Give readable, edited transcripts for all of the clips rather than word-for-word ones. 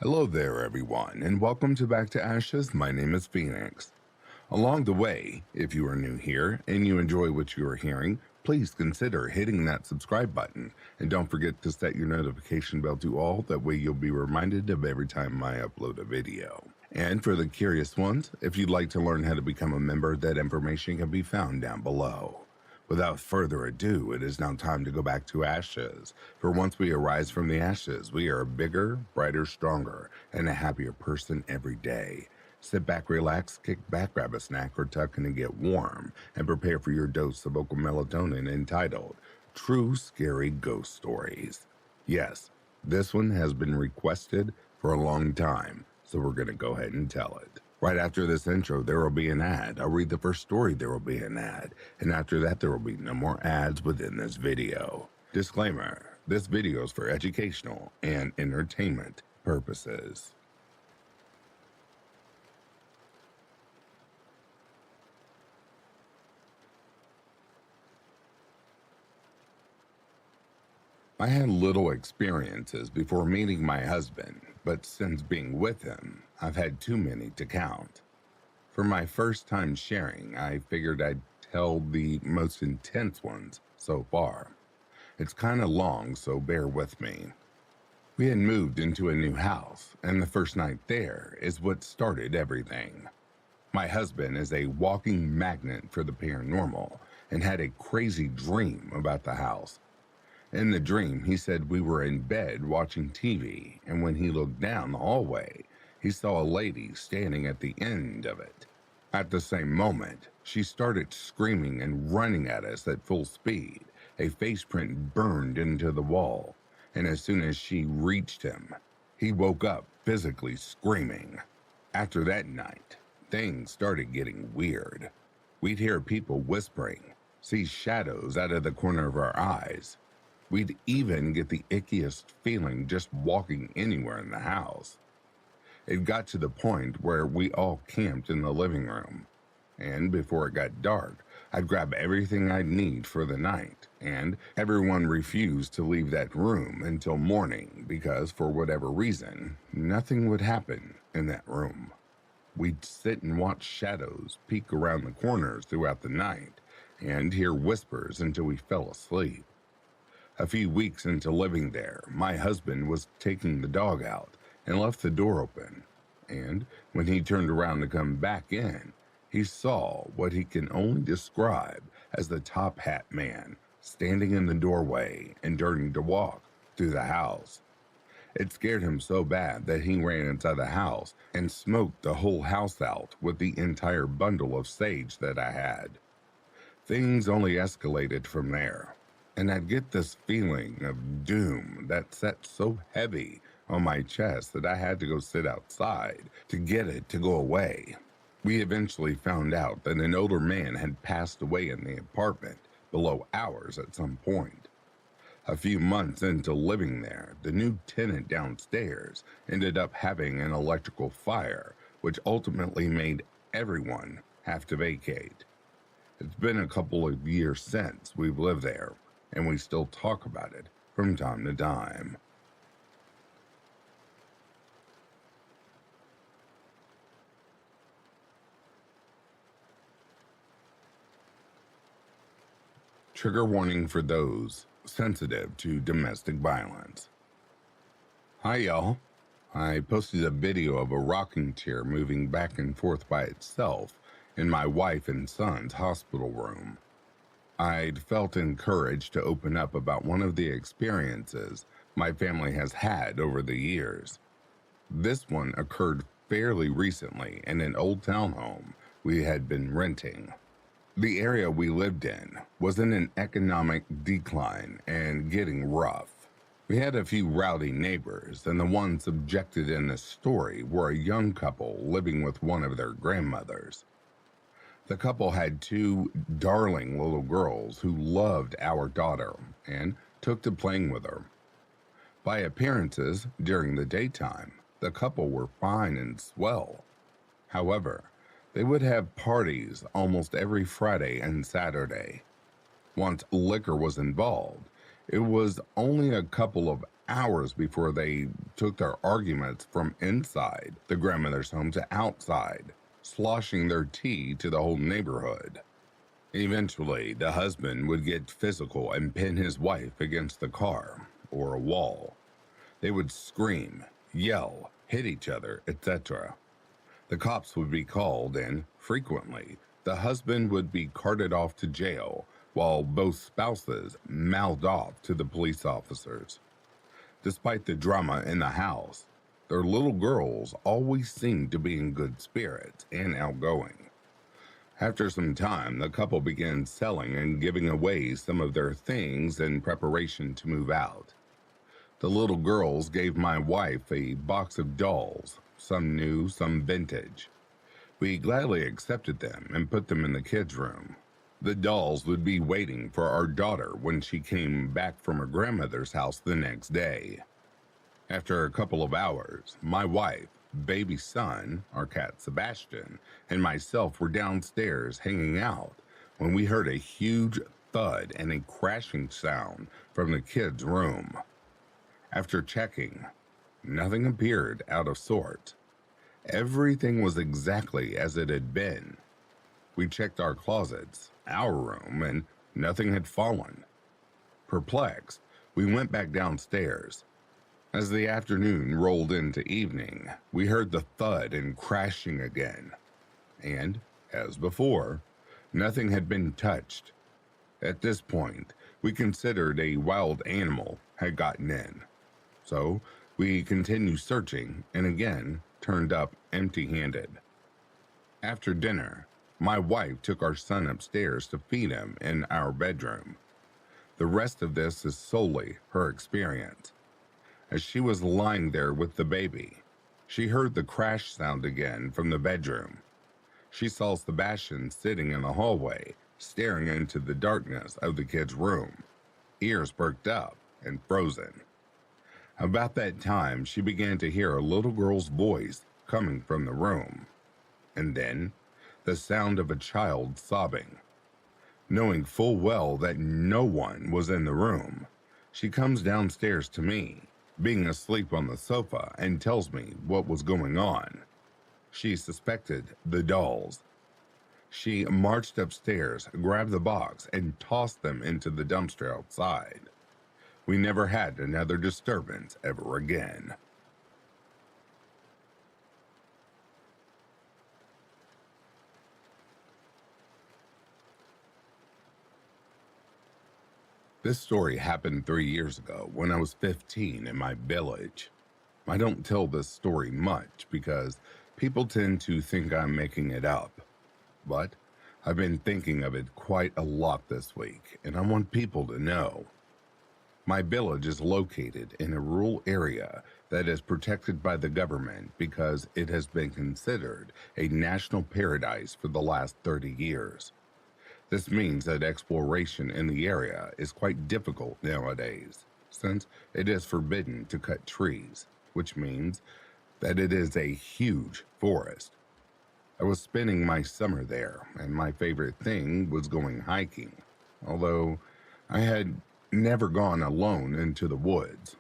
Hello there, everyone, and welcome to Back to Ashes. My name is Phoenix. Along the way, if you are new here and you enjoy what you are hearing, please consider hitting that subscribe button, and don't forget to set your notification bell to all. That way you'll be reminded of every time I upload a video. And for the curious ones, if you'd like to learn how to become a member, that information can be found down below. Without further ado, it is now time to go back to ashes. For once we arise from the ashes, we are a bigger, brighter, stronger, and a happier person every day. Sit back, relax, kick back, grab a snack or tuck in and get warm, and prepare for your dose of vocal melatonin entitled True Scary Ghost Stories. Yes, this one has been requested for a long time, so we're going to go ahead and tell it. Right after this intro, there will be an ad. I'll read the first story, there will be an ad. And after that, there will be no more ads within this video. Disclaimer, this video is for educational and entertainment purposes. I had little experiences before meeting my husband, but since being with him, I've had too many to count. For my first time sharing, I figured I'd tell the most intense ones so far. It's kind of long, so bear with me. We had moved into a new house, and the first night there is what started everything. My husband is a walking magnet for the paranormal and had a crazy dream about the house. In the dream, he said we were in bed watching TV, and when he looked down the hallway, he saw a lady standing at the end of it. At the same moment, she started screaming and running at us at full speed. A face print burned into the wall, and as soon as she reached him, he woke up physically screaming. After that night, things started getting weird. We'd hear people whispering, see shadows out of the corner of our eyes. We'd even get the ickiest feeling just walking anywhere in the house. It got to the point where we all camped in the living room, and before it got dark, I'd grab everything I'd need for the night, and everyone refused to leave that room until morning because, for whatever reason, nothing would happen in that room. We'd sit and watch shadows peek around the corners throughout the night and hear whispers until we fell asleep. A few weeks into living there, my husband was taking the dog out and left the door open, and when he turned around to come back in, he saw what he can only describe as the top hat man standing in the doorway and starting to walk through the house. It scared him so bad that he ran inside the house and smoked the whole house out with the entire bundle of sage that I had. Things only escalated from there, and I'd get this feeling of doom that sat so heavy on my chest that I had to go sit outside to get it to go away. We eventually found out that an older man had passed away in the apartment below ours at some point. A few months into living there, the new tenant downstairs ended up having an electrical fire, which ultimately made everyone have to vacate. It's been a couple of years since we've lived there, and we still talk about it from time to time. Trigger warning for those sensitive to domestic violence. Hi y'all. I posted a video of a rocking chair moving back and forth by itself in my wife and son's hospital room. I'd felt encouraged to open up about one of the experiences my family has had over the years. This one occurred fairly recently in an old townhome we had been renting. The area we lived in was in an economic decline and getting rough. We had a few rowdy neighbors, and the ones subjected in this story were a young couple living with one of their grandmothers. The couple had two darling little girls who loved our daughter and took to playing with her. By appearances, during the daytime, the couple were fine and swell. However, they would have parties almost every Friday and Saturday. Once liquor was involved, it was only a couple of hours before they took their arguments from inside the grandmother's home to outside, sloshing their tea to the whole neighborhood. Eventually, the husband would get physical and pin his wife against the car or a wall. They would scream, yell, hit each other, etc. The cops would be called, and frequently, the husband would be carted off to jail while both spouses mouthed off to the police officers. Despite the drama in the house, their little girls always seemed to be in good spirits and outgoing. After some time, the couple began selling and giving away some of their things in preparation to move out. The little girls gave my wife a box of dolls, some new, some vintage. We gladly accepted them and put them in the kids' room. The dolls would be waiting for our daughter when she came back from her grandmother's house the next day. After a couple of hours, my wife, baby son, our cat Sebastian, and myself were downstairs hanging out when we heard a huge thud and a crashing sound from the kids' room. After checking, nothing appeared out of sorts. Everything was exactly as it had been. We checked our closets, our room, and nothing had fallen. Perplexed, we went back downstairs. As the afternoon rolled into evening, we heard the thud and crashing again. And, as before, nothing had been touched. At this point, we considered a wild animal had gotten in. So, we continued searching and again turned up empty-handed. After dinner, my wife took our son upstairs to feed him in our bedroom. The rest of this is solely her experience. As she was lying there with the baby, she heard the crash sound again from the bedroom. She saw Sebastian sitting in the hallway, staring into the darkness of the kid's room, ears perked up and frozen. About that time, she began to hear a little girl's voice coming from the room, and then the sound of a child sobbing. Knowing full well that no one was in the room, she comes downstairs to me, being asleep on the sofa, and tells me what was going on. She suspected the dolls. She marched upstairs, grabbed the box, and tossed them into the dumpster outside. We never had another disturbance ever again. This story happened 3 years ago when I was 15 in my village. I don't tell this story much because people tend to think I'm making it up. But I've been thinking of it quite a lot this week, and I want people to know. My village is located in a rural area that is protected by the government because it has been considered a national paradise for the last 30 years. This means that exploration in the area is quite difficult nowadays, since it is forbidden to cut trees, which means that it is a huge forest. I was spending my summer there, and my favorite thing was going hiking, although I had never gone alone into the woods,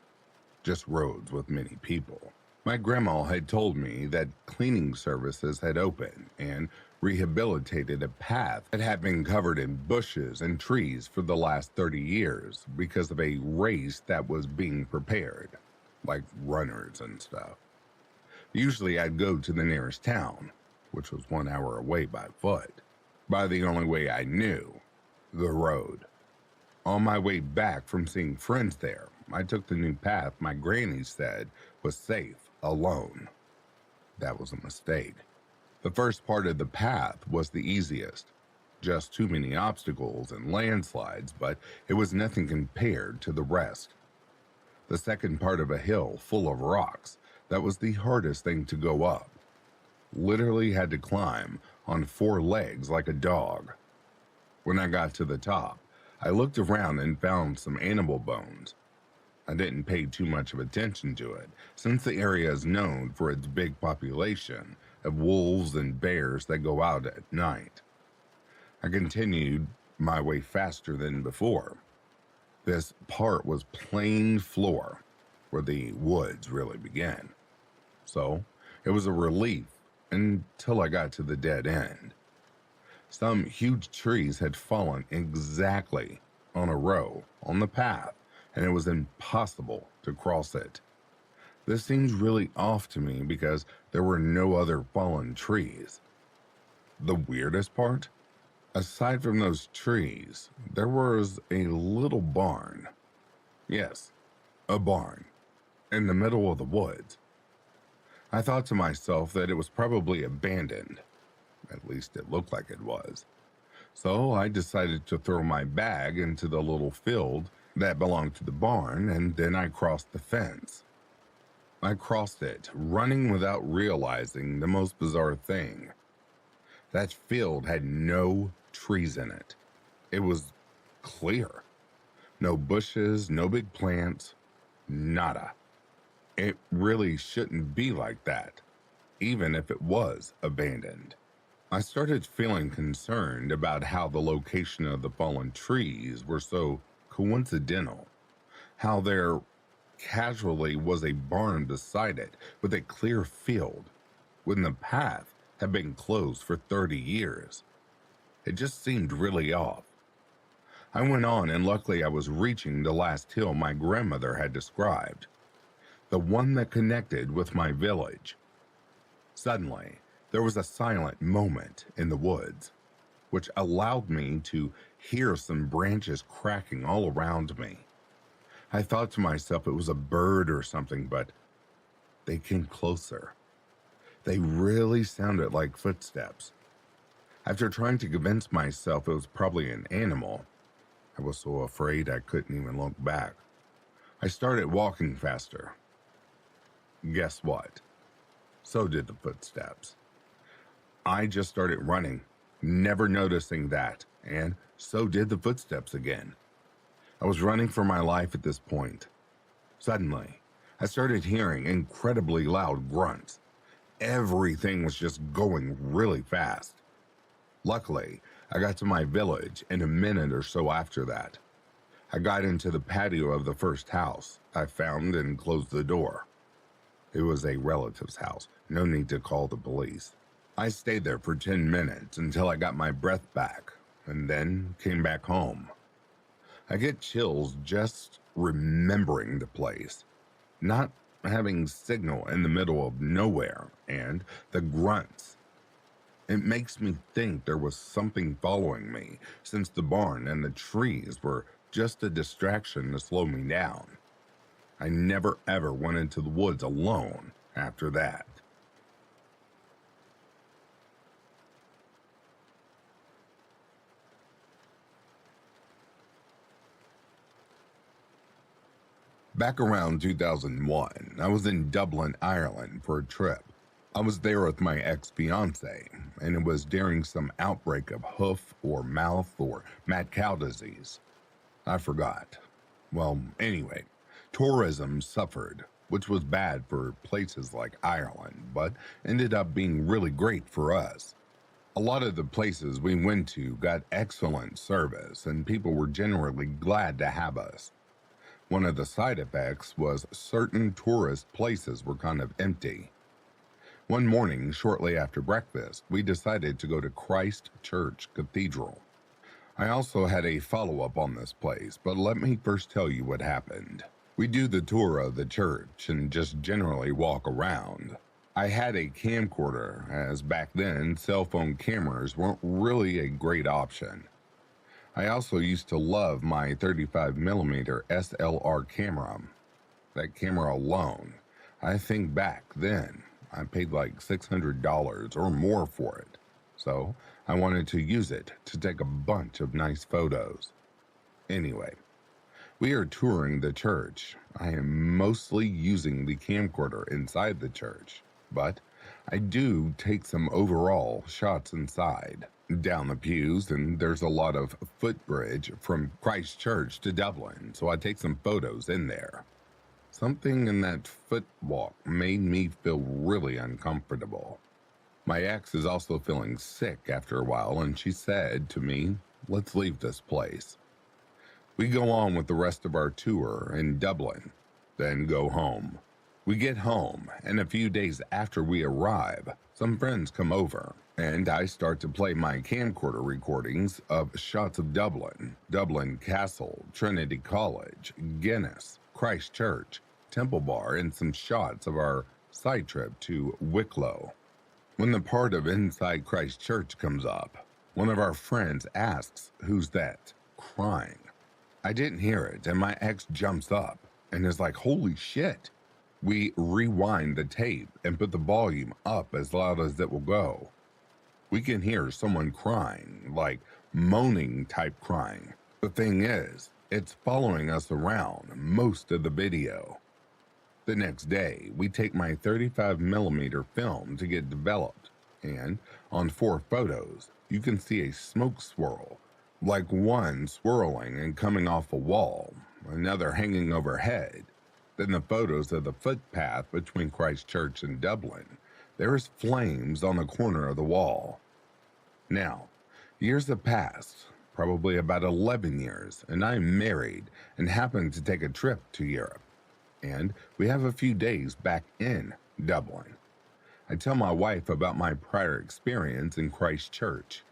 just roads with many people. My grandma had told me that cleaning services had opened and rehabilitated a path that had been covered in bushes and trees for the last 30 years because of a race that was being prepared, like runners and stuff. Usually I'd go to the nearest town, which was 1 hour away by foot, by the only way I knew, the road. On my way back from seeing friends there, I took the new path my granny said was safe alone. That was a mistake. The first part of the path was the easiest. Just too many obstacles and landslides, but it was nothing compared to the rest. The second part of a hill full of rocks, that was the hardest thing to go up. Literally had to climb on 4 legs like a dog. When I got to the top, I looked around and found some animal bones. I didn't pay too much of attention to it, since the area is known for its big population of wolves and bears that go out at night. I continued my way faster than before. This part was plain floor. where the woods really began. So it was a relief until I got to the dead end. Some huge trees had fallen exactly on a row on the path, and it was impossible to cross it. This seems really off to me because there were no other fallen trees. The weirdest part? Aside from those trees, there was a little barn. Yes, a barn in the middle of the woods. I thought to myself that it was probably abandoned. At least it looked like it was. So I decided to throw my bag into the little field that belonged to the barn, and then I crossed the fence. I crossed it, running without realizing the most bizarre thing. That field had no trees in it. It was clear. No bushes, no big plants, nada. It really shouldn't be like that, even if it was abandoned. I started feeling concerned about how the location of the fallen trees were so coincidental, how there casually was a barn beside it with a clear field, when the path had been closed for 30 years. It just seemed really off. I went on, and luckily I was reaching the last hill my grandmother had described, the one that connected with my village. Suddenly, there was a silent moment in the woods, which allowed me to hear some branches cracking all around me. I thought to myself it was a bird or something, but they came closer. They really sounded like footsteps. After trying to convince myself it was probably an animal, I was so afraid I couldn't even look back. I started walking faster. Guess what? So did the footsteps. I just started running, never noticing that, and so did the footsteps again. I was running for my life at this point. Suddenly, I started hearing incredibly loud grunts. Everything was just going really fast. Luckily, I got to my village in a minute or so after that. I got into the patio of the first house I found and closed the door. It was a relative's house, no need to call the police. I stayed there for 10 minutes until I got my breath back, and then came back home. I get chills just remembering the place, not having signal in the middle of nowhere, and the grunts. It makes me think there was something following me, since the barn and the trees were just a distraction to slow me down. I never ever went into the woods alone after that. Back around 2001, I was in Dublin, Ireland for a trip. I was there with my ex-fiance, and it was during some outbreak of hoof or mouth or mad cow disease. I forgot. Well, anyway, tourism suffered, which was bad for places like Ireland, but ended up being really great for us. A lot of the places we went to got excellent service, and people were generally glad to have us. One of the side effects was certain tourist places were kind of empty. One morning, shortly after breakfast, we decided to go to Christ Church Cathedral. I also had a follow-up on this place, but let me first tell you what happened. We do the tour of the church and just generally walk around. I had a camcorder, as back then cell phone cameras weren't really a great option. I also used to love my 35mm SLR camera. That camera alone, I think back then, I paid like $600 or more for it. So I wanted to use it to take a bunch of nice photos. Anyway, we are touring the church. I am mostly using the camcorder inside the church, but I do take some overall shots inside. Down the pews, and there's a lot of footbridge from Christchurch to Dublin, so I take some photos in there. Something in that footwalk made me feel really uncomfortable. My ex is also feeling sick after a while, and she said to me, "Let's leave this place." We go on with the rest of our tour in Dublin. then go home. We get home, and a few days after we arrive, some friends come over, and I start to play my camcorder recordings of shots of Dublin, Dublin Castle, Trinity College, Guinness, Christchurch, Temple Bar, and some shots of our side trip to Wicklow. When the part of inside Christchurch comes up, one of our friends asks, "Who's that?" crying. I didn't hear it, and my ex jumps up and is like, "Holy shit." We rewind the tape and put the volume up as loud as it will go. We can hear someone crying, like moaning type crying. The thing is, it's following us around most of the video. The next day, we take my 35mm film to get developed, and on 4 photos, you can see a smoke swirl, like one swirling and coming off a wall, another hanging overhead. Then the photos of the footpath between Christchurch and Dublin, there is flames on the corner of the wall. Now, years have passed, probably about 11 years, and I'm married and happen to take a trip to Europe. And we have a few days back in Dublin. I tell my wife about my prior experience in Christchurch.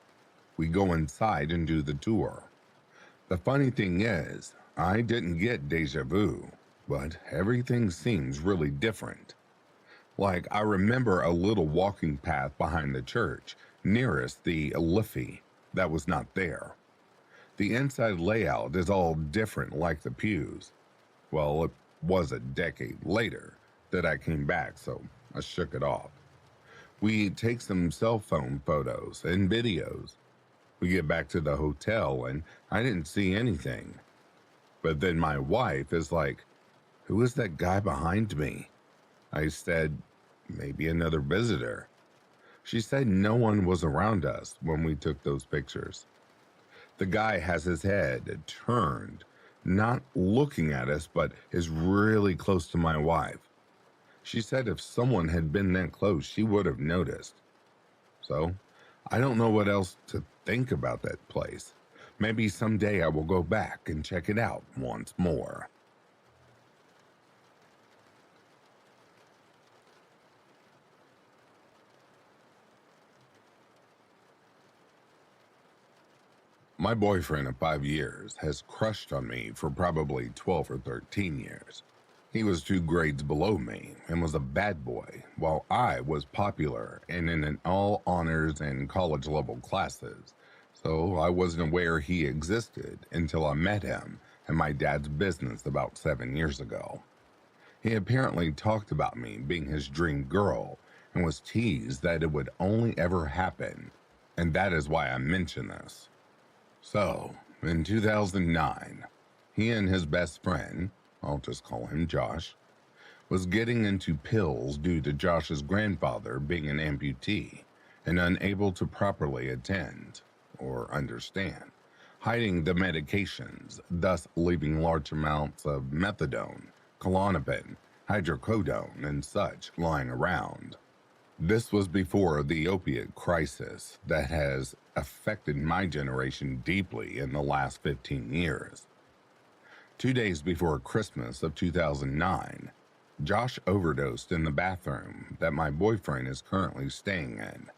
We go inside and do the tour. The funny thing is, I didn't get deja vu, but everything seems really different. Like, I remember a little walking path behind the church, nearest the Liffey, that was not there. The inside layout is all different, like the pews. Well, it was a decade later that I came back, so I shook it off. We take some cell phone photos and videos. We get back to the hotel, and I didn't see anything. But then my wife is like, "Who is that guy behind me?" I said, "Maybe another visitor." She said no one was around us when we took those pictures. The guy has his head turned, not looking at us, but is really close to my wife. She said if someone had been that close, she would have noticed. So, I don't know what else to think about that place. Maybe someday I will go back and check it out once more. My boyfriend of 5 years has crushed on me for probably 12 or 13 years. He was 2 grades below me and was a bad boy, while I was popular and in an all honors and college level classes, so I wasn't aware he existed until I met him at my dad's business about 7 years ago. He apparently talked about me being his dream girl and was teased that it would only ever happen, and that is why I mention this. So, in 2009, he and his best friend, I'll just call him Josh, was getting into pills due to Josh's grandfather being an amputee and unable to properly attend or understand, hiding the medications, thus leaving large amounts of methadone, Klonopin, hydrocodone, and such lying around. This was before the opiate crisis that has affected my generation deeply in the last 15 years. 2 days before Christmas of 2009, Josh overdosed in the bathroom that my boyfriend is currently staying in.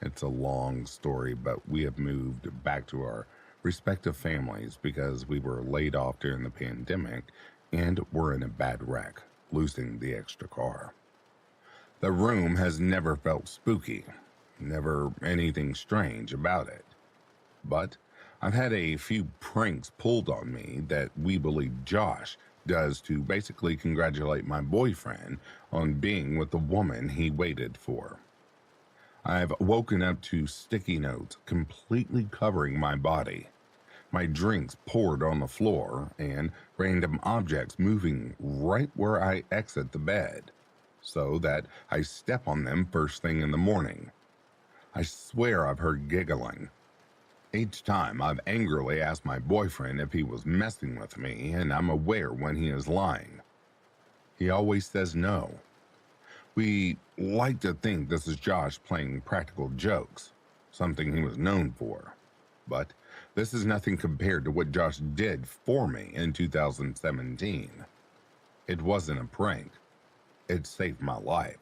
It's a long story, but we have moved back to our respective families because we were laid off during the pandemic and were in a bad wreck, losing the extra car. The room has never felt spooky, never anything strange about it. But I've had a few pranks pulled on me that we believe Josh does to basically congratulate my boyfriend on being with the woman he waited for. I've woken up to sticky notes completely covering my body, my drinks poured on the floor, and random objects moving right where I exit the bed, so that I step on them first thing in the morning. I swear I've heard giggling. Each time I've angrily asked my boyfriend if he was messing with me, and I'm aware when he is lying. He always says no. We like to think this is Josh playing practical jokes, something he was known for. But this is nothing compared to what Josh did for me in 2017. It wasn't a prank. It saved my life.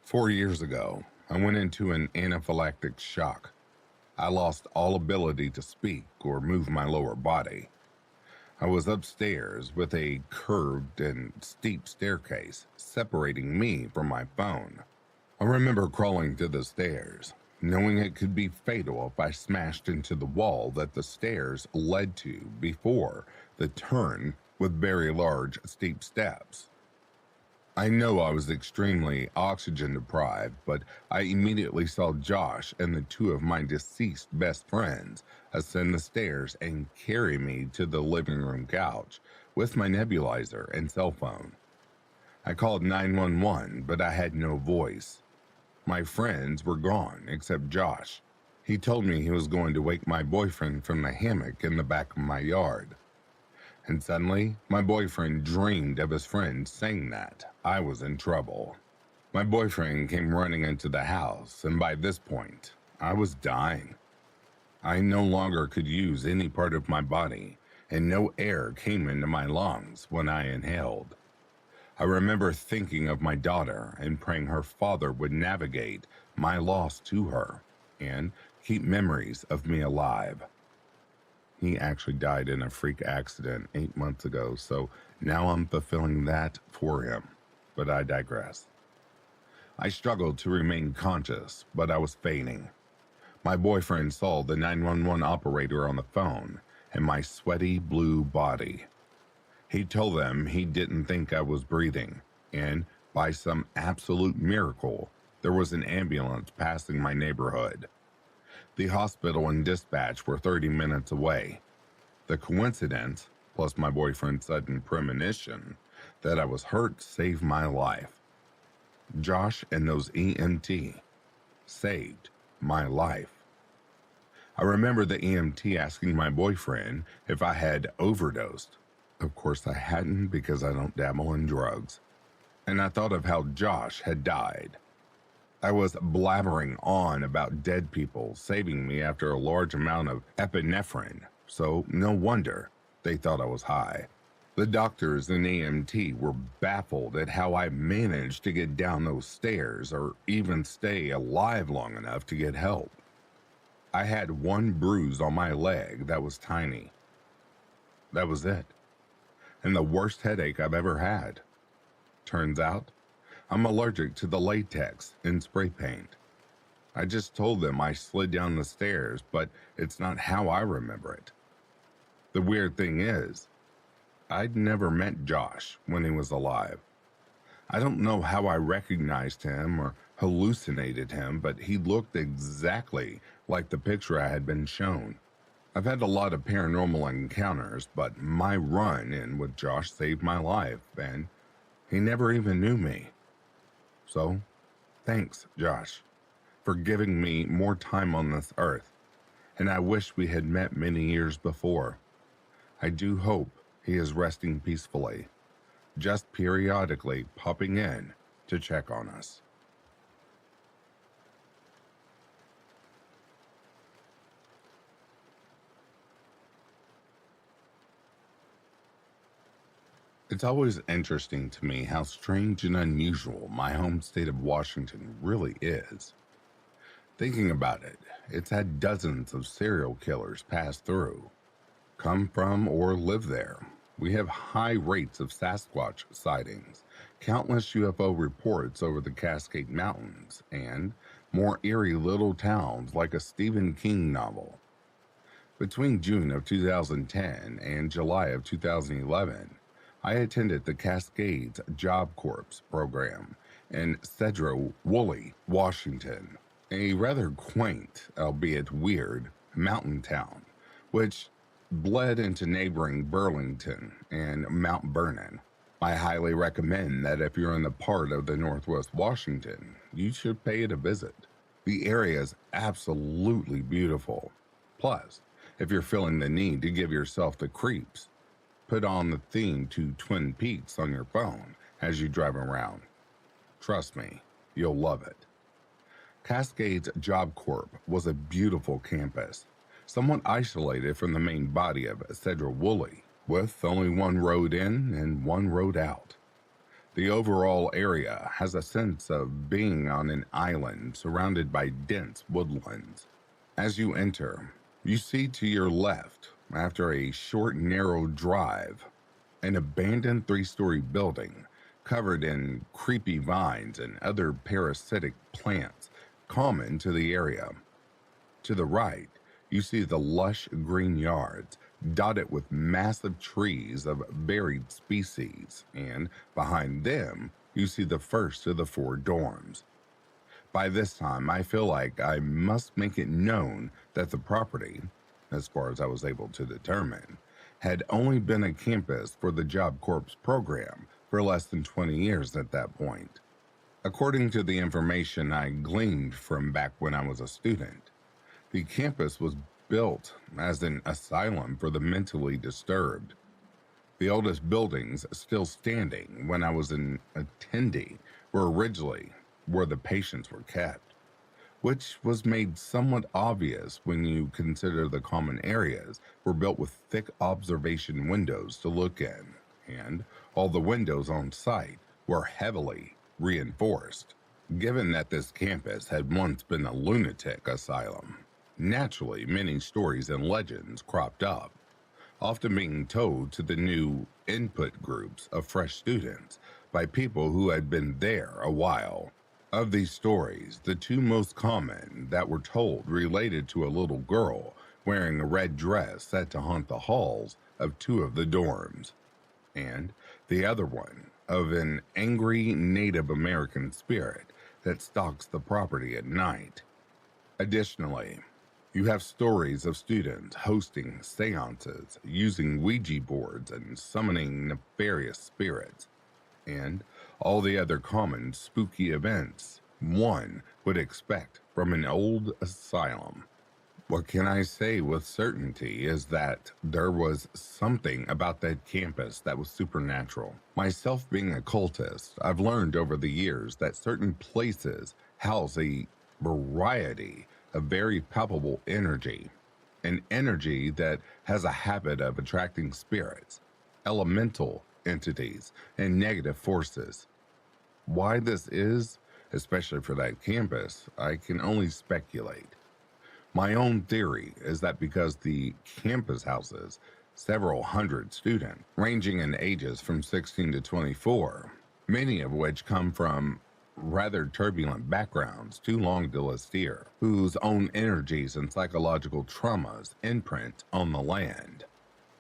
4 years ago, I went into an anaphylactic shock. I lost all ability to speak or move my lower body. I was upstairs with a curved and steep staircase separating me from my phone. I remember crawling to the stairs, knowing it could be fatal if I smashed into the wall that the stairs led to before the turn with very large, steep steps. I know I was extremely oxygen deprived, but I immediately saw Josh and the two of my deceased best friends ascend the stairs and carry me to the living room couch with my nebulizer and cell phone. I called 911, but I had no voice. My friends were gone except Josh. He told me he was going to wake my boyfriend from the hammock in the back of my yard. And suddenly, my boyfriend dreamed of his friend saying that I was in trouble. My boyfriend came running into the house, and by this point, I was dying. I no longer could use any part of my body, and no air came into my lungs when I inhaled. I remember thinking of my daughter and praying her father would navigate my loss to her and keep memories of me alive. He actually died in a freak accident 8 months ago, so now I'm fulfilling that for him. But I digress. I struggled to remain conscious, but I was fainting. My boyfriend saw the 911 operator on the phone and my sweaty blue body. He told them he didn't think I was breathing, and by some absolute miracle, there was an ambulance passing my neighborhood. The hospital and dispatch were 30 minutes away. The coincidence, plus my boyfriend's sudden premonition that I was hurt, saved my life. Josh and those EMT saved my life. I remember the EMT asking my boyfriend if I had overdosed. Of course I hadn't, because I don't dabble in drugs. And I thought of how Josh had died. I was blabbering on about dead people saving me after a large amount of epinephrine, so no wonder they thought I was high. The doctors and EMT were baffled at how I managed to get down those stairs or even stay alive long enough to get help. I had one bruise on my leg that was tiny. That was it. And the worst headache I've ever had. Turns out, I'm allergic to the latex in spray paint. I just told them I slid down the stairs, but it's not how I remember it. The weird thing is, I'd never met Josh when he was alive. I don't know how I recognized him or hallucinated him, but he looked exactly like the picture I had been shown. I've had a lot of paranormal encounters, but my run-in with Josh saved my life, and he never even knew me. So, thanks, Josh, for giving me more time on this earth, and I wish we had met many years before. I do hope he is resting peacefully, just periodically popping in to check on us. It's always interesting to me how strange and unusual my home state of Washington really is. Thinking about it, it's had dozens of serial killers pass through, come from, or live there. We have high rates of Sasquatch sightings, countless UFO reports over the Cascade Mountains, and more eerie little towns like a Stephen King novel. Between June of 2010 and July of 2011, I attended the Cascades Job Corps program in Cedro Woolley, Washington, a rather quaint, albeit weird, mountain town, which bled into neighboring Burlington and Mount Vernon. I highly recommend that if you're in the part of the Northwest Washington, you should pay it a visit. The area is absolutely beautiful. Plus, if you're feeling the need to give yourself the creeps, put on the theme to Twin Peaks on your phone as you drive around. Trust me, you'll love it. Cascades Job Corp was a beautiful campus, somewhat isolated from the main body of Cedro Woolley, with only one road in and one road out. The overall area has a sense of being on an island surrounded by dense woodlands. As you enter, you see to your left, after a short, narrow drive, an abandoned three-story building covered in creepy vines and other parasitic plants common to the area. To the right, you see the lush green yards dotted with massive trees of varied species, and behind them, you see the first of the four dorms. By this time, I feel like I must make it known that the property, as far as I was able to determine, had only been a campus for the Job Corps program for less than 20 years at that point. According to the information I gleaned from back when I was a student, the campus was built as an asylum for the mentally disturbed. The oldest buildings still standing when I was an attendee were originally where the patients were kept, which was made somewhat obvious when you consider the common areas were built with thick observation windows to look in, and all the windows on site were heavily reinforced. Given that this campus had once been a lunatic asylum, naturally many stories and legends cropped up, often being told to the new input groups of fresh students by people who had been there a while. Of these stories, the two most common that were told related to a little girl wearing a red dress set to haunt the halls of two of the dorms, and the other one of an angry Native American spirit that stalks the property at night. Additionally, you have stories of students hosting seances, using Ouija boards and summoning nefarious spirits, and all the other common spooky events one would expect from an old asylum. What can I say with certainty is that there was something about that campus that was supernatural. Myself being a cultist, I've learned over the years that certain places house a variety of very palpable energy, an energy that has a habit of attracting spirits, elemental entities, and negative forces. Why this is, especially for that campus, I can only speculate. My own theory is that because the campus houses several hundred students, ranging in ages from 16 to 24, many of which come from rather turbulent backgrounds too long to list here, whose own energies and psychological traumas imprint on the land.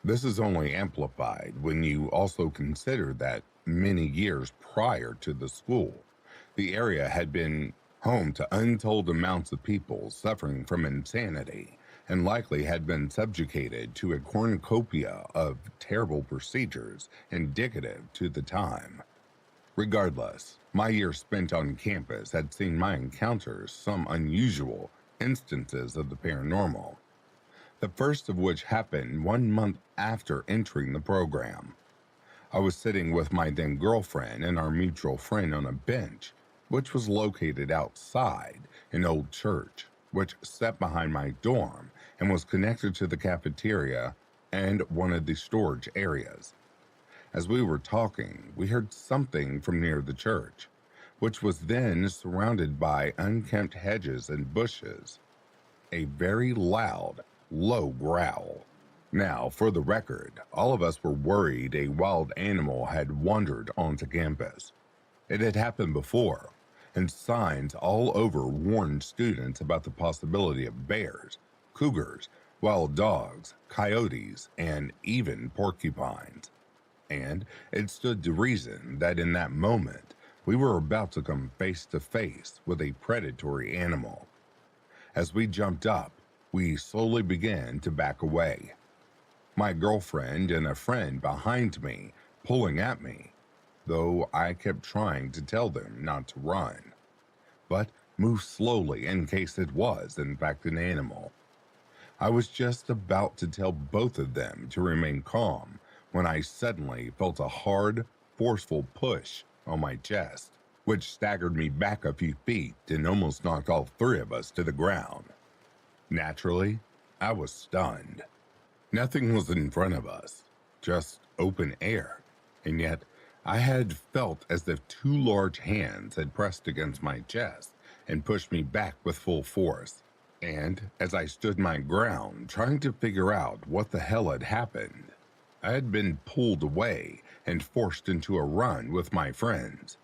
This is only amplified when you also consider that many years prior to the school, the area had been home to untold amounts of people suffering from insanity and likely had been subjugated to a cornucopia of terrible procedures indicative to the time. Regardless, my years spent on campus had seen my encounters some unusual instances of the paranormal, the first of which happened 1 month after entering the program. I was sitting with my then girlfriend and our mutual friend on a bench, which was located outside an old church, which sat behind my dorm and was connected to the cafeteria and one of the storage areas. As we were talking, we heard something from near the church, which was then surrounded by unkempt hedges and bushes. A very loud, low growl. Now, for the record, all of us were worried a wild animal had wandered onto campus. It had happened before, and signs all over warned students about the possibility of bears, cougars, wild dogs, coyotes, and even porcupines. And it stood to reason that in that moment, we were about to come face to face with a predatory animal. As we jumped up, we slowly began to back away. My girlfriend and a friend behind me pulling at me, though I kept trying to tell them not to run, but move slowly in case it was, in fact, an animal. I was just about to tell both of them to remain calm when I suddenly felt a hard, forceful push on my chest, which staggered me back a few feet and almost knocked all three of us to the ground. Naturally, I was stunned. Nothing was in front of us. just open air, and yet I had felt as if two large hands had pressed against my chest and pushed me back with full force. And as I stood my ground, trying to figure out what the hell had happened, I had been pulled away and forced into a run with my friends.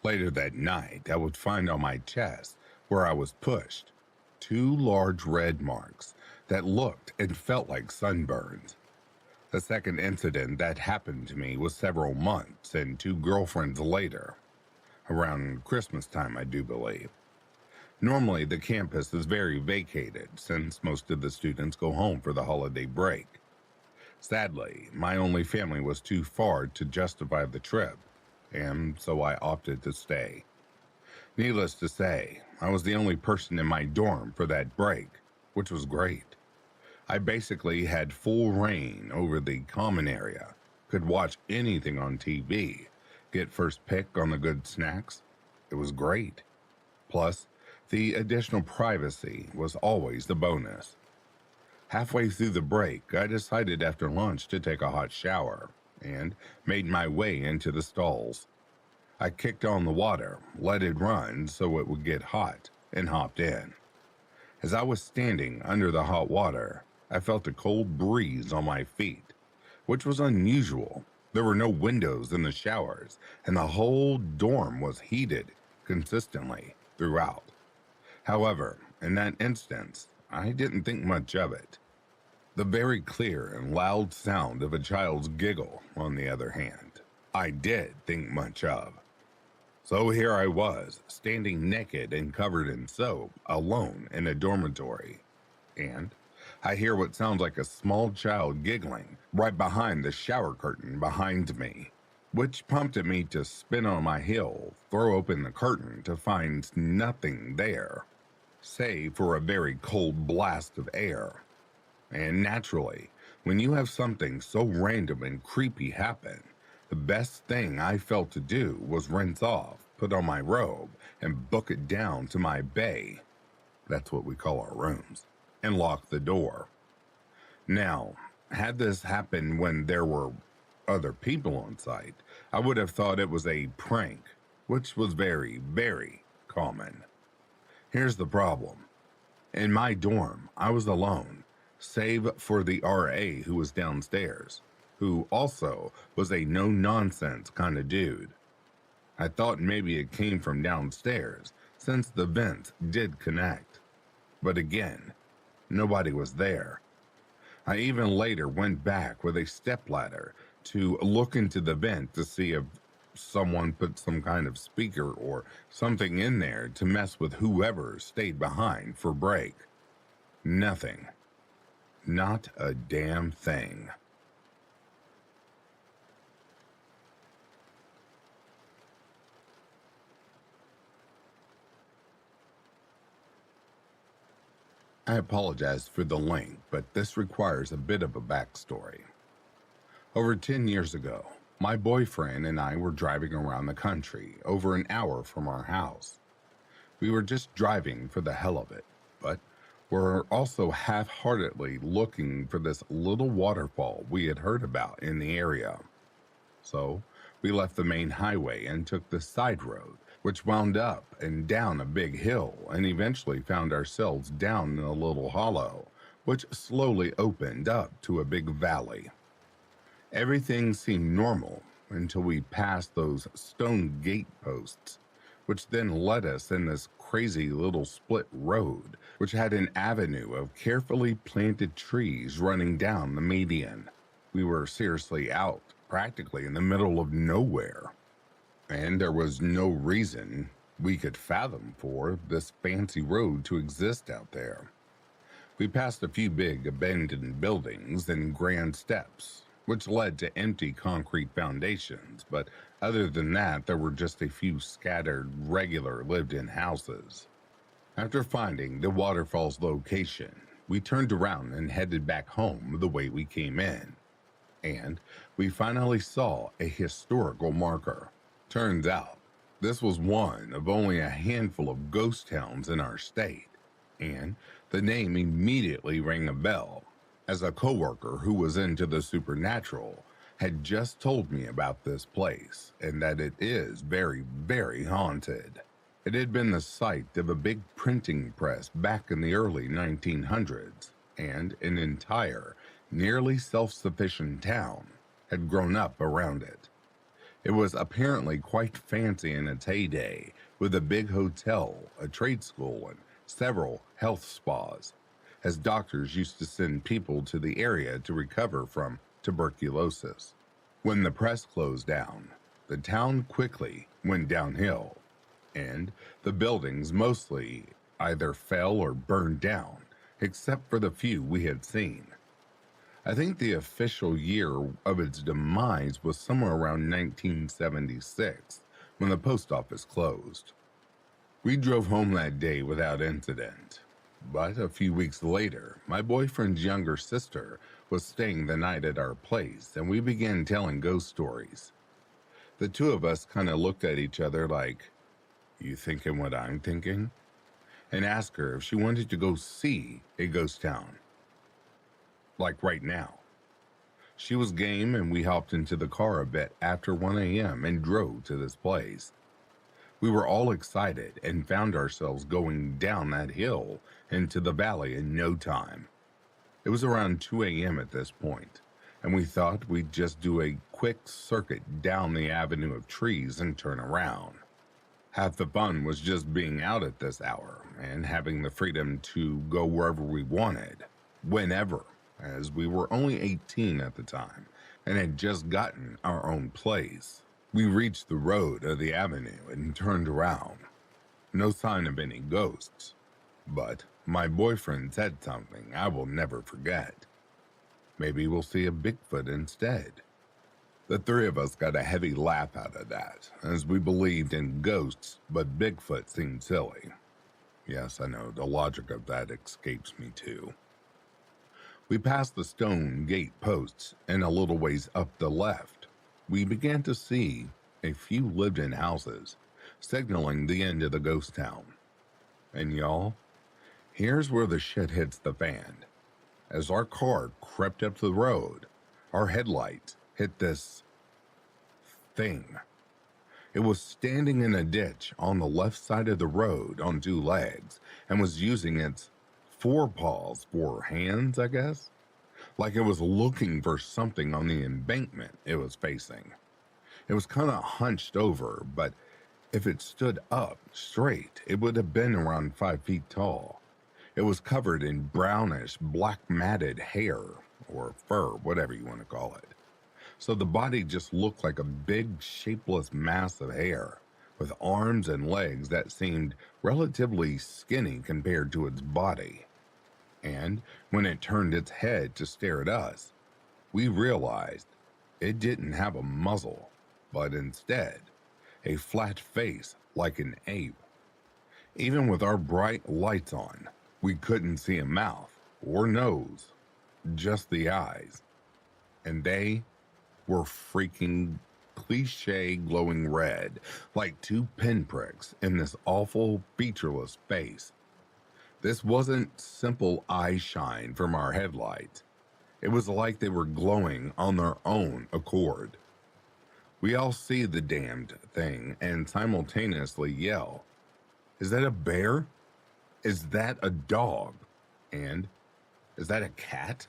Later that night, I would find on my chest, where I was pushed, two large red marks that looked and felt like sunburns. The second incident that happened to me was several months and two girlfriends later, around Christmas time, I do believe. Normally, the campus is very vacated since most of the students go home for the holiday break. Sadly, my only family was too far to justify the trip, and so I opted to stay. Needless to say, I was the only person in my dorm for that break, which was great. I basically had full reign over the common area, could watch anything on TV, get first pick on the good snacks. It was great. Plus, the additional privacy was always the bonus. Halfway through the break, I decided after lunch to take a hot shower and made my way into the stalls. I kicked on the water, let it run so it would get hot, and hopped in. As I was standing under the hot water, I felt a cold breeze on my feet, which was unusual. There were no windows in the showers, and the whole dorm was heated consistently throughout. However, in that instance, I didn't think much of it. The very clear and loud sound of a child's giggle, on the other hand, I did think much of. So here I was, standing naked and covered in soap, alone in a dormitory. And I hear what sounds like a small child giggling right behind the shower curtain behind me, which prompted me to spin on my heel, throw open the curtain to find nothing there, save for a very cold blast of air. And naturally, when you have something so random and creepy happen, the best thing I felt to do was rinse off, put on my robe, and book it down to my bay. That's what we call our rooms, and lock the door. Now, had this happened when there were other people on site, I would have thought it was a prank, which was very, very common. Here's the problem. In my dorm, I was alone, save for the RA who was downstairs, who also was a no-nonsense kind of dude. I thought maybe it came from downstairs, since the vents did connect. But again, nobody was there. I even later went back with a stepladder to look into the vent to see if someone put some kind of speaker or something in there to mess with whoever stayed behind for break. Nothing. Not a damn thing. I apologize for the length, but this requires a bit of a backstory. Over 10 years ago, my boyfriend and I were driving around the country over an hour from our house. We were just driving for the hell of it, but were also half-heartedly looking for this little waterfall we had heard about in the area. So we left the main highway and took the side road, which wound up and down a big hill, and eventually found ourselves down in a little hollow, which slowly opened up to a big valley. Everything seemed normal until we passed those stone gate posts, which then led us in this crazy little split road, which had an avenue of carefully planted trees running down the median. We were seriously out, practically in the middle of nowhere. And there was no reason we could fathom for this fancy road to exist out there. We passed a few big abandoned buildings and grand steps, which led to empty concrete foundations, but other than that, there were just a few scattered, regular lived-in houses. After finding the waterfall's location, we turned around and headed back home the way we came in. And we finally saw a historical marker. Turns out, this was one of only a handful of ghost towns in our state, and the name immediately rang a bell, as a coworker who was into the supernatural had just told me about this place and that it is very, very haunted. It had been the site of a big printing press back in the early 1900s, and an entire, nearly self-sufficient town had grown up around it. It was apparently quite fancy in its heyday, with a big hotel, a trade school, and several health spas, as doctors used to send people to the area to recover from tuberculosis. When the press closed down, the town quickly went downhill, and the buildings mostly either fell or burned down, except for the few we had seen. I think the official year of its demise was somewhere around 1976, when the post office closed. We drove home that day without incident, but a few weeks later, my boyfriend's younger sister was staying the night at our place, and we began telling ghost stories. The two of us kind of looked at each other like, "You thinking what I'm thinking?" and asked her if she wanted to go see a ghost town. Like right now. She was game, and we hopped into the car a bit after 1 a.m. and drove to this place. We were all excited and found ourselves going down that hill into the valley in no time. It was around 2 a.m. at this point, and we thought we'd just do a quick circuit down the avenue of trees and turn around. Half the fun was just being out at this hour and having the freedom to go wherever we wanted, whenever, as we were only 18 at the time and had just gotten our own place. We reached the road of the avenue and turned around. No sign of any ghosts, but my boyfriend said something I will never forget. Maybe we'll see a Bigfoot instead. The three of us got a heavy laugh out of that, as we believed in ghosts, but Bigfoot seemed silly. Yes, I know, the logic of that escapes me too. We passed the stone gate posts, and a little ways up the left, we began to see a few lived-in houses, signaling the end of the ghost town. And y'all, here's where the shit hits the fan. As our car crept up the road, our headlights hit this thing. It was standing in a ditch on the left side of the road on two legs and was using its forepaws for hands, I guess? Like it was looking for something on the embankment it was facing. It was kind of hunched over, but if it stood up straight, it would have been around 5 feet tall. It was covered in brownish, black matted hair, or fur, whatever you want to call it. So the body just looked like a big, shapeless mass of hair, with arms and legs that seemed relatively skinny compared to its body. And when it turned its head to stare at us, we realized it didn't have a muzzle, but instead, a flat face like an ape. Even with our bright lights on, we couldn't see a mouth or nose, just the eyes. And they were freaking cliche glowing red, like two pinpricks in this awful, featureless face. This wasn't simple eye shine from our headlights. It was like they were glowing on their own accord. We all see the damned thing and simultaneously yell, "Is that a bear? Is that a dog? And is that a cat?"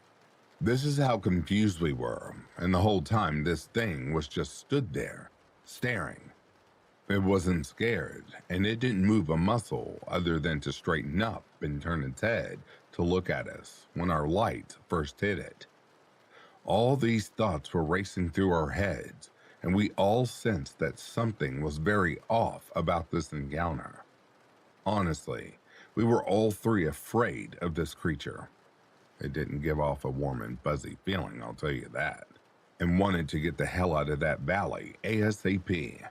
This is how confused we were, and the whole time this thing was just stood there, staring. It wasn't scared, and it didn't move a muscle other than to straighten up and turn its head to look at us when our light first hit it. All these thoughts were racing through our heads, and we all sensed that something was very off about this encounter. Honestly, we were all three afraid of this creature. It didn't give off a warm and fuzzy feeling, I'll tell you that, and wanted to get the hell out of that valley ASAP.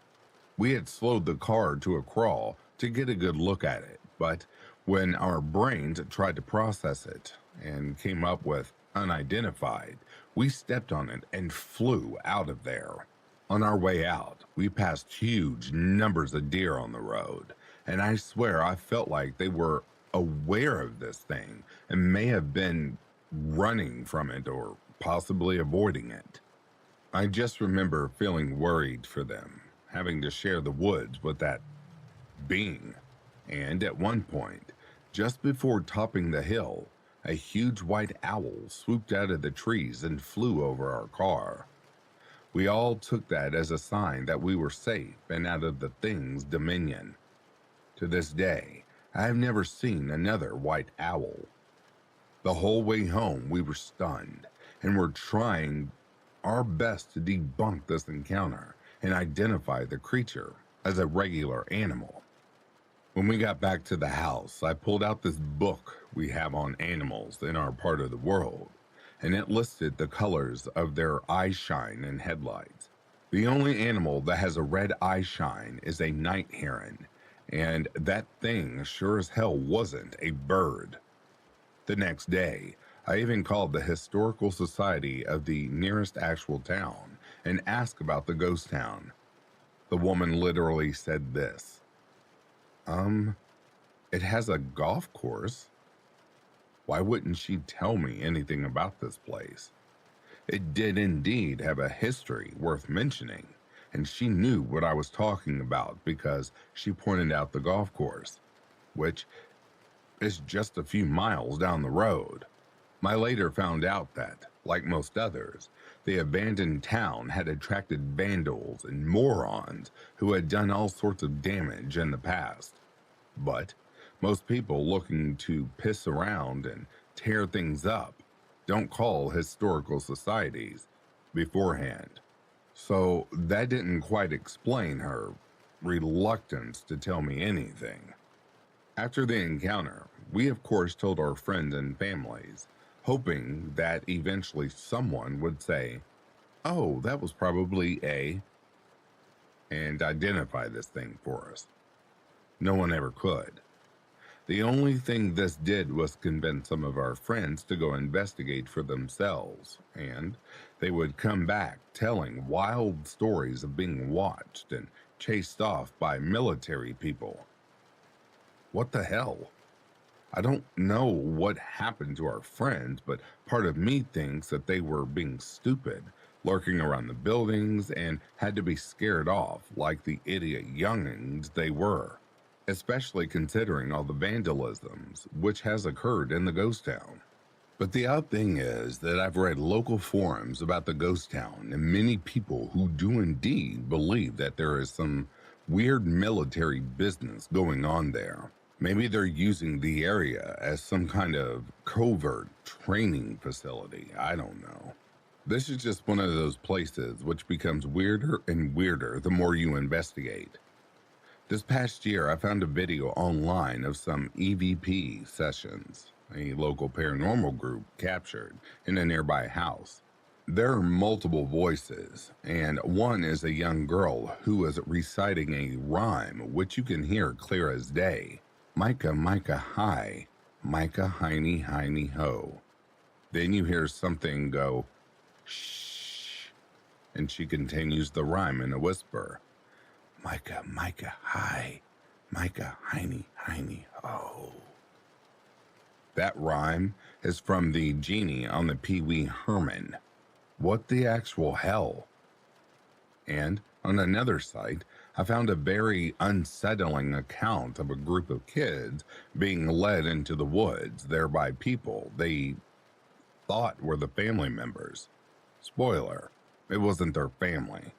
We had slowed the car to a crawl to get a good look at it, but when our brains tried to process it and came up with unidentified, we stepped on it and flew out of there. On our way out, we passed huge numbers of deer on the road, and I swear I felt like they were aware of this thing and may have been running from it or possibly avoiding it. I just remember feeling worried for them, having to share the woods with that being. And at one point, just before topping the hill, a huge white owl swooped out of the trees and flew over our car. We all took that as a sign that we were safe and out of the thing's dominion. To this day, I have never seen another white owl. The whole way home, we were stunned and were trying our best to debunk this encounter and identify the creature as a regular animal. When we got back to the house, I pulled out this book we have on animals in our part of the world, and it listed the colors of their eye shine and headlights. The only animal that has a red eye shine is a night heron, and that thing sure as hell wasn't a bird. The next day, I even called the Historical Society of the nearest actual town and asked about the ghost town. The woman literally said this. It has a golf course. Why wouldn't she tell me anything about this place? It did indeed have a history worth mentioning, and she knew what I was talking about because she pointed out the golf course, which is just a few miles down the road. I later found out that, like most others, the abandoned town had attracted vandals and morons who had done all sorts of damage in the past. But most people looking to piss around and tear things up don't call historical societies beforehand. So that didn't quite explain her reluctance to tell me anything. After the encounter, we of course told our friends and families, hoping that eventually someone would say, "Oh, that was probably and identify this thing for us. No one ever could. The only thing this did was convince some of our friends to go investigate for themselves, and they would come back telling wild stories of being watched and chased off by military people. What the hell? I don't know what happened to our friends, but part of me thinks that they were being stupid, lurking around the buildings, and had to be scared off like the idiot youngins they were, especially considering all the vandalisms which has occurred in the ghost town. But the odd thing is that I've read local forums about the ghost town and many people who do indeed believe that there is some weird military business going on there. Maybe they're using the area as some kind of covert training facility. I don't know. This is just one of those places which becomes weirder and weirder the more you investigate. This past year, I found a video online of some EVP sessions a local paranormal group captured in a nearby house. There are multiple voices, and one is a young girl who is reciting a rhyme which you can hear clear as day. Micah, Micah, hi, Micah, hiney, hiney, ho. Then you hear something go, shh, and she continues the rhyme in a whisper. Micah, Micah, hi, Micah, hiney, hiney, ho. That rhyme is from the genie on the Pee Wee Herman. What the actual hell? And on another site, I found a very unsettling account of a group of kids being led into the woods there by people they thought were the family members. Spoiler, it wasn't their family.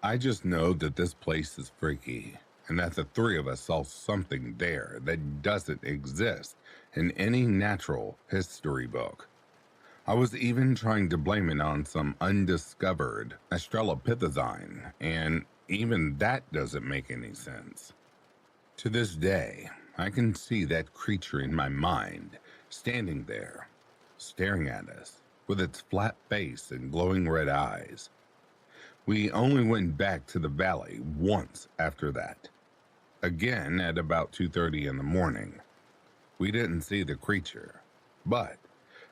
I just know that this place is freaky, and that the three of us saw something there that doesn't exist in any natural history book. I was even trying to blame it on some undiscovered Australopithecine, and even that doesn't make any sense. To this day, I can see that creature in my mind, standing there, staring at us, with its flat face and glowing red eyes. We only went back to the valley once after that. Again at about 2:30 in the morning. We didn't see the creature, but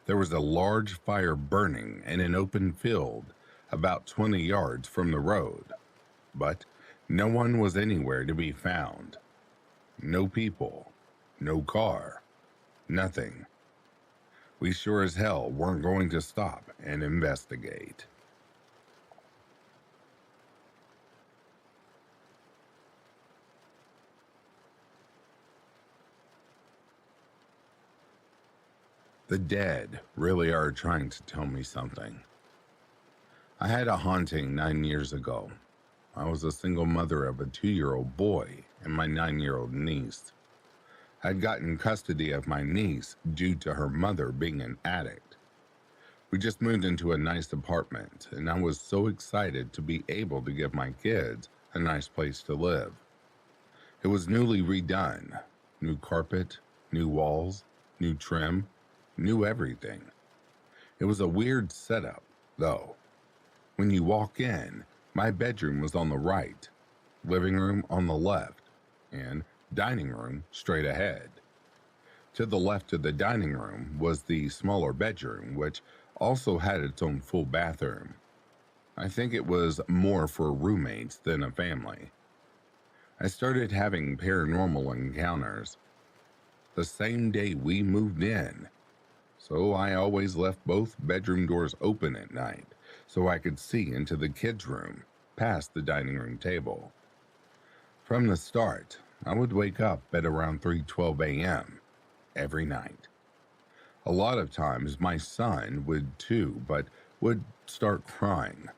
there was a large fire burning in an open field about 20 yards from the road. But no one was anywhere to be found. No people, no car, nothing. We sure as hell weren't going to stop and investigate. The dead really are trying to tell me something. I had a haunting 9 years ago. I was a single mother of a 2-year-old boy and my 9-year-old niece. I'd gotten custody of my niece due to her mother being an addict. We just moved into a nice apartment, and I was so excited to be able to give my kids a nice place to live. It was newly redone, new carpet, new walls, new trim, new everything. It was a weird setup, though. When you walk in, my bedroom was on the right, living room on the left, and dining room straight ahead. To the left of the dining room was the smaller bedroom, which also had its own full bathroom. I think it was more for roommates than a family. I started having paranormal encounters the same day we moved in, so I always left both bedroom doors open at night so I could see into the kids' room past the dining room table. From the start, I would wake up at around 3:12 a.m. every night. A lot of times my son would too, but would start crying.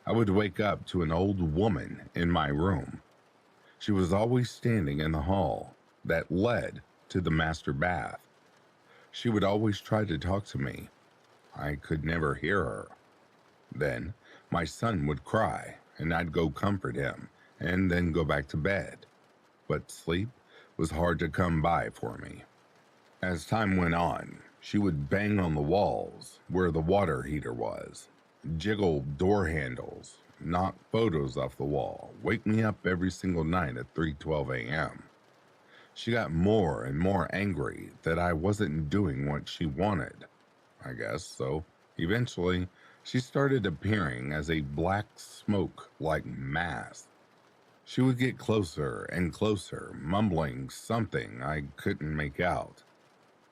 I would wake up to an old woman in my room. She was always standing in the hall that led to the master bath. She would always try to talk to me. I could never hear her. Then my son would cry, and I'd go comfort him, and then go back to bed. But sleep was hard to come by for me. As time went on, she would bang on the walls where the water heater was, jiggle door handles, knock photos off the wall, wake me up every single night at 3:12 a.m. She got more and more angry that I wasn't doing what she wanted, I guess, so eventually she started appearing as a black smoke-like mass. She would get closer and closer, mumbling something I couldn't make out.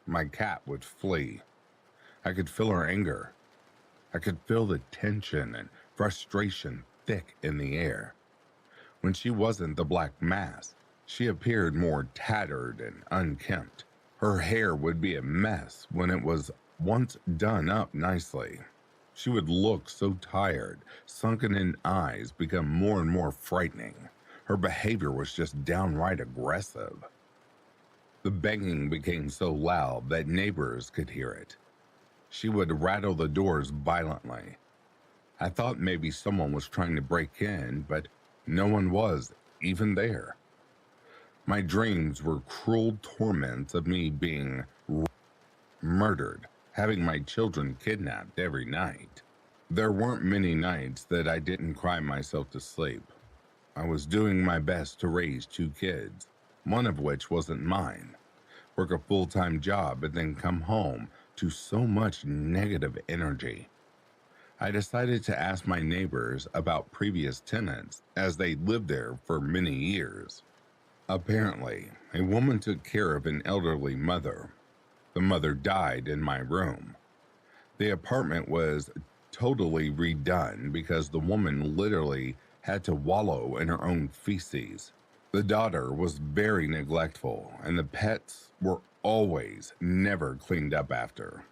My cat would flee. I could feel her anger. I could feel the tension and frustration thick in the air. When she wasn't the black mass, she appeared more tattered and unkempt. Her hair would be a mess when it was once done up nicely. She would look so tired, sunken-in eyes become more and more frightening. Her behavior was just downright aggressive. The banging became so loud that neighbors could hear it. She would rattle the doors violently. I thought maybe someone was trying to break in, but no one was even there. My dreams were cruel torments of me being murdered, having my children kidnapped every night. There weren't many nights that I didn't cry myself to sleep. I was doing my best to raise 2 kids, one of which wasn't mine, work a full-time job, and then come home to so much negative energy. I decided to ask my neighbors about previous tenants as they lived there for many years. Apparently, a woman took care of an elderly mother. The mother died in my room. The apartment was totally redone because the woman literally had to wallow in her own feces. The daughter was very neglectful, and the pets were always never cleaned up after.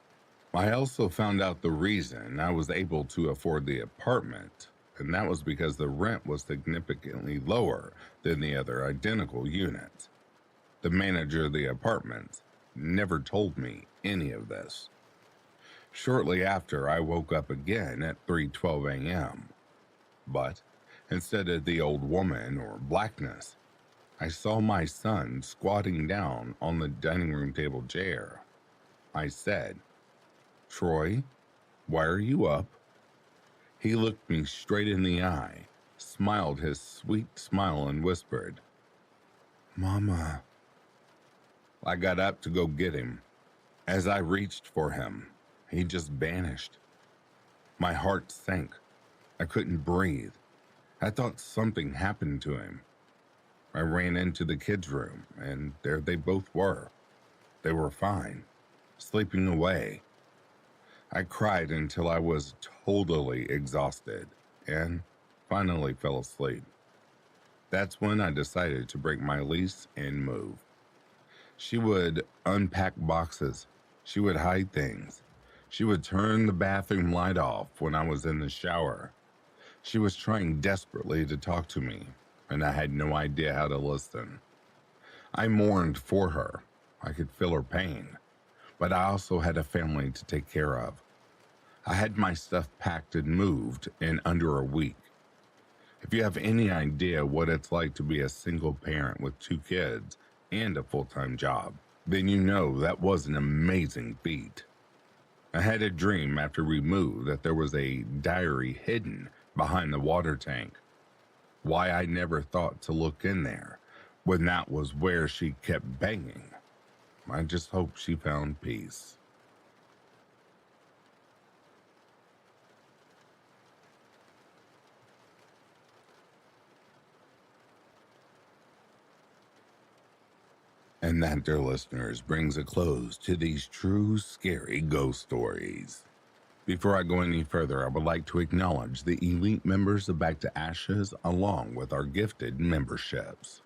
I also found out the reason I was able to afford the apartment, and that was because the rent was significantly lower than the other identical units. The manager of the apartment never told me any of this. Shortly after, I woke up again at 3:12 a.m. But instead of the old woman or blackness, I saw my son squatting down on the dining room table chair. I said, "Troy, why are you up?" He looked me straight in the eye, smiled his sweet smile, and whispered, "Mama." I got up to go get him. As I reached for him, he just vanished. My heart sank. I couldn't breathe. I thought something happened to him. I ran into the kids' room, and there they both were. They were fine, sleeping away, I cried until I was totally exhausted and finally fell asleep. That's when I decided to break my lease and move. She would unpack boxes. She would hide things. She would turn the bathroom light off when I was in the shower. She was trying desperately to talk to me, and I had no idea how to listen. I mourned for her. I could feel her pain, but I also had a family to take care of. I had my stuff packed and moved in under a week. If you have any idea what it's like to be a single parent with 2 kids and a full-time job, then you know that was an amazing feat. I had a dream after we moved that there was a diary hidden behind the water tank. Why I never thought to look in there when that was where she kept banging. I just hope she found peace. And that, dear listeners, brings a close to these true scary ghost stories. Before I go any further, I would like to acknowledge the elite members of Back to Ashes along with our gifted memberships.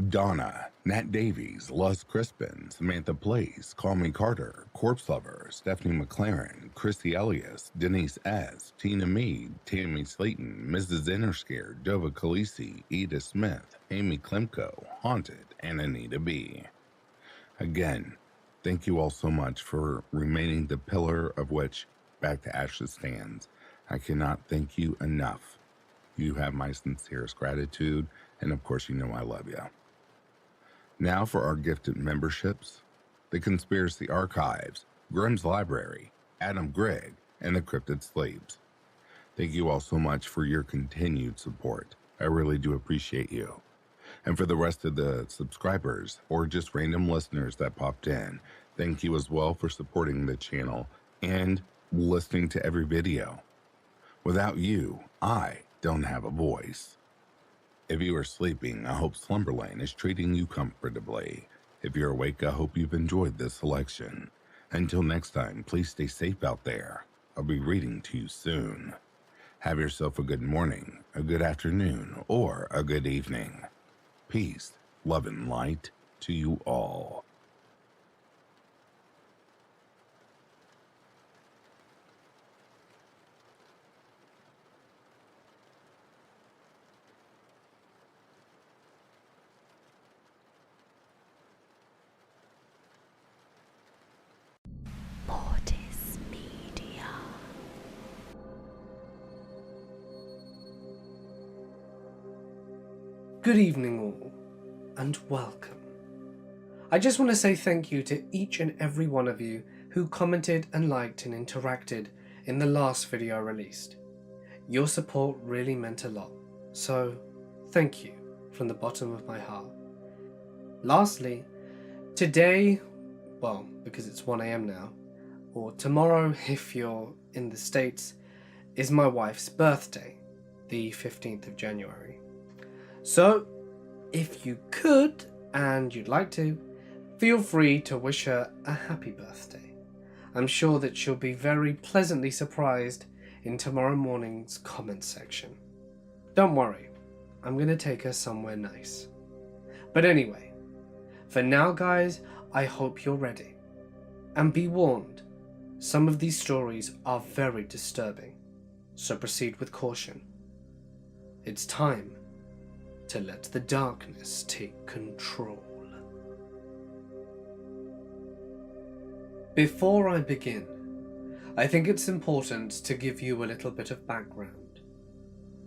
Donna, Nat Davies, Les Crispin, Samantha Place, Call Me Carter, Corpse Lover, Stephanie McLaren, Chrissy Elias, Denise S., Tina Mead, Tammy Slayton, Mrs. Interscared, Dova Khaleesi, Edith Smith, Amy Klemko, Haunted, and Anita B. Again, thank you all so much for remaining the pillar of which Back to Ashes stands. I cannot thank you enough. You have my sincerest gratitude, and of course you know I love you. Now for our gifted memberships: The Conspiracy Archives, Grimm's Library, Adam Gregg, and The Cryptid Sleeps. Thank you all so much for your continued support. I really do appreciate you. And for the rest of the subscribers or just random listeners that popped in, thank you as well for supporting the channel and listening to every video. Without you, I don't have a voice. If you are sleeping, I hope Slumberland is treating you comfortably. If you're awake, I hope you've enjoyed this selection. Until next time, please stay safe out there. I'll be reading to you soon. Have yourself a good morning, a good afternoon, or a good evening. Peace, love, and light to you all. Good evening all, and welcome. I just want to say thank you to each and every one of you who commented and liked and interacted in the last video I released. Your support really meant a lot, so thank you from the bottom of my heart. Lastly, today, well, because it's 1 AM now, or tomorrow if you're in the States, is my wife's birthday, the 15th of January. So, if you could, and you'd like to, feel free to wish her a happy birthday. I'm sure that she'll be very pleasantly surprised in tomorrow morning's comment section. Don't worry, I'm going to take her somewhere nice. But anyway, for now guys, I hope you're ready. And be warned, some of these stories are very disturbing, so proceed with caution. It's time to let the darkness take control. Before I begin, I think it's important to give you a little bit of background.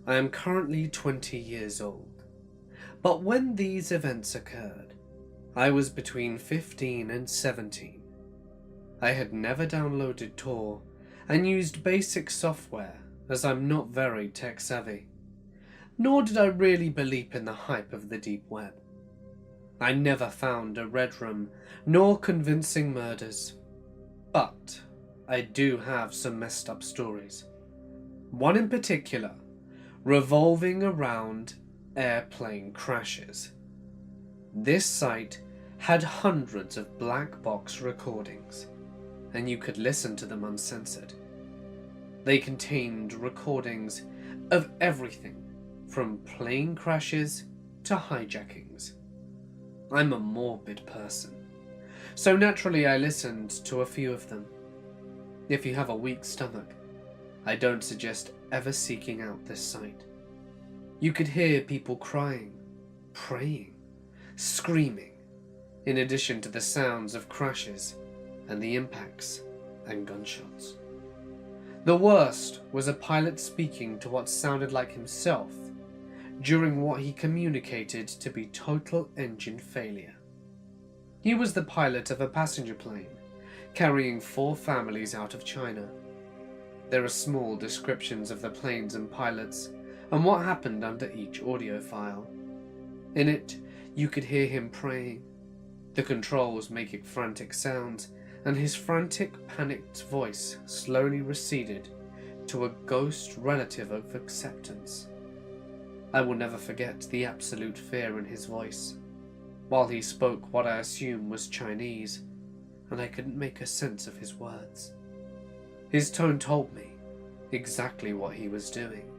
I am currently 20 years old, but when these events occurred, I was between 15 and 17. I had never downloaded Tor and used basic software as I'm not very tech savvy. Nor did I really believe in the hype of the deep web. I never found a red room, nor convincing murders. But I do have some messed up stories. One in particular, revolving around airplane crashes. This site had hundreds of black box recordings, and you could listen to them uncensored. They contained recordings of everything from plane crashes to hijackings. I'm a morbid person, so naturally I listened to a few of them. If you have a weak stomach, I don't suggest ever seeking out this site. You could hear people crying, praying, screaming, in addition to the sounds of crashes and the impacts and gunshots. The worst was a pilot speaking to what sounded like himself during what he communicated to be total engine failure. He was the pilot of a passenger plane carrying 4 families out of China. There are small descriptions of the planes and pilots and what happened under each audio file. In it, you could hear him praying, the controls making frantic sounds, and his frantic, panicked voice slowly receded to a ghost relative of acceptance. I will never forget the absolute fear in his voice, while he spoke what I assume was Chinese, and I couldn't make a sense of his words. His tone told me exactly what he was doing.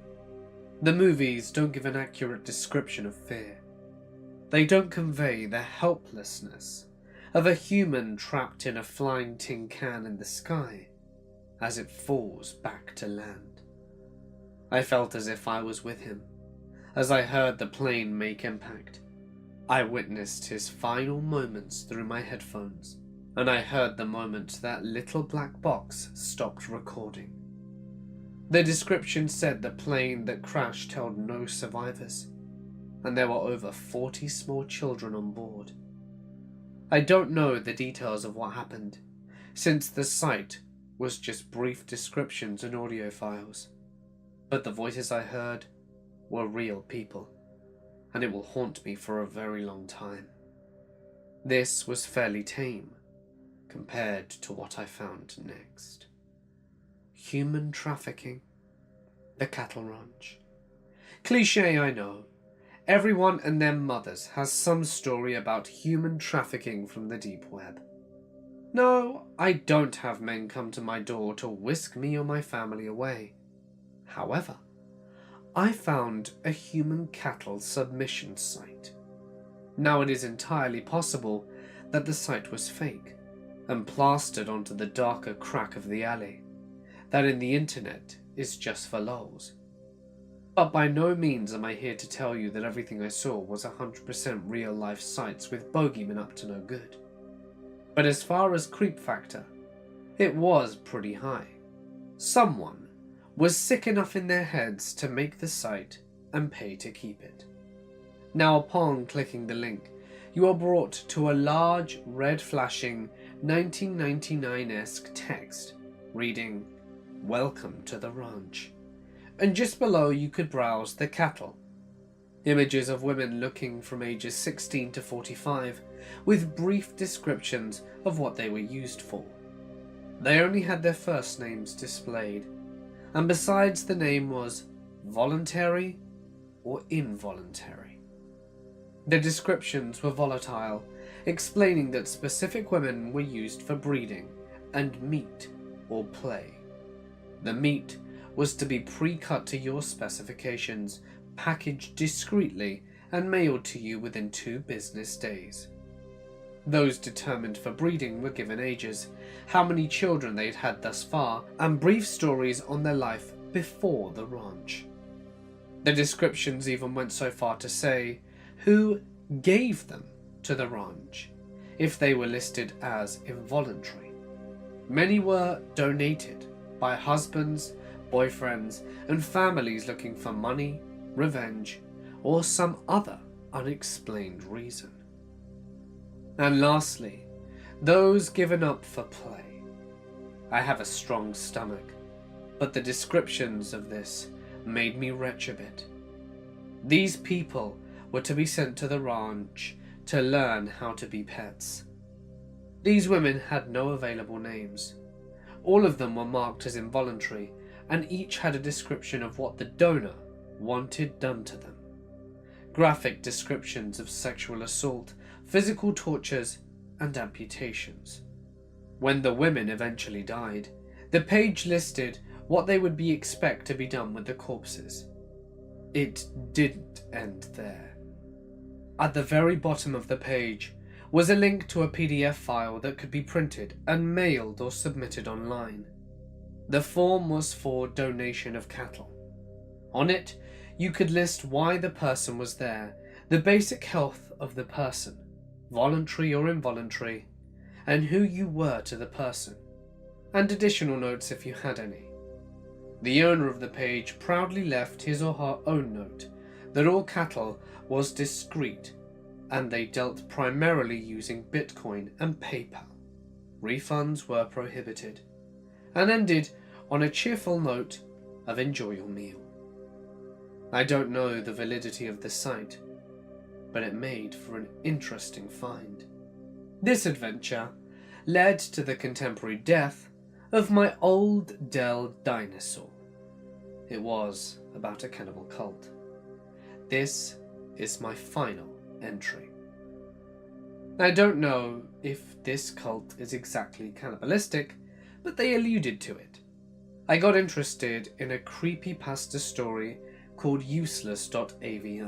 The movies don't give an accurate description of fear. They don't convey the helplessness of a human trapped in a flying tin can in the sky as it falls back to land. I felt as if I was with him as I heard the plane make impact. I witnessed his final moments through my headphones, and I heard the moment that little black box stopped recording. The description said the plane that crashed held no survivors, and there were over 40 small children on board. I don't know the details of what happened, since the site was just brief descriptions and audio files, but the voices I heard were real people, and it will haunt me for a very long time. This was fairly tame compared to what I found next. Human trafficking, the cattle ranch. Cliché, I know. Everyone and their mothers has some story about human trafficking from the deep web. No, I don't have men come to my door to whisk me or my family away. However, I found a human cattle submission site. Now it is entirely possible that the site was fake and plastered onto the darker crack of the alley, that in the internet is just for lulz. But by no means am I here to tell you that everything I saw was 100% real life sites with bogeymen up to no good. But as far as creep factor, it was pretty high. Someone was sick enough in their heads to make the site and pay to keep it. Now upon clicking the link, you are brought to a large red flashing 1999-esque text reading, "Welcome to the ranch." And just below you could browse the cattle. Images of women looking from ages 16 to 45 with brief descriptions of what they were used for. They only had their first names displayed, and besides the name was voluntary or involuntary. The descriptions were volatile, explaining that specific women were used for breeding and meat or play. The meat was to be pre-cut to your specifications, packaged discreetly, and mailed to you within 2 business days. Those determined for breeding were given ages, how many children they'd had thus far, and brief stories on their life before the ranch. The descriptions even went so far to say who gave them to the ranch, if they were listed as involuntary. Many were donated by husbands, boyfriends, and families looking for money, revenge, or some other unexplained reason. And lastly, those given up for play. I have a strong stomach, but the descriptions of this made me retch a bit. These people were to be sent to the ranch to learn how to be pets. These women had no available names. All of them were marked as involuntary, and each had a description of what the donor wanted done to them. Graphic descriptions of sexual assault, physical tortures, and amputations. When the women eventually died, the page listed what they would expect to be done with the corpses. It didn't end there. At the very bottom of the page was a link to a PDF file that could be printed and mailed or submitted online. The form was for donation of cattle. On it, you could list why the person was there, the basic health of the person, voluntary or involuntary, and who you were to the person, and additional notes if you had any. The owner of the page proudly left his or her own note that all cattle was discreet and they dealt primarily using Bitcoin and PayPal. Refunds were prohibited, and ended on a cheerful note of enjoy your meal. I don't know the validity of the site, but it made for an interesting find. This adventure led to the contemporary death of my old Dell dinosaur. It was about a cannibal cult. This is my final entry. I don't know if this cult is exactly cannibalistic, but they alluded to it. I got interested in a creepypasta story called useless.avi.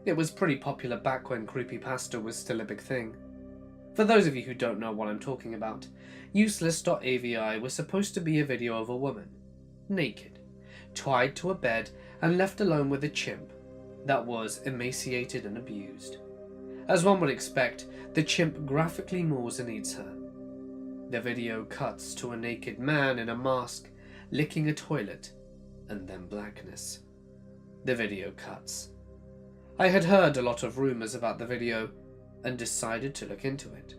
It was pretty popular back when creepypasta was still a big thing. For those of you who don't know what I'm talking about, useless.avi was supposed to be a video of a woman, naked, tied to a bed and left alone with a chimp that was emaciated and abused. As one would expect, the chimp graphically maws and eats her. The video cuts to a naked man in a mask licking a toilet, and then blackness. The video cuts. I had heard a lot of rumors about the video and decided to look into it.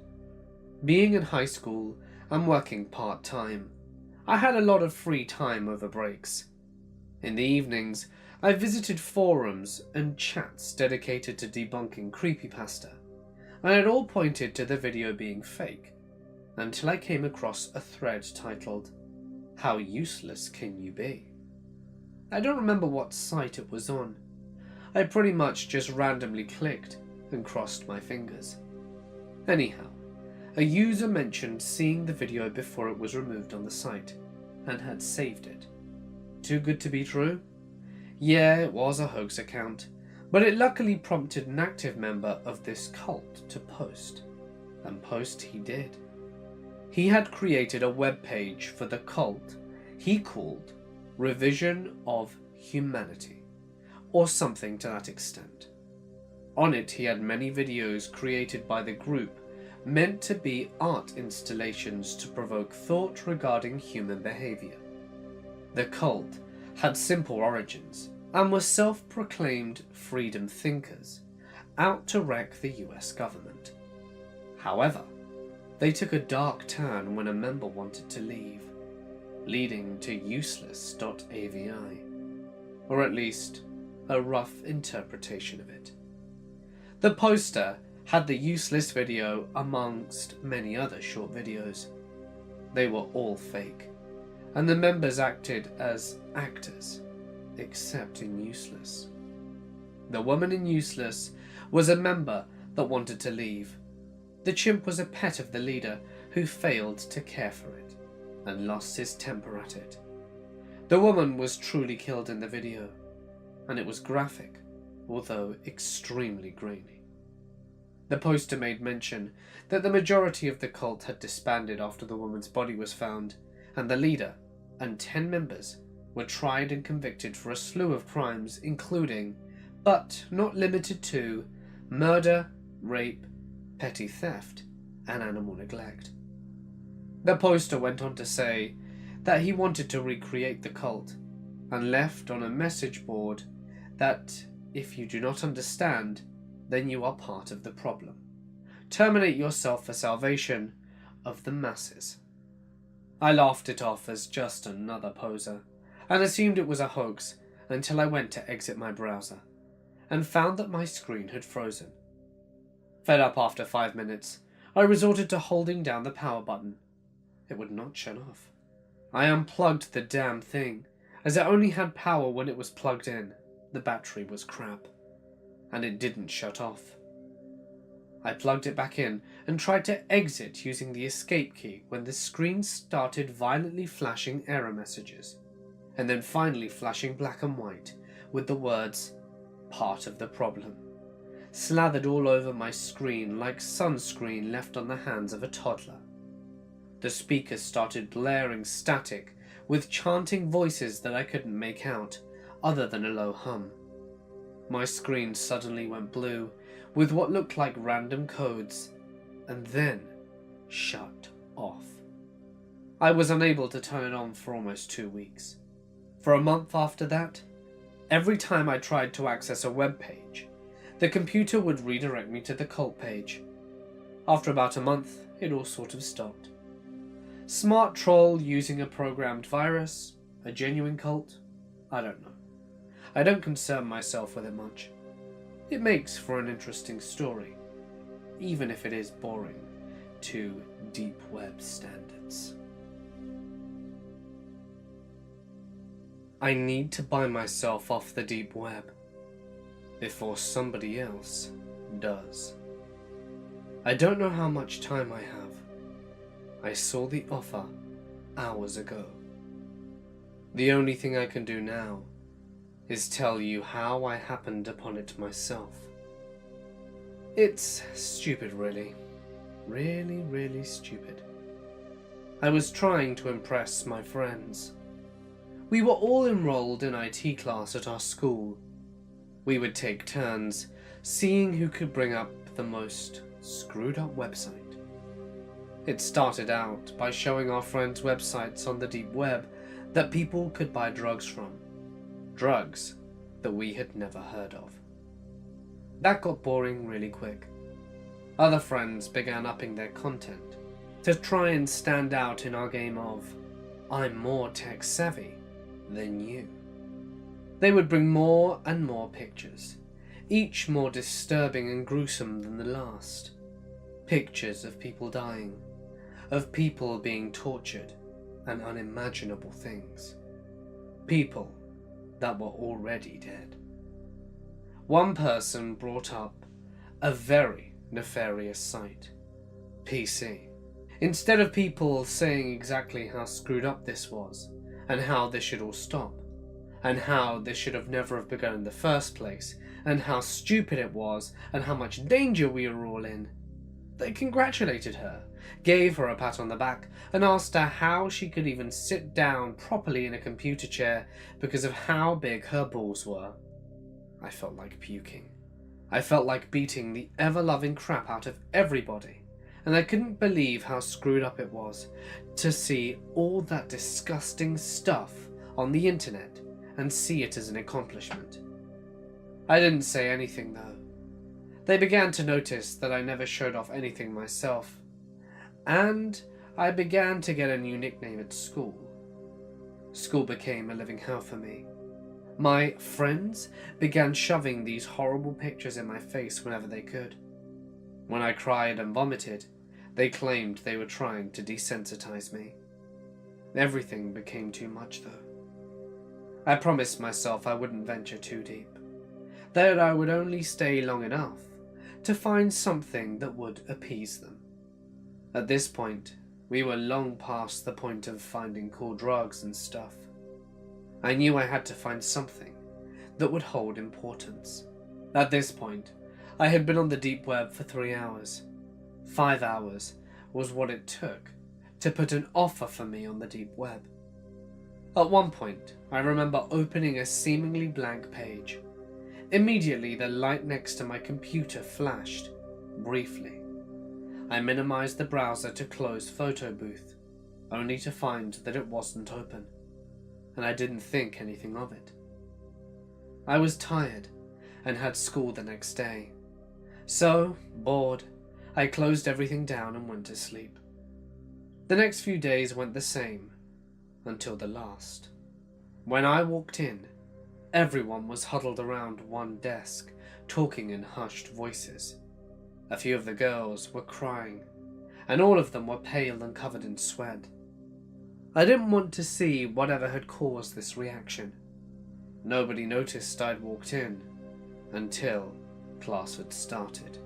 Being in high school and working part-time, I had a lot of free time over breaks. In the evenings, I visited forums and chats dedicated to debunking creepypasta, and it all pointed to the video being fake, until I came across a thread titled, "How Useless Can You Be?" I don't remember what site it was on. I pretty much just randomly clicked and crossed my fingers. Anyhow, a user mentioned seeing the video before it was removed on the site, and had saved it. Too good to be true? Yeah, it was a hoax account, but it luckily prompted an active member of this cult to post, and post he did. He had created a web page for the cult he called Revision of Humanity, or something to that extent. On it he had many videos created by the group meant to be art installations to provoke thought regarding human behavior. The cult had simple origins and were self-proclaimed freedom thinkers, out to wreck the US government. However, they took a dark turn when a member wanted to leave, leading to useless.avi, or at least a rough interpretation of it. The poster had the useless video amongst many other short videos. They were all fake, and the members acted as actors, except in Useless. The woman in Useless was a member that wanted to leave. The chimp was a pet of the leader who failed to care for it and lost his temper at it. The woman was truly killed in the video, and it was graphic, although extremely grainy. The poster made mention that the majority of the cult had disbanded after the woman's body was found, and the leader and 10 members were tried and convicted for a slew of crimes including, but not limited to, murder, rape, petty theft, and animal neglect. The poster went on to say that he wanted to recreate the cult, and left on a message board that if you do not understand, then you are part of the problem. Terminate yourself for salvation of the masses. I laughed it off as just another poser, and assumed it was a hoax until I went to exit my browser, and found that my screen had frozen. Fed up after 5 minutes, I resorted to holding down the power button. It would not shut off. I unplugged the damn thing, as it only had power when it was plugged in. The battery was crap, and it didn't shut off. I plugged it back in and tried to exit using the escape key when the screen started violently flashing error messages, and then finally flashing black and white with the words, "part of the problem," slathered all over my screen like sunscreen left on the hands of a toddler. The speakers started blaring static with chanting voices that I couldn't make out, other than a low hum. My screen suddenly went blue with what looked like random codes, and then shut off. I was unable to turn it on for almost 2 weeks. For a month after that, every time I tried to access a web page, the computer would redirect me to the cult page. After about a month, it all sort of stopped. Smart troll using a programmed virus? A genuine cult? I don't know. I don't concern myself with it much. It makes for an interesting story, even if it is boring to deep web standards. I need to buy myself off the deep web before somebody else does. I don't know how much time I have. I saw the offer hours ago. The only thing I can do now is tell you how I happened upon it myself. It's stupid, really. Really stupid. I was trying to impress my friends. We were all enrolled in IT class at our school. We would take turns seeing who could bring up the most screwed up website. It started out by showing our friends websites on the deep web that people could buy drugs from. Drugs that we had never heard of. That got boring really quick. Other friends began upping their content to try and stand out in our game of "I'm more tech savvy than you." They would bring more and more pictures, each more disturbing and gruesome than the last. Pictures of people dying, of people being tortured, and unimaginable things. People that were already dead. One person brought up a very nefarious site, PC. Instead of people saying exactly how screwed up this was, and how this should all stop, and how this should have never have begun in the first place, and how stupid it was, and how much danger we were all in, they congratulated her, gave her a pat on the back, and asked her how she could even sit down properly in a computer chair because of how big her balls were. I felt like puking. I felt like beating the ever-loving crap out of everybody, and I couldn't believe how screwed up it was to see all that disgusting stuff on the internet and see it as an accomplishment. I didn't say anything though. They began to notice that I never showed off anything myself, and I began to get a new nickname at school. School became a living hell for me. My friends began shoving these horrible pictures in my face whenever they could. When I cried and vomited, they claimed they were trying to desensitize me. Everything became too much though. I promised myself I wouldn't venture too deep, that I would only stay long enough to find something that would appease them. At this point, we were long past the point of finding cool drugs and stuff. I knew I had to find something that would hold importance. At this point, I had been on the deep web for 3 hours. 5 hours was what it took to put an offer for me on the deep web. At one point, I remember opening a seemingly blank page. Immediately, the light next to my computer flashed, briefly. I minimized the browser to close Photo Booth, only to find that it wasn't open, and I didn't think anything of it. I was tired and had school the next day, so, bored, I closed everything down and went to sleep. The next few days went the same, until the last. When I walked in, everyone was huddled around one desk, talking in hushed voices. A few of the girls were crying, and all of them were pale and covered in sweat. I didn't want to see whatever had caused this reaction. Nobody noticed I'd walked in, until class had started.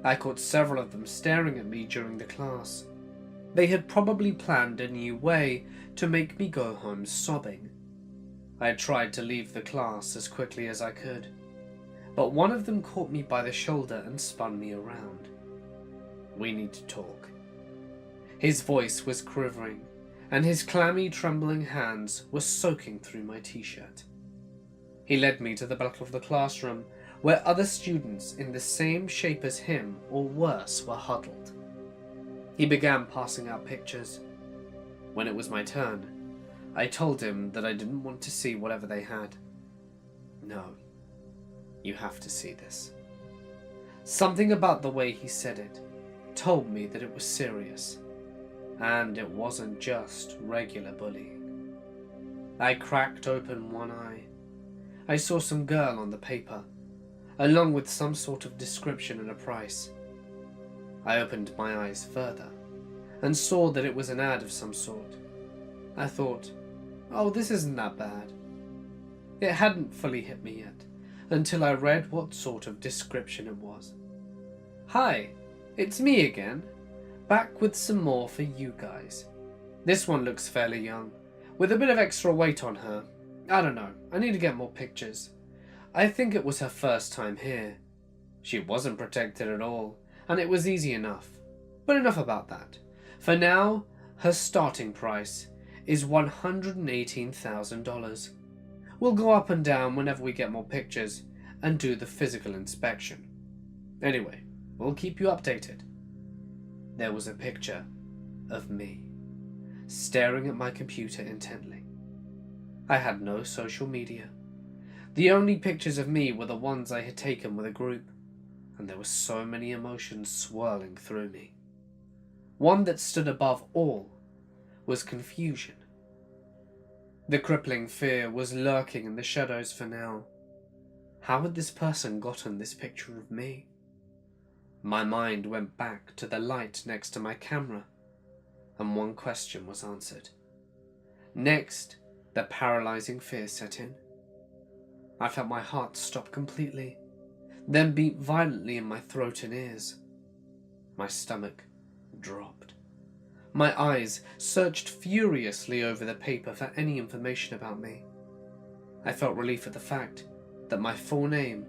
I caught several of them staring at me during the class. They had probably planned a new way to make me go home sobbing. I had tried to leave the class as quickly as I could, but one of them caught me by the shoulder and spun me around. "We need to talk." His voice was quivering, and his clammy, trembling hands were soaking through my t-shirt. He led me to the back of the classroom, where other students in the same shape as him, or worse, were huddled. He began passing out pictures. When it was my turn, I told him that I didn't want to see whatever they had. "No, you have to see this." Something about the way he said it told me that it was serious, and it wasn't just regular bullying. I cracked open one eye. I saw some girl on the paper, along with some sort of description and a price. I opened my eyes further and saw that it was an ad of some sort. I thought, oh, this isn't that bad. It hadn't fully hit me yet until I read what sort of description it was. "Hi, it's me again, back with some more for you guys. This one looks fairly young, with a bit of extra weight on her. I don't know, I need to get more pictures. I think it was her first time here. She wasn't protected at all, and it was easy enough. But enough about that. For now, her starting price is $118,000. We'll go up and down whenever we get more pictures and do the physical inspection. Anyway, we'll keep you updated." There was a picture of me, staring at my computer intently. I had no social media. The only pictures of me were the ones I had taken with a group, and there were so many emotions swirling through me. One that stood above all was confusion. The crippling fear was lurking in the shadows for now. How had this person gotten this picture of me? My mind went back to the light next to my camera, and one question was answered. Next, the paralyzing fear set in. I felt my heart stop completely, then beat violently in my throat and ears. My stomach dropped. My eyes searched furiously over the paper for any information about me. I felt relief at the fact that my full name,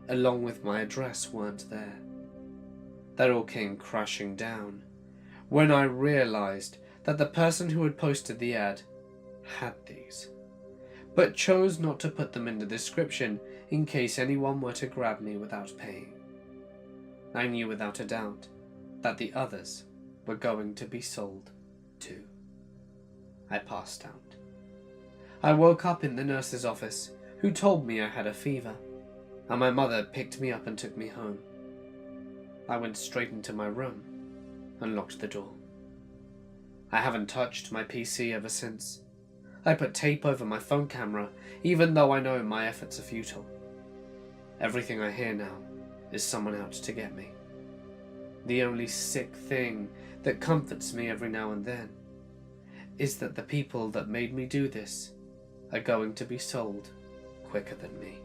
along with my address, weren't there. That all came crashing down when I realized that the person who had posted the ad had these, but chose not to put them in the description in case anyone were to grab me without paying. I knew without a doubt that the others were going to be sold too. I passed out. I woke up in the nurse's office, who told me I had a fever, and my mother picked me up and took me home. I went straight into my room and locked the door. I haven't touched my PC ever since. I put tape over my phone camera, even though I know my efforts are futile. Everything I hear now is someone out to get me. The only sick thing that comforts me every now and then is that the people that made me do this are going to be sold quicker than me.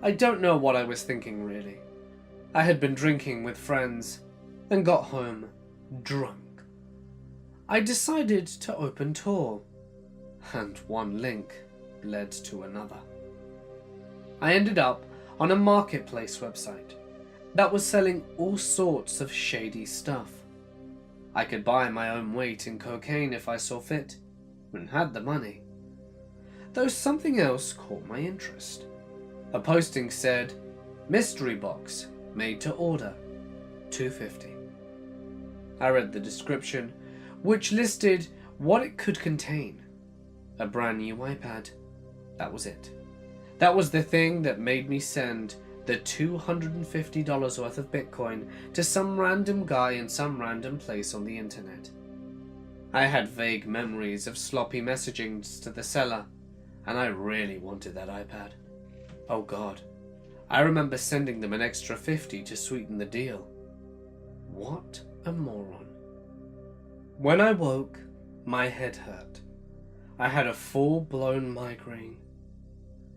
I don't know what I was thinking, really. I had been drinking with friends and got home drunk. I decided to open Tor, and one link led to another. I ended up on a marketplace website that was selling all sorts of shady stuff. I could buy my own weight in cocaine if I saw fit, and had the money. Though something else caught my interest. A posting said, "Mystery box, made to order, $2.50. I read the description, which listed what it could contain. A brand new iPad. That was it. That was the thing that made me send the $250 worth of Bitcoin to some random guy in some random place on the internet. I had vague memories of sloppy messagings to the seller, and I really wanted that iPad. Oh God, I remember sending them an extra $50 to sweeten the deal. What a moron. When I woke, my head hurt. I had a full-blown migraine.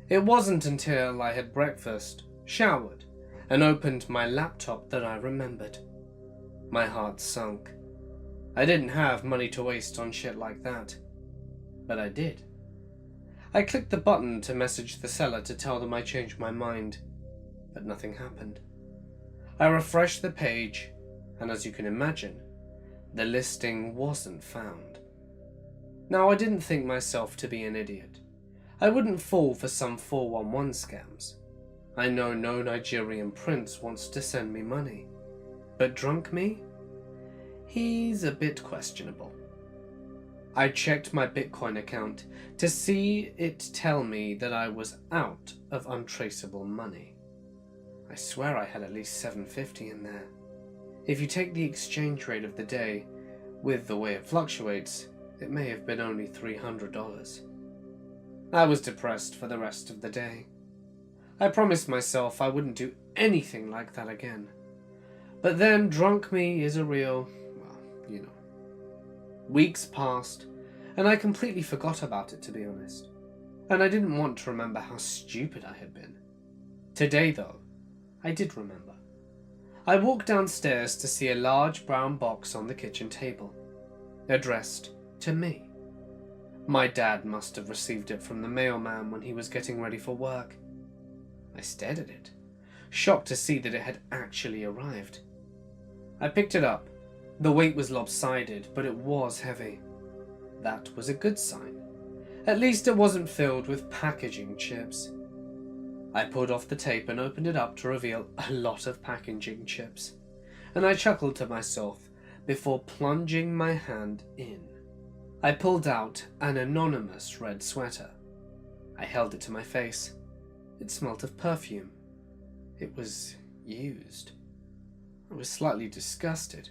It wasn't until I had breakfast, showered, and opened my laptop that I remembered. My heart sunk. I didn't have money to waste on shit like that. But I did. I clicked the button to message the seller to tell them I changed my mind, but nothing happened. I refreshed the page, and as you can imagine, the listing wasn't found. Now, I didn't think myself to be an idiot. I wouldn't fall for some 411 scams. I know no Nigerian prince wants to send me money. But drunk me? He's a bit questionable. I checked my Bitcoin account to see it tell me that I was out of untraceable money. I swear I had at least $750 in there. If you take the exchange rate of the day, with the way it fluctuates, it may have been only $300. I was depressed for the rest of the day. I promised myself I wouldn't do anything like that again. But then drunk me is a real, well, you know. Weeks passed, and I completely forgot about it, to be honest. And I didn't want to remember how stupid I had been. Today, though, I did remember. I walked downstairs to see a large brown box on the kitchen table, addressed to me. My dad must have received it from the mailman when he was getting ready for work. I stared at it, shocked to see that it had actually arrived. I picked it up. The weight was lopsided, but it was heavy. That was a good sign. At least it wasn't filled with packaging chips. I pulled off the tape and opened it up to reveal a lot of packaging chips, and I chuckled to myself before plunging my hand in. I pulled out an anonymous red sweater. I held it to my face. It smelt of perfume. It was used. I was slightly disgusted,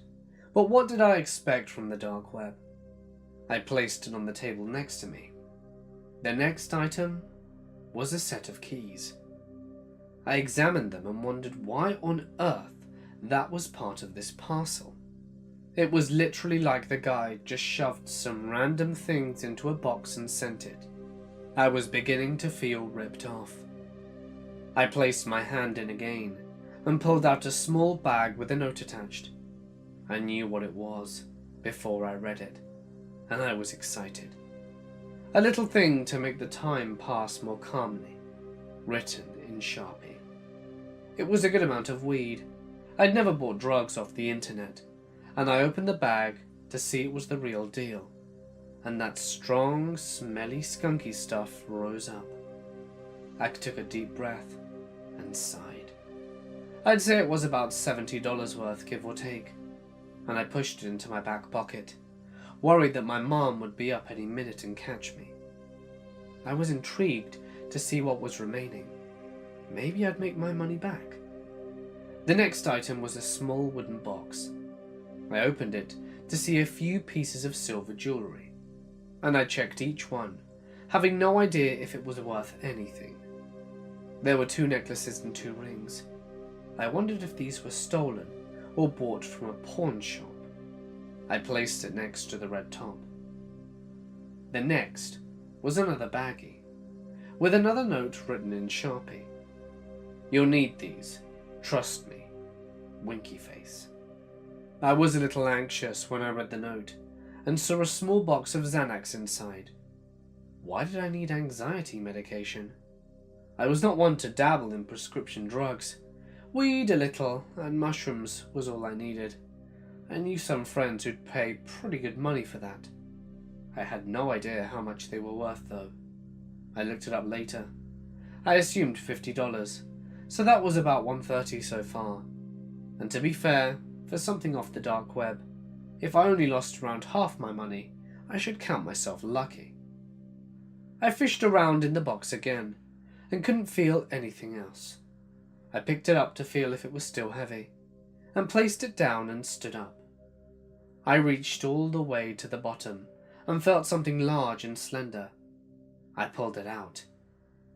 but what did I expect from the dark web? I placed it on the table next to me. The next item was a set of keys. I examined them and wondered why on earth that was part of this parcel. It was literally like the guy just shoved some random things into a box and sent it. I was beginning to feel ripped off. I placed my hand in again and pulled out a small bag with a note attached. I knew what it was before I read it, and I was excited. A little thing to make the time pass more calmly, written in Sharpie. It was a good amount of weed. I'd never bought drugs off the internet, and I opened the bag to see it was the real deal, and that strong, smelly, skunky stuff rose up. I took a deep breath and sighed. I'd say it was about $70 worth, give or take, and I pushed it into my back pocket, worried that my mom would be up any minute and catch me. I was intrigued to see what was remaining. Maybe I'd make my money back. The next item was a small wooden box. I opened it to see a few pieces of silver jewellery, and I checked each one, having no idea if it was worth anything. There were 2 necklaces and 2 rings. I wondered if these were stolen or bought from a pawn shop. I placed it next to the red top. The next was another baggie, with another note written in Sharpie. "You'll need these, trust me, winky face." I was a little anxious when I read the note, and saw a small box of Xanax inside. Why did I need anxiety medication? I was not one to dabble in prescription drugs. Weed a little, and mushrooms was all I needed. I knew some friends who'd pay pretty good money for that. I had no idea how much they were worth, though. I looked it up later. I assumed $50, so that was about $130 so far. And to be fair, for something off the dark web, if I only lost around half my money, I should count myself lucky. I fished around in the box again, and couldn't feel anything else. I picked it up to feel if it was still heavy, and placed it down and stood up. I reached all the way to the bottom, and felt something large and slender. I pulled it out.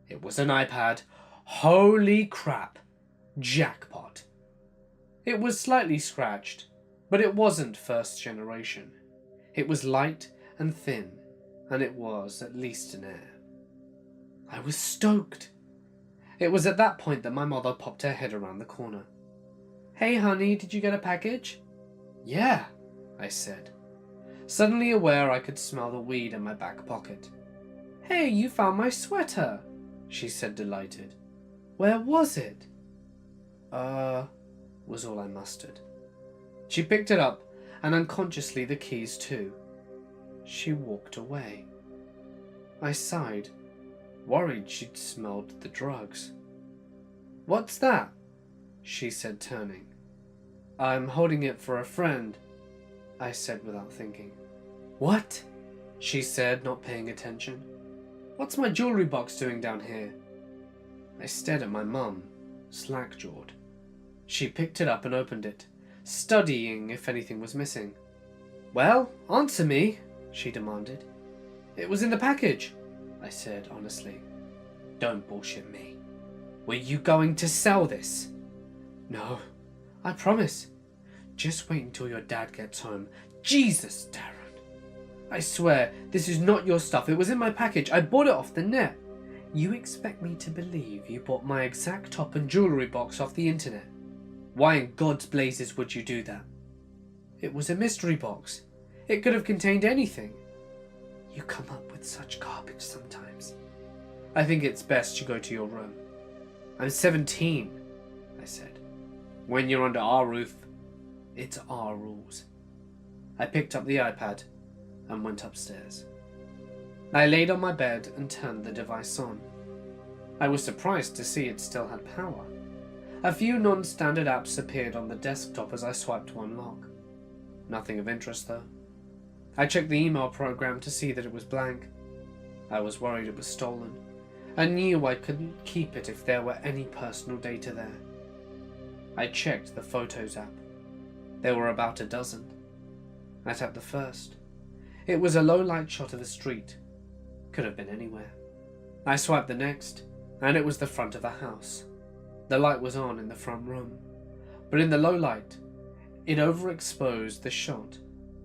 It was an iPad. Holy crap! Jackpot! It was slightly scratched, but it wasn't first generation. It was light and thin, and it was at least an Air. I was stoked. It was at that point that my mother popped her head around the corner. "Hey honey, did you get a package?" "Yeah," I said, suddenly aware I could smell the weed in my back pocket. "Hey, you found my sweater," she said, delighted. "Where was it?" Was all I mustered. She picked it up, and unconsciously the keys too. She walked away. I sighed, worried she'd smelled the drugs. "What's that?" she said, turning. "I'm holding it for a friend," I said without thinking. "What?" she said, not paying attention. "What's my jewelry box doing down here?" I stared at my mum, slack-jawed. She picked it up and opened it, studying if anything was missing. "Well, answer me," she demanded. "It was in the package," I said honestly. "Don't bullshit me. Were you going to sell this?" "No, I promise. Just wait until your dad gets home." "Jesus, Darren. I swear, this is not your stuff. It was in my package. I bought it off the net." "You expect me to believe you bought my exact top and jewellery box off the internet? Why in God's blazes would you do that?" "It was a mystery box. It could have contained anything." "You come up with such garbage sometimes. I think it's best you go to your room." "I'm 17, I said. "When you're under our roof, it's our rules." I picked up the iPad and went upstairs. I laid on my bed and turned the device on. I was surprised to see it still had power. A few non-standard apps appeared on the desktop as I swiped to unlock. Nothing of interest though. I checked the email program to see that it was blank. I was worried it was stolen. I knew I couldn't keep it if there were any personal data there. I checked the Photos app. There were about a dozen. I tapped the first. It was a low-light shot of a street. Could have been anywhere. I swiped the next, and it was the front of a house. The light was on in the front room, but in the low light, it overexposed the shot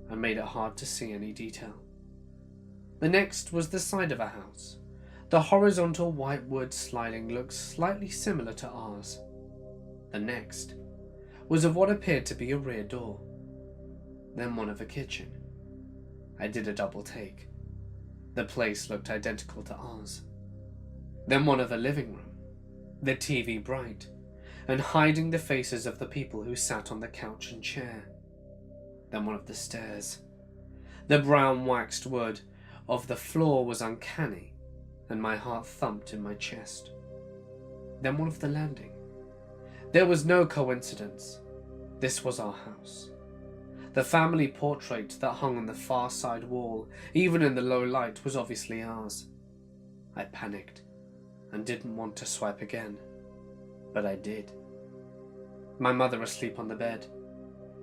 and made it hard to see any detail. The next was the side of a house. The horizontal white wood sliding looked slightly similar to ours. The next was of what appeared to be a rear door. Then one of a kitchen. I did a double take. The place looked identical to ours. Then one of a living room, the TV bright, and hiding the faces of the people who sat on the couch and chair. Then one of the stairs. The brown waxed wood of the floor was uncanny, and my heart thumped in my chest. Then one of the landing. There was no coincidence. This was our house. The family portrait that hung on the far side wall, even in the low light, was obviously ours. I panicked and didn't want to swipe again, but I did. My mother asleep on the bed,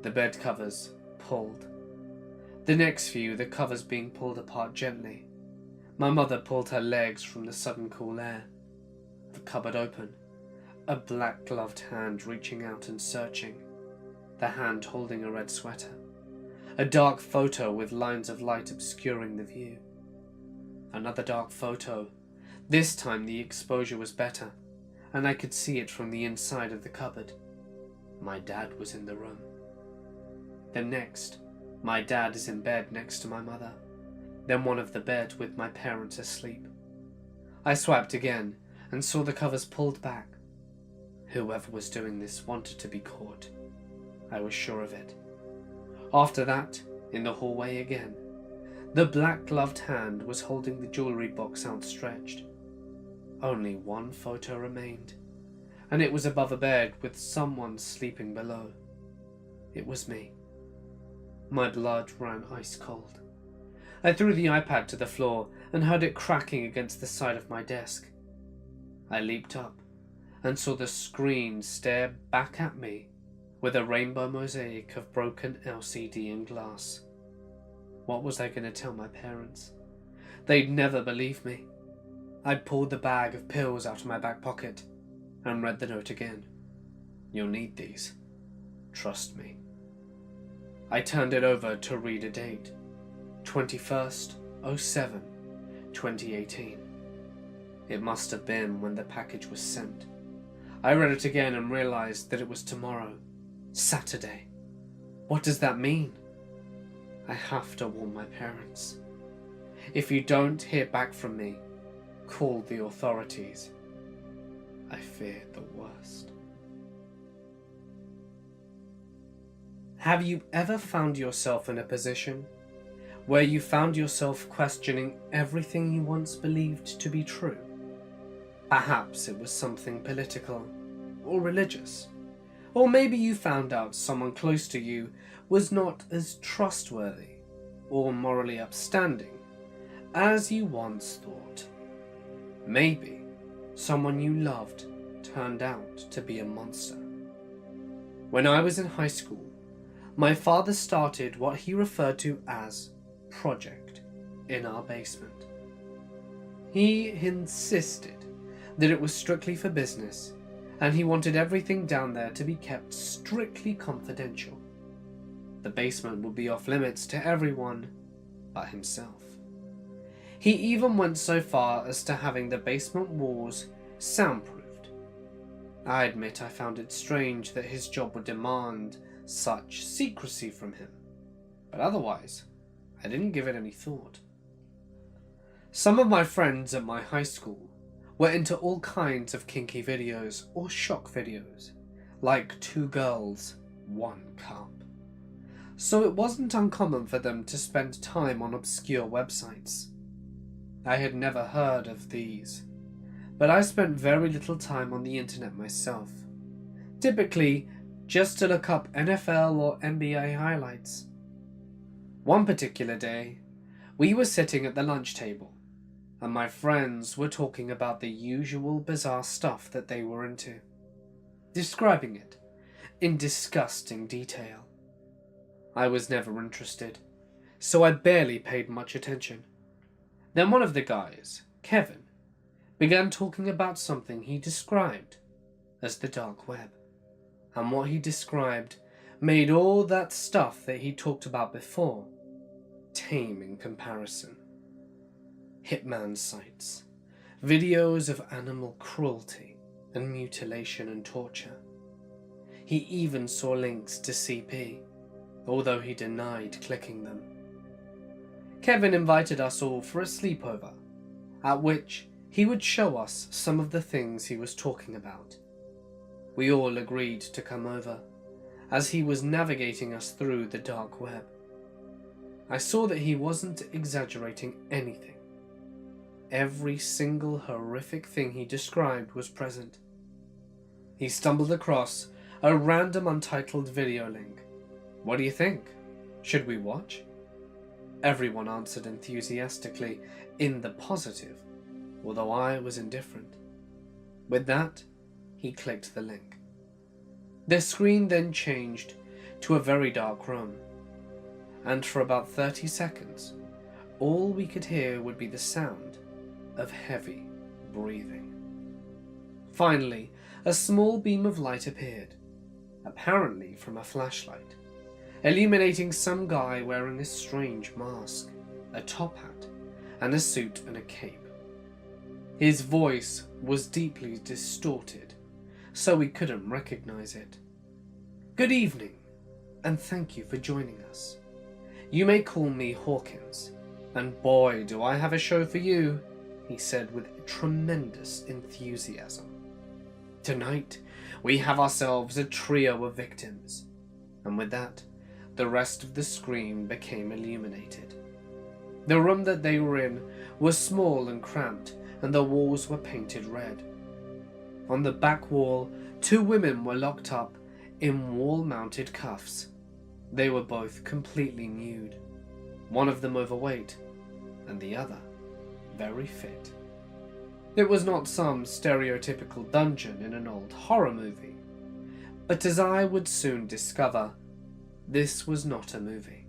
the bed covers pulled. The next few, the covers being pulled apart gently. My mother pulled her legs from the sudden cool air. The cupboard open, a black gloved hand reaching out and searching, the hand holding a red sweater. A dark photo with lines of light obscuring the view. Another dark photo. This time the exposure was better, and I could see it from the inside of the cupboard. My dad was in the room. Then next, my dad is in bed next to my mother. Then one of the bed with my parents asleep. I swiped again and saw the covers pulled back. Whoever was doing this wanted to be caught. I was sure of it. After that, in the hallway again, the black-gloved hand was holding the jewellery box outstretched. Only one photo remained, and it was above a bed with someone sleeping below. It was me. My blood ran ice cold. I threw the iPad to the floor and heard it cracking against the side of my desk. I leaped up and saw the screen stare back at me with a rainbow mosaic of broken LCD and glass. What was I going to tell my parents? They'd never believe me. I'd pulled the bag of pills out of my back pocket and read the note again. "You'll need these. Trust me." I turned it over to read a date. 21/07/2018. It must have been when the package was sent. I read it again and realized that it was tomorrow, Saturday. What does that mean? I have to warn my parents. If you don't hear back from me, call the authorities. I fear the worst. Have you ever found yourself in a position where you found yourself questioning everything you once believed to be true? Perhaps it was something political or religious. Or maybe you found out someone close to you was not as trustworthy or morally upstanding as you once thought. Maybe someone you loved turned out to be a monster. When I was in high school, my father started what he referred to as project in our basement. He insisted that it was strictly for business, and he wanted everything down there to be kept strictly confidential. The basement would be off limits to everyone but himself. He even went so far as to having the basement walls soundproofed. I admit I found it strange that his job would demand such secrecy from him, but otherwise, I didn't give it any thought. Some of my friends at my high school were into all kinds of kinky videos or shock videos, like 2 girls, 1 cup. So it wasn't uncommon for them to spend time on obscure websites. I had never heard of these, but I spent very little time on the internet myself, typically just to look up NFL or NBA highlights. One particular day, we were sitting at the lunch table, and my friends were talking about the usual bizarre stuff that they were into, describing it in disgusting detail. I was never interested, so I barely paid much attention. Then one of the guys, Kevin, began talking about something he described as the dark web, and what he described made all that stuff that he talked about before tame in comparison. Hitman sites, videos of animal cruelty and mutilation and torture. He even saw links to CP, although he denied clicking them. Kevin invited us all for a sleepover, at which he would show us some of the things he was talking about. We all agreed to come over, as he was navigating us through the dark web. I saw that he wasn't exaggerating anything. Every single horrific thing he described was present. He stumbled across a random untitled video link. What do you think? Should we watch? Everyone answered enthusiastically in the positive, although I was indifferent. With that, he clicked the link. The screen then changed to a very dark room, and for about 30 seconds, all we could hear would be the sound of heavy breathing. Finally, a small beam of light appeared, apparently from a flashlight, illuminating some guy wearing a strange mask, a top hat, and a suit and a cape. His voice was deeply distorted, so we couldn't recognize it. Good evening, and thank you for joining us. You may call me Hawkins, and boy do I have a show for you, he said with tremendous enthusiasm. Tonight, we have ourselves a trio of victims, and with that, the rest of the screen became illuminated. The room that they were in was small and cramped, and the walls were painted red. On the back wall, 2 women were locked up in wall-mounted cuffs. They were both completely nude, one of them overweight, and the other very fit. It was not some stereotypical dungeon in an old horror movie, but as I would soon discover, this was not a movie.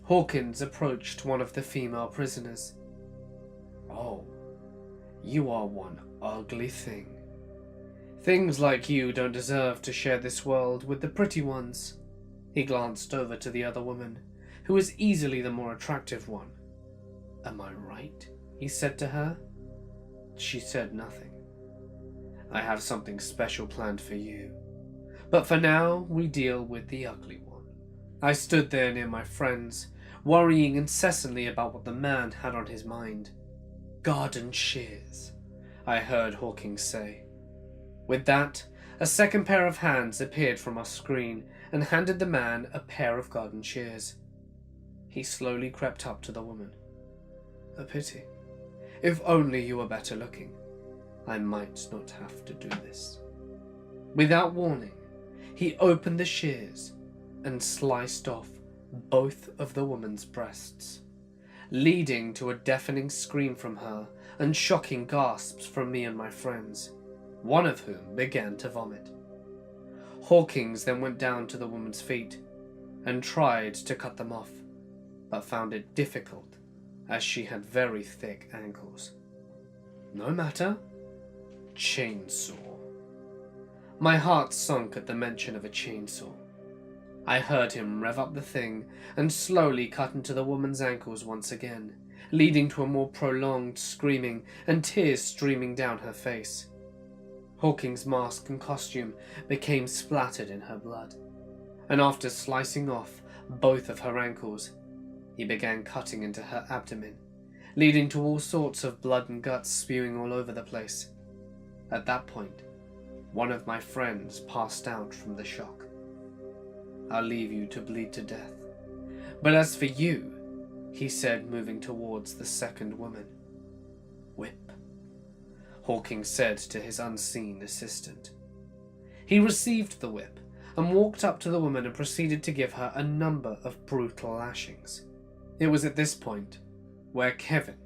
Hawkins approached one of the female prisoners. "Oh, you are one ugly thing. Things like you don't deserve to share this world with the pretty ones." He glanced over to the other woman, who was easily the more attractive one. "Am I right?" he said to her. She said nothing. I have something special planned for you. But for now, we deal with the ugly one. I stood there near my friends, worrying incessantly about what the man had on his mind. Garden shears, I heard Hawkins say. With that, a second pair of hands appeared from our screen and handed the man a pair of garden shears. He slowly crept up to the woman. A pity. If only you were better looking, I might not have to do this. Without warning, he opened the shears and sliced off both of the woman's breasts, leading to a deafening scream from her and shocking gasps from me and my friends, one of whom began to vomit. Hawkins then went down to the woman's feet and tried to cut them off, but found it difficult as she had very thick ankles. No matter. Chainsaw. My heart sunk at the mention of a chainsaw. I heard him rev up the thing and slowly cut into the woman's ankles once again, leading to a more prolonged screaming and tears streaming down her face. Hawkins' mask and costume became splattered in her blood, and after slicing off both of her ankles, he began cutting into her abdomen, leading to all sorts of blood and guts spewing all over the place. At that point, one of my friends passed out from the shock. I'll leave you to bleed to death. But as for you, he said, moving towards the second woman. Whip, Hawkins said to his unseen assistant. He received the whip and walked up to the woman and proceeded to give her a number of brutal lashings. It was at this point where Kevin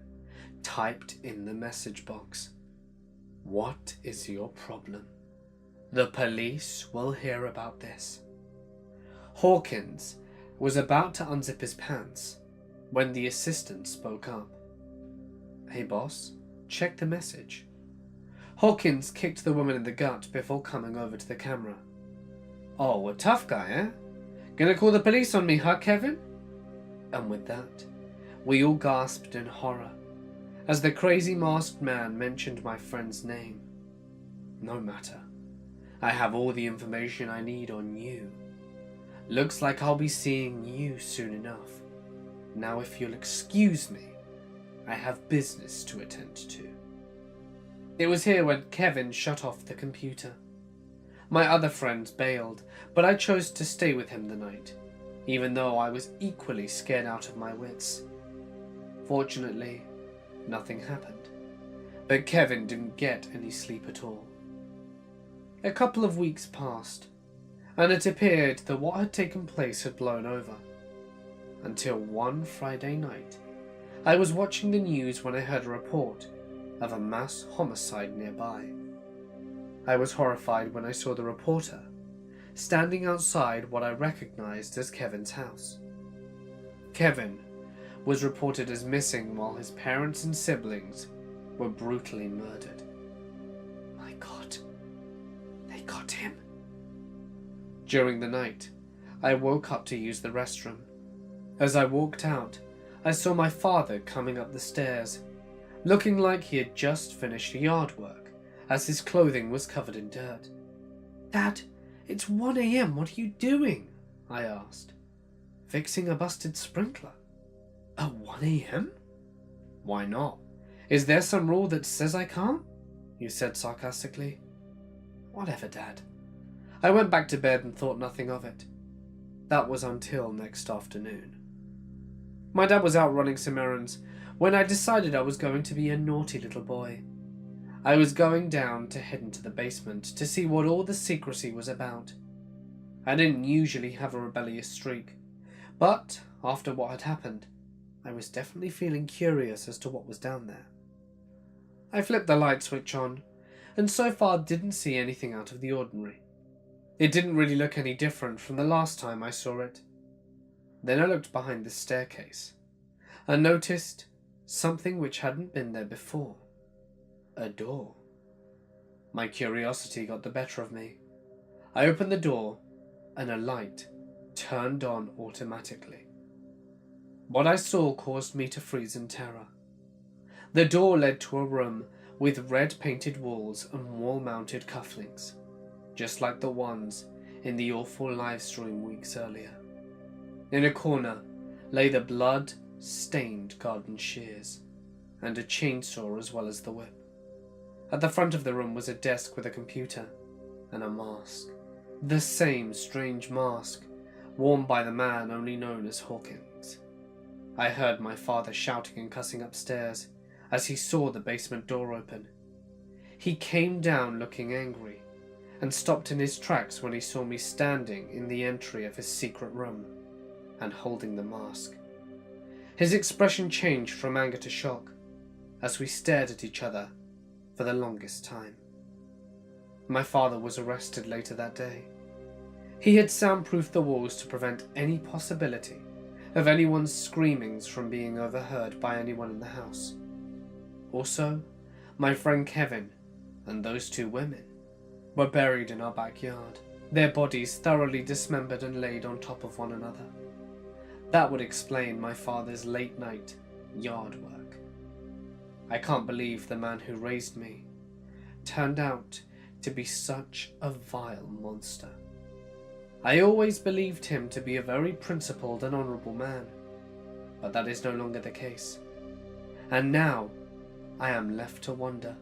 typed in the message box, "What is your problem? The police will hear about this." Hawkins was about to unzip his pants when the assistant spoke up. "Hey boss, check the message." Hawkins kicked the woman in the gut before coming over to the camera. "Oh, a tough guy, eh? Gonna call the police on me, huh, Kevin?" And with that, we all gasped in horror as the crazy masked man mentioned my friend's name. No matter. I have all the information I need on you. Looks like I'll be seeing you soon enough. Now if you'll excuse me, I have business to attend to. It was here when Kevin shut off the computer. My other friends bailed, but I chose to stay with him the night, even though I was equally scared out of my wits. Fortunately, nothing happened, but Kevin didn't get any sleep at all. A couple of weeks passed, and it appeared that what had taken place had blown over. Until one Friday night, I was watching the news when I heard a report of a mass homicide nearby. I was horrified when I saw the reporter standing outside what I recognized as Kevin's house. Kevin was reported as missing while his parents and siblings were brutally murdered. My God, they got him. During the night, I woke up to use the restroom. As I walked out, I saw my father coming up the stairs, looking like he had just finished yard work, as his clothing was covered in dirt. "Dad, it's 1 a.m. What are you doing?" I asked. "Fixing a busted sprinkler." "At 1 a.m.? "Why not? Is there some rule that says I can't?" you said sarcastically. "Whatever, Dad." I went back to bed and thought nothing of it. That was until next afternoon. My dad was out running some errands when I decided I was going to be a naughty little boy. I was going down to head into the basement to see what all the secrecy was about. I didn't usually have a rebellious streak, but after what had happened, I was definitely feeling curious as to what was down there. I flipped the light switch on, and so far didn't see anything out of the ordinary. It didn't really look any different from the last time I saw it. Then I looked behind the staircase and noticed something which hadn't been there before. A door. My curiosity got the better of me. I opened the door and a light turned on automatically. What I saw caused me to freeze in terror. The door led to a room with red painted walls and wall-mounted cufflinks, just like the ones in the awful live stream weeks earlier. In a corner lay the blood-stained garden shears, and a chainsaw as well as the whip. At the front of the room was a desk with a computer and a mask. The same strange mask worn by the man only known as Hawkins. I heard my father shouting and cussing upstairs as he saw the basement door open. He came down looking angry and stopped in his tracks when he saw me standing in the entry of his secret room and holding the mask. His expression changed from anger to shock as we stared at each other for the longest time. My father was arrested later that day. He had soundproofed the walls to prevent any possibility of anyone's screamings from being overheard by anyone in the house. Also, my friend Kevin and those two women were buried in our backyard, their bodies thoroughly dismembered and laid on top of one another. That would explain my father's late-night yard work. I can't believe the man who raised me turned out to be such a vile monster. I always believed him to be a very principled and honourable man, but that is no longer the case. And now I am left to wonder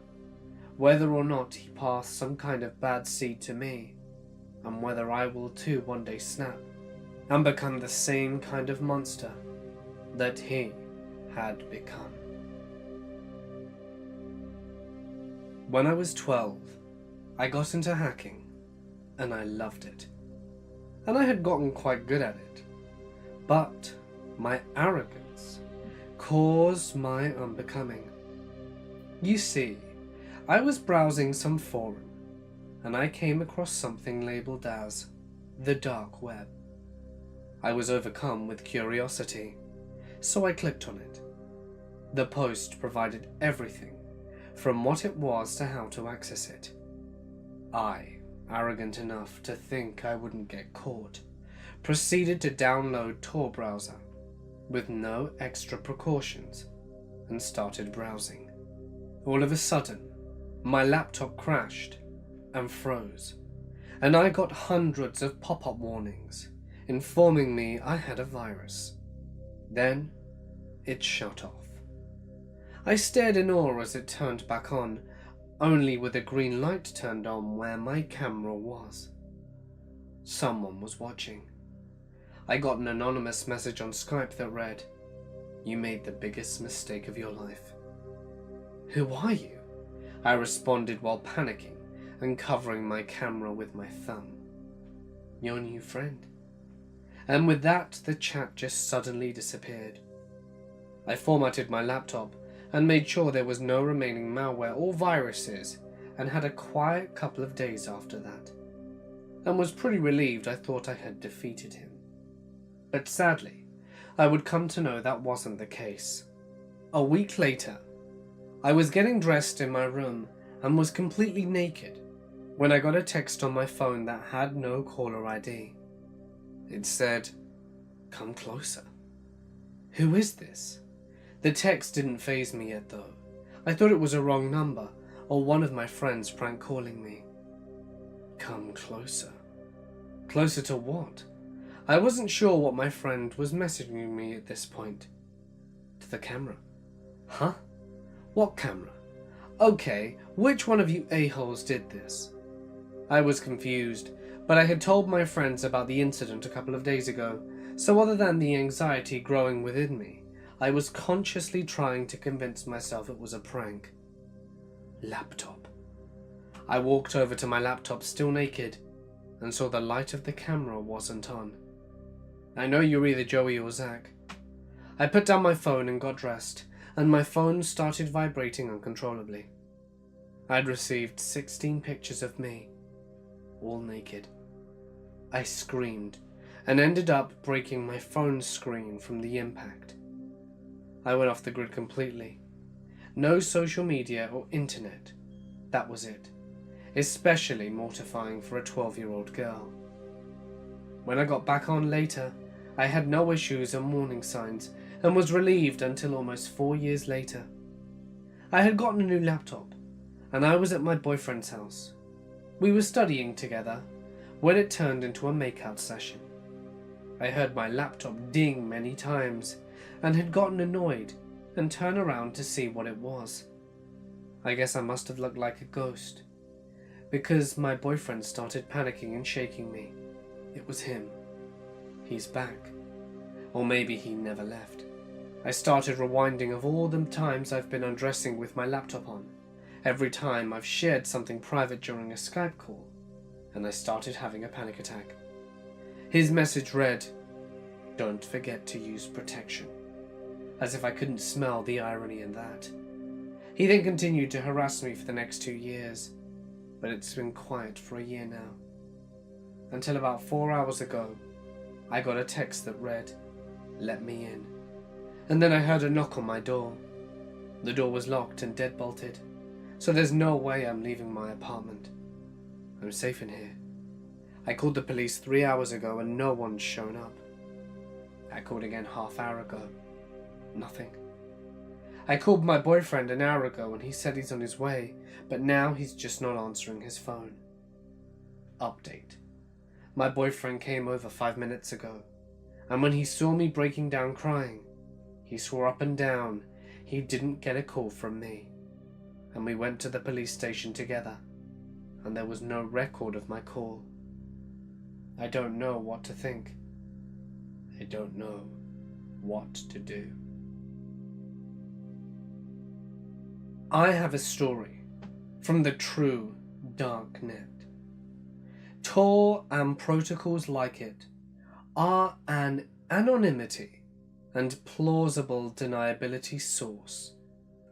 whether or not he passed some kind of bad seed to me, and whether I will too one day snap and become the same kind of monster that he had become. When I was 12, I got into hacking, and I loved it. And I had gotten quite good at it. But my arrogance caused my unbecoming. You see, I was browsing some forum, and I came across something labelled as the dark web. I was overcome with curiosity, so I clicked on it. The post provided everything from what it was to how to access it. I, arrogant enough to think I wouldn't get caught, proceeded to download Tor browser with no extra precautions and started browsing. All of a sudden, my laptop crashed and froze, and I got hundreds of pop-up warnings informing me I had a virus. Then it shut off. I stared in awe as it turned back on, only with a green light turned on where my camera was. Someone was watching. I got an anonymous message on Skype that read, "You made the biggest mistake of your life." "Who are you?" I responded while panicking and covering my camera with my thumb. "Your new friend." And with that, the chat just suddenly disappeared. I formatted my laptop and made sure there was no remaining malware or viruses, and had a quiet couple of days after that, and was pretty relieved I thought I had defeated him. But sadly, I would come to know that wasn't the case. A week later, I was getting dressed in my room and was completely naked when I got a text on my phone that had no caller ID. It said, "Come closer." Who is this? The text didn't faze me yet though. I thought it was a wrong number, or one of my friends prank calling me. Come closer. Closer to what? I wasn't sure what my friend was messaging me at this point. To the camera. Huh? What camera? Okay, which one of you a-holes did this? I was confused, but I had told my friends about the incident a couple of days ago, so other than the anxiety growing within me, I was consciously trying to convince myself it was a prank. Laptop. I walked over to my laptop still naked and saw the light of the camera wasn't on. I know you're either Joey or Zach. I put down my phone and got dressed, and my phone started vibrating uncontrollably. I'd received 16 pictures of me, all naked. I screamed and ended up breaking my phone screen from the impact. I went off the grid completely. No social media or internet. That was it. Especially mortifying for a 12-year-old girl. When I got back on later, I had no issues or warning signs and was relieved until almost 4 years later. I had gotten a new laptop and I was at my boyfriend's house. We were studying together when it turned into a makeout session. I heard my laptop ding many times and had gotten annoyed and turned around to see what it was. I guess I must have looked like a ghost, because my boyfriend started panicking and shaking me. It was him. He's back. Or maybe he never left. I started rewinding of all the times I've been undressing with my laptop on, every time I've shared something private during a Skype call, and I started having a panic attack. His message read, "Don't forget to use protection," as if I couldn't smell the irony in that. He then continued to harass me for the next 2 years, but it's been quiet for a year now. Until about 4 hours ago, I got a text that read, "Let me in." And then I heard a knock on my door. The door was locked and deadbolted, so there's no way I'm leaving my apartment. I'm safe in here. I called the police 3 hours ago and no one's shown up. I called again half-hour ago. Nothing. I called my boyfriend an hour ago and he said he's on his way, but now he's just not answering his phone. Update. My boyfriend came over 5 minutes ago, and when he saw me breaking down crying, he swore up and down he didn't get a call from me. And we went to the police station together, and there was no record of my call. I don't know what to think. I don't know what to do. I have a story from the true dark net. Tor and protocols like it are an anonymity and plausible deniability source.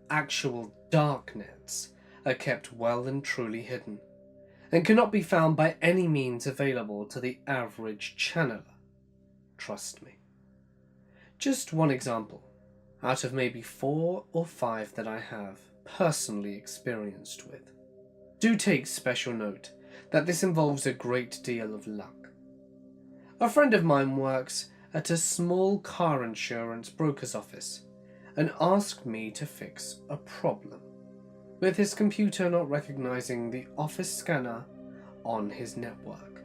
Actual dark nets are kept well and truly hidden, and cannot be found by any means available to the average channeler. Trust me. Just one example, out of maybe 4 or 5 that I have personally experienced with. Do take special note that this involves a great deal of luck. A friend of mine works at a small car insurance broker's office and asked me to fix a problem with his computer not recognizing the office scanner on his network.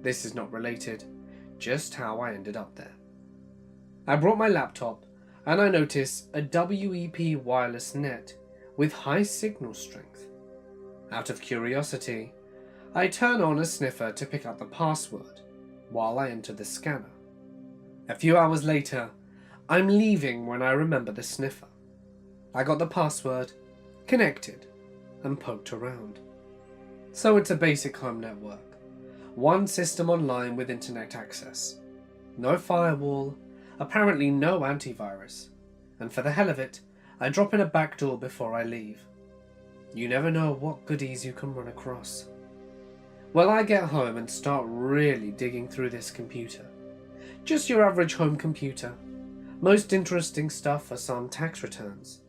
This is not related, just how I ended up there. I brought my laptop and I notice a WEP wireless net with high signal strength. Out of curiosity, I turn on a sniffer to pick out the password while I enter the scanner. A few hours later, I'm leaving when I remember the sniffer. I got the password, connected, and poked around. So it's a basic home network. One system online with internet access. No firewall, apparently no antivirus. And for the hell of it, I drop in a back door before I leave. You never know what goodies you can run across. Well, I get home and start really digging through this computer. Just your average home computer. Most interesting stuff are some tax returns.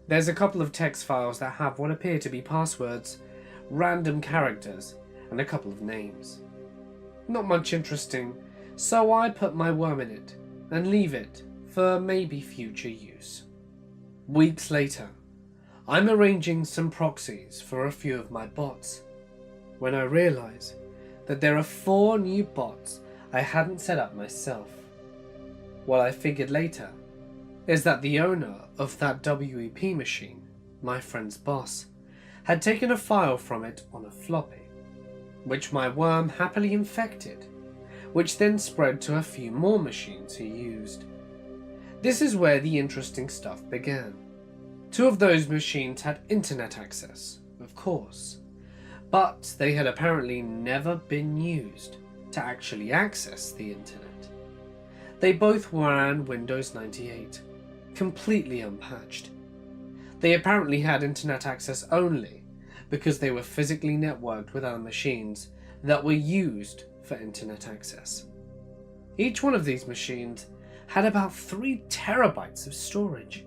There's a couple of text files that have what appear to be passwords, random characters, and a couple of names. Not much interesting, so I put my worm in it and leave it for maybe future use. Weeks later, I'm arranging some proxies for a few of my bots, when I realise that there are 4 new bots I hadn't set up myself. What I figured later is that the owner of that WEP machine, my friend's boss, had taken a file from it on a floppy, which my worm happily infected, which then spread to a few more machines he used. This is where the interesting stuff began. 2 of those machines had internet access, of course, but they had apparently never been used to actually access the internet. They both ran Windows 98, completely unpatched. They apparently had internet access only because they were physically networked with other machines that were used for internet access. Each one of these machines had about 3 terabytes of storage.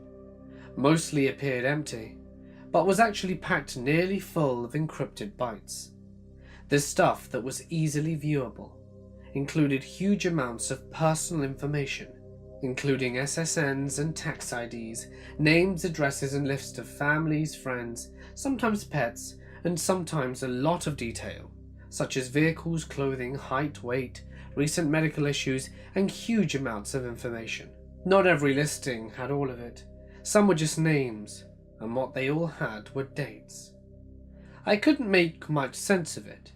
Mostly appeared empty, but was actually packed nearly full of encrypted bytes. The stuff that was easily viewable included huge amounts of personal information, including SSNs and tax IDs, names, addresses, and lists of families, friends, sometimes pets, and sometimes a lot of detail, such as vehicles, clothing, height, weight, recent medical issues, and huge amounts of information. Not every listing had all of it. Some were just names, and what they all had were dates. I couldn't make much sense of it,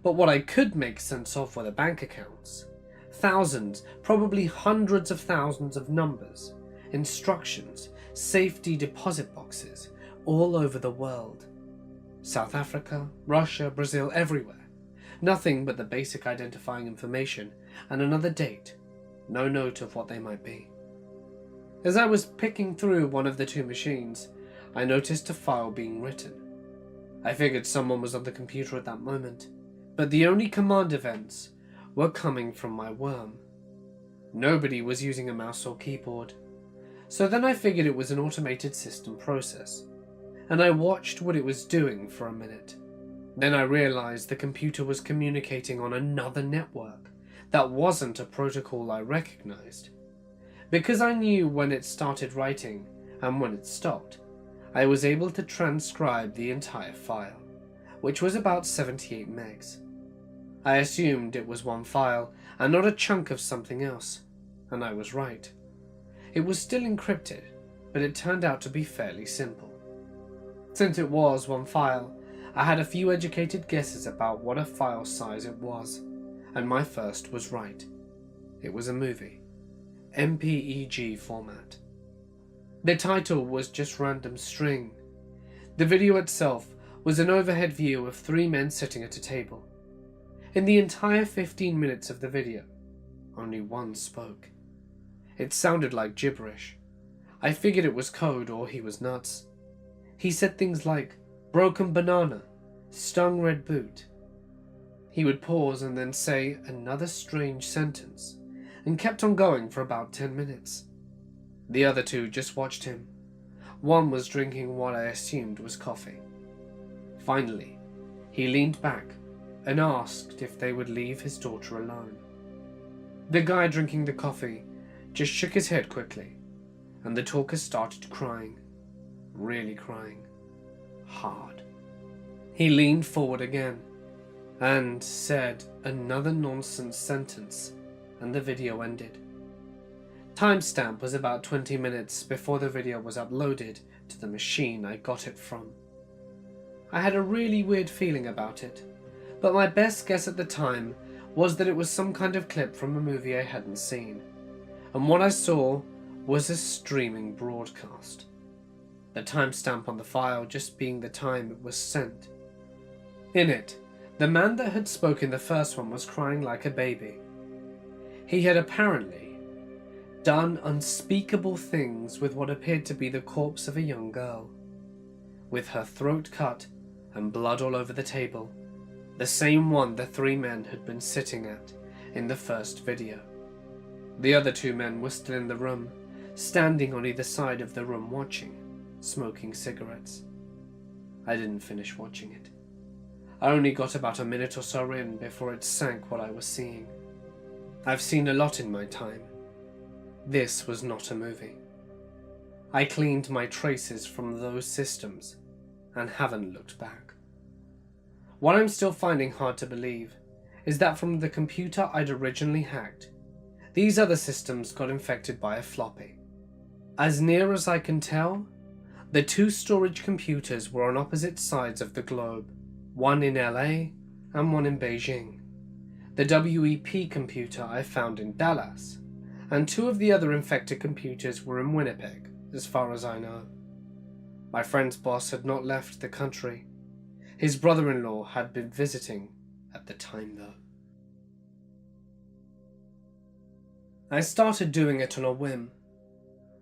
but what I could make sense of were the bank accounts. Thousands, probably hundreds of thousands of numbers, instructions, safety deposit boxes, all over the world. South Africa, Russia, Brazil, everywhere. Nothing but the basic identifying information and another date, no note of what they might be. As I was picking through one of the two machines, I noticed a file being written. I figured someone was on the computer at that moment, but the only command events were coming from my worm. Nobody was using a mouse or keyboard, so then I figured it was an automated system process, and I watched what it was doing for a minute. Then I realized the computer was communicating on another network that wasn't a protocol I recognized. Because I knew when it started writing and when it stopped, I was able to transcribe the entire file, which was about 78 megs. I assumed it was one file and not a chunk of something else, and I was right. It was still encrypted, but it turned out to be fairly simple. Since it was one file, I had a few educated guesses about what a file size it was, and my first was right. It was a movie, MPEG format. The title was just random string. The video itself was an overhead view of three men sitting at a table. In the entire 15 minutes of the video, only one spoke. It sounded like gibberish. I figured it was code or he was nuts. He said things like, broken banana, stung red boot. He would pause and then say another strange sentence, and kept on going for about 10 minutes. The other two just watched him. One was drinking what I assumed was coffee. Finally, he leaned back and asked if they would leave his daughter alone. The guy drinking the coffee just shook his head quickly, and the talker started crying. Really crying. Hard. He leaned forward again and said another nonsense sentence, and the video ended. Timestamp was about 20 minutes before the video was uploaded to the machine I got it from. I had a really weird feeling about it, but my best guess at the time was that it was some kind of clip from a movie I hadn't seen, and what I saw was a streaming broadcast. The timestamp on the file just being the time it was sent. In it, the man that had spoken the first one was crying like a baby. He had apparently done unspeakable things with what appeared to be the corpse of a young girl, with her throat cut and blood all over the table, the same one the three men had been sitting at in the first video. The other two men were still in the room, standing on either side of the room watching, smoking cigarettes. I didn't finish watching it. I only got about a minute or so in before it sank what I was seeing. I've seen a lot in my time. This was not a movie. I cleaned my traces from those systems and haven't looked back. What I'm still finding hard to believe is that from the computer I'd originally hacked, these other systems got infected by a floppy. As near as I can tell, the two storage computers were on opposite sides of the globe, one in LA and one in Beijing. The WEP computer I found in Dallas, and two of the other infected computers were in Winnipeg, as far as I know. My friend's boss had not left the country. His brother-in-law had been visiting at the time, though. I started doing it on a whim.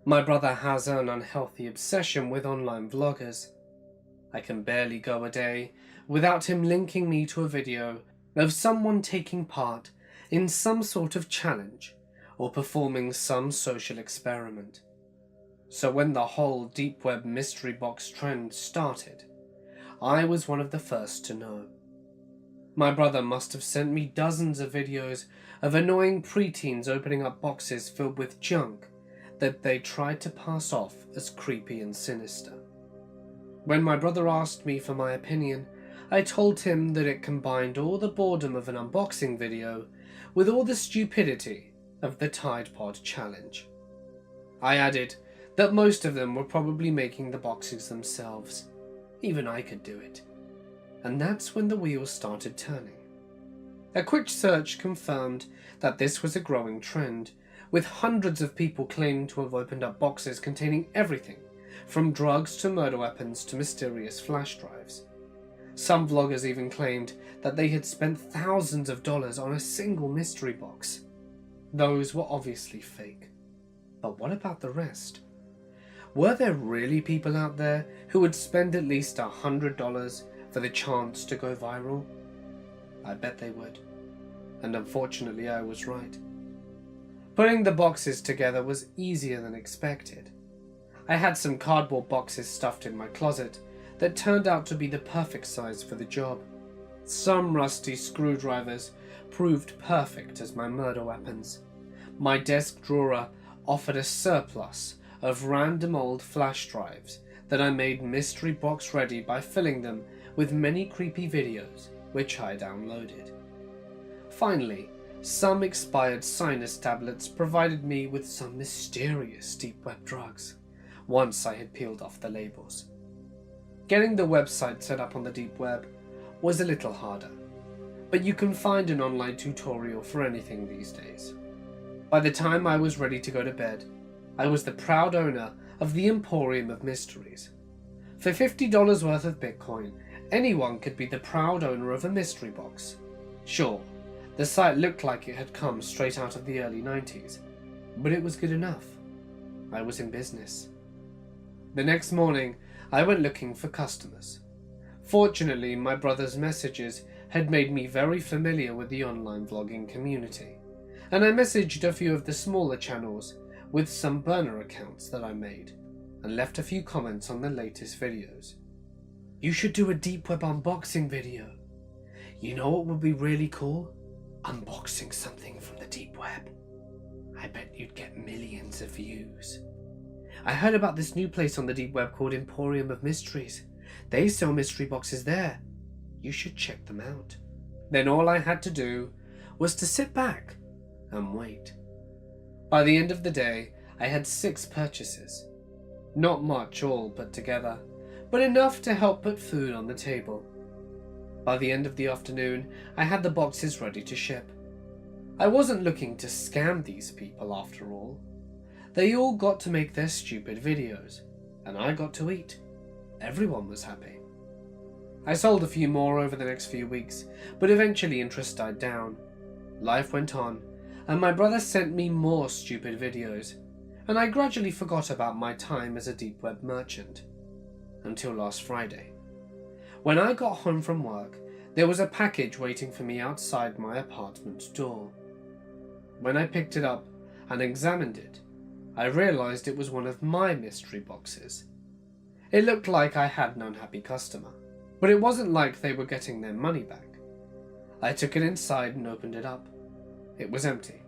My brother has an unhealthy obsession with online vloggers. I can barely go a day without him linking me to a video of someone taking part in some sort of challenge or performing some social experiment. So when the whole deep web mystery box trend started, I was one of the first to know. My brother must have sent me dozens of videos of annoying preteens opening up boxes filled with junk that they tried to pass off as creepy and sinister. When my brother asked me for my opinion, I told him that it combined all the boredom of an unboxing video with all the stupidity of the Tide Pod challenge. I added that most of them were probably making the boxes themselves. Even I could do it. And that's when the wheels started turning. A quick search confirmed that this was a growing trend, with hundreds of people claiming to have opened up boxes containing everything, from drugs to murder weapons to mysterious flash drives. Some vloggers even claimed that they had spent thousands of dollars on a single mystery box. Those were obviously fake. But what about the rest? Were there really people out there who would spend at least $100 for the chance to go viral? I bet they would. And unfortunately I was right. Putting the boxes together was easier than expected. I had some cardboard boxes stuffed in my closet that turned out to be the perfect size for the job. Some rusty screwdrivers proved perfect as my murder weapons. My desk drawer offered a surplus of random old flash drives that I made mystery box ready by filling them with many creepy videos which I downloaded. Finally, some expired sinus tablets provided me with some mysterious deep web drugs, once I had peeled off the labels. Getting the website set up on the deep web was a little harder, but you can find an online tutorial for anything these days. By the time I was ready to go to bed, I was the proud owner of the Emporium of Mysteries. For $50 worth of Bitcoin, anyone could be the proud owner of a mystery box. Sure, the site looked like it had come straight out of the early 90s, but it was good enough. I was in business. The next morning, I went looking for customers. Fortunately, my brother's messages had made me very familiar with the online vlogging community, and I messaged a few of the smaller channels with some burner accounts that I made, and left a few comments on the latest videos. You should do a deep web unboxing video. You know what would be really cool? Unboxing something from the deep web. I bet you'd get millions of views. I heard about this new place on the deep web called Emporium of Mysteries. They sell mystery boxes there. You should check them out. Then all I had to do was to sit back and wait. By the end of the day, I had 6 purchases. Not much all put together, but enough to help put food on the table. By the end of the afternoon, I had the boxes ready to ship. I wasn't looking to scam these people after all. They all got to make their stupid videos, and I got to eat. Everyone was happy. I sold a few more over the next few weeks, but eventually interest died down. Life went on, and my brother sent me more stupid videos, and I gradually forgot about my time as a deep web merchant. Until last Friday. When I got home from work, there was a package waiting for me outside my apartment door. When I picked it up and examined it, I realized it was one of my mystery boxes. It looked like I had an unhappy customer, but it wasn't like they were getting their money back. I took it inside and opened it up. It was empty,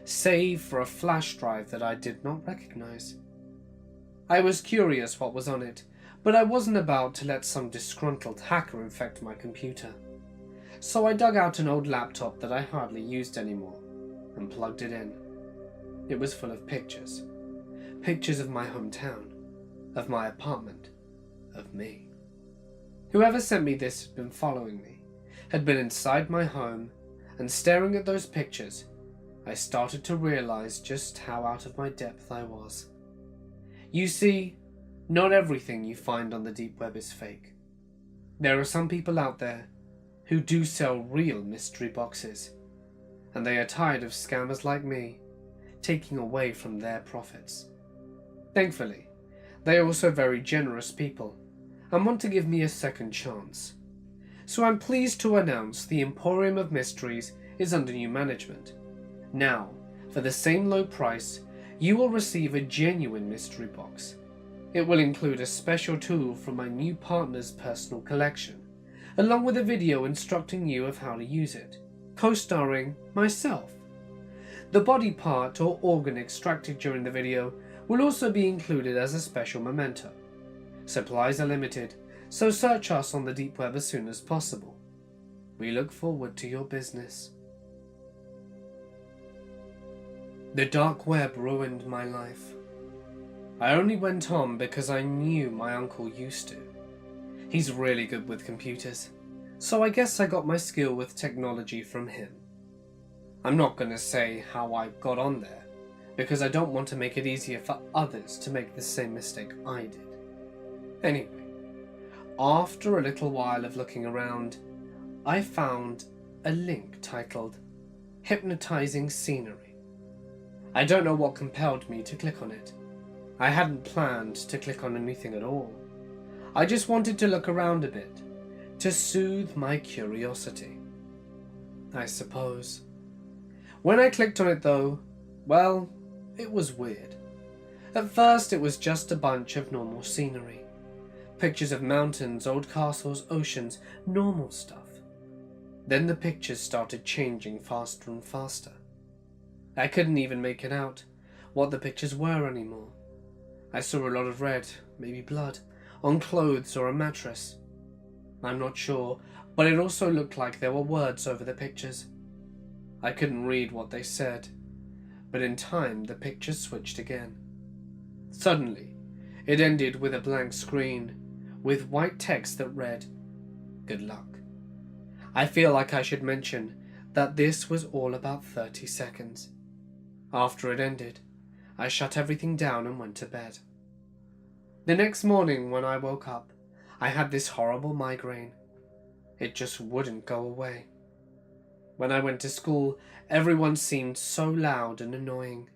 save for a flash drive that I did not recognize. I was curious what was on it, but I wasn't about to let some disgruntled hacker infect my computer. So I dug out an old laptop that I hardly used anymore and plugged it in. It was full of pictures. Pictures of my hometown, of my apartment, of me. Whoever sent me this had been following me, had been inside my home, and staring at those pictures, I started to realize just how out of my depth I was. You see, not everything you find on the deep web is fake. There are some people out there who do sell real mystery boxes, and they are tired of scammers like me taking away from their profits. Thankfully, they are also very generous people and want to give me a second chance. So I'm pleased to announce the Emporium of Mysteries is under new management. Now, for the same low price, you will receive a genuine mystery box. It will include a special tool from my new partner's personal collection, along with a video instructing you of how to use it, co-starring myself. The body part or organ extracted during the video will also be included as a special memento. Supplies are limited, so search us on the deep web as soon as possible. We look forward to your business. The dark web ruined my life. I only went on because I knew my uncle used to. He's really good with computers, so I guess I got my skill with technology from him. I'm not going to say how I got on there, because I don't want to make it easier for others to make the same mistake I did. Anyway, after a little while of looking around, I found a link titled Hypnotizing Scenery. I don't know what compelled me to click on it. I hadn't planned to click on anything at all. I just wanted to look around a bit, to soothe my curiosity, I suppose. When I clicked on it though, well, it was weird. At first it was just a bunch of normal scenery. Pictures of mountains, old castles, oceans, normal stuff. Then the pictures started changing faster and faster. I couldn't even make it out what the pictures were anymore. I saw a lot of red, maybe blood, on clothes or a mattress. I'm not sure, but it also looked like there were words over the pictures. I couldn't read what they said, but in time the pictures switched again. Suddenly, it ended with a blank screen, with white text that read, "Good luck." I feel like I should mention that this was all about 30 seconds. After it ended, I shut everything down and went to bed. The next morning when I woke up, I had this horrible migraine. It just wouldn't go away. When I went to school, everyone seemed so loud and annoying.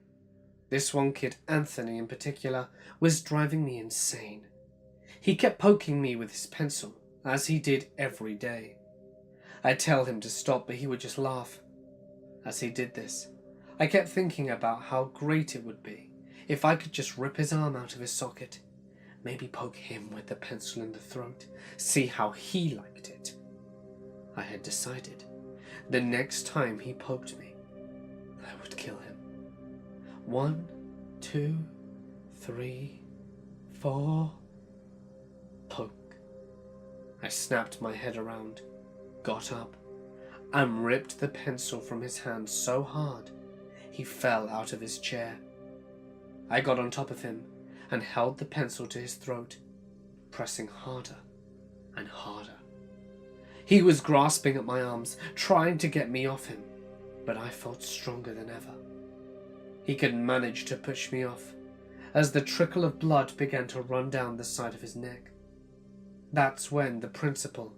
This one kid, Anthony in particular, was driving me insane. He kept poking me with his pencil, as he did every day. I'd tell him to stop, but he would just laugh. As he did this, I kept thinking about how great it would be if I could just rip his arm out of his socket, maybe poke him with the pencil in the throat, see how he liked it. I had decided the next time he poked me, I would kill him. 1, 2, 3, 4... Poke. I snapped my head around, got up, and ripped the pencil from his hand so hard he fell out of his chair. I got on top of him and held the pencil to his throat, pressing harder and harder. He was grasping at my arms, trying to get me off him, but I felt stronger than ever. He could manage to push me off, as the trickle of blood began to run down the side of his neck. That's when the principal,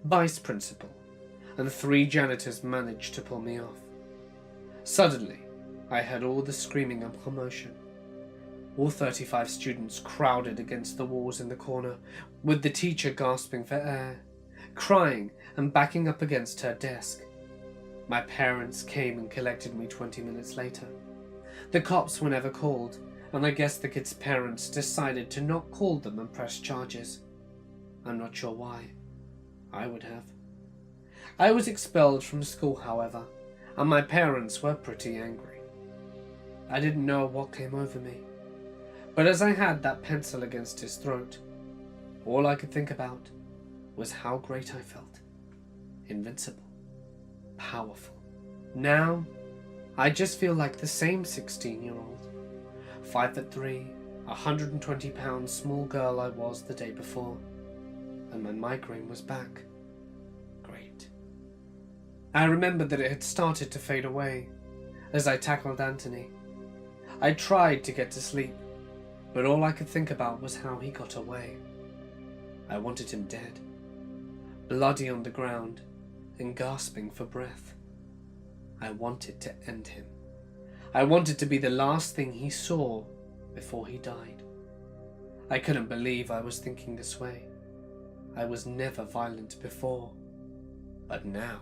vice principal, and 3 janitors managed to pull me off. Suddenly, I heard all the screaming and commotion. All 35 students crowded against the walls in the corner, with the teacher gasping for air, crying and backing up against her desk. My parents came and collected me 20 minutes later. The cops were never called, and I guess the kids' parents decided to not call them and press charges. I'm not sure why. I would have. I was expelled from school, however, and my parents were pretty angry. I didn't know what came over me, but as I had that pencil against his throat, all I could think about was how great I felt. Invincible. Powerful. Now, I just feel like the same 16-year-old. 5'3", 120 pounds small girl I was the day before. And my migraine was back. Great. I remembered that it had started to fade away as I tackled Anthony. I tried to get to sleep, but all I could think about was how he got away. I wanted him dead, bloody on the ground and gasping for breath. I wanted to end him. I wanted to be the last thing he saw before he died. I couldn't believe I was thinking this way. I was never violent before, but now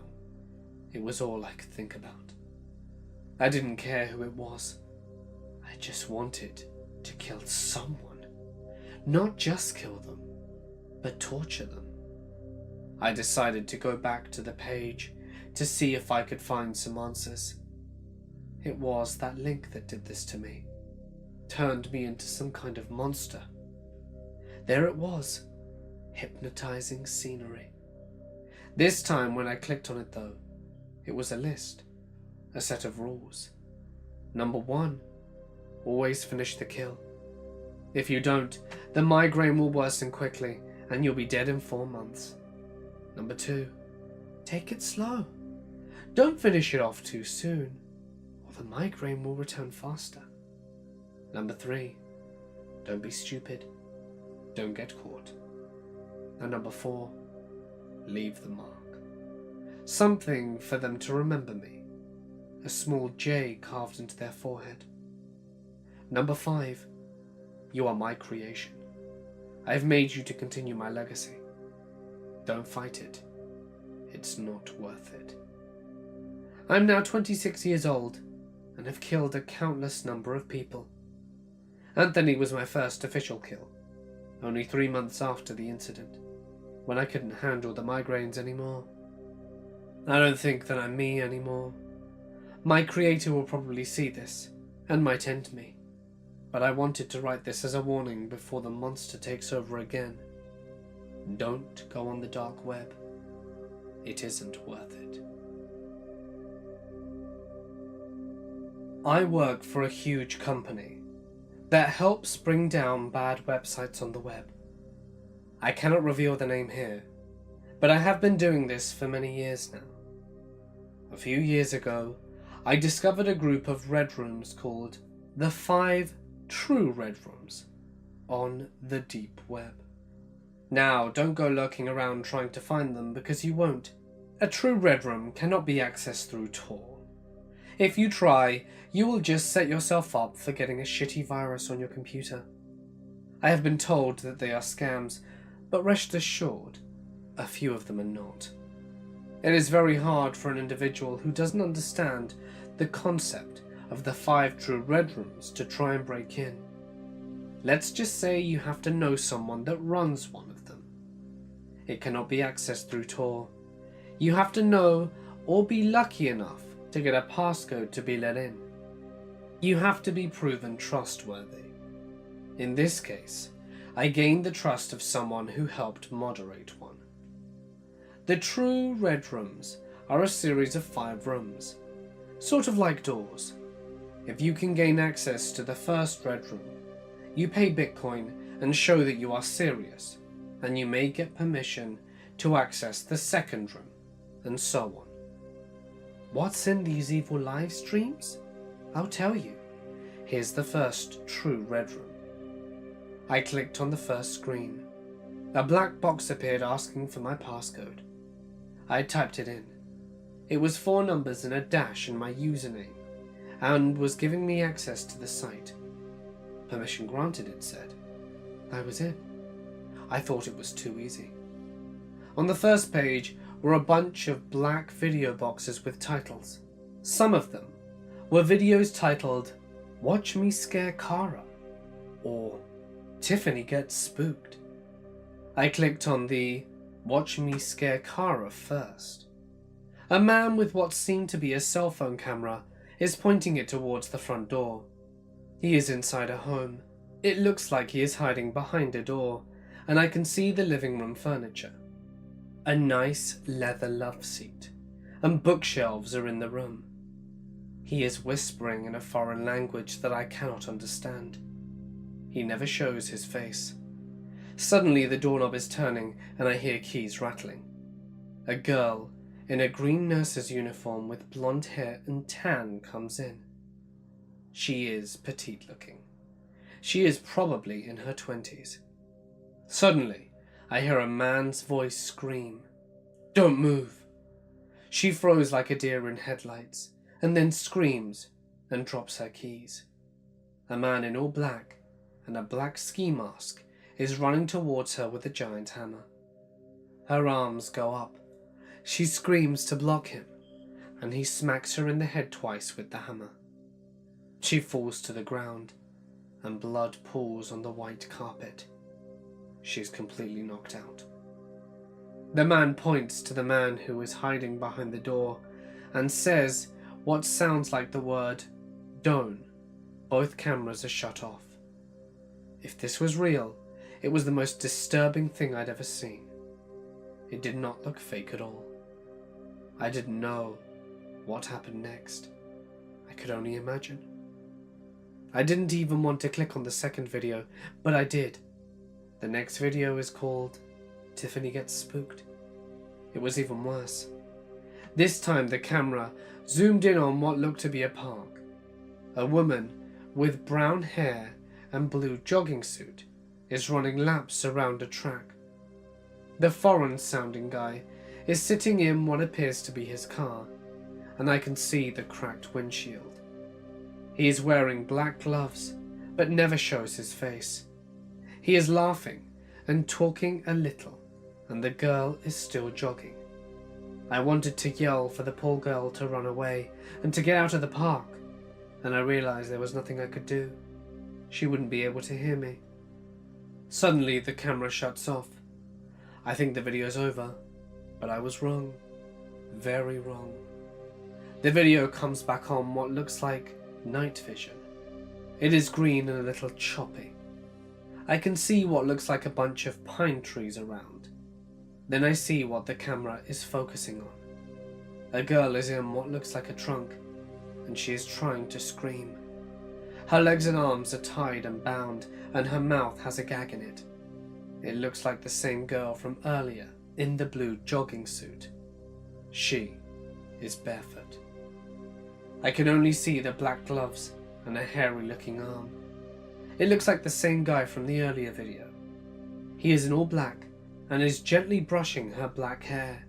it was all I could think about. I didn't care who it was. I just wanted to kill someone. Not just kill them, but torture them. I decided to go back to the page to see if I could find some answers. It was that link that did this to me, turned me into some kind of monster. There it was, hypnotizing scenery. This time when I clicked on it though, it was a list, a set of rules. Number 1, always finish the kill. If you don't, the migraine will worsen quickly and you'll be dead in 4 months. Number 2, take it slow. Don't finish it off too soon, or the migraine will return faster. Number 3, don't be stupid. Don't get caught. And number 4, leave the mark. Something for them to remember me. A small J carved into their forehead. Number 5, you are my creation. I have made you to continue my legacy. Don't fight it. It's not worth it. I'm now 26 years old and have killed a countless number of people. Anthony was my first official kill, only 3 months after the incident, when I couldn't handle the migraines anymore. I don't think that I'm me anymore. My creator will probably see this and might end me, but I wanted to write this as a warning before the monster takes over again. Don't go on the dark web. It isn't worth it. I work for a huge company that helps bring down bad websites on the web. I cannot reveal the name here, but I have been doing this for many years now. A few years ago, I discovered a group of red rooms called the 5 True Red Rooms on the deep web. Now, don't go lurking around trying to find them because you won't. A true red room cannot be accessed througtor. If you try, you will just set yourself up for getting a shitty virus on your computer. I have been told that they are scams, but rest assured, a few of them are not. It is very hard for an individual who doesn't understand the concept of the 5 true red rooms to try and break in. Let's just say you have to know someone that runs one of them. It cannot be accessed through Tor. You have to know or be lucky enough to get a passcode to be let in. You have to be proven trustworthy. In this case, I gained the trust of someone who helped moderate one. The true red rooms are a series of 5 rooms, sort of like doors. If you can gain access to the first red room, you pay Bitcoin and show that you are serious, and you may get permission to access the second room, and so on. What's in these evil live streams? I'll tell you. Here's the first true red room. I clicked on the first screen. A black box appeared asking for my passcode. I typed it in. It was 4 numbers and a dash in my username, and was giving me access to the site. Permission granted, it said. I was in. I thought it was too easy. On the first page were a bunch of black video boxes with titles. Some of them were videos titled, "Watch Me Scare Kara," or "Tiffany Gets Spooked." I clicked on the "Watch Me Scare Kara" first. A man with what seemed to be a cell phone camera is pointing it towards the front door. He is inside a home. It looks like he is hiding behind a door, and I can see the living room furniture. A nice leather love seat, and bookshelves are in the room. He is whispering in a foreign language that I cannot understand. He never shows his face. Suddenly the doorknob is turning and I hear keys rattling. A girl in a green nurse's uniform with blonde hair and tan comes in. She is petite looking. She is probably in her 20s. Suddenly, I hear a man's voice scream, "Don't move!" She froze like a deer in headlights, and then screams and drops her keys. A man in all black and a black ski mask is running towards her with a giant hammer. Her arms go up. She screams to block him, and he smacks her in the head twice with the hammer. She falls to the ground, and blood pools on the white carpet. She is completely knocked out. The man points to the man who is hiding behind the door and says what sounds like the word "Don't." Both cameras are shut off. If this was real, it was the most disturbing thing I'd ever seen. It did not look fake at all. I didn't know what happened next. I could only imagine. I didn't even want to click on the second video, but I did. The next video is called Tiffany Gets Spooked. It was even worse. This time the camera zoomed in on what looked to be a park. A woman with brown hair and blue jogging suit is running laps around a track. The foreign-sounding guy is sitting in what appears to be his car, and I can see the cracked windshield. He is wearing black gloves, but never shows his face. He is laughing and talking a little, and the girl is still jogging. I wanted to yell for the poor girl to run away and to get out of the park, and I realized there was nothing I could do. She wouldn't be able to hear me. Suddenly the camera shuts off. I think the video's over, but I was wrong. Very wrong. The video comes back on what looks like night vision. It is green and a little choppy. I can see what looks like a bunch of pine trees around. Then I see what the camera is focusing on. A girl is in what looks like a trunk, and she is trying to scream. Her legs and arms are tied and bound, and her mouth has a gag in it. It looks like the same girl from earlier in the blue jogging suit. She is barefoot. I can only see the black gloves and a hairy looking arm. It looks like the same guy from the earlier video. He is in all black and is gently brushing her black hair,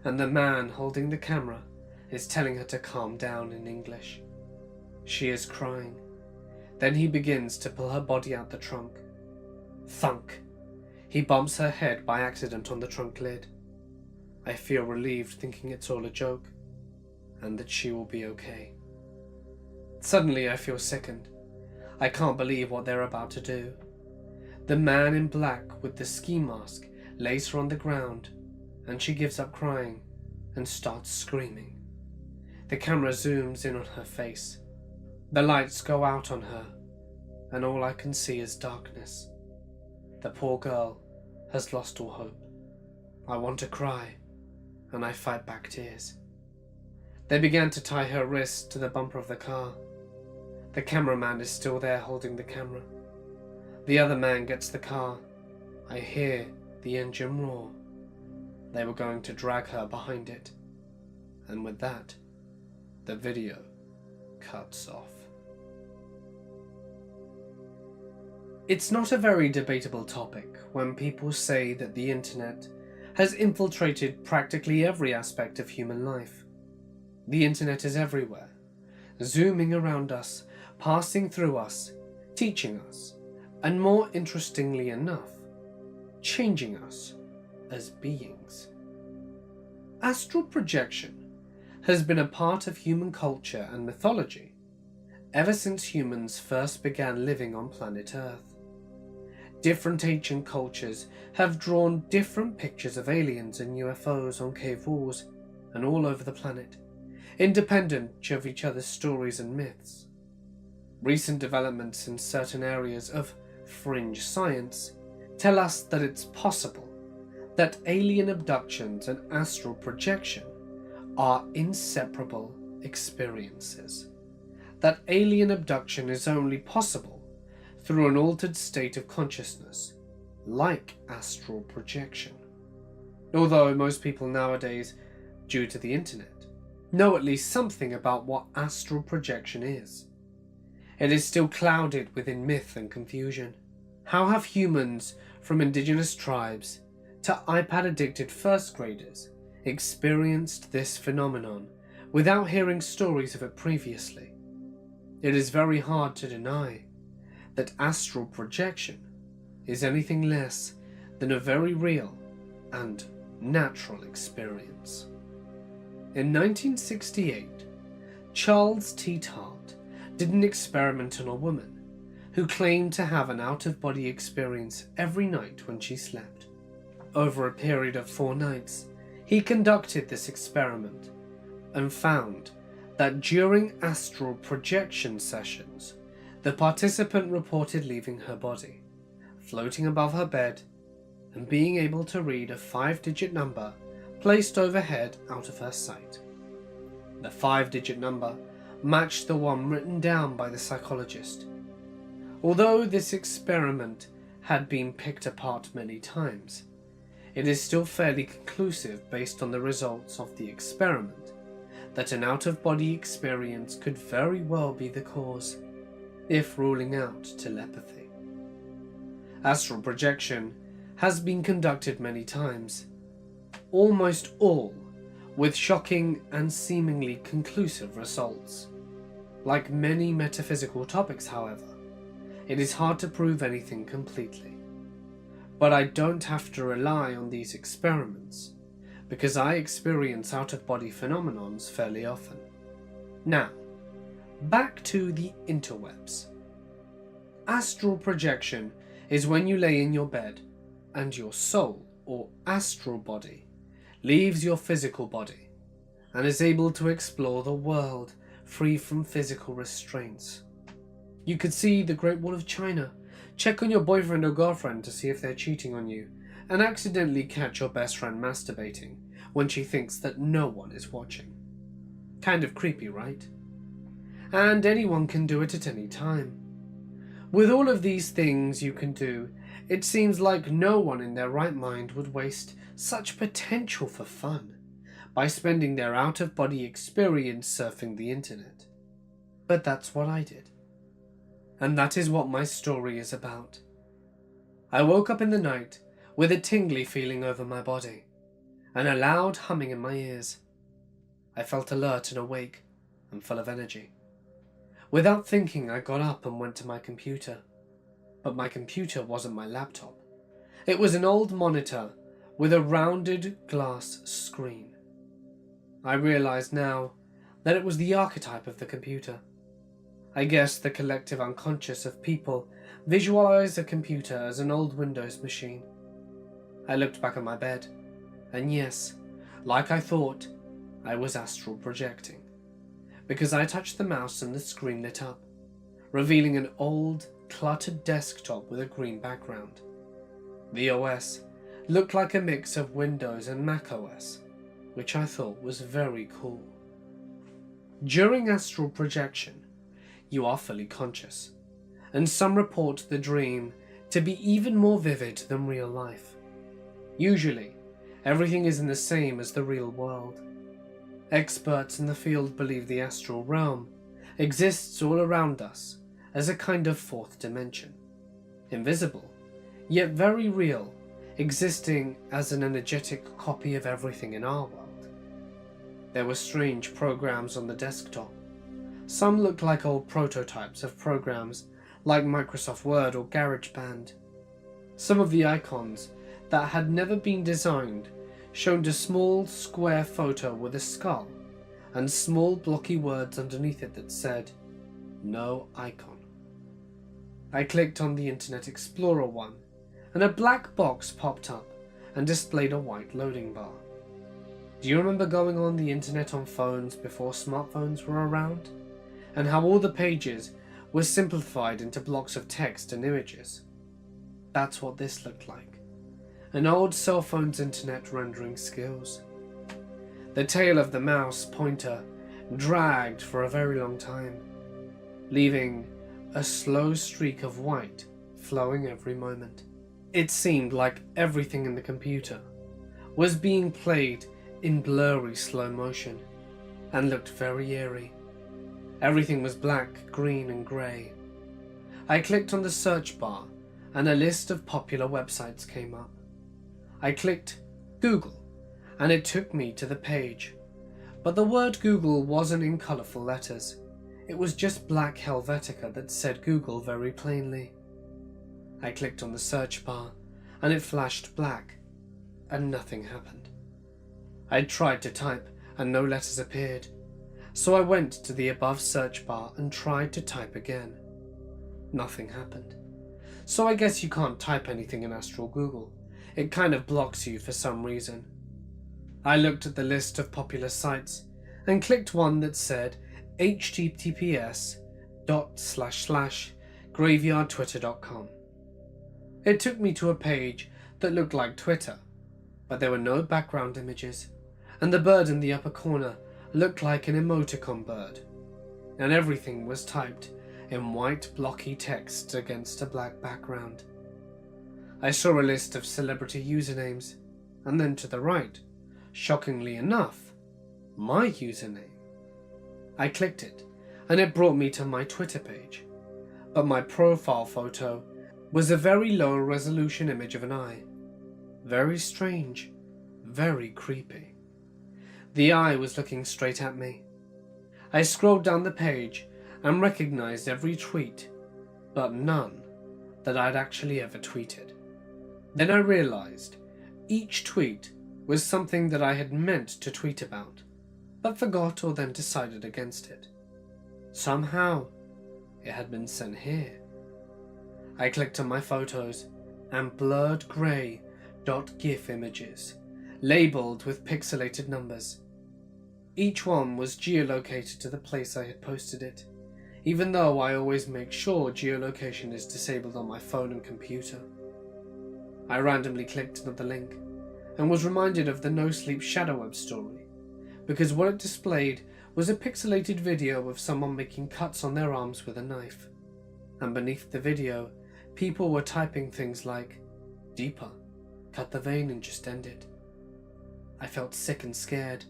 and the man holding the camera is telling her to calm down in English. She is crying. Then he begins to pull her body out the trunk. Thunk! He bumps her head by accident on the trunk lid. I feel relieved thinking it's all a joke, and that she will be okay. Suddenly I feel sickened. I can't believe what they're about to do. The man in black with the ski mask lays her on the ground, and she gives up crying and starts screaming. The camera zooms in on her face. The lights go out on her, and all I can see is darkness. The poor girl has lost all hope. I want to cry, and I fight back tears. They began to tie her wrists to the bumper of the car. The cameraman is still there holding the camera. The other man gets the car. I hear the engine roar. They were going to drag her behind it. And with that, the video cuts off. It's not a very debatable topic when people say that the internet has infiltrated practically every aspect of human life. The internet is everywhere, zooming around us, passing through us, teaching us, and more interestingly enough, changing us as beings. Astral projection has been a part of human culture and mythology ever since humans first began living on planet Earth. Different ancient cultures have drawn different pictures of aliens and UFOs on cave walls and all over the planet, independent of each other's stories and myths. Recent developments in certain areas of fringe science tell us that it's possible that alien abductions and astral projection are inseparable experiences. That alien abduction is only possible through an altered state of consciousness, like astral projection. Although most people nowadays, due to the internet, know at least something about what astral projection is, it is still clouded within myth and confusion. How have humans from indigenous tribes to iPad-addicted first graders experienced this phenomenon without hearing stories of it previously? It is very hard to deny that astral projection is anything less than a very real and natural experience. In 1968, Charles T. Tart did an experiment on a woman who claimed to have an out-of-body experience every night when she slept. Over a period of 4 nights, he conducted this experiment and found that during astral projection sessions, the participant reported leaving her body, floating above her bed, and being able to read a 5-digit number placed overhead out of her sight. The 5-digit number matched the one written down by the psychologist. Although this experiment had been picked apart many times, it is still fairly conclusive based on the results of the experiment that an out-of-body experience could very well be the cause, if ruling out telepathy. Astral projection has been conducted many times, almost all with shocking and seemingly conclusive results. Like many metaphysical topics, however, it is hard to prove anything completely. But I don't have to rely on these experiments, because I experience out-of-body phenomenons fairly often. Now, back to the interwebs. Astral projection is when you lay in your bed and your soul, or astral body, leaves your physical body and is able to explore the world free from physical restraints. You could see the Great Wall of China, check on your boyfriend or girlfriend to see if they're cheating on you, and accidentally catch your best friend masturbating when she thinks that no one is watching. Kind of creepy, right? And anyone can do it at any time. With all of these things you can do, it seems like no one in their right mind would waste such potential for fun by spending their out-of-body experience surfing the internet. But that's what I did. And that is what my story is about. I woke up in the night with a tingly feeling over my body, and a loud humming in my ears. I felt alert and awake, and full of energy. Without thinking, I got up and went to my computer. But my computer wasn't my laptop. It was an old monitor with a rounded glass screen. I realized now that it was the archetype of the computer. I guess the collective unconscious of people visualize a computer as an old Windows machine. I looked back at my bed, and yes, like I thought, I was astral projecting, because I touched the mouse and the screen lit up, revealing an old, cluttered desktop with a green background. The OS looked like a mix of Windows and Mac OS, which I thought was very cool. During astral projection, you are fully conscious, and some report the dream to be even more vivid than real life. Usually, everything isn't the same as the real world. Experts in the field believe the astral realm exists all around us as a kind of fourth dimension, invisible, yet very real, existing as an energetic copy of everything in our world. There were strange programs on the desktop. Some looked like old prototypes of programs like Microsoft Word or GarageBand. Some of the icons that had never been designed showed a small square photo with a skull and small blocky words underneath it that said, "No icon." I clicked on the Internet Explorer one, and a black box popped up and displayed a white loading bar. Do you remember going on the internet on phones before smartphones were around? And how all the pages were simplified into blocks of text and images? That's what this looked like. An old cell phone's internet rendering skills. The tail of the mouse pointer dragged for a very long time, leaving a slow streak of white flowing every moment. It seemed like everything in the computer was being played in blurry slow motion and looked very eerie. Everything was black, green and grey. I clicked on the search bar and a list of popular websites came up. I clicked Google and it took me to the page, but the word Google wasn't in colourful letters. It was just black Helvetica that said Google very plainly. I clicked on the search bar and it flashed black and nothing happened. I tried to type and no letters appeared. So I went to the above search bar and tried to type again. Nothing happened. So I guess you can't type anything in Astral Google. it kind of blocks you for some reason. I looked at the list of popular sites and clicked one that said https://graveyardtwitter.com. It took me to a page that looked like Twitter, but there were no background images, and the bird in the upper corner looked like an emoticon bird, and everything was typed in white blocky text against a black background. I saw a list of celebrity usernames, and then to the right, shockingly enough, my username. I clicked it, and it brought me to my Twitter page, but my profile photo was a very low resolution image of an eye. Very strange, very creepy. The eye was looking straight at me. I scrolled down the page and recognized every tweet, but none that I'd actually ever tweeted. Then I realized each tweet was something that I had meant to tweet about, but forgot or then decided against it. Somehow, it had been sent here. I clicked on my photos and blurred grey .gif images, labelled with pixelated numbers. Each one was geolocated to the place I had posted it, even though I always make sure geolocation is disabled on my phone and computer. I randomly clicked another link and was reminded of the No Sleep Shadow Web story, because what it displayed was a pixelated video of someone making cuts on their arms with a knife, and beneath the video, people were typing things like, "Deeper, cut the vein and just end it." I felt sick and scared,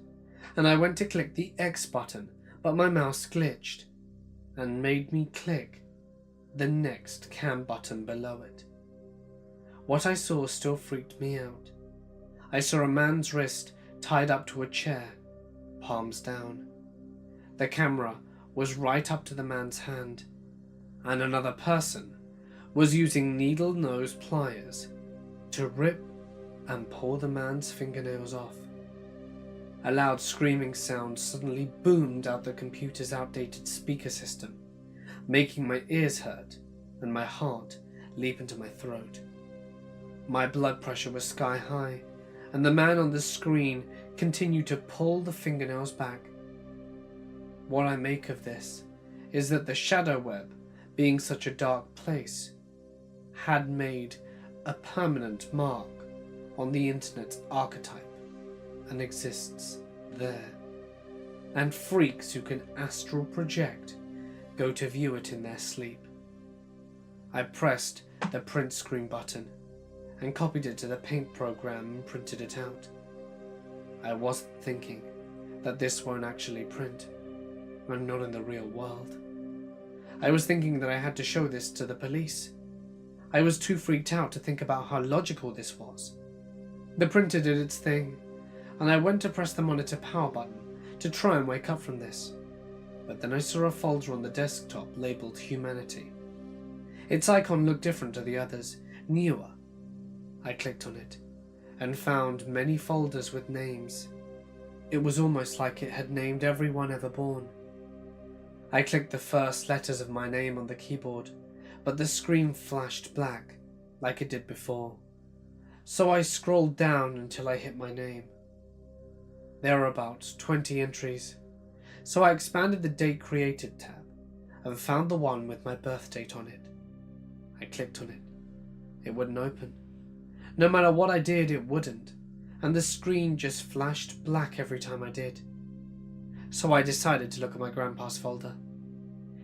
and I went to click the X button, but my mouse glitched and made me click the next cam button below it. What I saw still freaked me out. I saw a man's wrist tied up to a chair, palms down. The camera was right up to the man's hand, and another person was using needle-nose pliers to rip and pull the man's fingernails off. A loud screaming sound suddenly boomed out the computer's outdated speaker system, making my ears hurt and my heart leap into my throat. My blood pressure was sky high, and the man on the screen continued to pull the fingernails back. What I make of this is that the shadow web, being such a dark place, had made a permanent mark on the internet's archetype and exists there, and freaks who can astral project go to view it in their sleep. I pressed the print screen button and copied it to the Paint program and printed it out. I wasn't thinking that this won't actually print. I'm not in the real world. I was thinking that I had to show this to the police. I was too freaked out to think about how logical this was. The printer did its thing, and I went to press the monitor power button to try and wake up from this. But then I saw a folder on the desktop labelled Humanity. Its icon looked different to the others, newer. I clicked on it and found many folders with names. It was almost like it had named everyone ever born. I clicked the first letters of my name on the keyboard, but the screen flashed black like it did before. So I scrolled down until I hit my name. There were about 20 entries, so I expanded the Date Created tab and found the one with my birth date on it. I clicked on it. It wouldn't open. No matter what I did, it wouldn't, and the screen just flashed black every time I did. So I decided to look at my grandpa's folder.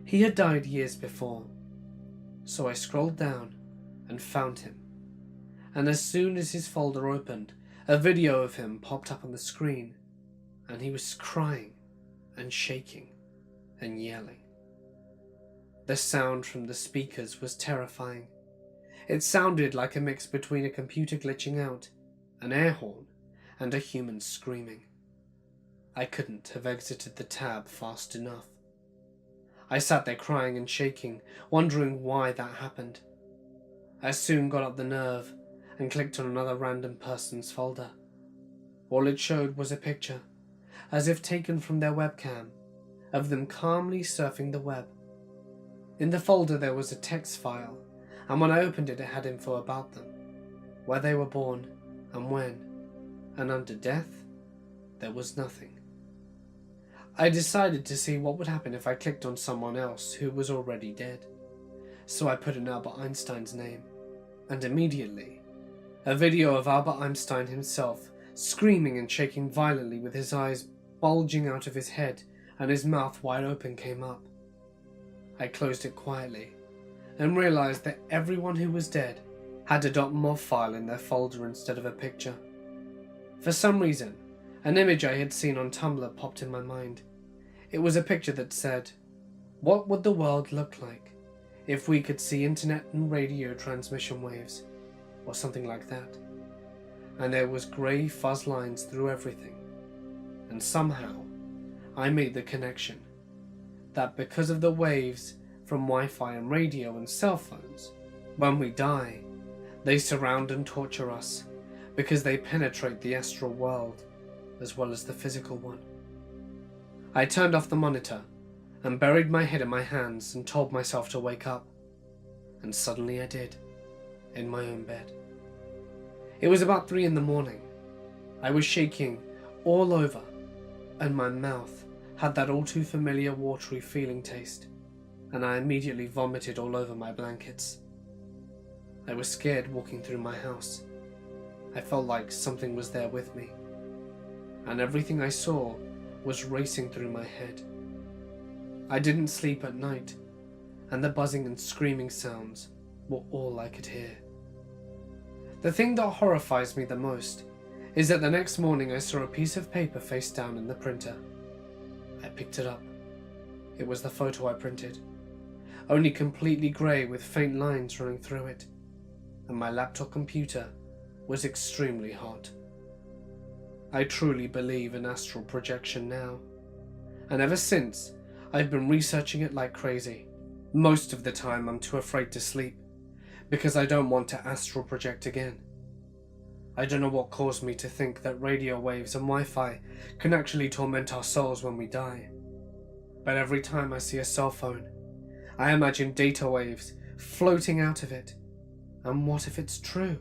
He had died years before, so I scrolled down and found him. And as soon as his folder opened, a video of him popped up on the screen, and he was crying and shaking and yelling. The sound from the speakers was terrifying. It sounded like a mix between a computer glitching out, an air horn, and a human screaming. I couldn't have exited the tab fast enough. I sat there crying and shaking, wondering why that happened. I soon got up the nerve and clicked on another random person's folder. All it showed was a picture, as if taken from their webcam, of them calmly surfing the web. In the folder there was a text file, and when I opened it, it had info about them. where they were born and when, and under death, there was nothing. I decided to see what would happen if I clicked on someone else who was already dead. So I put in Albert Einstein's name, and immediately, a video of Albert Einstein himself screaming and shaking violently with his eyes bulging out of his head and his mouth wide open came up. I closed it quietly and realized that everyone who was dead had a .mov file in their folder instead of a picture. For some reason, an image I had seen on Tumblr popped in my mind. It was a picture that said, "What would the world look like if we could see internet and radio transmission waves?" or something like that. And there was grey fuzz lines through everything. And somehow, I made the connection that because of the waves from Wi-Fi and radio and cell phones, when we die, they surround and torture us because they penetrate the astral world as well as the physical one. I turned off the monitor and buried my head in my hands and told myself to wake up. And suddenly I did, in my own bed. It was about 3 a.m. I was shaking all over, and my mouth had that all too familiar watery feeling taste, and I immediately vomited all over my blankets. I was scared walking through my house. I felt like something was there with me, and everything I saw was racing through my head. I didn't sleep at night, and the buzzing and screaming sounds were all I could hear. The thing that horrifies me the most is that the next morning I saw a piece of paper face down in the printer. I picked it up. It was the photo I printed, only completely grey with faint lines running through it, and my laptop computer was extremely hot. I truly believe in astral projection now, and ever since I've been researching it like crazy. Most of the time I'm too afraid to sleep, because I don't want to astral project again. I don't know what caused me to think that radio waves and Wi-Fi can actually torment our souls when we die. But every time I see a cell phone, I imagine data waves floating out of it. And what if it's true?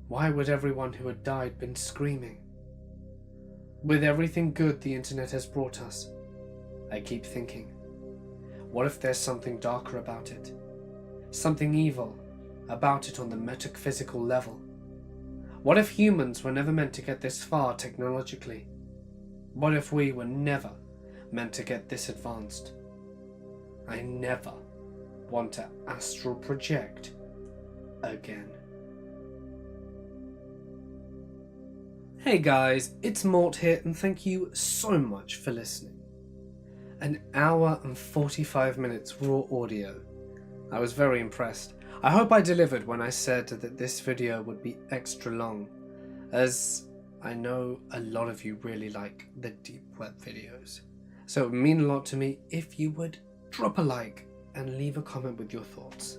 Why would everyone who had died been screaming? With everything good the internet has brought us, I keep thinking, what if there's something darker about it? Something evil about it on the metaphysical level? What if humans were never meant to get this far technologically? What if we were never meant to get this advanced? I never want to astral project again. Hey guys, it's Mort here, and thank you so much for listening. An hour and 45 minutes raw audio. I was very impressed. I hope I delivered when I said that this video would be extra long, as I know a lot of you really like the deep web videos. So it would mean a lot to me if you would drop a like and leave a comment with your thoughts.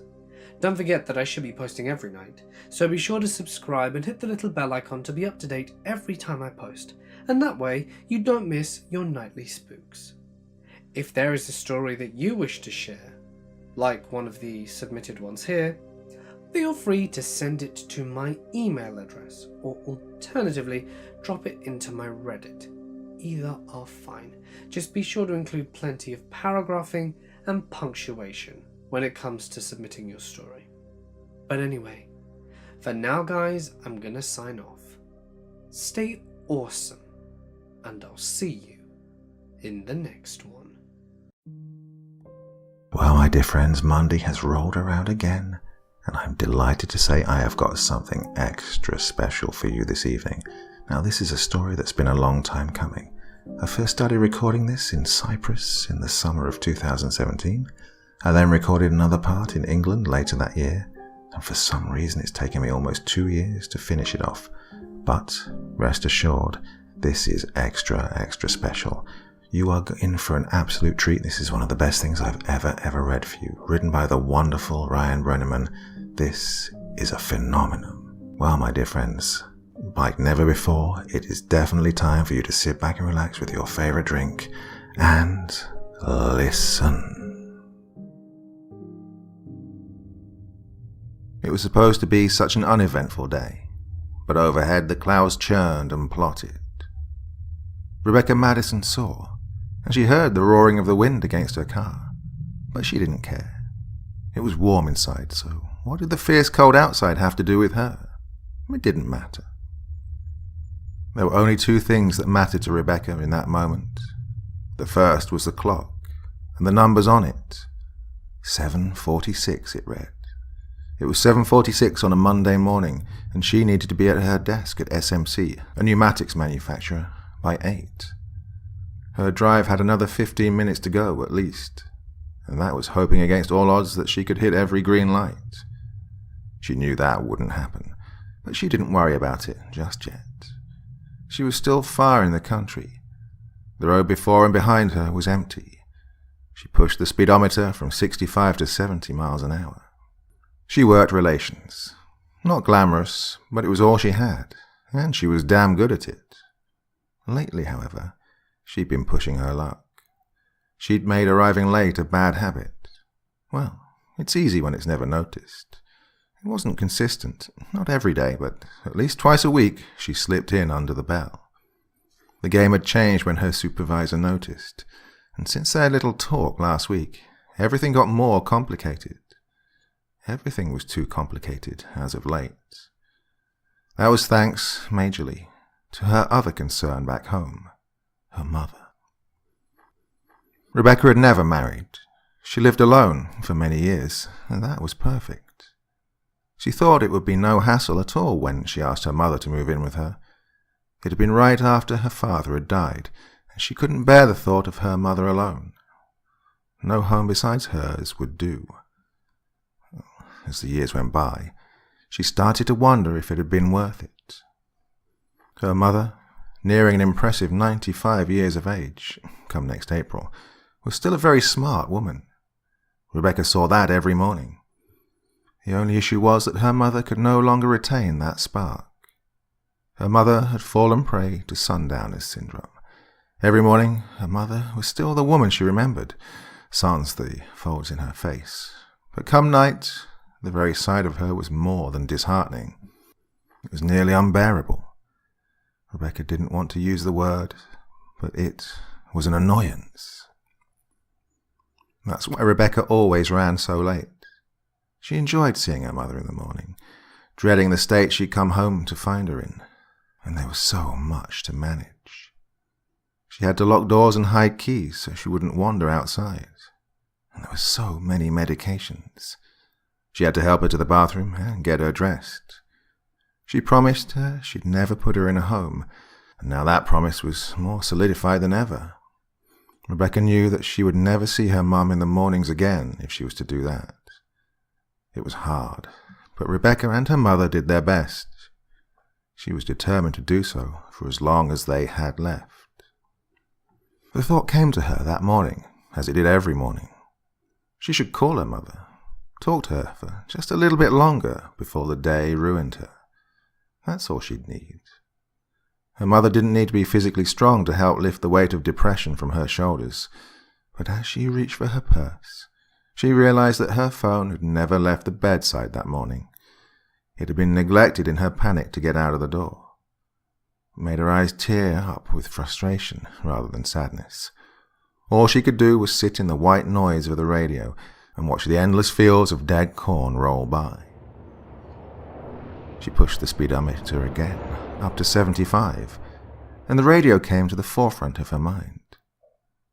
Don't forget that I should be posting every night, so be sure to subscribe and hit the little bell icon to be up to date every time I post, and that way you don't miss your nightly spooks. If there is a story that you wish to share, like one of the submitted ones here, feel free to send it to my email address, or alternatively drop it into my Reddit. Either are fine. Just be sure to include plenty of paragraphing and punctuation when it comes to submitting your story. But anyway, for now guys, I'm gonna sign off. Stay awesome, and I'll see you in the next one. Well, my dear friends, Monday has rolled around again, and I'm delighted to say I have got something extra special for you this evening. Now, this is a story that's been a long time coming. I first started recording this in Cyprus in the summer of 2017. I then recorded another part in England later that year, and for some reason it's taken me almost 2 years to finish it off. But rest assured, this is extra special. You are in for an absolute treat. This is one of the best things I've ever read for you. Written by the wonderful Ryan Brenneman. This is a phenomenon. Well, my dear friends, like never before, it is definitely time for you to sit back and relax with your favorite drink and listen. It was supposed to be such an uneventful day, but overhead the clouds churned and plotted. Rebecca Madison saw, and she heard the roaring of the wind against her car, but she didn't care. It was warm inside, so what did the fierce cold outside have to do with her? It didn't matter. There were only two things that mattered to Rebecca in that moment. The first was the clock, and the numbers on it. 7:46 it read. It was 7:46 on a Monday morning, and she needed to be at her desk at SMC, a pneumatics manufacturer, by 8. Her drive had another 15 minutes to go at least, and that was hoping against all odds that she could hit every green light. She knew that wouldn't happen, but she didn't worry about it just yet. She was still far in the country. The road before and behind her was empty. She pushed the speedometer from 65 to 70 miles an hour. She worked relations. Not glamorous, but it was all she had, and she was damn good at it. Lately, however, she'd been pushing her luck. She'd made arriving late a bad habit. Well, it's easy when it's never noticed. It wasn't consistent, not every day, but at least twice a week she slipped in under the bell. The game had changed when her supervisor noticed, and since their little talk last week, everything got more complicated. Everything was too complicated as of late. That was thanks, majorly, to her other concern back home, her mother. Rebecca had never married. She lived alone for many years, and that was perfect. She thought it would be no hassle at all when she asked her mother to move in with her. It had been right after her father had died, and she couldn't bear the thought of her mother alone. No home besides hers would do. As the years went by, she started to wonder if it had been worth it. Her mother, nearing an impressive 95 years of age, come next April, was still a very smart woman. Rebecca saw that every morning. The only issue was that her mother could no longer retain that spark. Her mother had fallen prey to sundowner's syndrome. Every morning, her mother was still the woman she remembered, sans the folds in her face. But come night, the very sight of her was more than disheartening. It was nearly unbearable. Rebecca didn't want to use the word, but it was an annoyance. That's why Rebecca always ran so late. She enjoyed seeing her mother in the morning, dreading the state she'd come home to find her in, and there was so much to manage. She had to lock doors and hide keys so she wouldn't wander outside, and there were so many medications. She had to help her to the bathroom and get her dressed. She promised her she'd never put her in a home, and now that promise was more solidified than ever. Rebecca knew that she would never see her mum in the mornings again if she was to do that. It was hard, but Rebecca and her mother did their best. She was determined to do so for as long as they had left. The thought came to her that morning, as it did every morning. She should call her mother, talk to her for just a little bit longer before the day ruined her. That's all she'd need. Her mother didn't need to be physically strong to help lift the weight of depression from her shoulders, but as she reached for her purse, she realized that her phone had never left the bedside that morning. It had been neglected in her panic to get out of the door. It made her eyes tear up with frustration rather than sadness. All she could do was sit in the white noise of the radio and watch the endless fields of dead corn roll by. She pushed the speedometer again, up to 75, and the radio came to the forefront of her mind.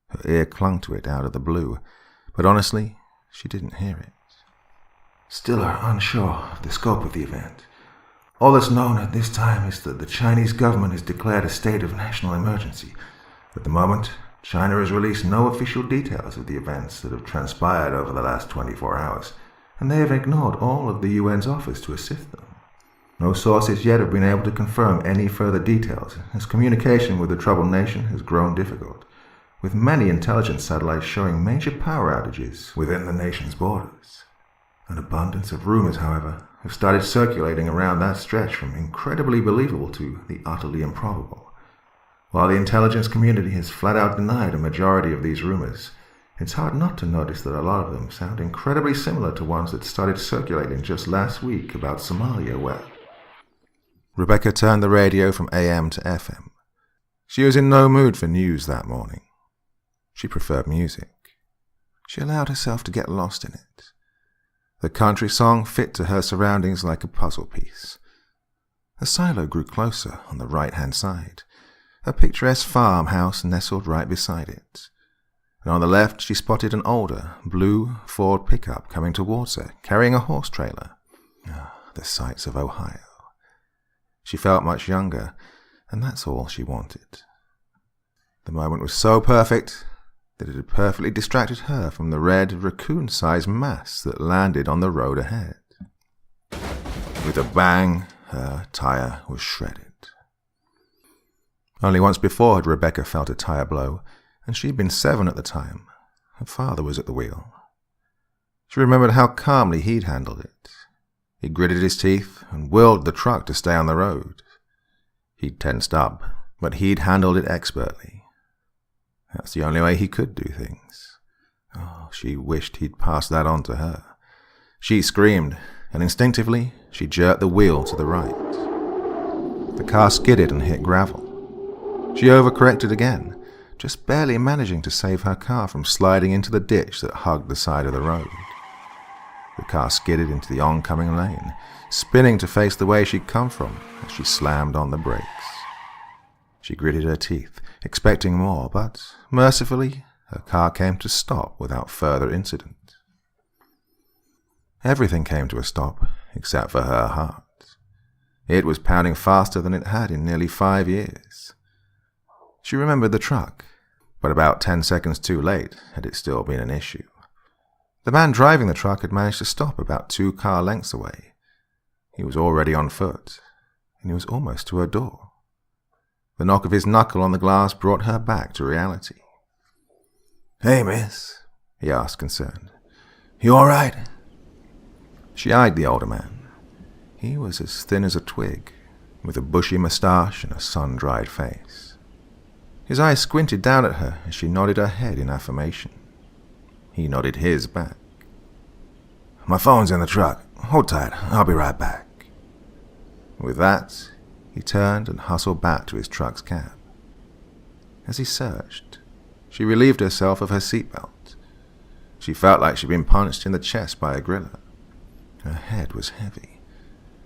Her ear clung to it out of the blue, but honestly, she didn't hear it. Still are unsure of the scope of the event. All that's known at this time is that the Chinese government has declared a state of national emergency. At the moment, China has released no official details of the events that have transpired over the last 24 hours, and they have ignored all of the UN's offers to assist them. No sources yet have been able to confirm any further details, as communication with the troubled nation has grown difficult, with many intelligence satellites showing major power outages within the nation's borders. An abundance of rumors, however, have started circulating around that stretch from incredibly believable to the utterly improbable. While the intelligence community has flat out denied a majority of these rumors, It's hard not to notice that a lot of them sound incredibly similar to ones that started circulating just last week about Somalia where... Rebecca turned the radio from AM to FM. She was in no mood for news that morning. She preferred music. She allowed herself to get lost in it. The country song fit to her surroundings like a puzzle piece. A silo grew closer on the right-hand side. A picturesque farmhouse nestled right beside it. And on the left she spotted an older, blue Ford pickup coming towards her, carrying a horse trailer. The sights of Ohio. She felt much younger, and that's all she wanted. The moment was so perfect that it had perfectly distracted her from the red, raccoon-sized mass that landed on the road ahead. With a bang, her tire was shredded. Only once before had Rebecca felt a tire blow, and she'd been 7 at the time. Her father was at the wheel. She remembered how calmly he'd handled it. He gritted his teeth and willed the truck to stay on the road. He'd tensed up, but he'd handled it expertly. That's the only way he could do things. Oh, she wished he'd passed that on to her. She screamed, and instinctively she jerked the wheel to the right. The car skidded and hit gravel. She overcorrected again, just barely managing to save her car from sliding into the ditch that hugged the side of the road. The car skidded into the oncoming lane, spinning to face the way she'd come from as she slammed on the brakes. She gritted her teeth, expecting more, but mercifully, her car came to stop without further incident. Everything came to a stop, except for her heart. It was pounding faster than it had in nearly 5 years. She remembered the truck, but about 10 seconds too late had it still been an issue. The man driving the truck had managed to stop about 2 car lengths away. He was already on foot, and he was almost to her door. The knock of his knuckle on the glass brought her back to reality. "Hey, miss," he asked, concerned. "You all right?" She eyed the older man. He was as thin as a twig, with a bushy moustache and a sun-dried face. His eyes squinted down at her as she nodded her head in affirmation. He nodded his back. "My phone's in the truck. Hold tight. I'll be right back." With that, he turned and hustled back to his truck's cab. As he searched, she relieved herself of her seatbelt. She felt like she'd been punched in the chest by a griller. Her head was heavy.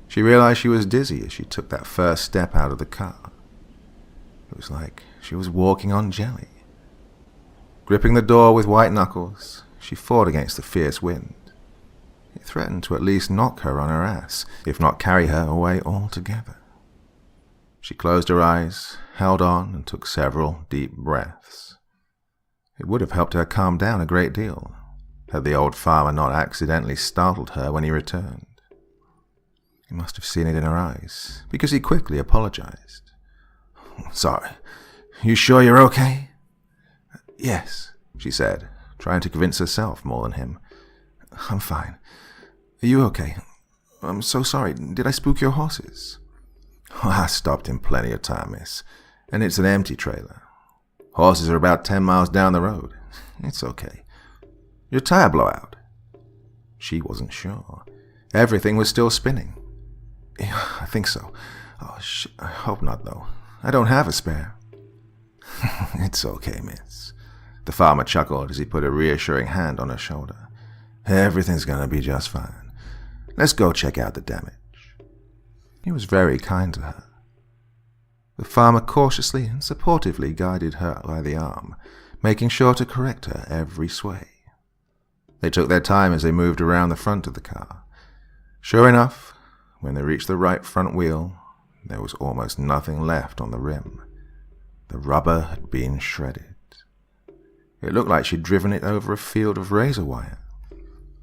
She realized she was dizzy as she took that first step out of the car. It was like she was walking on jelly. Gripping the door with white knuckles, she fought against the fierce wind. It threatened to at least knock her on her ass, if not carry her away altogether. She closed her eyes, held on, and took several deep breaths. It would have helped her calm down a great deal, had the old farmer not accidentally startled her when he returned. He must have seen it in her eyes, because he quickly apologized. "Sorry. You sure you're okay?" "Yes," she said, trying to convince herself more than him. "I'm fine. Are you okay? I'm so sorry. Did I spook your horses?" "I stopped in plenty of time, miss, and it's an empty trailer. Horses are about 10 miles down the road. It's okay. Your tire blow out?" She wasn't sure. Everything was still spinning. "Yeah, I think so. Oh, I hope not, though. I don't have a spare." "It's okay, miss." The farmer chuckled as he put a reassuring hand on her shoulder. "Everything's gonna be just fine. Let's go check out the damage." He was very kind to her. The farmer cautiously and supportively guided her by the arm, making sure to correct her every sway. They took their time as they moved around the front of the car. Sure enough, when they reached the right front wheel, there was almost nothing left on the rim. The rubber had been shredded. It looked like she'd driven it over a field of razor wire.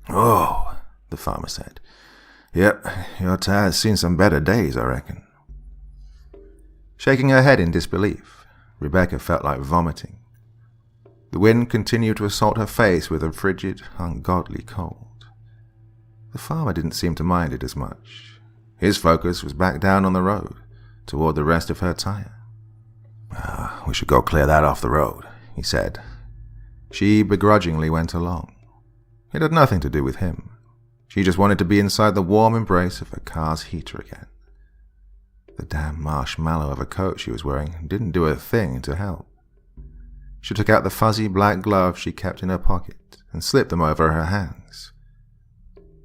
"Oh," the farmer said. "Yep, your tire's seen some better days, I reckon." Shaking her head in disbelief, Rebecca felt like vomiting. The wind continued to assault her face with a frigid, ungodly cold. The farmer didn't seem to mind it as much. His focus was back down on the road, toward the rest of her tire. "We should go clear that off the road," he said. She begrudgingly went along. It had nothing to do with him. She just wanted to be inside the warm embrace of her car's heater again. The damn marshmallow of a coat she was wearing didn't do a thing to help. She took out the fuzzy black gloves she kept in her pocket and slipped them over her hands.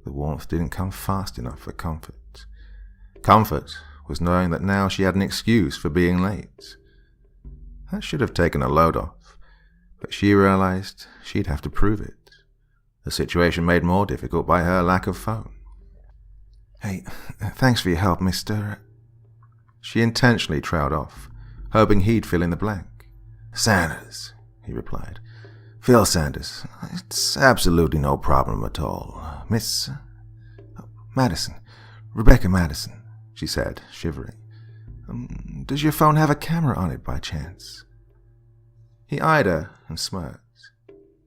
The warmth didn't come fast enough for comfort. Comfort was knowing that now she had an excuse for being late. That should have taken a load off, but she realized she'd have to prove it. The situation made more difficult by her lack of phone. "Hey, thanks for your help, mister." She intentionally trailed off, hoping he'd fill in the blank. "Sanders," he replied. "Phil Sanders. It's absolutely no problem at all. Miss... Madison. Rebecca Madison," she said, shivering. "Does your phone have a camera on it by chance?" He eyed her and smirked.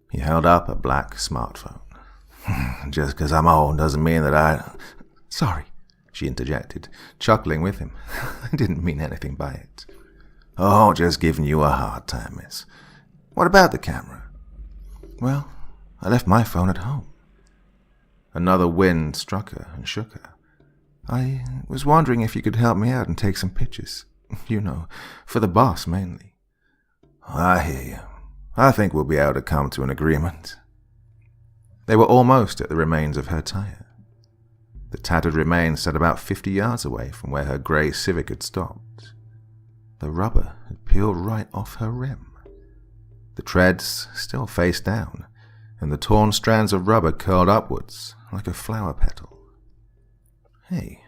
He held up a black smartphone. "Just because I'm old doesn't mean that I..." "Sorry," she interjected, chuckling with him. "I didn't mean anything by it." "Oh, just giving you a hard time, miss. What about the camera?" "Well, I left my phone at home." Another wind struck her and shook her. "I was wondering if you could help me out and take some pictures. You know, for the boss mainly." "I hear you. I think we'll be able to come to an agreement." They were almost at the remains of her tire. The tattered remains sat about 50 yards away from where her grey Civic had stopped. The rubber had peeled right off her rim. The treads still face down, and the torn strands of rubber curled upwards like a flower petal. "Hey,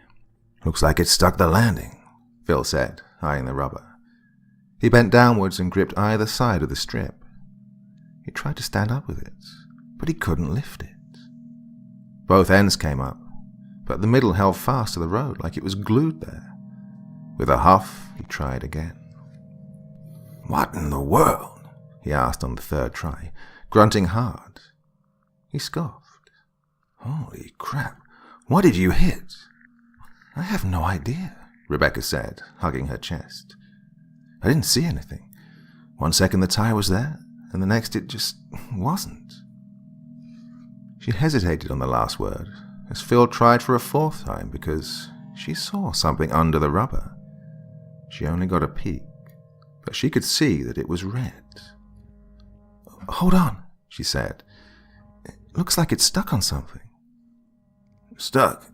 looks like it stuck the landing," Phil said, eyeing the rubber. He bent downwards and gripped either side of the strip. He tried to stand up with it, but he couldn't lift it. Both ends came up, but the middle held fast to the road like it was glued there. With a huff, he tried again. "What in the world?" he asked on the third try, grunting hard. He scoffed. "Holy crap, what did you hit?" "I have no idea," Rebecca said, hugging her chest. "I didn't see anything. One second the tire was there, and the next it just wasn't." She hesitated on the last word, as Phil tried for a fourth time because she saw something under the rubber. She only got a peek, but she could see that it was red. "Hold on," she said. "It looks like it's stuck on something." "Stuck?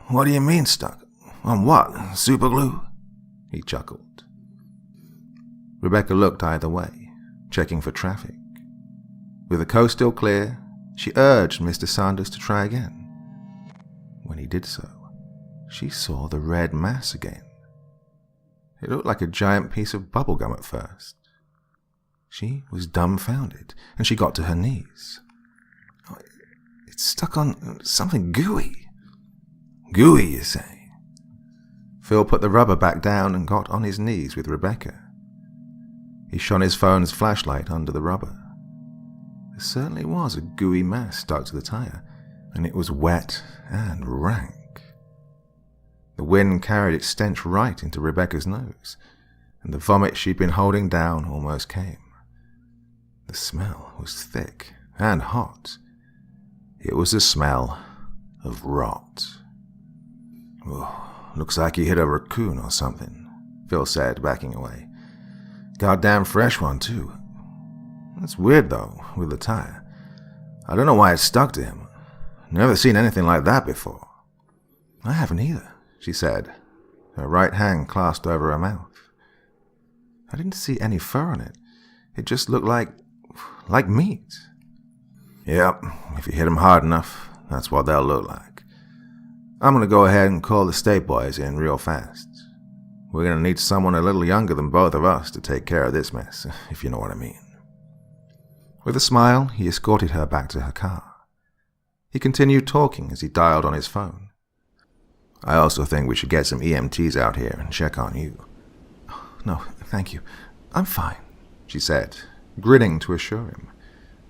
What do you mean stuck? On what? Superglue?" He chuckled. Rebecca looked either way, checking for traffic. With the coast still clear, she urged Mr. Sanders to try again. When he did so, she saw the red mass again. It looked like a giant piece of bubblegum at first. She was dumbfounded, and she got to her knees. "It's stuck on something gooey." "Gooey, you say?" Phil put the rubber back down and got on his knees with Rebecca. He shone his phone's flashlight under the rubber. There certainly was a gooey mass stuck to the tire, and it was wet and rank. The wind carried its stench right into Rebecca's nose, and the vomit she'd been holding down almost came. The smell was thick and hot. It was the smell of rot. "Oh, looks like he hit a raccoon or something," Phil said, backing away. "Goddamn fresh one, too. That's weird, though, with the tire. I don't know why it stuck to him. Never seen anything like that before." "I haven't either," she said, her right hand clasped over her mouth. "I didn't see any fur on it. It just looked like meat." "Yep, if you hit them hard enough, that's what they'll look like. I'm going to go ahead and call the state boys in real fast. We're going to need someone a little younger than both of us to take care of this mess, if you know what I mean." With a smile, he escorted her back to her car. He continued talking as he dialed on his phone. "I also think we should get some EMTs out here and check on you." "No, thank you. I'm fine," she said, grinning to assure him.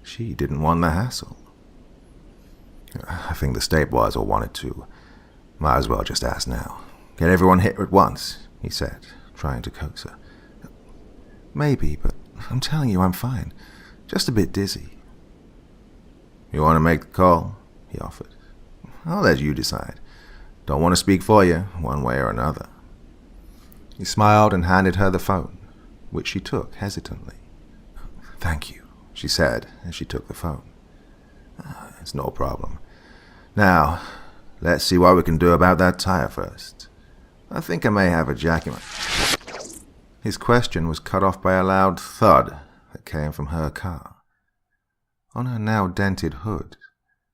She didn't want the hassle. "I think the state boys will want it too. Might as well just ask now. Get everyone hit at once," he said, trying to coax her. "Maybe, but I'm telling you I'm fine. Just a bit dizzy. You want to make the call? He offered. I'll let you decide. Don't want to speak for you, one way or another. He smiled and handed her the phone, which she took hesitantly. Thank you, she said as she took the phone. It's no problem. Now, let's see what we can do about that tire first. I think I may have a jack in my... His question was cut off by a loud thud that came from her car. On her now dented hood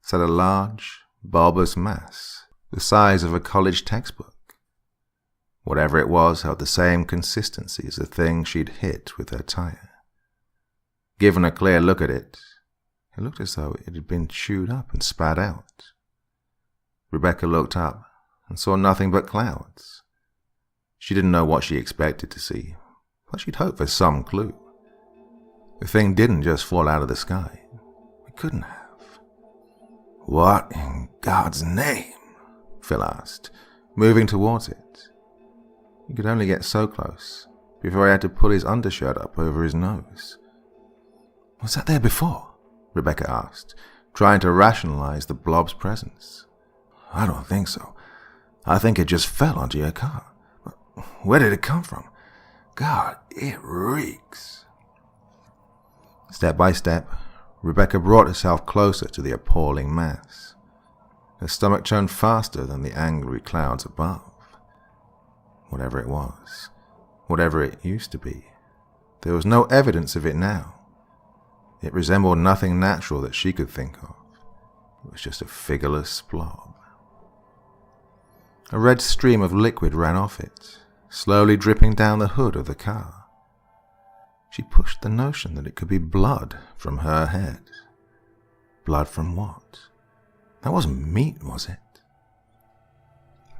sat a large, bulbous mass, the size of a college textbook. Whatever it was held the same consistency as the thing she'd hit with her tire. Given a clear look at it, it looked as though it had been chewed up and spat out. Rebecca looked up and saw nothing but clouds. She didn't know what she expected to see, but she'd hoped for some clue. The thing didn't just fall out of the sky. It couldn't have. What in God's name? Phil asked, moving towards it. He could only get so close before he had to pull his undershirt up over his nose. Was that there before? Rebecca asked, trying to rationalize the blob's presence. I don't think so. I think it just fell onto your car. Where did it come from? God, it reeks. Step by step, Rebecca brought herself closer to the appalling mass. Her stomach churned faster than the angry clouds above. Whatever it was, whatever it used to be, there was no evidence of it now. It resembled nothing natural that she could think of. It was just a figureless blob. A red stream of liquid ran off it, slowly dripping down the hood of the car. She pushed the notion that it could be blood from her head. Blood from what? That wasn't meat, was it?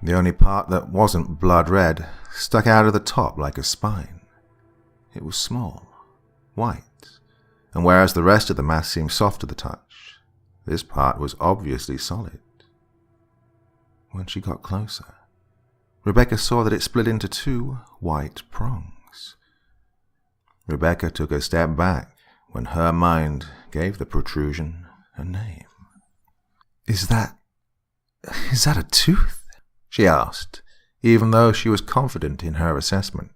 The only part that wasn't blood red stuck out of the top like a spine. It was small, white, and whereas the rest of the mass seemed soft to the touch, this part was obviously solid. When she got closer, Rebecca saw that it split into two white prongs. Rebecca took a step back when her mind gave the protrusion a name. Is that a tooth? She asked, even though she was confident in her assessment.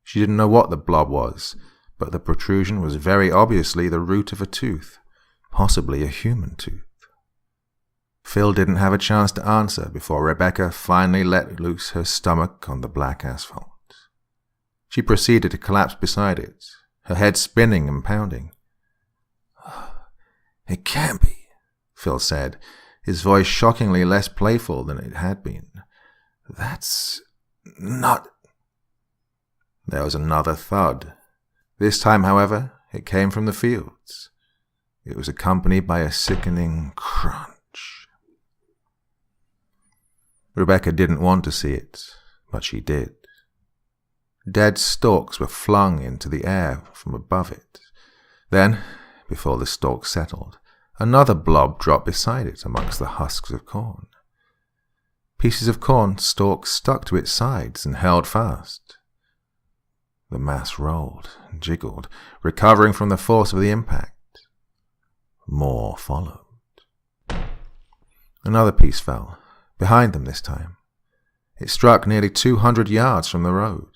She didn't know what the blob was, but the protrusion was very obviously the root of a tooth, possibly a human tooth. Phil didn't have a chance to answer before Rebecca finally let loose her stomach on the black asphalt. She proceeded to collapse beside it, her head spinning and pounding. It can't be, Phil said, his voice shockingly less playful than it had been. That's not... There was another thud. This time, however, it came from the fields. It was accompanied by a sickening crunch. Rebecca didn't want to see it, but she did. Dead stalks were flung into the air from above it. Then, before the stalks settled, another blob dropped beside it amongst the husks of corn. Pieces of corn stalks stuck to its sides and held fast. The mass rolled and jiggled, recovering from the force of the impact. More followed. Another piece fell, behind them this time. It struck nearly 200 yards from the road.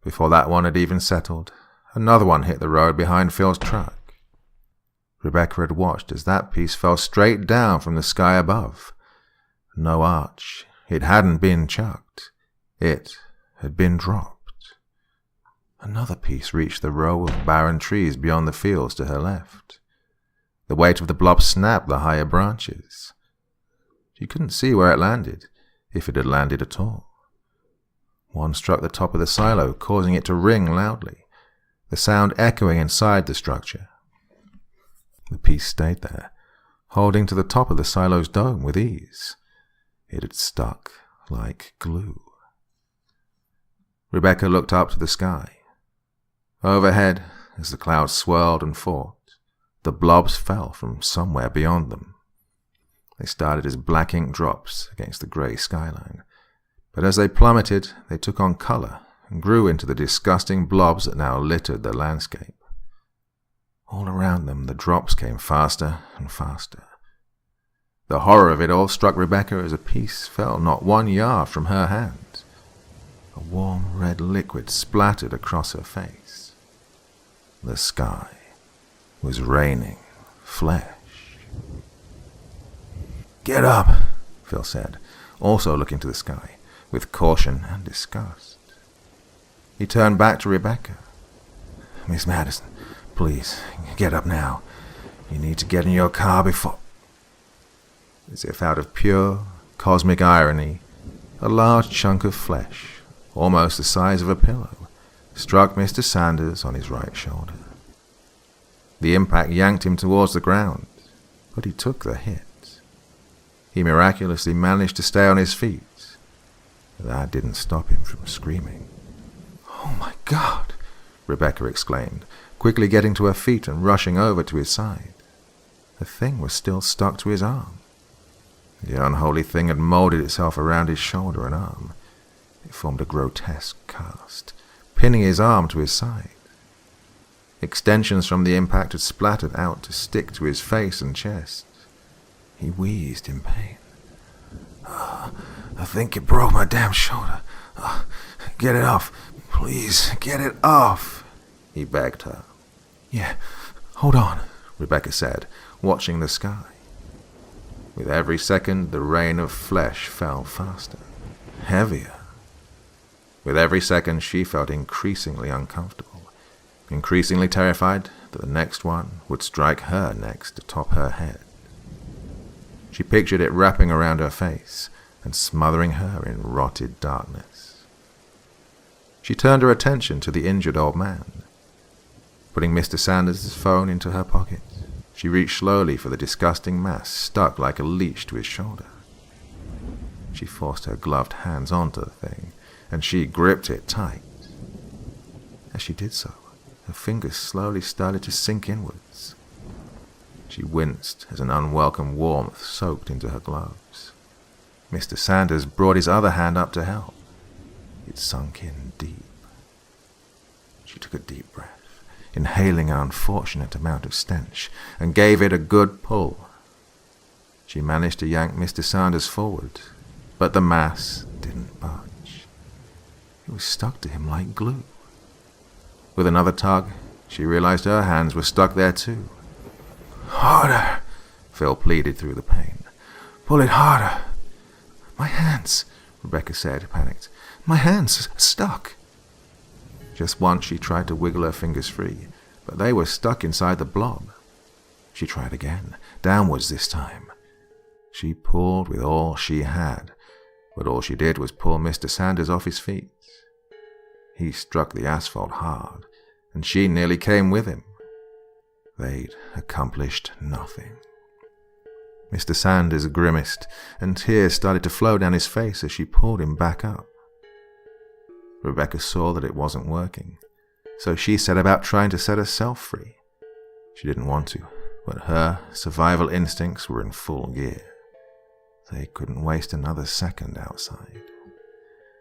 Before that one had even settled, another one hit the road behind Phil's truck. Rebecca had watched as that piece fell straight down from the sky above. No arch. It hadn't been chucked. It had been dropped. Another piece reached the row of barren trees beyond the fields to her left. The weight of the blob snapped the higher branches. She couldn't see where it landed, if it had landed at all. One struck the top of the silo, causing it to ring loudly, the sound echoing inside the structure. The piece stayed there, holding to the top of the silo's dome with ease. It had stuck like glue. Rebecca looked up to the sky. Overhead, as the clouds swirled and fought, the blobs fell from somewhere beyond them. They started as black ink drops against the grey skyline, but as they plummeted, they took on colour and grew into the disgusting blobs that now littered the landscape. All around them, the drops came faster and faster. The horror of it all struck Rebecca as a piece fell not 1 yard from her hand. A warm red liquid splattered across her face. The sky was raining flesh. "Get up," Phil said, also looking to the sky, with caution and disgust. He turned back to Rebecca. "Miss Madison, please, get up now. You need to get in your car before—" As if out of pure, cosmic irony, a large chunk of flesh, almost the size of a pillow, struck Mr. Sanders on his right shoulder. The impact yanked him towards the ground, but he took the hit. He miraculously managed to stay on his feet. That didn't stop him from screaming. "Oh my God!" Rebecca exclaimed, quickly getting to her feet and rushing over to his side. The thing was still stuck to his arm. The unholy thing had molded itself around his shoulder and arm. It formed a grotesque cast, pinning his arm to his side. Extensions from the impact had splattered out to stick to his face and chest. He wheezed in pain. "I think it broke my damn shoulder. Get it off. Please, get it off," he begged her. "Yeah, hold on," Rebecca said, watching the sky. With every second, the rain of flesh fell faster, heavier. With every second, she felt increasingly uncomfortable, increasingly terrified that the next one would strike her next atop her head. She pictured it wrapping around her face and smothering her in rotted darkness. She turned her attention to the injured old man. Putting Mr. Sanders' phone into her pocket, she reached slowly for the disgusting mass stuck like a leash to his shoulder. She forced her gloved hands onto the thing, and she gripped it tight. As she did so, her fingers slowly started to sink inwards. She winced as an unwelcome warmth soaked into her gloves. Mr. Sanders brought his other hand up to help. It sunk in deep. She took a deep breath, inhaling an unfortunate amount of stench, and gave it a good pull. She managed to yank Mr. Sanders forward, but the mass didn't budge. It was stuck to him like glue. With another tug, she realized her hands were stuck there too. "Harder," Phil pleaded through the pain. "Pull it harder." "My hands," Rebecca said, panicked. "My hands are stuck." Just once she tried to wiggle her fingers free, but they were stuck inside the blob. She tried again, downwards this time. She pulled with all she had, but all she did was pull Mr. Sanders off his feet. He struck the asphalt hard, and she nearly came with him. They'd accomplished nothing. Mr. Sanders grimaced, and tears started to flow down his face as she pulled him back up. Rebecca saw that it wasn't working, so she set about trying to set herself free. She didn't want to, but her survival instincts were in full gear. They couldn't waste another second outside.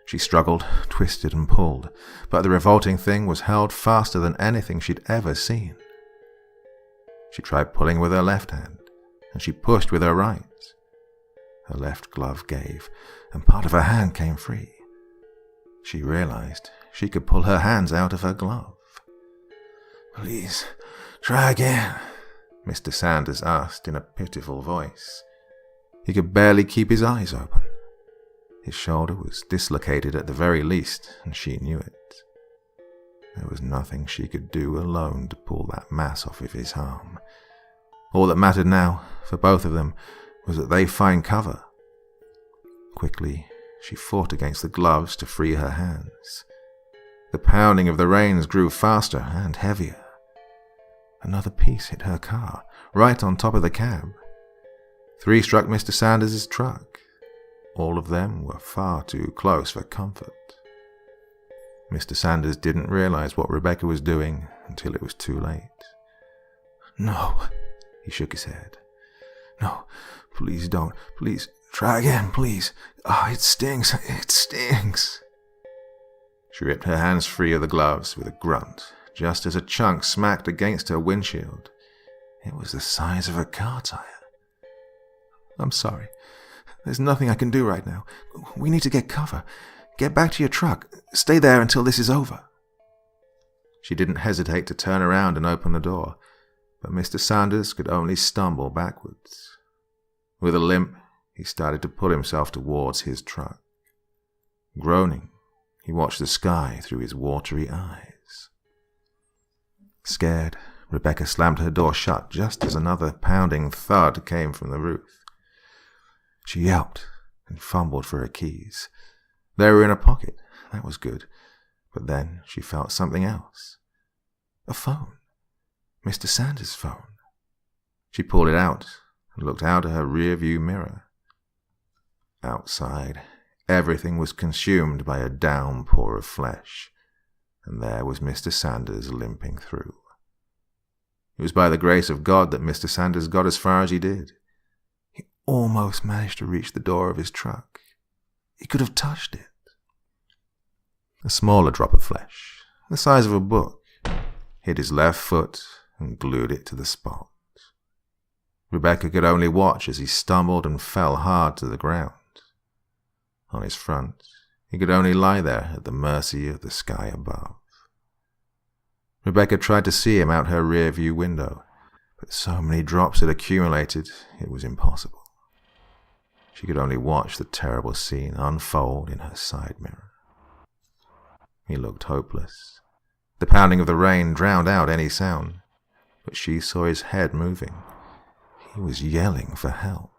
She struggled, twisted and pulled, but the revolting thing was held faster than anything she'd ever seen. She tried pulling with her left hand, and she pushed with her right. Her left glove gave, and part of her hand came free. She realized she could pull her hands out of her glove. "Please, try again," Mr. Sanders asked in a pitiful voice. He could barely keep his eyes open. His shoulder was dislocated at the very least, and she knew it. There was nothing she could do alone to pull that mass off of his arm. All that mattered now, for both of them, was that they find cover. Quickly, she fought against the gloves to free her hands. The pounding of the rains grew faster and heavier. Another piece hit her car, right on top of the cab. 3 struck Mr. Sanders' truck. All of them were far too close for comfort. Mr. Sanders didn't realize what Rebecca was doing until it was too late. "No," he shook his head. "No, please don't. Please, try again, please. It stings. It stings." She ripped her hands free of the gloves with a grunt, just as a chunk smacked against her windshield. It was the size of a car tire. "I'm sorry. There's nothing I can do right now. We need to get cover. Get back to your truck. Stay there until this is over." She didn't hesitate to turn around and open the door, but Mr. Sanders could only stumble backwards. With a limp, he started to pull himself towards his truck. Groaning, he watched the sky through his watery eyes. Scared, Rebecca slammed her door shut just as another pounding thud came from the roof. She yelped and fumbled for her keys. They were in her pocket. That was good. But then she felt something else. A phone. Mr. Sanders' phone. She pulled it out and looked out at her rear-view mirror. Outside, everything was consumed by a downpour of flesh, and there was Mr. Sanders limping through. It was by the grace of God that Mr. Sanders got as far as he did. He almost managed to reach the door of his truck. He could have touched it. A smaller drop of flesh, the size of a book, hit his left foot and glued it to the spot. Rebecca could only watch as he stumbled and fell hard to the ground. On his front, he could only lie there at the mercy of the sky above. Rebecca tried to see him out her rear-view window, but so many drops had accumulated it was impossible. She could only watch the terrible scene unfold in her side mirror. He looked hopeless. The pounding of the rain drowned out any sound, but she saw his head moving. He was yelling for help.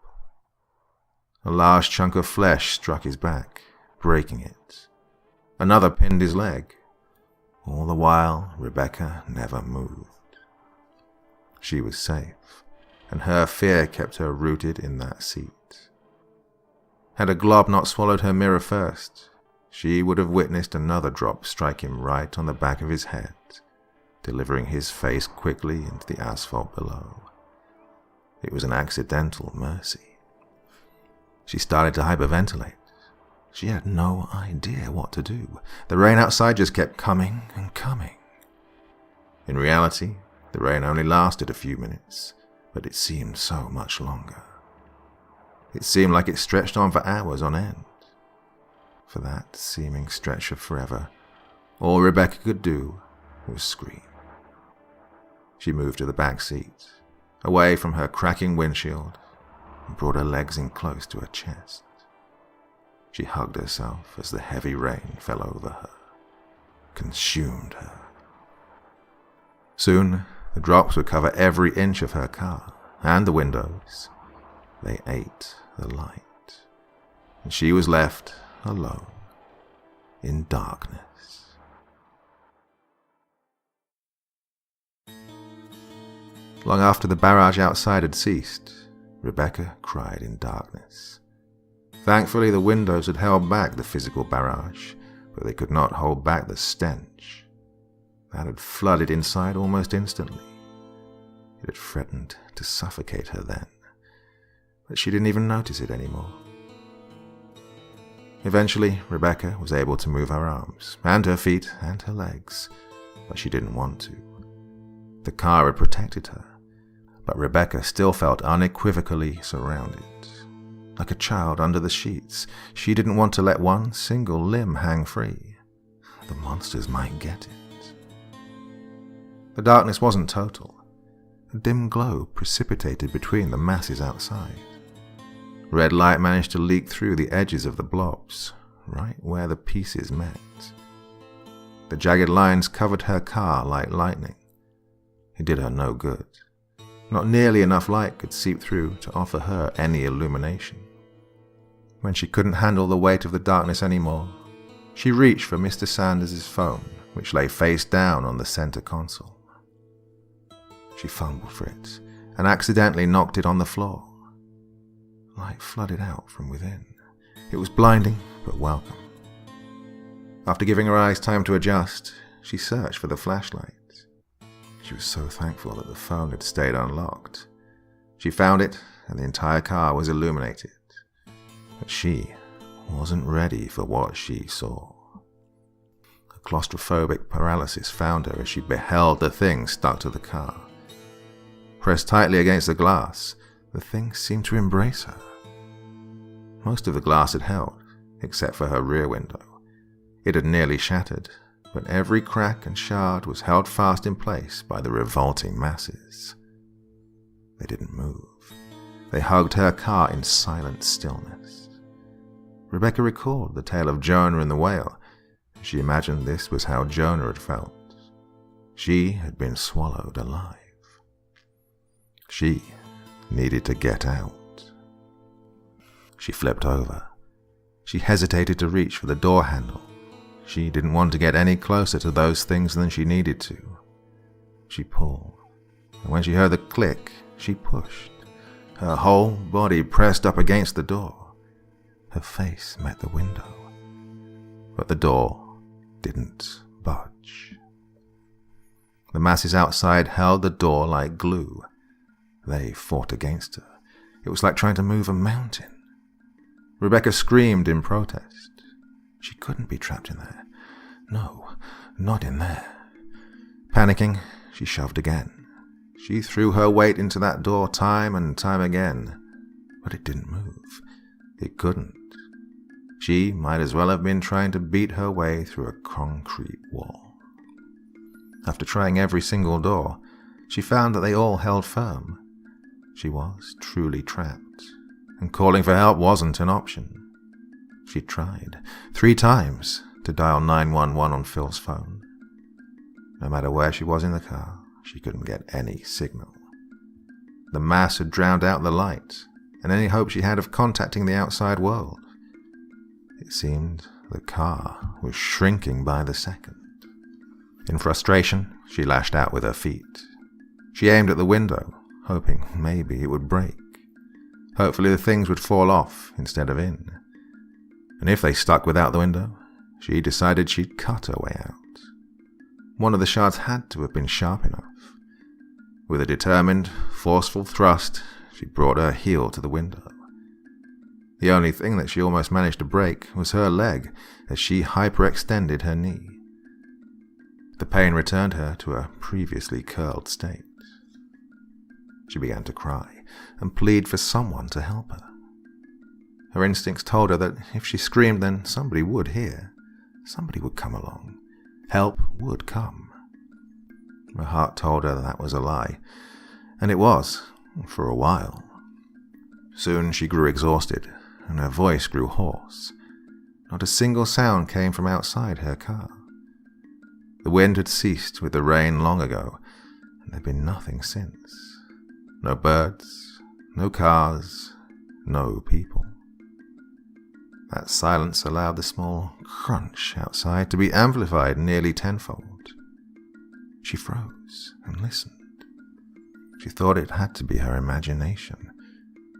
A large chunk of flesh struck his back, breaking it. Another pinned his leg. All the while, Rebecca never moved. She was safe, and her fear kept her rooted in that seat. Had a glob not swallowed her mirror first, she would have witnessed another drop strike him right on the back of his head, delivering his face quickly into the asphalt below. It was an accidental mercy. She started to hyperventilate. She had no idea what to do. The rain outside just kept coming and coming. In reality, the rain only lasted a few minutes, but it seemed so much longer. It seemed like it stretched on for hours on end. For that seeming stretch of forever, all Rebecca could do was scream. She moved to the back seat, away from her cracking windshield, and brought her legs in close to her chest. She hugged herself as the heavy rain fell over her, consumed her. Soon, the drops would cover every inch of her car and the windows. They ate the light, and she was left alone in darkness. Long after the barrage outside had ceased, Rebecca cried in darkness. Thankfully, the windows had held back the physical barrage, but they could not hold back the stench. That had flooded inside almost instantly. It had threatened to suffocate her then, but she didn't even notice it anymore. Eventually, Rebecca was able to move her arms, and her feet, and her legs, but she didn't want to. The car had protected her, but Rebecca still felt unequivocally surrounded. Like a child under the sheets, she didn't want to let one single limb hang free. The monsters might get it. The darkness wasn't total. A dim glow precipitated between the masses outside. Red light managed to leak through the edges of the blobs, right where the pieces met. The jagged lines covered her car like lightning. It did her no good. Not nearly enough light could seep through to offer her any illumination. When she couldn't handle the weight of the darkness anymore, she reached for Mr. Sanders' phone, which lay face down on the center console. She fumbled for it and accidentally knocked it on the floor. Light flooded out from within. It was blinding, but welcome. After giving her eyes time to adjust, she searched for the flashlight. She was so thankful that the phone had stayed unlocked. She found it, and the entire car was illuminated. But she wasn't ready for what she saw. A Claustrophobic paralysis found her as she beheld the thing stuck to the car. Pressed tightly against the glass, the thing seemed to embrace her. Most of the glass had held, except for her rear window. It had nearly shattered, but every crack and shard was held fast in place by the revolting masses. They didn't move. They hugged her car in silent stillness. Rebecca recalled the tale of Jonah and the whale. She imagined this was how Jonah had felt. She had been swallowed alive. She needed to get out. She flipped over. She hesitated to reach for the door handle. She didn't want to get any closer to those things than she needed to. She pulled, and when she heard the click, she pushed. Her whole body pressed up against the door. Her face met the window, but the door didn't budge. The masses outside held the door like glue. They fought against her. It was like trying to move a mountain. Rebecca screamed in protest. She couldn't be trapped in there. No, not in there. Panicking, she shoved again. She threw her weight into that door time and time again, but it didn't move. It couldn't. She might as well have been trying to beat her way through a concrete wall. After trying every single door, she found that they all held firm. She was truly trapped, and calling for help wasn't an option. She tried 3 times to dial 911 on Phil's phone. No matter where she was in the car, she couldn't get any signal. The mass had drowned out the light, and any hope she had of contacting the outside world. It seemed the car was shrinking by the second. In frustration, she lashed out with her feet. She aimed at the window, hoping maybe it would break. Hopefully the things would fall off instead of in. And if they stuck without the window, she decided she'd cut her way out. One of the shards had to have been sharp enough. With a determined, forceful thrust, she brought her heel to the window. The only thing that she almost managed to break was her leg as she hyperextended her knee. The pain returned her to her previously curled state. She began to cry and plead for someone to help her. Her instincts told her that if she screamed, then somebody would hear. Somebody would come along. Help would come. Her heart told her that was a lie, and it was, for a while. Soon she grew exhausted, and her voice grew hoarse. Not a single sound came from outside her car. The wind had ceased with the rain long ago, and there had been nothing since. No birds, no cars, no people. That silence allowed the small crunch outside to be amplified nearly tenfold. She froze and listened. She thought it had to be her imagination.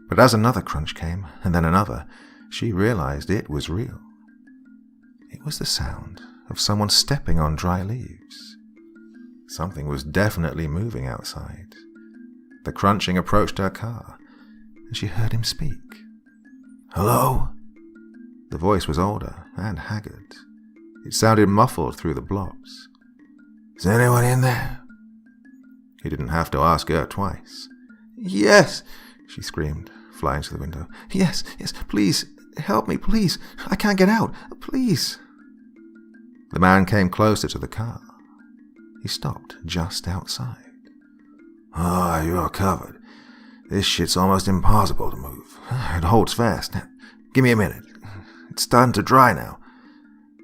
But as another crunch came, and then another, she realized it was real. It was the sound of someone stepping on dry leaves. Something was definitely moving outside. The crunching approached her car, and she heard him speak. "Hello?" The voice was older and haggard. It sounded muffled through the blobs. "Is anyone in there?" He didn't have to ask her twice. "Yes," she screamed, flying to the window. Yes, please, help me, please. I can't get out, please." The man came closer to the car. He stopped just outside. "Ah, you're covered. This shit's almost impossible to move. It holds fast. Now, give me a minute. It's starting to dry now.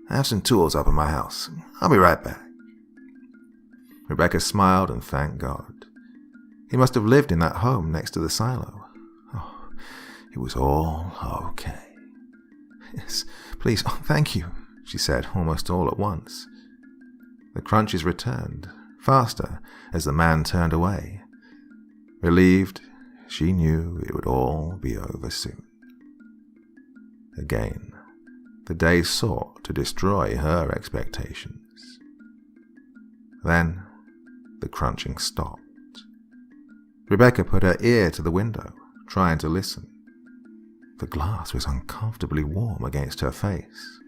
I have some tools up in my house. I'll be right back." Rebecca smiled and thanked God. He must have lived in that home next to the silo. Oh, it was all okay. "Yes, please, thank you," she said almost all at once. The crunches returned, faster as the man turned away. Relieved, she knew it would all be over soon. Again, the day sought to destroy her expectations. Then, the crunching stopped. Rebecca put her ear to the window, trying to listen. The glass was uncomfortably warm against her face.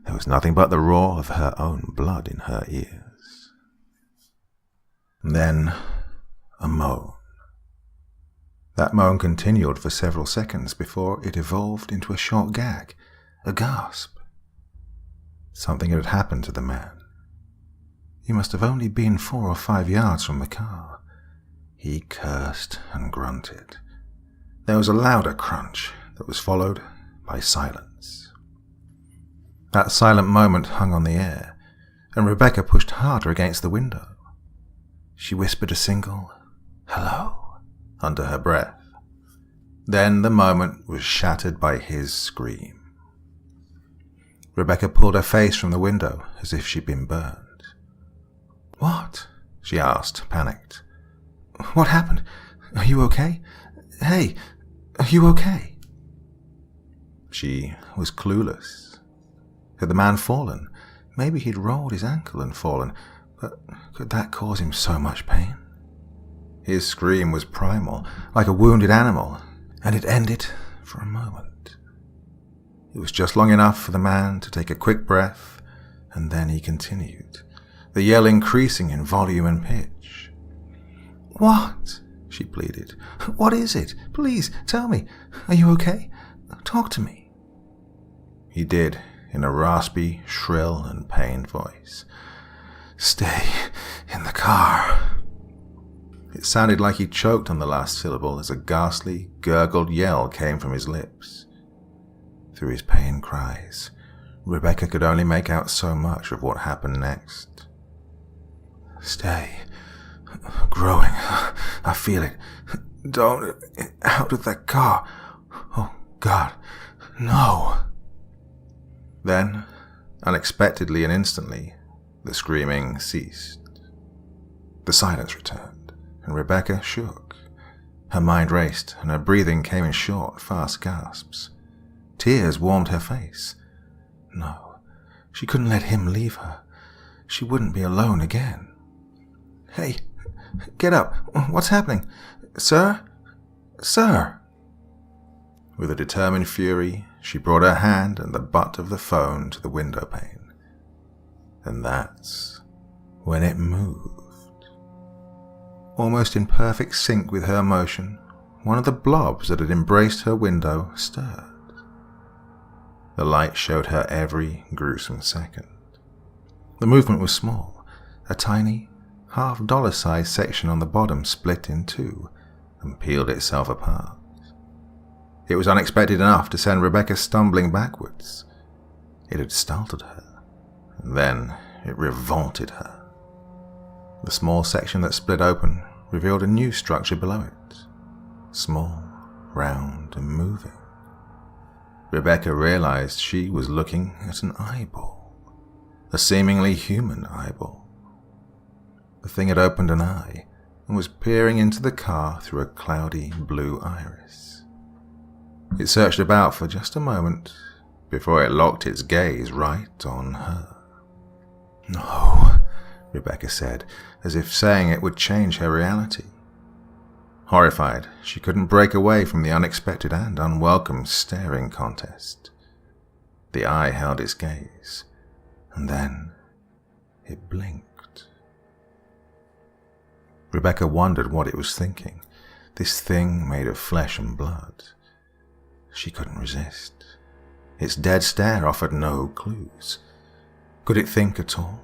There was nothing but the roar of her own blood in her ears. Then a moan. That moan continued for several seconds before it evolved into a short gag, a gasp. Something had happened to the man. He must have only been 4 or 5 yards from the car. He cursed and grunted. There was a louder crunch that was followed by silence. That silent moment hung on the air, and Rebecca pushed harder against the window. She whispered a single "hello" under her breath. Then the moment was shattered by his scream. Rebecca pulled her face from the window as if she'd been burned. "What?" she asked, panicked. "What happened? Are you okay? Hey, are you okay?" She was clueless. Had the man fallen? Maybe he'd rolled his ankle and fallen, but could that cause him so much pain? His scream was primal, like a wounded animal, and it ended for a moment. It was just long enough for the man to take a quick breath, and then he continued, the yell increasing in volume and pitch. "What?" she pleaded. "What is it? Please, tell me. Are you okay? Talk to me." He did, in a raspy, shrill, and pained voice. "Stay in the car." It sounded like he choked on the last syllable as a ghastly, gurgled yell came from his lips. Through his pain cries, Rebecca could only make out so much of what happened next. "Stay. Growing. I feel it. Don't. Out of that car. Oh, God. No." Then, unexpectedly and instantly, the screaming ceased. The silence returned, and Rebecca shook. Her mind raced, and her breathing came in short, fast gasps. Tears warmed her face. No, she couldn't let him leave her. She wouldn't be alone again. "Hey, get up. What's happening? Sir? Sir?" With a determined fury, she brought her hand and the butt of the phone to the window pane. And that's when it moved. Almost in perfect sync with her motion, one of the blobs that had embraced her window stirred. The light showed her every gruesome second. The movement was small. A tiny, half-dollar-sized section on the bottom split in two and peeled itself apart. It was unexpected enough to send Rebecca stumbling backwards. It had startled her, and then it revolted her. The small section that split open revealed a new structure below it, small, round, and moving. Rebecca realized she was looking at an eyeball, a seemingly human eyeball. The thing had opened an eye and was peering into the car through a cloudy blue iris. It searched about for just a moment before it locked its gaze right on her. "No," Rebecca said, as if saying it would change her reality. Horrified, she couldn't break away from the unexpected and unwelcome staring contest. The eye held its gaze, and then it blinked. Rebecca wondered what it was thinking, this thing made of flesh and blood. She couldn't resist. Its dead stare offered no clues. Could it think at all?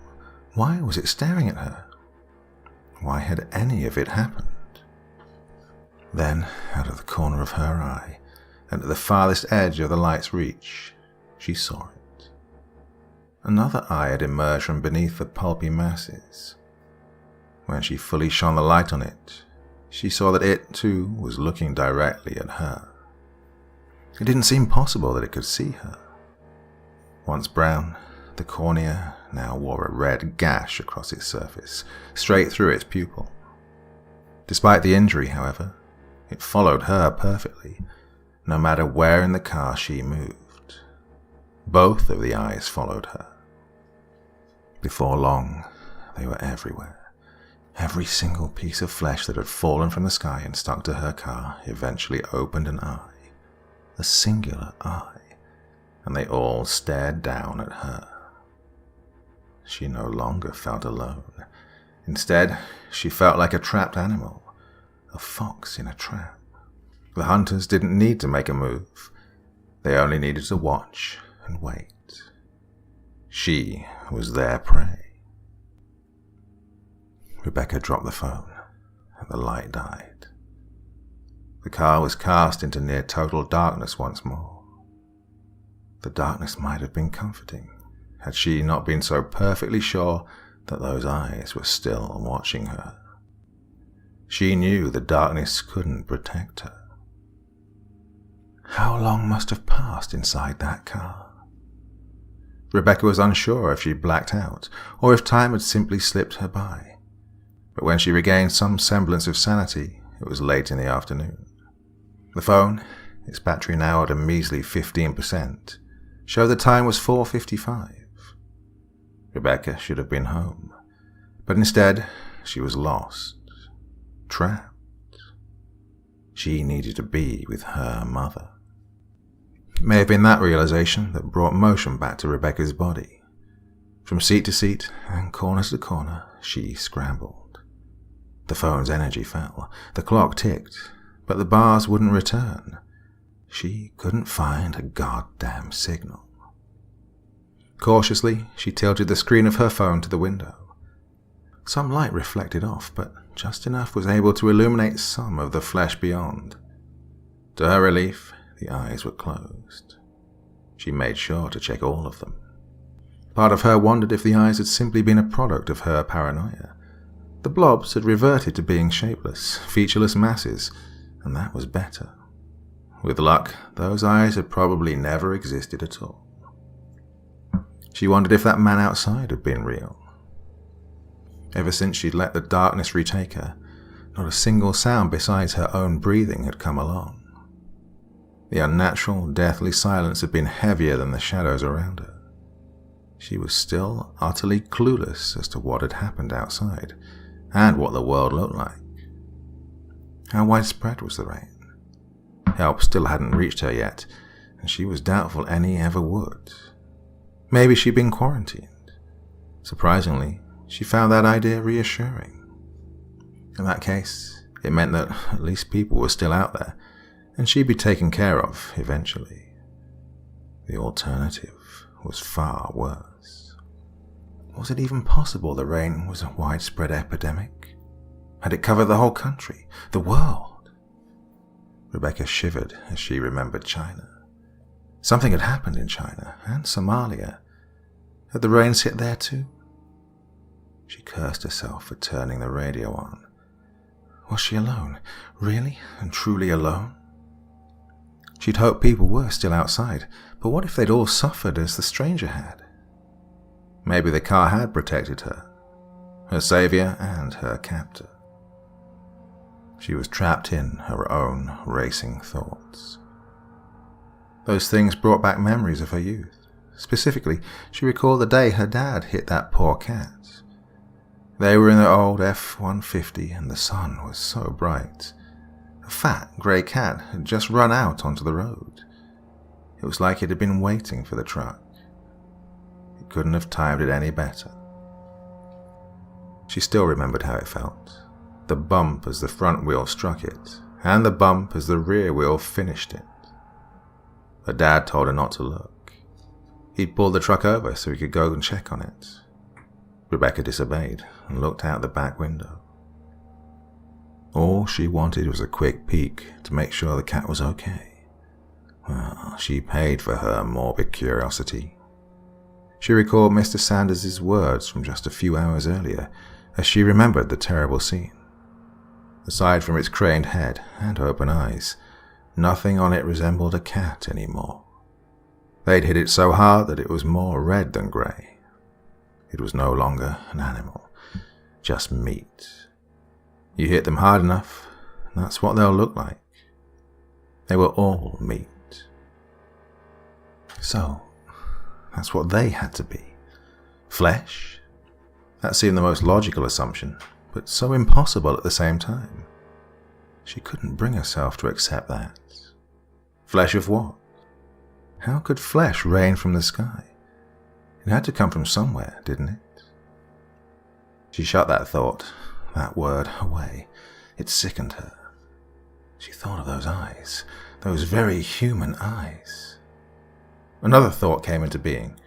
Why was it staring at her? Why had any of it happened? Then, out of the corner of her eye, and at the farthest edge of the light's reach, she saw it. Another eye had emerged from beneath the pulpy masses. When she fully shone the light on it, she saw that it, too, was looking directly at her. It didn't seem possible that it could see her. Once brown, the cornea now wore a red gash across its surface, straight through its pupil. Despite the injury, however, it followed her perfectly, no matter where in the car she moved. Both of the eyes followed her. Before long, they were everywhere. Every single piece of flesh that had fallen from the sky and stuck to her car eventually opened an eye, a singular eye, and they all stared down at her. she no longer felt alone. Instead, she felt like a trapped animal, a fox in a trap. The hunters didn't need to make a move. They only needed to watch and wait. She was their prey. Rebecca dropped the phone, and the light died. The car was cast into near total darkness once more. The darkness might have been comforting, had she not been so perfectly sure that those eyes were still watching her. She knew the darkness couldn't protect her. How long must have passed inside that car? Rebecca was unsure if she'd blacked out, or if time had simply slipped her by. But when she regained some semblance of sanity, it was late in the afternoon. The phone, its battery now at a measly 15%, showed the time was 4:55. Rebecca should have been home, but instead she was lost, trapped. She needed to be with her mother. It may have been that realization that brought motion back to Rebecca's body. From seat to seat and corner to corner, she scrambled. The phone's energy fell, the clock ticked, but the bars wouldn't return. She couldn't find a goddamn signal. Cautiously, she tilted the screen of her phone to the window. Some light reflected off, but just enough was able to illuminate some of the flesh beyond. To her relief, the eyes were closed. She made sure to check all of them. Part of her wondered if the eyes had simply been a product of her paranoia. The blobs had reverted to being shapeless, featureless masses, and that was better. With luck, those eyes had probably never existed at all. She wondered if that man outside had been real. Ever since she'd let the darkness retake her, not a single sound besides her own breathing had come along. The unnatural, deathly silence had been heavier than the shadows around her. She was still utterly clueless as to what had happened outside, and what the world looked like. How widespread was the rain? Help still hadn't reached her yet, and she was doubtful any ever would. Maybe she'd been quarantined. Surprisingly, she found that idea reassuring. In that case, it meant that at least people were still out there, and she'd be taken care of eventually. The alternative was far worse. Was it even possible the rain was a widespread epidemic? Had it covered the whole country, the world? Rebecca shivered as she remembered China. Something had happened in China and Somalia. Had the rains hit there too? She cursed herself for turning the radio on. Was she alone? Really and truly alone? She'd hoped people were still outside, but what if they'd all suffered as the stranger had? Maybe the car had protected her savior and her captor. She was trapped in her own racing thoughts. Those things brought back memories of her youth. Specifically, she recalled the day her dad hit that poor cat. They were in their old F-150 and the sun was so bright. A fat, grey cat had just run out onto the road. It was like it had been waiting for the truck. It couldn't have timed it any better. She still remembered how it felt. The bump as the front wheel struck it, and the bump as the rear wheel finished it. Her dad told her not to look. He'd pulled the truck over so he could go and check on it. Rebecca disobeyed and looked out the back window. All she wanted was a quick peek to make sure the cat was okay. Well, she paid for her morbid curiosity. She recalled Mr. Sanders' words from just a few hours earlier as she remembered the terrible scene. Aside from its craned head and open eyes, nothing on it resembled a cat anymore. They'd hit it so hard that it was more red than grey. It was no longer an animal, just meat. You hit them hard enough, and that's what they'll look like. They were all meat. So, that's what they had to be. Flesh? That seemed the most logical assumption, but so impossible at the same time. She couldn't bring herself to accept that. Flesh of what? How could flesh rain from the sky? It had to come from somewhere, didn't it? She shut that thought, that word, away. It sickened her. She thought of those eyes, those very human eyes. Another thought came into being.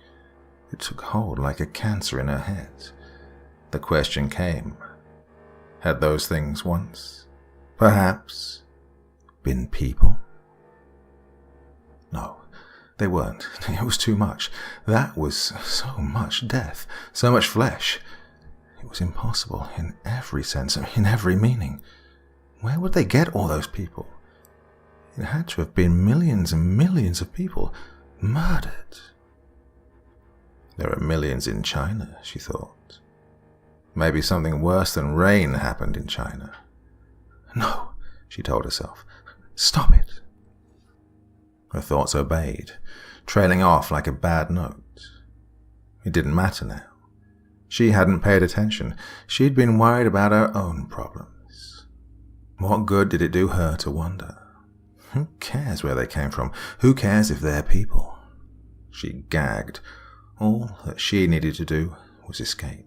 It took hold like a cancer in her head. The question came, had those things once, perhaps, been people? No, they weren't. It was too much. That was so much death, so much flesh. It was impossible in every sense, in every meaning. Where would they get all those people? It had to have been millions and millions of people murdered. There are millions in China, she thought. Maybe something worse than rain happened in China. No, she told herself. Stop it. Her thoughts obeyed, trailing off like a bad note. It didn't matter now. She hadn't paid attention. She'd been worried about her own problems. What good did it do her to wonder? Who cares where they came from? Who cares if they're people? She gagged. All that she needed to do was escape.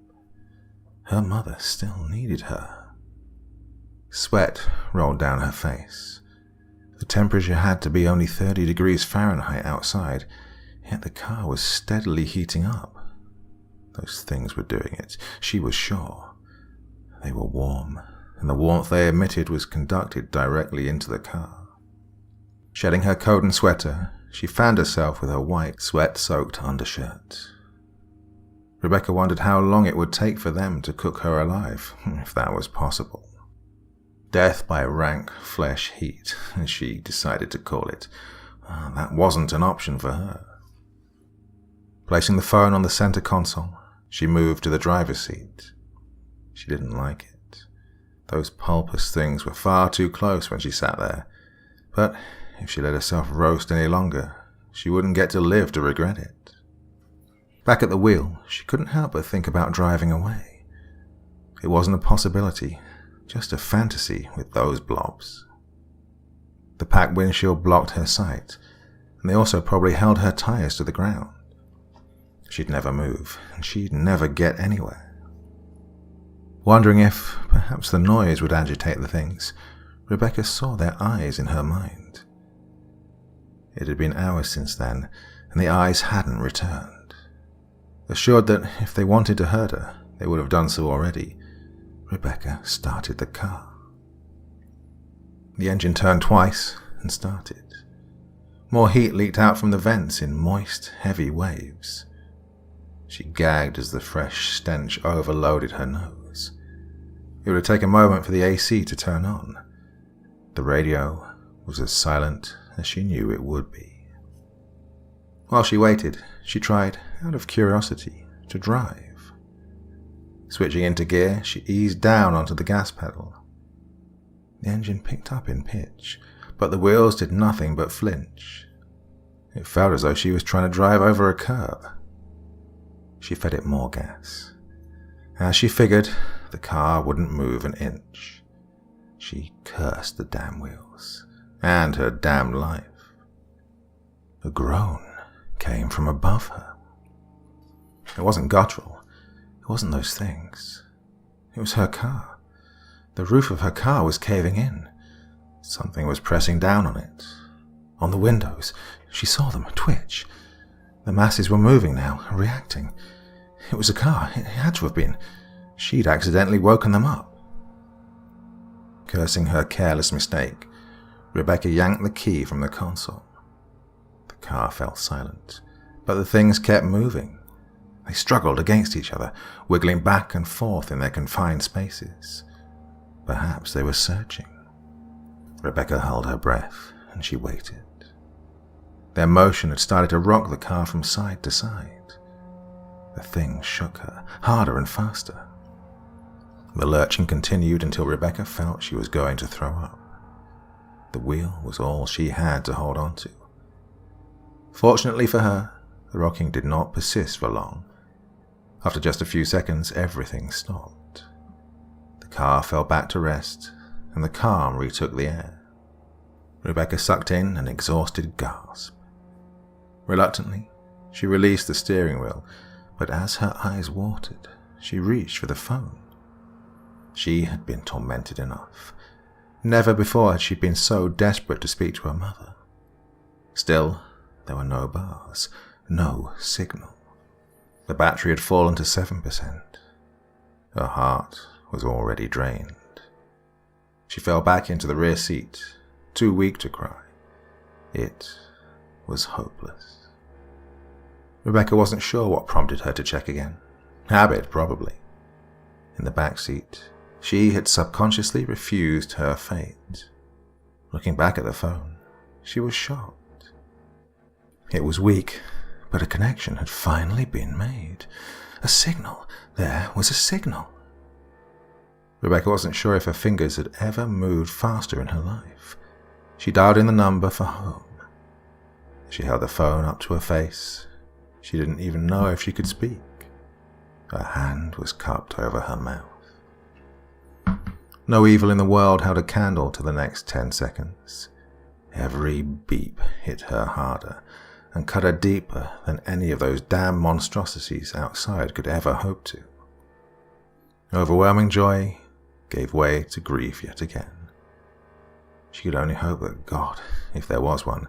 Her mother still needed her. Sweat rolled down her face. The temperature had to be only 30 degrees Fahrenheit outside, yet the car was steadily heating up. Those things were doing it, she was sure. They were warm, and the warmth they emitted was conducted directly into the car. Shedding her coat and sweater, she found herself with her white, sweat-soaked undershirt. Rebecca wondered how long it would take for them to cook her alive, if that was possible. Death by rank flesh heat, as she decided to call it. That wasn't an option for her. Placing the phone on the center console, she moved to the driver's seat. She didn't like it. Those pulpous things were far too close when she sat there, but if she let herself roast any longer, she wouldn't get to live to regret it. Back at the wheel, she couldn't help but think about driving away. It wasn't a possibility, just a fantasy with those blobs. The packed windshield blocked her sight, and they also probably held her tires to the ground. She'd never move, and she'd never get anywhere. Wondering if perhaps the noise would agitate the things, Rebecca saw their eyes in her mind. It had been hours since then, and the eyes hadn't returned. Assured that if they wanted to hurt her, they would have done so already, Rebecca started the car. The engine turned twice and started. More heat leaked out from the vents in moist, heavy waves. She gagged as the fresh stench overloaded her nose. It would take a moment for the AC to turn on. The radio was as silent as she knew it would be. While she waited, she tried, out of curiosity, to drive. Switching into gear, she eased down onto the gas pedal. The engine picked up in pitch, but the wheels did nothing but flinch. It felt as though she was trying to drive over a curb. She fed it more gas. As she figured, the car wouldn't move an inch. She cursed the damn wheels, and her damned life. A groan came from above her. It wasn't guttural. It wasn't those things. It was her car. The roof of her car was caving in. Something was pressing down on it. On the windows, she saw them twitch. The masses were moving now, reacting. It was a car. It had to have been. She'd accidentally woken them up. Cursing her careless mistake, Rebecca yanked the key from the console. The car fell silent, but the things kept moving. They struggled against each other, wiggling back and forth in their confined spaces. Perhaps they were searching. Rebecca held her breath, and she waited. Their motion had started to rock the car from side to side. The thing shook her, harder and faster. The lurching continued until Rebecca felt she was going to throw up. The wheel was all she had to hold on to. Fortunately for her, the rocking did not persist for long. After just a few seconds, everything stopped. The car fell back to rest, and the calm retook the air. Rebecca sucked in an exhausted gasp. Reluctantly, she released the steering wheel, but as her eyes watered, she reached for the phone. She had been tormented enough. Never before had she been so desperate to speak to her mother. Still, there were no bars, no signal. The battery had fallen to 7%. Her heart was already drained. She fell back into the rear seat, too weak to cry. It was hopeless. Rebecca wasn't sure what prompted her to check again. Habit, probably. In the back seat, she had subconsciously refused her fate. Looking back at the phone, she was shocked. It was weak, but a connection had finally been made. A signal. There was a signal. Rebecca wasn't sure if her fingers had ever moved faster in her life. She dialed in the number for home. She held the phone up to her face. She didn't even know if she could speak. Her hand was cupped over her mouth. No evil in the world held a candle to the next 10 seconds. Every beep hit her harder and cut her deeper than any of those damn monstrosities outside could ever hope to. Overwhelming joy gave way to grief yet again. She could only hope that God, if there was one,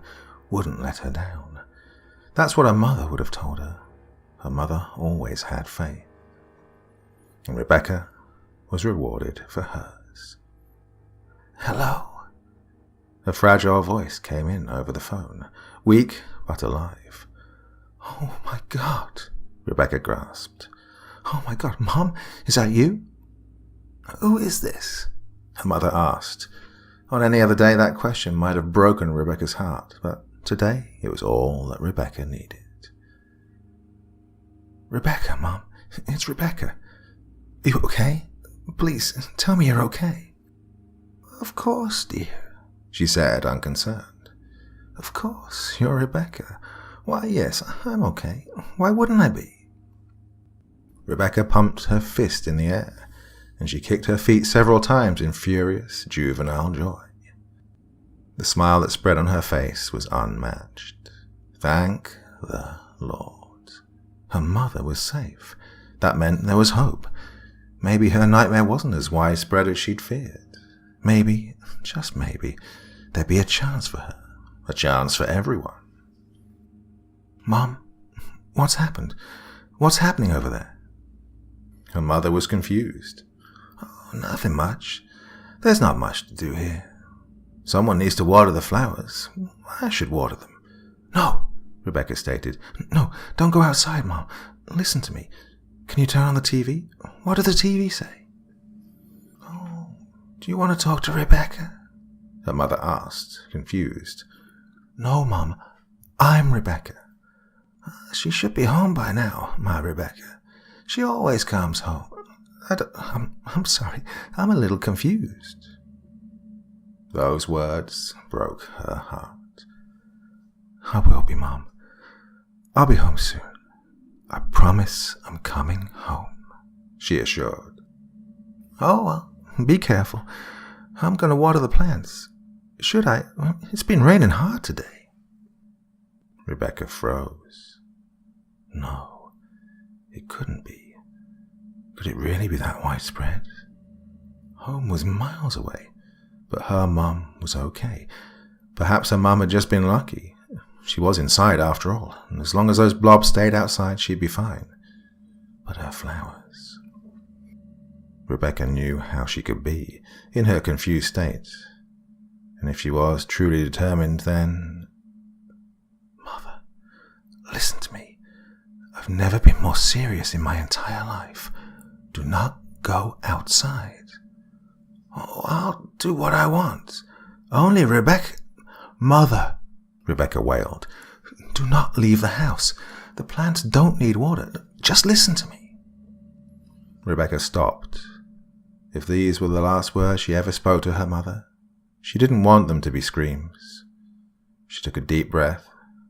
wouldn't let her down. That's what her mother would have told her. Her mother always had faith. And Rebecca was rewarded for hers. "Hello?" A fragile voice came in over the phone, weak but alive. "Oh my God," Rebecca grasped. "Oh my God, Mom, is that you?" "Who is this?" her mother asked. On any other day that question might have broken Rebecca's heart, but today it was all that Rebecca needed. "Rebecca, Mom, it's Rebecca. Are you okay? Please, tell me you're okay." "Of course, dear," she said, unconcerned. "Of course, you're Rebecca. Why, yes, I'm okay. Why wouldn't I be?" Rebecca pumped her fist in the air, and she kicked her feet several times in furious, juvenile joy. The smile that spread on her face was unmatched. Thank the Lord. Her mother was safe. That meant there was hope. Maybe her nightmare wasn't as widespread as she'd feared. Maybe, just maybe, there'd be a chance for her. A chance for everyone. "Mom, what's happened? What's happening over there?" Her mother was confused. "Oh, nothing much. There's not much to do here. Someone needs to water the flowers. I should water them." "No," Rebecca stated. "No, don't go outside, Mom. Listen to me. Can you turn on the TV? What does the TV say?" "Oh, do you want to talk to Rebecca?" her mother asked, confused. "No, Mom. I'm Rebecca. She should be home by now, my Rebecca. She always comes home. I'm sorry. I'm a little confused." Those words broke her heart. "I will be, Mom. I'll be home soon. I promise I'm coming home," she assured. "Oh, well, be careful. I'm going to water the plants. Should I? It's been raining hard today." Rebecca froze. No, it couldn't be. Could it really be that widespread? Home was miles away, but her mum was okay. Perhaps her mum had just been lucky. She was inside after all, and as long as those blobs stayed outside, she'd be fine. But her flowers... Rebecca knew how she could be, in her confused state. And if she was truly determined, then... "Mother, listen to me. I've never been more serious in my entire life. Do not go outside." "Oh, I'll do what I want. Only Rebecca..." "Mother," Rebecca wailed, "do not leave the house. The plants don't need water. Just listen to me." Rebecca stopped. If these were the last words she ever spoke to her mother, she didn't want them to be screams. She took a deep breath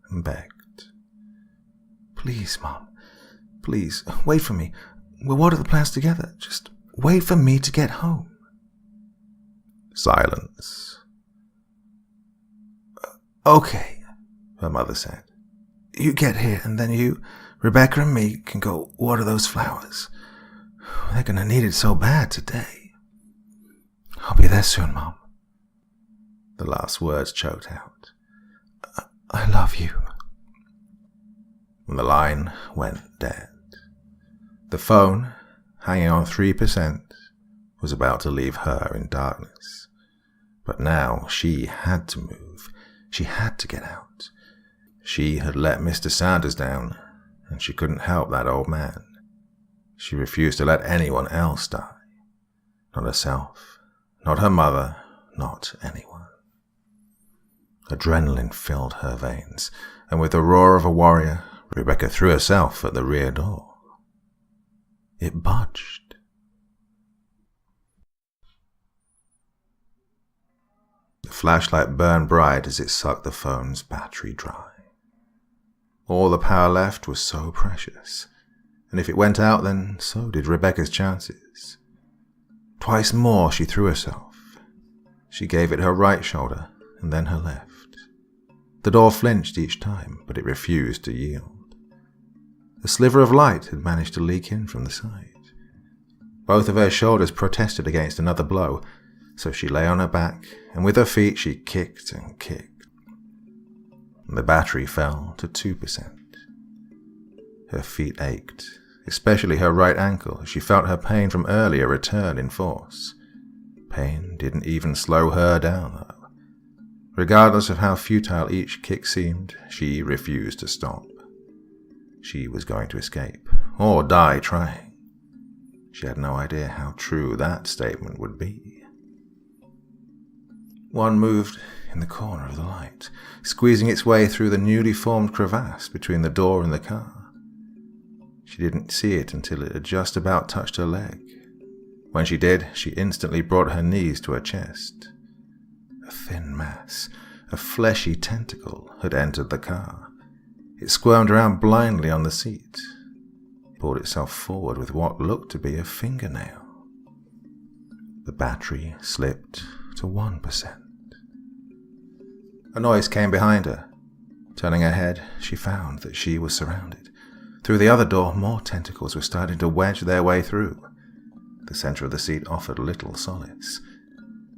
and begged. "Please, Mom. Please, wait for me. We'll water the plants together. Just wait for me to get home." Silence. "Okay," her mother said. "You get here, and then you, Rebecca, and me can go water those flowers. They're going to need it so bad today." I'll be there soon, Mum. The last words choked out. I love you. And the line went dead. The phone, hanging on 3%, was about to leave her in darkness. But now she had to move. She had to get out. She had let Mr. Sanders down, and she couldn't help that old man. She refused to let anyone else die. Not herself, not her mother, not anyone. Adrenaline filled her veins, and with the roar of a warrior, Rebecca threw herself at the rear door. It budged. The flashlight burned bright as it sucked the phone's battery dry. All the power left was so precious, and if it went out, then so did Rebecca's chances. Twice more she threw herself. She gave it her right shoulder, and then her left. The door flinched each time, but it refused to yield. A sliver of light had managed to leak in from the side. Both of her shoulders protested against another blow, so she lay on her back, and with her feet she kicked and kicked. The battery fell to 2%. Her feet ached, especially her right ankle, as she felt her pain from earlier return in force. Pain didn't even slow her down, though. Regardless of how futile each kick seemed, she refused to stop. She was going to escape, or die trying. She had no idea how true that statement would be. One moved in the corner of the light, squeezing its way through the newly formed crevasse between the door and the car. She didn't see it until it had just about touched her leg. When she did, she instantly brought her knees to her chest. A thin mass, a fleshy tentacle, had entered the car. It squirmed around blindly on the seat. It pulled itself forward with what looked to be a fingernail. The battery slipped to 1%. A noise came behind her. Turning her head, she found that she was surrounded. Through the other door, more tentacles were starting to wedge their way through. The center of the seat offered little solace.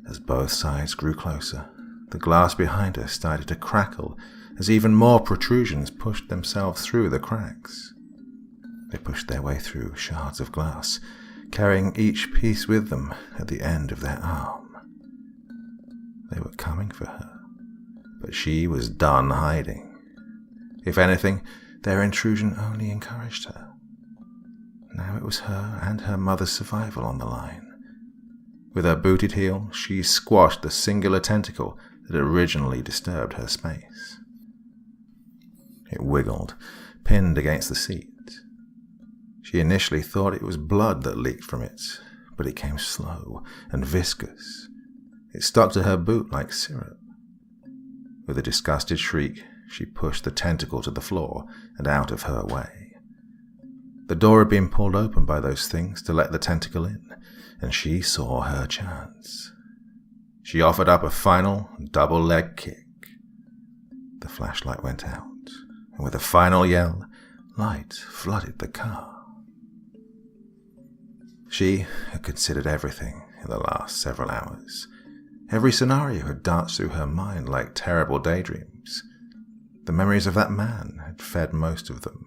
As both sides grew closer, the glass behind her started to crackle as even more protrusions pushed themselves through the cracks. They pushed their way through shards of glass, carrying each piece with them at the end of their arm. They were coming for her, but she was done hiding. If anything, their intrusion only encouraged her. Now it was her and her mother's survival on the line. With her booted heel, she squashed the singular tentacle that originally disturbed her space. It wiggled, pinned against the seat. She initially thought it was blood that leaked from it, but it came slow and viscous. It stuck to her boot like syrup. With a disgusted shriek, she pushed the tentacle to the floor and out of her way. The door had been pulled open by those things to let the tentacle in, and she saw her chance. She offered up a final double leg kick. The flashlight went out, and with a final yell, light flooded the car. She had considered everything in the last several hours. Every scenario had danced through her mind like terrible daydreams. The memories of that man had fed most of them.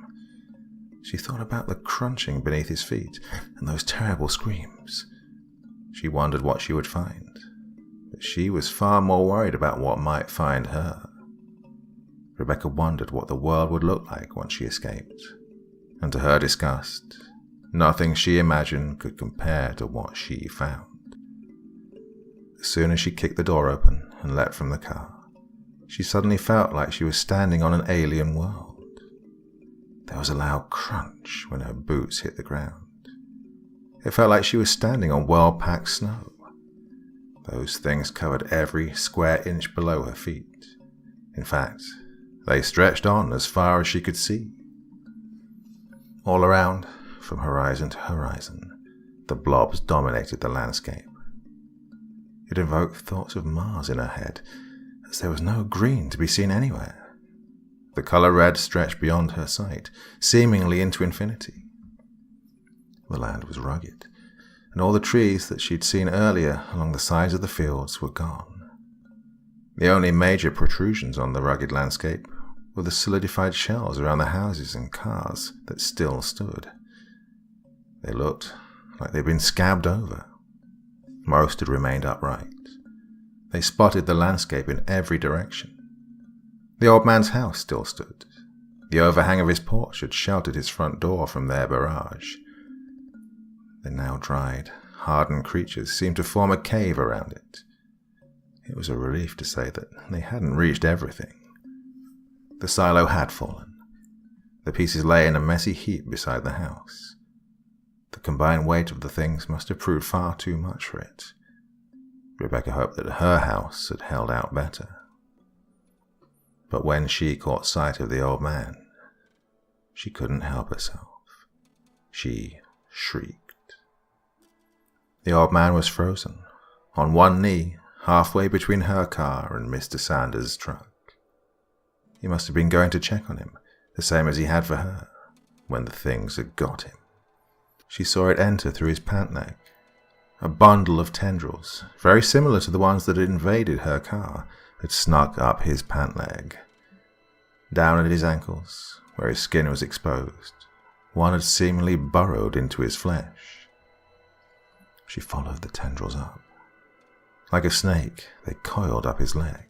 She thought about the crunching beneath his feet and those terrible screams. She wondered what she would find, but she was far more worried about what might find her. Rebecca wondered what the world would look like once she escaped, and to her disgust, nothing she imagined could compare to what she found. As soon as she kicked the door open and leapt from the car, she suddenly felt like she was standing on an alien world. There was a loud crunch when her boots hit the ground. It felt like she was standing on well-packed snow. Those things covered every square inch below her feet. In fact, they stretched on as far as she could see. All around, from horizon to horizon, the blobs dominated the landscape. It evoked thoughts of Mars in her head, as there was no green to be seen anywhere. The color red stretched beyond her sight, seemingly into infinity. The land was rugged, and all the trees that she'd seen earlier along the sides of the fields were gone. The only major protrusions on the rugged landscape were the solidified shells around the houses and cars that still stood. They looked like they'd been scabbed over. Most had remained upright. They spotted the landscape in every direction. The old man's house still stood. The overhang of his porch had sheltered his front door from their barrage. The now dried, hardened creatures seemed to form a cave around it. It was a relief to say that they hadn't reached everything. The silo had fallen. The pieces lay in a messy heap beside the house. The combined weight of the things must have proved far too much for it. Rebecca hoped that her house had held out better. But when she caught sight of the old man, she couldn't help herself. She shrieked. The old man was frozen, on one knee, halfway between her car and Mr. Sanders' truck. He must have been going to check on him, the same as he had for her, when the things had got him. She saw it enter through his pant leg. A bundle of tendrils, very similar to the ones that had invaded her car, had snuck up his pant leg. Down at his ankles, where his skin was exposed, one had seemingly burrowed into his flesh. She followed the tendrils up. Like a snake, they coiled up his leg.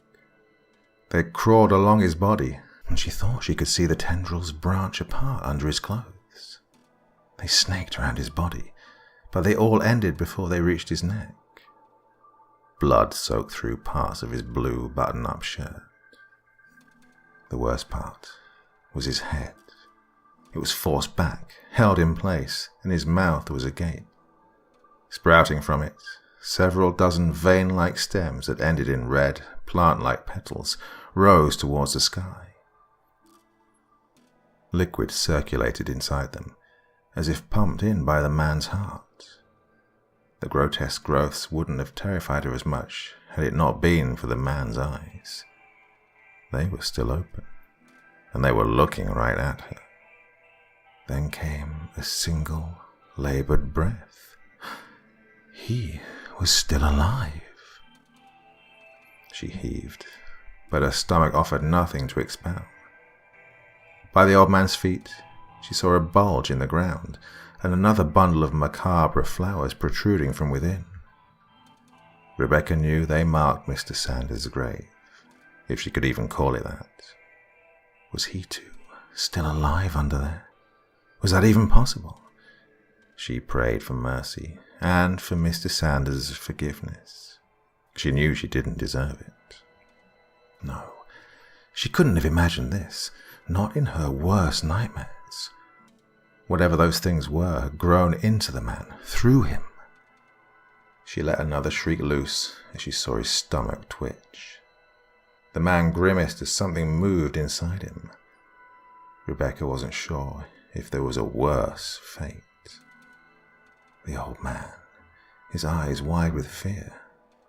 They crawled along his body, and she thought she could see the tendrils branch apart under his clothes. They snaked around his body, but they all ended before they reached his neck. Blood soaked through parts of his blue button-up shirt. The worst part was his head. It was forced back, held in place, and his mouth was agape. Sprouting from it, several dozen vein-like stems that ended in red, plant-like petals rose towards the sky. Liquid circulated inside them, as if pumped in by the man's heart. The grotesque growths wouldn't have terrified her as much had it not been for the man's eyes. They were still open, and they were looking right at her. Then came a single, labored breath. He was still alive. She heaved, but her stomach offered nothing to expel. By the old man's feet, she saw a bulge in the ground, and another bundle of macabre flowers protruding from within. Rebecca knew they marked Mr. Sanders' grave, if she could even call it that. Was he too still alive under there? Was that even possible? She prayed for mercy and for Mr. Sanders' forgiveness. She knew she didn't deserve it. No, she couldn't have imagined this, not in her worst nightmares. Whatever those things were had grown into the man, through him. She let another shriek loose as she saw his stomach twitch. The man grimaced as something moved inside him. Rebecca wasn't sure if there was a worse fate. The old man, his eyes wide with fear,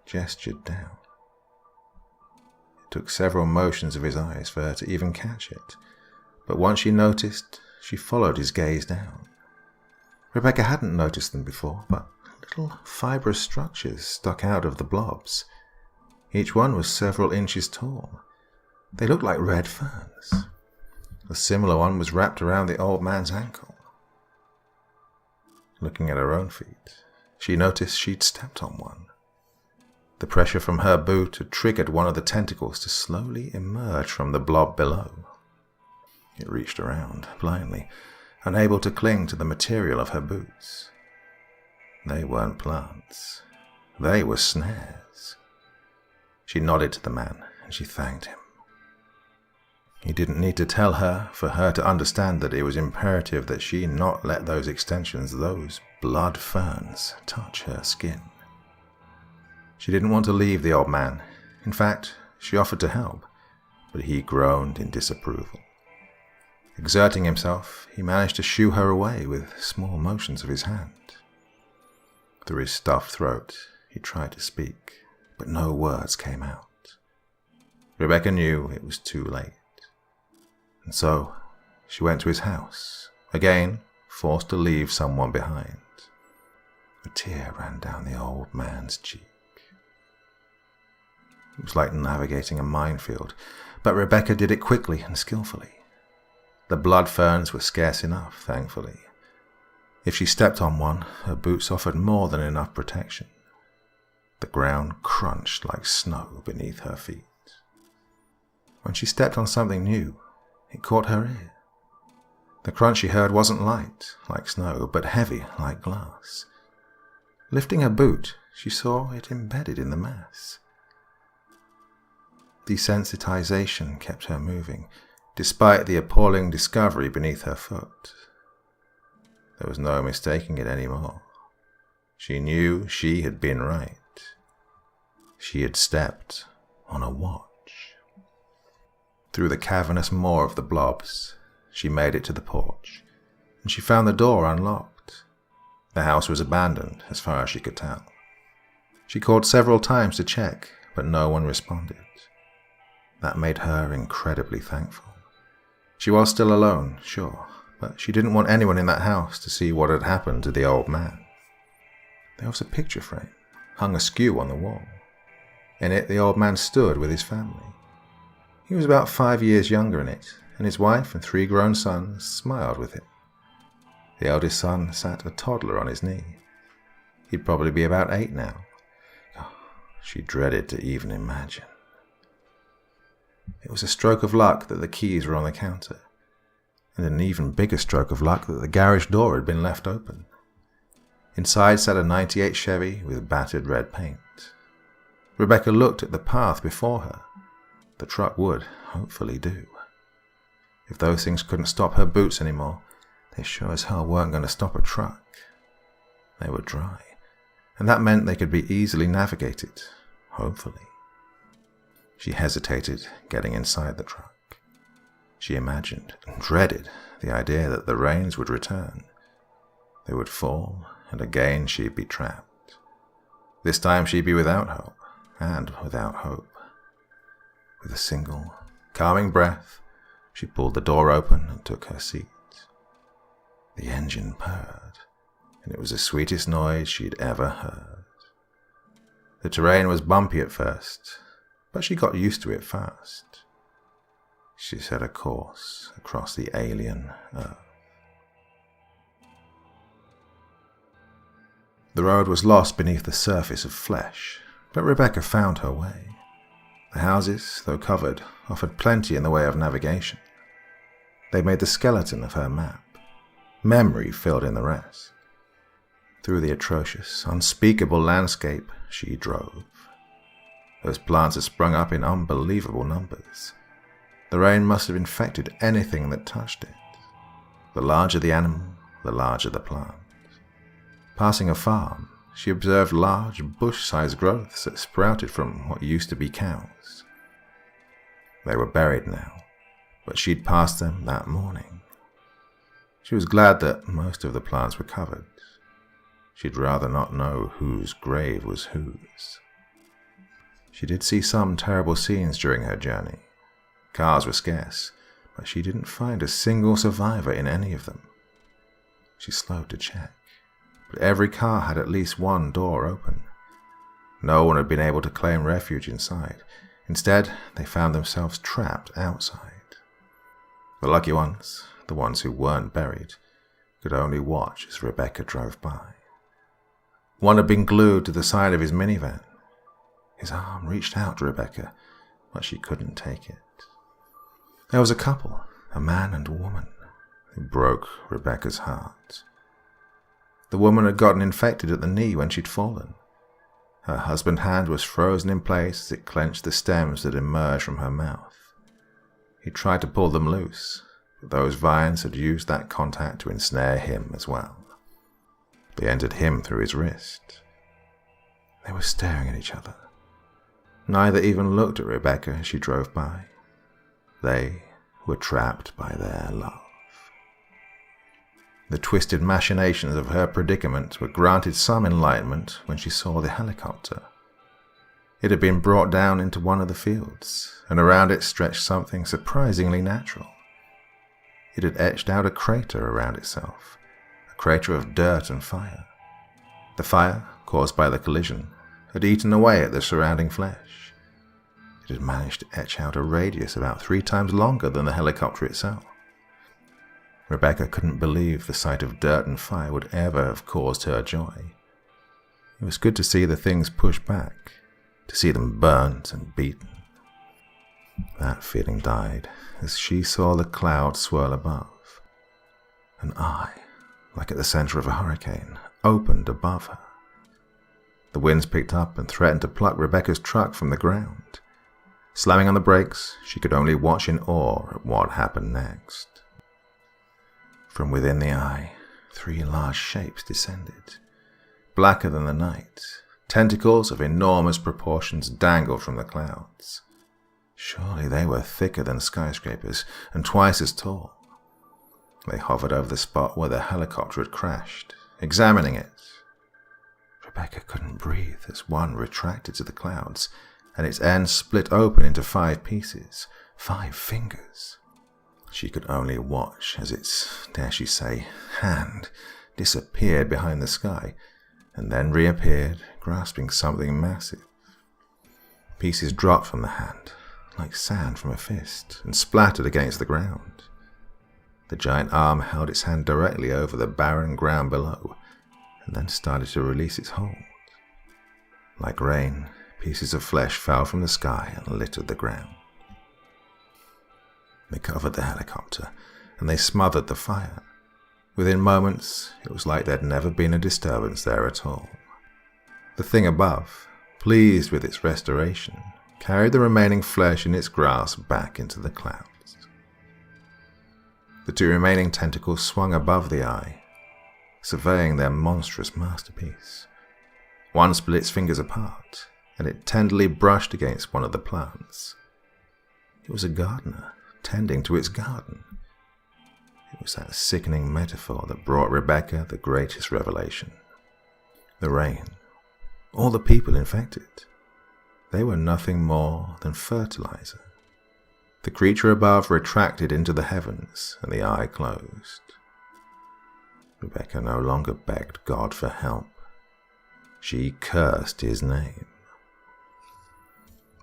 gestured down. It took several motions of his eyes for her to even catch it, but once she noticed, she followed his gaze down. Rebecca hadn't noticed them before, but little fibrous structures stuck out of the blobs. Each one was several inches tall. They looked like red ferns. A similar one was wrapped around the old man's ankle. Looking at her own feet, she noticed she'd stepped on one. The pressure from her boot had triggered one of the tentacles to slowly emerge from the blob below. It reached around, blindly, unable to cling to the material of her boots. They weren't plants. They were snares. She nodded to the man, and she thanked him. He didn't need to tell her for her to understand that it was imperative that she not let those extensions, those blood ferns, touch her skin. She didn't want to leave the old man. In fact, she offered to help, but he groaned in disapproval. Exerting himself, he managed to shoo her away with small motions of his hand. Through his stuffed throat, he tried to speak, but no words came out. Rebecca knew it was too late. And so, she went to his house, again forced to leave someone behind. A tear ran down the old man's cheek. It was like navigating a minefield, but Rebecca did it quickly and skillfully. The blood ferns were scarce enough, thankfully. If she stepped on one, her boots offered more than enough protection. The ground crunched like snow beneath her feet. When she stepped on something new, it caught her ear. The crunch she heard wasn't light, like snow, but heavy, like glass. Lifting her boot, she saw it embedded in the mass. Desensitization kept her moving, despite the appalling discovery beneath her foot. There was no mistaking it anymore. She knew she had been right. She had stepped on a watch. Through the cavernous maw of the blobs, she made it to the porch, and she found the door unlocked. The house was abandoned, as far as she could tell. She called several times to check, but no one responded. That made her incredibly thankful. She was still alone, sure, but she didn't want anyone in that house to see what had happened to the old man. There was a picture frame, hung askew on the wall. In it, the old man stood with his family. He was about 5 years younger in it, and his wife and 3 grown sons smiled with him. The eldest son sat a toddler on his knee. He'd probably be about 8 now. Oh, she dreaded to even imagine. It was a stroke of luck that the keys were on the counter, and an even bigger stroke of luck that the garage door had been left open. Inside sat a '98 Chevy with battered red paint. Rebecca looked at the path before her. The truck would, hopefully, do. If those things couldn't stop her boots anymore, they sure as hell weren't going to stop a truck. They were dry, and that meant they could be easily navigated, hopefully. She hesitated, getting inside the truck. She imagined and dreaded the idea that the rains would return. They would fall, and again she'd be trapped. This time she'd be without hope, and without hope. With a single, calming breath, she pulled the door open and took her seat. The engine purred, and it was the sweetest noise she'd ever heard. The terrain was bumpy at first, but she got used to it fast. She set a course across the alien Earth. The road was lost beneath the surface of flesh, but Rebecca found her way. The houses, though covered, offered plenty in the way of navigation. They made the skeleton of her map. Memory filled in the rest. Through the atrocious, unspeakable landscape she drove. Those plants had sprung up in unbelievable numbers. The rain must have infected anything that touched it. The larger the animal, the larger the plant. Passing a farm, she observed large, bush-sized growths that sprouted from what used to be cows. They were buried now, but she'd passed them that morning. She was glad that most of the plants were covered. She'd rather not know whose grave was whose. She did see some terrible scenes during her journey. Cars were scarce, but she didn't find a single survivor in any of them. She slowed to check, but every car had at least one door open. No one had been able to claim refuge inside. Instead, they found themselves trapped outside. The lucky ones, the ones who weren't buried, could only watch as Rebecca drove by. One had been glued to the side of his minivan. His arm reached out to Rebecca, but she couldn't take it. There was a couple, a man and a woman, who broke Rebecca's heart. The woman had gotten infected at the knee when she'd fallen. Her husband's hand was frozen in place as it clenched the stems that emerged from her mouth. He tried to pull them loose, but those vines had used that contact to ensnare him as well. They entered him through his wrist. They were staring at each other. Neither even looked at Rebecca as she drove by. They were trapped by their love. The twisted machinations of her predicament were granted some enlightenment when she saw the helicopter. It had been brought down into one of the fields, and around it stretched something surprisingly natural. It had etched out a crater around itself, a crater of dirt and fire. The fire, caused by the collision, had eaten away at the surrounding flesh. It had managed to etch out a radius about 3 times longer than the helicopter itself. Rebecca couldn't believe the sight of dirt and fire would ever have caused her joy. It was good to see the things pushed back, to see them burnt and beaten. That feeling died as she saw the clouds swirl above. An eye, like at the center of a hurricane, opened above her. The winds picked up and threatened to pluck Rebecca's truck from the ground. Slamming on the brakes, she could only watch in awe at what happened next. From within the eye, 3 large shapes descended. Blacker than the night, tentacles of enormous proportions dangled from the clouds. Surely they were thicker than skyscrapers and twice as tall. They hovered over the spot where the helicopter had crashed, examining it. Rebecca couldn't breathe as one retracted to the clouds, and its end split open into 5 pieces, 5 fingers. She could only watch as its, dare she say, hand disappeared behind the sky, and then reappeared, grasping something massive. Pieces dropped from the hand, like sand from a fist, and splattered against the ground. The giant arm held its hand directly over the barren ground below, and then started to release its hold. Like rain, pieces of flesh fell from the sky and littered the ground. They covered the helicopter, and they smothered the fire. Within moments, it was like there'd never been a disturbance there at all. The thing above, pleased with its restoration, carried the remaining flesh in its grasp back into the clouds. The 2 remaining tentacles swung above the eye, surveying their monstrous masterpiece. One split its fingers apart, and it tenderly brushed against one of the plants. It was a gardener, tending to its garden. It was that sickening metaphor that brought Rebecca the greatest revelation. The rain, all the people infected, they were nothing more than fertilizer. The creature above retracted into the heavens, and the eye closed. Rebecca no longer begged God for help. She cursed his name.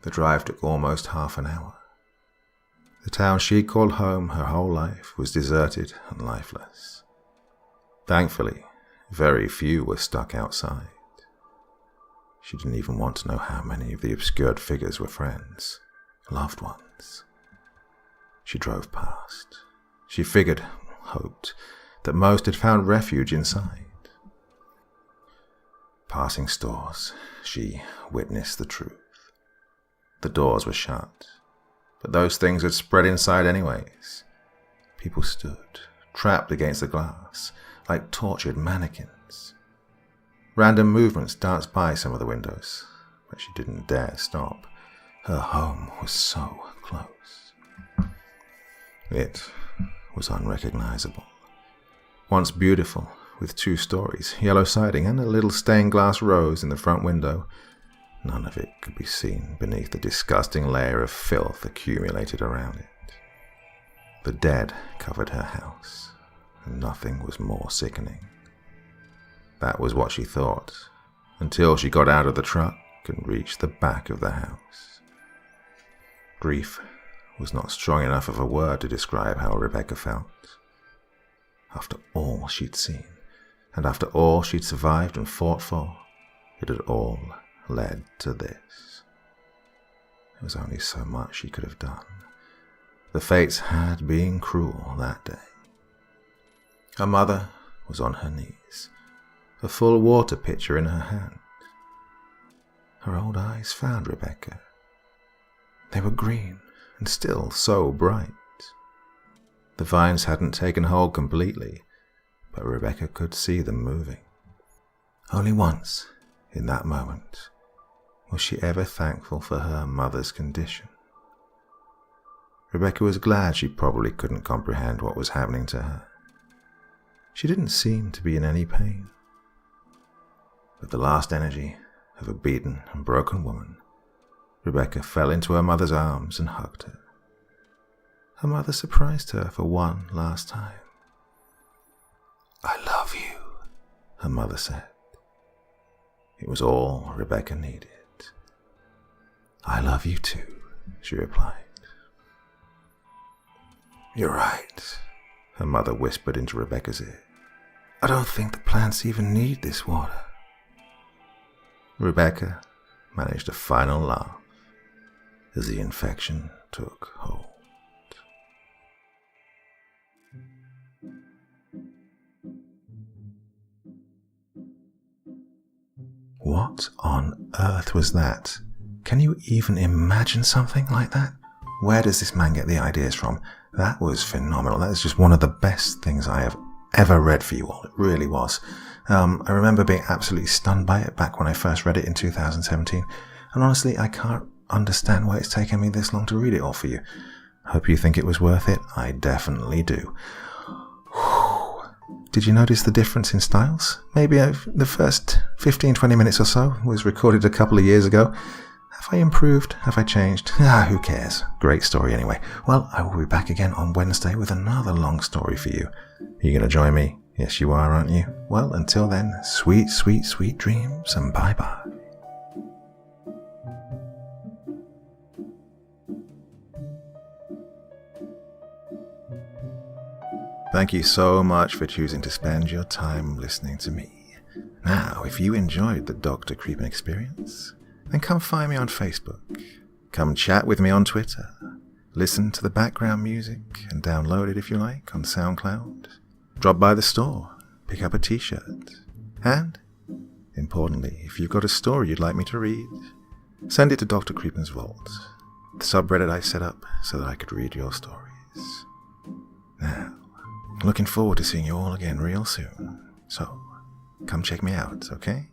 The drive took almost half an hour. The town she called home her whole life was deserted and lifeless. Thankfully, very few were stuck outside. She didn't even want to know how many of the obscured figures were friends, loved ones. She drove past. She figured, hoped, that most had found refuge inside. Passing stores, she witnessed the truth. The doors were shut. But those things had spread inside anyways. People stood, trapped against the glass, like tortured mannequins. Random movements danced by some of the windows, but she didn't dare stop. Her home was so close. It was unrecognizable. Once beautiful, with 2 stories, yellow siding, and a little stained glass rose in the front window, none of it could be seen beneath the disgusting layer of filth accumulated around it. The dead covered her house, and nothing was more sickening. That was what she thought, until she got out of the truck and reached the back of the house. Grief was not strong enough of a word to describe how Rebecca felt. After all she'd seen, and after all she'd survived and fought for, it had all led to this. There was only so much she could have done. The fates had been cruel that day. Her mother was on her knees, a full water pitcher in her hand. Her old eyes found Rebecca. They were green and still so bright. The vines hadn't taken hold completely, but Rebecca could see them moving. Only once, in that moment, was she ever thankful for her mother's condition. Rebecca was glad she probably couldn't comprehend what was happening to her. She didn't seem to be in any pain. With the last energy of a beaten and broken woman, Rebecca fell into her mother's arms and hugged her. Her mother surprised her for one last time. "I love you," her mother said. It was all Rebecca needed. "I love you too," she replied. "You're right," her mother whispered into Rebecca's ear. "I don't think the plants even need this water." Rebecca managed a final laugh as the infection took hold. What on earth was that? Can you even imagine something like that? Where does this man get the ideas from? That was phenomenal. That is just one of the best things I have ever read for you all. It really was. I remember being absolutely stunned by it back when I first read it in 2017. And honestly, I can't understand why it's taken me this long to read it all for you. Hope you think it was worth it. I definitely do. Did you notice the difference in styles? Maybe the first 15-20 minutes or so was recorded a couple of years ago. Have I improved? Have I changed? Who cares? Great story anyway. Well, I will be back again on Wednesday with another long story for you. Are you going to join me? Yes, you are, aren't you? Well, until then, sweet, sweet, sweet dreams, and bye-bye. Thank you so much for choosing to spend your time listening to me. Now, if you enjoyed the Dr. Creepen experience, then come find me on Facebook. Come chat with me on Twitter. Listen to the background music and download it if you like on SoundCloud. Drop by the store, pick up a t-shirt. And, importantly, if you've got a story you'd like me to read, send it to Dr. Creepen's Vault, the subreddit I set up so that I could read your stories. Now, looking forward to seeing you all again real soon. So, come check me out, okay?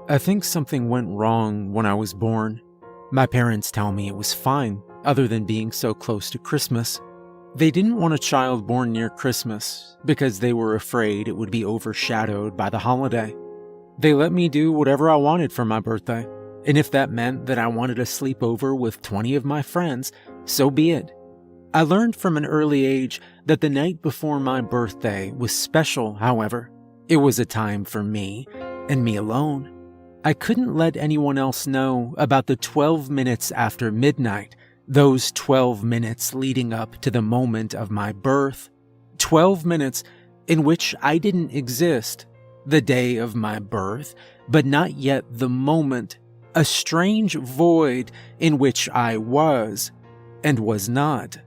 I think something went wrong when I was born. My parents tell me it was fine, other than being so close to Christmas. They didn't want a child born near Christmas because they were afraid it would be overshadowed by the holiday. They let me do whatever I wanted for my birthday, and if that meant that I wanted a sleepover with 20 of my friends, so be it. I learned from an early age that the night before my birthday was special, however. It was a time for me, and me alone. I couldn't let anyone else know about the 12 minutes after midnight, those 12 minutes leading up to the moment of my birth. 12 minutes in which I didn't exist, the day of my birth, but not yet the moment, a strange void in which I was and was not.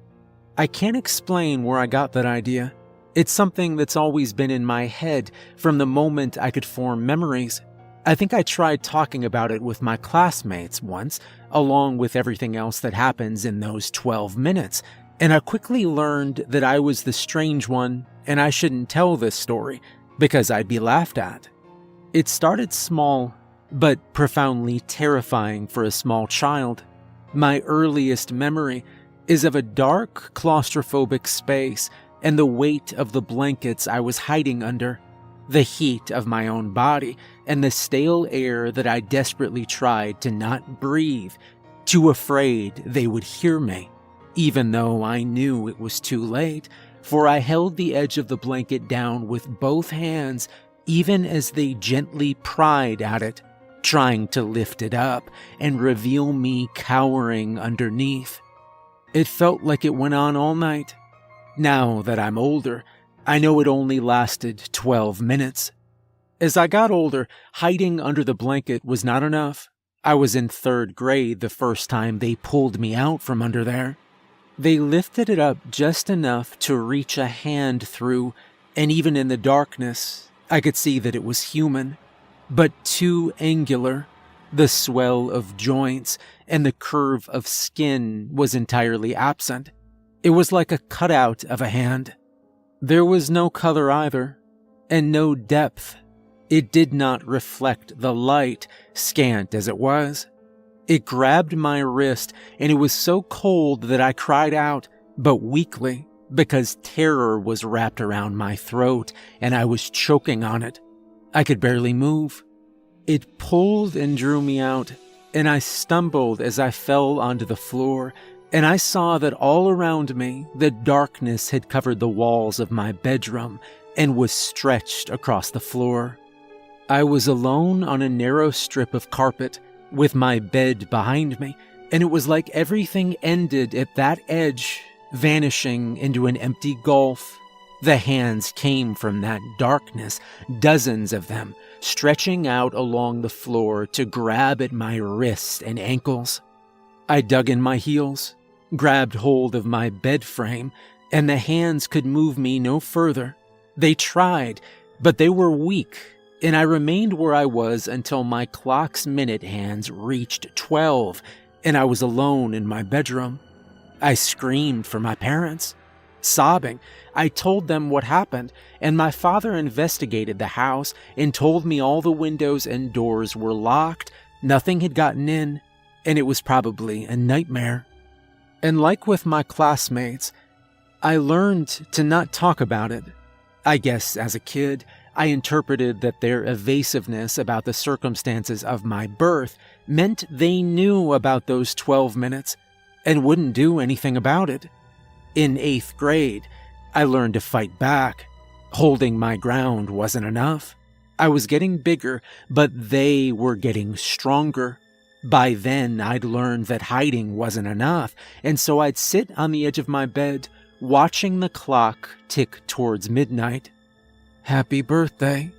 I can't explain where I got that idea. It's something that's always been in my head from the moment I could form memories. I think I tried talking about it with my classmates once, along with everything else that happens in those 12 minutes, and I quickly learned that I was the strange one and I shouldn't tell this story because I'd be laughed at. It started small, but profoundly terrifying for a small child. My earliest memory is of a dark, claustrophobic space and the weight of the blankets I was hiding under, the heat of my own body, and the stale air that I desperately tried to not breathe, too afraid they would hear me, even though I knew it was too late, for I held the edge of the blanket down with both hands, even as they gently pried at it, trying to lift it up and reveal me cowering underneath. It felt like it went on all night. Now that I'm older, I know it only lasted 12 minutes. As I got older, hiding under the blanket was not enough. I was in 3rd grade the first time they pulled me out from under there. They lifted it up just enough to reach a hand through, and even in the darkness, I could see that it was human, but too angular. The swell of joints and the curve of skin was entirely absent. It was like a cutout of a hand. There was no color either, and no depth. It did not reflect the light, scant as it was. It grabbed my wrist, and it was so cold that I cried out, but weakly, because terror was wrapped around my throat and I was choking on it. I could barely move. It pulled and drew me out, and I stumbled as I fell onto the floor, and I saw that all around me, the darkness had covered the walls of my bedroom and was stretched across the floor. I was alone on a narrow strip of carpet with my bed behind me, and it was like everything ended at that edge, vanishing into an empty gulf. The hands came from that darkness, dozens of them, stretching out along the floor to grab at my wrists and ankles. I dug in my heels, grabbed hold of my bed frame, and the hands could move me no further. They tried, but they were weak, and I remained where I was until my clock's minute hands reached 12, and I was alone in my bedroom. I screamed for my parents. Sobbing, I told them what happened, and my father investigated the house and told me all the windows and doors were locked, nothing had gotten in, and it was probably a nightmare. And like with my classmates, I learned to not talk about it. I guess as a kid, I interpreted that their evasiveness about the circumstances of my birth meant they knew about those 12 minutes and wouldn't do anything about it. In 8th grade, I learned to fight back. Holding my ground wasn't enough. I was getting bigger, but they were getting stronger. By then, I'd learned that hiding wasn't enough, and so I'd sit on the edge of my bed, watching the clock tick towards midnight. "Happy birthday,"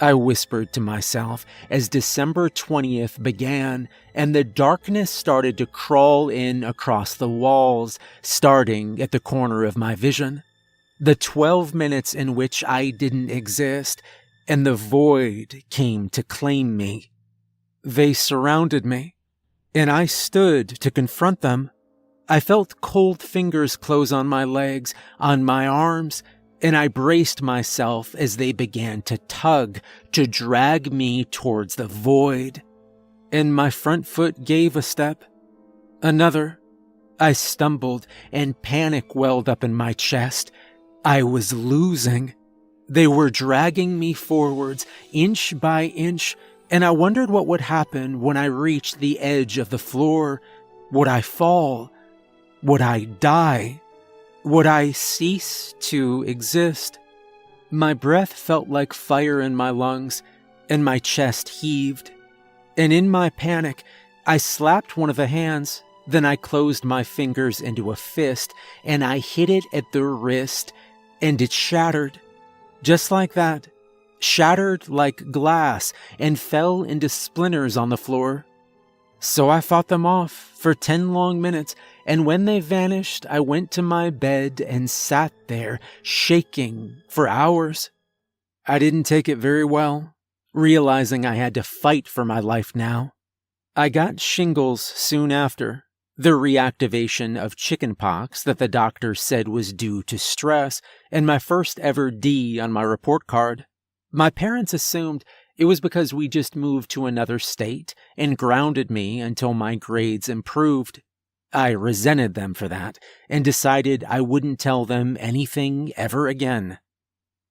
I whispered to myself as December 20th began, and the darkness started to crawl in across the walls, starting at the corner of my vision. The 12 minutes in which I didn't exist, and the void came to claim me. They surrounded me, and I stood to confront them. I felt cold fingers close on my legs, on my arms, and I braced myself as they began to tug, to drag me towards the void. And my front foot gave a step. Another. I stumbled, and panic welled up in my chest. I was losing. They were dragging me forwards, inch by inch, and I wondered what would happen when I reached the edge of the floor. Would I fall? Would I die? Would I cease to exist? My breath felt like fire in my lungs, and my chest heaved. And in my panic, I slapped one of the hands, then I closed my fingers into a fist, and I hit it at the wrist, and it shattered. Just like that. Shattered like glass, and fell into splinters on the floor. So I fought them off for 10 long minutes, and when they vanished, I went to my bed and sat there, shaking for hours. I didn't take it very well, realizing I had to fight for my life now. I got shingles soon after, the reactivation of chickenpox that the doctor said was due to stress, and my first ever D on my report card. My parents assumed it was because we just moved to another state and grounded me until my grades improved. I resented them for that and decided I wouldn't tell them anything ever again.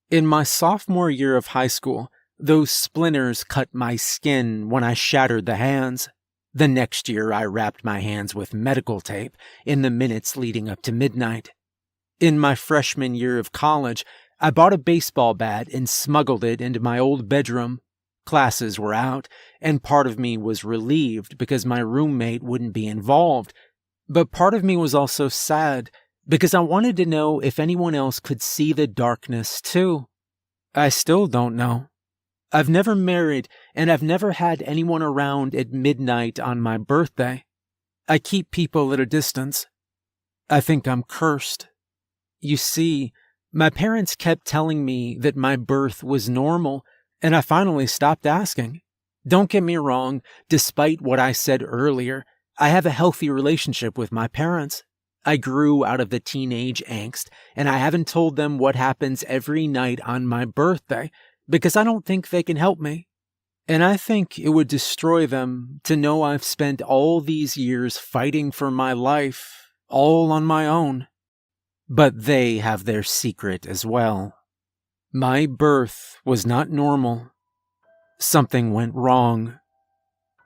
In my sophomore year of high school, those splinters cut my skin when I shattered the hands. The next year, I wrapped my hands with medical tape in the minutes leading up to midnight. In my freshman year of college, I bought a baseball bat and smuggled it into my old bedroom. Classes were out, and part of me was relieved because my roommate wouldn't be involved. But part of me was also sad because I wanted to know if anyone else could see the darkness too. I still don't know. I've never married, and I've never had anyone around at midnight on my birthday. I keep people at a distance. I think I'm cursed. You see, my parents kept telling me that my birth was normal, and I finally stopped asking. Don't get me wrong, despite what I said earlier, I have a healthy relationship with my parents. I grew out of the teenage angst, and I haven't told them what happens every night on my birthday, because I don't think they can help me. And I think it would destroy them to know I've spent all these years fighting for my life, all on my own. but they have their secret as well. My birth was not normal. Something went wrong.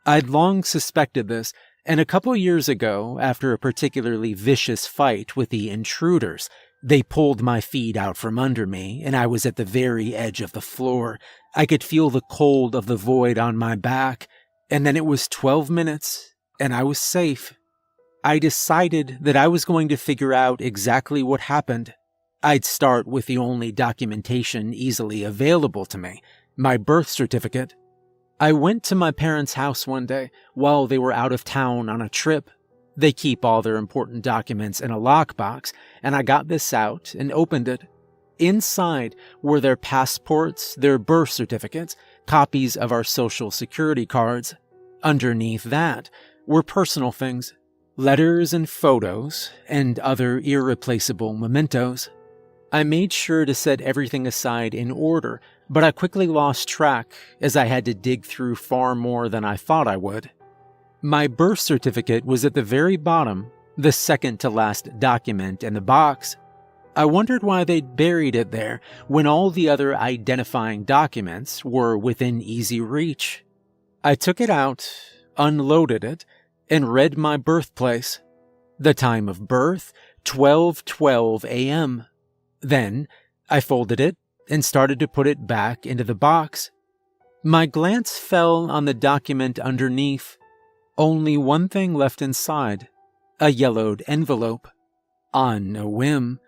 I'd long suspected this, and a couple years ago, after a particularly vicious fight with the intruders, they pulled my feet out from under me, and I was at the very edge of the floor. I could feel the cold of the void on my back, and then it was 12 minutes, and I was safe. I decided that I was going to figure out exactly what happened. I'd start with the only documentation easily available to me, my birth certificate. I went to my parents' house one day while they were out of town on a trip. They keep all their important documents in a lockbox, and I got this out and opened it. Inside were their passports, their birth certificates, copies of our social security cards. Underneath that were personal things, letters and photos, and other irreplaceable mementos. I made sure to set everything aside in order, but I quickly lost track as I had to dig through far more than I thought I would. My birth certificate was at the very bottom, the second to last document in the box. I wondered why they'd buried it there when all the other identifying documents were within easy reach. I took it out, unloaded it, and read my birthplace. The time of birth, 12:12 a.m. Then I folded it and started to put it back into the box. My glance fell on the document underneath. Only one thing left inside, a yellowed envelope. On a whim,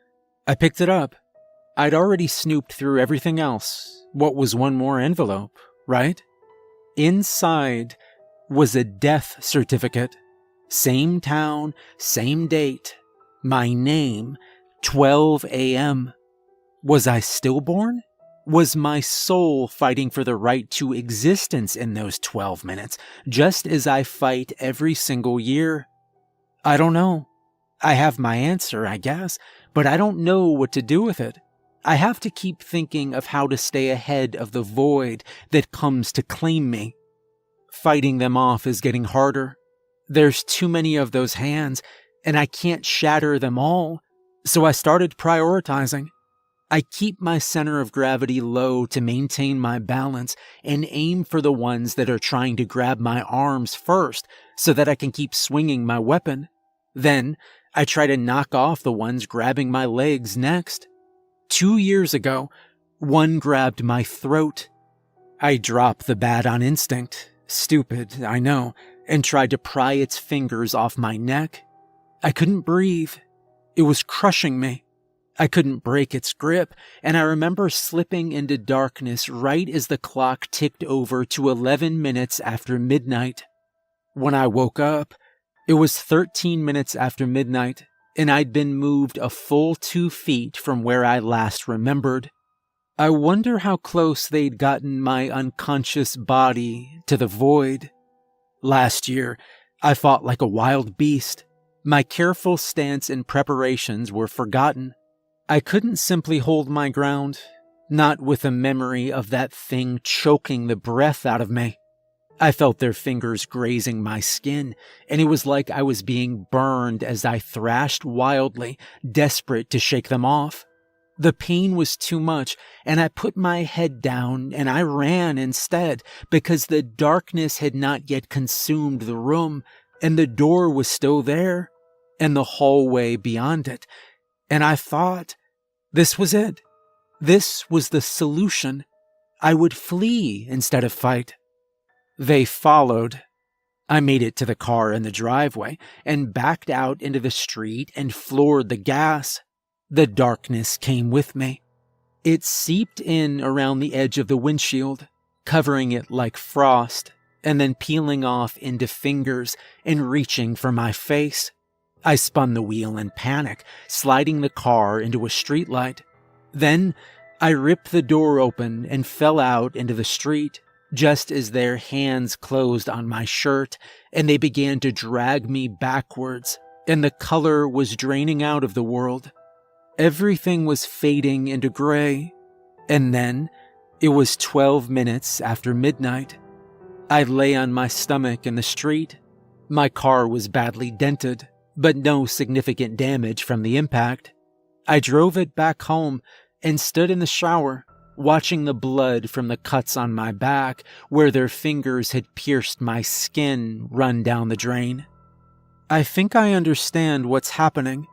I picked it up. I'd already snooped through everything else. What was one more envelope, right? Inside was a death certificate. Same town, same date. My name, 12 a.m. Was I stillborn? Was my soul fighting for the right to existence in those 12 minutes, just as I fight every single year? I don't know. I have my answer, I guess, but I don't know what to do with it. I have to keep thinking of how to stay ahead of the void that comes to claim me. Fighting them off is getting harder. There's too many of those hands, and I can't shatter them all, so I started prioritizing. I keep my center of gravity low to maintain my balance and aim for the ones that are trying to grab my arms first so that I can keep swinging my weapon. Then I try to knock off the ones grabbing my legs next. 2 years ago, one grabbed my throat. I dropped the bat on instinct, stupid, I know, and tried to pry its fingers off my neck. I couldn't breathe. It was crushing me. I couldn't break its grip, and I remember slipping into darkness right as the clock ticked over to 11 minutes after midnight. When I woke up, it was 13 minutes after midnight, and I'd been moved a full 2 feet from where I last remembered. I wonder how close they'd gotten my unconscious body to the void. Last year, I fought like a wild beast. My careful stance and preparations were forgotten. I couldn't simply hold my ground, not with a memory of that thing choking the breath out of me. I felt their fingers grazing my skin, and it was like I was being burned as I thrashed wildly, desperate to shake them off. The pain was too much, and I put my head down and I ran instead, because the darkness had not yet consumed the room, and the door was still there, and the hallway beyond it. And I thought, this was it. This was the solution. I would flee instead of fight. They followed. I made it to the car in the driveway and backed out into the street and floored the gas. The darkness came with me. It seeped in around the edge of the windshield, covering it like frost, and then peeling off into fingers and reaching for my face. I spun the wheel in panic, sliding the car into a streetlight. Then I ripped the door open and fell out into the street, just as their hands closed on my shirt, and they began to drag me backwards, and the color was draining out of the world. Everything was fading into gray, and then it was 12 minutes after midnight. I lay on my stomach in the street. My car was badly dented, but no significant damage from the impact. I drove it back home and stood in the shower, watching the blood from the cuts on my back where their fingers had pierced my skin run down the drain. I think I understand what's happening.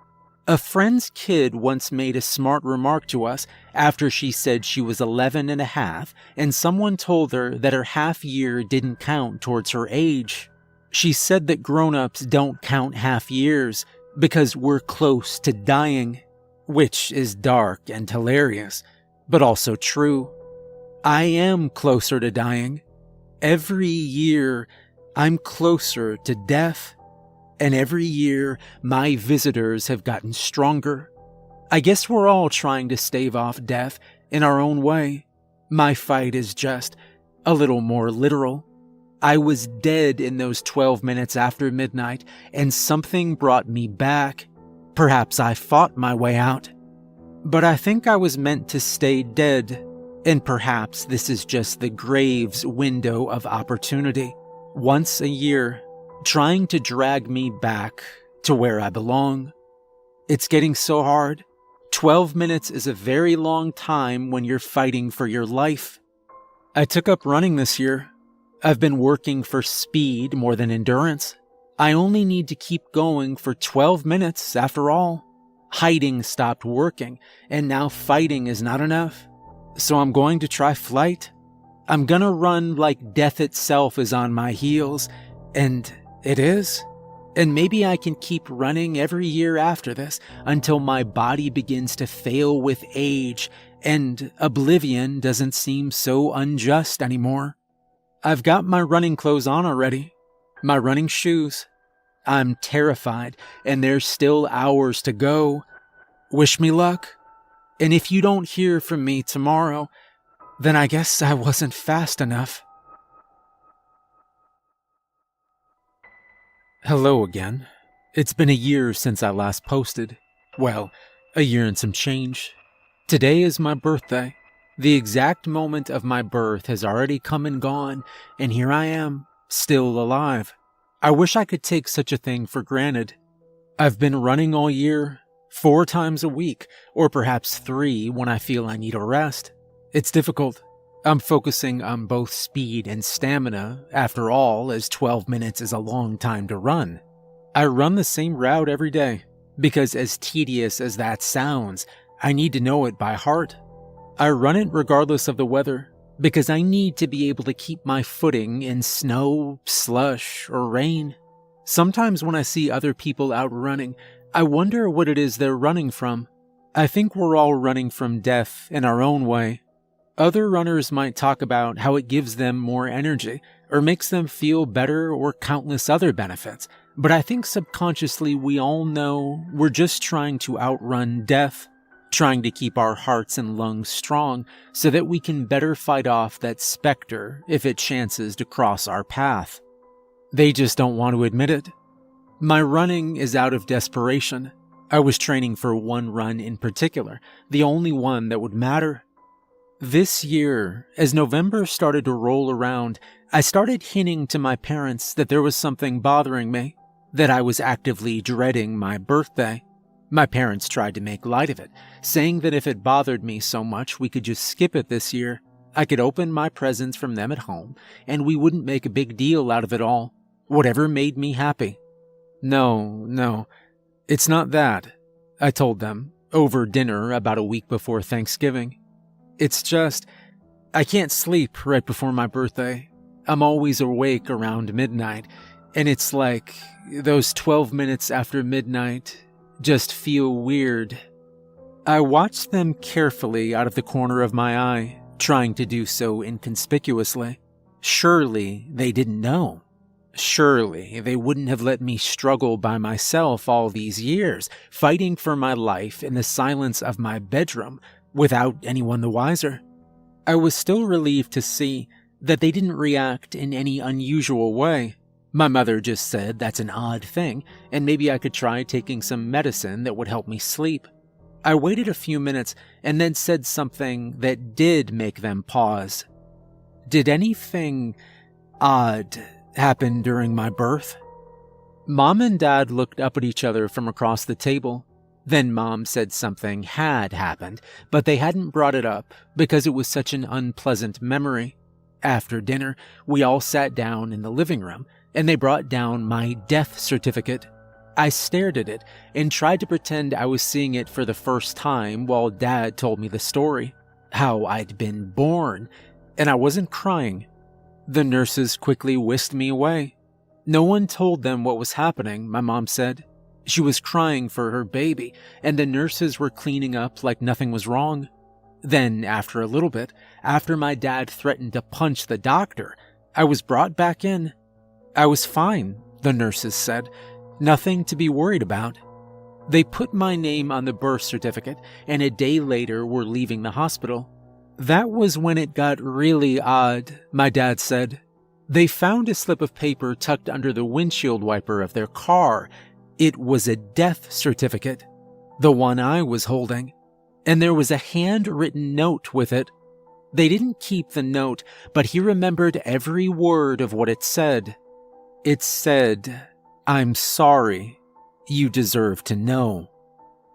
A friend's kid once made a smart remark to us after she said she was 11 and a half and someone told her that her half year didn't count towards her age. She said that grown-ups don't count half years because we're close to dying, which is dark and hilarious, but also true. I am closer to dying. Every year, I'm closer to death. And every year, my visitors have gotten stronger. I guess we're all trying to stave off death in our own way. My fight is just a little more literal. I was dead in those 12 minutes after midnight, and something brought me back. Perhaps I fought my way out. But I think I was meant to stay dead, and perhaps this is just the grave's window of opportunity. Once a year, trying to drag me back to where I belong. It's getting so hard. 12 minutes is a very long time when you're fighting for your life. I took up running this year. I've been working for speed more than endurance. I only need to keep going for 12 minutes after all. Hiding stopped working, and now fighting is not enough. So I'm going to try flight. I'm gonna run like death itself is on my heels, and it is. And maybe I can keep running every year after this until my body begins to fail with age and oblivion doesn't seem so unjust anymore. I've got my running clothes on already, my running shoes. I'm terrified, and there's still hours to go. Wish me luck. And if you don't hear from me tomorrow, then I guess I wasn't fast enough. Hello again. It's been a year since I last posted. Well, a year and some change. Today is my birthday. The exact moment of my birth has already come and gone, and here I am, still alive. I wish I could take such a thing for granted. I've been running all year, 4 times a week, or perhaps 3 when I feel I need a rest. It's difficult. I'm focusing on both speed and stamina, after all, as 12 minutes is a long time to run. I run the same route every day, because as tedious as that sounds, I need to know it by heart. I run it regardless of the weather, because I need to be able to keep my footing in snow, slush, or rain. Sometimes when I see other people out running, I wonder what it is they're running from. I think we're all running from death in our own way. Other runners might talk about how it gives them more energy, or makes them feel better, or countless other benefits, but I think subconsciously we all know we're just trying to outrun death, trying to keep our hearts and lungs strong so that we can better fight off that specter if it chances to cross our path. They just don't want to admit it. My running is out of desperation. I was training for one run in particular, the only one that would matter. This year, as November started to roll around, I started hinting to my parents that there was something bothering me, that I was actively dreading my birthday. My parents tried to make light of it, saying that if it bothered me so much we could just skip it this year. I could open my presents from them at home, and we wouldn't make a big deal out of it all. Whatever made me happy. No, it's not that, I told them, over dinner about a week before Thanksgiving. It's just, I can't sleep right before my birthday. I'm always awake around midnight, and it's like those 12 minutes after midnight just feel weird. I watched them carefully out of the corner of my eye, trying to do so inconspicuously. Surely they didn't know. Surely they wouldn't have let me struggle by myself all these years, fighting for my life in the silence of my bedroom, without anyone the wiser. I was still relieved to see that they didn't react in any unusual way. My mother just said that's an odd thing, and maybe I could try taking some medicine that would help me sleep. I waited a few minutes and then said something that did make them pause. Did anything odd happen during my birth? Mom and Dad looked up at each other from across the table. Then Mom said something had happened, but they hadn't brought it up because it was such an unpleasant memory. After dinner, we all sat down in the living room, and they brought down my death certificate. I stared at it and tried to pretend I was seeing it for the first time while Dad told me the story, how I'd been born, and I wasn't crying. The nurses quickly whisked me away. No one told them what was happening, my mom said. She was crying for her baby, and the nurses were cleaning up like nothing was wrong. Then, after a little bit, after my dad threatened to punch the doctor, I was brought back in. I was fine, the nurses said. Nothing to be worried about. They put my name on the birth certificate, and a day later were leaving the hospital. That was when it got really odd, my dad said. They found a slip of paper tucked under the windshield wiper of their car. It was a death certificate, the one I was holding, and there was a handwritten note with it. They didn't keep the note, but he remembered every word of what it said. It said, "I'm sorry. You deserve to know."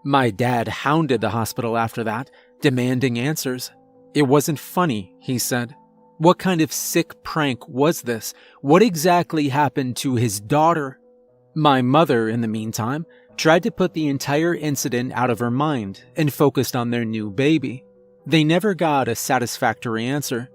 My dad hounded the hospital after that, demanding answers. It wasn't funny, he said. What kind of sick prank was this? What exactly happened to his daughter? My mother, in the meantime, tried to put the entire incident out of her mind and focused on their new baby. They never got a satisfactory answer.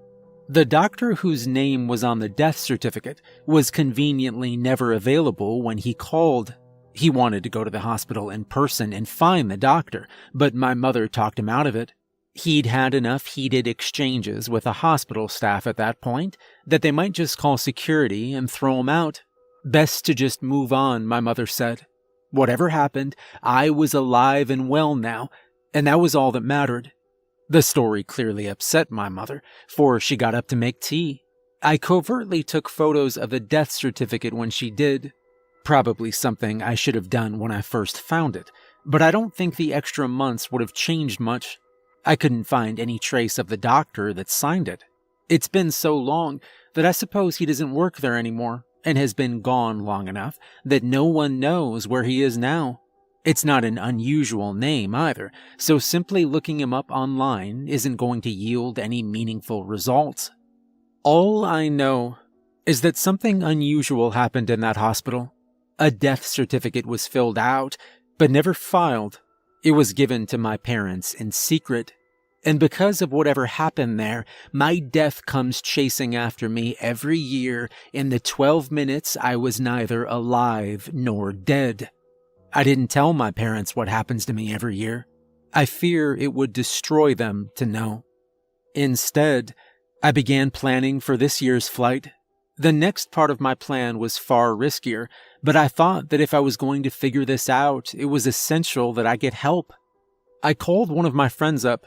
The doctor whose name was on the death certificate was conveniently never available when he called. He wanted to go to the hospital in person and find the doctor, but my mother talked him out of it. He'd had enough heated exchanges with the hospital staff at that point that they might just call security and throw him out. Best to just move on, my mother said. Whatever happened, I was alive and well now, and that was all that mattered. The story clearly upset my mother, for she got up to make tea. I covertly took photos of the death certificate when she did. Probably something I should have done when I first found it, but I don't think the extra months would have changed much. I couldn't find any trace of the doctor that signed it. It's been so long that I suppose he doesn't work there anymore, and has been gone long enough that no one knows where he is now. It's not an unusual name either, so simply looking him up online isn't going to yield any meaningful results. All I know is that something unusual happened in that hospital. A death certificate was filled out, but never filed. It was given to my parents in secret. And because of whatever happened there, my death comes chasing after me every year in the 12 minutes I was neither alive nor dead. I didn't tell my parents what happens to me every year. I fear it would destroy them to know. Instead, I began planning for this year's flight. The next part of my plan was far riskier, but I thought that if I was going to figure this out, it was essential that I get help. I called one of my friends up.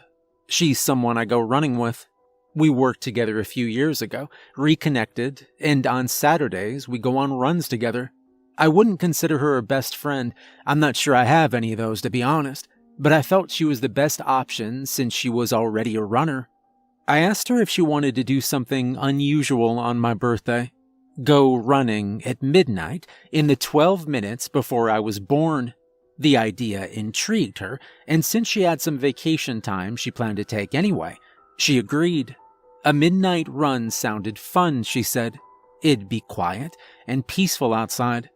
She's someone I go running with. We worked together a few years ago, reconnected, and on Saturdays we go on runs together. I wouldn't consider her a best friend. I'm not sure I have any of those, to be honest, but I felt she was the best option since she was already a runner. I asked her if she wanted to do something unusual on my birthday. Go running at midnight in the 12 minutes before I was born. The idea intrigued her, and since she had some vacation time she planned to take anyway, she agreed. A midnight run sounded fun, she said. It'd be quiet and peaceful outside.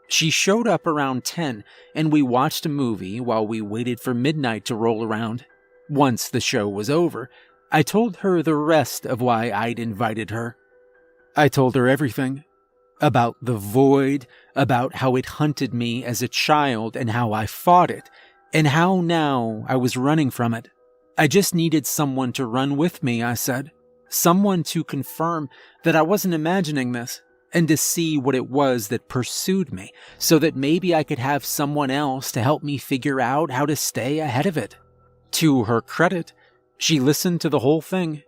She showed up around 10, and we watched a movie while we waited for midnight to roll around. Once the show was over, I told her the rest of why I'd invited her. I told her everything. About the void, about how it hunted me as a child and how I fought it, and how now I was running from it. I just needed someone to run with me, I said. Someone to confirm that I wasn't imagining this, and to see what it was that pursued me, so that maybe I could have someone else to help me figure out how to stay ahead of it. To her credit, she listened to the whole thing.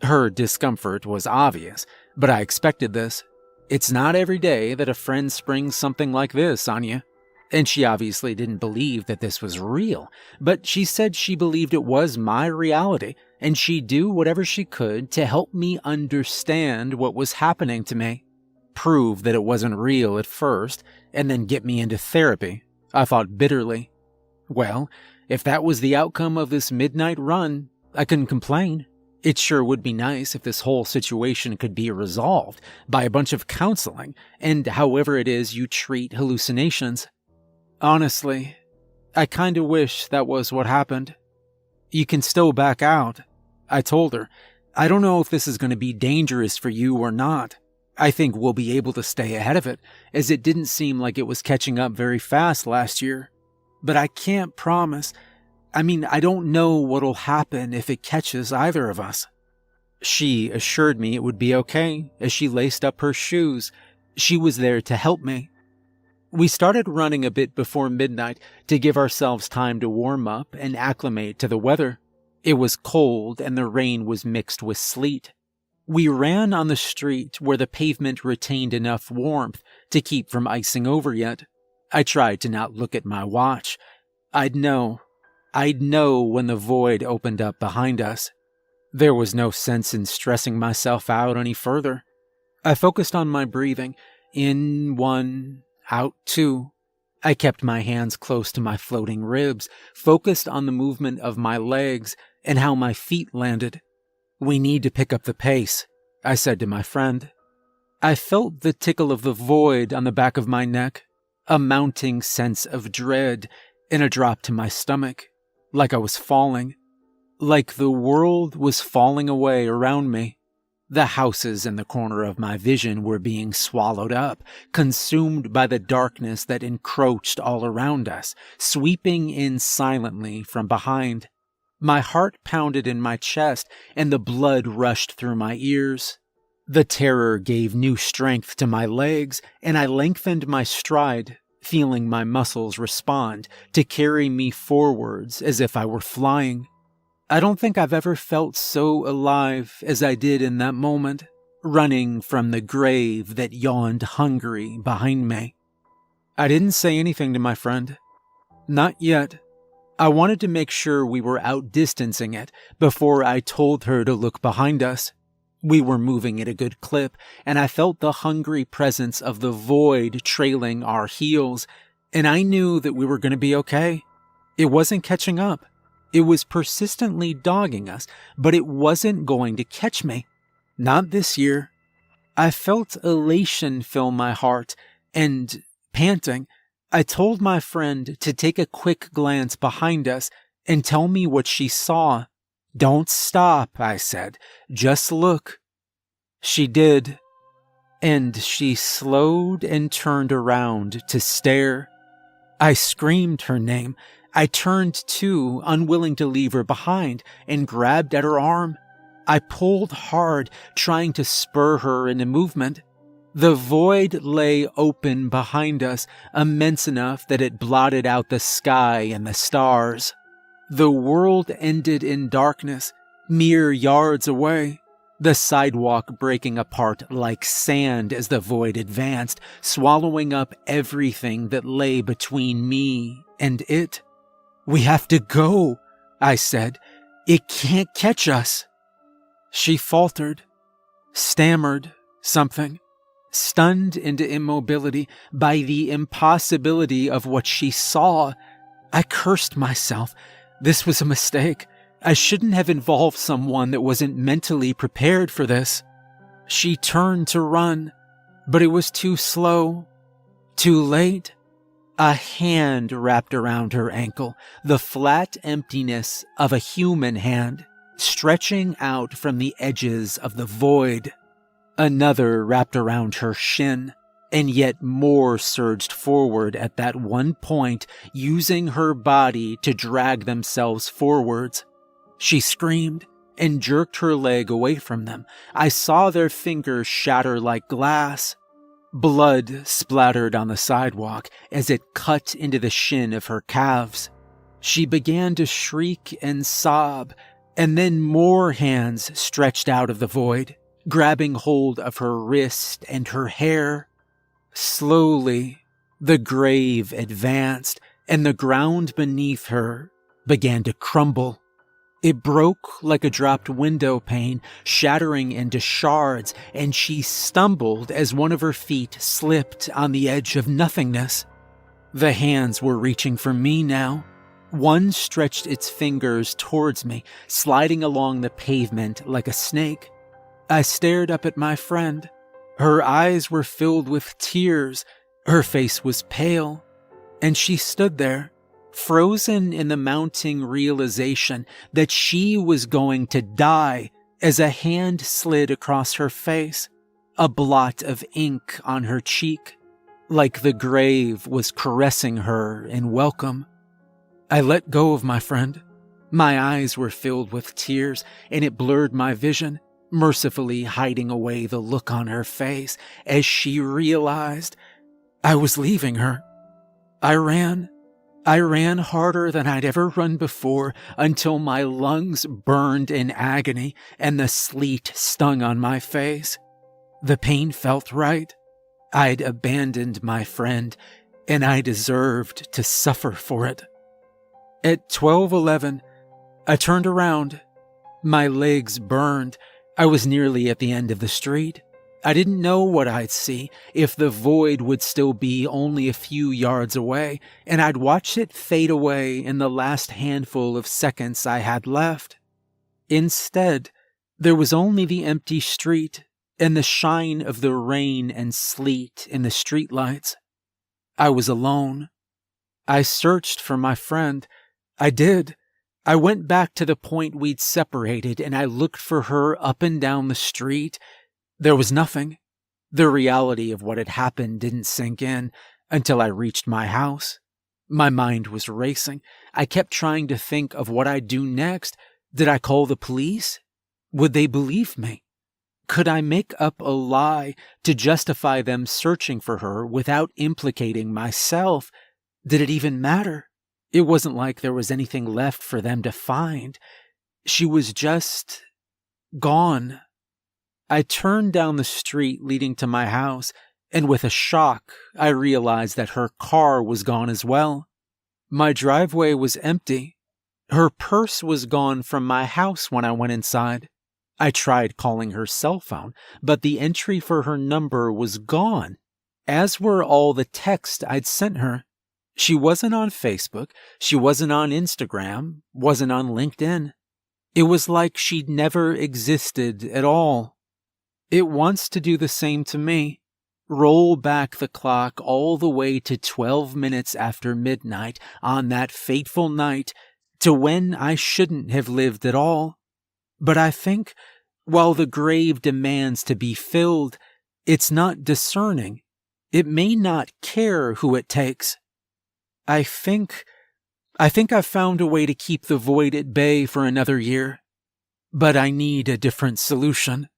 Her discomfort was obvious, but I expected this. It's not every day that a friend springs something like this on you. And she obviously didn't believe that this was real, but she said she believed it was my reality, and she'd do whatever she could to help me understand what was happening to me. Prove that it wasn't real at first, and then get me into therapy, I thought bitterly. Well, if that was the outcome of this midnight run, I couldn't complain. It sure would be nice if this whole situation could be resolved by a bunch of counseling and however it is you treat hallucinations. Honestly, I kinda wish that was what happened. You can still back out, I told her. I don't know if this is going to be dangerous for you or not. I think we'll be able to stay ahead of it, as it didn't seem like it was catching up very fast last year. But I can't promise. I don't know what'll happen if it catches either of us. She assured me it would be okay as she laced up her shoes. She was there to help me. We started running a bit before midnight to give ourselves time to warm up and acclimate to the weather. It was cold and the rain was mixed with sleet. We ran on the street where the pavement retained enough warmth to keep from icing over yet. I tried to not look at my watch. I'd know when the void opened up behind us. There was no sense in stressing myself out any further. I focused on my breathing, in one, out two. I kept my hands close to my floating ribs, focused on the movement of my legs and how my feet landed. We need to pick up the pace, I said to my friend. I felt the tickle of the void on the back of my neck, a mounting sense of dread, and a drop to my stomach, like I was falling. Like the world was falling away around me. The houses in the corner of my vision were being swallowed up, consumed by the darkness that encroached all around us, sweeping in silently from behind. My heart pounded in my chest, and the blood rushed through my ears. The terror gave new strength to my legs, and I lengthened my stride, feeling my muscles respond to carry me forwards as if I were flying. I don't think I've ever felt so alive as I did in that moment, running from the grave that yawned hungry behind me. I didn't say anything to my friend. Not yet. I wanted to make sure we were outdistancing it before I told her to look behind us. We were moving at a good clip, and I felt the hungry presence of the void trailing our heels, and I knew that we were going to be okay. It wasn't catching up. It was persistently dogging us, but it wasn't going to catch me. Not this year. I felt elation fill my heart, and, panting, I told my friend to take a quick glance behind us and tell me what she saw. Don't stop, I said. Just look. She did, and she slowed and turned around to stare. I screamed her name. I turned too, unwilling to leave her behind, and grabbed at her arm. I pulled hard, trying to spur her into movement. The void lay open behind us, immense enough that it blotted out the sky and the stars. The world ended in darkness, mere yards away, the sidewalk breaking apart like sand as the void advanced, swallowing up everything that lay between me and it. "We have to go," I said. "It can't catch us." She faltered, stammered something, stunned into immobility by the impossibility of what she saw. I cursed myself. This was a mistake. I shouldn't have involved someone that wasn't mentally prepared for this. She turned to run, but it was too slow. Too late. A hand wrapped around her ankle, the flat emptiness of a human hand, stretching out from the edges of the void. Another wrapped around her shin, and yet more surged forward at that one point, using her body to drag themselves forwards. She screamed and jerked her leg away from them. I saw their fingers shatter like glass. Blood splattered on the sidewalk as it cut into the shin of her calves. She began to shriek and sob, and then more hands stretched out of the void, grabbing hold of her wrist and her hair. Slowly, the grave advanced, and the ground beneath her began to crumble. It broke like a dropped window pane, shattering into shards, and she stumbled as one of her feet slipped on the edge of nothingness. The hands were reaching for me now. One stretched its fingers towards me, sliding along the pavement like a snake. I stared up at my friend. Her eyes were filled with tears. Her face was pale. And she stood there, frozen in the mounting realization that she was going to die as a hand slid across her face, a blot of ink on her cheek, like the grave was caressing her in welcome. I let go of my friend. My eyes were filled with tears, and it blurred my vision, mercifully hiding away the look on her face as she realized I was leaving her. I ran harder than I'd ever run before until my lungs burned in agony and the sleet stung on my face. The pain felt right. I'd abandoned my friend, and I deserved to suffer for it. At 12:11, I turned around. My legs burned. I was nearly at the end of the street. I didn't know what I'd see, if the void would still be only a few yards away, and I'd watch it fade away in the last handful of seconds I had left. Instead, there was only the empty street and the shine of the rain and sleet in the streetlights. I was alone. I searched for my friend. I did. I went back to the point we'd separated, and I looked for her up and down the street. There was nothing. The reality of what had happened didn't sink in until I reached my house. My mind was racing. I kept trying to think of what I'd do next. Did I call the police? Would they believe me? Could I make up a lie to justify them searching for her without implicating myself? Did it even matter? It wasn't like there was anything left for them to find. She was just gone. I turned down the street leading to my house, and with a shock, I realized that her car was gone as well. My driveway was empty. Her purse was gone from my house when I went inside. I tried calling her cell phone, but the entry for her number was gone, as were all the texts I'd sent her. She wasn't on Facebook, she wasn't on Instagram, wasn't on LinkedIn. It was like she'd never existed at all. It wants to do the same to me. Roll back the clock all the way to 12 minutes after midnight on that fateful night to when I shouldn't have lived at all. But I think, while the grave demands to be filled, it's not discerning. It may not care who it takes. I think I've found a way to keep the void at bay for another year, but I need a different solution.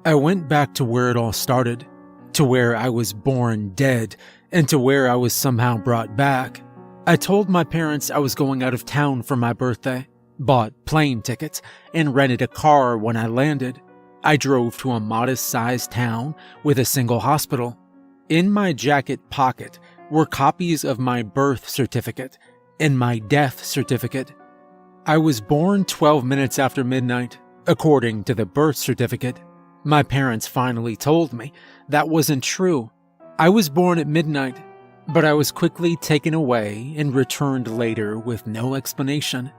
I went back to where it all started, to where I was born dead, and to where I was somehow brought back. I told my parents I was going out of town for my birthday, bought plane tickets, and rented a car when I landed. I drove to a modest-sized town with a single hospital. In my jacket pocket were copies of my birth certificate and my death certificate. I was born 12 minutes after midnight, according to the birth certificate. My parents finally told me that wasn't true. I was born at midnight, but I was quickly taken away and returned later with no explanation.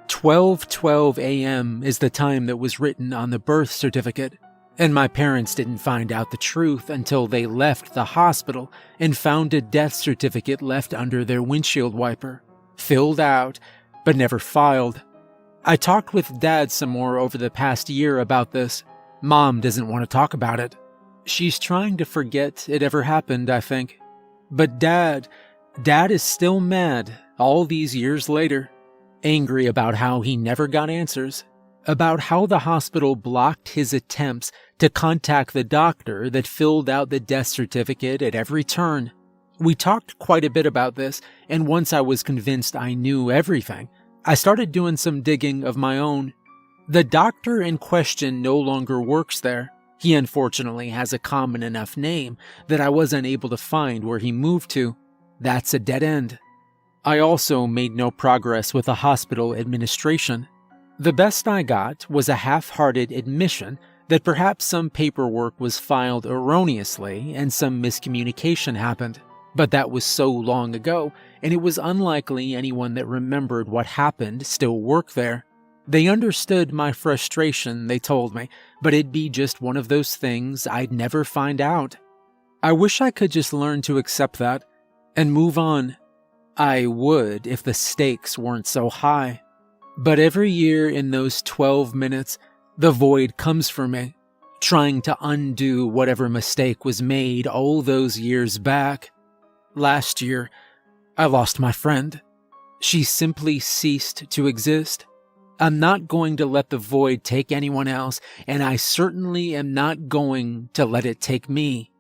12:12 a.m. is the time that was written on the birth certificate, and my parents didn't find out the truth until they left the hospital and found a death certificate left under their windshield wiper, filled out, but never filed. I talked with Dad some more over the past year about this. Mom doesn't want to talk about it. She's trying to forget it ever happened, I think. But Dad is still mad all these years later, angry about how he never got answers, about how the hospital blocked his attempts to contact the doctor that filled out the death certificate at every turn. We talked quite a bit about this, and once I was convinced I knew everything, I started doing some digging of my own. The doctor in question no longer works there. He unfortunately has a common enough name that I wasn't able to find where he moved to. That's a dead end. I also made no progress with the hospital administration. The best I got was a half-hearted admission that perhaps some paperwork was filed erroneously and some miscommunication happened. But that was so long ago, and it was unlikely anyone that remembered what happened still worked there. They understood my frustration, they told me, but it'd be just one of those things I'd never find out. I wish I could just learn to accept that and move on. I would if the stakes weren't so high. But every year in those 12 minutes, the void comes for me, trying to undo whatever mistake was made all those years back. Last year, I lost my friend. She simply ceased to exist. I'm not going to let the void take anyone else, and I certainly am not going to let it take me.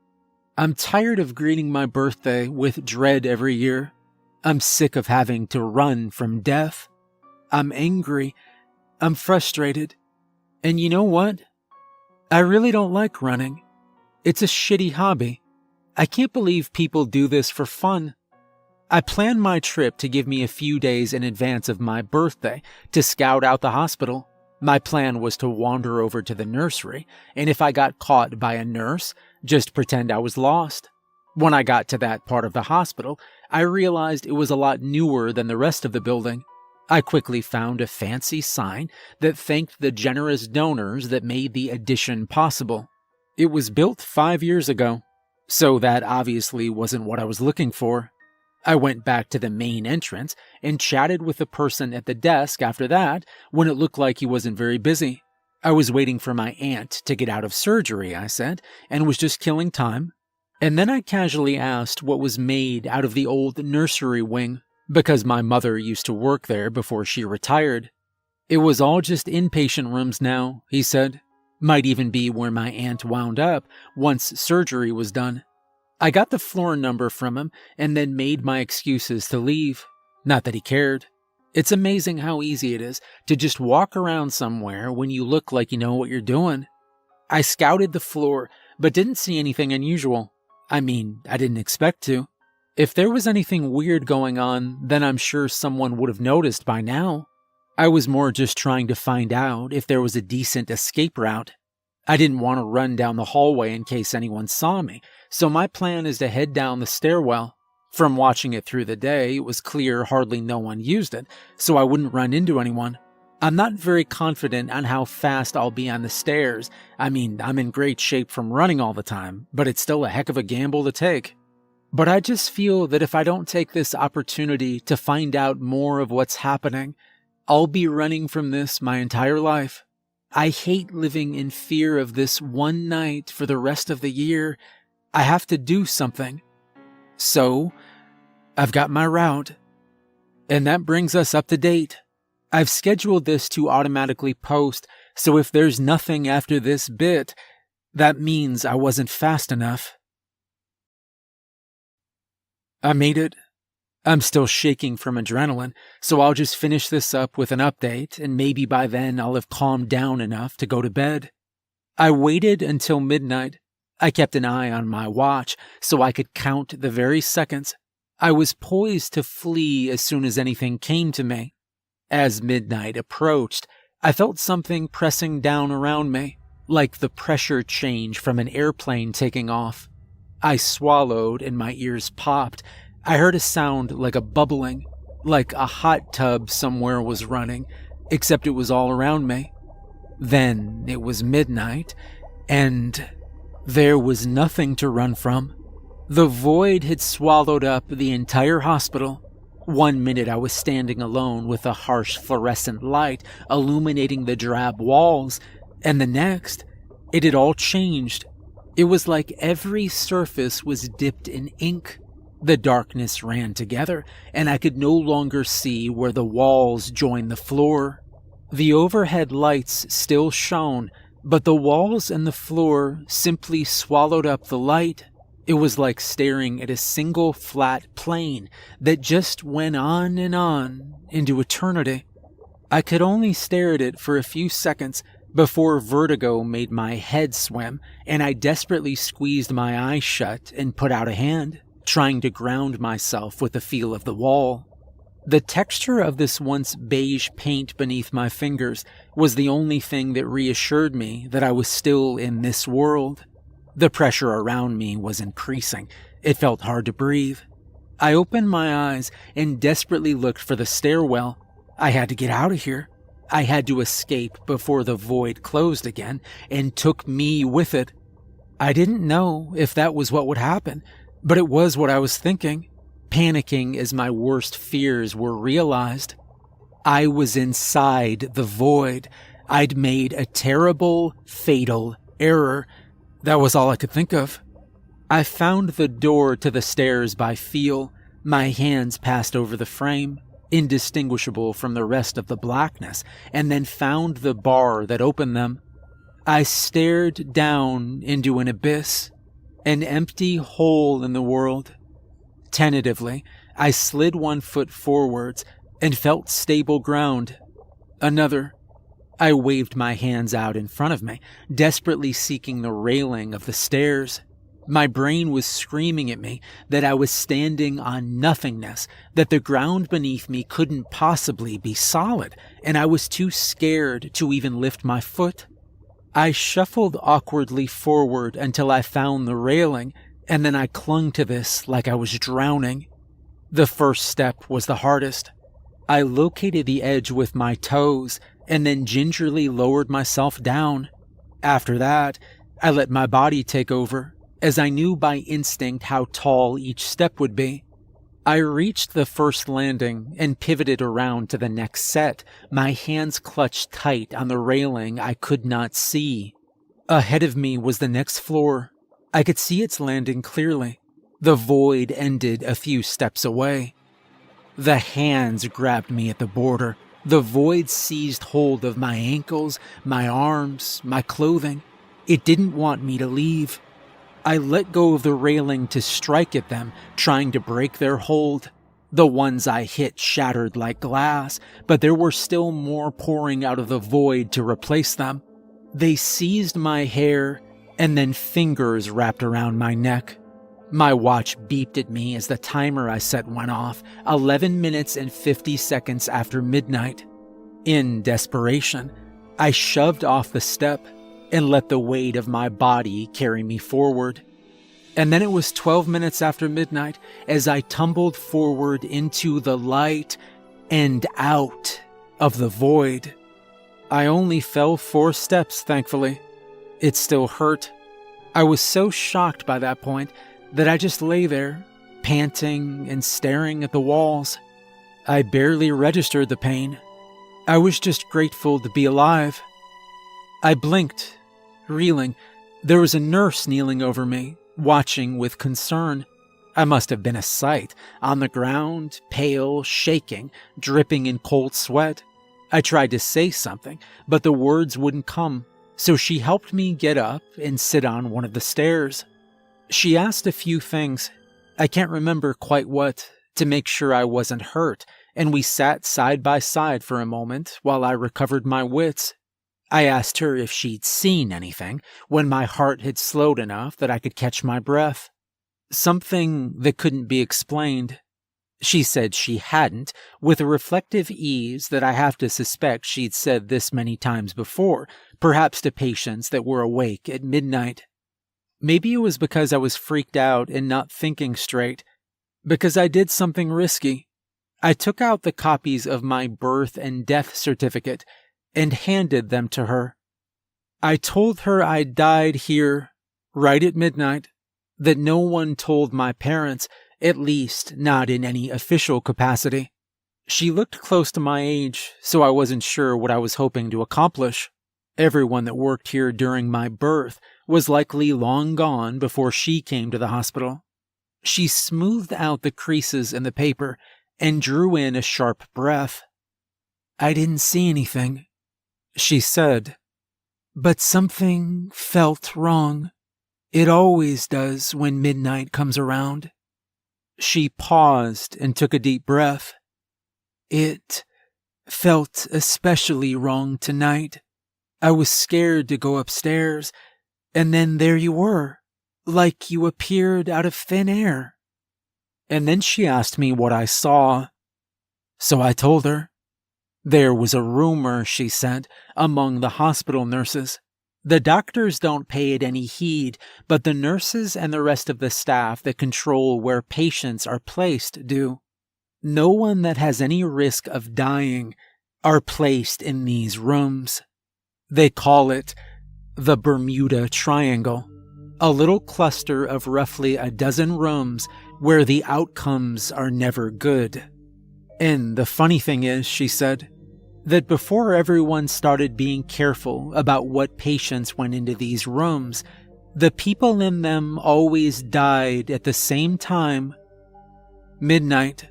I'm tired of greeting my birthday with dread every year. I'm sick of having to run from death. I'm angry. I'm frustrated. And you know what? I really don't like running. It's a shitty hobby. I can't believe people do this for fun. I planned my trip to give me a few days in advance of my birthday to scout out the hospital. My plan was to wander over to the nursery, and if I got caught by a nurse, just pretend I was lost. When I got to that part of the hospital, I realized it was a lot newer than the rest of the building. I quickly found a fancy sign that thanked the generous donors that made the addition possible. It was built 5 years ago, so that obviously wasn't what I was looking for. I went back to the main entrance and chatted with the person at the desk after that when it looked like he wasn't very busy. I was waiting for my aunt to get out of surgery, I said, and was just killing time. And then I casually asked what was made out of the old nursery wing, because my mother used to work there before she retired. It was all just inpatient rooms now, he said. Might even be where my aunt wound up once surgery was done. I got the floor number from him and then made my excuses to leave. Not that he cared. It's amazing how easy it is to just walk around somewhere when you look like you know what you're doing. I scouted the floor, but didn't see anything unusual. I mean, I didn't expect to. If there was anything weird going on, then I'm sure someone would have noticed by now. I was more just trying to find out if there was a decent escape route. I didn't want to run down the hallway in case anyone saw me, so my plan is to head down the stairwell. From watching it through the day, it was clear hardly no one used it, so I wouldn't run into anyone. I'm not very confident on how fast I'll be on the stairs. I mean, I'm in great shape from running all the time, but it's still a heck of a gamble to take. But I just feel that if I don't take this opportunity to find out more of what's happening, I'll be running from this my entire life. I hate living in fear of this one night for the rest of the year. I have to do something. So, I've got my route. And that brings us up to date. I've scheduled this to automatically post, so if there's nothing after this bit, that means I wasn't fast enough. I made it. I'm still shaking from adrenaline, so I'll just finish this up with an update, and maybe by then I'll have calmed down enough to go to bed. I waited until midnight. I kept an eye on my watch so I could count the very seconds. I was poised to flee as soon as anything came to me. As midnight approached, I felt something pressing down around me, like the pressure change from an airplane taking off. I swallowed and my ears popped. I heard a sound like a bubbling, like a hot tub somewhere was running, except it was all around me. Then it was midnight, and there was nothing to run from. The void had swallowed up the entire hospital. 1 minute I was standing alone with a harsh fluorescent light illuminating the drab walls, and the next, it had all changed. It was like every surface was dipped in ink. The darkness ran together, and I could no longer see where the walls joined the floor. The overhead lights still shone, but the walls and the floor simply swallowed up the light. It was like staring at a single flat plane that just went on and on into eternity. I could only stare at it for a few seconds before vertigo made my head swim, and I desperately squeezed my eyes shut and put out a hand, trying to ground myself with the feel of the wall. The texture of this once beige paint beneath my fingers was the only thing that reassured me that I was still in this world. The pressure around me was increasing, It felt hard to breathe. I opened my eyes and desperately looked for the stairwell. I had to get out of here. I had to escape before the void closed again and took me with it. I didn't know if that was what would happen, but it was what I was thinking, panicking as my worst fears were realized. I was inside the void. I'd made a terrible, fatal error. That was all I could think of. I found the door to the stairs by feel. My hands passed over the frame, indistinguishable from the rest of the blackness, and then found the bar that opened them. I stared down into an abyss, an empty hole in the world. Tentatively, I slid one foot forwards and felt stable ground. Another. I waved my hands out in front of me, desperately seeking the railing of the stairs. My brain was screaming at me that I was standing on nothingness, that the ground beneath me couldn't possibly be solid, and I was too scared to even lift my foot. I shuffled awkwardly forward until I found the railing, and then I clung to this like I was drowning. The first step was the hardest. I located the edge with my toes and then gingerly lowered myself down. After that, I let my body take over, as I knew by instinct how tall each step would be. I reached the first landing and pivoted around to the next set, my hands clutched tight on the railing I could not see. Ahead of me was the next floor. I could see its landing clearly. The void ended a few steps away. The hands grabbed me at the border. The void seized hold of my ankles, my arms, my clothing. It didn't want me to leave. I let go of the railing to strike at them, trying to break their hold. The ones I hit shattered like glass, but there were still more pouring out of the void to replace them. They seized my hair, and then fingers wrapped around my neck. My watch beeped at me as the timer I set went off, 11 minutes and 50 seconds after midnight. In desperation, I shoved off the step and let the weight of my body carry me forward. And then it was 12 minutes after midnight as I tumbled forward into the light and out of the void. I only fell 4 steps, thankfully. It still hurt. I was so shocked by that point that I just lay there, panting and staring at the walls. I barely registered the pain. I was just grateful to be alive. I blinked, reeling. There was a nurse kneeling over me, watching with concern. I must have been a sight, on the ground, pale, shaking, dripping in cold sweat. I tried to say something, but the words wouldn't come, so she helped me get up and sit on one of the stairs. She asked a few things, I can't remember quite what, to make sure I wasn't hurt, and we sat side by side for a moment while I recovered my wits. I asked her if she'd seen anything, when my heart had slowed enough that I could catch my breath. Something that couldn't be explained. She said she hadn't, with a reflective ease that I have to suspect she'd said this many times before, perhaps to patients that were awake at midnight. Maybe it was because I was freaked out and not thinking straight, because I did something risky. I took out the copies of my birth and death certificate and handed them to her. I told her I died here, right at midnight, that no one told my parents, at least not in any official capacity. She looked close to my age, so I wasn't sure what I was hoping to accomplish. Everyone that worked here during my birth was likely long gone before she came to the hospital. She smoothed out the creases in the paper and drew in a sharp breath. I didn't see anything, she said, but something felt wrong. It always does when midnight comes around. She paused and took a deep breath. It felt especially wrong tonight. I was scared to go upstairs, and then there you were, like you appeared out of thin air. And then she asked me what I saw. So I told her. There was a rumor, she said, among the hospital nurses. The doctors don't pay it any heed, but the nurses and the rest of the staff that control where patients are placed do. No one that has any risk of dying are placed in these rooms. They call it the Bermuda Triangle, a little cluster of roughly a dozen rooms where the outcomes are never good. And the funny thing is, she said, that before everyone started being careful about what patients went into these rooms, the people in them always died at the same time. Midnight.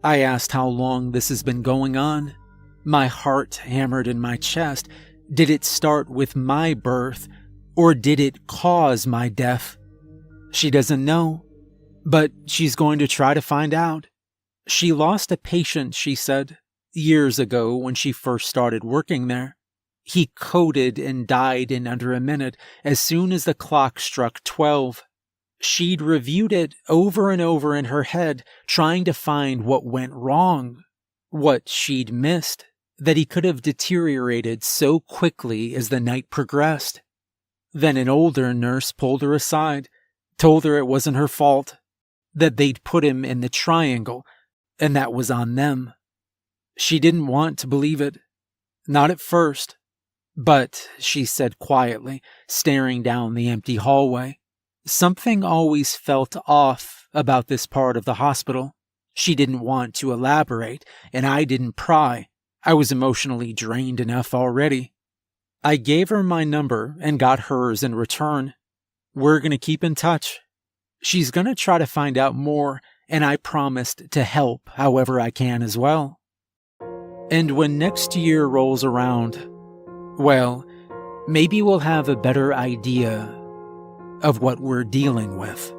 I asked how long this has been going on. My heart hammered in my chest. Did it start with my birth, or did it cause my death? She doesn't know, but she's going to try to find out. She lost a patient, she said, years ago when she first started working there. He coded and died in under a minute as soon as the clock struck 12. She'd reviewed it over and over in her head, trying to find what went wrong, what she'd missed, that he could have deteriorated so quickly as the night progressed. Then an older nurse pulled her aside, told her it wasn't her fault, that they'd put him in the triangle, and that was on them. She didn't want to believe it. Not at first. But, she said quietly, staring down the empty hallway, something always felt off about this part of the hospital. She didn't want to elaborate, and I didn't pry. I was emotionally drained enough already. I gave her my number and got hers in return. We're going to keep in touch. She's going to try to find out more, and I promised to help however I can as well. And when next year rolls around, well, maybe we'll have a better idea of what we're dealing with.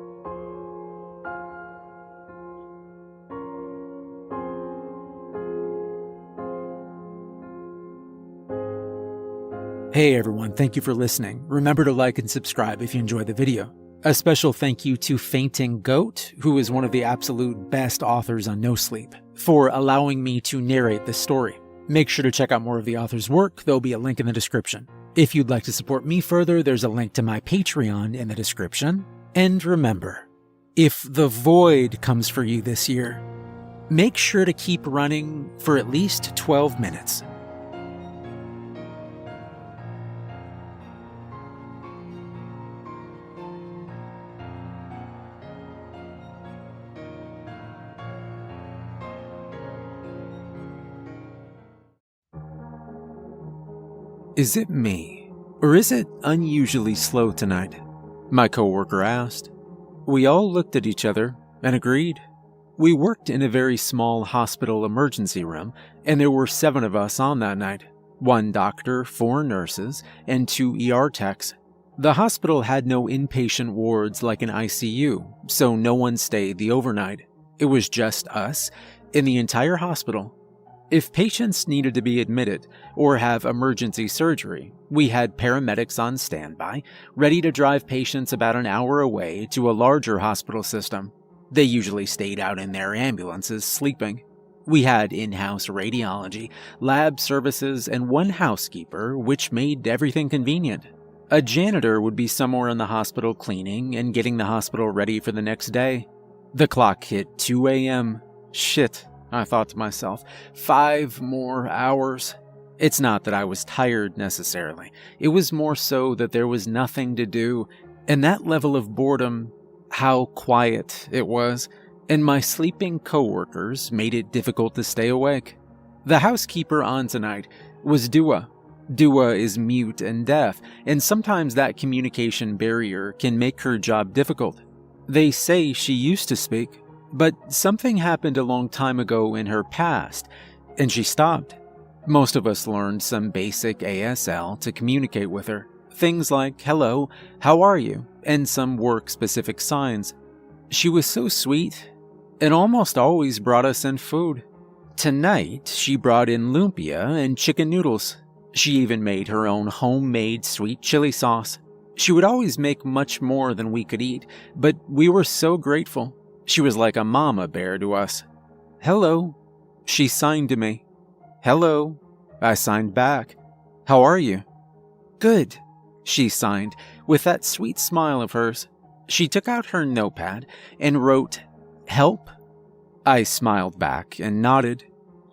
Hey everyone, thank you for listening. Remember to like and subscribe if you enjoyed the video. A special thank you to Fainting Goat, who is one of the absolute best authors on No Sleep, for allowing me to narrate this story. Make sure to check out more of the author's work. There'll be a link in the description. If you'd like to support me further, there's a link to my Patreon in the description. And remember, if the void comes for you this year, make sure to keep running for at least 12 minutes. Is it me, or is it unusually slow tonight? My coworker asked. We all looked at each other and agreed. We worked in a very small hospital emergency room, and there were 7 of us on that night. 1 doctor, 4 nurses, and 2 ER techs. The hospital had no inpatient wards like an ICU, so no one stayed the overnight. It was just us in the entire hospital. If patients needed to be admitted or have emergency surgery, we had paramedics on standby, ready to drive patients about an hour away to a larger hospital system. They usually stayed out in their ambulances sleeping. We had in-house radiology, lab services, and 1 housekeeper, which made everything convenient. A janitor would be somewhere in the hospital cleaning and getting the hospital ready for the next day. The clock hit 2 a.m. Shit, I thought to myself, 5 more hours. It's not that I was tired necessarily. It was more so that there was nothing to do, and that level of boredom, how quiet it was, and my sleeping coworkers made it difficult to stay awake. The housekeeper on tonight was Dua. Dua is mute and deaf, and sometimes that communication barrier can make her job difficult. They say she used to speak, but something happened a long time ago in her past, and she stopped. Most of us learned some basic ASL to communicate with her. Things like, hello, how are you, and some work-specific signs. She was so sweet, and almost always brought us in food. Tonight, she brought in lumpia and chicken noodles. She even made her own homemade sweet chili sauce. She would always make much more than we could eat, but we were so grateful. She was like a mama bear to us. Hello, she signed to me. Hello, I signed back. How are you? Good. she signed, with that sweet smile of hers. She took out her notepad and wrote, "Help?" I smiled back and nodded.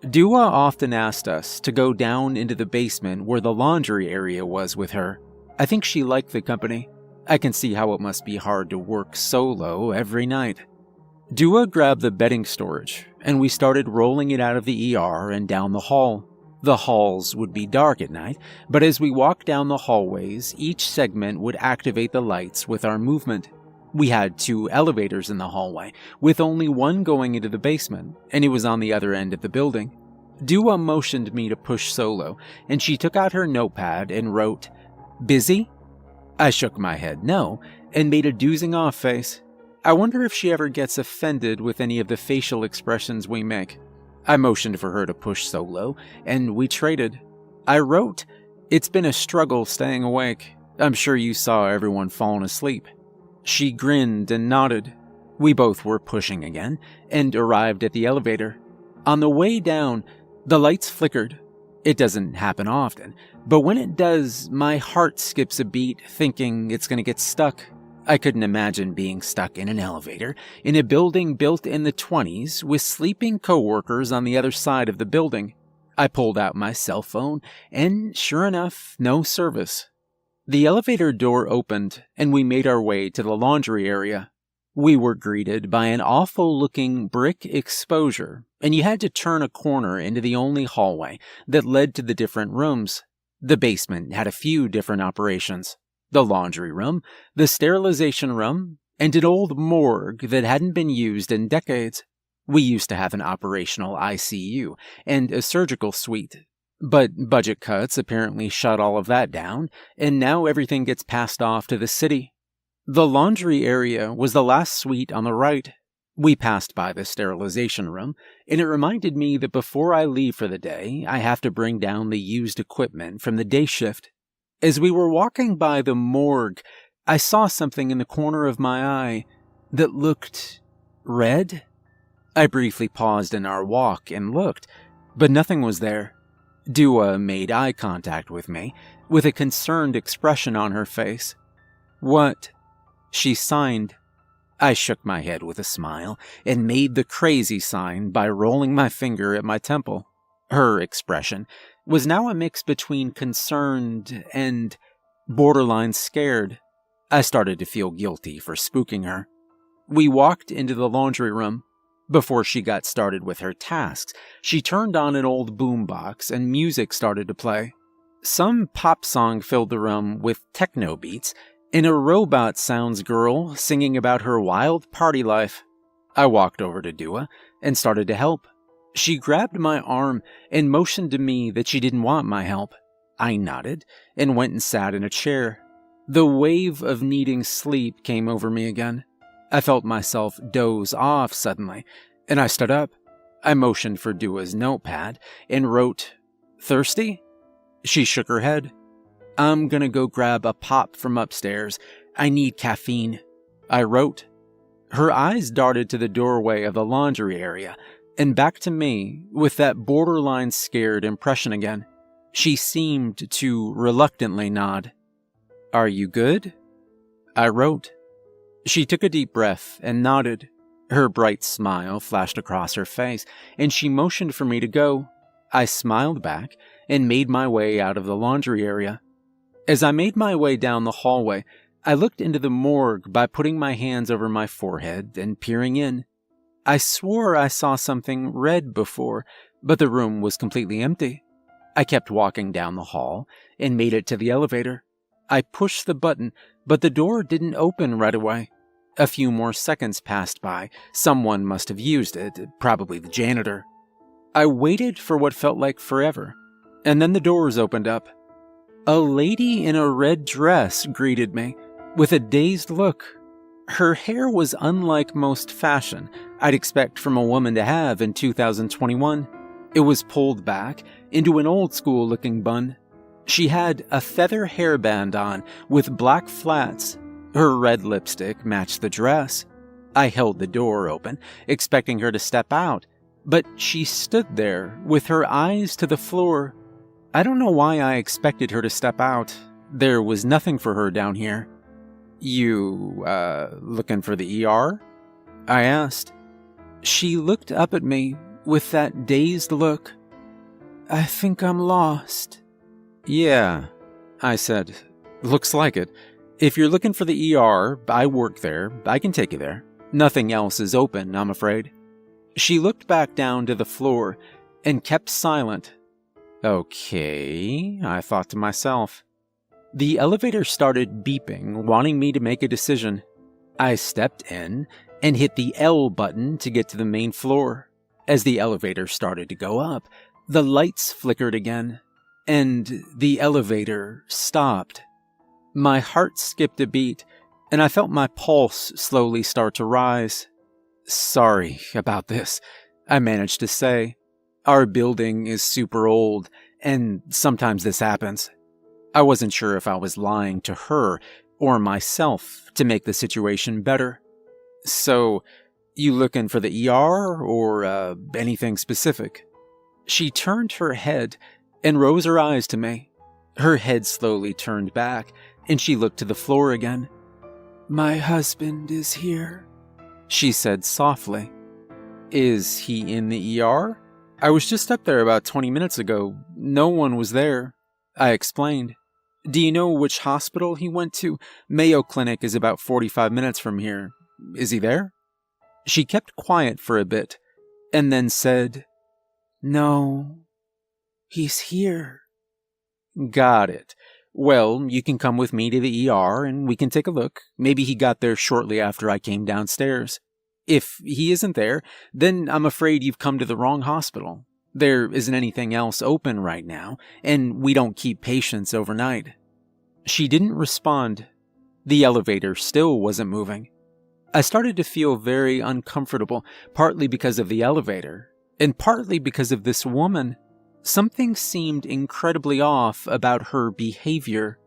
Dua often asked us to go down into the basement where the laundry area was with her. I think she liked the company. I can see how it must be hard to work solo every night. Dua grabbed the bedding storage, and we started rolling it out of the ER and down the hall. The halls would be dark at night, but as we walked down the hallways, each segment would activate the lights with our movement. We had 2 elevators in the hallway, with only one going into the basement, and it was on the other end of the building. Dua motioned me to push solo, and she took out her notepad and wrote, "Busy?" I shook my head no, and made a doozing off face. I wonder if she ever gets offended with any of the facial expressions we make. I motioned for her to push solo, and we traded. I wrote, "It's been a struggle staying awake. I'm sure you saw everyone falling asleep." She grinned and nodded. We both were pushing again, and arrived at the elevator. On the way down, the lights flickered. It doesn't happen often, but when it does, my heart skips a beat thinking it's going to get stuck. I couldn't imagine being stuck in an elevator in a building built in the 20s with sleeping coworkers on the other side of the building. I pulled out my cell phone, and sure enough, no service. The elevator door opened, and we made our way to the laundry area. We were greeted by an awful-looking brick exposure, and you had to turn a corner into the only hallway that led to the different rooms. The basement had a few different operations: the laundry room, the sterilization room, and an old morgue that hadn't been used in decades. We used to have an operational ICU and a surgical suite, but budget cuts apparently shut all of that down, and now everything gets passed off to the city. The laundry area was the last suite on the right. We passed by the sterilization room, and it reminded me that before I leave for the day, I have to bring down the used equipment from the day shift. As we were walking by the morgue, I saw something in the corner of my eye that looked red. I briefly paused in our walk and looked, but nothing was there. Dua made eye contact with me, with a concerned expression on her face. "What?" She signed. I shook my head with a smile and made the crazy sign by rolling my finger at my temple. Her expression was now a mix between concerned and borderline scared. I started to feel guilty for spooking her. We walked into the laundry room. Before she got started with her tasks, she turned on an old boombox and music started to play. Some pop song filled the room with techno beats, and a robot sounds girl singing about her wild party life. I walked over to Dua and started to help. She grabbed my arm and motioned to me that she didn't want my help. I nodded and went and sat in a chair. The wave of needing sleep came over me again. I felt myself doze off suddenly, and I stood up. I motioned for Dua's notepad and wrote, "Thirsty?" She shook her head. "I'm gonna go grab a pop from upstairs. I need caffeine," I wrote. Her eyes darted to the doorway of the laundry area and back to me with that borderline scared impression again. She seemed to reluctantly nod. "Are you good?" I wrote. She took a deep breath and nodded. Her bright smile flashed across her face, and she motioned for me to go. I smiled back and made my way out of the laundry area. As I made my way down the hallway, I looked into the morgue by putting my hands over my forehead and peering in. I swore I saw something red before, but the room was completely empty. I kept walking down the hall and made it to the elevator. I pushed the button, but the door didn't open right away. A few more seconds passed by. Someone must have used it, probably the janitor. I waited for what felt like forever, and then the doors opened up. A lady in a red dress greeted me, with a dazed look. Her hair was unlike most fashion I'd expect from a woman to have in 2021. It was pulled back into an old-school-looking bun. She had a feather hairband on with black flats. Her red lipstick matched the dress. I held the door open, expecting her to step out, but she stood there with her eyes to the floor. I don't know why I expected her to step out. There was nothing for her down here. You, looking for the ER? I asked. She looked up at me with that dazed look. I think I'm lost. Yeah, I said. Looks like it. If you're looking for the ER, I work there. I can take you there. Nothing else is open, I'm afraid. She looked back down to the floor and kept silent. Okay, I thought to myself. The elevator started beeping, wanting me to make a decision. I stepped in and hit the L button to get to the main floor. As the elevator started to go up, the lights flickered again, and the elevator stopped. My heart skipped a beat, and I felt my pulse slowly start to rise. Sorry about this, I managed to say. Our building is super old, and sometimes this happens. I wasn't sure if I was lying to her or myself to make the situation better. So, you looking for the ER or anything specific? She turned her head and rose her eyes to me. Her head slowly turned back, and she looked to the floor again. My husband is here, she said softly. Is he in the ER? I was just up there about 20 minutes ago. No one was there, I explained. Do you know which hospital he went to? Mayo Clinic is about 45 minutes from here. Is he there? She kept quiet for a bit, and then said, No, he's here. Got it. Well, you can come with me to the ER and we can take a look. Maybe he got there shortly after I came downstairs. If he isn't there, then I'm afraid you've come to the wrong hospital. There isn't anything else open right now, and we don't keep patients overnight. She didn't respond. The elevator still wasn't moving. I started to feel very uncomfortable, partly because of the elevator, and partly because of this woman. Something seemed incredibly off about her behavior.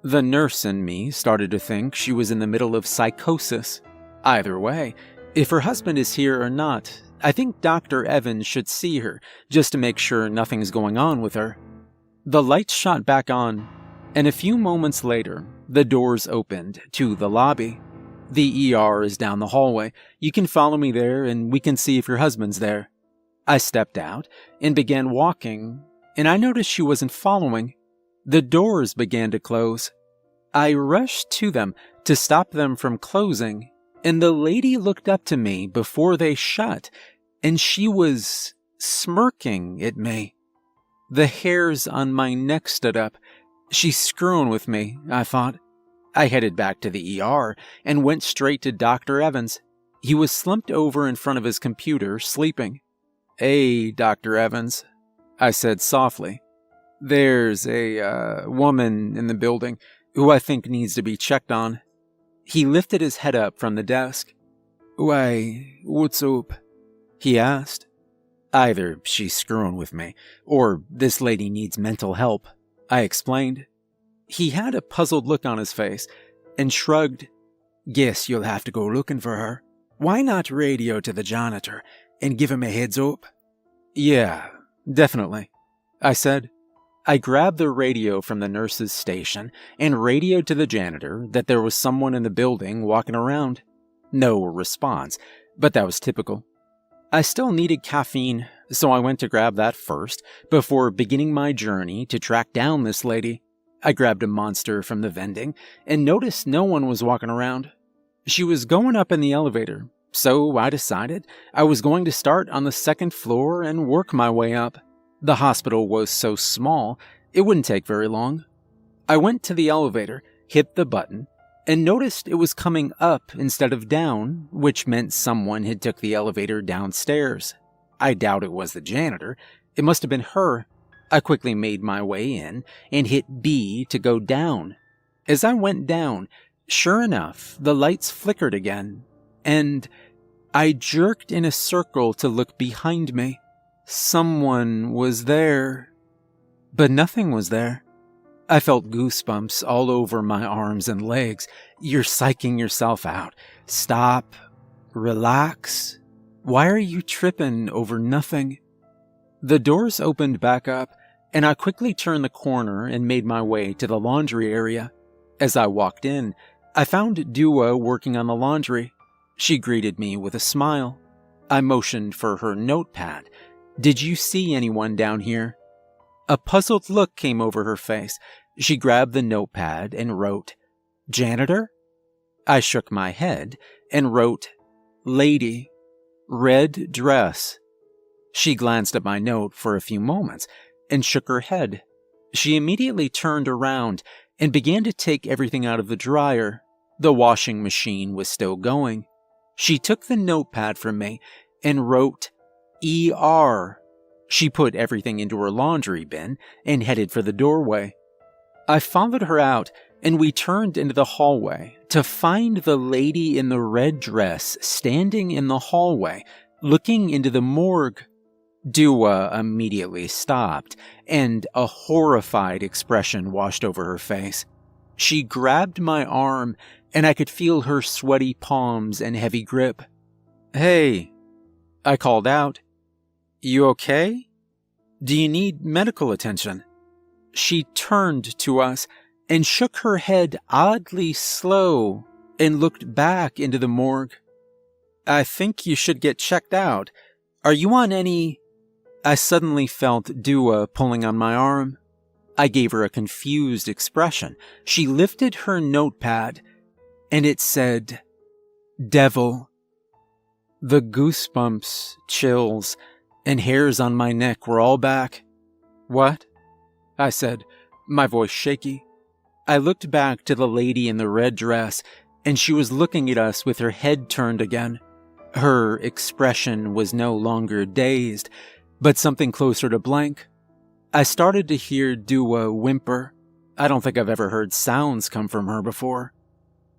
The nurse in me started to think she was in the middle of psychosis. Either way, if her husband is here or not, I think Dr. Evans should see her, just to make sure nothing's going on with her. The lights shot back on, and a few moments later, the doors opened to the lobby. The ER is down the hallway. You can follow me there, and we can see if your husband's there. I stepped out and began walking, and I noticed she wasn't following. The doors began to close. I rushed to them to stop them from closing, and the lady looked up to me before they shut, and she was smirking at me. The hairs on my neck stood up. She's screwing with me, I thought. I headed back to the ER and went straight to Dr. Evans. He was slumped over in front of his computer, sleeping. Hey, Dr. Evans, I said softly. There's a woman in the building who I think needs to be checked on. He lifted his head up from the desk. Why, what's up? He asked. Either she's screwing with me, or this lady needs mental help, I explained. He had a puzzled look on his face and shrugged. Guess you'll have to go looking for her. Why not radio to the janitor and give him a heads up? Yeah, definitely, I said. I grabbed the radio from the nurse's station and radioed to the janitor that there was someone in the building walking around. No response, but that was typical. I still needed caffeine, so I went to grab that first before beginning my journey to track down this lady. I grabbed a Monster from the vending and noticed no one was walking around. She was going up in the elevator, so I decided I was going to start on the second floor and work my way up. The hospital was so small, it wouldn't take very long. I went to the elevator, hit the button, and noticed it was coming up instead of down, which meant someone had took the elevator downstairs. I doubt it was the janitor. It must have been her. I quickly made my way in and hit B to go down. As I went down, sure enough, the lights flickered again, and I jerked in a circle to look behind me. Someone was there, but nothing was there. I felt goosebumps all over my arms and legs. You're psyching yourself out. Stop. Relax. Why are you tripping over nothing? The doors opened back up, and I quickly turned the corner and made my way to the laundry area. As I walked in, I found Dua working on the laundry. She greeted me with a smile. I motioned for her notepad. "Did you see anyone down here?" A puzzled look came over her face. She grabbed the notepad and wrote, "Janitor?" I shook my head and wrote, "Lady, red dress." She glanced at my note for a few moments and shook her head. She immediately turned around and began to take everything out of the dryer. The washing machine was still going. She took the notepad from me and wrote, "ER." She put everything into her laundry bin and headed for the doorway. I followed her out, and we turned into the hallway to find the lady in the red dress standing in the hallway, looking into the morgue. Dua immediately stopped, and a horrified expression washed over her face. She grabbed my arm, and I could feel her sweaty palms and heavy grip. "Hey," I called out. "You okay? Do you need medical attention?" She turned to us and shook her head oddly slow and looked back into the morgue. "I think you should get checked out. Are you on any—" I suddenly felt Dua pulling on my arm. I gave her a confused expression. She lifted her notepad, and it said, "Devil." The goosebumps, chills, and hairs on my neck were all back. "What?" I said, my voice shaky. I looked back to the lady in the red dress, and she was looking at us with her head turned again. Her expression was no longer dazed, but something closer to blank. I started to hear Dua whimper. I don't think I've ever heard sounds come from her before.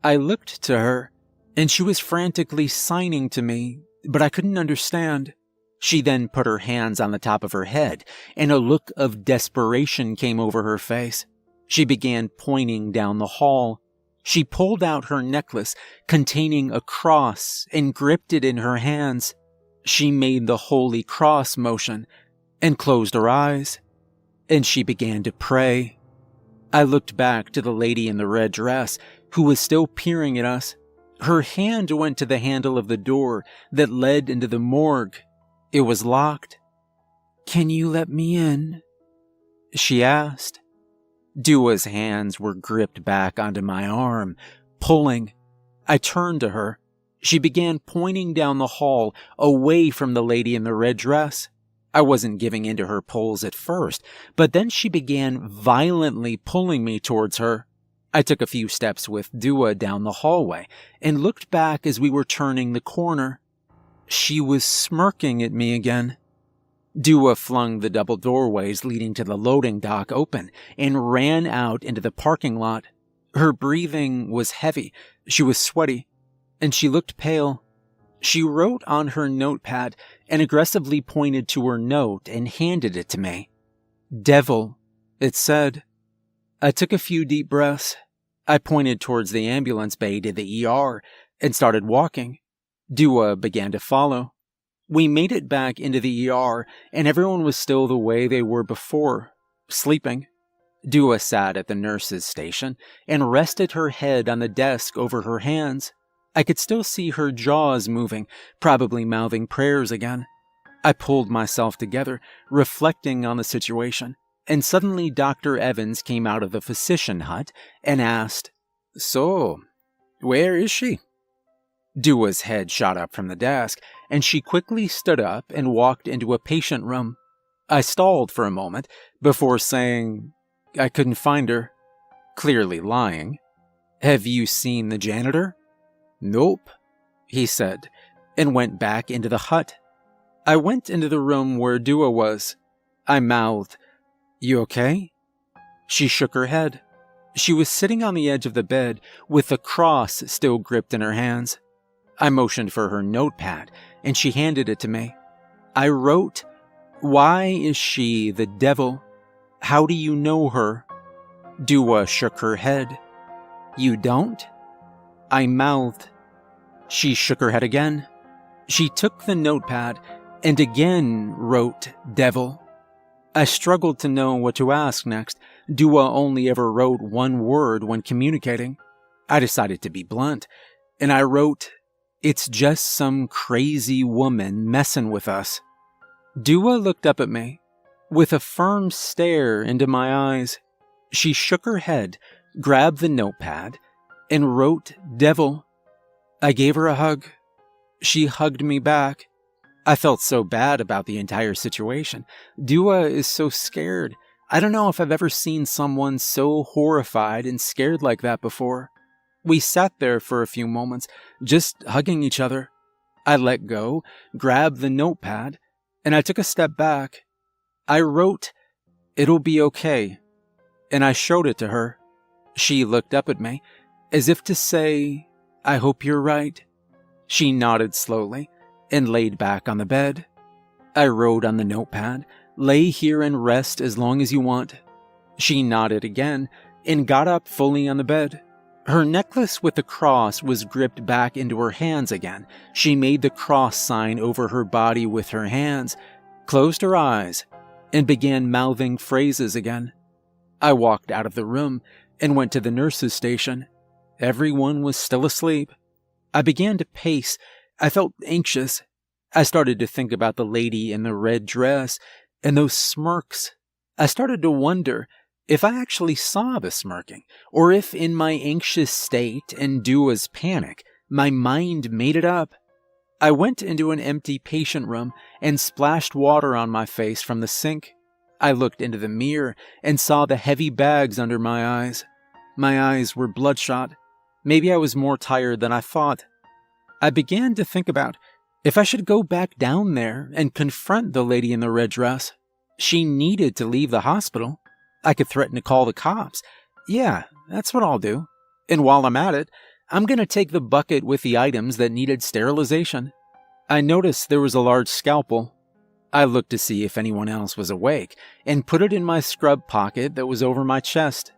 I looked to her, and she was frantically signing to me, but I couldn't understand. She then put her hands on the top of her head, and a look of desperation came over her face. She began pointing down the hall. She pulled out her necklace containing a cross and gripped it in her hands. She made the holy cross motion and closed her eyes, and she began to pray. I looked back to the lady in the red dress, who was still peering at us. Her hand went to the handle of the door that led into the morgue. It was locked. "Can you let me in?" she asked. Dua's hands were gripped back onto my arm, pulling. I turned to her. She began pointing down the hall, away from the lady in the red dress. I wasn't giving in to her pulls at first, but then she began violently pulling me towards her. I took a few steps with Dua down the hallway and looked back as we were turning the corner. She was smirking at me again. Dua flung the double doorways leading to the loading dock open and ran out into the parking lot. Her breathing was heavy, she was sweaty, and she looked pale. She wrote on her notepad and aggressively pointed to her note and handed it to me. "Devil," it said. I took a few deep breaths. I pointed towards the ambulance bay to the ER and started walking. Dua began to follow. We made it back into the ER, and everyone was still the way they were before, sleeping. Dua sat at the nurse's station and rested her head on the desk over her hands. I could still see her jaws moving, probably mouthing prayers again. I pulled myself together, reflecting on the situation, and suddenly Dr. Evans came out of the physician hut and asked, "So, where is she?" Dua's head shot up from the desk, and she quickly stood up and walked into a patient room. I stalled for a moment before saying I couldn't find her, clearly lying. "Have you seen the janitor?" "Nope," he said, and went back into the hut. I went into the room where Dua was. I mouthed, "You okay?" She shook her head. She was sitting on the edge of the bed with the cross still gripped in her hands. I motioned for her notepad, and she handed it to me. I wrote, "Why is she the devil? How do you know her?" Dua shook her head. "You don't?" I mouthed. She shook her head again. She took the notepad and again wrote, "Devil." I struggled to know what to ask next. Dua only ever wrote one word when communicating. I decided to be blunt, and I wrote, "It's just some crazy woman messing with us." Dua looked up at me with a firm stare into my eyes. She shook her head, grabbed the notepad, and wrote "Devil." I gave her a hug. She hugged me back. I felt so bad about the entire situation. Dua is so scared. I don't know if I've ever seen someone so horrified and scared like that before. We sat there for a few moments, just hugging each other. I let go, grabbed the notepad, and I took a step back. I wrote, "It'll be okay," and I showed it to her. She looked up at me, as if to say, "I hope you're right." She nodded slowly and laid back on the bed. I wrote on the notepad, "Lay here and rest as long as you want." She nodded again and got up fully on the bed. Her necklace with the cross was gripped back into her hands again. She made the cross sign over her body with her hands, closed her eyes, and began mouthing phrases again. I walked out of the room and went to the nurse's station. Everyone was still asleep. I began to pace. I felt anxious. I started to think about the lady in the red dress and those smirks. I started to wonder if I actually saw the smirking, or if in my anxious state and Dua's panic, my mind made it up. I went into an empty patient room and splashed water on my face from the sink. I looked into the mirror and saw the heavy bags under my eyes. My eyes were bloodshot. Maybe I was more tired than I thought. I began to think about if I should go back down there and confront the lady in the red dress. She needed to leave the hospital. I could threaten to call the cops. Yeah, that's what I'll do. And while I'm at it, I'm going to take the bucket with the items that needed sterilization. I noticed there was a large scalpel. I looked to see if anyone else was awake and put it in my scrub pocket that was over my chest.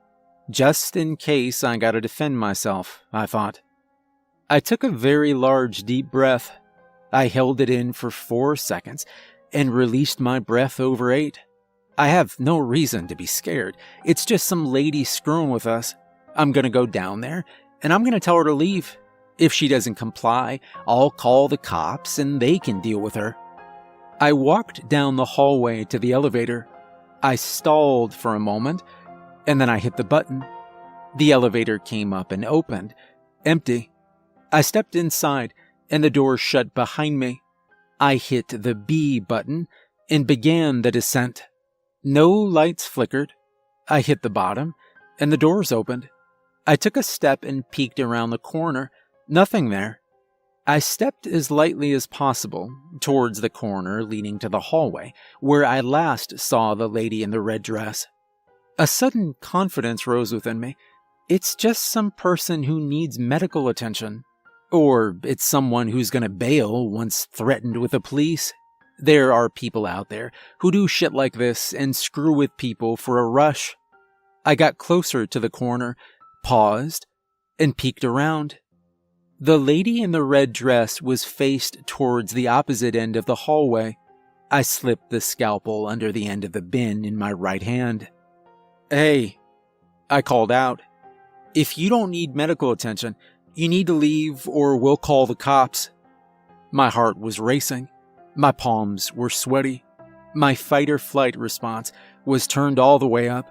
Just in case I got to defend myself, I thought. I took a very large deep breath. I held it in for 4 seconds and released my breath over 8. I have no reason to be scared. It's just some lady screwing with us. I'm going to go down there and I'm going to tell her to leave. If she doesn't comply, I'll call the cops and they can deal with her. I walked down the hallway to the elevator. I stalled for a moment and then I hit the button. The elevator came up and opened. Empty. I stepped inside and the door shut behind me. I hit the B button and began the descent. No lights flickered. I hit the bottom and the doors opened. I took a step and peeked around the corner. Nothing there. I stepped as lightly as possible towards the corner leading to the hallway where I last saw the lady in the red dress. A sudden confidence rose within me. It's just some person who needs medical attention. Or it's someone who's going to bail once threatened with the police. There are people out there who do shit like this and screw with people for a rush. I got closer to the corner, paused, and peeked around. The lady in the red dress was faced towards the opposite end of the hallway. I slipped the scalpel under the end of the bin in my right hand. "Hey," I called out. "If you don't need medical attention, you need to leave or we'll call the cops." My heart was racing. My palms were sweaty. My fight-or-flight response was turned all the way up.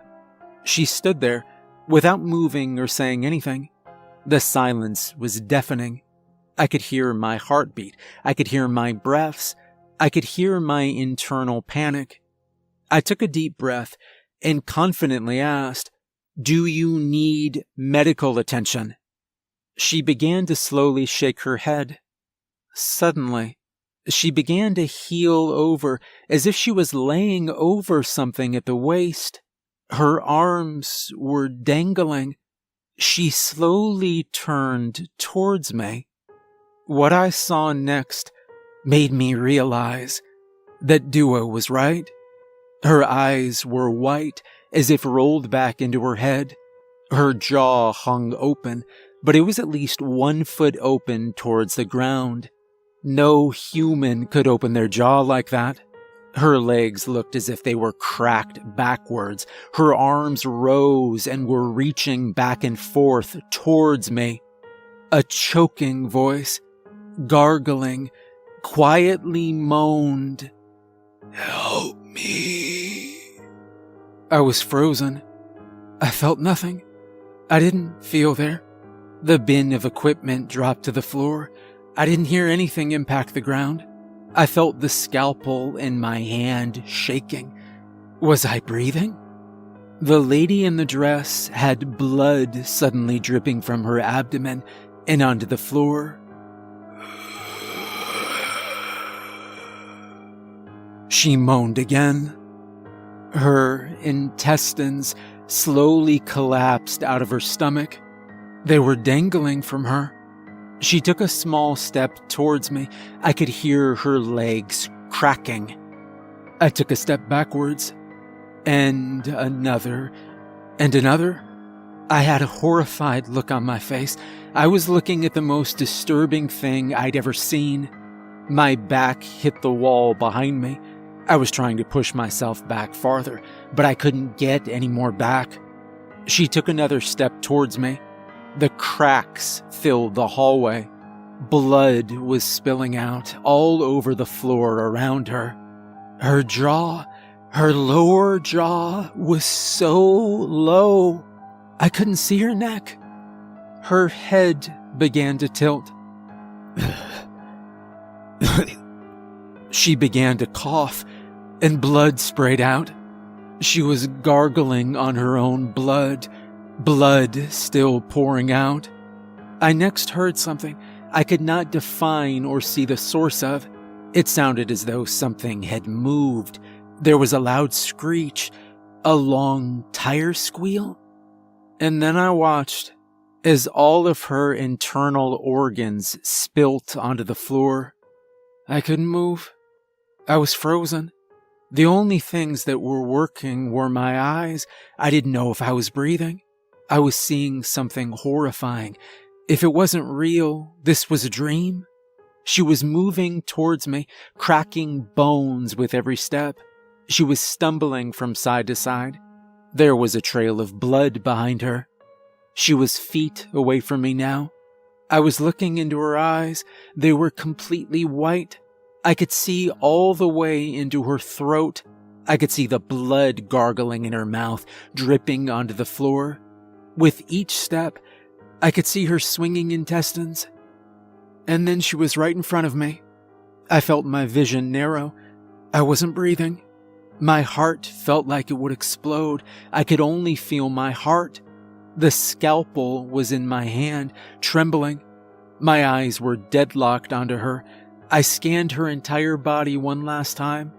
She stood there, without moving or saying anything. The silence was deafening. I could hear my heartbeat. I could hear my breaths. I could hear my internal panic. I took a deep breath and confidently asked, "Do you need medical attention?" She began to slowly shake her head. Suddenly, she began to heel over as if she was laying over something at the waist. Her arms were dangling. She slowly turned towards me. What I saw next made me realize that Dua was right. Her eyes were white, as if rolled back into her head. Her jaw hung open, but it was at least 1 foot open towards the ground. No human could open their jaw like that. Her legs looked as if they were cracked backwards. Her arms rose and were reaching back and forth towards me. A choking voice, gargling, quietly moaned, "Help me." I was frozen. I felt nothing. I didn't feel there. The bin of equipment dropped to the floor. I didn't hear anything impact the ground. I felt the scalpel in my hand shaking. Was I breathing? The lady in the dress had blood suddenly dripping from her abdomen and onto the floor. She moaned again. Her intestines slowly collapsed out of her stomach. They were dangling from her. She took a small step towards me. I could hear her legs cracking. I took a step backwards, and another, and another. I had a horrified look on my face. I was looking at the most disturbing thing I'd ever seen. My back hit the wall behind me. I was trying to push myself back farther, but I couldn't get any more back. She took another step towards me. The cracks filled the hallway. Blood was spilling out all over the floor around her. Her jaw, her lower jaw, was so low. I couldn't see her neck. Her head began to tilt. She began to cough, and blood sprayed out. She was gargling on her own blood still pouring out. I next heard something I could not define or see the source of. It sounded as though something had moved. There was a loud screech, a long tire squeal. And then I watched as all of her internal organs spilt onto the floor. I couldn't move. I was frozen. The only things that were working were my eyes. I didn't know if I was breathing. I was seeing something horrifying. If it wasn't real, this was a dream. She was moving towards me, cracking bones with every step. She was stumbling from side to side. There was a trail of blood behind her. She was feet away from me now. I was looking into her eyes. They were completely white. I could see all the way into her throat. I could see the blood gargling in her mouth, dripping onto the floor. With each step, I could see her swinging intestines. And then she was right in front of me. I felt my vision narrow. I wasn't breathing. My heart felt like it would explode. I could only feel my heart. The scalpel was in my hand, trembling. My eyes were deadlocked onto her. I scanned her entire body one last time.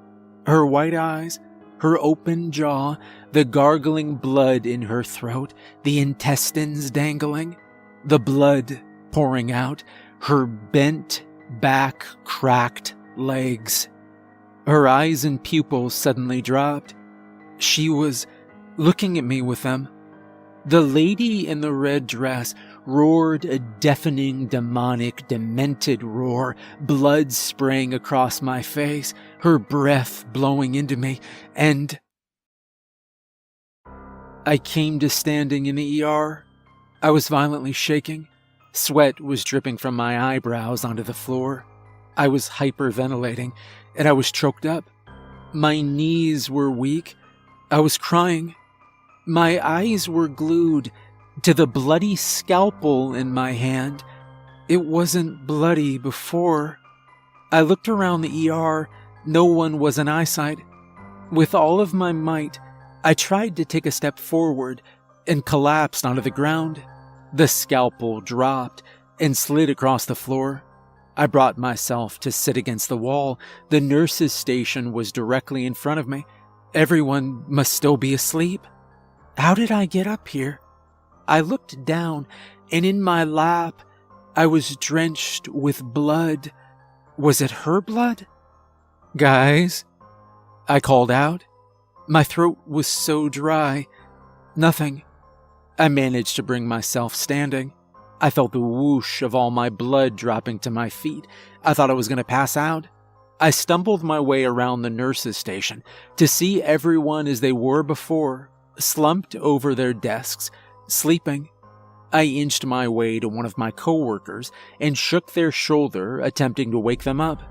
Her white eyes, her open jaw, the gargling blood in her throat, the intestines dangling, the blood pouring out, her bent back, cracked legs. Her eyes and pupils suddenly dropped. She was looking at me with them. The lady in the red dress roared a deafening, demonic, demented roar, blood spraying across my face, her breath blowing into me, and I came to standing in the ER. I was violently shaking. Sweat was dripping from my eyebrows onto the floor. I was hyperventilating, and I was choked up. My knees were weak. I was crying. My eyes were glued to the bloody scalpel in my hand. It wasn't bloody before. I looked around the ER. No one was in eyesight. With all of my might, I tried to take a step forward and collapsed onto the ground. The scalpel dropped and slid across the floor. I brought myself to sit against the wall. The nurse's station was directly in front of me. Everyone must still be asleep. How did I get up here? I looked down, and in my lap, I was drenched with blood. Was it her blood? Guys, I called out. My throat was so dry. Nothing. I managed to bring myself standing. I felt the whoosh of all my blood dropping to my feet. I thought I was going to pass out. I stumbled my way around the nurse's station to see everyone as they were before, slumped over their desks, sleeping. I inched my way to one of my coworkers and shook their shoulder, attempting to wake them up.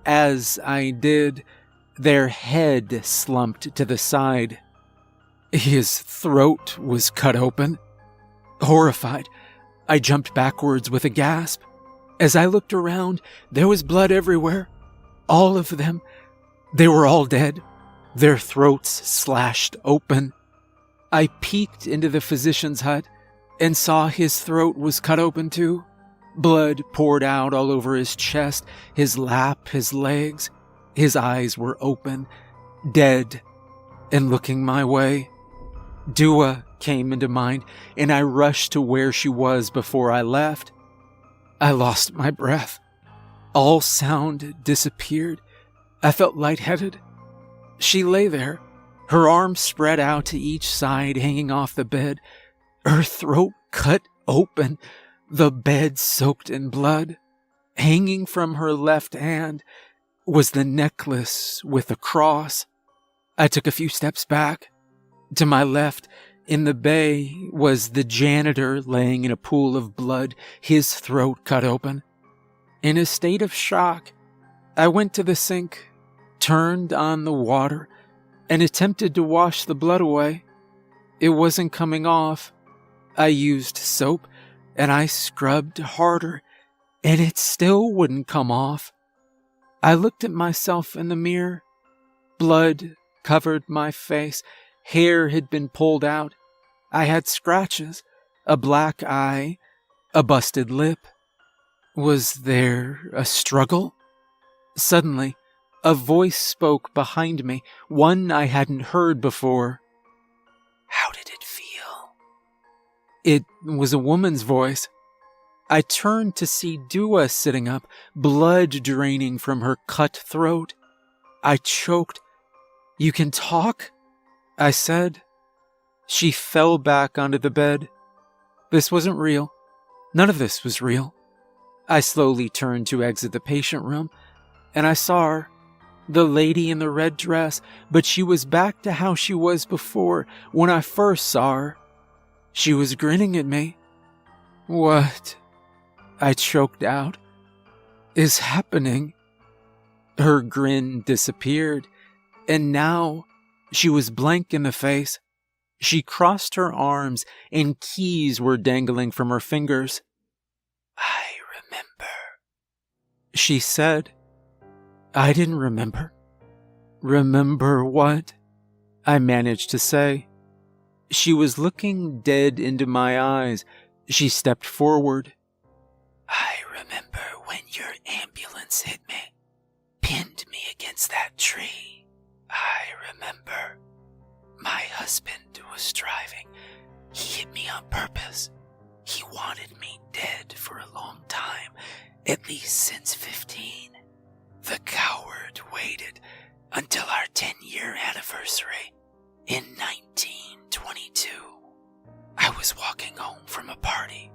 As I did, their head slumped to the side. His throat was cut open. Horrified, I jumped backwards with a gasp. As I looked around, there was blood everywhere. All of them. They were all dead, their throats slashed open. I peeked into the physician's hut and saw his throat was cut open too. Blood poured out all over his chest, his lap, his legs. His eyes were open, dead, and looking my way. Dua came into mind, and I rushed to where she was before I left. I lost my breath. All sound disappeared. I felt lightheaded. She lay there, her arms spread out to each side, hanging off the bed, her throat cut open, the bed soaked in blood. Hanging from her left hand was the necklace with a cross. I took a few steps back. To my left, in the bay, was the janitor laying in a pool of blood, his throat cut open. In a state of shock, I went to the sink, turned on the water, and attempted to wash the blood away. It wasn't coming off. I used soap, and I scrubbed harder, and it still wouldn't come off. I looked at myself in the mirror. Blood covered my face. Hair had been pulled out. I had scratches, a black eye, a busted lip. Was there a struggle? Suddenly, a voice spoke behind me, one I hadn't heard before. How did it feel? It was a woman's voice. I turned to see Dua sitting up, blood draining from her cut throat. I choked. You can talk? I said. She fell back onto the bed. This wasn't real. None of this was real. I slowly turned to exit the patient room, and I saw her, the lady in the red dress, but she was back to how she was before when I first saw her. She was grinning at me. What? I choked out. Is happening? Her grin disappeared, and now she was blank in the face. She crossed her arms, and keys were dangling from her fingers. I remember, she said. I didn't remember. Remember what? I managed to say. She was looking dead into my eyes. She stepped forward. I remember when your ambulance hit me, pinned me against that tree. I remember. My husband was driving. He hit me on purpose. He wanted me dead for a long time, at least since 15. The coward waited until our 10-year anniversary in 1922. I was walking home from a party.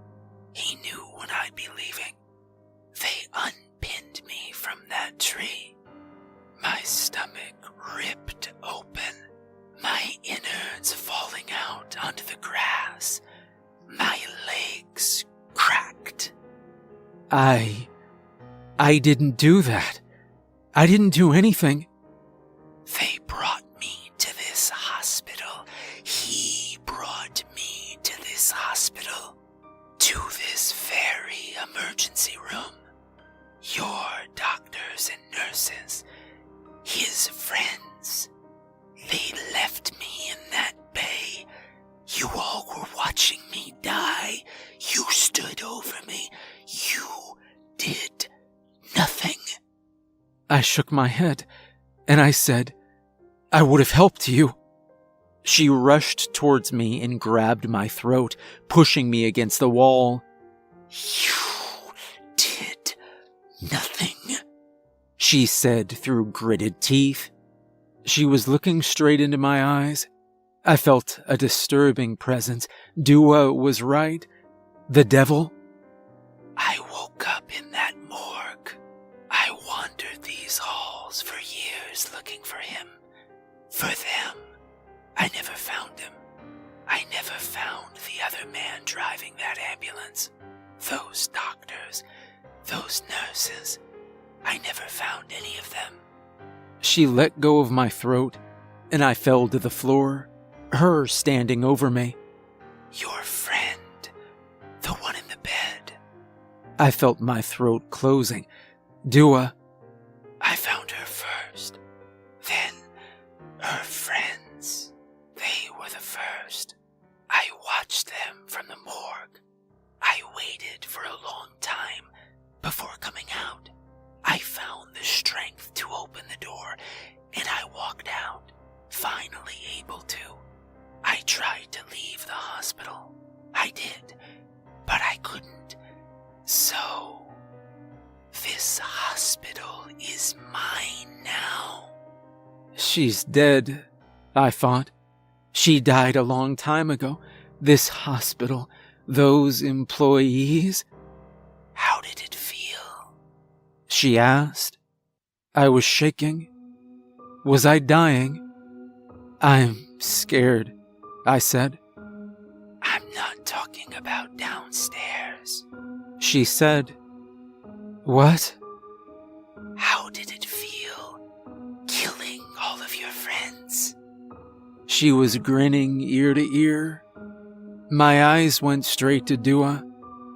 He knew when I'd be leaving. They unpinned me from that tree. My stomach ripped open, my innards falling out onto the grass, my legs cracked. I didn't do that. I didn't do anything. They brought me to this hospital. He brought me to this hospital, to this very emergency room. Your doctors and nurses, his friends, they left me in that bay. You all were watching me die. You stood over me. You did nothing. I shook my head, and I said, I would have helped you. She rushed towards me and grabbed my throat, pushing me against the wall. You did nothing, she said through gritted teeth. She was looking straight into my eyes. I felt a disturbing presence. Dua was right. The devil. I woke up in that morgue. I wandered these halls. For them, I never found him. I never found the other man driving that ambulance. Those doctors, those nurses, I never found any of them. She let go of my throat, and I fell to the floor, her standing over me. Your friend, the one in the bed. I felt my throat closing. Dua, I found her first. Then her friends, they were the first. I watched them from the morgue. I waited for a long time before coming out. I found the strength to open the door, and I walked out, finally able to. I tried to leave the hospital. I did, but I couldn't. So, this hospital is mine now. She's dead, I thought. She died a long time ago. This hospital, those employees. How did it feel? She asked. I was shaking. Was I dying? I'm scared, I said. I'm not talking about downstairs, she said. What? How did it feel, killing all of your friends? She was grinning ear to ear. My eyes went straight to Dua.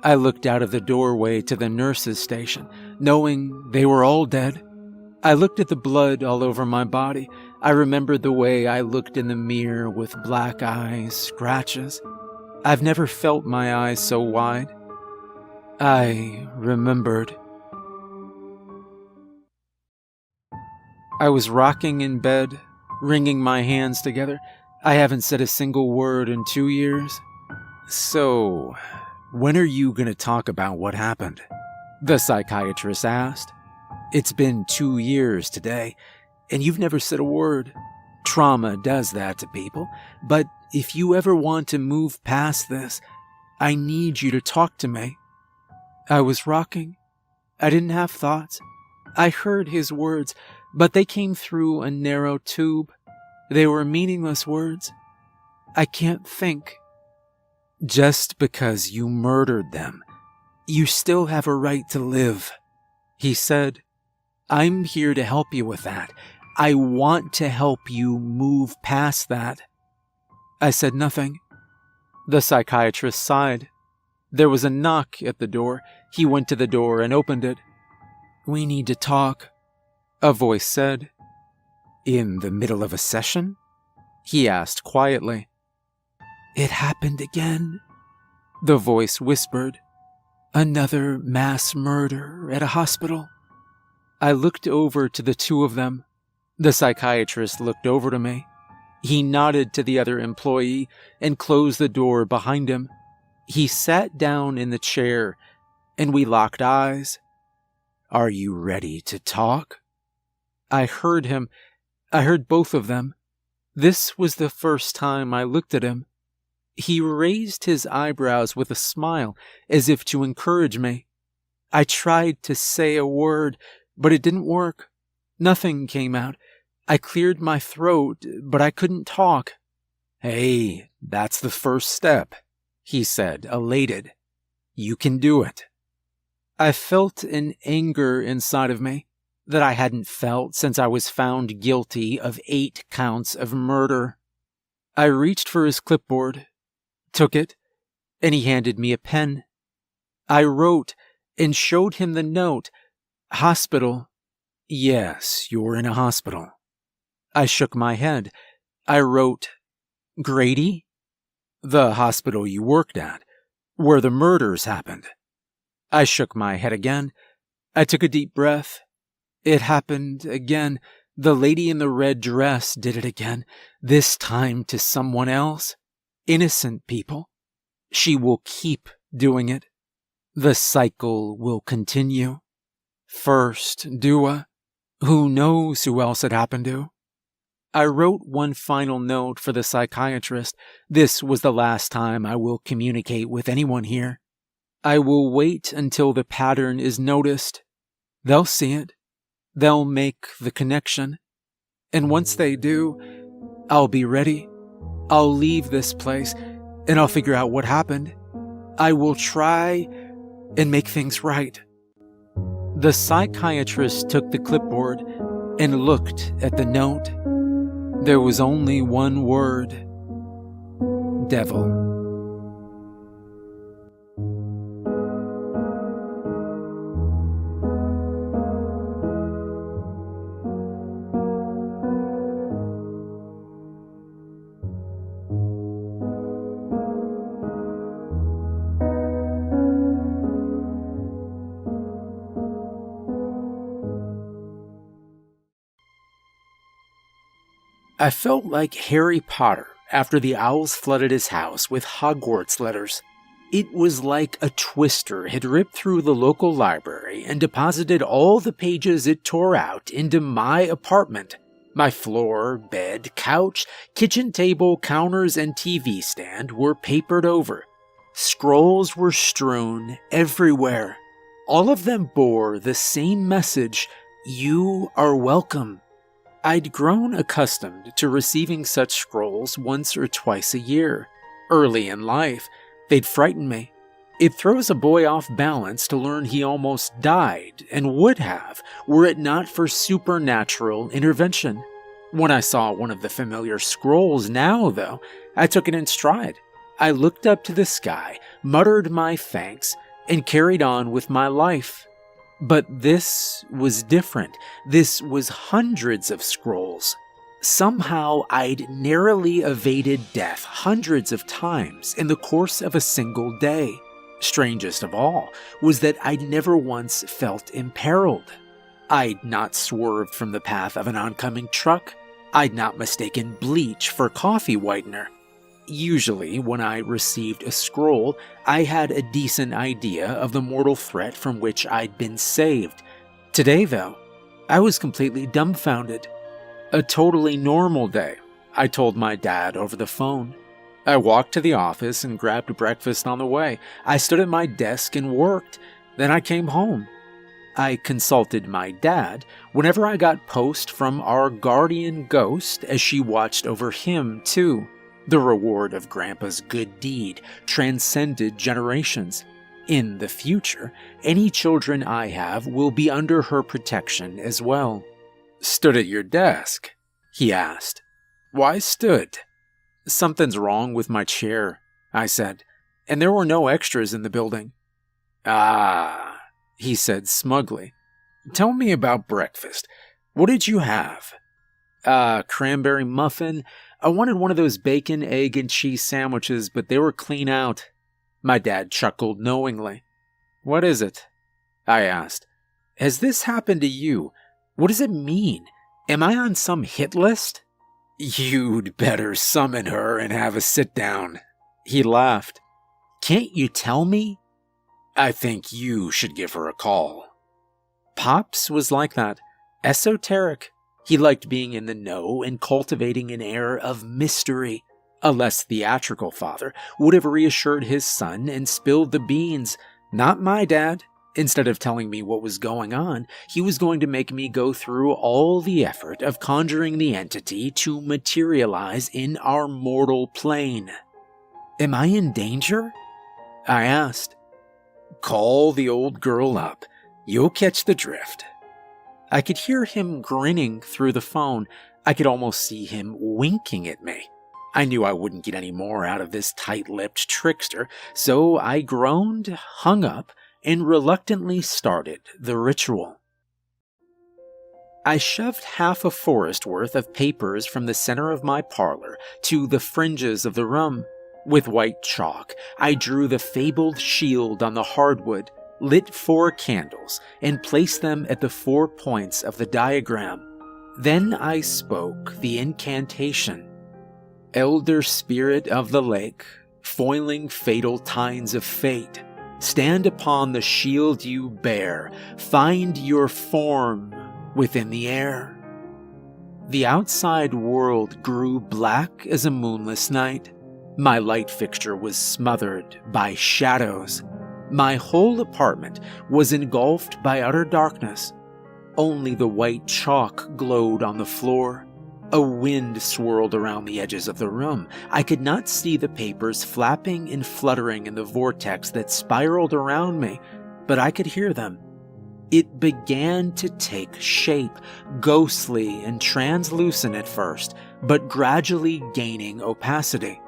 I looked out of the doorway to the nurses' station, knowing they were all dead. I looked at the blood all over my body. I remembered the way I looked in the mirror with black eyes, scratches. I've never felt my eyes so wide. I remembered. I was rocking in bed, wringing my hands together. I haven't said a single word in 2 years. So, when are you going to talk about what happened? The psychiatrist asked. It's been 2 years today, and you've never said a word. Trauma does that to people, but if you ever want to move past this, I need you to talk to me. I was rocking. I didn't have thoughts. I heard his words, but they came through a narrow tube. They were meaningless words. I can't think. Just because you murdered them, you still have a right to live, he said. I'm here to help you with that. I want to help you move past that. I said nothing. The psychiatrist sighed. There was a knock at the door. He went to the door and opened it. We need to talk, a voice said. In the middle of a session? He asked quietly. It happened again, the voice whispered. Another mass murder at a hospital. I looked over to the two of them. The psychiatrist looked over to me. He nodded to the other employee and closed the door behind him. He sat down in the chair, and we locked eyes. Are you ready to talk? I heard him. I heard both of them. This was the first time I looked at him. He raised his eyebrows with a smile, as if to encourage me. I tried to say a word, but it didn't work. Nothing came out. I cleared my throat, but I couldn't talk. Hey, that's the first step, he said, elated. You can do it. I felt an anger inside of me that I hadn't felt since I was found guilty of 8 counts of murder. I reached for his clipboard, took it, and he handed me a pen. I wrote and showed him the note. Hospital. Yes, you're in a hospital. I shook my head. I wrote, Grady? The hospital you worked at, where the murders happened. I shook my head again. I took a deep breath. It happened again. The lady in the red dress did it again, this time to someone else. Innocent people. She will keep doing it. The cycle will continue. First, Dua. Who knows who else it happened to? I wrote one final note for the psychiatrist. This was the last time I will communicate with anyone here. I will wait until the pattern is noticed. They'll see it. They'll make the connection. And once they do, I'll be ready. I'll leave this place, and I'll figure out what happened. I will try and make things right." The psychiatrist took the clipboard and looked at the note. There was only one word: devil. I felt like Harry Potter after the owls flooded his house with Hogwarts letters. It was like a twister had ripped through the local library and deposited all the pages it tore out into my apartment. My floor, bed, couch, kitchen table, counters, and TV stand were papered over. Scrolls were strewn everywhere. All of them bore the same message: "You are welcome." I'd grown accustomed to receiving such scrolls once or twice a year. Early in life, they'd frighten me. It throws a boy off balance to learn he almost died, and would have, were it not for supernatural intervention. When I saw one of the familiar scrolls now, though, I took it in stride. I looked up to the sky, muttered my thanks, and carried on with my life. But this was different. This was hundreds of scrolls. Somehow I'd narrowly evaded death hundreds of times in the course of a single day. Strangest of all was that I'd never once felt imperiled. I'd not swerved from the path of an oncoming truck. I'd not mistaken bleach for coffee whitener. Usually, when I received a scroll, I had a decent idea of the mortal threat from which I'd been saved. Today, though, I was completely dumbfounded. A totally normal day, I told my dad over the phone. I walked to the office and grabbed breakfast on the way. I stood at my desk and worked. Then I came home. I consulted my dad whenever I got post from our guardian ghost, as she watched over him, too. The reward of Grandpa's good deed transcended generations. In the future, any children I have will be under her protection as well. "Stood at your desk?" he asked. "Why stood?" "Something's wrong with my chair," I said, "and there were no extras in the building." "Ah," he said smugly. "Tell me about breakfast. What did you have?" Cranberry muffin. I wanted one of those bacon, egg, and cheese sandwiches, but they were clean out." My dad chuckled knowingly. "What is it?" I asked. "Has this happened to you? What does it mean? Am I on some hit list?" "You'd better summon her and have a sit down." He laughed. "Can't you tell me?" "I think you should give her a call." Pops was like that. Esoteric. He liked being in the know and cultivating an air of mystery. A less theatrical father would have reassured his son and spilled the beans. Not my dad. Instead of telling me what was going on, he was going to make me go through all the effort of conjuring the entity to materialize in our mortal plane. "Am I in danger?" I asked. "Call the old girl up. You'll catch the drift." I could hear him grinning through the phone. I could almost see him winking at me. I knew I wouldn't get any more out of this tight-lipped trickster, so I groaned, hung up, and reluctantly started the ritual. I shoved half a forest worth of papers from the center of my parlor to the fringes of the room. With white chalk, I drew the fabled shield on the hardwood, lit 4 candles, and placed them at the 4 points of the diagram. Then I spoke the incantation. "Elder spirit of the lake, foiling fatal tines of fate, stand upon the shield you bear, find your form within the air." The outside world grew black as a moonless night. My light fixture was smothered by shadows. My whole apartment was engulfed by utter darkness. Only the white chalk glowed on the floor. A wind swirled around the edges of the room. I could not see the papers flapping and fluttering in the vortex that spiraled around me, but I could hear them. It began to take shape, ghostly and translucent at first, but gradually gaining opacity.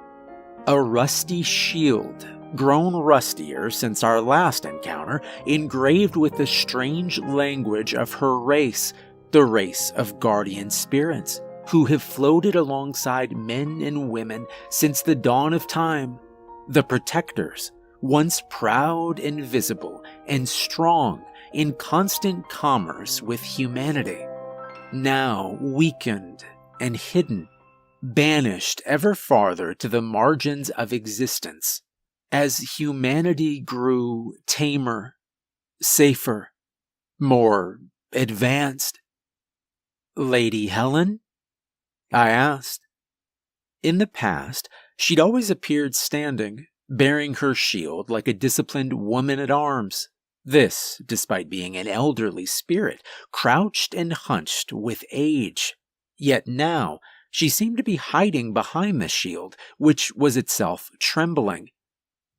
A rusty shield, grown rustier since our last encounter, engraved with the strange language of her race, the race of guardian spirits, who have floated alongside men and women since the dawn of time. The protectors, once proud and visible and strong in constant commerce with humanity, now weakened and hidden, banished ever farther to the margins of existence, as humanity grew tamer, safer, more advanced. "Lady Helen?" I asked. In the past, she'd always appeared standing, bearing her shield like a disciplined woman-at-arms. This, despite being an elderly spirit, crouched and hunched with age. Yet now, she seemed to be hiding behind the shield, which was itself trembling.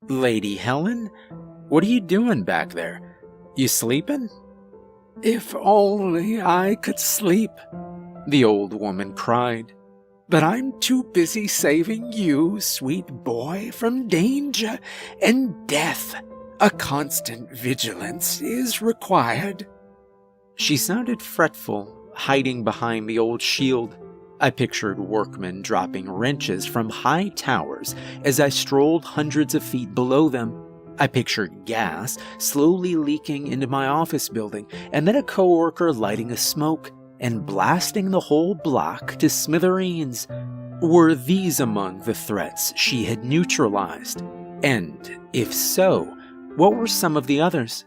"Lady Helen, what are you doing back there? You sleeping?" "If only I could sleep," the old woman cried. "But I'm too busy saving you, sweet boy, from danger and death. A constant vigilance is required." She sounded fretful, hiding behind the old shield. I pictured workmen dropping wrenches from high towers as I strolled hundreds of feet below them. I pictured gas slowly leaking into my office building, and then a coworker lighting a smoke and blasting the whole block to smithereens. Were these among the threats she had neutralized? And if so, what were some of the others?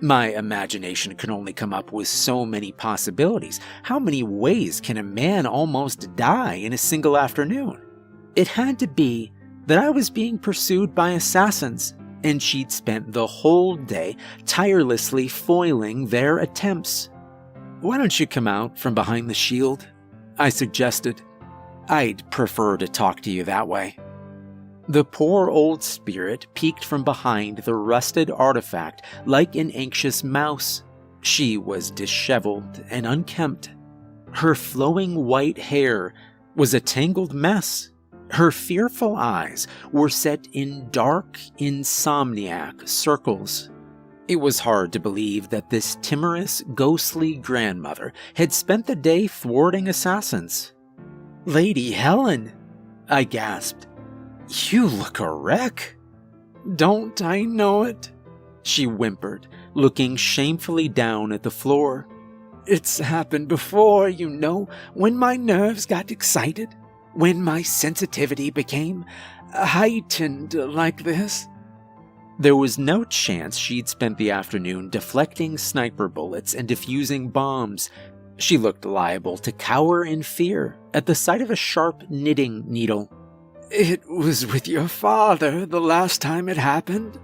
My imagination could only come up with so many possibilities. How many ways can a man almost die in a single afternoon? It had to be that I was being pursued by assassins, and she'd spent the whole day tirelessly foiling their attempts. "Why don't you come out from behind the shield?" I suggested. "I'd prefer to talk to you that way." The poor old spirit peeked from behind the rusted artifact like an anxious mouse. She was disheveled and unkempt. Her flowing white hair was a tangled mess. Her fearful eyes were set in dark, insomniac circles. It was hard to believe that this timorous, ghostly grandmother had spent the day thwarting assassins. "Lady Helen," I gasped. "You look a wreck." "Don't I know it?" she whimpered, looking shamefully down at the floor. "It's happened before, you know, when my nerves got excited, when my sensitivity became heightened like this." There was no chance she'd spent the afternoon deflecting sniper bullets and defusing bombs. She looked liable to cower in fear at the sight of a sharp knitting needle. "It was with your father the last time it happened,"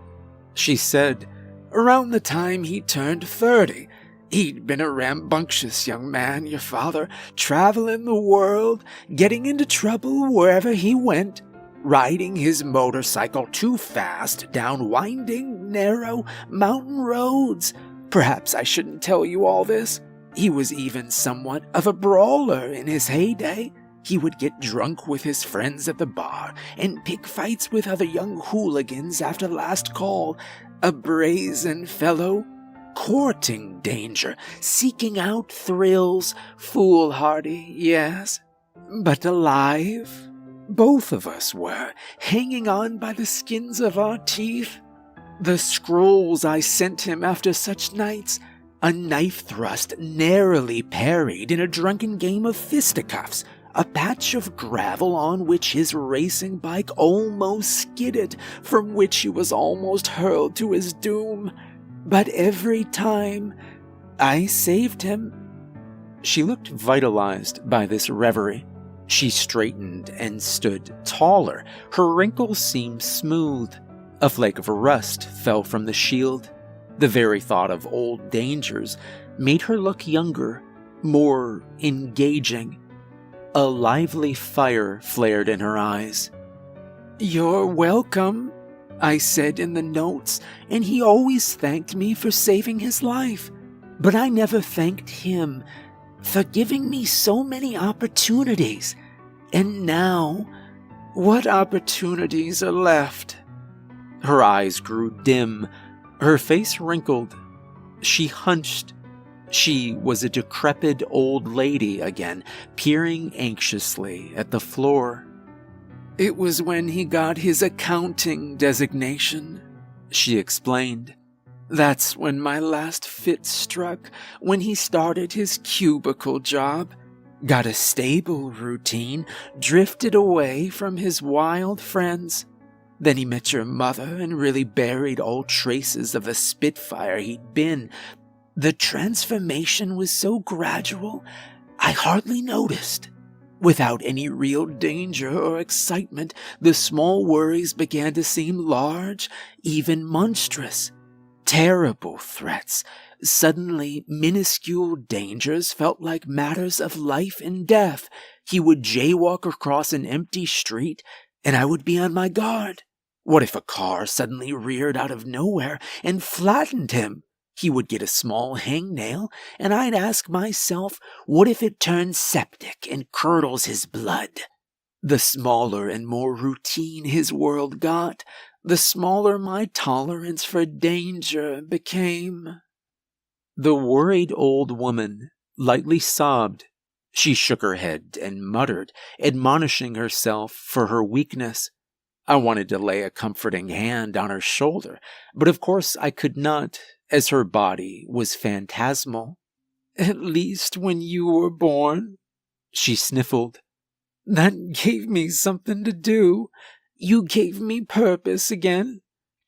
she said. "Around the time he turned 30. He'd been a rambunctious young man, your father, traveling the world, getting into trouble wherever he went, riding his motorcycle too fast down winding, narrow mountain roads. Perhaps I shouldn't tell you all this. He was even somewhat of a brawler in his heyday. He would get drunk with his friends at the bar and pick fights with other young hooligans after last call. A brazen fellow, courting danger, seeking out thrills, foolhardy, yes, but alive. Both of us were, hanging on by the skins of our teeth. The scrolls I sent him after such nights, a knife thrust narrowly parried in a drunken game of fisticuffs, a patch of gravel on which his racing bike almost skidded, from which he was almost hurled to his doom. But every time, I saved him." She looked vitalized by this reverie. She straightened and stood taller. Her wrinkles seemed smooth. A flake of rust fell from the shield. The very thought of old dangers made her look younger, more engaging. A lively fire flared in her eyes. "You're welcome," I said in the notes, and he always thanked me for saving his life. But I never thanked him for giving me so many opportunities. And now, what opportunities are left? Her eyes grew dim. Her face wrinkled. She hunched. She was a decrepit old lady again, peering anxiously at the floor. "It was when he got his accounting designation," she explained. "That's when my last fit struck, when he started his cubicle job, got a stable routine, drifted away from his wild friends. Then he met your mother and really buried all traces of the Spitfire he'd been. The transformation was so gradual, I hardly noticed. Without any real danger or excitement, the small worries began to seem large, even monstrous. Terrible threats. Suddenly, minuscule dangers felt like matters of life and death. He would jaywalk across an empty street, and I would be on my guard. What if a car suddenly reared out of nowhere and flattened him? He would get a small hangnail, and I'd ask myself, what if it turns septic and curdles his blood? The smaller and more routine his world got, the smaller my tolerance for danger became." The worried old woman lightly sobbed. She shook her head and muttered, admonishing herself for her weakness. I wanted to lay a comforting hand on her shoulder, but of course I could not, as her body was phantasmal. "At least when you were born," she sniffled. "That gave me something to do. You gave me purpose again.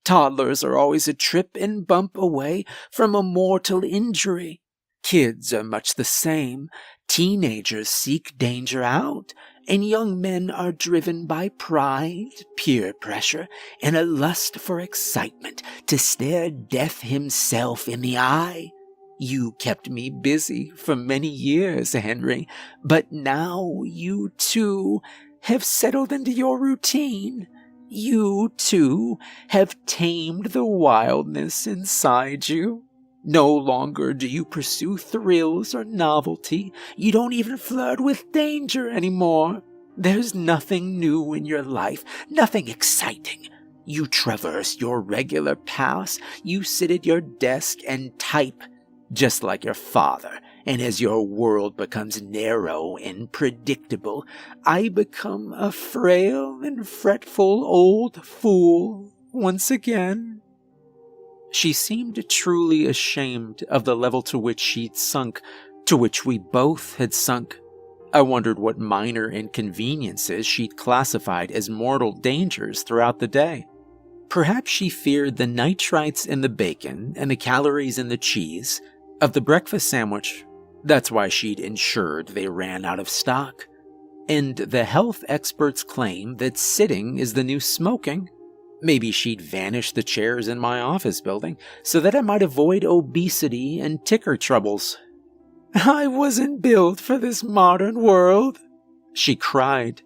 Toddlers are always a trip and bump away from a mortal injury. Kids are much the same. Teenagers seek danger out, and young men are driven by pride, peer pressure, and a lust for excitement to stare death himself in the eye. You kept me busy for many years, Henry, but now you too have settled into your routine. You, too, have tamed the wildness inside you. No longer do you pursue thrills or novelty. You don't even flirt with danger anymore. There's nothing new in your life, nothing exciting. You traverse your regular paths. You sit at your desk and type, just like your father. And as your world becomes narrow and predictable, I become a frail and fretful old fool once again." She seemed truly ashamed of the level to which she'd sunk, to which we both had sunk. I wondered what minor inconveniences she'd classified as mortal dangers throughout the day. Perhaps she feared the nitrites in the bacon and the calories in the cheese of the breakfast sandwich. That's why she'd ensured they ran out of stock. And the health experts claim that sitting is the new smoking. Maybe she'd vanish the chairs in my office building so that I might avoid obesity and ticker troubles. "I wasn't built for this modern world," she cried.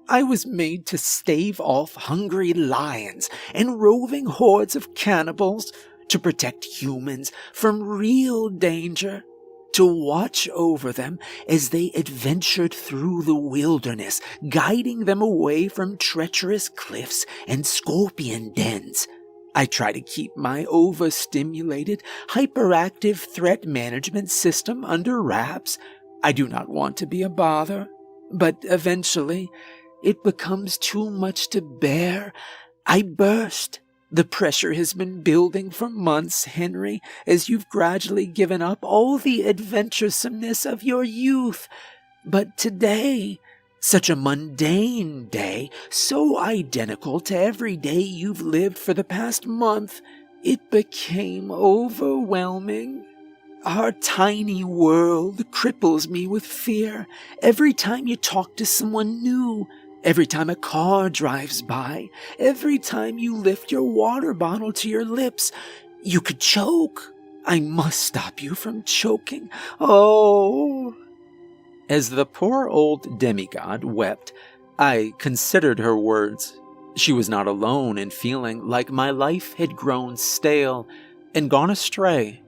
"I was made to stave off hungry lions and roving hordes of cannibals, to protect humans from real danger, to watch over them as they adventured through the wilderness, guiding them away from treacherous cliffs and scorpion dens. I try to keep my overstimulated, hyperactive threat management system under wraps. I do not want to be a bother, but eventually it becomes too much to bear. I burst. The pressure has been building for months, Henry, as you've gradually given up all the adventuresomeness of your youth. But today, such a mundane day, so identical to every day you've lived for the past month, it became overwhelming. Our tiny world cripples me with fear every time you talk to someone new. Every time a car drives by, every time you lift your water bottle to your lips, you could choke. I must stop you from choking. Oh." As the poor old demigod wept, I considered her words. She was not alone in feeling like my life had grown stale and gone astray.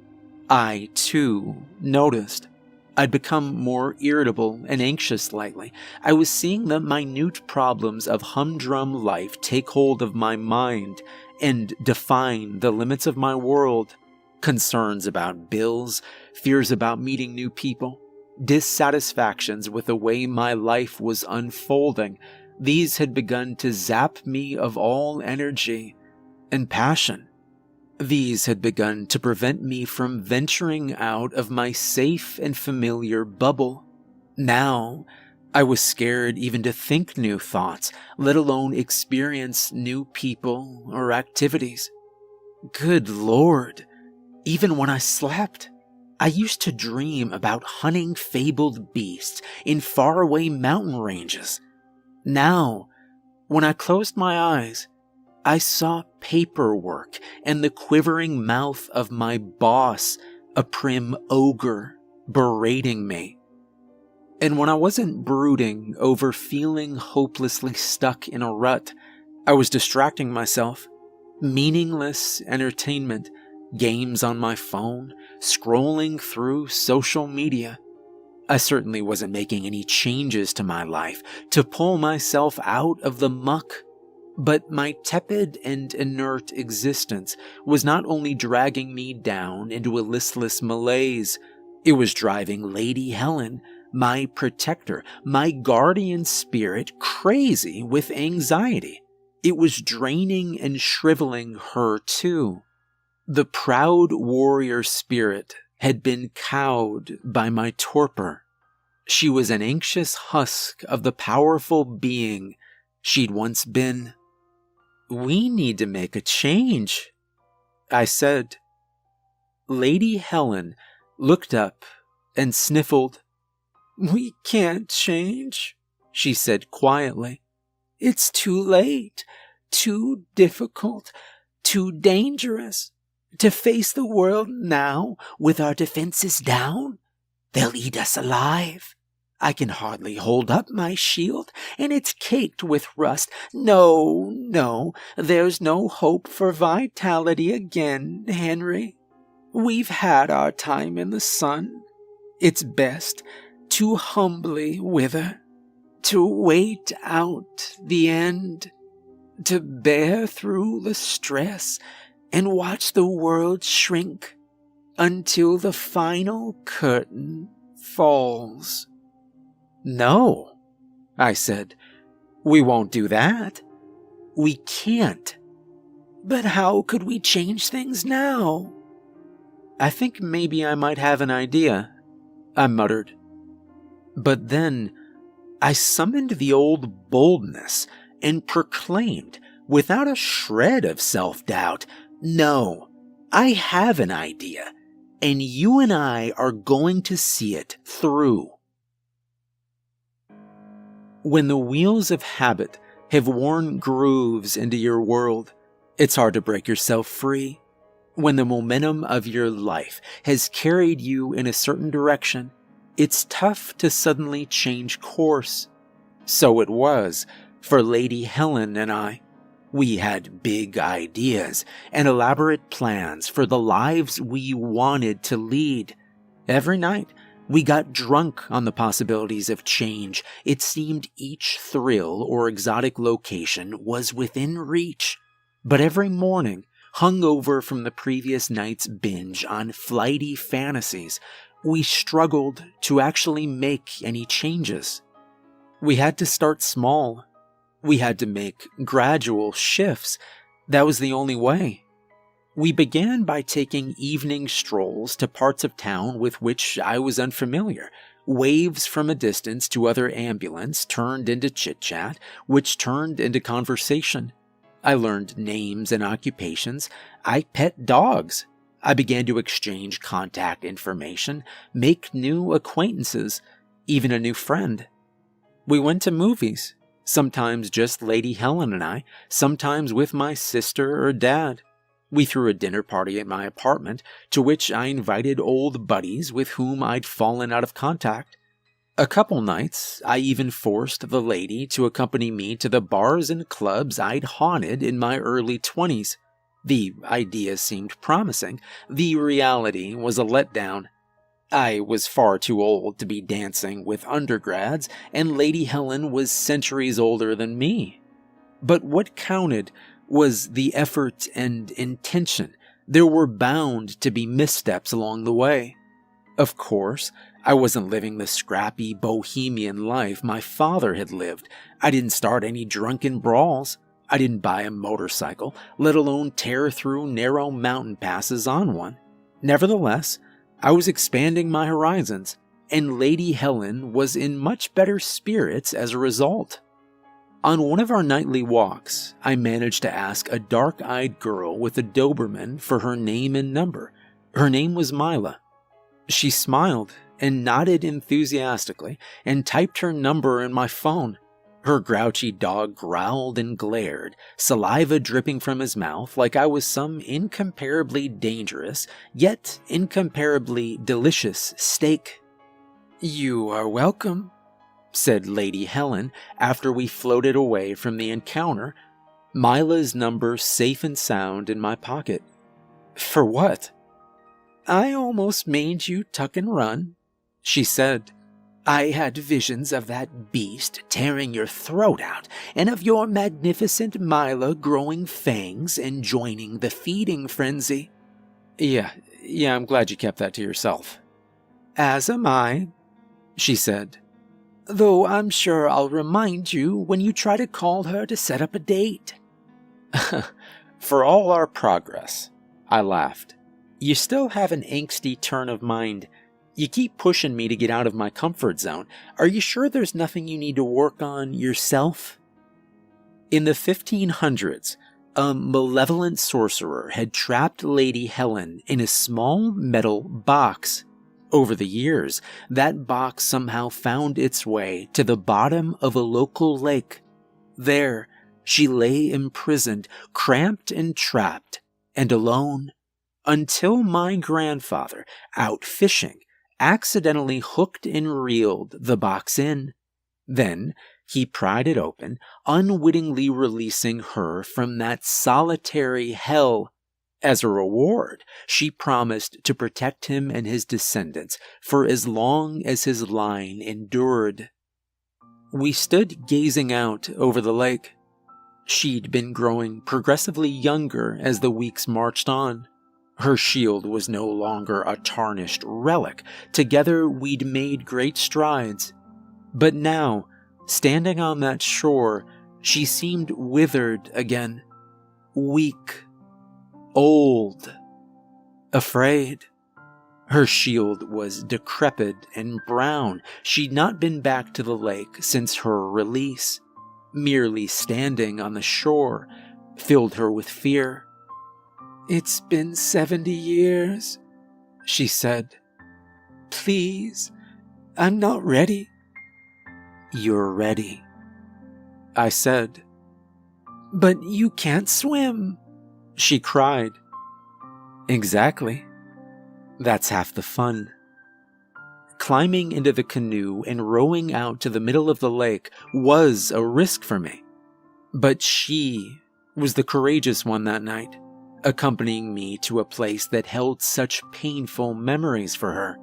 I, too, noticed. I'd become more irritable and anxious lately. I was seeing the minute problems of humdrum life take hold of my mind and define the limits of my world. Concerns about bills, fears about meeting new people, dissatisfactions with the way my life was unfolding. These had begun to zap me of all energy and passion. These had begun to prevent me from venturing out of my safe and familiar bubble. Now, I was scared even to think new thoughts, let alone experience new people or activities. Good Lord, even when I slept, I used to dream about hunting fabled beasts in faraway mountain ranges. Now, when I closed my eyes, I saw paperwork and the quivering mouth of my boss, a prim ogre, berating me. And when I wasn't brooding over feeling hopelessly stuck in a rut, I was distracting myself. Meaningless entertainment, games on my phone, scrolling through social media. I certainly wasn't making any changes to my life to pull myself out of the muck. But my tepid and inert existence was not only dragging me down into a listless malaise, it was driving Lady Helen, my protector, my guardian spirit, crazy with anxiety. It was draining and shriveling her too. The proud warrior spirit had been cowed by my torpor. She was an anxious husk of the powerful being she'd once been. "We need to make a change," I said. Lady Helen looked up and sniffled. "We can't change," she said quietly. "It's too late, too difficult, too dangerous. To face the world now with our defenses down, they'll eat us alive. I can hardly hold up my shield, and it's caked with rust. No, there's no hope for vitality again, Henry. We've had our time in the sun. It's best to humbly wither, to wait out the end, to bear through the stress and watch the world shrink until the final curtain falls." "No," I said. "We won't do that. We can't." "But how could we change things now?" "I think maybe I might have an idea," I muttered. But then I summoned the old boldness and proclaimed, without a shred of self-doubt, "No, I have an idea, and you and I are going to see it through." When the wheels of habit have worn grooves into your world, it's hard to break yourself free. When the momentum of your life has carried you in a certain direction, it's tough to suddenly change course. So it was for Lady Helen and I. We had big ideas and elaborate plans for the lives we wanted to lead. Every night, we got drunk on the possibilities of change. It seemed each thrill or exotic location was within reach. But every morning, hungover from the previous night's binge on flighty fantasies, we struggled to actually make any changes. We had to start small. We had to make gradual shifts. That was the only way. We began by taking evening strolls to parts of town with which I was unfamiliar. Waves from a distance to other ambulance turned into chit-chat, which turned into conversation. I learned names and occupations. I pet dogs. I began to exchange contact information, make new acquaintances, even a new friend. We went to movies, sometimes just Lady Helen and I, sometimes with my sister or dad. We threw a dinner party at my apartment, to which I invited old buddies with whom I'd fallen out of contact. A couple nights, I even forced the lady to accompany me to the bars and clubs I'd haunted in my early 20s. The idea seemed promising. The reality was a letdown. I was far too old to be dancing with undergrads, and Lady Helen was centuries older than me. But what counted was the effort and intention. There were bound to be missteps along the way. Of course, I wasn't living the scrappy bohemian life my father had lived. I didn't start any drunken brawls. I didn't buy a motorcycle, let alone tear through narrow mountain passes on one. Nevertheless, I was expanding my horizons, and Lady Helen was in much better spirits as a result. On one of our nightly walks, I managed to ask a dark-eyed girl with a Doberman for her name and number. Her name was Mila. She smiled and nodded enthusiastically and typed her number in my phone. Her grouchy dog growled and glared, saliva dripping from his mouth like I was some incomparably dangerous, yet incomparably delicious steak. "You are welcome," said Lady Helen after we floated away from the encounter, Mila's number safe and sound in my pocket. "For what?" "I almost made you tuck and run," she said. "I had visions of that beast tearing your throat out, and of your magnificent Mila growing fangs and joining the feeding frenzy." Yeah, I'm glad you kept that to yourself." "As am I," she said. "Though I'm sure I'll remind you when you try to call her to set up a date." "For all our progress," I laughed, "you still have an angsty turn of mind. You keep pushing me to get out of my comfort zone. Are you sure there's nothing you need to work on yourself?" In the 1500s, a malevolent sorcerer had trapped Lady Helen in a small metal box. Over the years, that box somehow found its way to the bottom of a local lake. There, she lay imprisoned, cramped and trapped, and alone, until my grandfather, out fishing, accidentally hooked and reeled the box in. Then he pried it open, unwittingly releasing her from that solitary hell. As a reward, she promised to protect him and his descendants for as long as his line endured. We stood gazing out over the lake. She'd been growing progressively younger as the weeks marched on. Her shield was no longer a tarnished relic. Together we'd made great strides. But now, standing on that shore, she seemed withered again. Weak. Old. Afraid. Her shield was decrepit and brown. She'd not been back to the lake since her release. Merely standing on the shore filled her with fear. "It's been 70 years, she said. "Please, I'm not ready." "You're ready," I said. "But you can't swim," she cried. "Exactly. That's half the fun." Climbing into the canoe and rowing out to the middle of the lake was a risk for me. But she was the courageous one that night, accompanying me to a place that held such painful memories for her.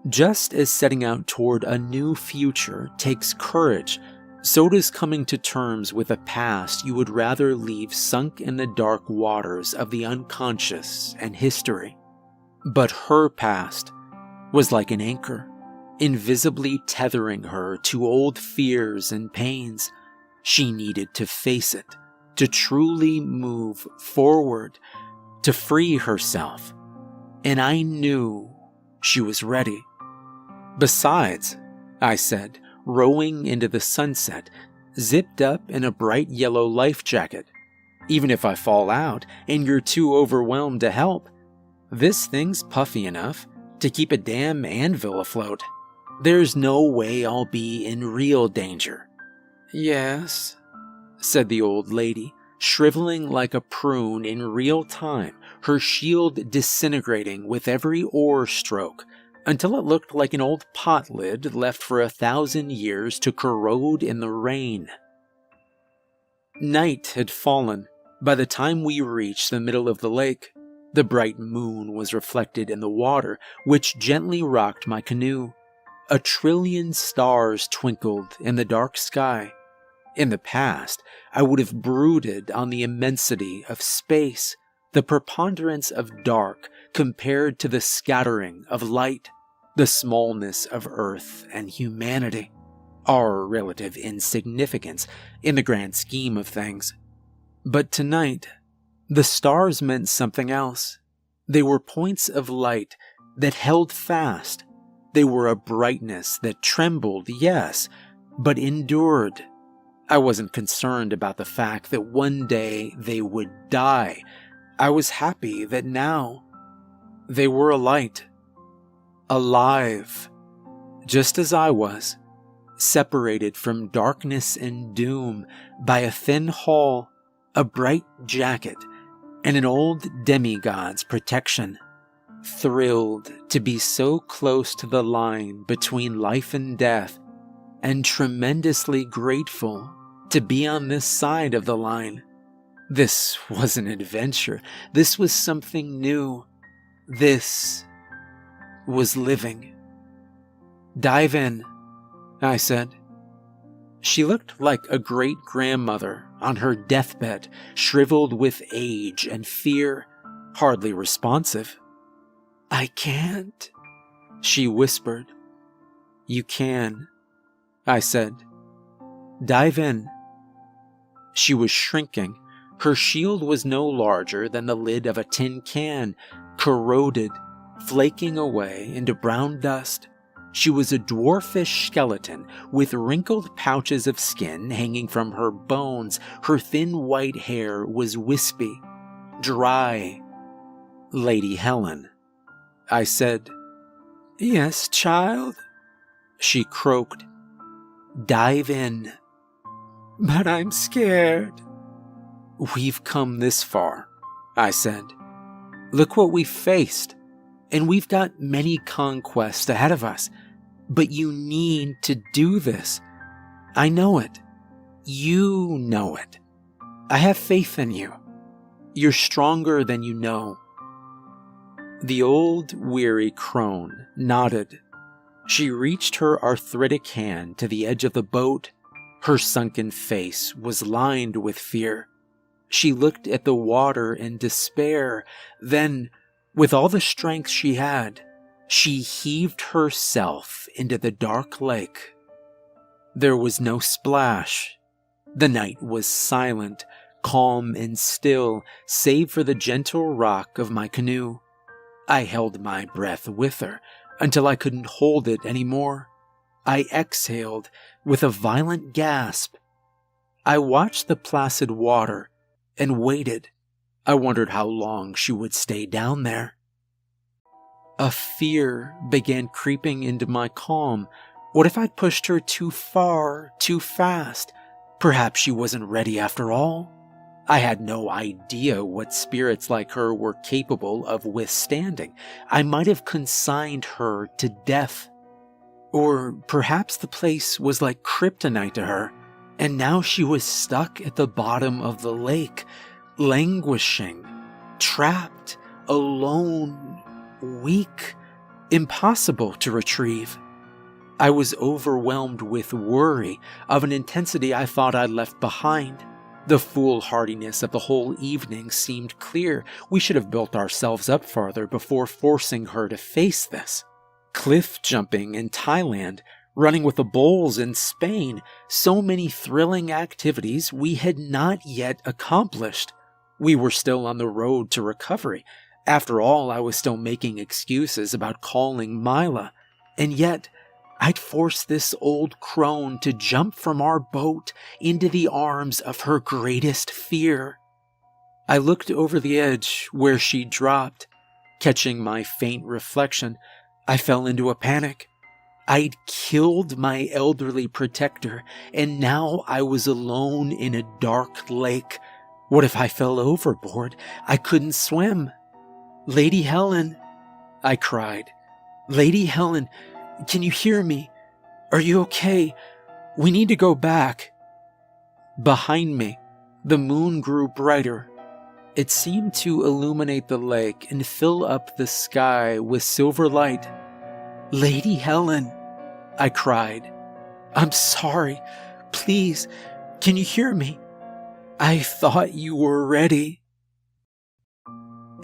Just as setting out toward a new future takes courage, so does coming to terms with a past you would rather leave sunk in the dark waters of the unconscious and history. But her past was like an anchor, invisibly tethering her to old fears and pains. She needed to face it, to truly move forward, to free herself. And I knew she was ready. "Besides," I said, rowing into the sunset, zipped up in a bright yellow life jacket, "even if I fall out and you're too overwhelmed to help, this thing's puffy enough to keep a damn anvil afloat. There's no way I'll be in real danger." "Yes," said the old lady, shriveling like a prune in real time, her shield disintegrating with every oar stroke, until it looked like an old pot lid left for 1,000 years to corrode in the rain. Night had fallen. By the time we reached the middle of the lake, the bright moon was reflected in the water, which gently rocked my canoe. 1 trillion stars twinkled in the dark sky. In the past, I would have brooded on the immensity of space, the preponderance of dark compared to the scattering of light, the smallness of Earth and humanity, our relative insignificance in the grand scheme of things. But tonight, the stars meant something else. They were points of light that held fast. They were a brightness that trembled, yes, but endured. I wasn't concerned about the fact that one day they would die. I was happy that now they were alight, alive, just as I was, separated from darkness and doom by a thin hall, a bright jacket, and an old demigod's protection. Thrilled to be so close to the line between life and death, and tremendously grateful to be on this side of the line. This was an adventure. This was something new. This was living. "Dive in," I said. She looked like a great-grandmother on her deathbed, shriveled with age and fear, hardly responsive. "I can't," she whispered. "You can," I said. "Dive in." She was shrinking. Her shield was no larger than the lid of a tin can, corroded, flaking away into brown dust. She was a dwarfish skeleton with wrinkled pouches of skin hanging from her bones. Her thin white hair was wispy, dry. "Lady Helen," I said. "Yes, child," she croaked. "Dive in." "But I'm scared." "We've come this far," I said. "Look what we've faced, and we've got many conquests ahead of us. But you need to do this. I know it. You know it. I have faith in you. You're stronger than you know." The old, weary crone nodded. She reached her arthritic hand to the edge of the boat. Her sunken face was lined with fear. She looked at the water in despair. Then, with all the strength she had, she heaved herself into the dark lake. There was no splash. The night was silent, calm and still, save for the gentle rock of my canoe. I held my breath with her until I couldn't hold it anymore. I exhaled with a violent gasp. I watched the placid water and waited. I wondered how long she would stay down there. A fear began creeping into my calm. What if I'd pushed her too far, too fast? Perhaps she wasn't ready after all. I had no idea what spirits like her were capable of withstanding. I might have consigned her to death. Or perhaps the place was like kryptonite to her, and now she was stuck at the bottom of the lake, languishing, trapped, alone, weak, impossible to retrieve. I was overwhelmed with worry of an intensity I thought I'd left behind. The foolhardiness of the whole evening seemed clear. We should have built ourselves up farther before forcing her to face this. Cliff jumping in Thailand, running with the bulls in Spain, so many thrilling activities we had not yet accomplished. We were still on the road to recovery. After all, I was still making excuses about calling Mila, and yet I'd forced this old crone to jump from our boat into the arms of her greatest fear. I looked over the edge where she dropped. Catching my faint reflection, I fell into a panic. I'd killed my elderly protector, and now I was alone in a dark lake. What if I fell overboard? I couldn't swim. "Lady Helen," I cried. Lady Helen, can you hear me? Are you okay? We need to go back. Behind me, the moon grew brighter. It seemed to illuminate the lake and fill up the sky with silver light. Lady Helen, I cried. I'm sorry. Please, can you hear me? I thought you were ready.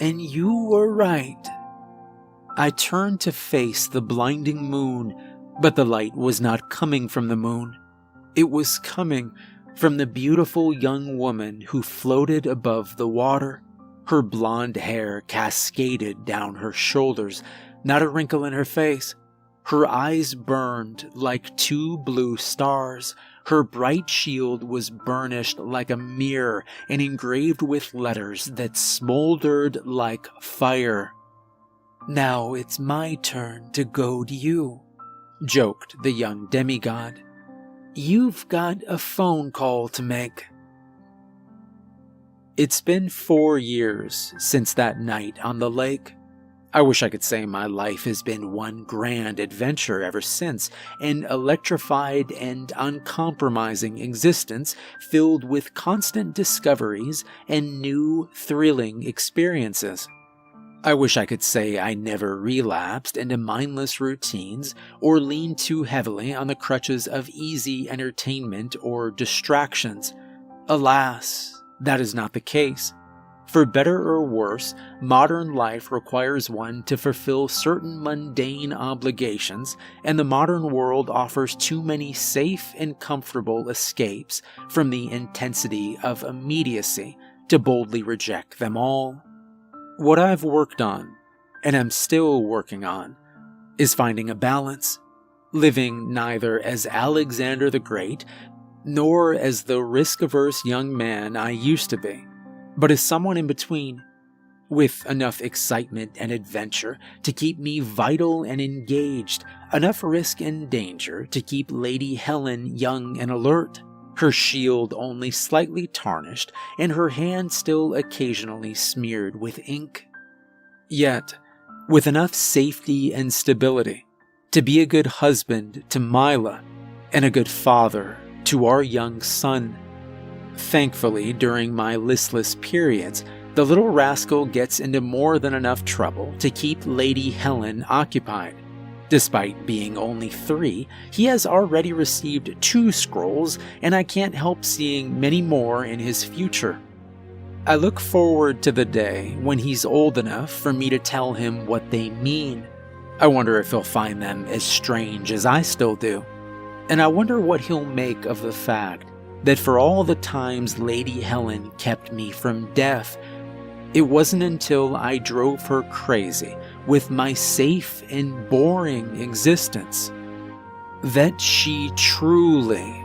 And you were right. I turned to face the blinding moon, but the light was not coming from the moon. It was coming from the beautiful young woman who floated above the water. Her blonde hair cascaded down her shoulders, not a wrinkle in her face. Her eyes burned like two blue stars. Her bright shield was burnished like a mirror and engraved with letters that smoldered like fire. Now it's my turn to goad you, joked the young demigod. You've got a phone call to make. It's been 4 years since that night on the lake. I wish I could say my life has been one grand adventure ever since, an electrified and uncompromising existence filled with constant discoveries and new, thrilling experiences. I wish I could say I never relapsed into mindless routines or leaned too heavily on the crutches of easy entertainment or distractions. Alas, that is not the case. For better or worse, modern life requires one to fulfill certain mundane obligations, and the modern world offers too many safe and comfortable escapes from the intensity of immediacy to boldly reject them all. What I've worked on, and am still working on, is finding a balance, living neither as Alexander the Great, nor as the risk-averse young man I used to be, but as someone in between, with enough excitement and adventure to keep me vital and engaged, enough risk and danger to keep Lady Helen young and alert, her shield only slightly tarnished and her hand still occasionally smeared with ink. Yet, with enough safety and stability to be a good husband to Mila and a good father to our young son. Thankfully, during my listless periods, the little rascal gets into more than enough trouble to keep Lady Helen occupied. Despite being only 3, he has already received 2 scrolls, and I can't help seeing many more in his future. I look forward to the day when he's old enough for me to tell him what they mean. I wonder if he'll find them as strange as I still do. And I wonder what he'll make of the fact that for all the times Lady Helen kept me from death, it wasn't until I drove her crazy with my safe and boring existence that she truly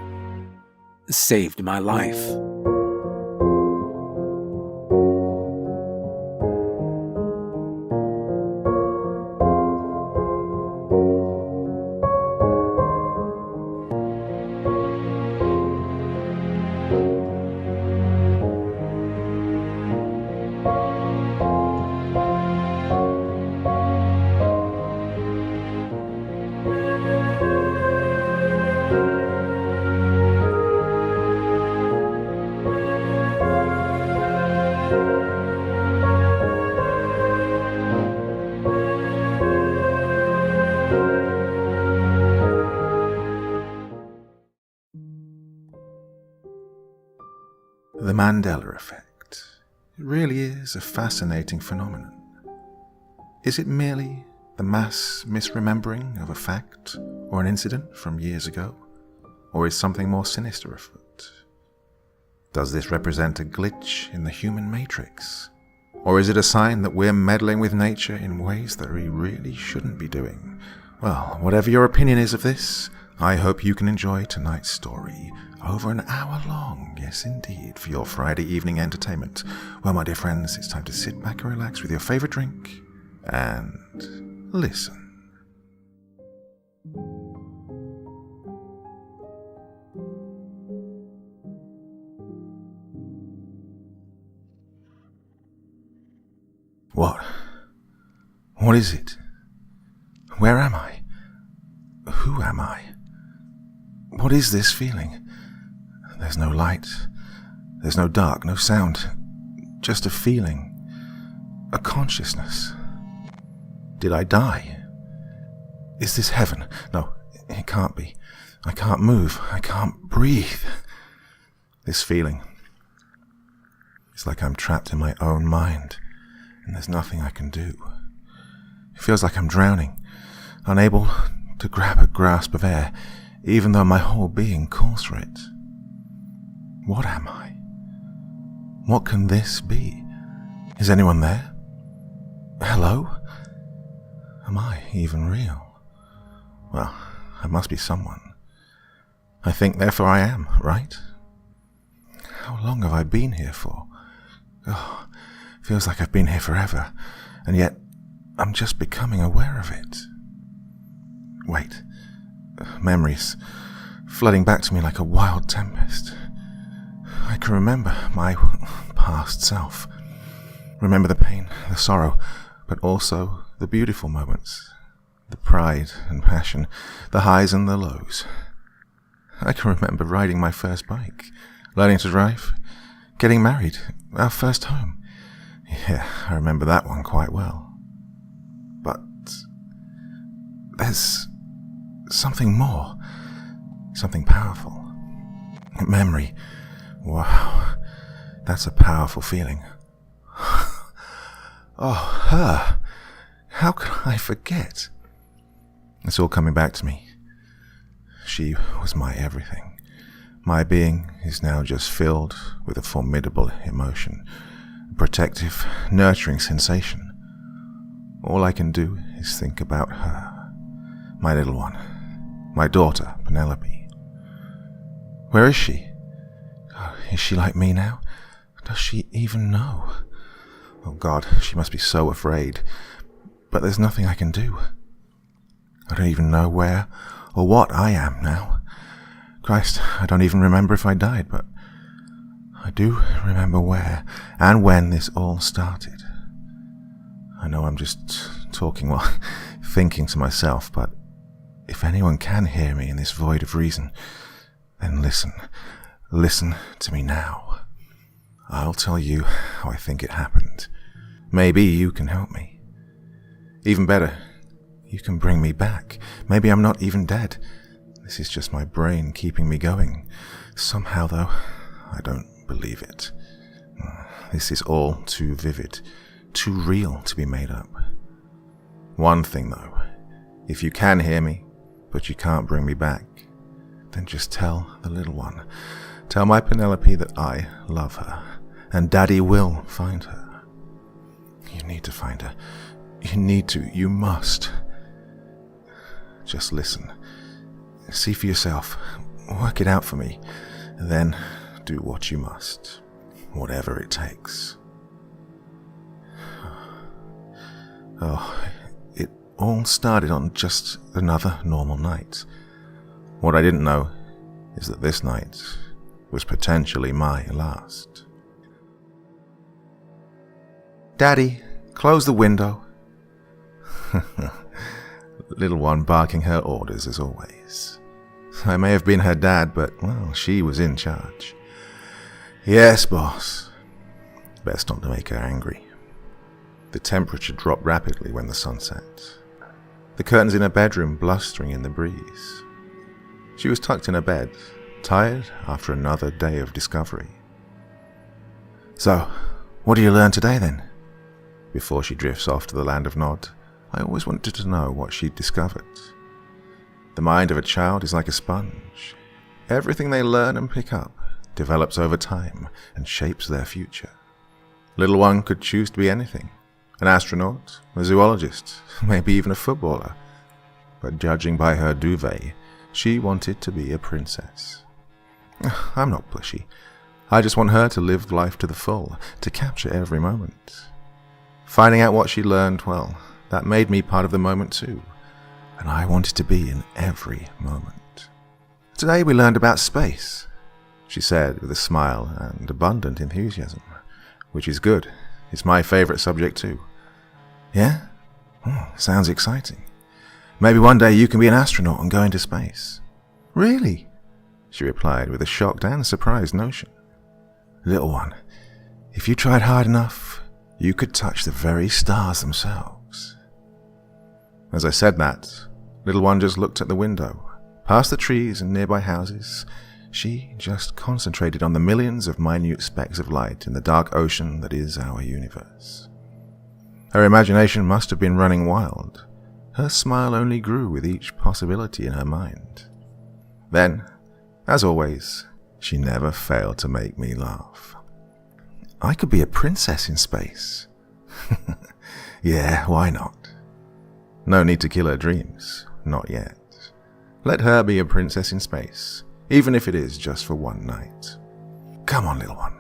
saved my life. The Mandela effect. It really is a fascinating phenomenon. Is it merely the mass misremembering of a fact or an incident from years ago? Or is something more sinister afoot? Does this represent a glitch in the human matrix? Or is it a sign that we're meddling with nature in ways that we really shouldn't be doing? Well, whatever your opinion is of this, I hope you can enjoy tonight's story, over an hour long, yes indeed, for your Friday evening entertainment. Well, my dear friends, it's time to sit back and relax with your favorite drink and listen. What? What is it? Where am I? Who am I? What is this feeling? There's no light. There's no dark, no sound. Just a feeling. A consciousness. Did I die? Is this heaven? No, it can't be. I can't move. I can't breathe. This feeling. It's like I'm trapped in my own mind, and there's nothing I can do. It feels like I'm drowning, unable to grab a grasp of air, even though my whole being calls for it. What am I? What can this be? Is anyone there? Hello? Am I even real? Well, I must be someone. I think therefore I am, right? How long have I been here for? Oh, feels like I've been here forever, and yet I'm just becoming aware of it. Wait. Memories flooding back to me like a wild tempest. I can remember my past self. Remember the pain, the sorrow, but also the beautiful moments, the pride and passion, the highs and the lows. I can remember riding my first bike, learning to drive, getting married, our first home. Yeah, I remember that one quite well. But there's something more, something powerful. Memory. Wow, that's a powerful feeling. Oh, her. How could I forget? It's all coming back to me. She was my everything. My being is now just filled with a formidable emotion, a protective, nurturing sensation. All I can do is think about her, my little one, my daughter, Penelope. Where is she? Oh, is she like me now? Does she even know? Oh God, she must be so afraid. But there's nothing I can do. I don't even know where or what I am now. Christ, I don't even remember if I died, but I do remember where and when this all started. I know I'm just talking, well, thinking to myself, but if anyone can hear me in this void of reason, then listen. Listen to me now. I'll tell you how I think it happened. Maybe you can help me. Even better, you can bring me back. Maybe I'm not even dead. This is just my brain keeping me going. Somehow, though, I don't believe it. This is all too vivid, too real to be made up. One thing, though, if you can hear me, but you can't bring me back, then just tell the little one. Tell my Penelope that I love her, and Daddy will find her. You need to find her. You need to. You must. Just listen. See for yourself. Work it out for me. Then do what you must. Whatever it takes. Oh, it all started on just another normal night. What I didn't know is that this night was potentially my last. Daddy, close the window. Little one barking her orders as always. I may have been her dad, but, well, she was in charge. Yes, boss. Best not to make her angry. The temperature dropped rapidly when the sun set. The curtains in her bedroom blustering in the breeze. She was tucked in her bed, tired after another day of discovery. So, what do you learn today then? Before she drifts off to the land of Nod, I always wanted to know what she'd discovered. The mind of a child is like a sponge. Everything they learn and pick up develops over time and shapes their future. Little one could choose to be anything. An astronaut, a zoologist, maybe even a footballer. But judging by her duvet, she wanted to be a princess. I'm not pushy. I just want her to live life to the full, to capture every moment. Finding out what she learned, well, that made me part of the moment too. And I wanted to be in every moment. Today we learned about space, she said with a smile and abundant enthusiasm. Which is good. It's my favorite subject too. Yeah? Oh, sounds exciting. Maybe one day you can be an astronaut and go into space. Really? She replied with a shocked and surprised notion. Little one, if you tried hard enough, you could touch the very stars themselves. As I said that, little one just looked at the window, past the trees and nearby houses. She just concentrated on the millions of minute specks of light in the dark ocean that is our universe. Her imagination must have been running wild. Her smile only grew with each possibility in her mind. Then, as always, she never failed to make me laugh. I could be a princess in space. Yeah, why not? No need to kill her dreams, not yet. Let her be a princess in space, even if it is just for one night. Come on, little one,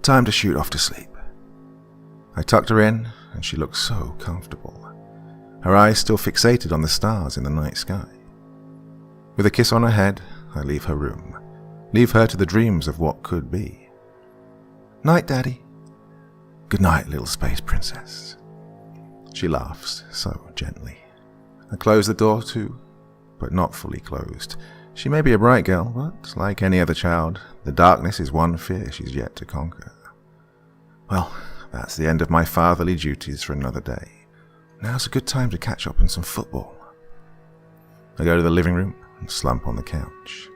time to shoot off to sleep. I tucked her in, and she looked so comfortable, her eyes still fixated on the stars in the night sky. With a kiss on her head, I leave her room, leave her to the dreams of what could be. Night, Daddy. Good night, little space princess. She laughs so gently. I close the door too, but not fully closed. She may be a bright girl, but like any other child, the darkness is one fear she's yet to conquer. Well, that's the end of my fatherly duties for another day. Now's a good time to catch up on some football. I go to the living room and slump on the couch.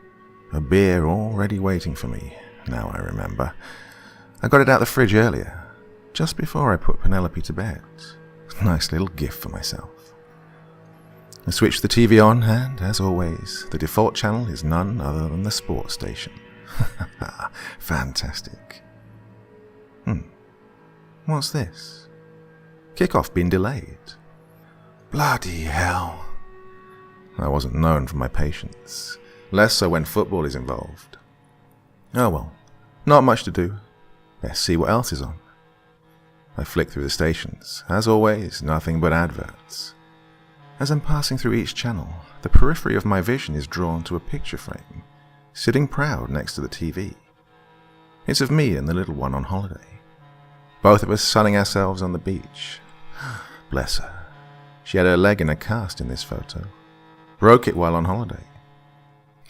A beer already waiting for me, now I remember. I got it out the fridge earlier, just before I put Penelope to bed. Nice little gift for myself. I switch the TV on, and as always, the default channel is none other than the sports station. Fantastic. What's this? Kickoff been delayed. Bloody hell. I wasn't known for my patience, less so when football is involved. Oh well, not much to do. Let's see what else is on. I flick through the stations. As always, nothing but adverts. As I'm passing through each channel, the periphery of my vision is drawn to a picture frame, sitting proud next to the TV. It's of me and the little one on holiday. Both of us sunning ourselves on the beach. Bless her. She had her leg in a cast in this photo. Broke it while on holiday.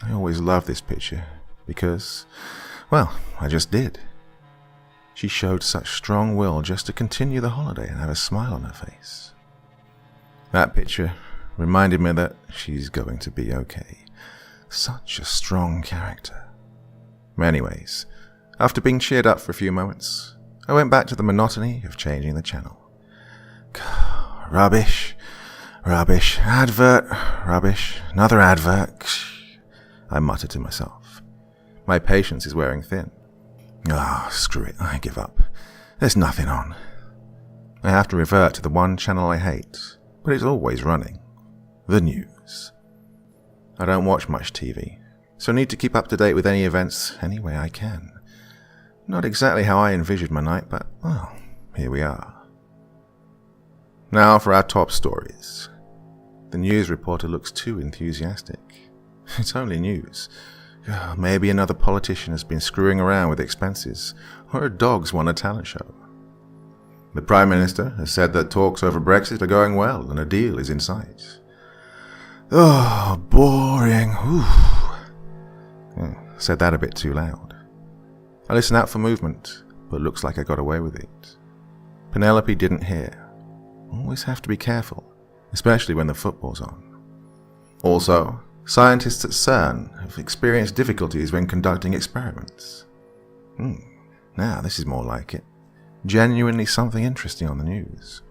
I always loved this picture because, well, I just did. She showed such strong will just to continue the holiday and have a smile on her face. That picture reminded me that she's going to be okay. Such a strong character. Anyways, after being cheered up for a few moments, I went back to the monotony of changing the channel. Rubbish, rubbish, advert, rubbish, another advert, I muttered to myself. My patience is wearing thin. Screw it, I give up. There's nothing on. I have to revert to the one channel I hate, but it's always running. The news. I don't watch much TV, so need to keep up to date with any events any way I can. Not exactly how I envisioned my night, but, well, here we are. Now for our top stories. The news reporter looks too enthusiastic. It's only news. Maybe another politician has been screwing around with expenses, or a dog's won a talent show. The Prime Minister has said that talks over Brexit are going well and a deal is in sight. Boring. Said that a bit too loud. I listen out for movement, but looks like I got away with it. Penelope didn't hear. Always have to be careful, especially when the football's on. Also, scientists at CERN have experienced difficulties when conducting experiments. Now this is more like it. Genuinely something interesting on the news.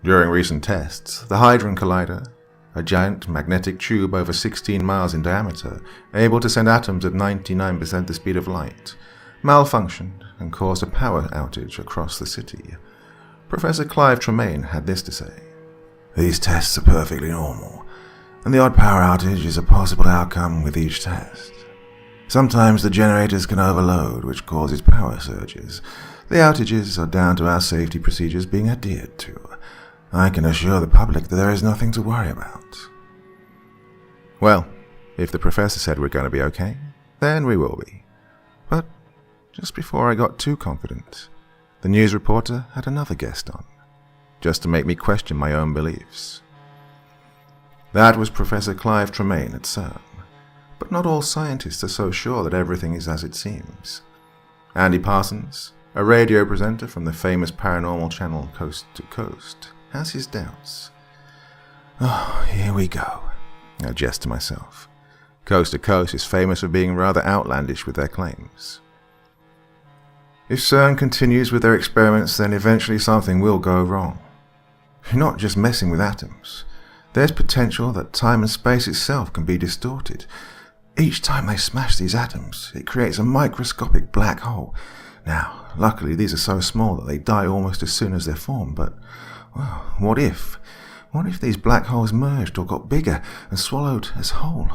During recent tests, the Hadron Collider, a giant magnetic tube over 16 miles in diameter, able to send atoms at 99% the speed of light, malfunctioned and caused a power outage across the city. Professor Clive Tremaine had this to say. These tests are perfectly normal, and the odd power outage is a possible outcome with each test. Sometimes the generators can overload, which causes power surges. The outages are down to our safety procedures being adhered to. I can assure the public that there is nothing to worry about. Well, if the professor said we're going to be okay, then we will be. But just before I got too confident, the news reporter had another guest on, just to make me question my own beliefs. That was Professor Clive Tremaine at CERN. But not all scientists are so sure that everything is as it seems. Andy Parsons, a radio presenter from the famous paranormal channel Coast to Coast, has his doubts. Oh, here we go, I jest to myself. Coast to Coast is famous for being rather outlandish with their claims. If CERN continues with their experiments, then eventually something will go wrong. You're not just messing with atoms. There's potential that time and space itself can be distorted. Each time they smash these atoms, it creates a microscopic black hole. Now, luckily these are so small that they die almost as soon as they're formed, but, well, what if? What if these black holes merged or got bigger and swallowed as whole?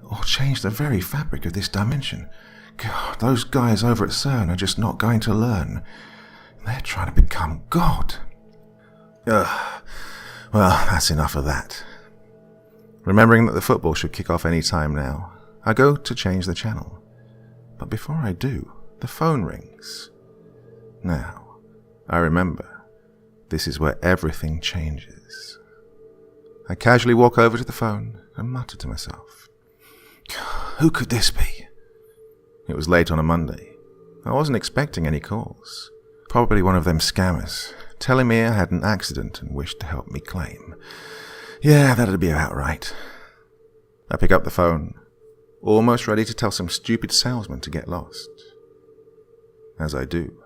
Or changed the very fabric of this dimension? God, those guys over at CERN are just not going to learn. They're trying to become God. Ugh. Well, that's enough of that. Remembering that the football should kick off any time now, I go to change the channel. But before I do, the phone rings. Now, I remember, this is where everything changes. I casually walk over to the phone and mutter to myself, who could this be? It was late on a Monday. I wasn't expecting any calls. Probably one of them scammers, telling me I had an accident and wished to help me claim. Yeah, that'd be about right. I pick up the phone, almost ready to tell some stupid salesman to get lost. As I do,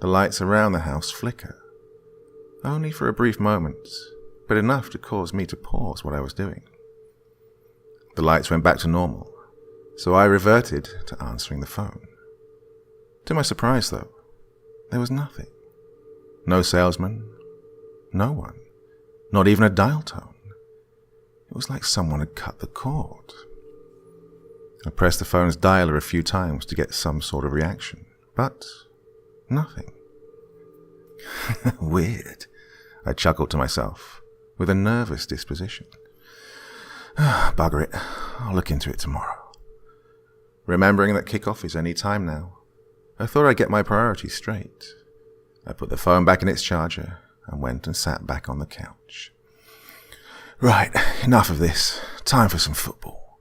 the lights around the house flicker. Only for a brief moment, but enough to cause me to pause what I was doing. The lights went back to normal, so I reverted to answering the phone. To my surprise, though, there was nothing. No salesman, no one, not even a dial tone. It was like someone had cut the cord. I pressed the phone's dialer a few times to get some sort of reaction, but nothing. Weird, I chuckled to myself, with a nervous disposition. Bugger it, I'll look into it tomorrow. Remembering that kickoff is any time now, I thought I'd get my priorities straight. I put the phone back in its charger and went and sat back on the couch. Right, enough of this. Time for some football.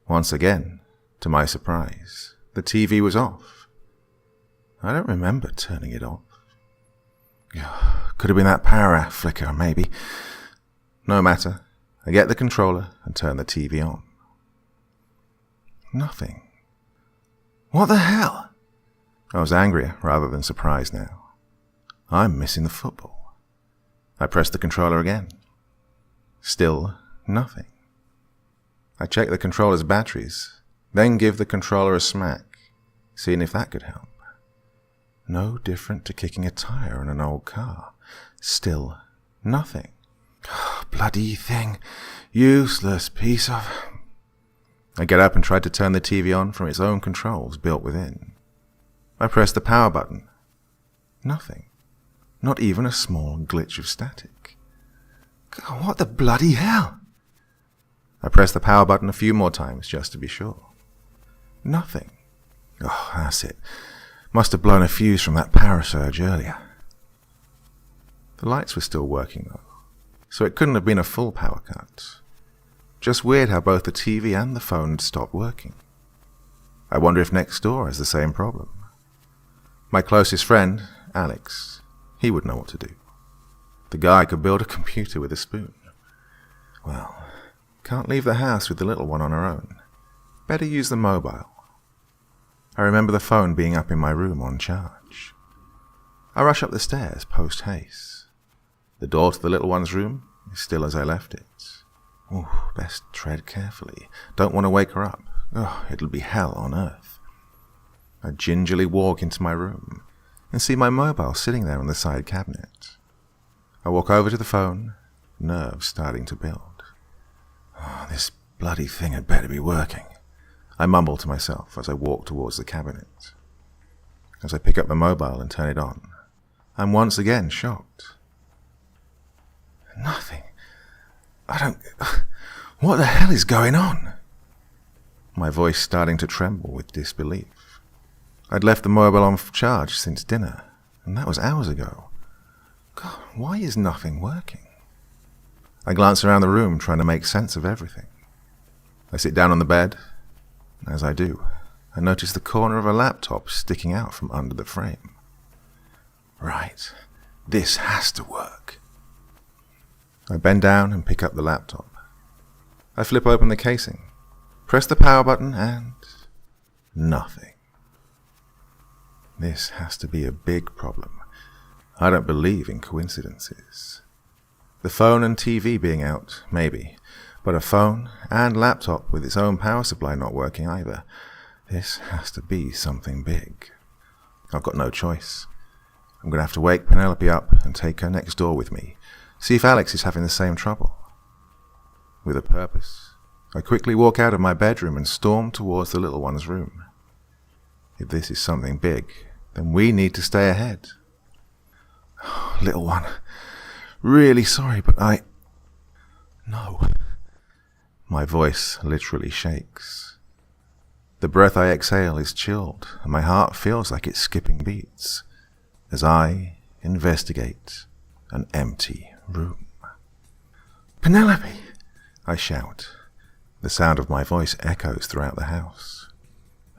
Once again, to my surprise, the TV was off. I don't remember turning it off. Could have been that power flicker, maybe. No matter. I get the controller and turn the TV on. Nothing. What the hell? I was angrier rather than surprised now. I'm missing the football. I pressed the controller again. Still nothing. I check the controller's batteries, then give the controller a smack, seeing if that could help. No different to kicking a tire in an old car. Still nothing. Bloody thing. Useless piece of... I get up and tried to turn the TV on from its own controls built within. I pressed the power button. Nothing. Not even a small glitch of static. God, what the bloody hell? I pressed the power button a few more times just to be sure. Nothing. Oh, that's it. Must have blown a fuse from that power surge earlier. The lights were still working though, so it couldn't have been a full power cut. Just weird how both the TV and the phone had stopped working. I wonder if next door has the same problem. My closest friend, Alex, he would know what to do. The guy could build a computer with a spoon. Well, can't leave the house with the little one on her own. Better use the mobile. I remember the phone being up in my room on charge. I rush up the stairs post-haste. The door to the little one's room is still as I left it. Ooh, best tread carefully. Don't want to wake her up. Oh, it'll be hell on earth. I gingerly walk into my room and see my mobile sitting there on the side cabinet. I walk over to the phone, nerves starting to build. Oh, this bloody thing had better be working. I mumble to myself as I walk towards the cabinet. As I pick up the mobile and turn it on, I'm once again shocked. Nothing. What the hell is going on? My voice starting to tremble with disbelief. I'd left the mobile on charge since dinner, and that was hours ago. God, why is nothing working? I glance around the room trying to make sense of everything. I sit down on the bed. As I do, I notice the corner of a laptop sticking out from under the frame. Right, this has to work. I bend down and pick up the laptop. I flip open the casing, press the power button, and nothing. This has to be a big problem. I don't believe in coincidences. The phone and TV being out, maybe, but a phone and laptop with its own power supply not working either. This has to be something big. I've got no choice. I'm going to have to wake Penelope up and take her next door with me, see if Alex is having the same trouble. With a purpose, I quickly walk out of my bedroom and storm towards the little one's room. If this is something big, then we need to stay ahead. Oh, little one, really sorry, but No. My voice literally shakes. The breath I exhale is chilled, and my heart feels like it's skipping beats as I investigate an empty room. Penelope! I shout. The sound of my voice echoes throughout the house.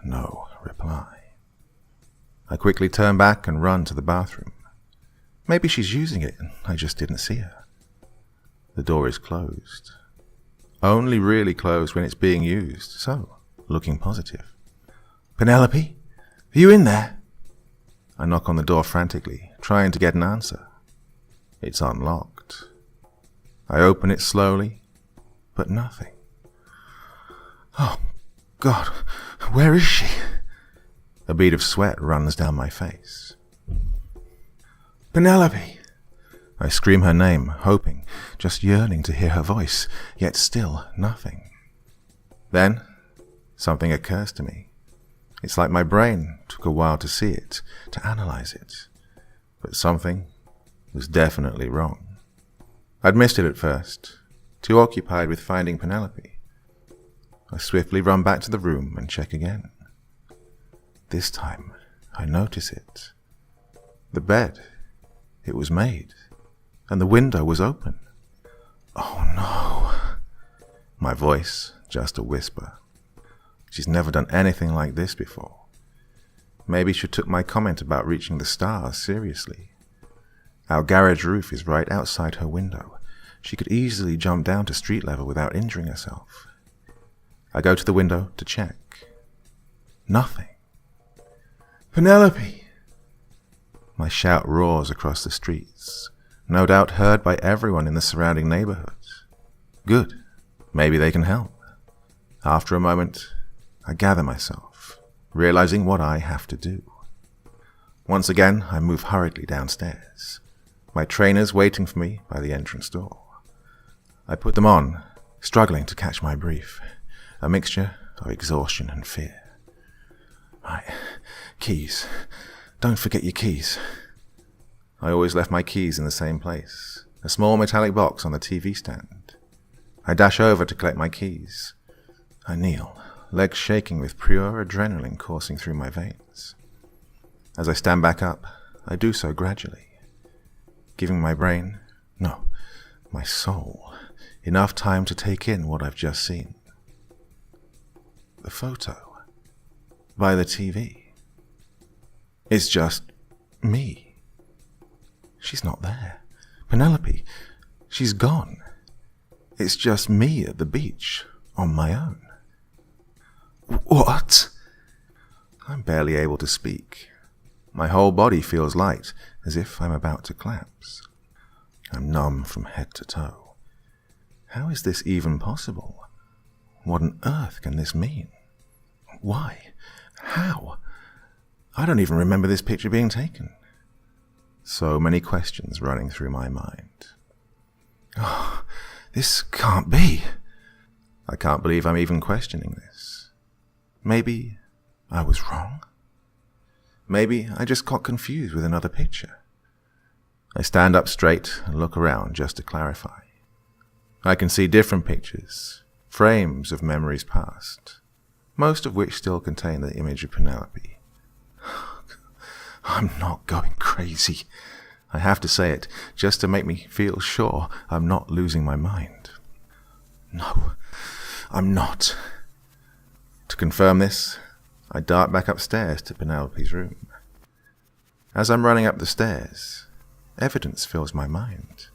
No reply. I quickly turn back and run to the bathroom. Maybe she's using it and I just didn't see her. The door is closed. Only really closed when it's being used, so looking positive. Penelope, are you in there? I knock on the door frantically, trying to get an answer. It's unlocked. I open it slowly, but nothing. Oh, God, where is she? A bead of sweat runs down my face. Penelope! I scream her name, hoping, just yearning to hear her voice, yet still nothing. Then, something occurs to me. It's like my brain took a while to see it, to analyze it. But something was definitely wrong. I'd missed it at first, too occupied with finding Penelope. I swiftly run back to the room and check again. This time, I notice it. The bed, it was made, and the window was open. Oh no. My voice, just a whisper. She's never done anything like this before. Maybe she took my comment about reaching the stars seriously. Our garage roof is right outside her window. She could easily jump down to street level without injuring herself. I go to the window to check. Nothing. Penelope! My shout roars across the streets, no doubt heard by everyone in the surrounding neighborhoods. Good. Maybe they can help. After a moment, I gather myself, realizing what I have to do. Once again, I move hurriedly downstairs, my trainers waiting for me by the entrance door. I put them on, struggling to catch my breath, a mixture of exhaustion and fear. Right, keys. Don't forget your keys. I always left my keys in the same place, a small metallic box on the TV stand. I dash over to collect my keys. I kneel, legs shaking with pure adrenaline coursing through my veins. As I stand back up, I do so gradually, giving my brain, no, my soul, enough time to take in what I've just seen. The photo by the TV. It's just me. She's not there. Penelope, she's gone. It's just me at the beach, on my own. What? I'm barely able to speak. My whole body feels light, as if I'm about to collapse. I'm numb from head to toe. How is this even possible? What on earth can this mean? Why? How? I don't even remember this picture being taken. So many questions running through my mind. Oh, this can't be. I can't believe I'm even questioning this. Maybe I was wrong. Maybe I just got confused with another picture. I stand up straight and look around just to clarify. I can see different pictures, frames of memories past, most of which still contain the image of Penelope. I'm not going crazy. I have to say it, just to make me feel sure I'm not losing my mind. No, I'm not. To confirm this, I dart back upstairs to Penelope's room. As I'm running up the stairs, evidence fills my mind.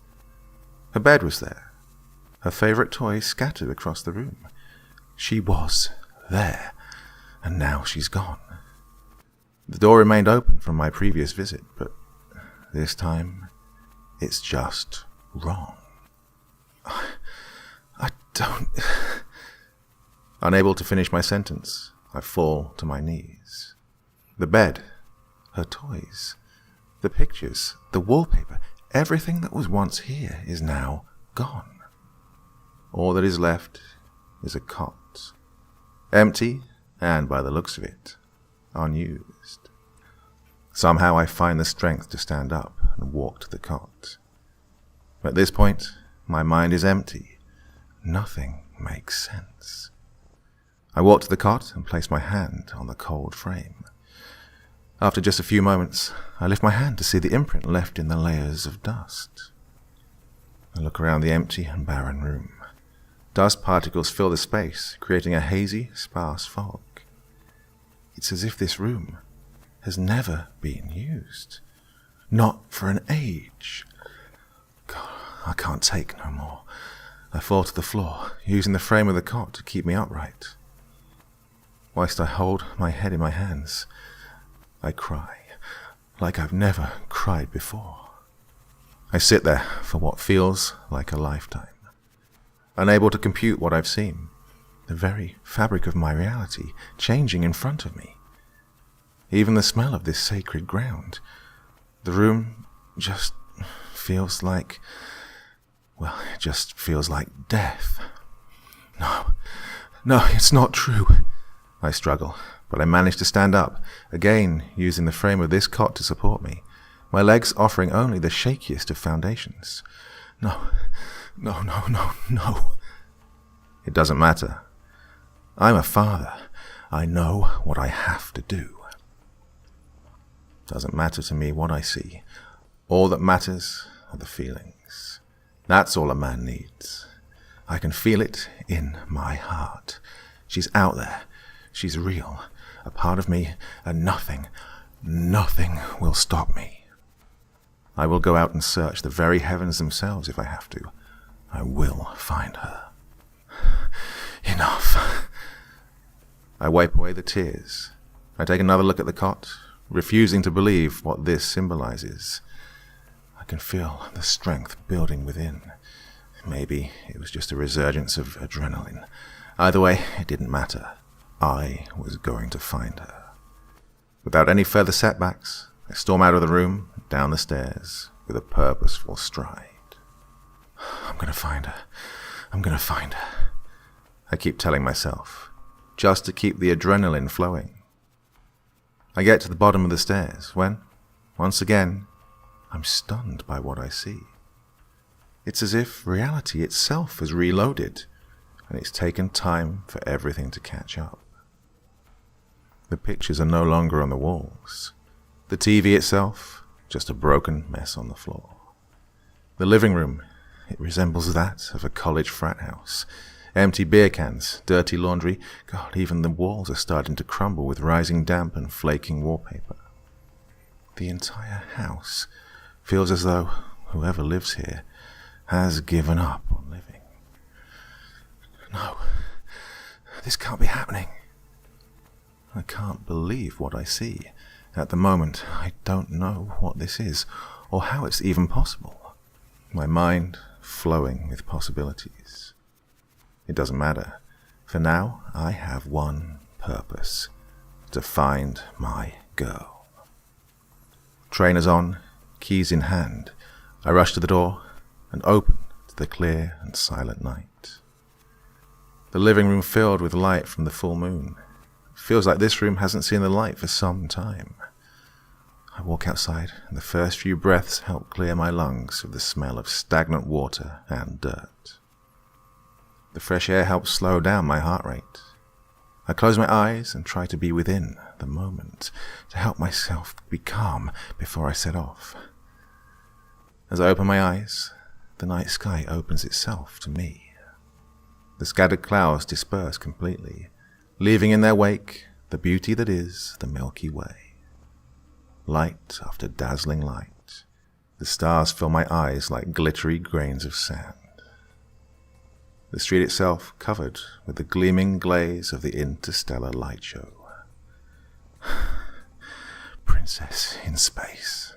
Her bed was there, her favorite toys scattered across the room. She was there, and now she's gone. The door remained open from my previous visit, but this time, it's just wrong. I don't... Unable to finish my sentence, I fall to my knees. The bed, her toys, the pictures, the wallpaper, everything that was once here is now gone. All that is left is a cot. Empty, and by the looks of it, unused. Somehow I find the strength to stand up and walk to the cot. At this point, my mind is empty. Nothing makes sense. I walk to the cot and place my hand on the cold frame. After just a few moments, I lift my hand to see the imprint left in the layers of dust. I look around the empty and barren room. Dust particles fill the space, creating a hazy, sparse fog. It's as if this room has never been used. Not for an age. God, I can't take no more. I fall to the floor, using the frame of the cot to keep me upright. Whilst I hold my head in my hands, I cry, like I've never cried before. I sit there for what feels like a lifetime, unable to compute what I've seen, the very fabric of my reality changing in front of me. Even the smell of this sacred ground, the room just feels like, well, it just feels like death. No, it's not true. I struggle, but I manage to stand up, again using the frame of this cot to support me, my legs offering only the shakiest of foundations. No. It doesn't matter. I'm a father. I know what I have to do. Doesn't matter to me what I see. All that matters are the feelings. That's all a man needs. I can feel it in my heart. She's out there. She's real, a part of me, and nothing will stop me. I will go out and search the very heavens themselves if I have to. I will find her. Enough. I wipe away the tears. I take another look at the cot, refusing to believe what this symbolizes. I can feel the strength building within. Maybe it was just a resurgence of adrenaline. Either way, it didn't matter. I was going to find her. Without any further setbacks, I storm out of the room, down the stairs, with a purposeful stride. I'm going to find her. I keep telling myself, just to keep the adrenaline flowing. I get to the bottom of the stairs when, once again, I'm stunned by what I see. It's as if reality itself has reloaded, and it's taken time for everything to catch up. The pictures are no longer on the walls. The TV itself, just a broken mess on the floor. The living room, it resembles that of a college frat house. Empty beer cans, dirty laundry. God, even the walls are starting to crumble with rising damp and flaking wallpaper. The entire house feels as though whoever lives here has given up on living. No, this can't be happening. I can't believe what I see. At the moment, I don't know what this is, or how it's even possible. My mind flowing with possibilities. It doesn't matter. For now, I have one purpose: to find my girl. Trainers on, keys in hand, I rush to the door and open to the clear and silent night. The living room filled with light from the full moon. Feels like this room hasn't seen the light for some time. I walk outside, and the first few breaths help clear my lungs of the smell of stagnant water and dirt. The fresh air helps slow down my heart rate. I close my eyes and try to be within the moment, to help myself be calm before I set off. As I open my eyes, the night sky opens itself to me. The scattered clouds disperse completely, leaving in their wake the beauty that is the Milky Way. Light after dazzling light, the stars fill my eyes like glittery grains of sand. The street itself covered with the gleaming glaze of the interstellar light show. Princess in space.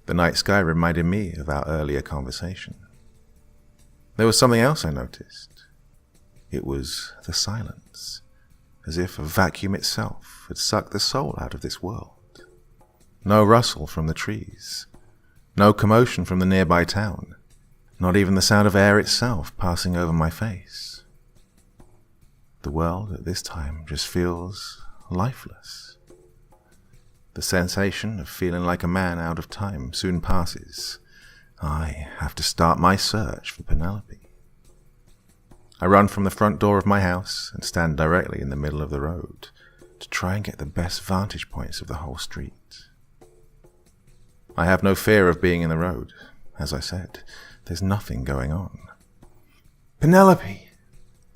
The night sky reminded me of our earlier conversation. There was something else I noticed. It was the silence, as if a vacuum itself had sucked the soul out of this world. No rustle from the trees, no commotion from the nearby town, not even the sound of air itself passing over my face. The world at this time just feels lifeless. The sensation of feeling like a man out of time soon passes. I have to start my search for Penelope. I run from the front door of my house and stand directly in the middle of the road to try and get the best vantage points of the whole street. I have no fear of being in the road. As I said, there's nothing going on. Penelope!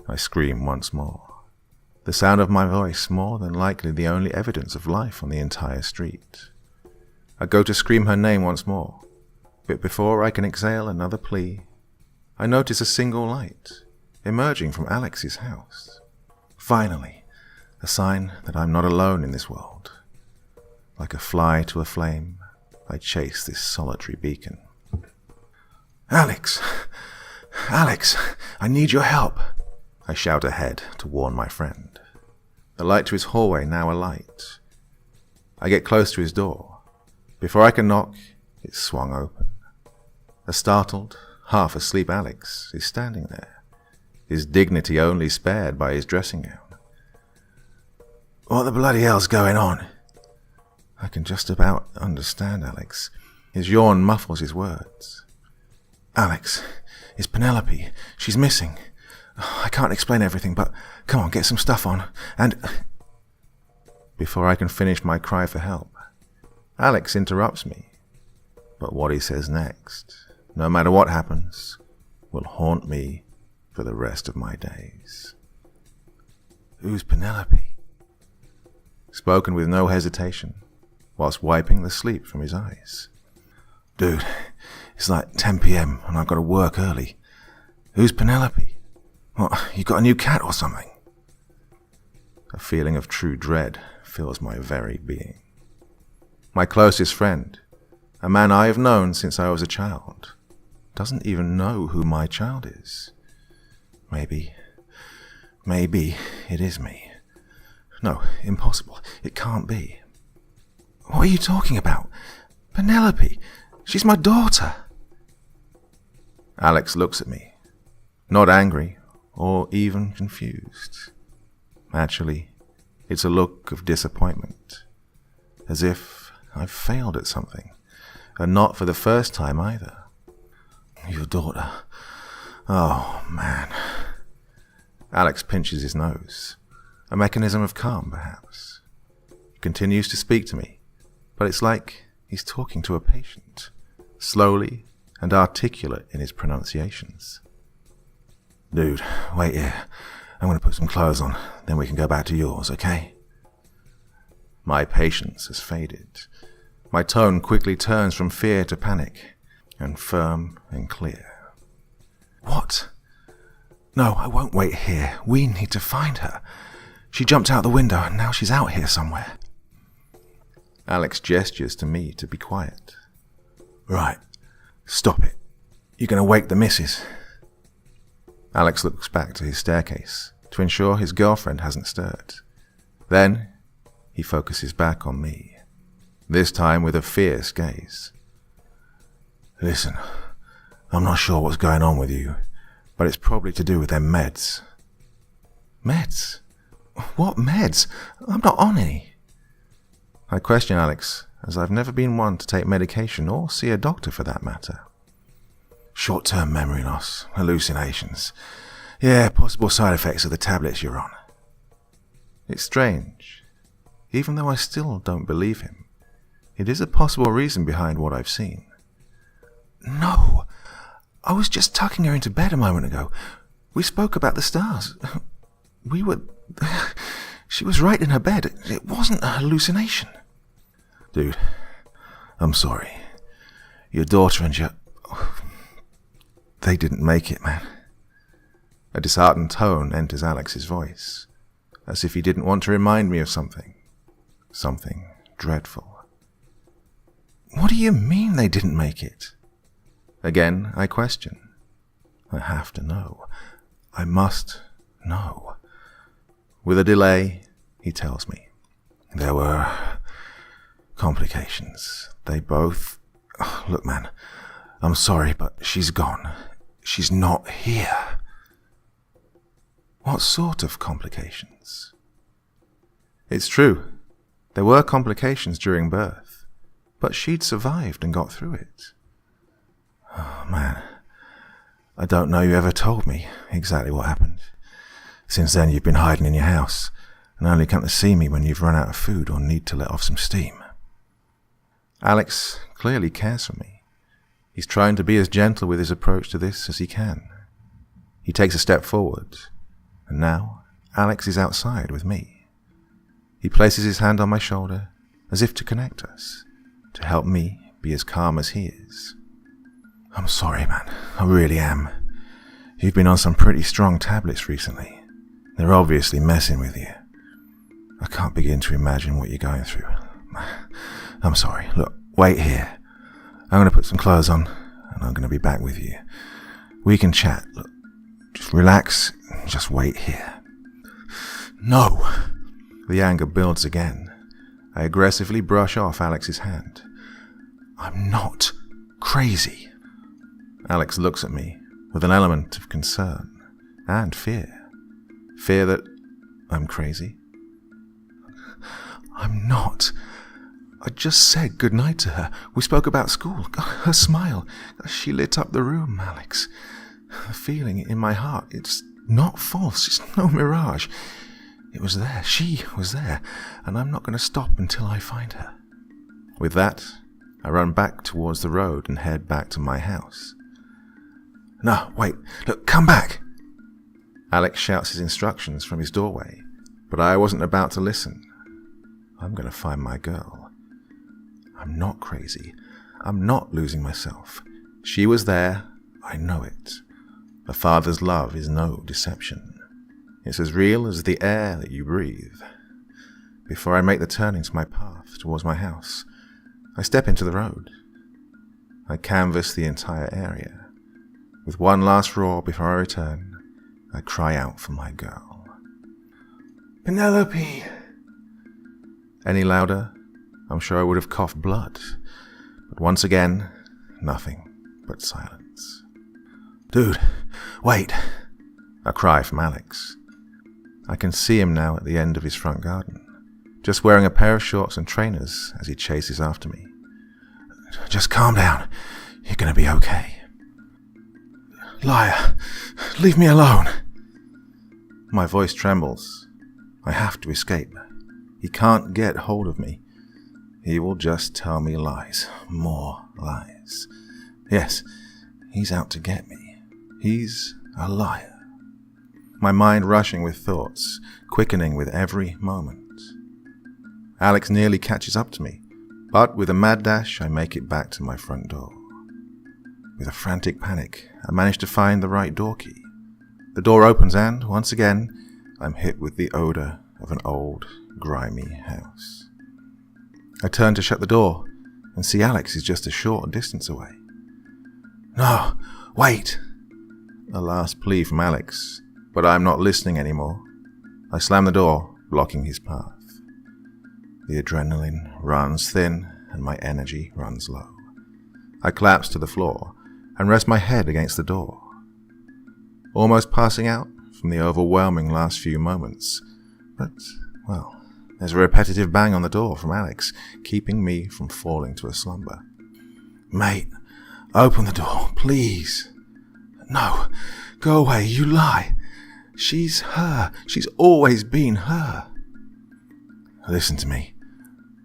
I scream once more. The sound of my voice more than likely the only evidence of life on the entire street. I go to scream her name once more, but before I can exhale another plea, I notice a single light emerging from Alex's house. Finally, a sign that I'm not alone in this world. Like a fly to a flame, I chase this solitary beacon. Alex! Alex! I need your help! I shout ahead to warn my friend. The light to his hallway now alight. I get close to his door. Before I can knock, it's swung open. A startled, half-asleep Alex is standing there, his dignity only spared by his dressing gown. What the bloody hell's going on? I can just about understand Alex. His yawn muffles his words. Alex, it's Penelope. She's missing. I can't explain everything, but come on, get some stuff on. And... Before I can finish my cry for help, Alex interrupts me. But what he says next, no matter what happens, will haunt me for the rest of my days. Who's Penelope? Spoken with no hesitation, whilst wiping the sleep from his eyes. Dude, it's like 10 p.m. and I've got to work early. Who's Penelope? What, you got a new cat or something? A feeling of true dread fills my very being. My closest friend, a man I have known since I was a child, doesn't even know who my child is. Maybe it is me. No, impossible. It can't be. What are you talking about? Penelope, she's my daughter. Alex looks at me, not angry or even confused. Actually, it's a look of disappointment, as if I've failed at something, and not for the first time either. Your daughter. Oh, man. Alex pinches his nose, a mechanism of calm, perhaps. He continues to speak to me, but it's like he's talking to a patient, slowly and articulate in his pronunciations. Dude, wait here. I'm going to put some clothes on, then we can go back to yours, okay? My patience has faded. My tone quickly turns from fear to panic, and firm and clear. What? No, I won't wait here. We need to find her. She jumped out the window and now she's out here somewhere. Alex gestures to me to be quiet. Right, stop it. You're going to wake the missus. Alex looks back to his staircase to ensure his girlfriend hasn't stirred. Then he focuses back on me, this time with a fierce gaze. Listen, I'm not sure what's going on with you, but it's probably to do with them meds. Meds? What meds? I'm not on any. I question Alex, as I've never been one to take medication or see a doctor for that matter. Short-term memory loss, hallucinations. Yeah, possible side effects of the tablets you're on. It's strange. Even though I still don't believe him, it is a possible reason behind what I've seen. No. I was just tucking her into bed a moment ago. We spoke about the stars. She was right in her bed. It wasn't a hallucination. Dude, I'm sorry. Your daughter and they didn't make it, man. A disheartened tone enters Alex's voice, as if he didn't want to remind me of something. Something dreadful. What do you mean they didn't make it? Again, I question. I have to know. I must know. With a delay, he tells me. There were complications. They both... Look, man, I'm sorry, but she's gone. She's not here. What sort of complications? It's true. There were complications during birth, but she'd survived and got through it. Oh, man, I don't know you ever told me exactly what happened. Since then, you've been hiding in your house and only come to see me when you've run out of food or need to let off some steam. Alex clearly cares for me. He's trying to be as gentle with his approach to this as he can. He takes a step forward, and now Alex is outside with me. He places his hand on my shoulder as if to connect us, to help me be as calm as he is. I'm sorry, man. I really am. You've been on some pretty strong tablets recently. They're obviously messing with you. I can't begin to imagine what you're going through. I'm sorry. Look, wait here. I'm going to put some clothes on, and I'm going to be back with you. We can chat. Look, just relax. Just wait here. No. The anger builds again. I aggressively brush off Alex's hand. I'm not crazy. Alex looks at me with an element of concern and fear. Fear that I'm crazy. I'm not. I just said goodnight to her. We spoke about school. Her smile. She lit up the room, Alex. The feeling in my heart, it's not false. It's no mirage. It was there. She was there. And I'm not going to stop until I find her. With that, I run back towards the road and head back to my house. No, wait. Look, come back. Alex shouts his instructions from his doorway, but I wasn't about to listen. I'm going to find my girl. I'm not crazy. I'm not losing myself. She was there. I know it. A father's love is no deception. It's as real as the air that you breathe. Before I make the turn into my path towards my house, I step into the road. I canvass the entire area. With one last roar before I return, I cry out for my girl. Penelope! Any louder, I'm sure I would have coughed blood. But once again, nothing but silence. Dude, wait! A cry from Alex. I can see him now at the end of his front garden, just wearing a pair of shorts and trainers as he chases after me. Just calm down. You're going to be okay. Liar! Leave me alone! My voice trembles. I have to escape. He can't get hold of me. He will just tell me lies. More lies. Yes, he's out to get me. He's a liar. My mind rushing with thoughts, quickening with every moment. Alex nearly catches up to me, but with a mad dash, I make it back to my front door. With a frantic panic, I manage to find the right door key. The door opens and, once again, I'm hit with the odor of an old, grimy house. I turn to shut the door and see Alex is just a short distance away. No, wait! A last plea from Alex, but I'm not listening anymore. I slam the door, blocking his path. The adrenaline runs thin and my energy runs low. I collapse to the floor and rest my head against the door. Almost passing out from the overwhelming last few moments, but, well, there's a repetitive bang on the door from Alex, keeping me from falling to a slumber. Mate, open the door, please. No, go away, you lie. She's her. She's always been her. Listen to me.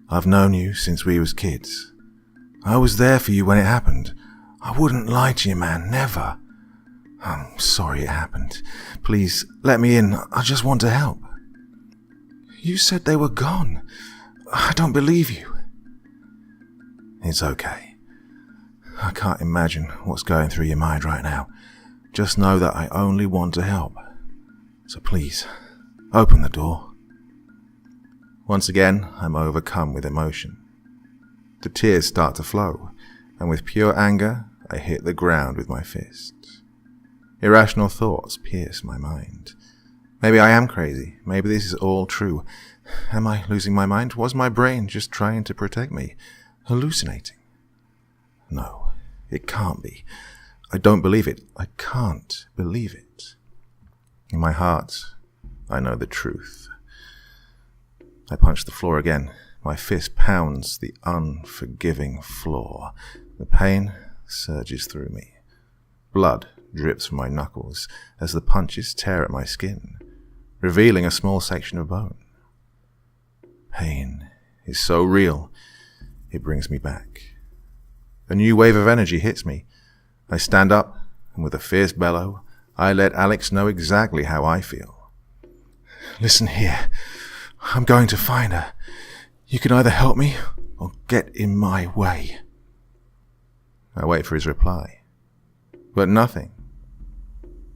I've known you since we was kids. I was there for you when it happened. I wouldn't lie to you, man, never. I'm sorry it happened. Please, let me in. I just want to help. You said they were gone. I don't believe you. It's okay. I can't imagine what's going through your mind right now. Just know that I only want to help. So please, open the door. Once again, I'm overcome with emotion. The tears start to flow, and with pure anger, I hit the ground with my fist. Irrational thoughts pierce my mind. Maybe I am crazy. Maybe this is all true. Am I losing my mind? Was my brain just trying to protect me? Hallucinating? No, it can't be. I don't believe it. I can't believe it. In my heart, I know the truth. I punch the floor again. My fist pounds the unforgiving floor. The pain surges through me. Blood drips from my knuckles as the punches tear at my skin, revealing a small section of bone. Pain is so real, it brings me back. A new wave of energy hits me. I stand up, and with a fierce bellow, I let Alex know exactly how I feel. Listen here, I'm going to find her. You can either help me or get in my way. I wait for his reply, but nothing.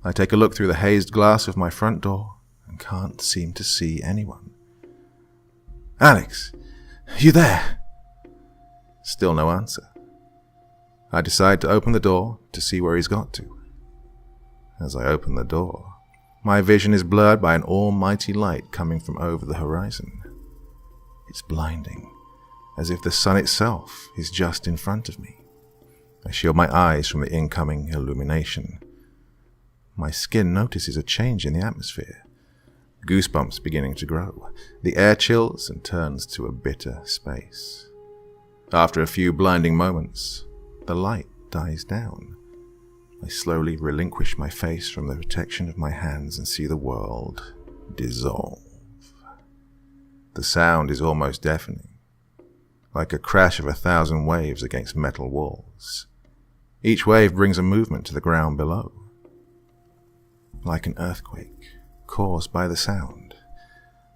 I take a look through the hazed glass of my front door and can't seem to see anyone. Alex, you there? Still no answer. I decide to open the door to see where he's got to. As I open the door, my vision is blurred by an almighty light coming from over the horizon. It's blinding, as if the sun itself is just in front of me. I shield my eyes from the incoming illumination. My skin notices a change in the atmosphere. Goosebumps beginning to grow. The air chills and turns to a bitter space. After a few blinding moments, the light dies down. I slowly relinquish my face from the protection of my hands and see the world dissolve. The sound is almost deafening, like a crash of 1,000 waves against metal walls. Each wave brings a movement to the ground below, like an earthquake caused by the sound.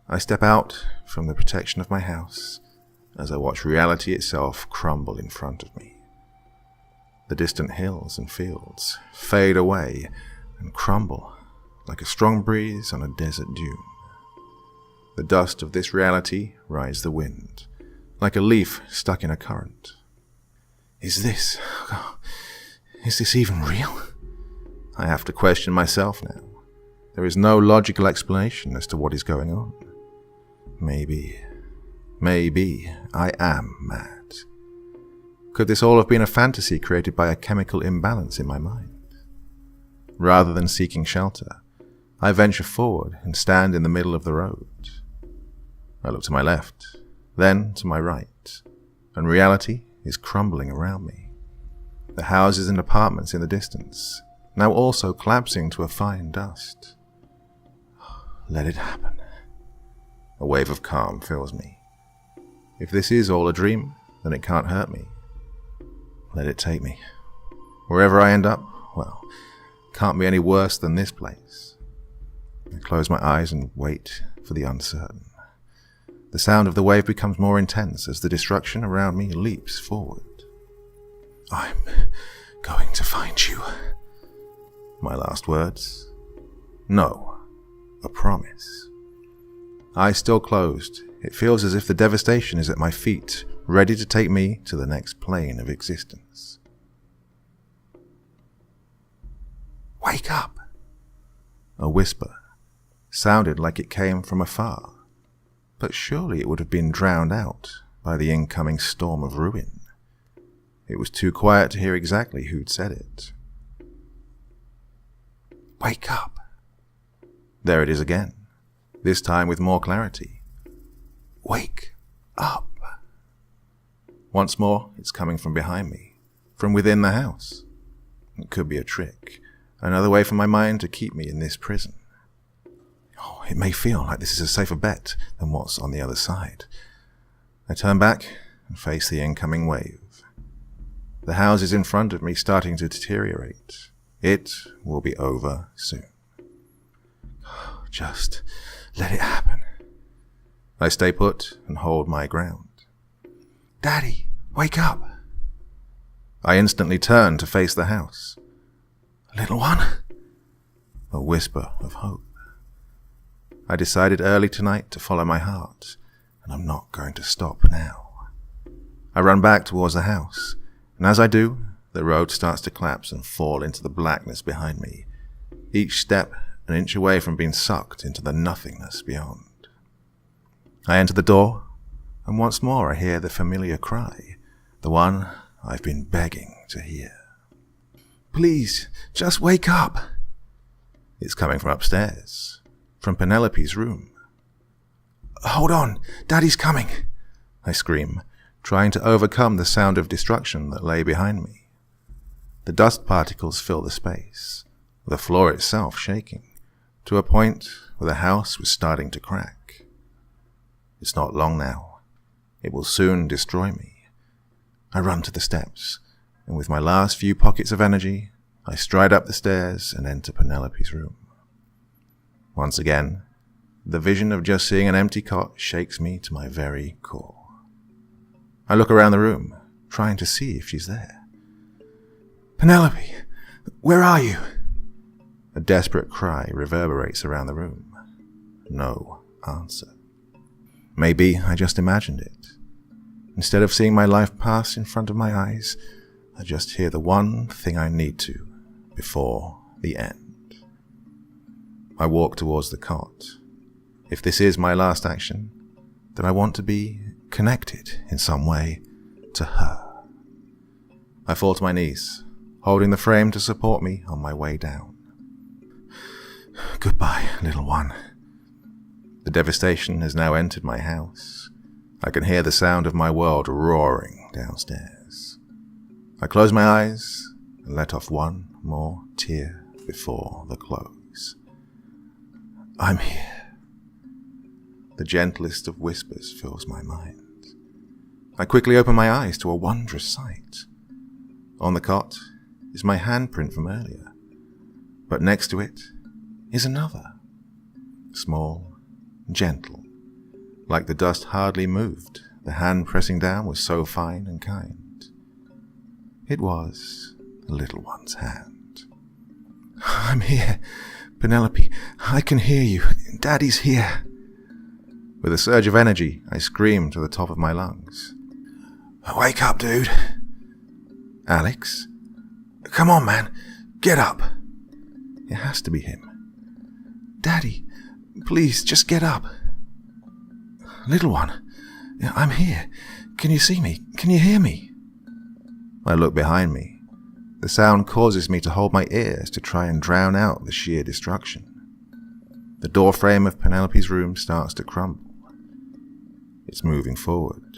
I step out from the protection of my house as I watch reality itself crumble in front of me. The distant hills and fields fade away and crumble like a strong breeze on a desert dune. The dust of this reality rides the wind, like a leaf stuck in a current. Is this even real? I have to question myself now. There is no logical explanation as to what is going on. Maybe I am mad. Could this all have been a fantasy created by a chemical imbalance in my mind? Rather than seeking shelter, I venture forward and stand in the middle of the road. I look to my left, then to my right, and reality is crumbling around me. The houses and apartments in the distance, now also collapsing to a fine dust. Let it happen. A wave of calm fills me. If this is all a dream, then it can't hurt me. Let it take me. Wherever I end up, well, can't be any worse than this place. I close my eyes and wait for the uncertain. The sound of the wave becomes more intense as the destruction around me leaps forward. I'm going to find you. My last words? No. A promise. Eyes still closed, it feels as if the devastation is at my feet, ready to take me to the next plane of existence. Wake up! A whisper sounded like it came from afar, but surely it would have been drowned out by the incoming storm of ruin. It was too quiet to hear exactly who'd said it. Wake up! There it is again, this time with more clarity. Wake up! Once more, it's coming from behind me, from within the house. It could be a trick, another way for my mind to keep me in this prison. Oh, it may feel like this is a safer bet than what's on the other side. I turn back and face the incoming wave. The house is in front of me starting to deteriorate. It will be over soon. Just let it happen. I stay put and hold my ground. Daddy, wake up! I instantly turn to face the house. Little one? A whisper of hope. I decided early tonight to follow my heart, and I'm not going to stop now. I run back towards the house, and as I do, the road starts to collapse and fall into the blackness behind me, each step an inch away from being sucked into the nothingness beyond. I enter the door, and once more I hear the familiar cry, the one I've been begging to hear. Please, just wake up! It's coming from upstairs, from Penelope's room. Hold on, Daddy's coming! I scream, trying to overcome the sound of destruction that lay behind me. The dust particles fill the space, the floor itself shaking, to a point where the house was starting to crack. It's not long now. It will soon destroy me. I run to the steps, and with my last few pockets of energy, I stride up the stairs and enter Penelope's room. Once again, the vision of just seeing an empty cot shakes me to my very core. I look around the room, trying to see if she's there. Penelope, where are you? A desperate cry reverberates around the room. No answer. Maybe I just imagined it. Instead of seeing my life pass in front of my eyes, I just hear the one thing I need to before the end. I walk towards the cot. If this is my last action, then I want to be connected in some way to her. I fall to my knees, holding the frame to support me on my way down. Goodbye, little one. The devastation has now entered my house. I can hear the sound of my world roaring downstairs. I close my eyes and let off one more tear before the close. I'm here. The gentlest of whispers fills my mind. I quickly open my eyes to a wondrous sight. On the cot is my handprint from earlier, but next to it is another, small, gentle, like the dust hardly moved. The hand pressing down was so fine and kind. It was the little one's hand. I'm here, Penelope. I can hear you. Daddy's here. With a surge of energy, I screamed to the top of my lungs. Wake up, dude. Alex? Come on, man. Get up. It has to be him. Daddy, please, just get up. Little one, I'm here. Can you see me? Can you hear me? I look behind me. The sound causes me to hold my ears to try and drown out the sheer destruction. The door frame of Penelope's room starts to crumble. It's moving forward,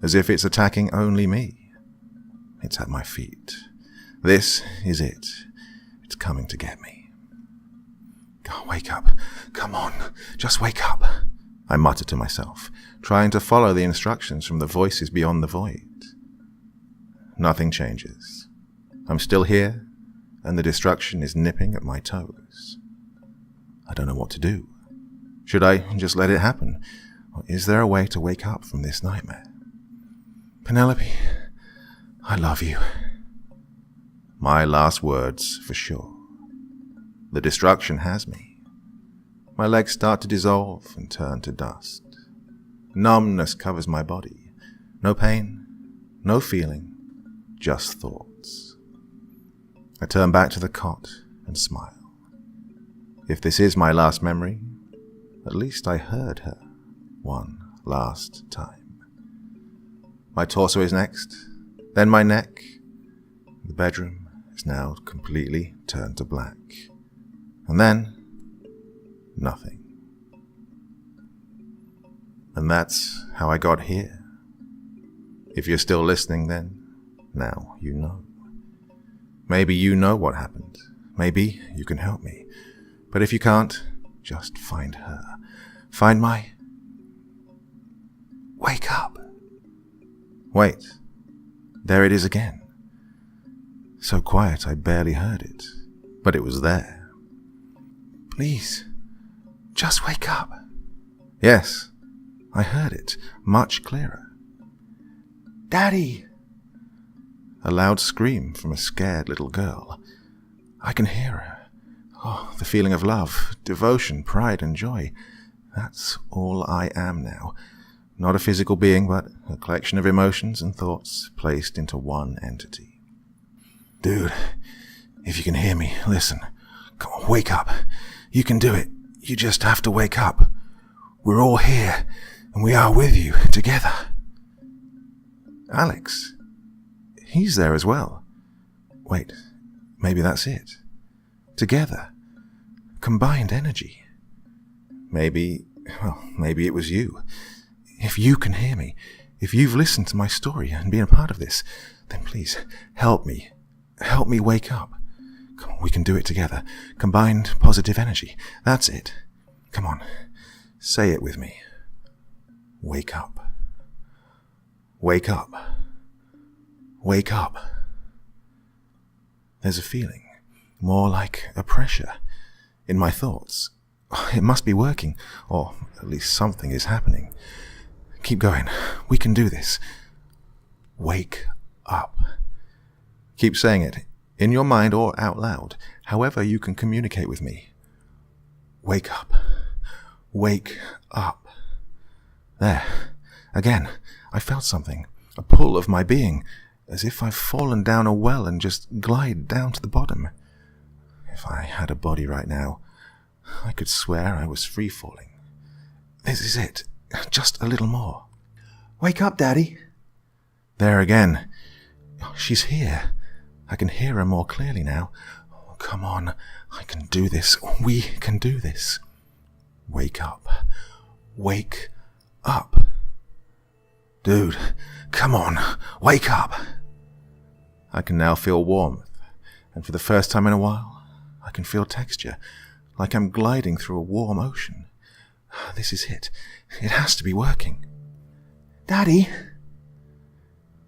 as if it's attacking only me. It's at my feet. This is it. It's coming to get me. Oh, wake up. Come on, just wake up. I mutter to myself, trying to follow the instructions from the voices beyond the void. Nothing changes. I'm still here, and the destruction is nipping at my toes. I don't know what to do. Should I just let it happen? Or is there a way to wake up from this nightmare? Penelope, I love you. My last words for sure. The destruction has me. My legs start to dissolve and turn to dust. Numbness covers my body. No pain, no feeling, just thoughts. I turn back to the cot and smile. If this is my last memory, at least I heard her one last time. My torso is next, then my neck. The bedroom is now completely turned to black. And then, nothing. And that's how I got here. If you're still listening, then now you know. Maybe you know what happened. Maybe you can help me. But if you can't, just find her. Find my... Wake up. Wait. There it is again. So quiet I barely heard it, but it was there. Please, just wake up. Yes, I heard it, much clearer. Daddy! A loud scream from a scared little girl. I can hear her. Oh, the feeling of love, devotion, pride, and joy. That's all I am now. Not a physical being, but a collection of emotions and thoughts placed into one entity. Dude, if you can hear me, listen. Come on, wake up. You can do it. You just have to wake up. We're all here, and we are with you, together. Alex. He's there as well. Wait, maybe that's it. Together. Combined energy. Maybe it was you. If you can hear me, if you've listened to my story and been a part of this, then please, help me. Help me wake up. Come on, we can do it together. Combined positive energy. That's it. Come on, say it with me. Wake up. Wake up. Wake up. There's a feeling, more like a pressure, in my thoughts. It must be working, or at least something is happening. Keep going. We can do this. Wake up. Keep saying it, in your mind or out loud, however you can communicate with me. Wake up. Wake up. There. Again, I felt something, a pull of my being, as if I've fallen down a well and just glide down to the bottom. If I had a body right now, I could swear I was free-falling. This is it. Just a little more. Wake up, Daddy. There again. She's here. I can hear her more clearly now. Oh, come on. I can do this. We can do this. Wake up. Wake up. Dude, come on. Wake up. I can now feel warmth, and for the first time in a while, I can feel texture, like I'm gliding through a warm ocean. This is it. It has to be working. Daddy!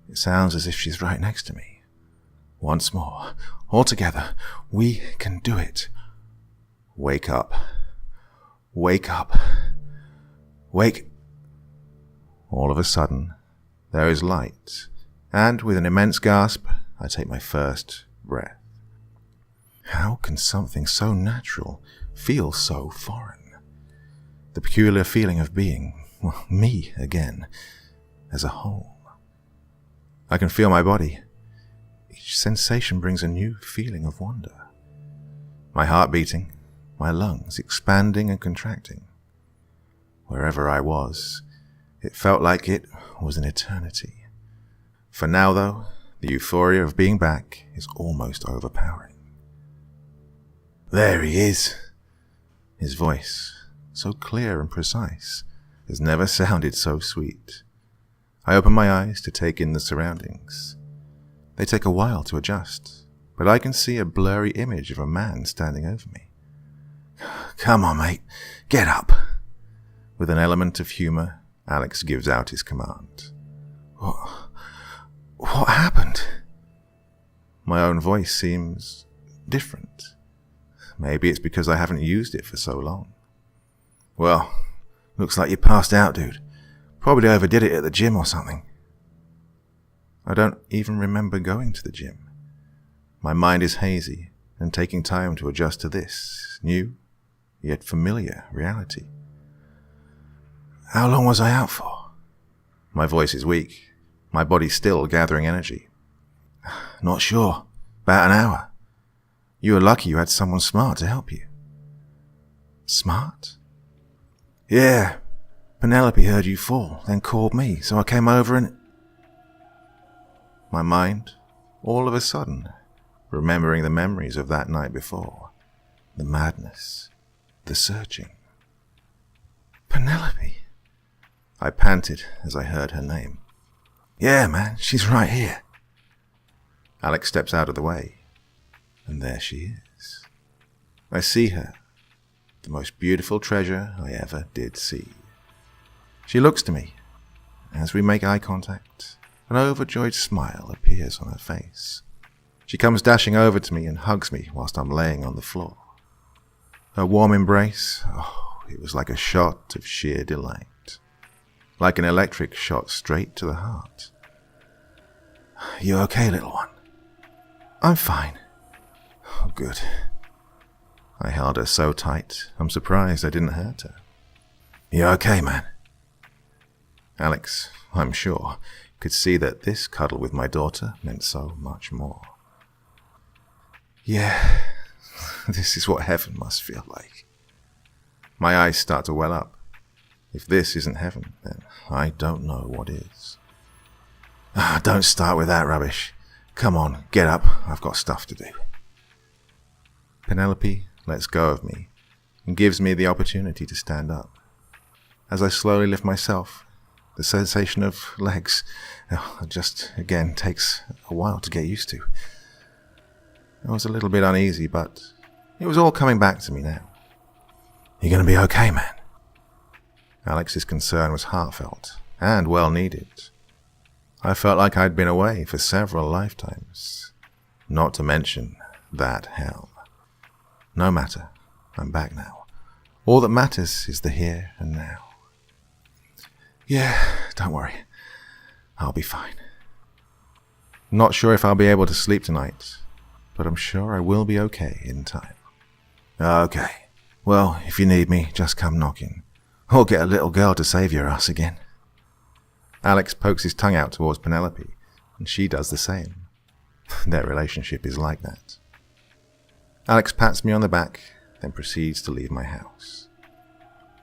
It sounds as if she's right next to me. Once more. All together. We can do it. Wake up. Wake up. Wake. All of a sudden, there is light, and with an immense gasp, I take my first breath. How can something so natural feel so foreign? The peculiar feeling of being, well, me again, as a whole. I can feel my body. Each sensation brings a new feeling of wonder. My heart beating, my lungs expanding and contracting. Wherever I was, it felt like it was an eternity. For now, though, the euphoria of being back is almost overpowering. There he is. His voice, so clear and precise, has never sounded so sweet. I open my eyes to take in the surroundings. They take a while to adjust, but I can see a blurry image of a man standing over me. Come on, mate, get up. With an element of humor, Alex gives out his command. What happened? My own voice seems different. Maybe it's because I haven't used it for so long. Well, looks like you passed out, dude. Probably overdid it at the gym or something. I don't even remember going to the gym. My mind is hazy and taking time to adjust to this new, yet familiar reality. How long was I out for? My voice is weak. My body still gathering energy. Not sure. About an hour. You were lucky you had someone smart to help you. Smart? Yeah. Penelope heard you fall, then called me, so I came over and... My mind, all of a sudden, remembering the memories of that night before. The madness. The searching. Penelope. I panted as I heard her name. Yeah, man, she's right here. Alex steps out of the way, and there she is. I see her, the most beautiful treasure I ever did see. She looks to me. As we make eye contact, an overjoyed smile appears on her face. She comes dashing over to me and hugs me whilst I'm laying on the floor. Her warm embrace, it was like a shot of sheer delight. Like an electric shot straight to the heart. "You okay, little one?" "I'm fine." "Oh, good." I held her so tight, I'm surprised I didn't hurt her. "You okay, man?" Alex, I'm sure, could see that this cuddle with my daughter meant so much more. "Yeah, this is what heaven must feel like." My eyes start to well up. If this isn't heaven, then I don't know what is. Don't start with that rubbish. Come on, get up. I've got stuff to do. Penelope lets go of me and gives me the opportunity to stand up. As I slowly lift myself, the sensation of legs just, again, takes a while to get used to. I was a little bit uneasy, but it was all coming back to me now. "You gonna be okay, man?" Alex's concern was heartfelt and well needed. I felt like I'd been away for several lifetimes, not to mention that hell. No matter, I'm back now. All that matters is the here and now. "Yeah, don't worry. I'll be fine. Not sure if I'll be able to sleep tonight, but I'm sure I will be okay in time." "Okay. Well, if you need me, just come knocking. Or get a little girl to save your ass again." Alex pokes his tongue out towards Penelope, and she does the same. Their relationship is like that. Alex pats me on the back, then proceeds to leave my house.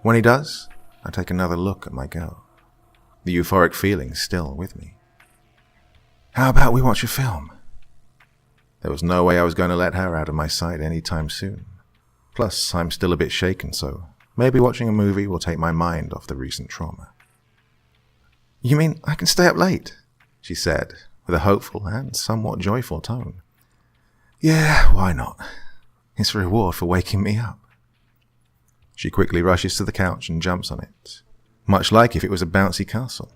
When he does, I take another look at my girl. The euphoric feeling still with me. "How about we watch a film?" There was no way I was going to let her out of my sight anytime soon. Plus, I'm still a bit shaken, so maybe watching a movie will take my mind off the recent trauma. "You mean I can stay up late?" she said, with a hopeful and somewhat joyful tone. "Yeah, why not? It's a reward for waking me up." She quickly rushes to the couch and jumps on it, much like if it was a bouncy castle.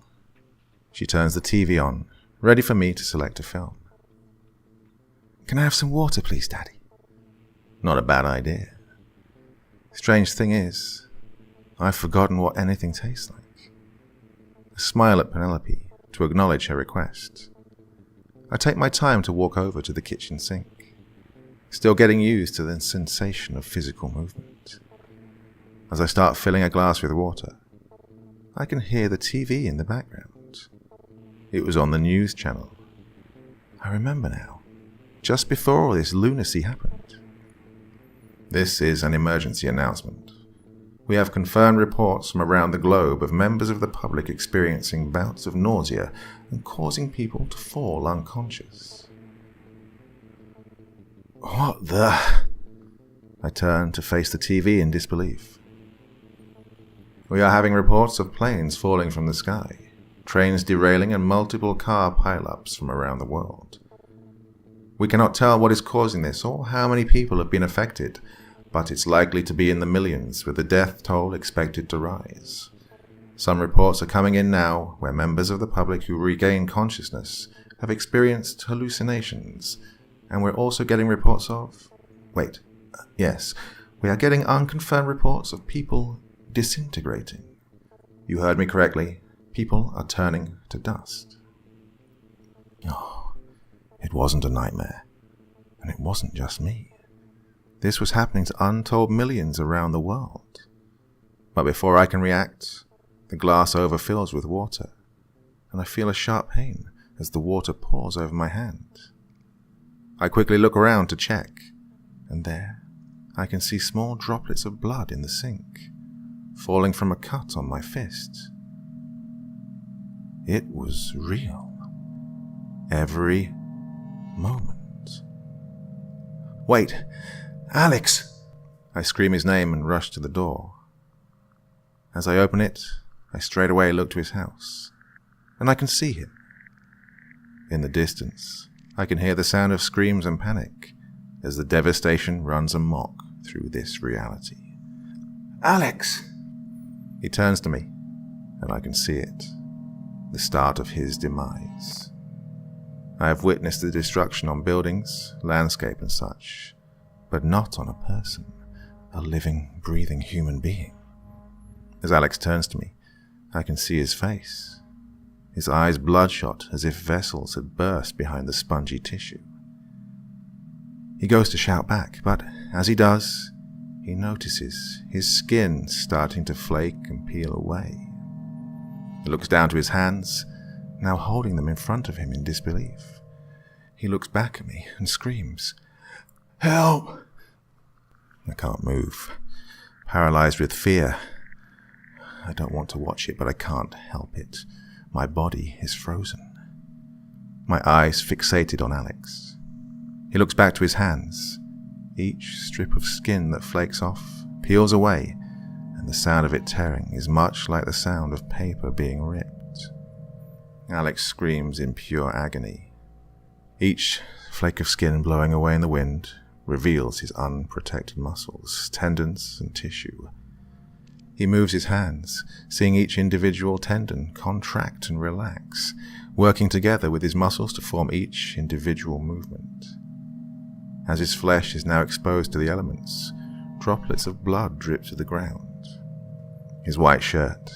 She turns the TV on, ready for me to select a film. "Can I have some water, please, Daddy?" Not a bad idea. Strange thing is, I've forgotten what anything tastes like. I smile at Penelope to acknowledge her request. I take my time to walk over to the kitchen sink, still getting used to the sensation of physical movement. As I start filling a glass with water, I can hear the TV in the background. It was on the news channel. I remember now, just before all this lunacy happened. "This is an emergency announcement. We have confirmed reports from around the globe of members of the public experiencing bouts of nausea and causing people to fall unconscious." What the? I turn to face the TV in disbelief. "We are having reports of planes falling from the sky, trains derailing and multiple car pileups from around the world. We cannot tell what is causing this or how many people have been affected, but it's likely to be in the millions, with the death toll expected to rise. Some reports are coming in now where members of the public who regain consciousness have experienced hallucinations, and we're also getting reports of... Yes, we are getting unconfirmed reports of people disintegrating. You heard me correctly. People are turning to dust." Oh, it wasn't a nightmare, and it wasn't just me. This was happening to untold millions around the world. But before I can react, the glass overfills with water, and I feel a sharp pain as the water pours over my hand. I quickly look around to check, and there I can see small droplets of blood in the sink, falling from a cut on my fist. It was real. Every moment. "Wait! Alex!" I scream his name and rush to the door. As I open it, I straightaway look to his house, and I can see him. In the distance, I can hear the sound of screams and panic as the devastation runs amok through this reality. "Alex!" He turns to me, and I can see it. The start of his demise. I have witnessed the destruction on buildings, landscape and such, but not on a person, a living, breathing human being. As Alex turns to me, I can see his face, his eyes bloodshot as if vessels had burst behind the spongy tissue. He goes to shout back, but as he does, he notices his skin starting to flake and peel away. He looks down to his hands, now holding them in front of him in disbelief. He looks back at me and screams, "Help!" I can't move, paralyzed with fear. I don't want to watch it, but I can't help it. My body is frozen. My eyes fixated on Alex. He looks back to his hands. Each strip of skin that flakes off peels away, and the sound of it tearing is much like the sound of paper being ripped. Alex screams in pure agony. Each flake of skin blowing away in the wind reveals his unprotected muscles, tendons, and tissue. He moves his hands, seeing each individual tendon contract and relax, working together with his muscles to form each individual movement. As his flesh is now exposed to the elements, droplets of blood drip to the ground. His white shirt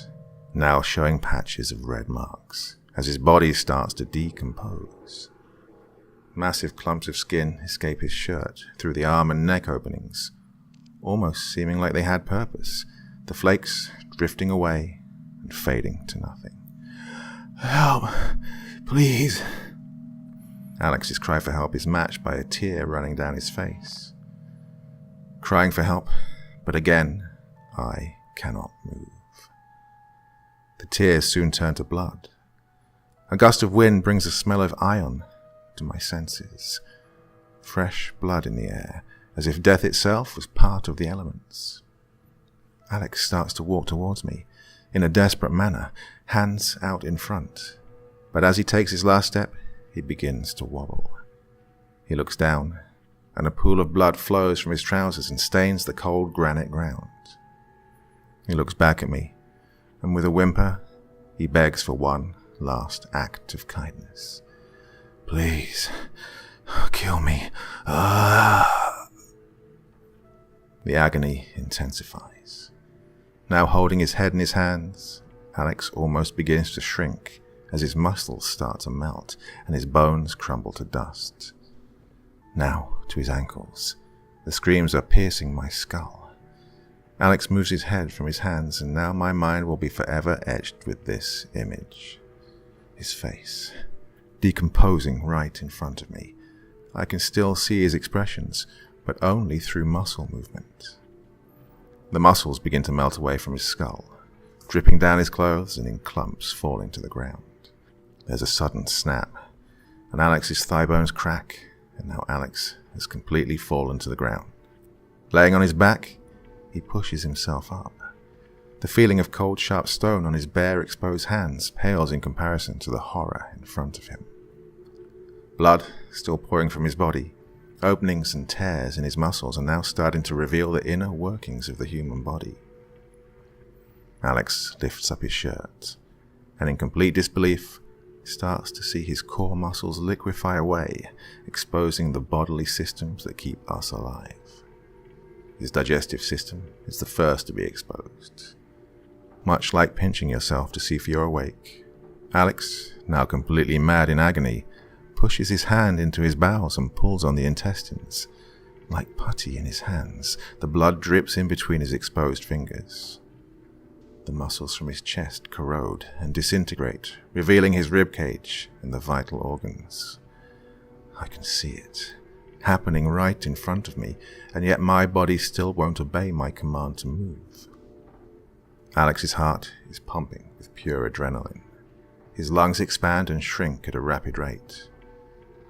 now showing patches of red marks as his body starts to decompose. Massive clumps of skin escape his shirt through the arm and neck openings, almost seeming like they had purpose, the flakes drifting away and fading to nothing. "Help, please." Alex's cry for help is matched by a tear running down his face. Crying for help, but again, I cannot move. The tears soon turn to blood. A gust of wind brings a smell of iron to my senses. Fresh blood in the air, as if death itself was part of the elements. Alex starts to walk towards me, in a desperate manner, hands out in front. But as he takes his last step, he begins to wobble. He looks down, and a pool of blood flows from his trousers and stains the cold granite ground. He looks back at me, and with a whimper, he begs for one last act of kindness. "Please, kill me." The agony intensifies. Now holding his head in his hands, Alex almost begins to shrink as his muscles start to melt and his bones crumble to dust. Now to his ankles. The screams are piercing my skull. Alex moves his head from his hands, and now my mind will be forever etched with this image. His face, decomposing right in front of me. I can still see his expressions, but only through muscle movement. The muscles begin to melt away from his skull, dripping down his clothes and in clumps falling to the ground. There's a sudden snap, and Alex's thigh bones crack, and now Alex has completely fallen to the ground. Laying on his back, he pushes himself up. The feeling of cold, sharp stone on his bare, exposed hands pales in comparison to the horror in front of him. Blood still pouring from his body, openings and tears in his muscles are now starting to reveal the inner workings of the human body. Alex lifts up his shirt, and in complete disbelief, starts to see his core muscles liquefy away, exposing the bodily systems that keep us alive. His digestive system is the first to be exposed. Much like pinching yourself to see if you're awake, Alex, now completely mad in agony, pushes his hand into his bowels and pulls on the intestines. Like putty in his hands, the blood drips in between his exposed fingers. The muscles from his chest corrode and disintegrate, revealing his ribcage and the vital organs. I can see it, happening right in front of me, and yet my body still won't obey my command to move. Alex's heart is pumping with pure adrenaline. His lungs expand and shrink at a rapid rate.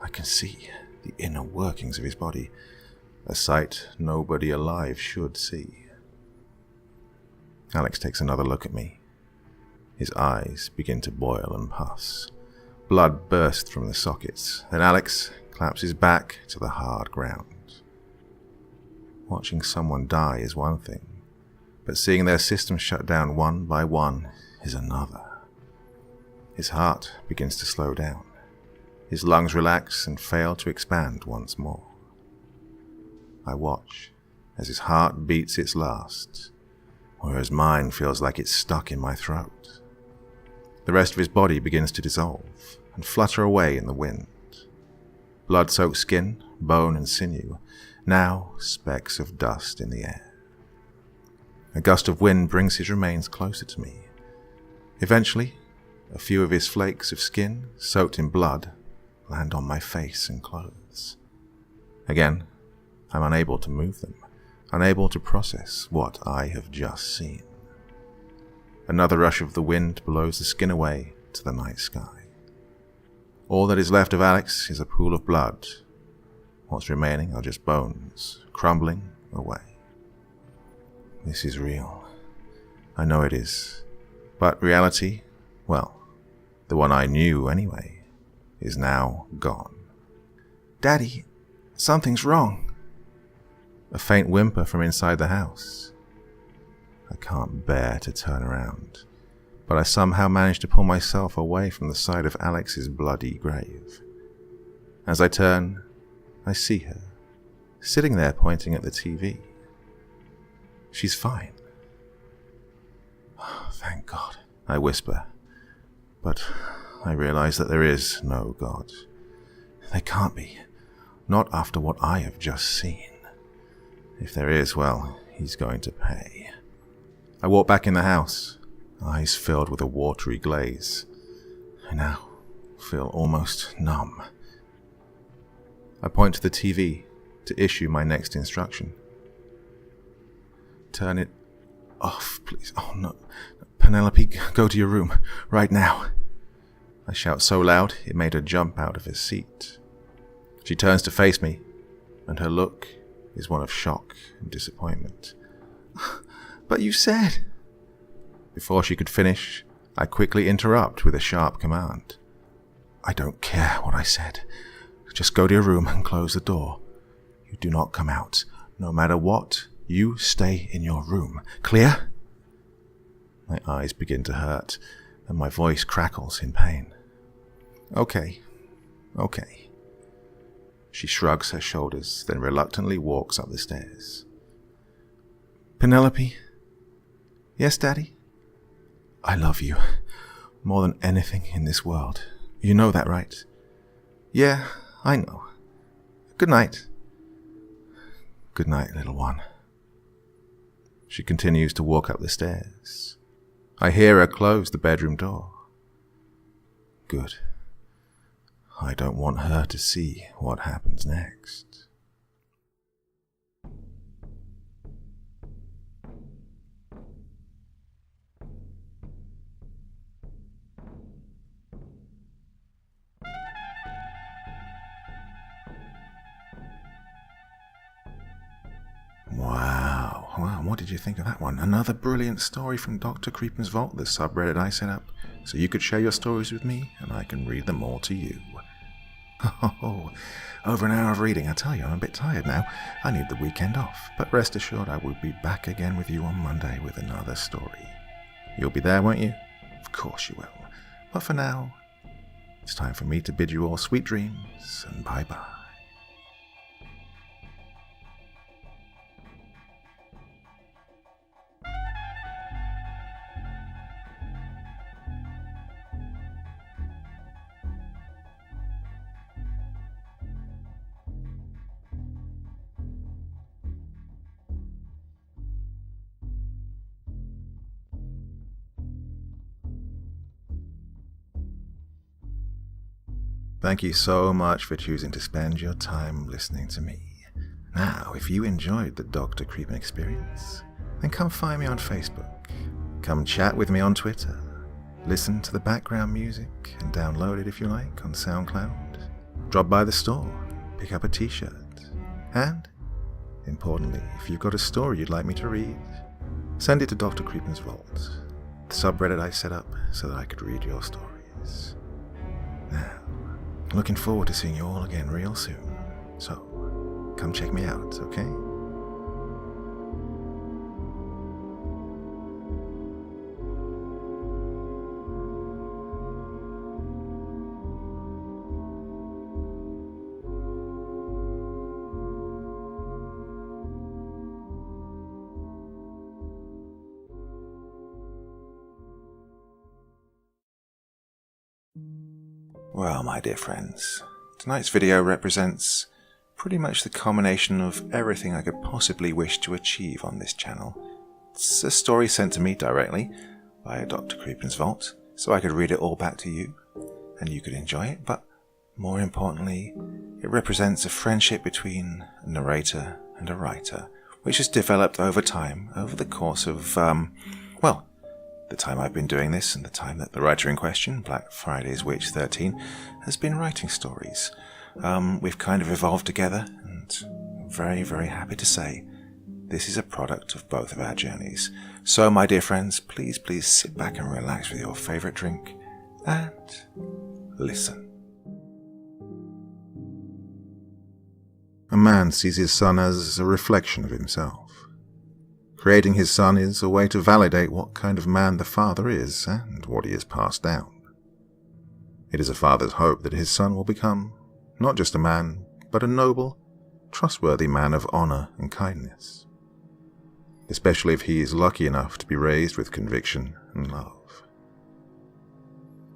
I can see the inner workings of his body, a sight nobody alive should see. Alex takes another look at me. His eyes begin to boil and pus. Blood bursts from the sockets, and Alex claps his back to the hard ground. Watching someone die is one thing, but seeing their systems shut down one by one is another. His heart begins to slow down. His lungs relax and fail to expand once more. I watch as his heart beats its last, whereas mine feels like it's stuck in my throat. The rest of his body begins to dissolve and flutter away in the wind. Blood-soaked skin, bone and sinew, now specks of dust in the air. A gust of wind brings his remains closer to me. Eventually, a few of his flakes of skin, soaked in blood, land on my face and clothes. Again, I'm unable to move them, unable to process what I have just seen. Another rush of the wind blows the skin away to the night sky. All that is left of Alex is a pool of blood. What's remaining are just bones, crumbling away. This is real. I know it is. But reality, well, the one I knew anyway, is now gone. "Daddy, something's wrong." A faint whimper from inside the house. I can't bear to turn around, but I somehow manage to pull myself away from the side of Alex's bloody grave. As I turn, I see her, sitting there pointing at the TV. She's fine. Oh, thank God, I whisper, but I realize that there is no God. There can't be, not after what I have just seen. If there is, well, he's going to pay. I walk back in the house, eyes filled with a watery glaze. I now feel almost numb. I point to the TV to issue my next instruction. "Turn it off, please. Oh, no. Penelope, go to your room, right now." I shout so loud it made her jump out of her seat. She turns to face me, and her look is one of shock and disappointment. "But you said..." Before she could finish, I quickly interrupt with a sharp command. "I don't care what I said. Just go to your room and close the door. You do not come out. No matter what, you stay in your room. Clear?" My eyes begin to hurt, and my voice crackles in pain. Okay. She shrugs her shoulders, then reluctantly walks up the stairs. "Penelope?" "Yes, Daddy?" "I love you more than anything in this world. You know that, right?" "Yeah, I know. Good night." "Good night, little one." She continues to walk up the stairs. I hear her close the bedroom door. Good. I don't want her to see what happens next. Wow, what did you think of that one? Another brilliant story from Dr. Creepen's Vault, the subreddit I set up, so you could share your stories with me, and I can read them all to you. Oh, over an hour of reading. I tell you, I'm a bit tired now. I need the weekend off, but rest assured I will be back again with you on Monday with another story. You'll be there, won't you? Of course you will. But for now, it's time for me to bid you all sweet dreams, and bye-bye. Thank you so much for choosing to spend your time listening to me. Now, if you enjoyed the Dr. Creepen experience, then come find me on Facebook. Come chat with me on Twitter. Listen to the background music and download it if you like on SoundCloud. Drop by the store, pick up a t-shirt. And, importantly, if you've got a story you'd like me to read, send it to Dr. Creepen's Vault, the subreddit I set up so that I could read your stories. Now, looking forward to seeing you all again real soon. So, come check me out, okay? Well, my dear friends, tonight's video represents pretty much the combination of everything I could possibly wish to achieve on this channel. It's a story sent to me directly by Dr. CREEPEN'S Vault, so I could read it all back to you, and you could enjoy it, but more importantly, it represents a friendship between a narrator and a writer, which has developed over time, over the course of, the time I've been doing this and the time that the writer in question, Black Friday's Witch 13, has been writing stories. We've kind of evolved together, and I'm very, very happy to say this is a product of both of our journeys. So, my dear friends, please sit back and relax with your favourite drink and listen. A man sees his son as a reflection of himself. Creating his son is a way to validate what kind of man the father is and what he has passed down. It is a father's hope that his son will become not just a man, but a noble, trustworthy man of honor and kindness, especially if he is lucky enough to be raised with conviction and love.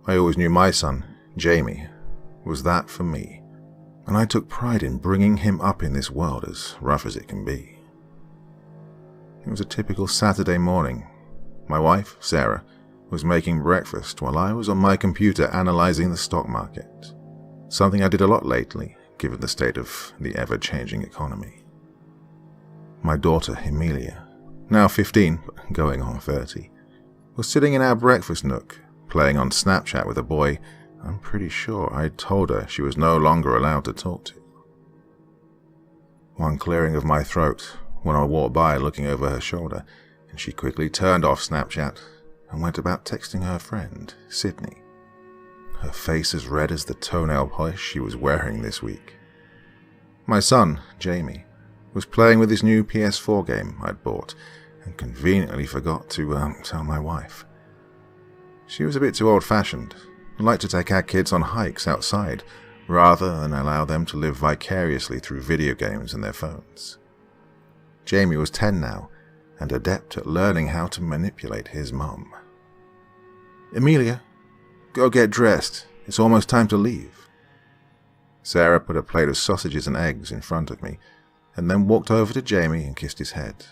I always knew my son, Jamie, was that for me, and I took pride in bringing him up in this world as rough as it can be. It was a typical Saturday morning. My wife, Sarah, was making breakfast while I was on my computer analyzing the stock market, something I did a lot lately, given the state of the ever-changing economy. My daughter, Emilia, now 15, but going on 30, was sitting in our breakfast nook, playing on Snapchat with a boy I'm pretty sure I told her she was no longer allowed to talk to. One clearing of my throat when I walked by looking over her shoulder, and she quickly turned off Snapchat and went about texting her friend, Sydney, her face as red as the toenail polish she was wearing this week. My son, Jamie, was playing with his new PS4 game I'd bought and conveniently forgot to tell my wife. She was a bit too old-fashioned and liked to take our kids on hikes outside rather than allow them to live vicariously through video games and their phones. Jamie was 10 now, and adept at learning how to manipulate his mum. "Emilia, go get dressed. It's almost time to leave." Sarah put a plate of sausages and eggs in front of me, and then walked over to Jamie and kissed his head.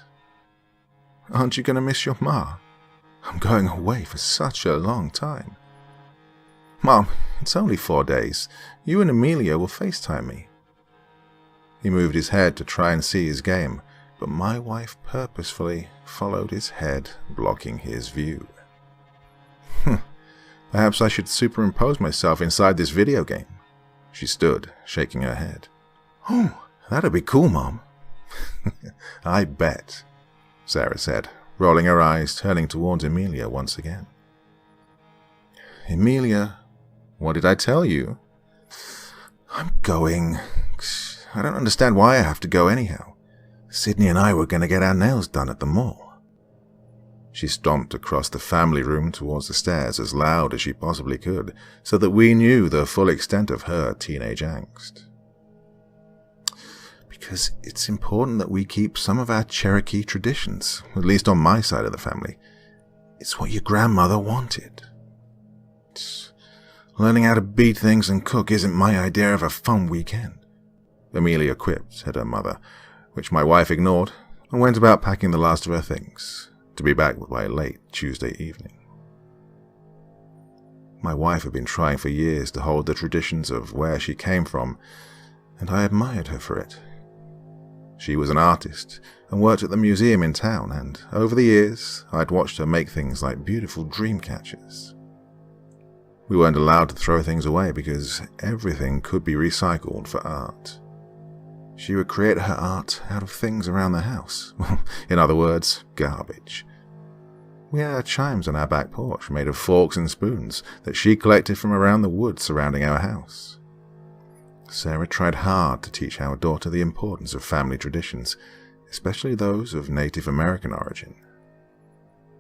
"Aren't you going to miss your ma? I'm going away for such a long time." "Mom, it's only 4 days. You and Emilia will FaceTime me." He moved his head to try and see his game, but my wife purposefully followed his head, blocking his view. Perhaps I should superimpose myself inside this video game. She stood, shaking her head. "Oh, that'd be cool, Mom." "I bet," Sarah said, rolling her eyes, turning towards Emilia once again. "Emilia, what did I tell you?" "I'm going. I don't understand why I have to go anyhow. Sydney and I were going to get our nails done at the mall." She stomped across the family room towards the stairs as loud as she possibly could, so that we knew the full extent of her teenage angst. "Because it's important that we keep some of our Cherokee traditions, at least on my side of the family. It's what your grandmother wanted. Learning how to beat things and cook isn't my idea of a fun weekend," Emilia quipped at her mother, which my wife ignored and went about packing the last of her things, to be back by late Tuesday evening. My wife had been trying for years to hold the traditions of where she came from, and I admired her for it. She was an artist and worked at the museum in town, and over the years I'd watched her make things like beautiful dream catchers. We weren't allowed to throw things away because everything could be recycled for art. She would create her art out of things around the house. In other words, garbage. We had chimes on our back porch made of forks and spoons that she collected from around the woods surrounding our house. Sarah tried hard to teach our daughter the importance of family traditions, especially those of Native American origin.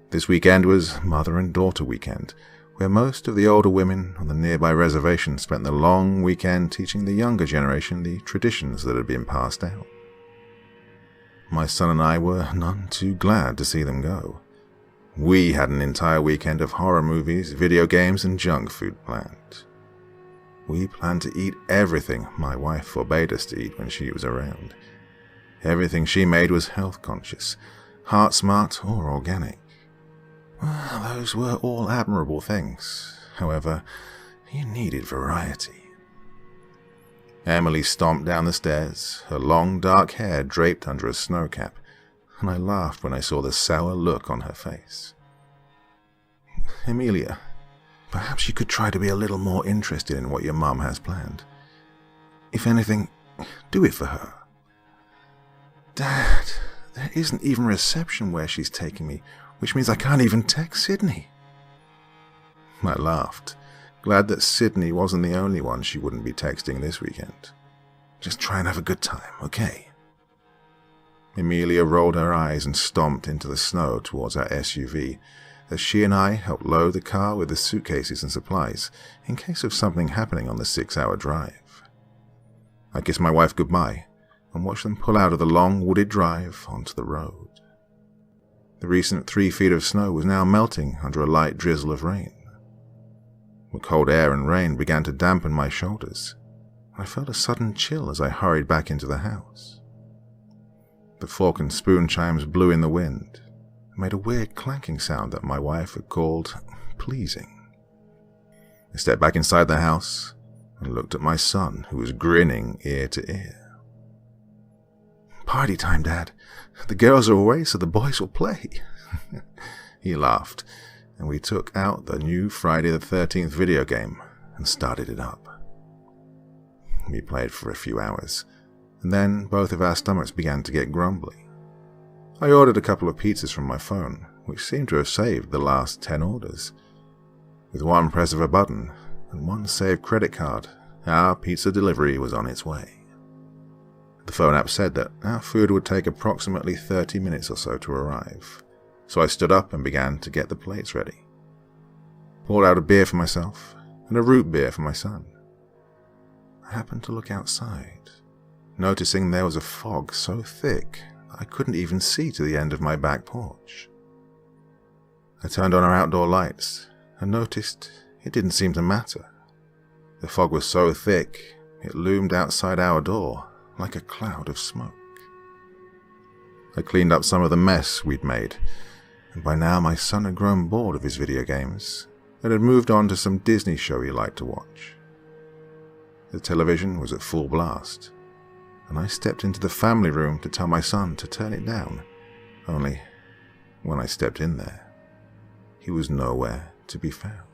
This weekend was Mother and Daughter Weekend, where most of the older women on the nearby reservation spent the long weekend teaching the younger generation the traditions that had been passed down. My son and I were none too glad to see them go. We had an entire weekend of horror movies, video games, and junk food planned. We planned to eat everything my wife forbade us to eat when she was around. Everything she made was health conscious, heart smart or organic. Well, those were all admirable things. However, you needed variety. Emily stomped down the stairs, her long dark hair draped under a snow cap, and I laughed when I saw the sour look on her face. Emilia, perhaps you could try to be a little more interested in what your mum has planned. If anything, do it for her. Dad, there isn't even reception where she's taking me, which means I can't even text Sydney. I laughed, glad that Sydney wasn't the only one she wouldn't be texting this weekend. Just try and have a good time, okay? Emilia rolled her eyes and stomped into the snow towards our SUV, as she and I helped load the car with the suitcases and supplies in case of something happening on the 6-hour drive. I kissed my wife goodbye and watched them pull out of the long wooded drive onto the road. The recent 3 feet of snow was now melting under a light drizzle of rain. The cold air and rain began to dampen my shoulders. I felt a sudden chill as I hurried back into the house. The fork and spoon chimes blew in the wind and made a weird clanking sound that my wife had called pleasing. I stepped back inside the house and looked at my son, who was grinning ear to ear. "Party time, Dad. The girls are away, so the boys will play." He laughed, and we took out the new Friday the 13th video game and started it up. We played for a few hours, and then both of our stomachs began to get grumbly. I ordered a couple of pizzas from my phone, which seemed to have saved the last 10 orders. With one press of a button and one saved credit card, our pizza delivery was on its way. The phone app said that our food would take approximately 30 minutes or so to arrive, so I stood up and began to get the plates ready. Poured out a beer for myself and a root beer for my son. I happened to look outside, noticing there was a fog so thick that I couldn't even see to the end of my back porch. I turned on our outdoor lights and noticed it didn't seem to matter. The fog was so thick it loomed outside our door like a cloud of smoke. I cleaned up some of the mess we'd made, and by now my son had grown bored of his video games and had moved on to some Disney show he liked to watch. The television was at full blast, and I stepped into the family room to tell my son to turn it down, only when I stepped in there, he was nowhere to be found.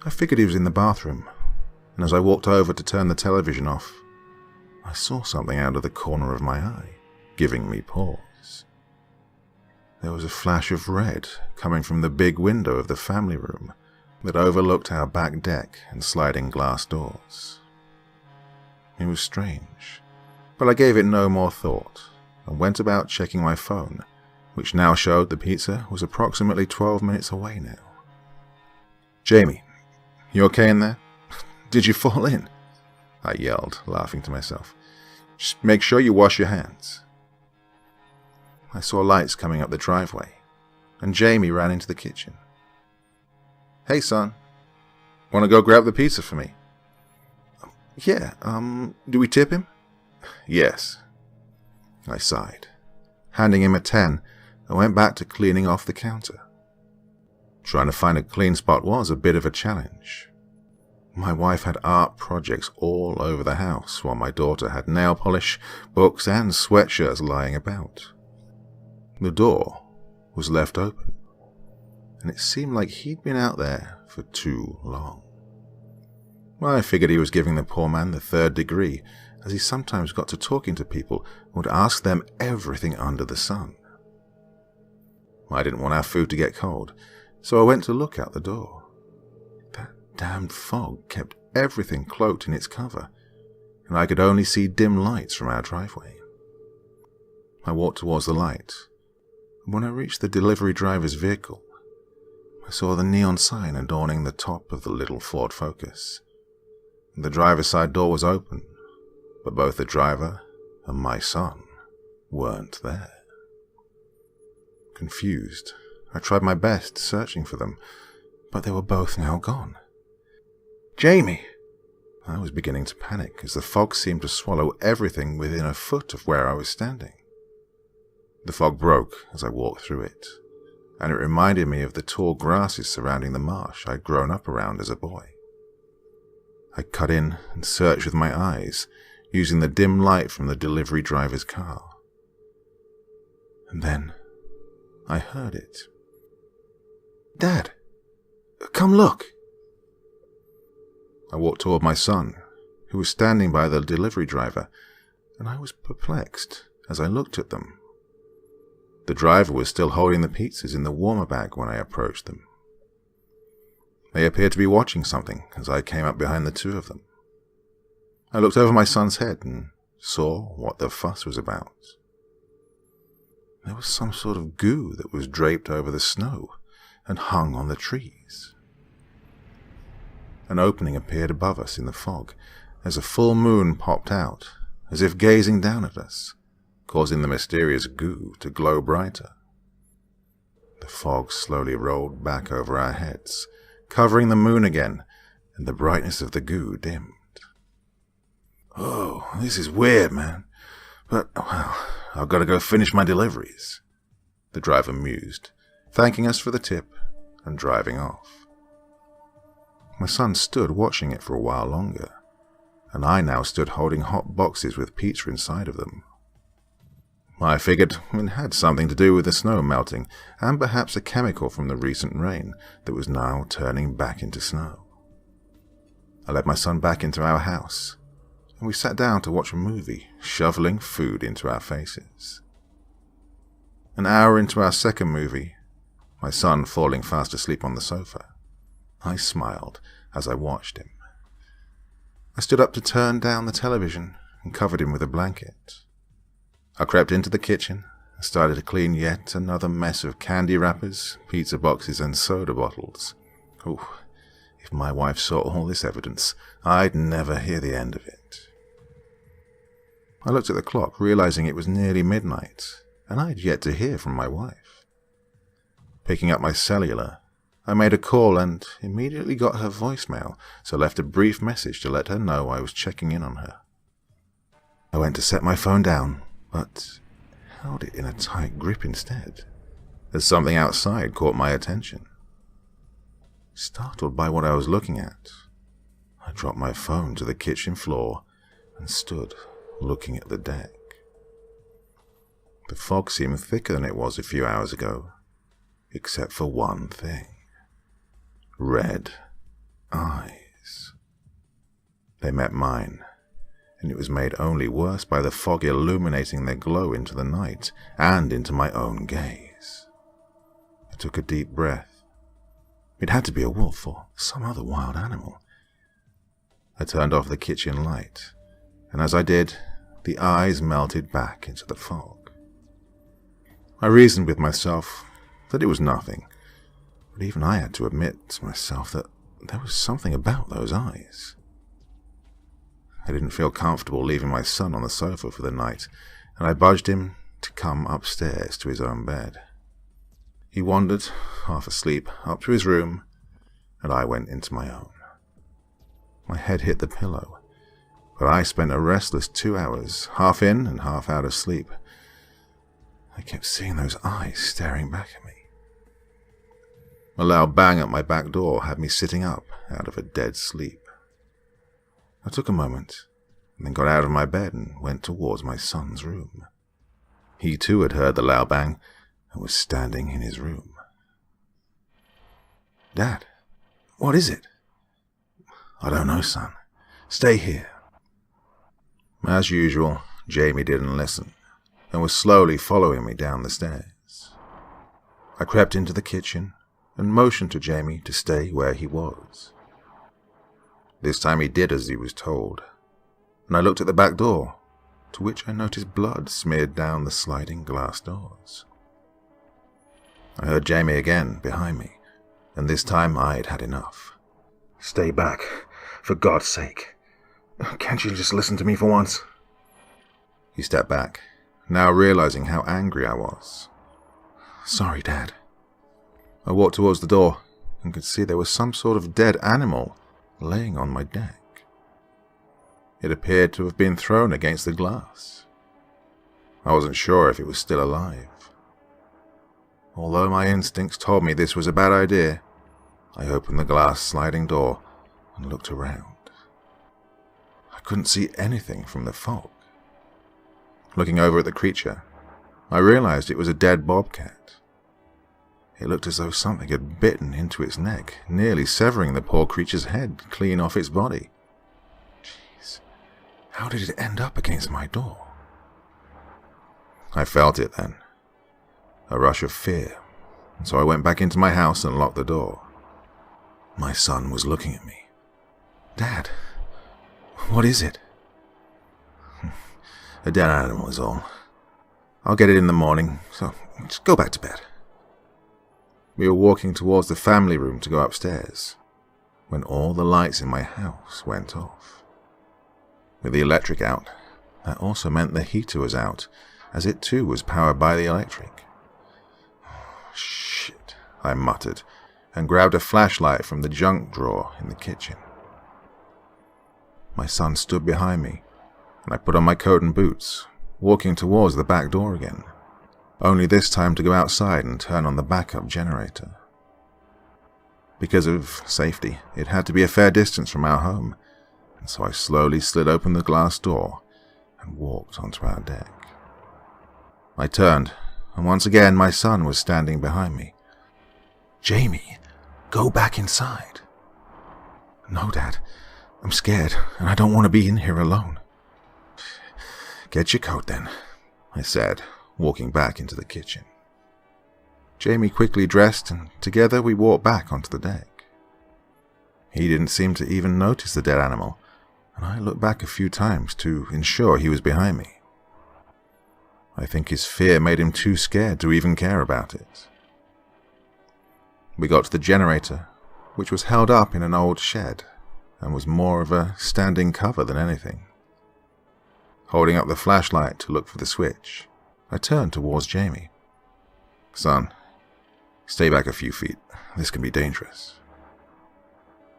I figured he was in the bathroom, and as I walked over to turn the television off, I saw something out of the corner of my eye, giving me pause. There was a flash of red coming from the big window of the family room that overlooked our back deck and sliding glass doors. It was strange, but I gave it no more thought and went about checking my phone, which now showed the pizza was approximately 12 minutes away now. "Jamie, you okay in there? Did you fall in?" I yelled, laughing to myself. "Just make sure you wash your hands." I saw lights coming up the driveway, and Jamie ran into the kitchen. "Hey, son, want to go grab the pizza for me?" "Yeah, do we tip him?" "Yes." I sighed. Handing him a 10, I went back to cleaning off the counter. Trying to find a clean spot was a bit of a challenge. My wife had art projects all over the house, while my daughter had nail polish, books, and sweatshirts lying about. The door was left open, and it seemed like he'd been out there for too long. I figured he was giving the poor man the 3rd degree, as he sometimes got to talking to people and would ask them everything under the sun. I didn't want our food to get cold, so I went to look out the door. That damned fog kept everything cloaked in its cover, and I could only see dim lights from our driveway. I walked towards the light, and when I reached the delivery driver's vehicle, I saw the neon sign adorning the top of the little Ford Focus. The driver's side door was open, but both the driver and my son weren't there. Confused, I tried my best searching for them, but they were both now gone. "Jamie, I was beginning to panic as the fog seemed to swallow everything within a foot of where I was standing. The fog broke as I walked through it, and it reminded me of the tall grasses surrounding the marsh I'd grown up around as a boy. I cut in and searched with my eyes, using the dim light from the delivery driver's car. And then I heard it. "Dad, come look." I walked toward my son, who was standing by the delivery driver, and I was perplexed as I looked at them. The driver was still holding the pizzas in the warmer bag when I approached them. They appeared to be watching something as I came up behind the two of them. I looked over my son's head and saw what the fuss was about. There was some sort of goo that was draped over the snow and hung on the trees. An opening appeared above us in the fog as a full moon popped out, as if gazing down at us, causing the mysterious goo to glow brighter. The fog slowly rolled back over our heads, covering the moon again, and the brightness of the goo dimmed. "Oh, this is weird, man. But, well, I've got to go finish my deliveries," the driver mused, thanking us for the tip and driving off. My son stood watching it for a while longer, and I now stood holding hot boxes with pizza inside of them. I figured it had something to do with the snow melting and perhaps a chemical from the recent rain that was now turning back into snow. I led my son back into our house, and we sat down to watch a movie, shoveling food into our faces. An hour into our second movie, my son falling fast asleep on the sofa, I smiled as I watched him. I stood up to turn down the television and covered him with a blanket. I crept into the kitchen and started to clean yet another mess of candy wrappers, pizza boxes, and soda bottles. Oh, if my wife saw all this evidence, I'd never hear the end of it. I looked at the clock, realizing it was nearly midnight, and I'd yet to hear from my wife. Picking up my cellular, I made a call and immediately got her voicemail, so left a brief message to let her know I was checking in on her. I went to set my phone down, but held it in a tight grip instead, as something outside caught my attention. Startled by what I was looking at, I dropped my phone to the kitchen floor and stood looking at the deck. The fog seemed thicker than it was a few hours ago, except for one thing. Red eyes. They met mine, and it was made only worse by the fog illuminating their glow into the night and into my own gaze. I took a deep breath. It had to be a wolf or some other wild animal. I turned off the kitchen light, and as I did, the eyes melted back into the fog. I reasoned with myself that it was nothing, but even I had to admit to myself that there was something about those eyes. I didn't feel comfortable leaving my son on the sofa for the night, and I budged him to come upstairs to his own bed. He wandered, half asleep, up to his room, and I went into my own. My head hit the pillow, but I spent a restless 2 hours, half in and half out of sleep. I kept seeing those eyes staring back at me. A loud bang at my back door had me sitting up out of a dead sleep. I took a moment, and then got out of my bed and went towards my son's room. He too had heard the loud bang and was standing in his room. "Dad, what is it?" "I don't know, son. Stay here." As usual, Jamie didn't listen, and was slowly following me down the stairs. I crept into the kitchen and motioned to Jamie to stay where he was. This time he did as he was told, and I looked at the back door, to which I noticed blood smeared down the sliding glass doors. I heard Jamie again behind me, and this time I'd had enough. "Stay back, for God's sake. Can't you just listen to me for once?" He stepped back, now realizing how angry I was. "Sorry, Dad." I walked towards the door and could see there was some sort of dead animal laying on my deck. It appeared to have been thrown against the glass. I wasn't sure if it was still alive. Although my instincts told me this was a bad idea, I opened the glass sliding door and looked around. I couldn't see anything from the fog. Looking over at the creature, I realized it was a dead bobcat. It looked as though something had bitten into its neck, nearly severing the poor creature's head clean off its body. Jeez, how did it end up against my door? I felt it then, a rush of fear, and so I went back into my house and locked the door. My son was looking at me. "Dad, what is it?" "A dead animal is all. I'll get it in the morning, so just go back to bed." We were walking towards the family room to go upstairs, when all the lights in my house went off. With the electric out, that also meant the heater was out, as it too was powered by the electric. "Shit," I muttered, and grabbed a flashlight from the junk drawer in the kitchen. My son stood behind me, and I put on my coat and boots, walking towards the back door again, only this time to go outside and turn on the backup generator. Because of safety, it had to be a fair distance from our home, and so I slowly slid open the glass door and walked onto our deck. I turned, and once again my son was standing behind me. "Jamie, go back inside." "No, Dad. I'm scared, and I don't want to be in here alone." "Get your coat then," I said, walking back into the kitchen. Jamie quickly dressed, and together we walked back onto the deck. He didn't seem to even notice the dead animal, and I looked back a few times to ensure he was behind me. I think his fear made him too scared to even care about it. We got to the generator, which was held up in an old shed, and was more of a standing cover than anything. Holding up the flashlight to look for the switch, I turned towards Jamie. "Son, stay back a few feet. This can be dangerous."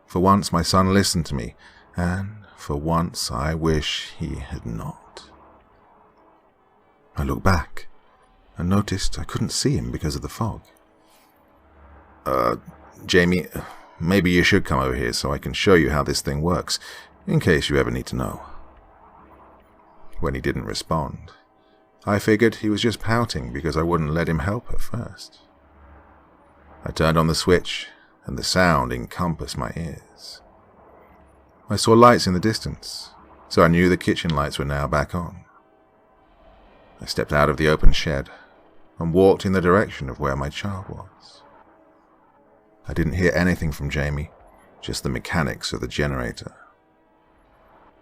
For once my son listened to me, and for once I wish he had not. I looked back, and noticed I couldn't see him because of the fog. Jamie, maybe you should come over here so I can show you how this thing works, in case you ever need to know." When he didn't respond, I figured he was just pouting because I wouldn't let him help at first. I turned on the switch, and the sound encompassed my ears. I saw lights in the distance, so I knew the kitchen lights were now back on. I stepped out of the open shed and walked in the direction of where my child was. I didn't hear anything from Jamie, just the mechanics of the generator.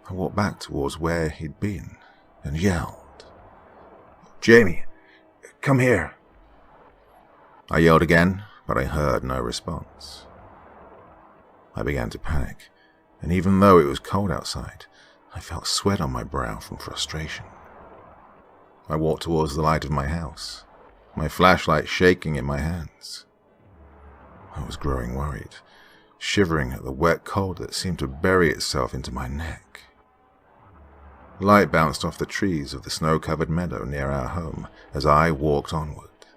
I walked back towards where he'd been and yelled, "Jamie, come here." I yelled again, but I heard no response. I began to panic, and even though it was cold outside, I felt sweat on my brow from frustration. I walked towards the light of my house, my flashlight shaking in my hands. I was growing worried, shivering at the wet cold that seemed to bury itself into my neck. Light bounced off the trees of the snow-covered meadow near our home as I walked onward.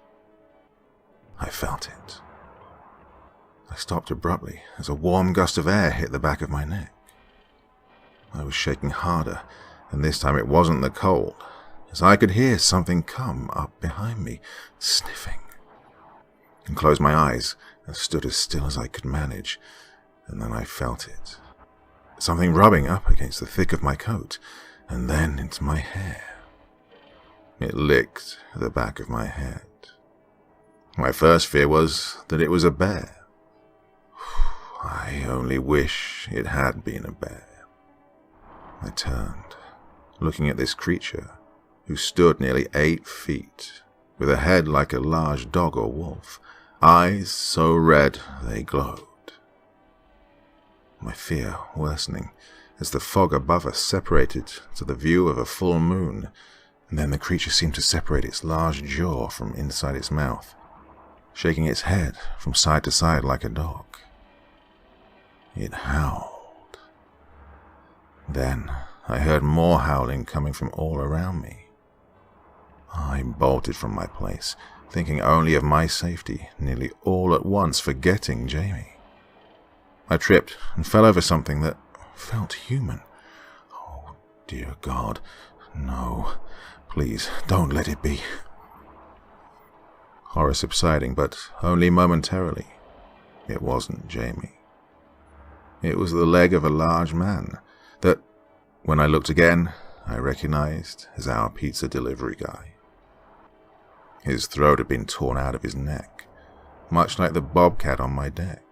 I felt it. I stopped abruptly as a warm gust of air hit the back of my neck. I was shaking harder, and this time it wasn't the cold, as I could hear something come up behind me, sniffing. I closed my eyes and stood as still as I could manage, and then I felt it. Something rubbing up against the thick of my coat, and then into my hair. It licked the back of my head. My first fear was that it was a bear. I only wish it had been a bear. I turned, looking at this creature, who stood nearly 8 feet, with a head like a large dog or wolf, eyes so red they glowed. My fear worsening as the fog above us separated to the view of a full moon, and then the creature seemed to separate its large jaw from inside its mouth, shaking its head from side to side like a dog. It howled. Then I heard more howling coming from all around me. I bolted from my place, thinking only of my safety, nearly all at once forgetting Jamie. I tripped and fell over something that felt human. Oh, dear God, no. Please, don't let it be. Horror subsiding, but only momentarily. It wasn't Jamie. It was the leg of a large man that, when I looked again, I recognized as our pizza delivery guy. His throat had been torn out of his neck, much like the bobcat on my deck.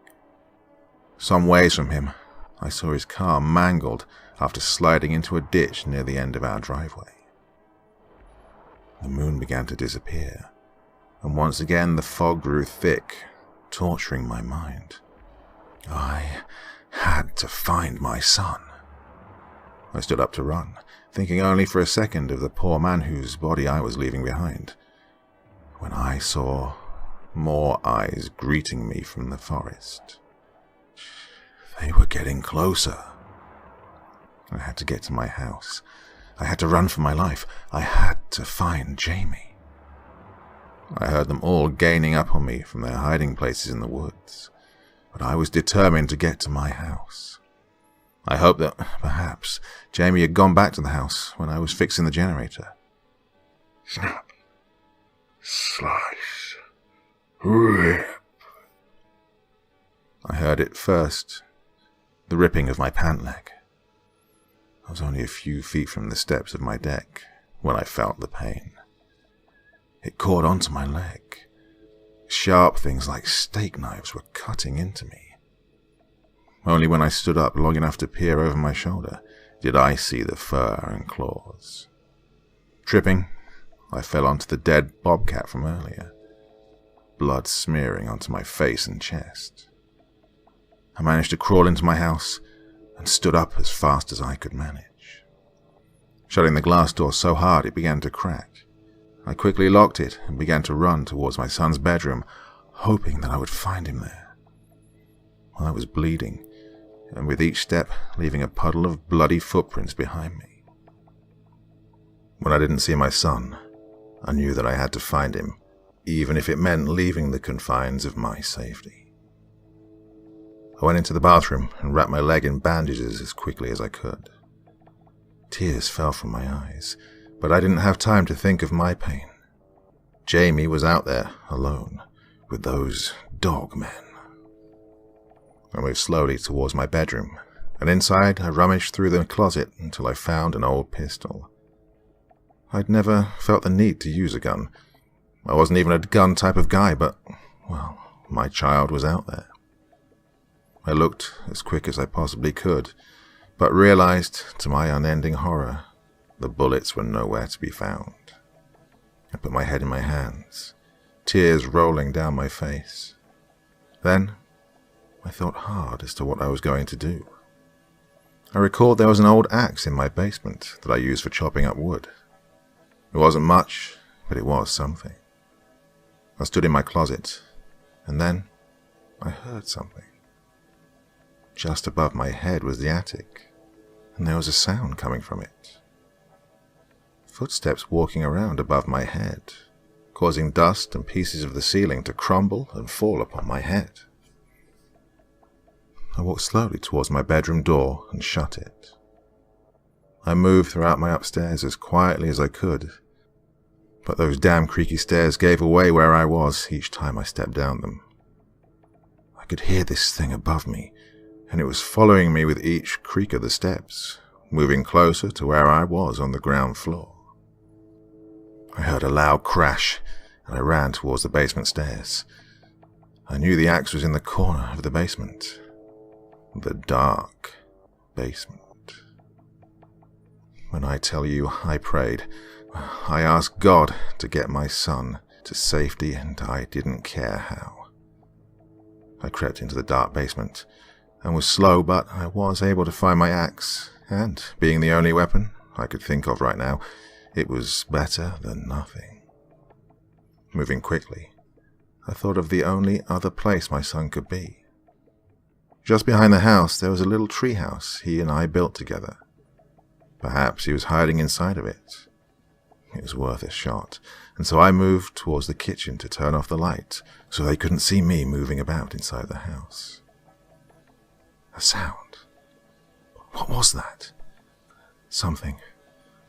Some ways from him, I saw his car mangled after sliding into a ditch near the end of our driveway. The moon began to disappear, and once again the fog grew thick, torturing my mind. I had to find my son. I stood up to run, thinking only for a second of the poor man whose body I was leaving behind, when I saw more eyes greeting me from the forest. They were getting closer. I had to get to my house. I had to run for my life. I had to find Jamie. I heard them all gaining up on me from their hiding places in the woods, but I was determined to get to my house. I hoped that, perhaps, Jamie had gone back to the house when I was fixing the generator. Snap. Slice. Rip. I heard it first, the ripping of my pant leg. I was only a few feet from the steps of my deck when I felt the pain. It caught onto my leg. Sharp things like steak knives were cutting into me. Only when I stood up long enough to peer over my shoulder did I see the fur and claws. Tripping, I fell onto the dead bobcat from earlier, blood smearing onto my face and chest. I managed to crawl into my house and stood up as fast as I could manage. Shutting the glass door so hard it began to crack, I quickly locked it and began to run towards my son's bedroom, hoping that I would find him there. I was bleeding, and with each step leaving a puddle of bloody footprints behind me. When I didn't see my son, I knew that I had to find him, even if it meant leaving the confines of my safety. I went into the bathroom and wrapped my leg in bandages as quickly as I could. Tears fell from my eyes, but I didn't have time to think of my pain. Jamie was out there, alone, with those dog men. I moved slowly towards my bedroom, and inside I rummaged through the closet until I found an old pistol. I'd never felt the need to use a gun. I wasn't even a gun type of guy, but, well, my child was out there. I looked as quick as I possibly could, but realized, to my unending horror, the bullets were nowhere to be found. I put my head in my hands, tears rolling down my face. Then, I thought hard as to what I was going to do. I recalled there was an old axe in my basement that I used for chopping up wood. It wasn't much, but it was something. I stood in my closet, and then I heard something. Just above my head was the attic, and there was a sound coming from it. Footsteps walking around above my head, causing dust and pieces of the ceiling to crumble and fall upon my head. I walked slowly towards my bedroom door and shut it. I moved throughout my upstairs as quietly as I could, but those damn creaky stairs gave away where I was each time I stepped down them. I could hear this thing above me, and it was following me with each creak of the steps, moving closer to where I was on the ground floor. I heard a loud crash, and I ran towards the basement stairs. I knew the axe was in the corner of the basement. The dark basement. When I tell you I prayed, I asked God to get my son to safety, and I didn't care how. I crept into the dark basement, and was slow, but I was able to find my axe, and, being the only weapon I could think of right now, it was better than nothing. Moving quickly, I thought of the only other place my son could be. Just behind the house there was a little tree house he and I built together. Perhaps he was hiding inside of it. It was worth a shot, and so I moved towards the kitchen to turn off the light so they couldn't see me moving about inside the house. A sound. What was that? Something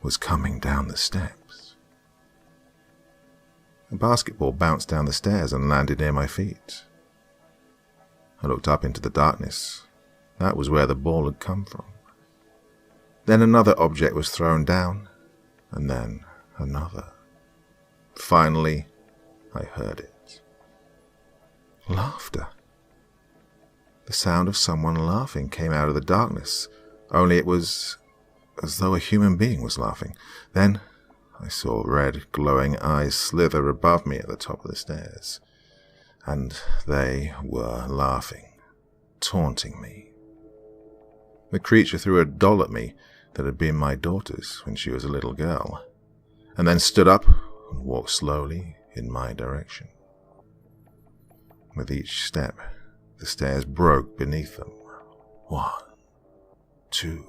was coming down the steps. A basketball bounced down the stairs and landed near my feet. I looked up into the darkness. That was where the ball had come from. Then another object was thrown down, and then another. Finally, I heard it. Laughter. The sound of someone laughing came out of the darkness, only it was as though a human being was laughing. Then I saw red, glowing eyes slither above me at the top of the stairs, and they were laughing, taunting me. The creature threw a doll at me that had been my daughter's when she was a little girl, and then stood up and walked slowly in my direction. With each step, the stairs broke beneath them. 1, 2,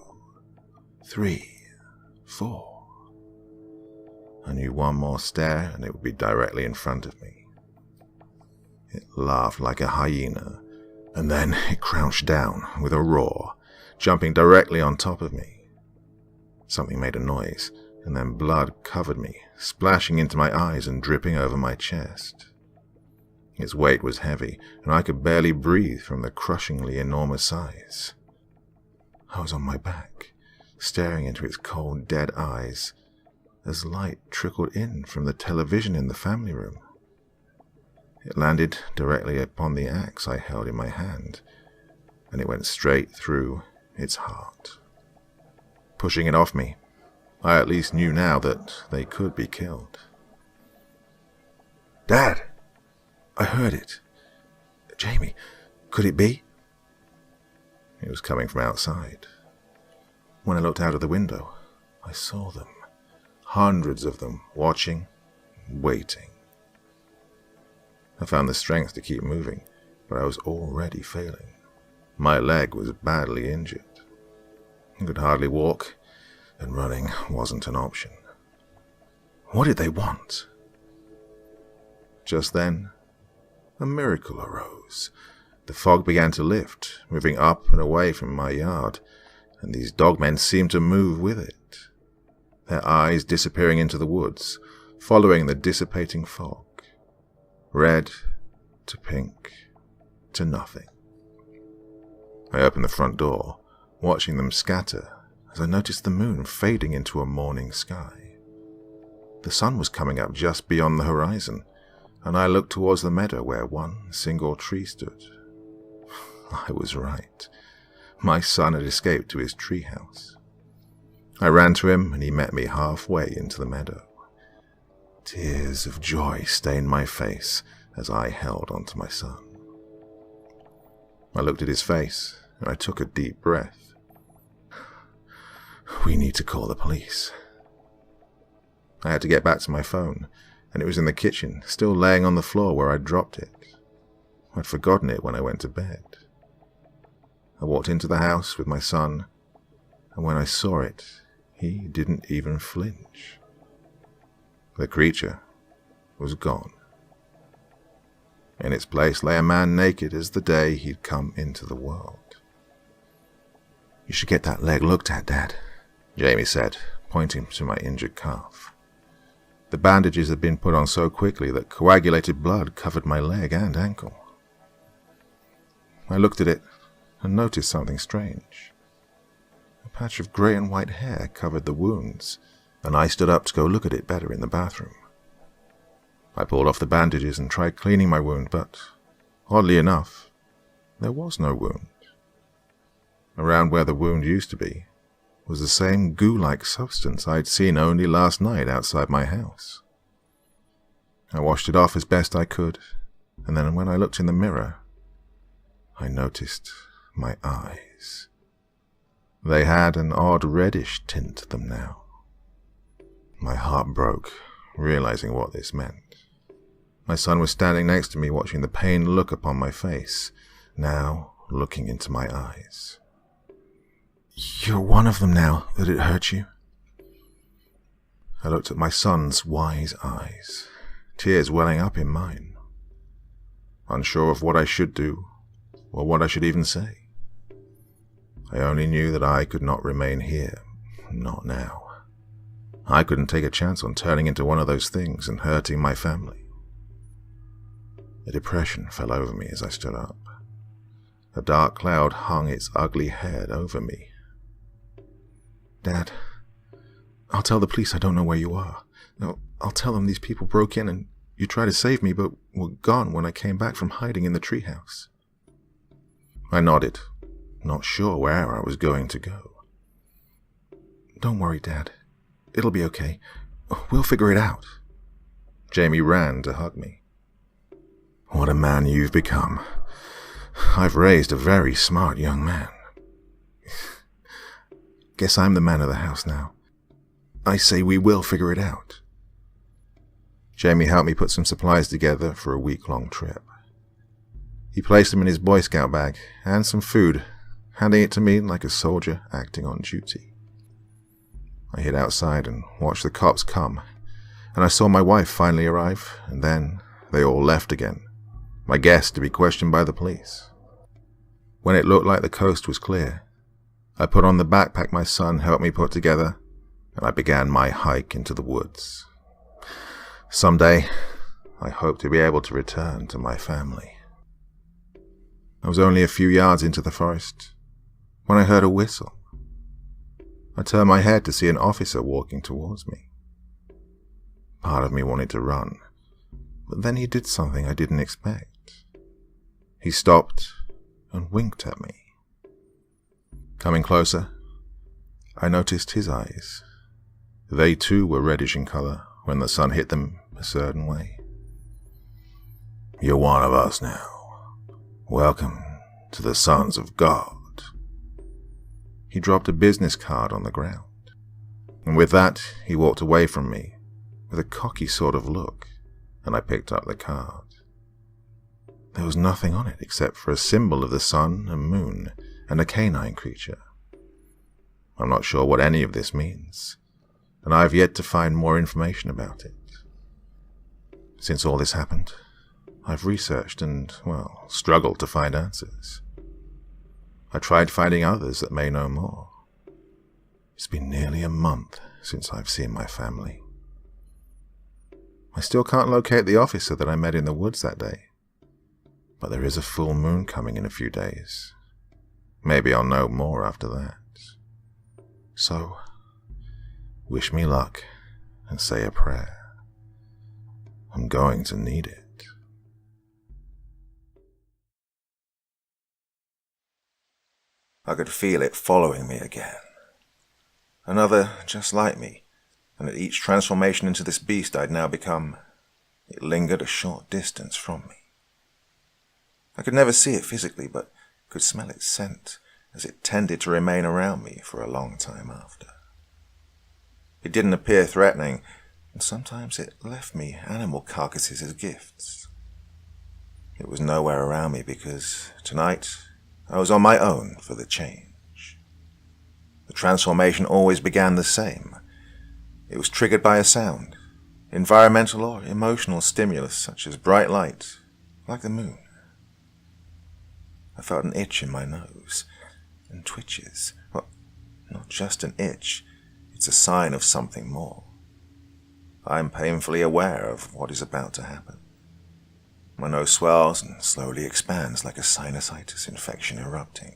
3, 4. I knew one more stair and it would be directly in front of me. It laughed like a hyena, and then it crouched down with a roar, jumping directly on top of me. Something made a noise, and then blood covered me, splashing into my eyes and dripping over my chest. Its weight was heavy, and I could barely breathe from the crushingly enormous size. I was on my back, staring into its cold, dead eyes, as light trickled in from the television in the family room. It landed directly upon the axe I held in my hand, and it went straight through its heart. Pushing it off me, I at least knew now that they could be killed. "Dad! I heard it. Jamie, could it be?" It was coming from outside. When I looked out of the window, I saw them. Hundreds of them, watching, waiting. I found the strength to keep moving, but I was already failing. My leg was badly injured. I could hardly walk, and running wasn't an option. What did they want? Just then, a miracle arose. The fog began to lift, moving up and away from my yard, and these dogmen seemed to move with it, their eyes disappearing into the woods, following the dissipating fog. Red to pink to nothing. I opened the front door, watching them scatter as I noticed the moon fading into a morning sky. The sun was coming up just beyond the horizon, and I looked towards the meadow where one single tree stood. I was right. My son had escaped to his treehouse. I ran to him, and he met me halfway into the meadow. Tears of joy stained my face as I held onto my son. I looked at his face, and I took a deep breath. We need to call the police. I had to get back to my phone, and it was in the kitchen, still laying on the floor where I'd dropped it. I'd forgotten it when I went to bed. I walked into the house with my son, and when I saw it, he didn't even flinch. The creature was gone. In its place lay a man naked as the day he'd come into the world. "You should get that leg looked at, Dad," Jamie said, pointing to my injured calf. The bandages had been put on so quickly that coagulated blood covered my leg and ankle. I looked at it and noticed something strange. A patch of grey and white hair covered the wounds, and I stood up to go look at it better in the bathroom. I pulled off the bandages and tried cleaning my wound, but, oddly enough, there was no wound. Around where the wound used to be was the same goo-like substance I'd seen only last night outside my house. I washed it off as best I could, and then when I looked in the mirror, I noticed my eyes. They had an odd reddish tint to them now. My heart broke, realizing what this meant. My son was standing next to me, watching the pained look upon my face, now looking into my eyes. "You're one of them now that it hurt you?" I looked at my son's wise eyes, tears welling up in mine, unsure of what I should do or what I should even say. I only knew that I could not remain here, not now. I couldn't take a chance on turning into one of those things and hurting my family. A depression fell over me as I stood up. A dark cloud hung its ugly head over me. Dad, I'll tell the police I don't know where you are. No, I'll tell them these people broke in and you tried to save me but were gone when I came back from hiding in the treehouse. I nodded, not sure where I was going to go. Don't worry, Dad. It'll be okay. We'll figure it out. Jamie ran to hug me. What a man you've become. I've raised a very smart young man. Guess I'm the man of the house now. I say we will figure it out. Jamie helped me put some supplies together for a week-long trip. He placed them in his Boy Scout bag and some food, handing it to me like a soldier acting on duty. I hid outside and watched the cops come, and I saw my wife finally arrive, and then they all left again, my guest to be questioned by the police. When it looked like the coast was clear, I put on the backpack my son helped me put together, and I began my hike into the woods. Someday, I hope to be able to return to my family. I was only a few yards into the forest when I heard a whistle. I turned my head to see an officer walking towards me. Part of me wanted to run, but then he did something I didn't expect. He stopped and winked at me. Coming closer, I noticed his eyes. They too were reddish in color when the sun hit them a certain way. You're one of us now. Welcome to the Sons of God. He dropped a business card on the ground, and with that he walked away from me with a cocky sort of look, and I picked up the card. There was nothing on it except for a symbol of the sun and moon and a canine creature. I'm not sure what any of this means, and I've yet to find more information about it. Since all this happened, I've researched and, well, struggled to find answers. I tried finding others that may know more. It's been nearly a month since I've seen my family. I still can't locate the officer that I met in the woods that day, but there is a full moon coming in a few days. Maybe I'll know more after that. So, wish me luck and say a prayer. I'm going to need it. I could feel it following me again. Another just like me, and at each transformation into this beast I'd now become, it lingered a short distance from me. I could never see it physically, but could smell its scent as it tended to remain around me for a long time after. It didn't appear threatening, and sometimes it left me animal carcasses as gifts. It was nowhere around me because tonight I was on my own for the change. The transformation always began the same. It was triggered by a sound, environmental or emotional stimulus such as bright light, like the moon. I felt an itch in my nose, and twitches. Well, not just an itch, it's a sign of something more. I am painfully aware of what is about to happen. My nose swells and slowly expands like a sinusitis infection erupting.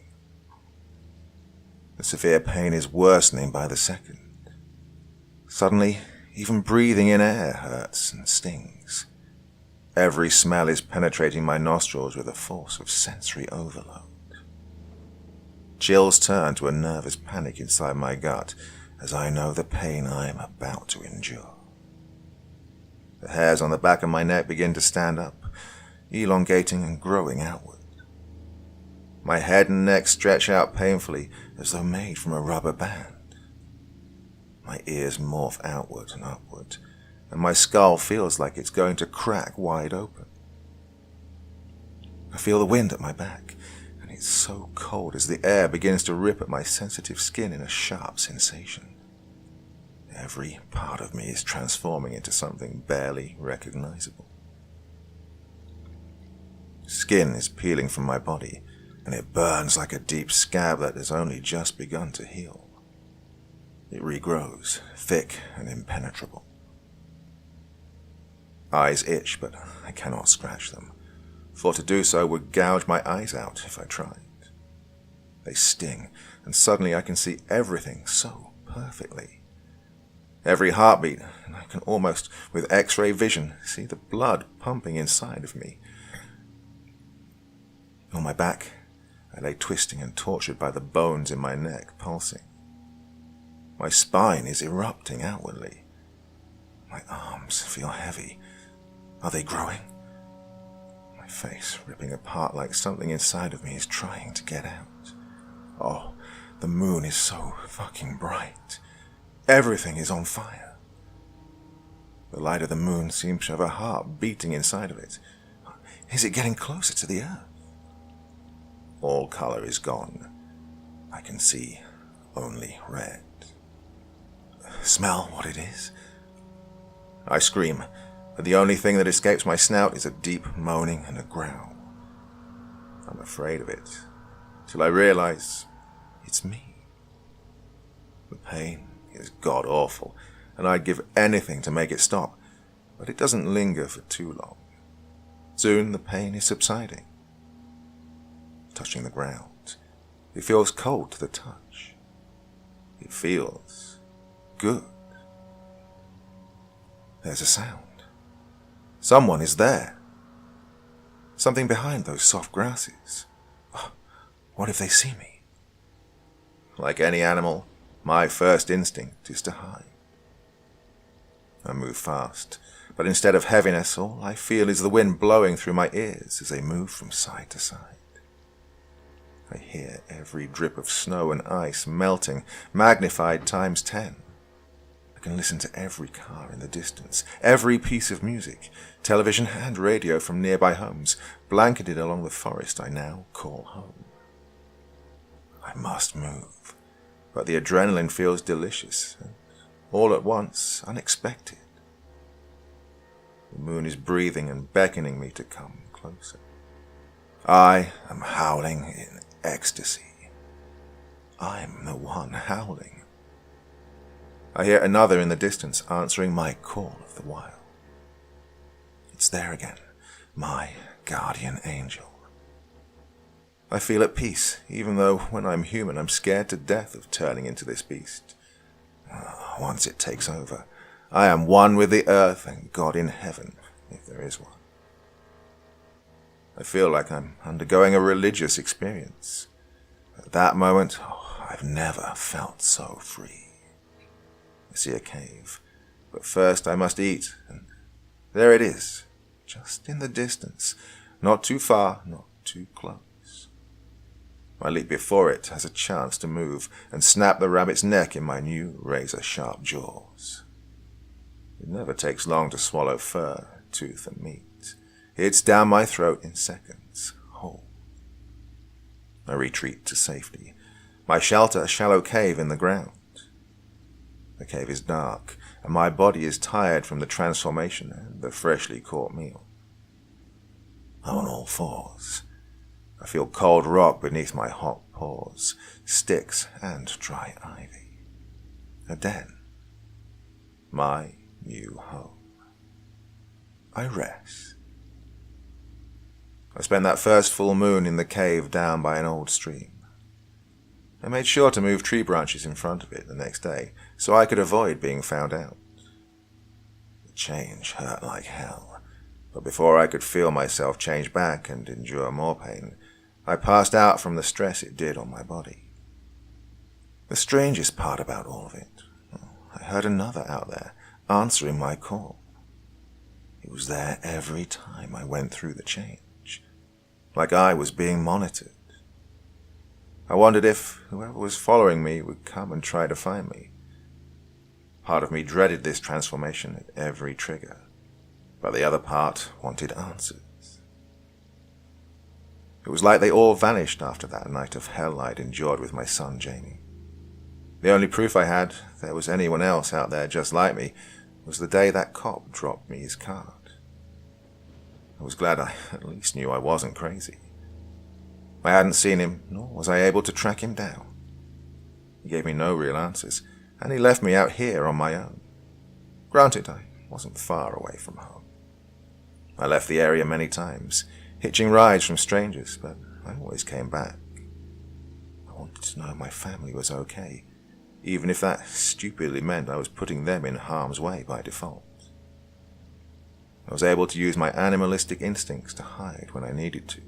The severe pain is worsening by the second. Suddenly, even breathing in air hurts and stings. Every smell is penetrating my nostrils with a force of sensory overload. Chills turn to a nervous panic inside my gut as I know the pain I am about to endure. The hairs on the back of my neck begin to stand up, elongating and growing outward. My head and neck stretch out painfully as though made from a rubber band. My ears morph outward and upward, and my skull feels like it's going to crack wide open. I feel the wind at my back, and it's so cold as the air begins to rip at my sensitive skin in a sharp sensation. Every part of me is transforming into something barely recognizable. Skin is peeling from my body, and it burns like a deep scab that has only just begun to heal. It regrows, thick and impenetrable. Eyes itch, but I cannot scratch them, for to do so would gouge my eyes out if I tried. They sting, and suddenly I can see everything so perfectly. Every heartbeat, and I can almost, with X-ray vision, see the blood pumping inside of me. On my back, I lay twisting and tortured by the bones in my neck pulsing. My spine is erupting outwardly. My arms feel heavy. Are they growing? My face ripping apart like something inside of me is trying to get out. Oh, the moon is so fucking bright. Everything is on fire. The light of the moon seems to have a heart beating inside of it. Is it getting closer to the earth? All color is gone. I can see only red. Smell what it is? I scream, but the only thing that escapes my snout is a deep moaning and a growl. I'm afraid of it, till I realize it's me. The pain is god-awful, and I'd give anything to make it stop, but it doesn't linger for too long. Soon the pain is subsiding. Touching the ground, it feels cold to the touch. It feels good. There's a sound. Someone is there. Something behind those soft grasses. What if they see me? Like any animal, my first instinct is to hide. I move fast, but instead of heaviness, all I feel is the wind blowing through my ears as they move from side to side. I hear every drip of snow and ice melting, magnified times 10. I can listen to every car in the distance, every piece of music, television and radio from nearby homes, blanketed along the forest I now call home. I must move, but the adrenaline feels delicious, and all at once unexpected. The moon is breathing and beckoning me to come closer. I am howling in ecstasy. I'm the one howling. I hear another in the distance answering my call of the wild. It's there again, my guardian angel. I feel at peace, even though when I'm human I'm scared to death of turning into this beast. Once it takes over, I am one with the earth and God in heaven, if there is one. I feel like I'm undergoing a religious experience. At that moment, I've never felt so free. I see a cave, but first I must eat, and there it is, just in the distance, not too far, not too close. My leap before it has a chance to move and snap the rabbit's neck in my new razor-sharp jaws. It never takes long to swallow fur, tooth, and meat. It's down my throat in seconds, whole. I retreat to safety. My shelter, a shallow cave in the ground. The cave is dark, and my body is tired from the transformation and the freshly caught meal. I'm on all fours. I feel cold rock beneath my hot paws, sticks and dry ivy. A den. My new home. I rest. I spent that first full moon in the cave down by an old stream. I made sure to move tree branches in front of it the next day, so I could avoid being found out. The change hurt like hell, but before I could feel myself change back and endure more pain, I passed out from the stress it did on my body. The strangest part about all of it, I heard another out there answering my call. It was there every time I went through the change. Like I was being monitored. I wondered if whoever was following me would come and try to find me. Part of me dreaded this transformation at every trigger, but the other part wanted answers. It was like they all vanished after that night of hell I'd endured with my son Jamie. The only proof I had there was anyone else out there just like me was the day that cop dropped me his card. I was glad I at least knew I wasn't crazy. I hadn't seen him, nor was I able to track him down. He gave me no real answers, and he left me out here on my own. Granted, I wasn't far away from home. I left the area many times, hitching rides from strangers, but I always came back. I wanted to know my family was okay, even if that stupidly meant I was putting them in harm's way by default. I was able to use my animalistic instincts to hide when I needed to.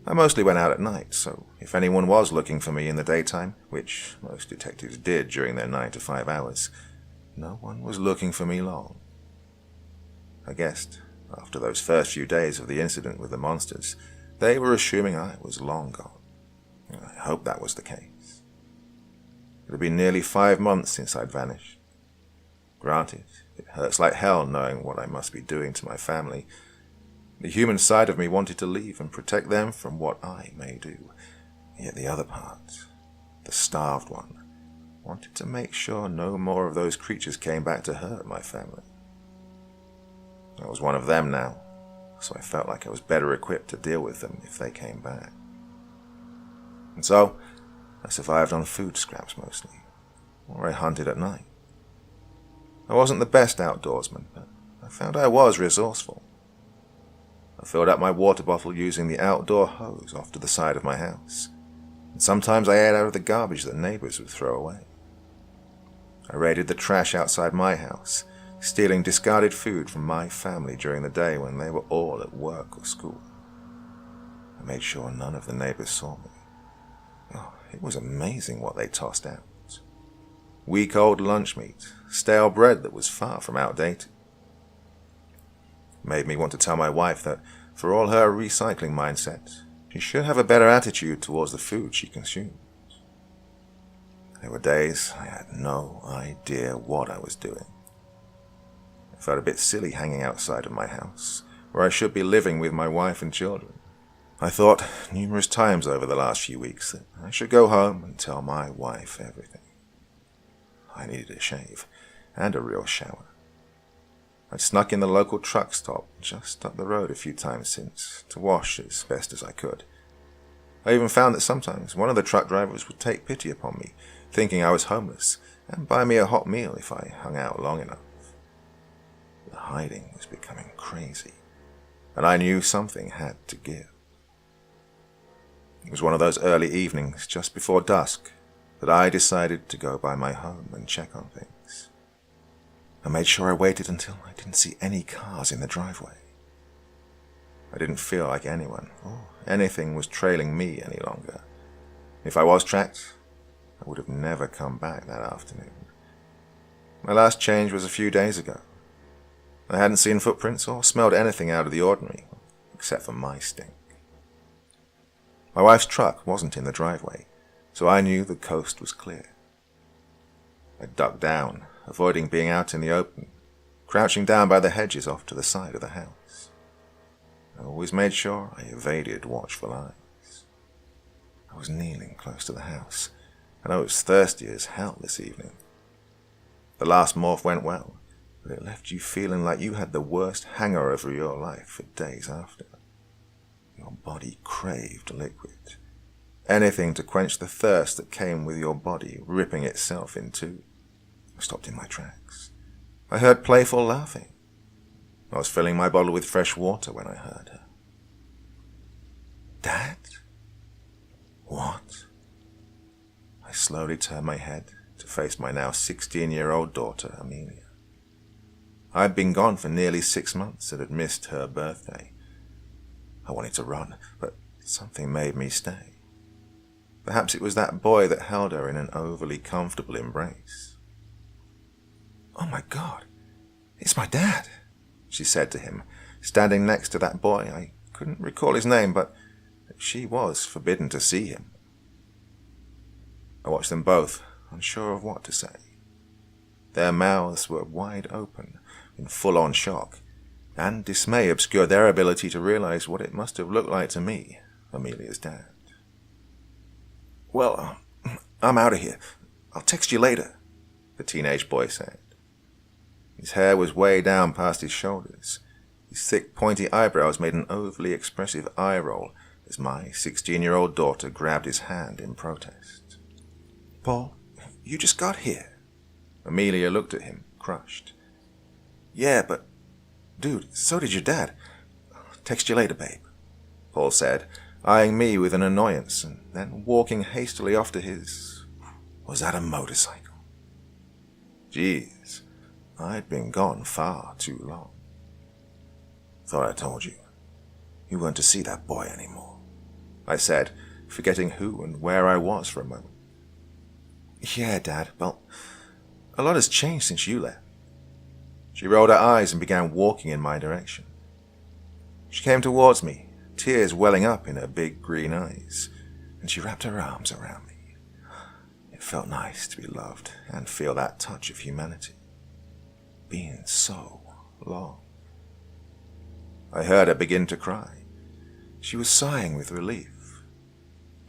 I mostly went out at night, so if anyone was looking for me in the daytime, which most detectives did during their 9 to 5 hours, no one was looking for me long. I guessed, after those first few days of the incident with the monsters, they were assuming I was long gone. I hoped that was the case. It had been nearly 5 months since I'd vanished. Granted, it hurts like hell knowing what I must be doing to my family. The human side of me wanted to leave and protect them from what I may do. Yet the other part, the starved one, wanted to make sure no more of those creatures came back to hurt my family. I was one of them now, so I felt like I was better equipped to deal with them if they came back. And so, I survived on food scraps mostly, or I hunted at night. I wasn't the best outdoorsman, but I found I was resourceful. I filled up my water bottle using the outdoor hose off to the side of my house, and sometimes I ate out of the garbage that neighbors would throw away. I raided the trash outside my house, stealing discarded food from my family during the day when they were all at work or school. I made sure none of the neighbors saw me. Oh, it was amazing what they tossed out. Week-old lunch meat, stale bread that was far from outdated. It made me want to tell my wife that, for all her recycling mindset, she should have a better attitude towards the food she consumed. There were days I had no idea what I was doing. I felt a bit silly hanging outside of my house, where I should be living with my wife and children. I thought numerous times over the last few weeks that I should go home and tell my wife everything. I needed a shave and a real shower. I'd snuck in the local truck stop just up the road a few times since to wash as best as I could. I even found that sometimes one of the truck drivers would take pity upon me, thinking I was homeless, and buy me a hot meal if I hung out long enough. The hiding was becoming crazy, and I knew something had to give. It was one of those early evenings just before dusk that I decided to go by my home and check on things. I made sure I waited until I didn't see any cars in the driveway. I didn't feel like anyone or anything was trailing me any longer. If I was tracked, I would have never come back that afternoon. My last change was a few days ago. I hadn't seen footprints or smelled anything out of the ordinary, except for my stink. My wife's truck wasn't in the driveway, so I knew the coast was clear. I ducked down, avoiding being out in the open, crouching down by the hedges off to the side of the house. I always made sure I evaded watchful eyes. I was kneeling close to the house, and I was thirsty as hell this evening. The last morph went well, but it left you feeling like you had the worst hangover of your life for days after. Your body craved liquid. Anything to quench the thirst that came with your body ripping itself in two. I stopped in my tracks. I heard playful laughing. I was filling my bottle with fresh water when I heard her. Dad? What? I slowly turned my head to face my now 16-year-old daughter, Amelia. I'd been gone for nearly 6 months and had missed her birthday. I wanted to run, but something made me stay. Perhaps it was that boy that held her in an overly comfortable embrace. "Oh my God, it's my dad," she said to him, standing next to that boy. I couldn't recall his name, but she was forbidden to see him. I watched them both, unsure of what to say. Their mouths were wide open, in full-on shock, and dismay obscured their ability to realize what it must have looked like to me, Amelia's dad. "Well, I'm out of here. I'll text you later, the teenage boy said. His hair was way down past his shoulders. His thick, pointy eyebrows made an overly expressive eye roll as my 16-year-old daughter grabbed his hand in protest. Paul, you just got here. Amelia looked at him, crushed. Yeah, but... Dude, so did your dad. Text you later, babe, Paul said, eyeing me with an annoyance and then walking hastily off to his... Was that a motorcycle? Jeez, I'd been gone far too long. Thought I told you. You weren't to see that boy anymore, I said, forgetting who and where I was for a moment. Yeah, Dad, well, a lot has changed since you left. She rolled her eyes and began walking in my direction. She came towards me, tears welling up in her big green eyes, and she wrapped her arms around me. It felt nice to be loved and feel that touch of humanity. Been so long. I heard her begin to cry. She was sighing with relief.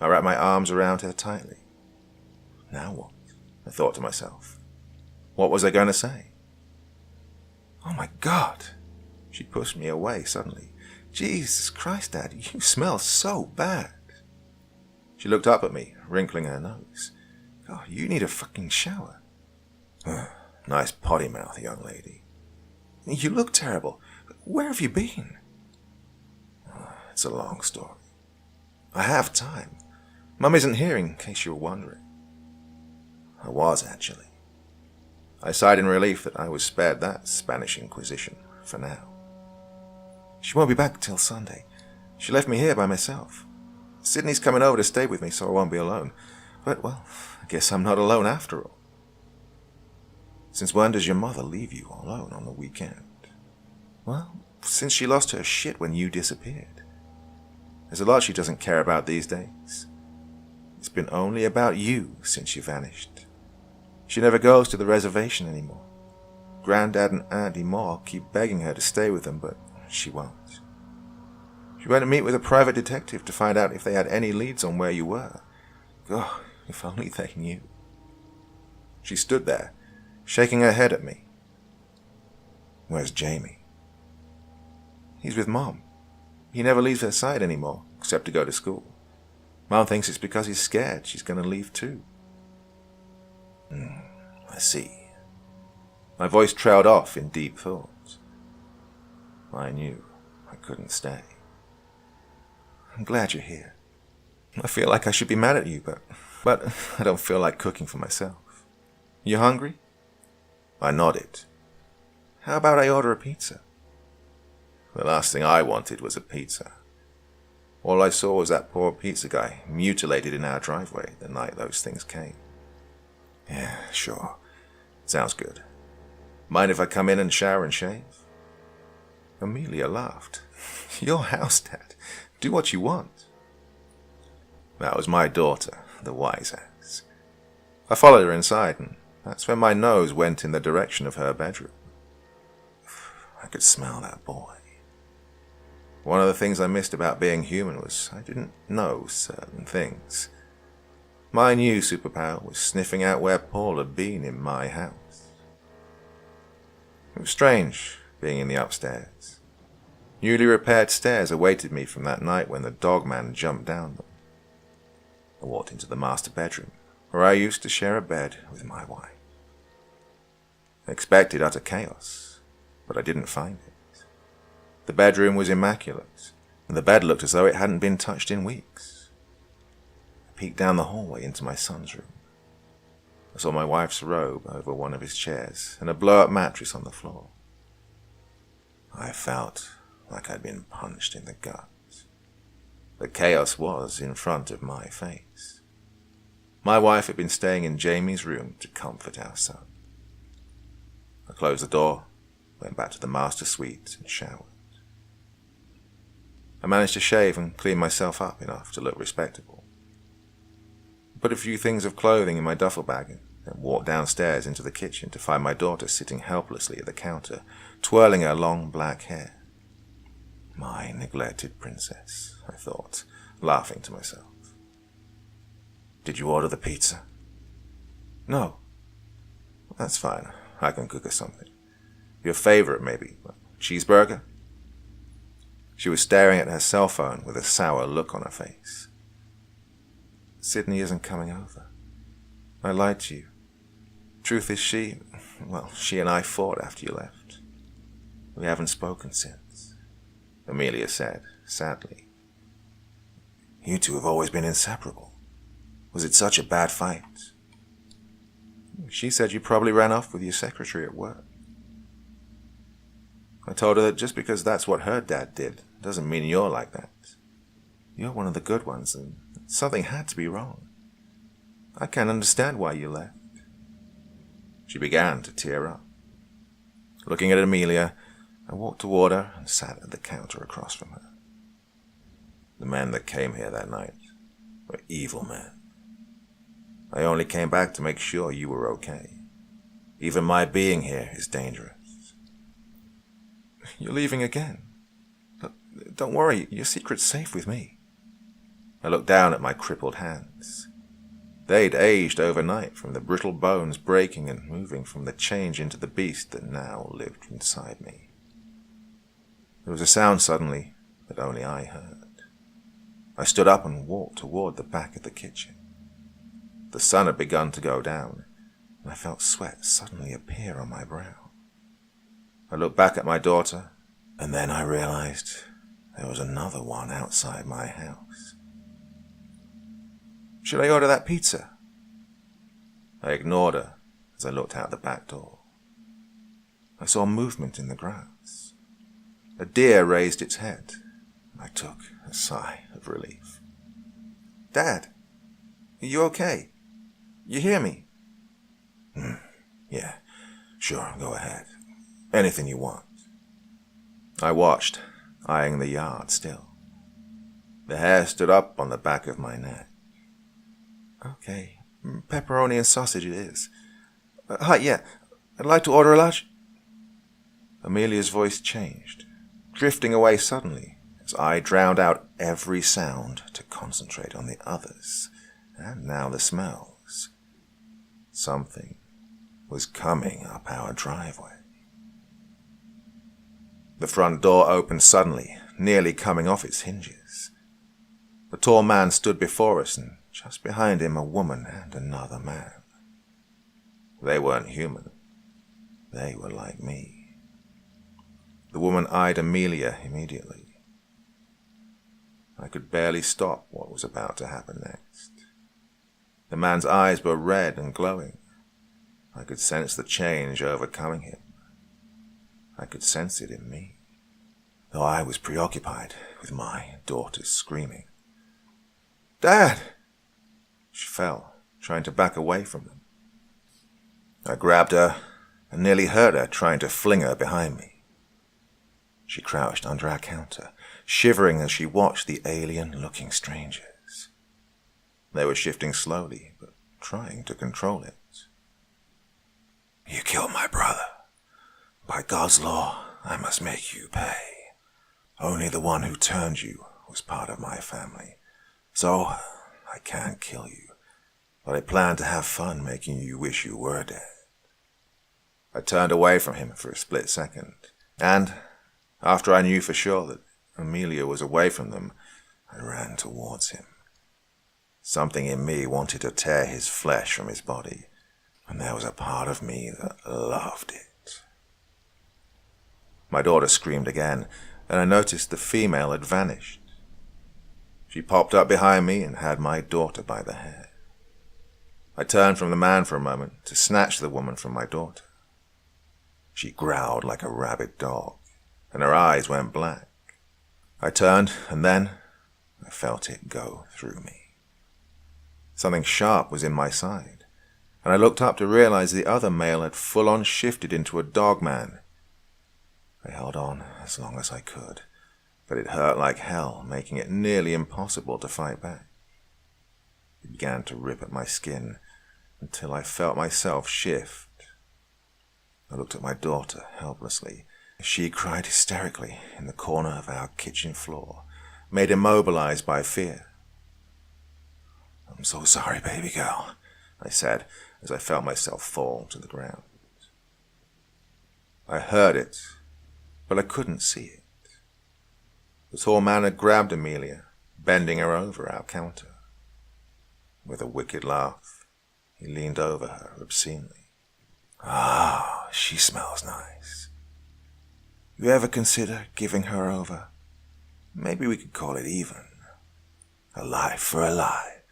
I wrapped my arms around her tightly. Now what? I thought to myself. What was I going to say? Oh my God! She pushed me away suddenly. Jesus Christ, Dad, you smell so bad. She looked up at me, wrinkling her nose. God, you need a fucking shower. Nice potty mouth, young lady. You look terrible. Where have you been? It's a long story. I have time. Mum isn't here, in case you were wondering. I was, actually. I sighed in relief that I was spared that Spanish Inquisition for now. She won't be back till Sunday. She left me here by myself. Sydney's coming over to stay with me, so I won't be alone. But, well, I guess I'm not alone after all. Since when does your mother leave you alone on the weekend? Well, since she lost her shit when you disappeared. There's a lot she doesn't care about these days. It's been only about you since you vanished. She never goes to the reservation anymore. Granddad and Auntie Ma keep begging her to stay with them, but she won't. She went to meet with a private detective to find out if they had any leads on where you were. God, if only they knew. She stood there, shaking her head at me. Where's Jamie? He's with Mom. He never leaves her side anymore, except to go to school. Mom thinks it's because he's scared she's going to leave too. I see. My voice trailed off in deep thought. I knew I couldn't stay. I'm glad you're here. I feel like I should be mad at you, but I don't feel like cooking for myself. You hungry? I nodded. How about I order a pizza? The last thing I wanted was a pizza. All I saw was that poor pizza guy mutilated in our driveway the night those things came. Yeah, sure. Sounds good. Mind if I come in and shower and shave? Amelia laughed. Your house, Dad. Do what you want. That was my daughter, the wise ass. I followed her inside, and that's when my nose went in the direction of her bedroom. I could smell that boy. One of the things I missed about being human was I didn't know certain things. My new superpower was sniffing out where Paul had been in my house. It was strange being in the upstairs. Newly repaired stairs awaited me from that night when the dog man jumped down them. I walked into the master bedroom, where I used to share a bed with my wife. I expected utter chaos, but I didn't find it. The bedroom was immaculate, and the bed looked as though it hadn't been touched in weeks. I peeked down the hallway into my son's room. I saw my wife's robe over one of his chairs and a blow-up mattress on the floor. I felt like I'd been punched in the gut. The chaos was in front of my face. My wife had been staying in Jamie's room to comfort our son. I closed the door, went back to the master suite and showered. I managed to shave and clean myself up enough to look respectable. I put a few things of clothing in my duffel bag and then walked downstairs into the kitchen to find my daughter sitting helplessly at the counter, twirling her long black hair. My neglected princess, I thought, laughing to myself. Did you order the pizza? No. That's fine. I can cook us something. Your favorite, maybe. Cheeseburger? She was staring at her cell phone with a sour look on her face. Sydney isn't coming over. I lied to you. Truth is she and I fought after you left. We haven't spoken since, Amelia said, sadly. You two have always been inseparable. Was it such a bad fight? She said you probably ran off with your secretary at work. I told her that just because that's what her dad did doesn't mean you're like that. You're one of the good ones, and something had to be wrong. I can't understand why you left. She began to tear up. Looking at Amelia, I walked toward her and sat at the counter across from her. The men that came here that night were evil men. I only came back to make sure you were okay. Even my being here is dangerous. You're leaving again. Don't worry, your secret's safe with me. I looked down at my crippled hands. They'd aged overnight from the brittle bones breaking and moving from the change into the beast that now lived inside me. There was a sound suddenly that only I heard. I stood up and walked toward the back of the kitchen. The sun had begun to go down, and I felt sweat suddenly appear on my brow. I looked back at my daughter, and then I realized there was another one outside my house. Should I order that pizza? I ignored her as I looked out the back door. I saw movement in the grass. A deer raised its head. I took a sigh of relief. Dad, are you okay? You hear me? Yeah, sure, go ahead. Anything you want. I watched, eyeing the yard still. The hair stood up on the back of my neck. Okay, pepperoni and sausage it is. Hi, yeah, I'd like to order a large... Amelia's voice changed, drifting away suddenly as I drowned out every sound to concentrate on the others, and now the smells. Something was coming up our driveway. The front door opened suddenly, nearly coming off its hinges. The tall man stood before us, and just behind him a woman and another man. They weren't human. They were like me. The woman eyed Amelia immediately. I could barely stop what was about to happen next. The man's eyes were red and glowing. I could sense the change overcoming him. I could sense it in me, though I was preoccupied with my daughter's screaming. Dad! She fell, trying to back away from them. I grabbed her and nearly hurt her, trying to fling her behind me. She crouched under our counter, shivering as she watched the alien-looking strangers. They were shifting slowly, but trying to control it. You killed my brother. By God's law, I must make you pay. Only the one who turned you was part of my family. So, I can't kill you, but I plan to have fun making you wish you were dead. I turned away from him for a split second, and, after I knew for sure that Amelia was away from them, I ran towards him. Something in me wanted to tear his flesh from his body, and there was a part of me that loved it. My daughter screamed again, and I noticed the female had vanished. She popped up behind me and had my daughter by the hair. I turned from the man for a moment to snatch the woman from my daughter. She growled like a rabid dog, and her eyes went black. I turned, and then I felt it go through me. Something sharp was in my side, and I looked up to realize the other male had full-on shifted into a dogman. I held on as long as I could, but it hurt like hell, making it nearly impossible to fight back. It began to rip at my skin until I felt myself shift. I looked at my daughter helplessly. She cried hysterically in the corner of our kitchen floor, made immobilized by fear. I'm so sorry, baby girl, I said, as I felt myself fall to the ground. I heard it, but I couldn't see it. The tall man had grabbed Amelia, bending her over our counter. With a wicked laugh, he leaned over her obscenely. "Ah, she smells nice. You ever consider giving her over? Maybe we could call it even. A life for a life."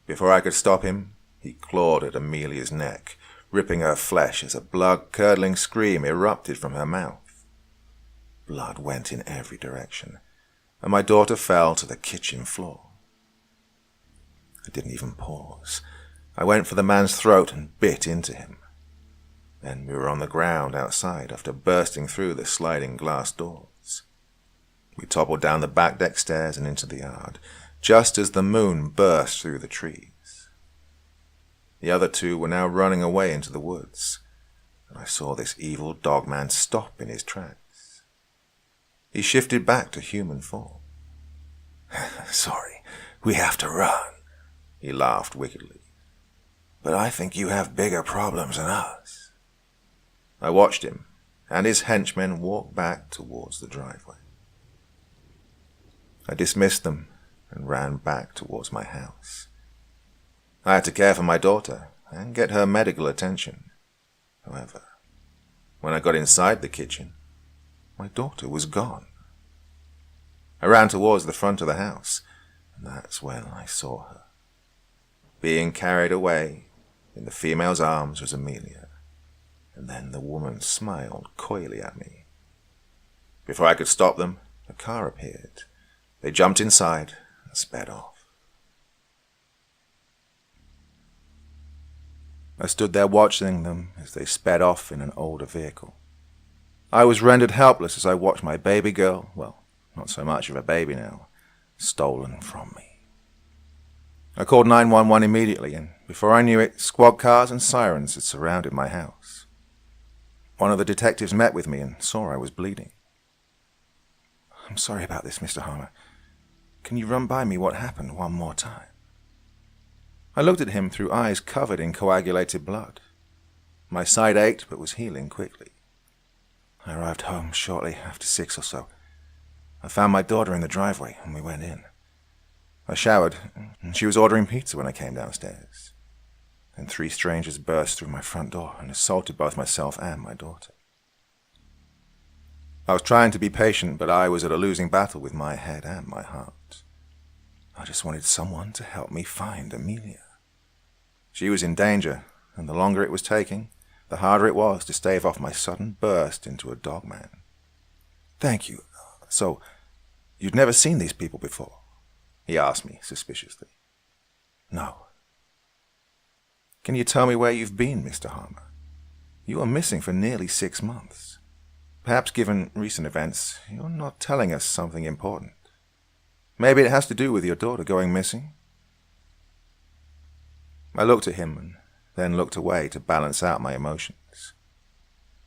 Before I could stop him, he clawed at Amelia's neck, ripping her flesh as a blood-curdling scream erupted from her mouth. Blood went in every direction, and my daughter fell to the kitchen floor. I didn't even pause. I went for the man's throat and bit into him. Then we were on the ground outside after bursting through the sliding glass doors. We toppled down the back deck stairs and into the yard, just as the moon burst through the trees. The other two were now running away into the woods, and I saw this evil dogman stop in his tracks. He shifted back to human form. "Sorry, we have to run," he laughed wickedly. "But I think you have bigger problems than us." I watched him and his henchmen walk back towards the driveway. I dismissed them and ran back towards my house. I had to care for my daughter and get her medical attention. However, when I got inside the kitchen, my daughter was gone. I ran towards the front of the house, and that's when I saw her. Being carried away, in the female's arms was Amelia, and then the woman smiled coyly at me. Before I could stop them, a car appeared. They jumped inside and sped off. I stood there watching them as they sped off in an older vehicle. I was rendered helpless as I watched my baby girl, well, not so much of a baby now, stolen from me. I called 911 immediately, and before I knew it, squad cars and sirens had surrounded my house. One of the detectives met with me and saw I was bleeding. "I'm sorry about this, Mr. Harmer. Can you run by me what happened one more time?" I looked at him through eyes covered in coagulated blood. My side ached but was healing quickly. I arrived home shortly after 6 or so. I found my daughter in the driveway and we went in. I showered, and she was ordering pizza when I came downstairs. Then 3 strangers burst through my front door and assaulted both myself and my daughter. I was trying to be patient, but I was at a losing battle with my head and my heart. I just wanted someone to help me find Amelia. She was in danger, and the longer it was taking, the harder it was to stave off my sudden burst into a dogman. "Thank you. So, you'd never seen these people before?" he asked me suspiciously. "No." "Can you tell me where you've been, Mr. Harmer? You are missing for nearly 6 months. Perhaps given recent events, you're not telling us something important. Maybe it has to do with your daughter going missing?" I looked at him and then looked away to balance out my emotions.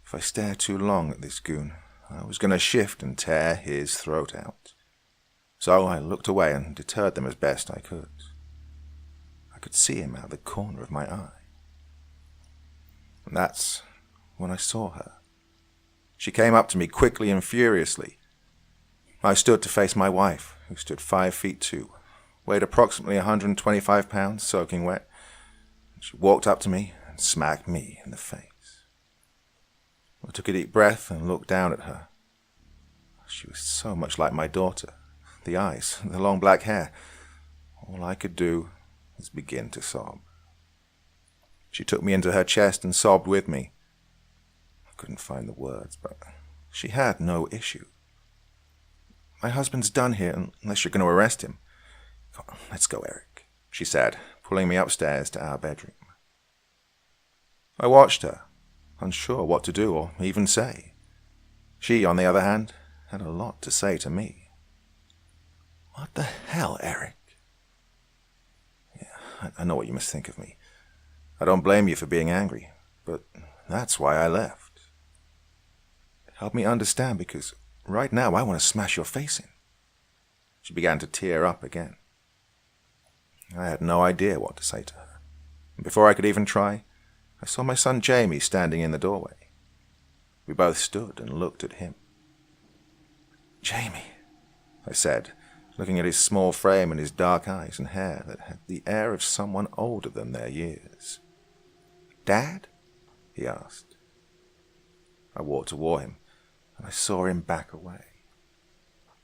If I stared too long at this goon, I was going to shift and tear his throat out. So I looked away and deterred them as best I could. I could see him out of the corner of my eye. And that's when I saw her. She came up to me quickly and furiously. I stood to face my wife, who stood 5 feet 2, weighed approximately 125 pounds, soaking wet. She walked up to me and smacked me in the face. I took a deep breath and looked down at her. She was so much like my daughter. The eyes, the long black hair. All I could do was begin to sob. She took me into her chest and sobbed with me. I couldn't find the words, but she had no issue. "My husband's done here unless you're going to arrest him. Let's go, Eric," she said, pulling me upstairs to our bedroom. I watched her, unsure what to do or even say. She, on the other hand, had a lot to say to me. "What the hell, Eric?" "Yeah, I know what you must think of me. I don't blame you for being angry, but that's why I left. Help me understand, because right now I want to smash your face in." She began to tear up again. I had no idea what to say to her. And before I could even try, I saw my son Jamie standing in the doorway. We both stood and looked at him. "Jamie," I said, looking at his small frame and his dark eyes and hair that had the air of someone older than their years. "Dad?" he asked. I walked toward him, and I saw him back away.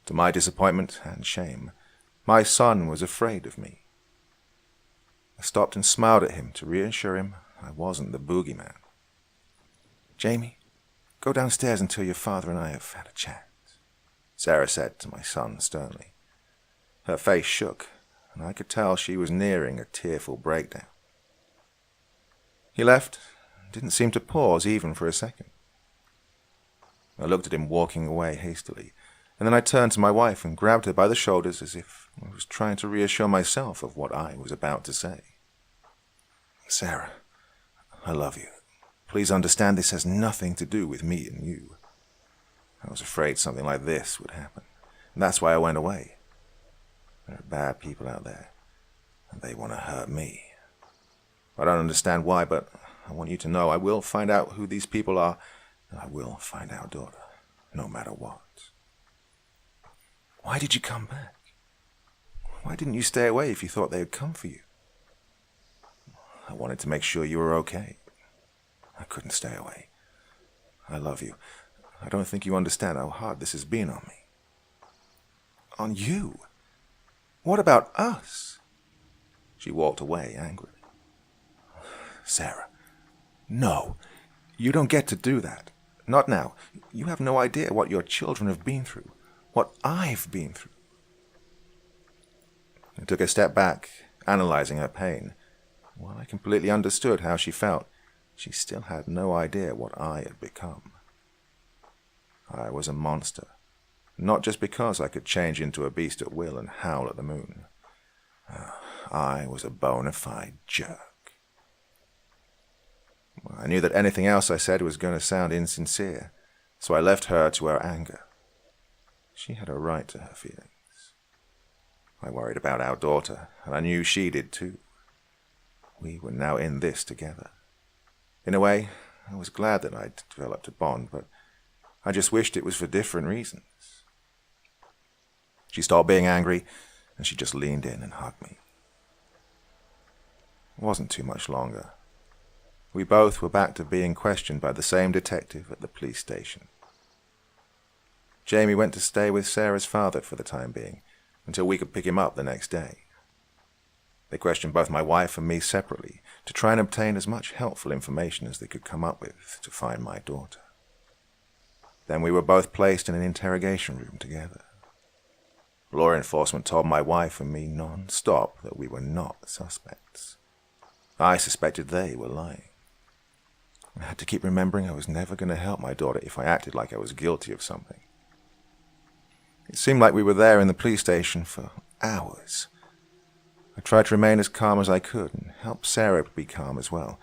To my disappointment and shame, my son was afraid of me. I stopped and smiled at him to reassure him I wasn't the boogeyman. "Jamie, go downstairs until your father and I have had a chat," Sarah said to my son sternly. Her face shook, and I could tell she was nearing a tearful breakdown. He left and didn't seem to pause even for a second. I looked at him walking away hastily, and then I turned to my wife and grabbed her by the shoulders as if I was trying to reassure myself of what I was about to say. "Sarah, I love you. Please understand this has nothing to do with me and you. I was afraid something like this would happen, and that's why I went away. There are bad people out there, and they want to hurt me. I don't understand why, but I want you to know I will find out who these people are, and I will find our daughter, no matter what." "Why did you come back? Why didn't you stay away if you thought they had come for you?" "I wanted to make sure you were okay. I couldn't stay away. I love you. I don't think you understand how hard this has been on me." "On you? What about us?" She walked away angrily. "Sarah, no. You don't get to do that. Not now. You have no idea what your children have been through. What I've been through." I took a step back, analyzing her pain. While I completely understood how she felt, she still had no idea what I had become. I was a monster, not just because I could change into a beast at will and howl at the moon. I was a bona fide jerk. I knew that anything else I said was going to sound insincere, so I left her to her anger. She had a right to her feelings. I worried about our daughter, and I knew she did too. We were now in this together. In a way, I was glad that I'd developed a bond, but I just wished it was for different reasons. She stopped being angry, and she just leaned in and hugged me. It wasn't too much longer. We both were back to being questioned by the same detective at the police station. Jamie went to stay with Sarah's father for the time being, until we could pick him up the next day. They questioned both my wife and me separately to try and obtain as much helpful information as they could come up with to find my daughter. Then we were both placed in an interrogation room together. Law enforcement told my wife and me non-stop that we were not suspects. I suspected they were lying. I had to keep remembering I was never going to help my daughter if I acted like I was guilty of something. It seemed like we were there in the police station for hours. I tried to remain as calm as I could and help Sarah be calm as well.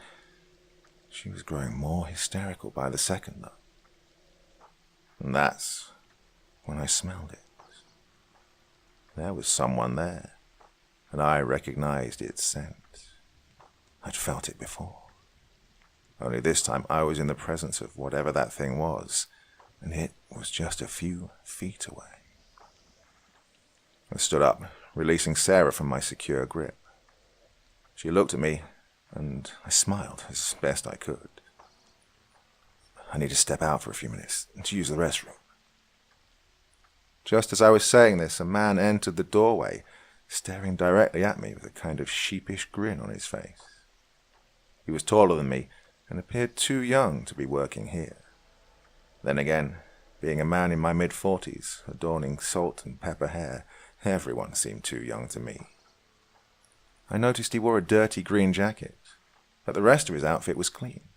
She was growing more hysterical by the second, though. And that's when I smelled it. There was someone there, and I recognized its scent. I'd felt it before. Only this time I was in the presence of whatever that thing was, and it was just a few feet away. I stood up, releasing Sarah from my secure grip. She looked at me, and I smiled as best I could. "I need to step out for a few minutes to use the restroom." Just as I was saying this, a man entered the doorway, staring directly at me with a kind of sheepish grin on his face. He was taller than me and appeared too young to be working here. Then again, being a man in my mid-40s, adorning salt and pepper hair, everyone seemed too young to me. I noticed he wore a dirty green jacket, but the rest of his outfit was clean.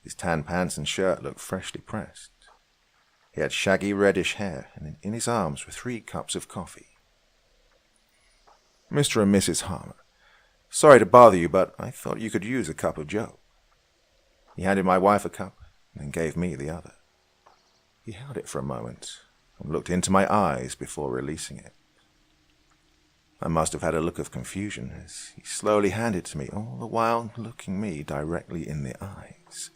His tan pants and shirt looked freshly pressed. He had shaggy reddish hair, and in his arms were 3 cups of coffee. "Mr. and Mrs. Harmer, sorry to bother you, but I thought you could use a cup of joe." He handed my wife a cup, and then gave me the other. He held it for a moment, and looked into my eyes before releasing it. I must have had a look of confusion as he slowly handed it to me, all the while looking me directly in the eyes.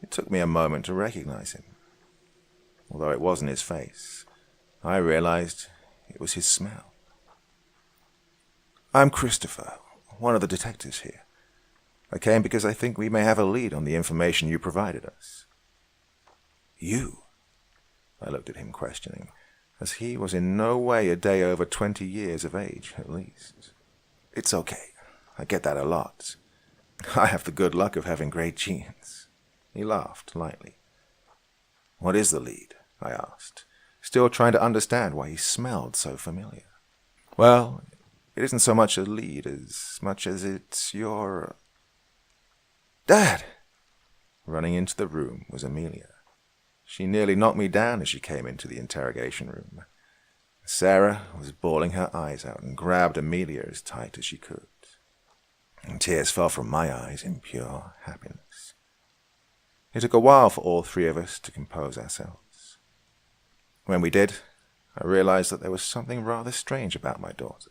It took me a moment to recognize him. Although it wasn't his face, I realized it was his smell. "I'm Christopher, one of the detectives here. I came because I think we may have a lead on the information you provided us." "You?" I looked at him questioning, as he was in no way a day over 20 years of age, at least. "It's okay. I get that a lot. I have the good luck of having great genes." He laughed lightly. "What is the lead?" I asked, still trying to understand why he smelled so familiar. "Well, it isn't so much a lead as much as it's your—" "Dad!" Running into the room was Amelia. She nearly knocked me down as she came into the interrogation room. Sarah was bawling her eyes out and grabbed Amelia as tight as she could. And tears fell from my eyes in pure happiness. It took a while for all three of us to compose ourselves. When we did, I realized that there was something rather strange about my daughter.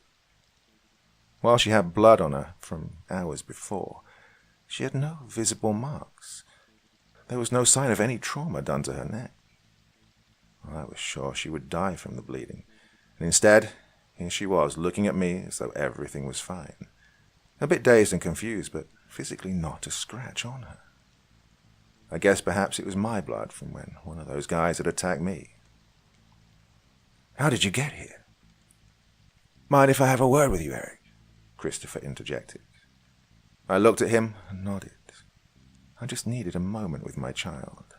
While she had blood on her from hours before, she had no visible marks. There was no sign of any trauma done to her neck. I was sure she would die from the bleeding, and instead, here she was looking at me as though everything was fine. A bit dazed and confused, but physically not a scratch on her. I guess perhaps it was my blood from when one of those guys had attacked me. "How did you get here?" "Mind if I have a word with you, Eric?" Christopher interjected. I looked at him and nodded. I just needed a moment with my child.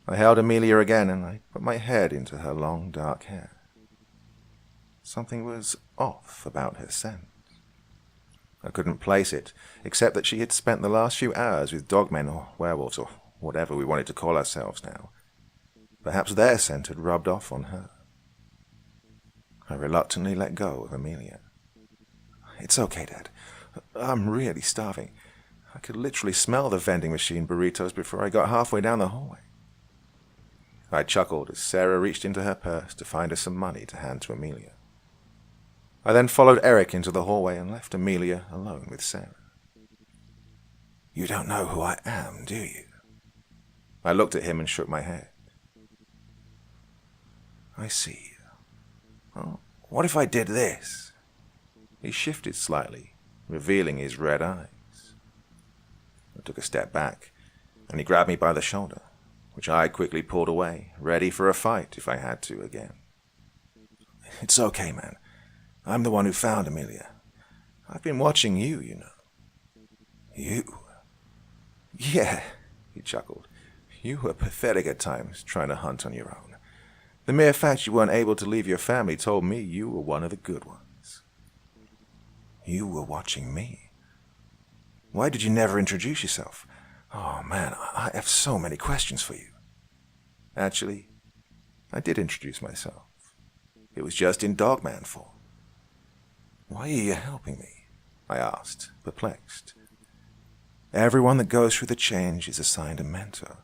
I held Amelia again and I put my head into her long dark hair. Something was off about her scent. I couldn't place it, except that she had spent the last few hours with dogmen or werewolves or whatever we wanted to call ourselves now. Perhaps their scent had rubbed off on her. I reluctantly let go of Amelia. "It's okay, Dad. I'm really starving. I could literally smell the vending machine burritos before I got halfway down the hallway." I chuckled as Sarah reached into her purse to find her some money to hand to Amelia. I then followed Eric into the hallway and left Amelia alone with Sarah. "You don't know who I am, do you?" I looked at him and shook my head. "I see. Well, what if I did this?" He shifted slightly, revealing his red eyes. I took a step back, and he grabbed me by the shoulder, which I quickly pulled away, ready for a fight if I had to again. "It's okay, man. I'm the one who found Amelia. I've been watching you, you know." "You?" "Yeah," he chuckled. "You were pathetic at times, trying to hunt on your own. The mere fact you weren't able to leave your family told me you were one of the good ones." "You were watching me? Why did you never introduce yourself? Oh man, I have so many questions for you." "Actually, I did introduce myself. It was just in dogman form." "Why are you helping me?" I asked, perplexed. "Everyone that goes through the change is assigned a mentor.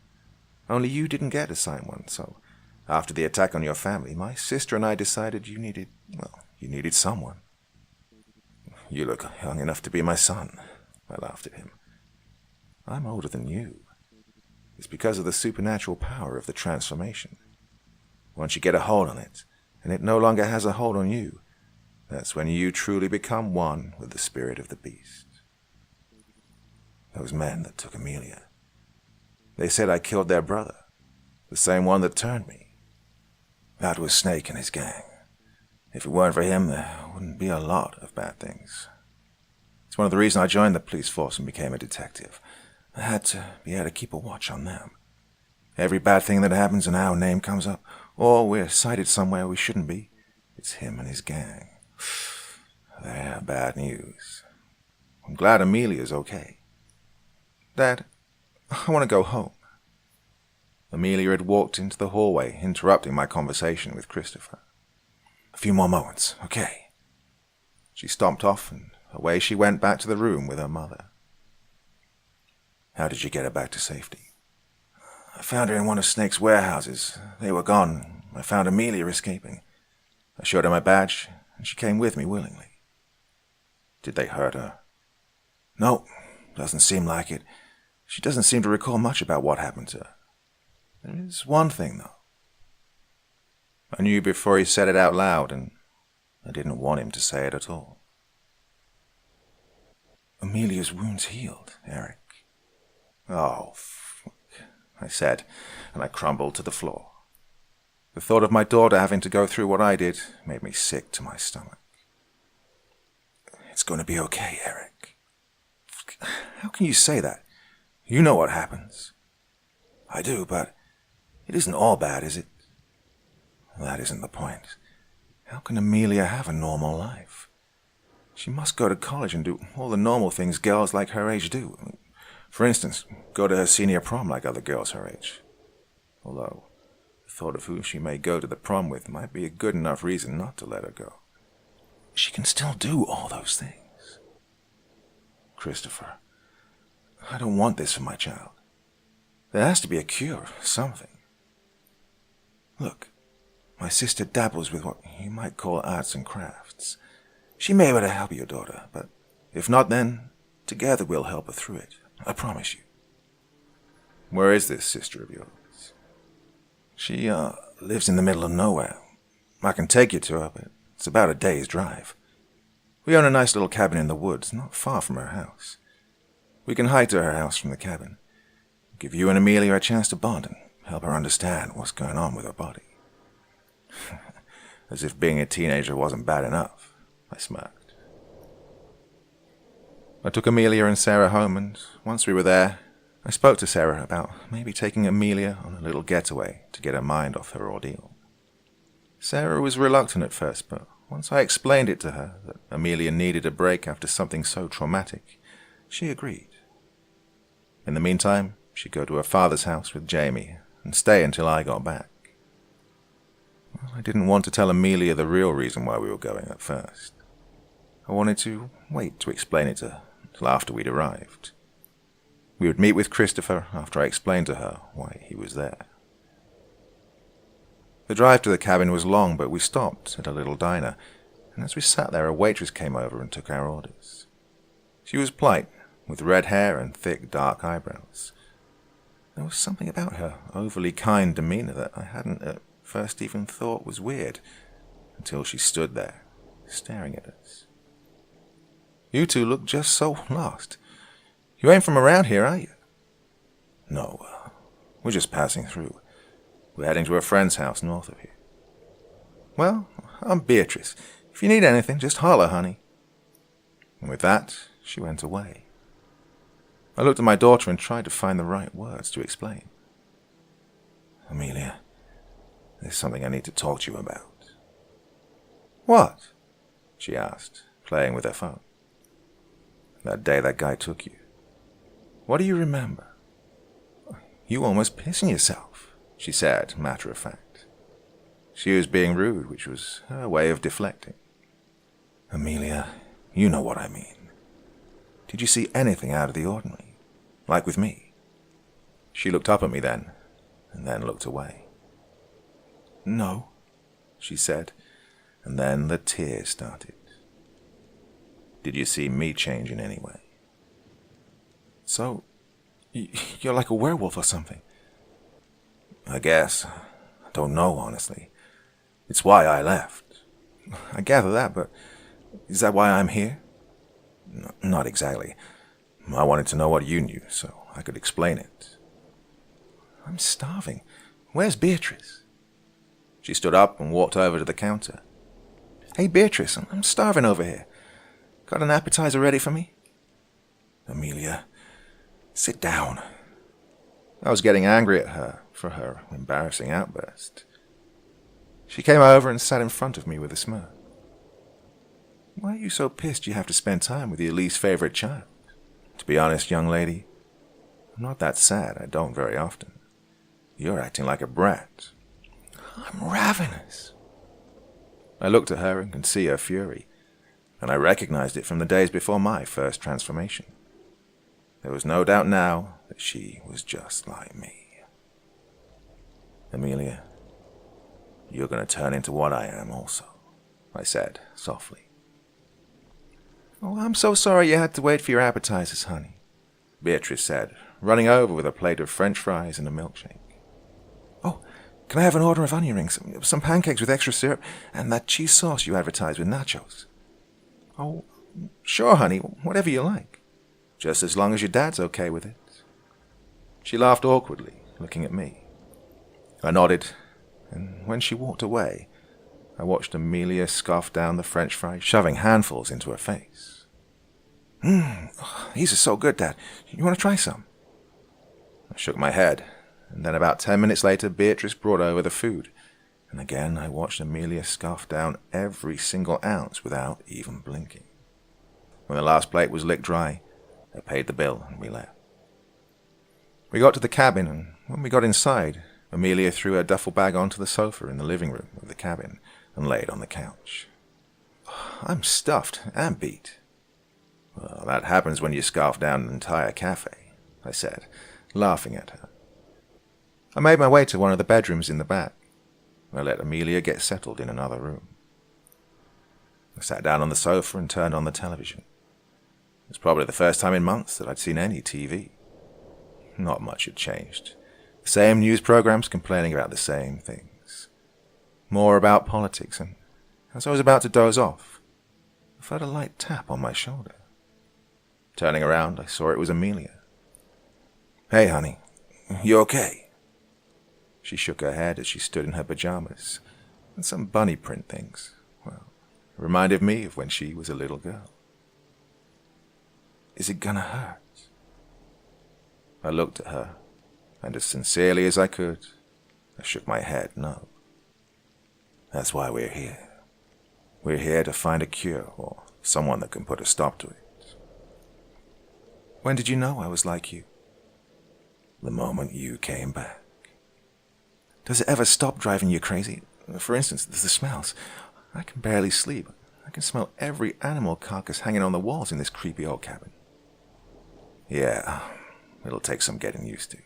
Only you didn't get assigned one, so after the attack on your family, my sister and I decided you needed someone." "You look young enough to be my son," I laughed at him. "I'm older than you. It's because of the supernatural power of the transformation. Once you get a hold on it, and it no longer has a hold on you, that's when you truly become one with the spirit of the beast. Those men that took Amelia, they said I killed their brother, the same one that turned me. That was Snake and his gang. If it weren't for him, there wouldn't be a lot of bad things. It's one of the reasons I joined the police force and became a detective. I had to be able to keep a watch on them. Every bad thing that happens and our name comes up, or we're sighted somewhere we shouldn't be, it's him and his gang. They're bad news. I'm glad Amelia's okay. Dad, I want to go home." Amelia had walked into the hallway, interrupting my conversation with Christopher. "A few more moments, okay?" She stomped off, and away she went back to the room with her mother. "How did you get her back to safety?" "I found her in one of Snake's warehouses. They were gone. I found Amelia escaping. I showed her my badge, and she came with me willingly. Did they hurt her? No, doesn't seem like it. She doesn't seem to recall much about what happened to her. There is one thing, though. I knew before he said it out loud, and I didn't want him to say it at all. Amelia's wound's healed, Eric. Oh, fuck, I said, and I crumbled to the floor. The thought of my daughter having to go through what I did made me sick to my stomach. It's going to be okay, Eric. How can you say that? You know what happens. I do, but it isn't all bad, is it? That isn't the point. How can Amelia have a normal life? She must go to college and do all the normal things girls like her age do. For instance, go to her senior prom like other girls her age. Although, the thought of who she may go to the prom with might be a good enough reason not to let her go. She can still do all those things. Christopher, I don't want this for my child. There has to be a cure, something. Look, my sister dabbles with what you might call arts and crafts. She may be able to help your daughter, but if not, then together we'll help her through it. I promise you. Where is this sister of yours? She, lives in the middle of nowhere. I can take you to her, but it's about a day's drive. We own a nice little cabin in the woods, not far from her house. We can hike to her house from the cabin. Give you and Amelia a chance to bond and help her understand what's going on with her body. As if being a teenager wasn't bad enough, I smirked. I took Amelia and Sarah home, and once we were there, I spoke to Sarah about maybe taking Amelia on a little getaway to get her mind off her ordeal. Sarah was reluctant at first, but once I explained it to her that Amelia needed a break after something so traumatic, she agreed. In the meantime, she'd go to her father's house with Jamie and stay until I got back. Well, I didn't want to tell Amelia the real reason why we were going at first. I wanted to wait to explain it to her until after we'd arrived. We would meet with Christopher after I explained to her why he was there. The drive to the cabin was long, but we stopped at a little diner, and as we sat there, a waitress came over and took our orders. She was polite, with red hair and thick, dark eyebrows. There was something about her overly kind demeanor that I hadn't at first even thought was weird, until she stood there, staring at us. You two look just so lost. You ain't from around here, are you? No, we're just passing through. We're heading to a friend's house north of here. Well, I'm Beatrice. If you need anything, just holler, honey. And with that, she went away. I looked at my daughter and tried to find the right words to explain. Amelia, there's something I need to talk to you about. What? She asked, playing with her phone. That day that guy took you. What do you remember? You almost pissing yourself, she said, matter of fact. She was being rude, which was her way of deflecting. Amelia, you know what I mean. Did you see anything out of the ordinary? Like with me? She looked up at me then, and then looked away. No, she said, and then the tears started. Did you see me change in any way? So, you're like a werewolf or something? I guess. I don't know, honestly. It's why I left. I gather that, but is that why I'm here? No, not exactly. I wanted to know what you knew, so I could explain it. I'm starving. Where's Beatrice? She stood up and walked over to the counter. Hey, Beatrice, I'm starving over here. Got an appetizer ready for me? Amelia, sit down. I was getting angry at her for her embarrassing outburst. She came over and sat in front of me with a smirk. Why are you so pissed you have to spend time with your least favorite child? To be honest, young lady, I'm not that sad. I don't very often. You're acting like a brat. I'm ravenous. I looked at her and could see her fury, and I recognized it from the days before my first transformation. There was no doubt now that she was just like me. Amelia, you're going to turn into what I am also. I said softly. "Oh, I'm so sorry you had to wait for your appetizers, honey," Beatrice said, running over with a plate of French fries and a milkshake. "Oh, can I have an order of onion rings, some pancakes with extra syrup, and that cheese sauce you advertise with nachos?" "Oh, sure, honey, whatever you like. Just as long as your dad's okay with it." She laughed awkwardly, looking at me. I nodded, and when she walked away, I watched Amelia scoff down the French fries, shoving handfuls into her face. These are so good, Dad. You want to try some?" I shook my head, and then about 10 minutes later, Beatrice brought over the food, and again I watched Amelia scoff down every single ounce without even blinking. When the last plate was licked dry, I paid the bill and we left. We got to the cabin, and when we got inside, Amelia threw her duffel bag onto the sofa in the living room of the cabin and laid on the couch. "I'm stuffed and beat." "Well, that happens when you scarf down an entire cafe," I said, laughing at her. I made my way to one of the bedrooms in the back. I let Amelia get settled in another room. I sat down on the sofa and turned on the television. It was probably the first time in months that I'd seen any TV. Not much had changed. The same news programs complaining about the same things. More about politics, and as I was about to doze off, I felt a light tap on my shoulder. Turning around, I saw it was Amelia. "Hey, honey, you okay?" She shook her head as she stood in her pajamas and some bunny print things. Well, it reminded me of when she was a little girl. "Is it gonna hurt?" I looked at her, and as sincerely as I could, I shook my head no. "That's why we're here. We're here to find a cure or someone that can put a stop to it." "When did you know I was like you?" "The moment you came back." "Does it ever stop driving you crazy? For instance, the smells. I can barely sleep. I can smell every animal carcass hanging on the walls in this creepy old cabin." "Yeah, it'll take some getting used to."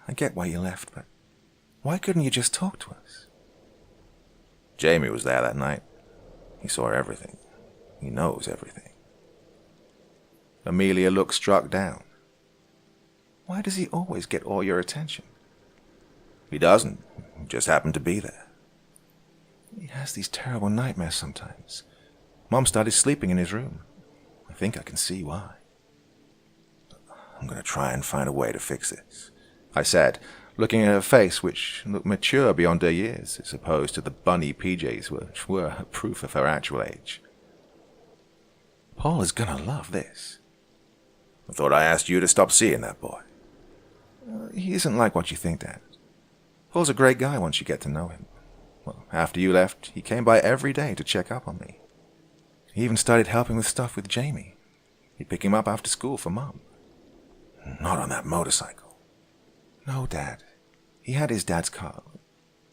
"I get why you left, but why couldn't you just talk to us?" "Jamie was there that night. He saw everything. He knows everything." Amelia looked struck down. "Why does he always get all your attention?" "He doesn't. He just happened to be there." "He has these terrible nightmares sometimes. Mom started sleeping in his room. I think I can see why." "I'm going to try and find a way to fix this," I said, looking at her face, which looked mature beyond her years, as opposed to the bunny PJs which were proof of her actual age. "Paul is going to love this." "I thought I asked you to stop seeing that boy." "He isn't like what you think, Dad. Paul's a great guy once you get to know him. Well, after you left, he came by every day to check up on me. He even started helping with stuff with Jamie. He'd pick him up after school for Mom." "Not on that motorcycle." "No, Dad. He had his dad's car.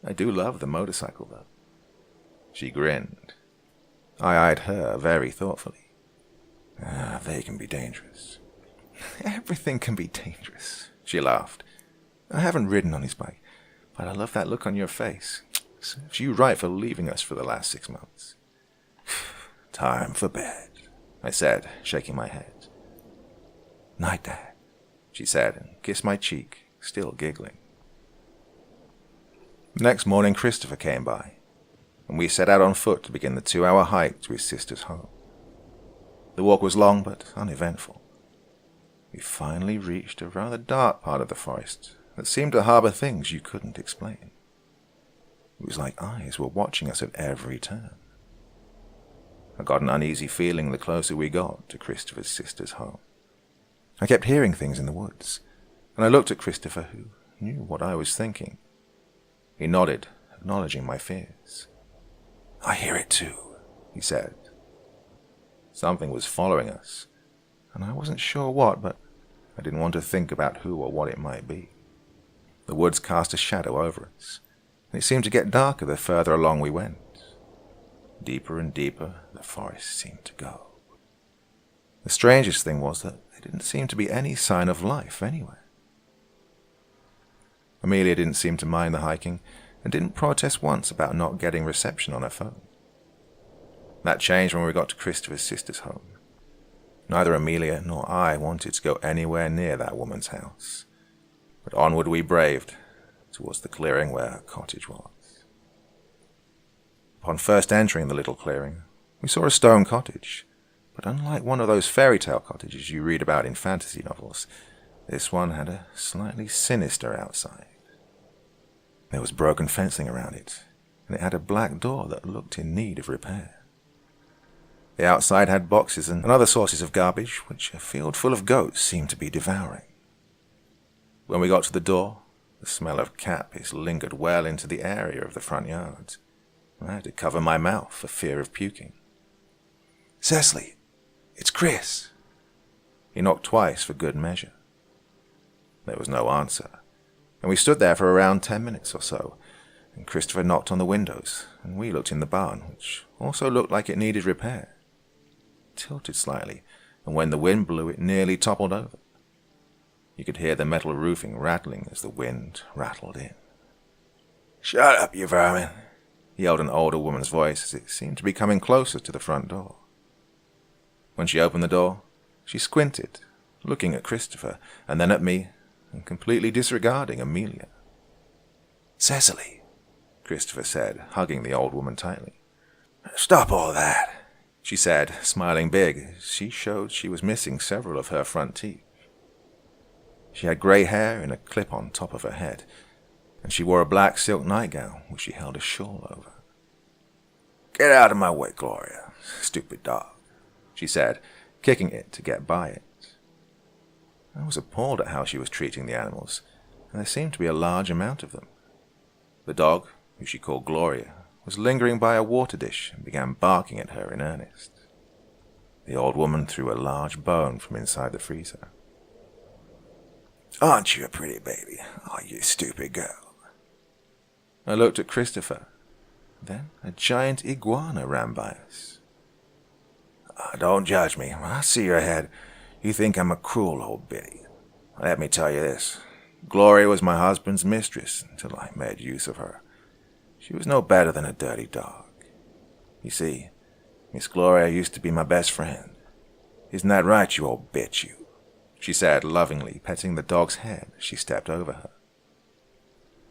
I do love the motorcycle, though." She grinned. I eyed her very thoughtfully. They can be dangerous." "Everything can be dangerous," she laughed. "I haven't ridden on his bike, but I love that look on your face. Serves you right for leaving us for the last 6 months." "Time for bed," I said, shaking my head. "Night, Dad," she said, and kissed my cheek, still giggling. Next morning, Christopher came by, and we set out on foot to begin the 2-hour hike to his sister's home. The walk was long but uneventful. We finally reached a rather dark part of the forest that seemed to harbor things you couldn't explain. It was like eyes were watching us at every turn. I got an uneasy feeling the closer we got to Christopher's sister's home. I kept hearing things in the woods, and I looked at Christopher, who knew what I was thinking. He nodded, acknowledging my fears. "I hear it too," he said. Something was following us, and I wasn't sure what, but I didn't want to think about who or what it might be. The woods cast a shadow over us, and it seemed to get darker the further along we went. Deeper and deeper the forest seemed to go. The strangest thing was that there didn't seem to be any sign of life anywhere. Amelia didn't seem to mind the hiking, and didn't protest once about not getting reception on her phone. That changed when we got to Christopher's sister's home. Neither Amelia nor I wanted to go anywhere near that woman's house, but onward we braved, towards the clearing where her cottage was. Upon first entering the little clearing, we saw a stone cottage, but unlike one of those fairy tale cottages you read about in fantasy novels, this one had a slightly sinister outside. There was broken fencing around it, and it had a black door that looked in need of repair. The outside had boxes and other sources of garbage, which a field full of goats seemed to be devouring. When we got to the door, the smell of cat piss lingered well into the area of the front yard. I had to cover my mouth for fear of puking. "Cecily, it's Chris." He knocked twice for good measure. There was no answer, and we stood there for around 10 minutes or so, and Christopher knocked on the windows, and we looked in the barn, which also looked like it needed repair. It tilted slightly, and when the wind blew, it nearly toppled over. You could hear the metal roofing rattling as the wind rattled in. "Shut up, you vermin," yelled an older woman's voice as it seemed to be coming closer to the front door. When she opened the door, she squinted, looking at Christopher and then at me, and completely disregarding Amelia. "Cecily," Christopher said, hugging the old woman tightly. "Stop all that," she said, smiling big as she showed she was missing several of her front teeth. She had grey hair in a clip on top of her head, and she wore a black silk nightgown which she held a shawl over. "Get out of my way, Gloria, stupid dog," she said, kicking it to get by it. I was appalled at how she was treating the animals, and there seemed to be a large amount of them. The dog, who she called Gloria, was lingering by a water dish and began barking at her in earnest. The old woman threw a large bone from inside the freezer. "Aren't you a pretty baby? Oh, you stupid girl." I looked at Christopher. Then a giant iguana ran by us. "Don't judge me. I see your head. You think I'm a cruel old biddy. Let me tell you this. Gloria was my husband's mistress until I made use of her. She was no better than a dirty dog. You see, Miss Gloria used to be my best friend. Isn't that right, you old bitch, you?" she said lovingly, petting the dog's head as she stepped over her.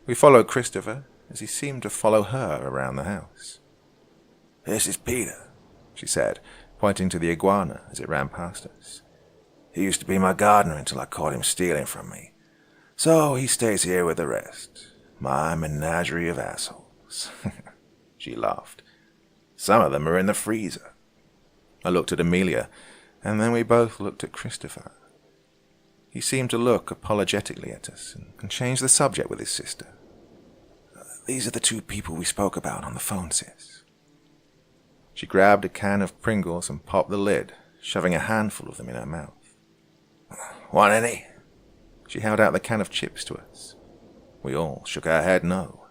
We followed Christopher as he seemed to follow her around the house. "This is Peter," she said, pointing to the iguana as it ran past us. "He used to be my gardener until I caught him stealing from me. So he stays here with the rest. My menagerie of assholes." She laughed. "Some of them are in the freezer." I looked at Amelia, and then we both looked at Christopher. He seemed to look apologetically at us and change the subject with his sister. "These are the two people we spoke about on the phone, sis." She grabbed a can of Pringles and popped the lid, shoving a handful of them in her mouth. "Want any?" She held out the can of chips to us. We all shook our head no.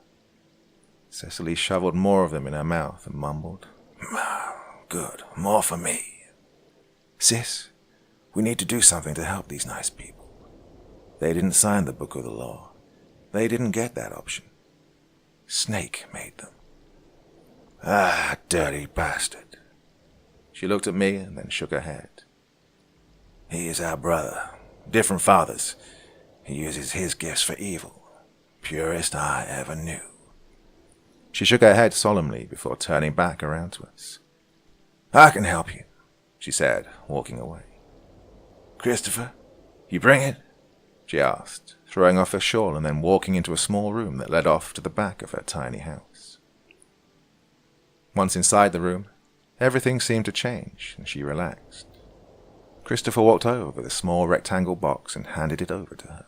Cecily shoveled more of them in her mouth and mumbled, "Good, more for me." "Sis, we need to do something to help these nice people. They didn't sign the book of the law. They didn't get that option. Snake made them." "Ah, dirty bastard." She looked at me and then shook her head. "He is our brother. Different fathers. He uses his gifts for evil. Purest I ever knew." She shook her head solemnly before turning back around to us. "I can help you," she said, walking away. "Christopher, you bring it?" she asked, throwing off her shawl and then walking into a small room that led off to the back of her tiny house. Once inside the room, everything seemed to change, and she relaxed. Christopher walked over with a small rectangle box and handed it over to her.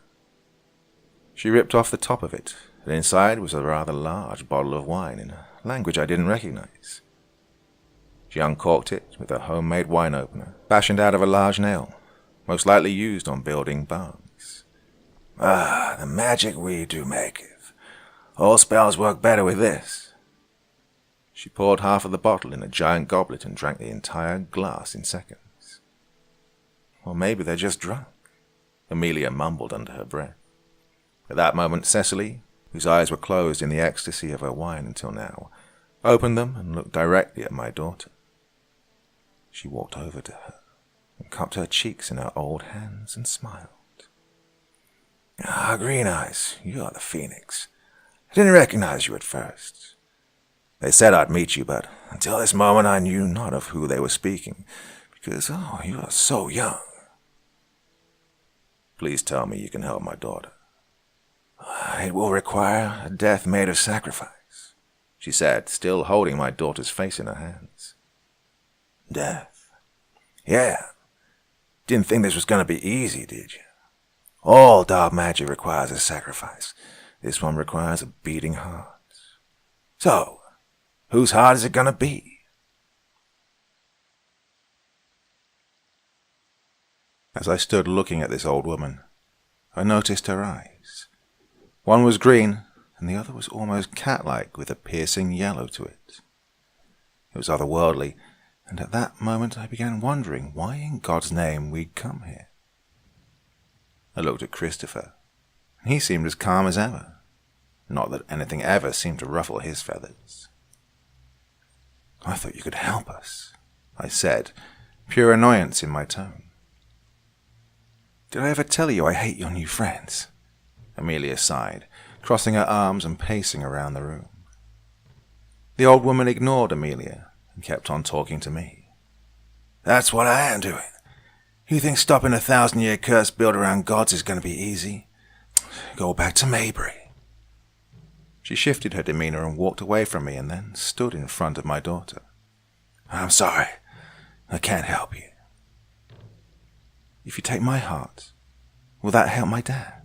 She ripped off the top of it, and inside was a rather large bottle of wine in a language I didn't recognize. She uncorked it with a homemade wine opener, fashioned out of a large nail, most likely used on building barns. "Ah, the magic we do maketh. All spells work better with this." She poured half of the bottle in a giant goblet and drank the entire glass in seconds. Or maybe they're just drunk, Amelia mumbled under her breath. At that moment, Cecily, whose eyes were closed in the ecstasy of her wine until now, opened them and looked directly at my daughter. She walked over to her and cupped her cheeks in her old hands and smiled. "Ah, Green Eyes, you are the phoenix. I didn't recognize you at first. They said I'd meet you, but until this moment I knew not of who they were speaking, because, you are so young. Please tell me you can help my daughter. It will require a death made of sacrifice," she said, still holding my daughter's face in her hands. "Death? Yeah. Didn't think this was going to be easy, did you? All dark magic requires a sacrifice. This one requires a beating heart. So, whose heart is it going to be?" As I stood looking at this old woman, I noticed her eyes. One was green, and the other was almost cat-like with a piercing yellow to it. It was otherworldly, and at that moment I began wondering why in God's name we'd come here. I looked at Christopher, and he seemed as calm as ever. Not that anything ever seemed to ruffle his feathers. "I thought you could help us," I said, pure annoyance in my tone. "Did I ever tell you I hate your new friends?" Amelia sighed, crossing her arms and pacing around the room. The old woman ignored Amelia and kept on talking to me. "That's what I am doing. You think stopping a 1,000-year curse built around gods is going to be easy? Go back to Maybury." She shifted her demeanor and walked away from me and then stood in front of my daughter. "I'm sorry. I can't help you." "If you take my heart, will that help my dad?"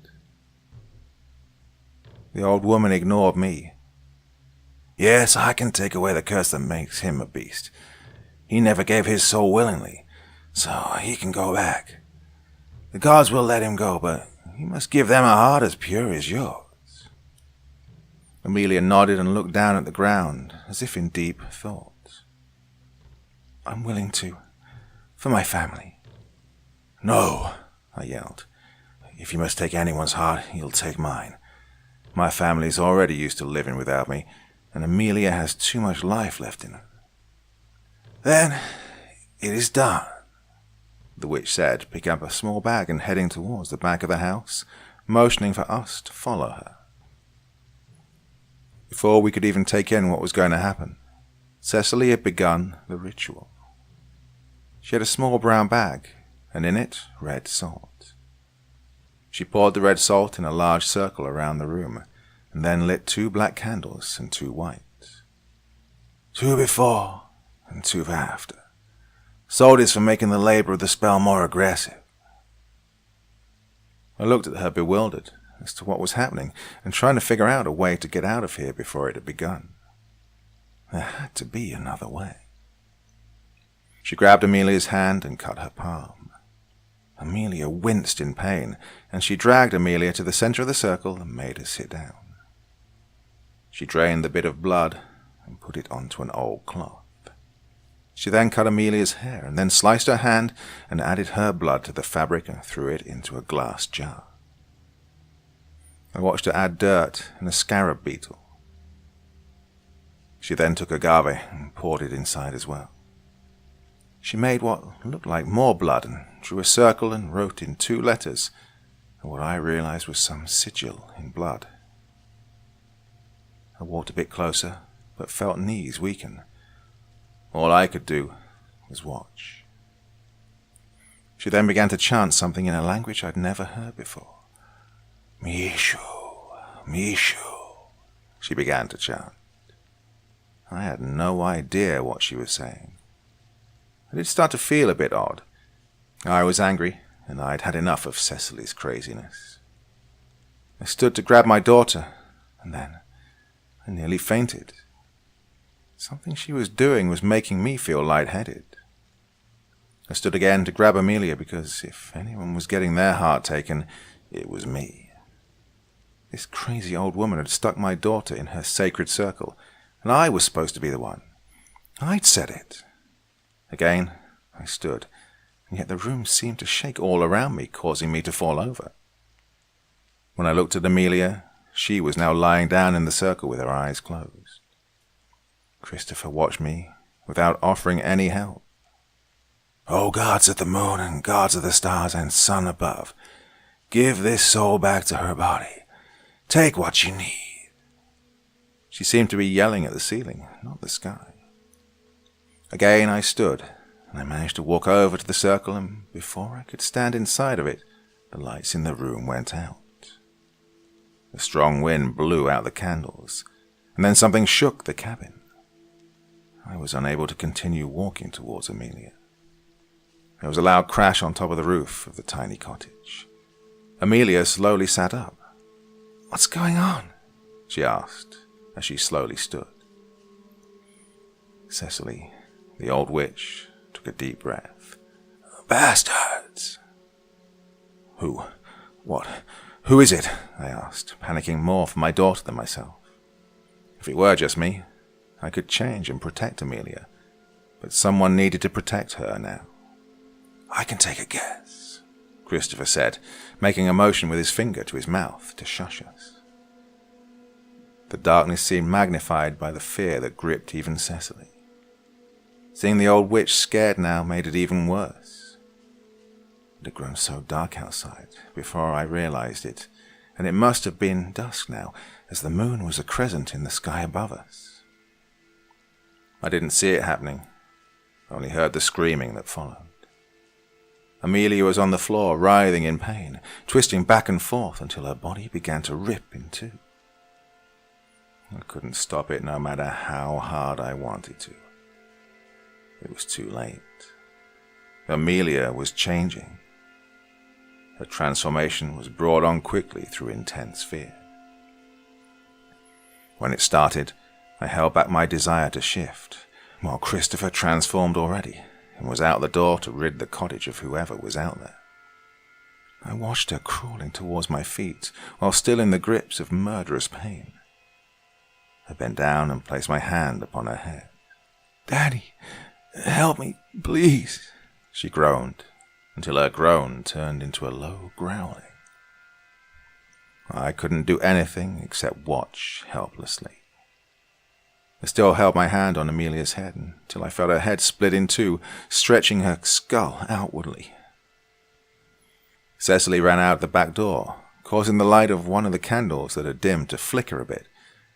The old woman ignored me. "Yes, I can take away the curse that makes him a beast. He never gave his soul willingly, so he can go back. The gods will let him go, but you must give them a heart as pure as yours." Amelia nodded and looked down at the ground, as if in deep thought. "I'm willing to, for my family." "No," I yelled. "If you must take anyone's heart, you'll take mine. My family's already used to living without me, and Amelia has too much life left in her." "Then it is done," the witch said, picking up a small bag and heading towards the back of the house, motioning for us to follow her. Before we could even take in what was going to happen, Cecily had begun the ritual. She had a small brown bag, and in it red salt. She poured the red salt in a large circle around the room, and then lit 2 black candles and 2 white. 2 before and 2 after. Salt is for making the labor of the spell more aggressive." I looked at her bewildered as to what was happening and trying to figure out a way to get out of here before it had begun. There had to be another way. She grabbed Amelia's hand and cut her palm. Amelia winced in pain, and she dragged Amelia to the center of the circle and made her sit down. She drained the bit of blood and put it onto an old cloth. She then cut Amelia's hair and then sliced her hand and added her blood to the fabric and threw it into a glass jar. I watched her add dirt and a scarab beetle. She then took agave and poured it inside as well. She made what looked like more blood and drew a circle and wrote in 2 letters, and what I realized was some sigil in blood. I walked a bit closer, but felt knees weaken. All I could do was watch. She then began to chant something in a language I'd never heard before. "Mishu, Mishu," she began to chant. I had no idea what she was saying. I did start to feel a bit odd. I was angry, and I'd had enough of Cecily's craziness. I stood to grab my daughter, and then I nearly fainted. Something she was doing was making me feel lightheaded. I stood again to grab Amelia because if anyone was getting their heart taken, it was me. This crazy old woman had stuck my daughter in her sacred circle, and I was supposed to be the one. I'd said it. Again, I stood, and yet the room seemed to shake all around me, causing me to fall over. When I looked at Amelia, She was now lying down in the circle with her eyes closed. Christopher watched me without offering any help. "O gods of the moon and gods of the stars and sun above, give this soul back to her body. Take what you need." She seemed to be yelling at the ceiling, not the sky. Again I stood, and I managed to walk over to the circle, and before I could stand inside of it, the lights in the room went out. A strong wind blew out the candles, and then something shook the cabin. I was unable to continue walking towards Amelia. There was a loud crash on top of the roof of the tiny cottage. Amelia slowly sat up. "What's going on?" she asked as she slowly stood. Cecily, the old witch, took a deep breath. "Bastards!" Who is it?" I asked, panicking more for my daughter than myself. If it were just me, I could change and protect Amelia, but someone needed to protect her now. "I can take a guess," Christopher said, making a motion with his finger to his mouth to shush us. The darkness seemed magnified by the fear that gripped even Cecily. Seeing the old witch scared now made it even worse. It had grown so dark outside before I realized it, and it must have been dusk now, as the moon was a crescent in the sky above us. I didn't see it happening, only heard the screaming that followed. Amelia was on the floor, writhing in pain, twisting back and forth until her body began to rip in two. I couldn't stop it no matter how hard I wanted to. It was too late. Amelia was changing. Her transformation was brought on quickly through intense fear. When it started, I held back my desire to shift, while Christopher transformed already and was out the door to rid the cottage of whoever was out there. I watched her crawling towards my feet while still in the grips of murderous pain. I bent down and placed my hand upon her head. "Daddy, help me, please," she groaned, until her groan turned into a low growling. I couldn't do anything except watch helplessly. I still held my hand on Amelia's head until I felt her head split in two, stretching her skull outwardly. Cecily ran out the back door, causing the light of one of the candles that had dimmed to flicker a bit,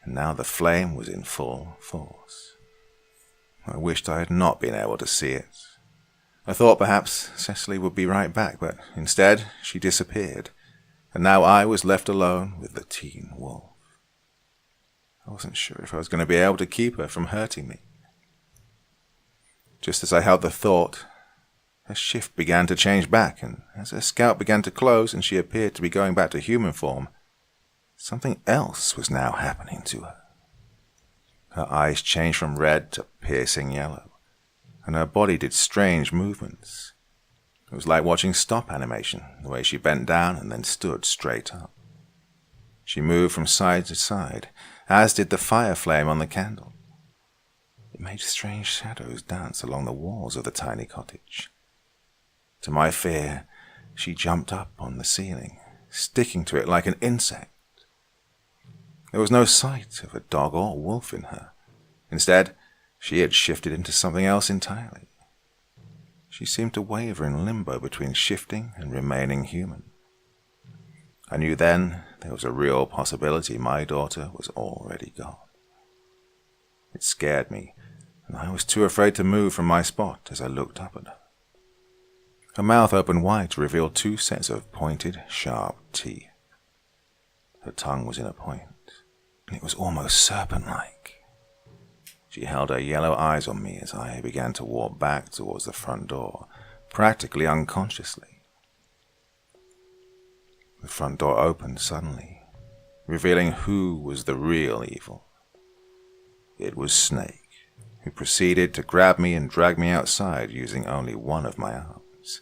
and now the flame was in full force. I wished I had not been able to see it. I thought perhaps Cecily would be right back, but instead she disappeared, and now I was left alone with the teen wolf. I wasn't sure if I was going to be able to keep her from hurting me. Just as I held the thought, her shift began to change back, and as her scalp began to close and she appeared to be going back to human form, something else was now happening to her. Her eyes changed from red to piercing yellow, and her body did strange movements. It was like watching stop animation, the way she bent down and then stood straight up. She moved from side to side, as did the fire flame on the candle. It made strange shadows dance along the walls of the tiny cottage. To my fear, she jumped up on the ceiling, sticking to it like an insect. There was no sight of a dog or wolf in her. Instead, she had shifted into something else entirely. She seemed to waver in limbo between shifting and remaining human. I knew then there was a real possibility my daughter was already gone. It scared me, and I was too afraid to move from my spot as I looked up at her. Her mouth opened wide to reveal two sets of pointed, sharp teeth. Her tongue was in a point, and it was almost serpent-like. She held her yellow eyes on me as I began to walk back towards the front door, practically unconsciously. The front door opened suddenly, revealing who was the real evil. It was Snake, who proceeded to grab me and drag me outside using only one of my arms.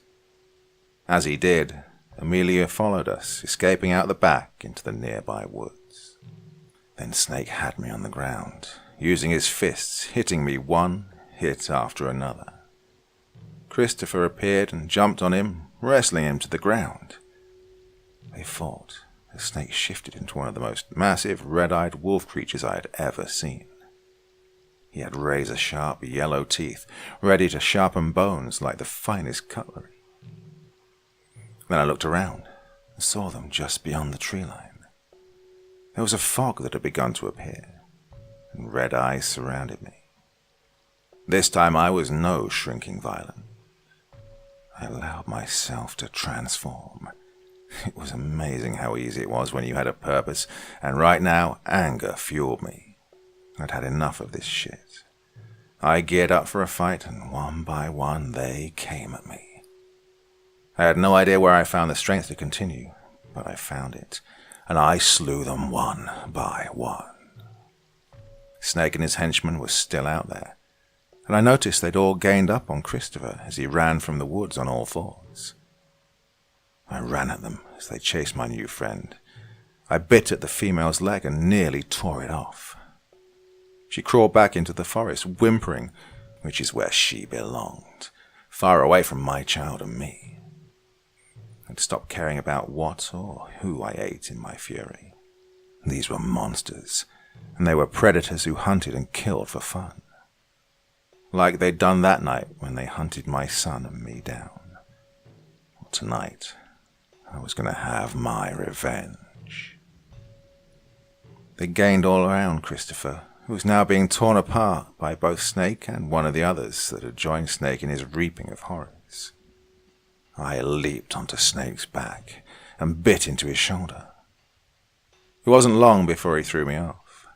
As he did, Amelia followed us, escaping out the back into the nearby woods. Then Snake had me on the ground, using his fists, hitting me one hit after another. Christopher appeared and jumped on him, wrestling him to the ground. They fought, the snake shifted into one of the most massive, red-eyed wolf creatures I had ever seen. He had razor-sharp yellow teeth, ready to sharpen bones like the finest cutlery. Then I looked around and saw them just beyond the tree line. There was a fog that had begun to appear, and red eyes surrounded me. This time I was no shrinking violet. I allowed myself to transform. It was amazing how easy it was when you had a purpose, and right now, anger fueled me. I'd had enough of this shit. I geared up for a fight, and one by one they came at me. I had no idea where I found the strength to continue, but I found it, and I slew them one by one. Snake and his henchmen were still out there, and I noticed they'd all gained up on Christopher as he ran from the woods on all fours. I ran at them as they chased my new friend. I bit at the female's leg and nearly tore it off. She crawled back into the forest, whimpering, which is where she belonged, far away from my child and me. I'd stopped caring about what or who I ate in my fury. These were monsters, and they were predators who hunted and killed for fun. Like they'd done that night when they hunted my son and me down. Well, tonight, I was going to have my revenge. They gained all around Christopher, who was now being torn apart by both Snake and one of the others that had joined Snake in his reaping of horrors. I leaped onto Snake's back and bit into his shoulder. It wasn't long before he threw me off.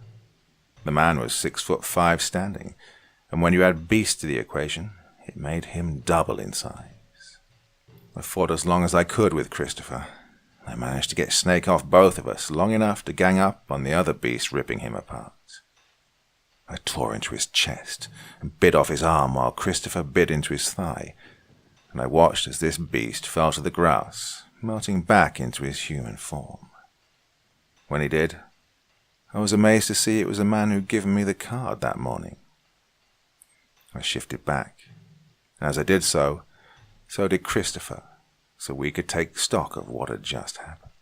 The man was 6'5" standing, and when you add beast to the equation, it made him double in size. I fought as long as I could with Christopher. I managed to get Snake off both of us long enough to gang up on the other beast ripping him apart. I tore into his chest and bit off his arm while Christopher bit into his thigh, and I watched as this beast fell to the grass, melting back into his human form. When he did, I was amazed to see it was the man who'd given me the card that morning. I shifted back, and as I did so did Christopher, so we could take stock of what had just happened.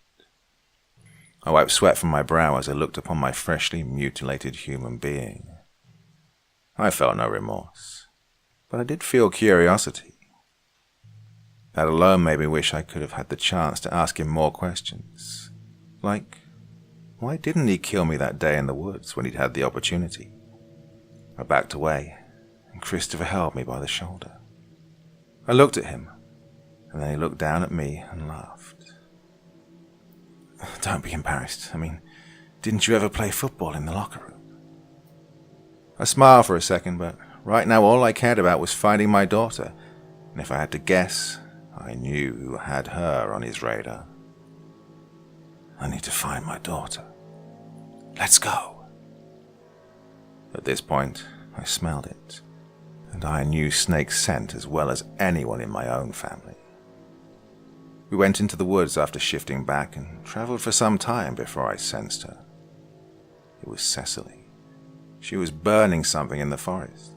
I wiped sweat from my brow as I looked upon my freshly mutilated human being. I felt no remorse, but I did feel curiosity. That alone made me wish I could have had the chance to ask him more questions. Like, why didn't he kill me that day in the woods when he'd had the opportunity? I backed away, and Christopher held me by the shoulder. I looked at him, and then he looked down at me and laughed. Don't be embarrassed. I mean, didn't you ever play football in the locker room? I smiled for a second, but right now all I cared about was finding my daughter, and if I had to guess, I knew who had her on his radar. I need to find my daughter. Let's go. At this point, I smelled it, and I knew Snake's scent as well as anyone in my own family. We went into the woods after shifting back and traveled for some time before I sensed her. It was Cecily. She was burning something in the forest.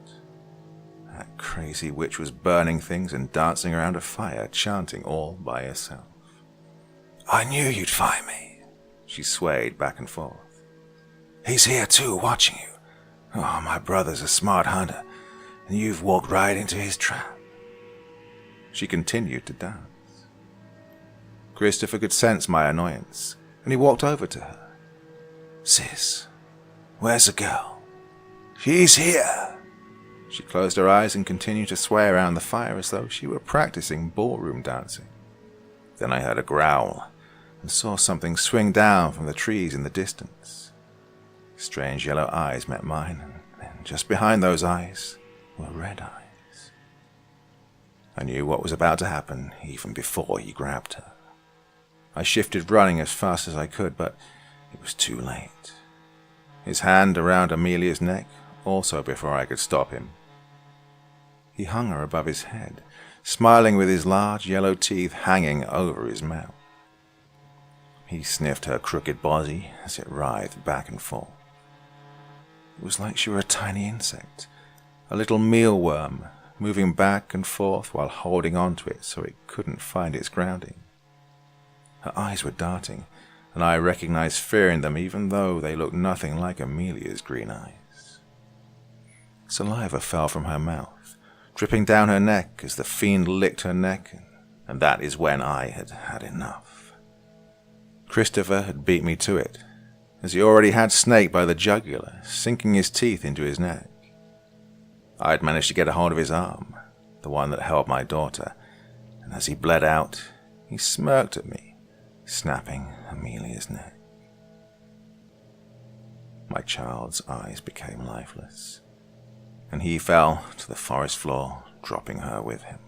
That crazy witch was burning things and dancing around a fire, chanting all by herself. I knew you'd find me. She swayed back and forth. He's here too, watching you. Oh, my brother's a smart hunter, and you've walked right into his trap. She continued to dance. Christopher could sense my annoyance, and he walked over to her. Sis, where's the girl? She's here. She closed her eyes and continued to sway around the fire as though she were practicing ballroom dancing. Then I heard a growl and saw something swing down from the trees in the distance. Strange yellow eyes met mine, and just behind those eyes were red eyes. I knew what was about to happen even before he grabbed her. I shifted running as fast as I could, but it was too late. His hand around Amelia's neck, also before I could stop him. He hung her above his head, smiling with his large yellow teeth hanging over his mouth. He sniffed her crooked body as it writhed back and forth. It was like she were a tiny insect, a little mealworm, moving back and forth while holding on to it so it couldn't find its grounding. Her eyes were darting, and I recognized fear in them even though they looked nothing like Amelia's green eyes. Saliva fell from her mouth, dripping down her neck as the fiend licked her neck, and that is when I had had enough. Christopher had beat me to it, as he already had Snake by the jugular, sinking his teeth into his neck. I had managed to get a hold of his arm, the one that held my daughter, and as he bled out, he smirked at me, snapping Amelia's neck. My child's eyes became lifeless, and he fell to the forest floor, dropping her with him.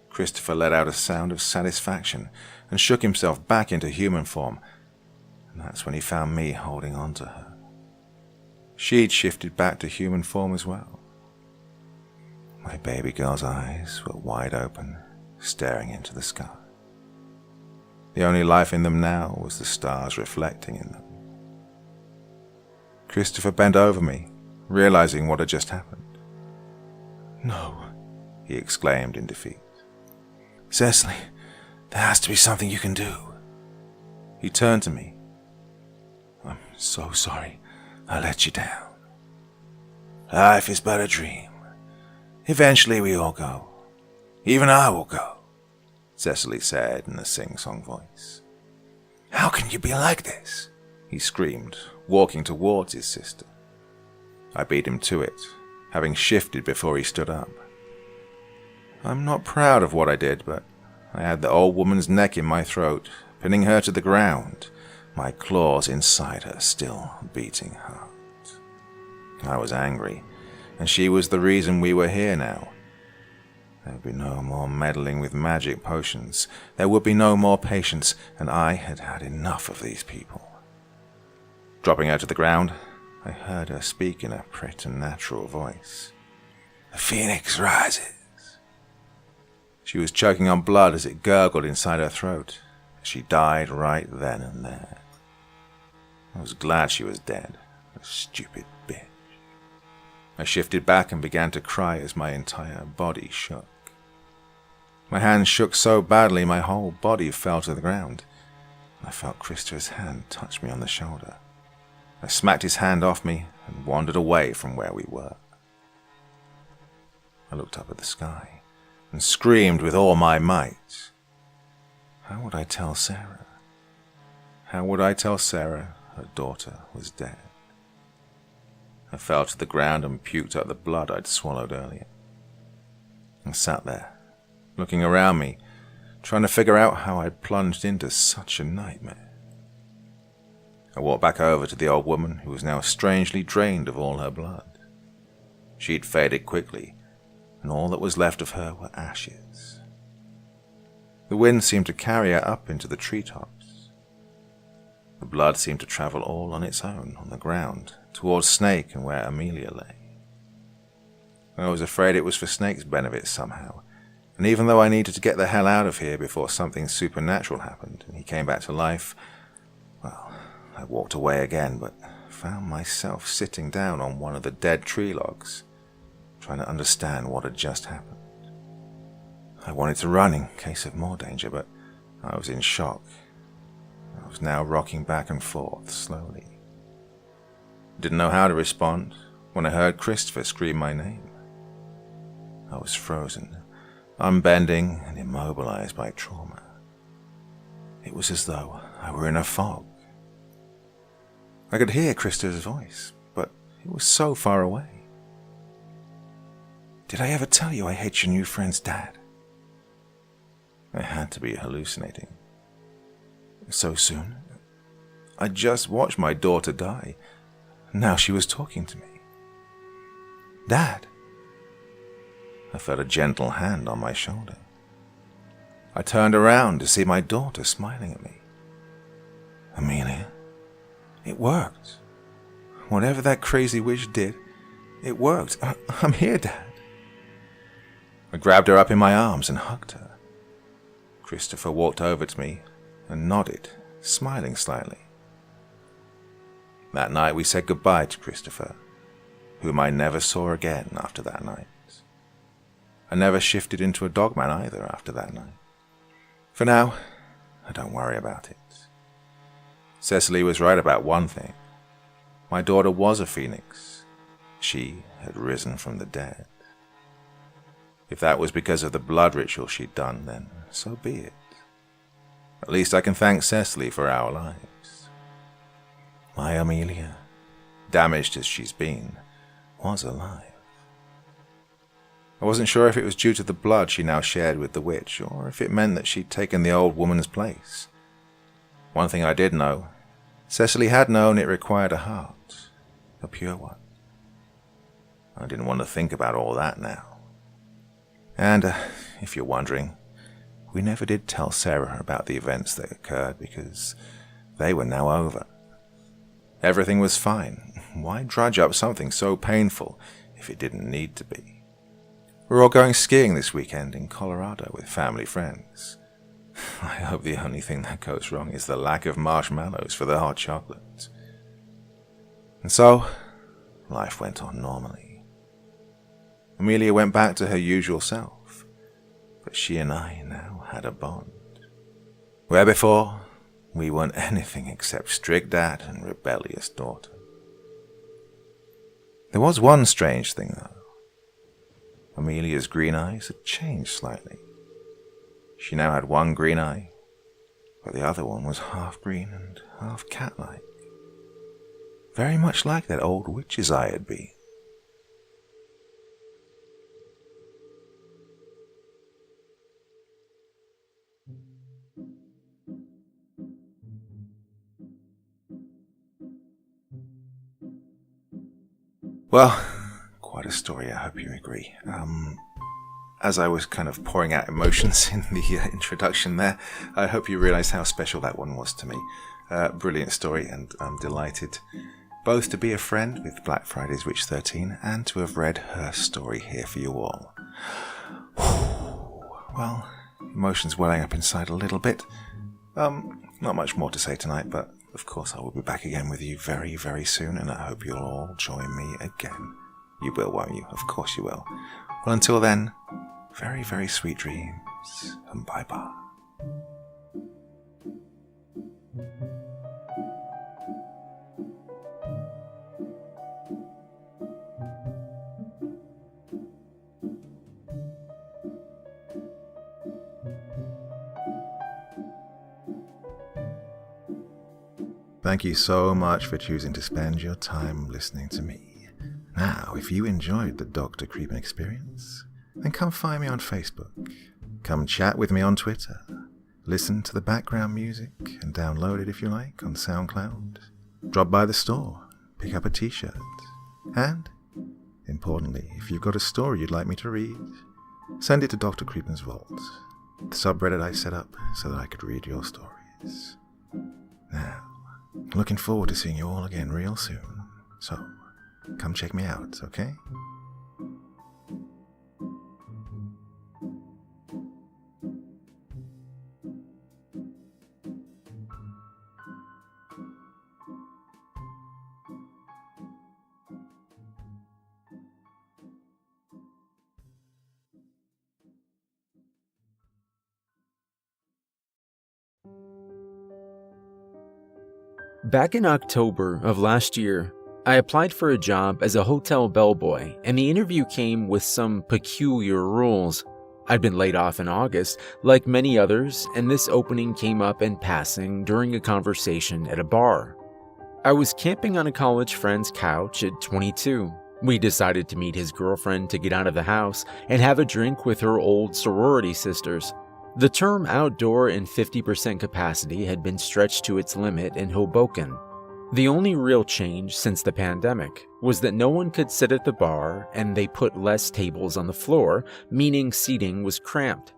Christopher let out a sound of satisfaction and shook himself back into human form, and that's when he found me holding on to her. She'd shifted back to human form as well. My baby girl's eyes were wide open, staring into the sky. The only life in them now was the stars reflecting in them. Christopher bent over me, realizing what had just happened. "No," he exclaimed in defeat. "Cecily, there has to be something you can do." He turned to me. "I'm so sorry I let you down. Life is but a dream. Eventually we all go. Even I will go," Cecily said in a sing-song voice. "How can you be like this?" he screamed, walking towards his sister. I beat him to it, having shifted before he stood up. I'm not proud of what I did, but I had the old woman's neck in my throat, pinning her to the ground, my claws inside her still beating hard. I was angry, and she was the reason we were here now. There would be no more meddling with magic potions. There would be no more patience, and I had had enough of these people. Dropping her to the ground, I heard her speak in a preternatural voice. "The phoenix rises." She was choking on blood as it gurgled inside her throat. She died right then and there. I was glad she was dead, a stupid bitch. I shifted back and began to cry as my entire body shook. My hands shook so badly my whole body fell to the ground. I felt Christopher's hand touch me on the shoulder. I smacked his hand off me and wandered away from where we were. I looked up at the sky and screamed with all my might. How would I tell Sarah? How would I tell Sarah her daughter was dead? I fell to the ground and puked out the blood I'd swallowed earlier. I sat there, looking around me, trying to figure out how I'd plunged into such a nightmare. I walked back over to the old woman, who was now strangely drained of all her blood. She'd faded quickly, and all that was left of her were ashes. The wind seemed to carry her up into the treetops. The blood seemed to travel all on its own on the ground, towards Snake and where Amelia lay. I was afraid it was for Snake's benefit somehow, and even though I needed to get the hell out of here before something supernatural happened and he came back to life, well, I walked away again, but found myself sitting down on one of the dead tree logs, trying to understand what had just happened. I wanted to run in case of more danger, but I was in shock. I was now rocking back and forth slowly. Didn't know how to respond when I heard Christopher scream my name. I was frozen, unbending and immobilized by trauma. It was as though I were in a fog. I could hear Christopher's voice, but it was so far away. "Did I ever tell you I hate your new friend's dad?" I had to be hallucinating. So soon? I just watched my daughter die. Now she was talking to me. "Dad!" I felt a gentle hand on my shoulder. I turned around to see my daughter smiling at me. "Amelia, it worked. Whatever that crazy witch did, it worked. I'm here, Dad." I grabbed her up in my arms and hugged her. Christopher walked over to me and nodded, smiling slightly. That night we said goodbye to Christopher, whom I never saw again after that night. I never shifted into a dogman either after that night. For now, I don't worry about it. Cecily was right about one thing. My daughter was a phoenix. She had risen from the dead. If that was because of the blood ritual she'd done, then so be it. At least I can thank Cecily for our lives. My Amelia, damaged as she's been, was alive. I wasn't sure if it was due to the blood she now shared with the witch, or if it meant that she'd taken the old woman's place. One thing I did know, Cecily had known it required a heart, a pure one. I didn't want to think about all that now. And, if you're wondering, we never did tell Sarah about the events that occurred because they were now over. Everything was fine. Why drudge up something so painful if it didn't need to be? We're all going skiing this weekend in Colorado with family friends. I hope the only thing that goes wrong is the lack of marshmallows for the hot chocolate. And so, life went on normally. Amelia went back to her usual self, but she and I now had a bond. Where before, we weren't anything except strict dad and rebellious daughter. There was one strange thing, though. Amelia's green eyes had changed slightly. She now had one green eye, but the other one was half green and half cat-like. Very much like that old witch's eye had been. Well, quite a story, I hope you agree. As I was kind of pouring out emotions in the introduction there, I hope you realised how special that one was to me. Brilliant story, and I'm delighted both to be a friend with Black Friday's Witch 13 and to have read her story here for you all. Well, emotions welling up inside a little bit. Not much more to say tonight, but of course I will be back again with you very, very soon, and I hope you'll all join me again. You will, won't you? Of course you will. Well, until then, very, very sweet dreams, and bye-bye. Thank you so much for choosing to spend your time listening to me. Now, if you enjoyed the Dr. Creepen experience, then come find me on Facebook. Come chat with me on Twitter. Listen to the background music and download it if you like on SoundCloud. Drop by the store, pick up a t-shirt. And, importantly, if you've got a story you'd like me to read, send it to Dr. Creepen's Vault, the subreddit I set up so that I could read your stories. Now, looking forward to seeing you all again real soon. So, come check me out, okay? Back in October of last year, I applied for a job as a hotel bellboy, and the interview came with some peculiar rules. I'd been laid off in August, like many others, and this opening came up in passing during a conversation at a bar. I was camping on a college friend's couch at 22. We decided to meet his girlfriend to get out of the house and have a drink with her old sorority sisters. The term outdoor in 50% capacity had been stretched to its limit in Hoboken. The only real change since the pandemic was that no one could sit at the bar and they put less tables on the floor, meaning seating was cramped.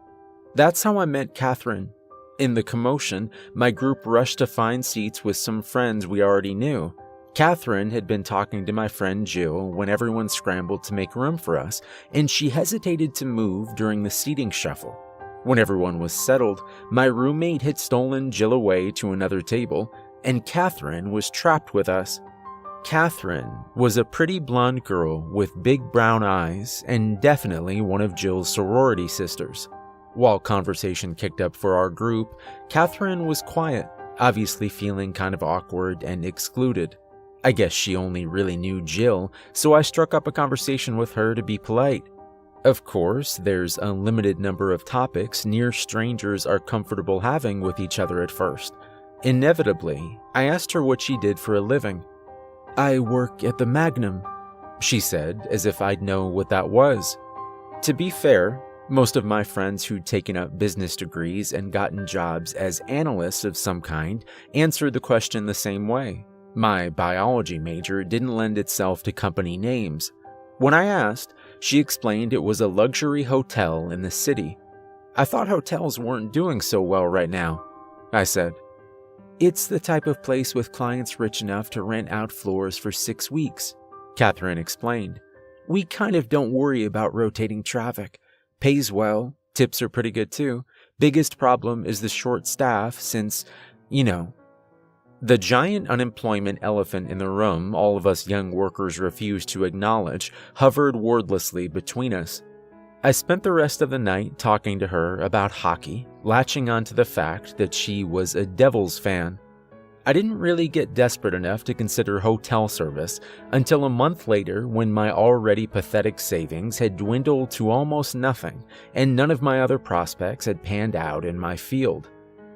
That's how I met Catherine. In the commotion, my group rushed to find seats with some friends we already knew. Catherine had been talking to my friend Jill when everyone scrambled to make room for us, and she hesitated to move during the seating shuffle. When everyone was settled, my roommate had stolen Jill away to another table, and Catherine was trapped with us. Catherine was a pretty blonde girl with big brown eyes and definitely one of Jill's sorority sisters. While conversation kicked up for our group, Catherine was quiet. obviously feeling kind of awkward and excluded. I guess she only really knew Jill, so I struck up a conversation with her to be polite. Of course, there's a limited number of topics near strangers are comfortable having with each other at first. Inevitably, I asked her what she did for a living. "I work at the Magnum," she said, as if I'd know what that was. To be fair, most of my friends who'd taken up business degrees and gotten jobs as analysts of some kind answered the question the same way. My biology major didn't lend itself to company names. When I asked, she explained it was a luxury hotel in the city. "I thought hotels weren't doing so well right now," I said. "It's the type of place with clients rich enough to rent out floors for 6 weeks," Catherine explained. "We kind of don't worry about rotating traffic. Pays well, tips are pretty good too. Biggest problem is the short staff since, you know." The giant unemployment elephant in the room all of us young workers refused to acknowledge hovered wordlessly between us. I spent the rest of the night talking to her about hockey, latching onto the fact that she was a Devils fan. I didn't really get desperate enough to consider hotel service until a month later when my already pathetic savings had dwindled to almost nothing and none of my other prospects had panned out in my field.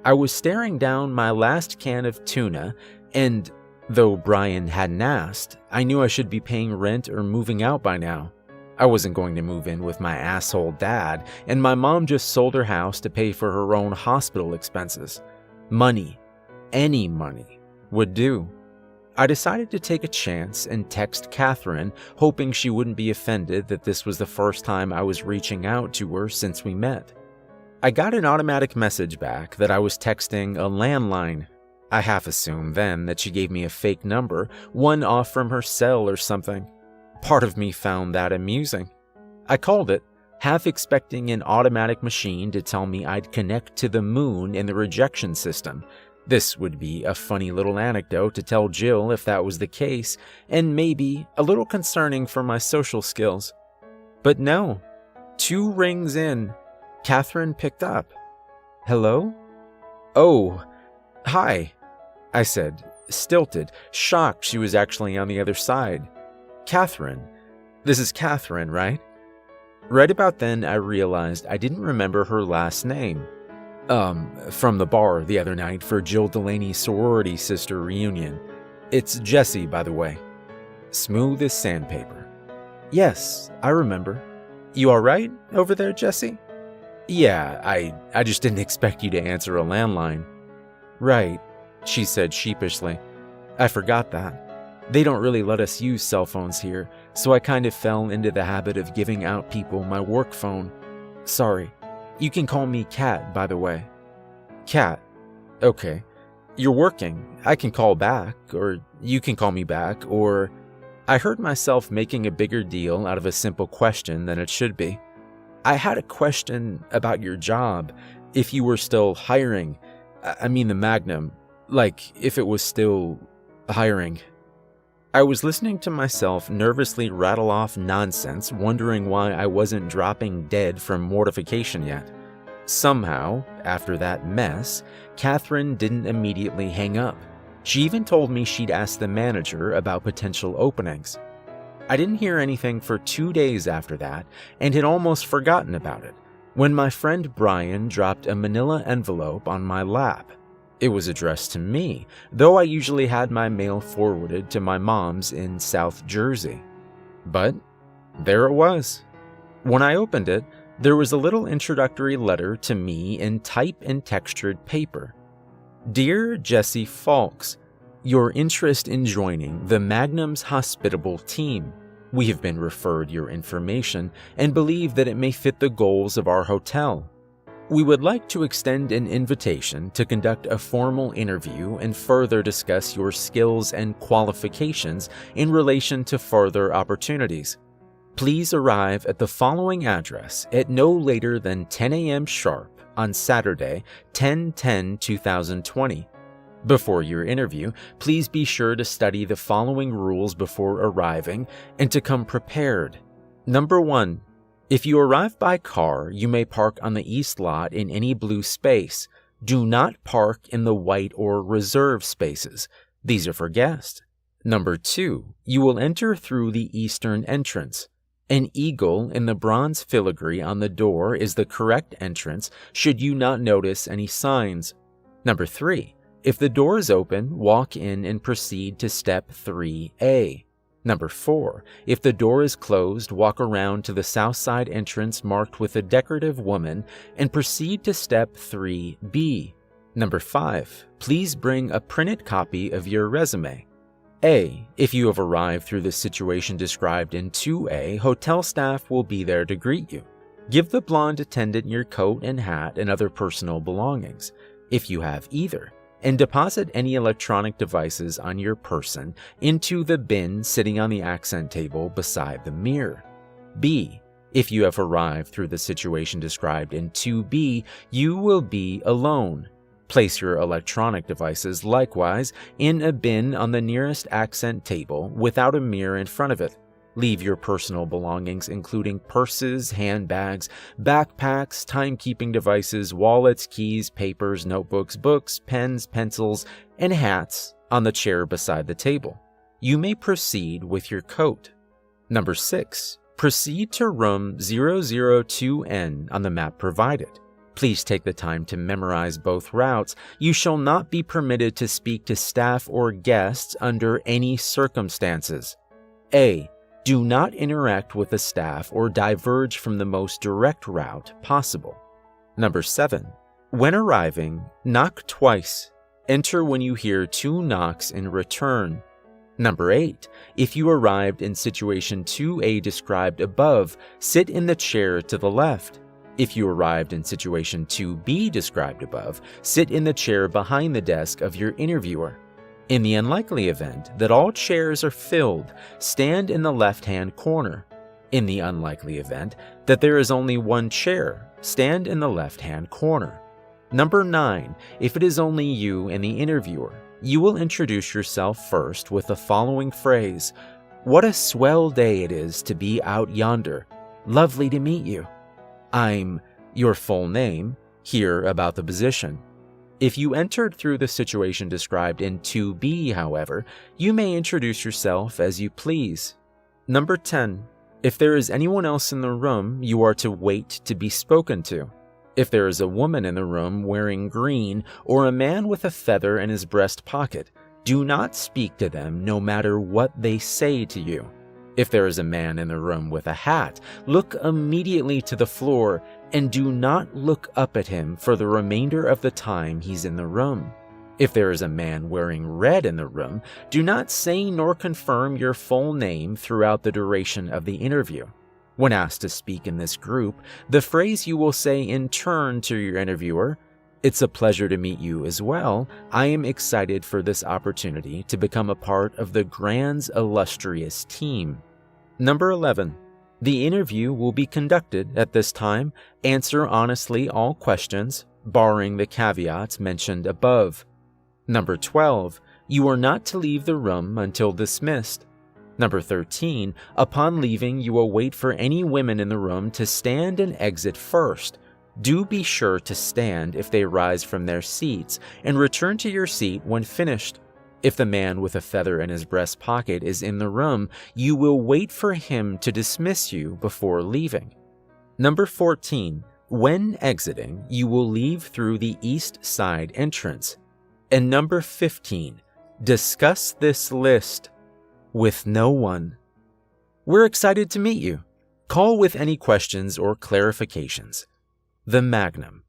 I was staring down my last can of tuna, and though Brian hadn't asked, I knew I should be paying rent or moving out by now. I wasn't going to move in with my asshole dad, and my mom just sold her house to pay for her own hospital expenses. Money, any money, would do. I decided to take a chance and text Catherine, hoping she wouldn't be offended that this was the first time I was reaching out to her since we met. I got an automatic message back that I was texting a landline. I half assumed then that she gave me a fake number, one off from her cell or something. Part of me found that amusing. I called it, half expecting an automatic machine to tell me I'd connect to the moon in the rejection system. This would be a funny little anecdote to tell Jill if that was the case, and maybe a little concerning for my social skills. But no, 2 rings in, Catherine picked up. "Hello?" "Oh, hi," I said, stilted, shocked she was actually on the other side. "Catherine. This is Catherine, right?" Right about then, I realized I didn't remember her last name. From the bar the other night for Jill Delaney's sorority sister reunion. It's Jessie, by the way. Smooth as sandpaper. "Yes, I remember. You alright over there, Jessie?" "Yeah, I just didn't expect you to answer a landline." "Right," she said sheepishly. "I forgot that. They don't really let us use cell phones here, so I kind of fell into the habit of giving out people my work phone. Sorry. You can call me Kat, by the way." "Kat. Okay. You're working. I can call back, or you can call me back, or..." I heard myself making a bigger deal out of a simple question than it should be. "I had a question about your job, if you were still hiring. I mean the Magnum, like if it was still hiring." I was listening to myself nervously rattle off nonsense, wondering why I wasn't dropping dead from mortification yet. Somehow, after that mess, Catherine didn't immediately hang up. She even told me she'd asked the manager about potential openings. I didn't hear anything for 2 days after that and had almost forgotten about it, when my friend Brian dropped a manila envelope on my lap. It was addressed to me, though I usually had my mail forwarded to my mom's in South Jersey. But there it was. When I opened it, there was a little introductory letter to me in type and textured paper. "Dear Jessie Fawkes, your interest in joining the Magnum's hospitable team. We have been referred your information and believe that it may fit the goals of our hotel. We would like to extend an invitation to conduct a formal interview and further discuss your skills and qualifications in relation to further opportunities. Please arrive at the following address at no later than 10 a.m. sharp on Saturday, 10/10/2020. Before your interview, please be sure to study the following rules before arriving and to come prepared. Number 1. If you arrive by car, you may park on the east lot in any blue space. Do not park in the white or reserved spaces. These are for guests. Number 2, you will enter through the eastern entrance. An eagle in the bronze filigree on the door is the correct entrance should you not notice any signs. Number 3, if the door is open, walk in and proceed to step 3A. Number 4, if the door is closed, walk around to the south side entrance marked with a decorative woman and proceed to step 3B. Number 5, please bring a printed copy of your resume. A, if you have arrived through the situation described in 2A, hotel staff will be there to greet you. Give the blonde attendant your coat and hat and other personal belongings, if you have either, and deposit any electronic devices on your person into the bin sitting on the accent table beside the mirror. B, if you have arrived through the situation described in 2B, you will be alone. Place your electronic devices likewise in a bin on the nearest accent table without a mirror in front of it. Leave your personal belongings including purses, handbags, backpacks, timekeeping devices, wallets, keys, papers, notebooks, books, pens, pencils, and hats on the chair beside the table. You may proceed with your coat. Number 6. Proceed to room 002N on the map provided. Please take the time to memorize both routes. You shall not be permitted to speak to staff or guests under any circumstances. A. Do not interact with the staff or diverge from the most direct route possible. Number 7. When arriving, knock twice. Enter when you hear 2 knocks and return. Number 8. If you arrived in situation 2A described above, sit in the chair to the left. If you arrived in situation 2B described above, sit in the chair behind the desk of your interviewer. In the unlikely event that all chairs are filled, stand in the left-hand corner. In the unlikely event that there is only one chair, stand in the left-hand corner. Number 9. If it is only you and the interviewer, you will introduce yourself first with the following phrase: "What a swell day it is to be out yonder. Lovely to meet you. I'm," your full name, here about the position. If you entered through the situation described in 2B, however, you may introduce yourself as you please. Number 10. If there is anyone else in the room, you are to wait to be spoken to. If there is a woman in the room wearing green or a man with a feather in his breast pocket, do not speak to them no matter what they say to you. If there is a man in the room with a hat, look immediately to the floor and do not look up at him for the remainder of the time he's in the room. If there is a man wearing red in the room, do not say nor confirm your full name throughout the duration of the interview. When asked to speak in this group, the phrase you will say in turn to your interviewer: "It's a pleasure to meet you as well. I am excited for this opportunity to become a part of the Grand's illustrious team." Number 11. The interview will be conducted at this time. Answer honestly all questions, barring the caveats mentioned above. Number 12. You are not to leave the room until dismissed. Number 13. Upon leaving, you will wait for any women in the room to stand and exit first. Do be sure to stand if they rise from their seats, and return to your seat when finished. If the man with a feather in his breast pocket is in the room, you will wait for him to dismiss you before leaving. Number 14. When exiting, you will leave through the east side entrance. And number 15. Discuss this list with no one. We're excited to meet you. Call with any questions or clarifications. The Magnum.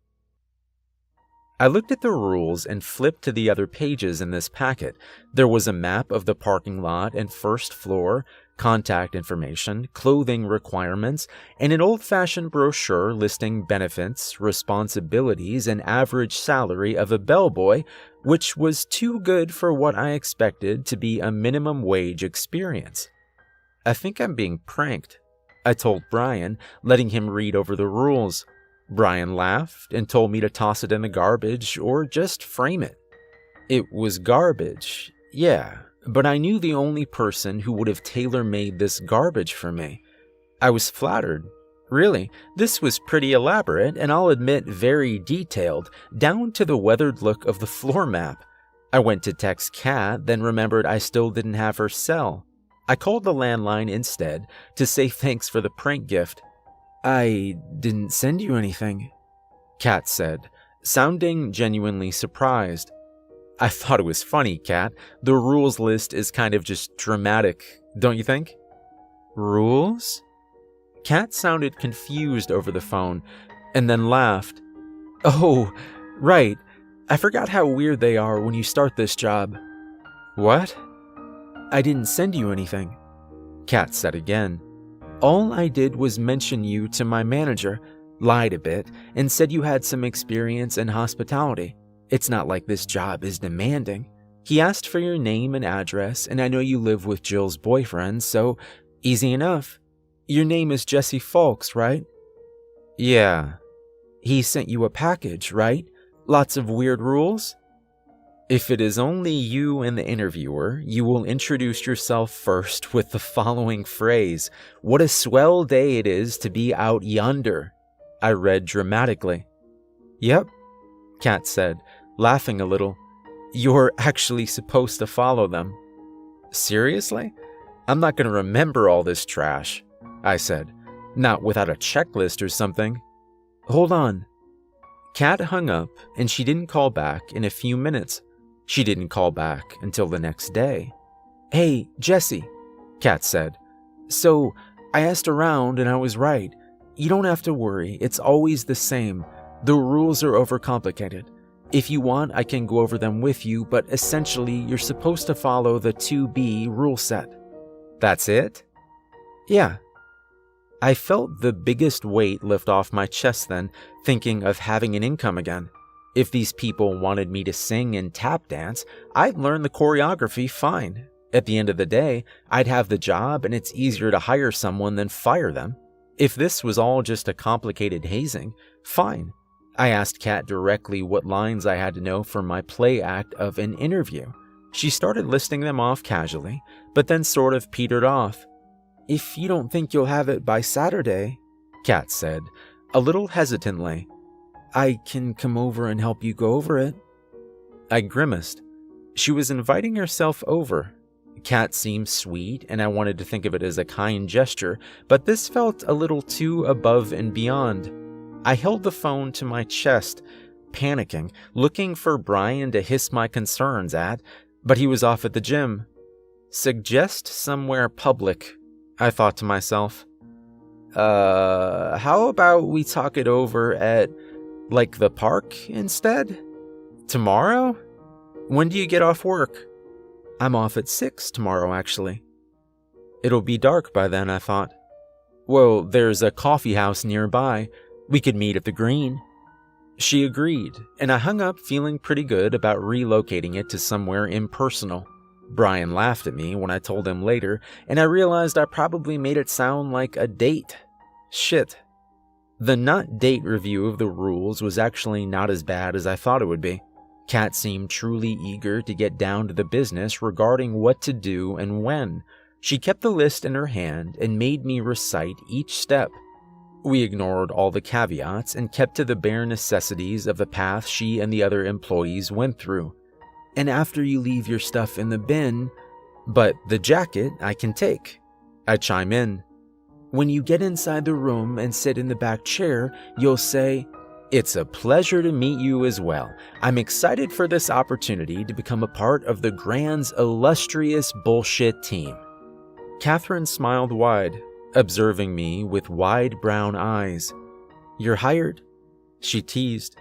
I looked at the rules and flipped to the other pages in this packet. There was a map of the parking lot and first floor, contact information, clothing requirements, and an old-fashioned brochure listing benefits, responsibilities, and average salary of a bellboy, which was too good for what I expected to be a minimum wage experience. "I think I'm being pranked," I told Brian, letting him read over the rules. Brian laughed and told me to toss it in the garbage or just frame it. It was garbage, yeah, but I knew the only person who would have tailor-made this garbage for me. I was flattered. Really, this was pretty elaborate, and I'll admit very detailed, down to the weathered look of the floor map. I went to text Kat, then remembered I still didn't have her cell. I called the landline instead to say thanks for the prank gift. "I didn't send you anything," Kat said, sounding genuinely surprised. I thought it was funny, Kat. The rules list is kind of just dramatic, don't you think? Rules? Kat sounded confused over the phone, and then laughed. "Oh, right. I forgot how weird they are when you start this job." "What?" "I didn't send you anything," Kat said again. "All I did was mention you to my manager, lied a bit, and said you had some experience in hospitality. It's not like this job is demanding. He asked for your name and address, and I know you live with Jill's boyfriend, so easy enough. Your name is Jesse Fulks, right?" "Yeah." "He sent you a package, right? Lots of weird rules?" "If it is only you and the interviewer, you will introduce yourself first with the following phrase, 'What a swell day it is to be out yonder,'" I read dramatically. "Yep," Kat said, laughing a little. "You're actually supposed to follow them." "Seriously? I'm not going to remember all this trash," I said. "Not without a checklist or something." "Hold on." Kat hung up, and she didn't call back in a few minutes. She didn't call back until the next day. "Hey, Jesse," Kat said. "So, I asked around and I was right. You don't have to worry, it's always the same. The rules are overcomplicated. If you want, I can go over them with you, but essentially, you're supposed to follow the 2B rule set." "That's it?" "Yeah." I felt the biggest weight lift off my chest then, thinking of having an income again. If these people wanted me to sing and tap dance, I'd learn the choreography fine. At the end of the day, I'd have the job, and it's easier to hire someone than fire them. If this was all just a complicated hazing, fine. I asked Kat directly what lines I had to know for my play act of an interview. She started listing them off casually, but then sort of petered off. "If you don't think you'll have it by Saturday," Kat said, a little hesitantly, "I can come over and help you go over it." I grimaced. She was inviting herself over. Kat seemed sweet, and I wanted to think of it as a kind gesture, but this felt a little too above and beyond. I held the phone to my chest, panicking, looking for Brian to hiss my concerns at, but he was off at the gym. Suggest somewhere public, I thought to myself. How about we talk it over at, like, the park instead? Tomorrow? When do you get off work? I'm off at 6 tomorrow, actually. It'll be dark by then, I thought. Well, there's a coffee house nearby. We could meet at the Green. She agreed, and I hung up feeling pretty good about relocating it to somewhere impersonal. Brian laughed at me when I told him later, and I realized I probably made it sound like a date. Shit. The not date review of the rules was actually not as bad as I thought it would be. Kat seemed truly eager to get down to the business regarding what to do and when. She kept the list in her hand and made me recite each step. We ignored all the caveats and kept to the bare necessities of the path she and the other employees went through. And after you leave your stuff in the bin, but the jacket I can take, I chime in. When you get inside the room and sit in the back chair, you'll say, "It's a pleasure to meet you as well. I'm excited for this opportunity to become a part of the Grand's illustrious bullshit team." Catherine smiled wide, observing me with wide brown eyes. "You're hired?" she teased.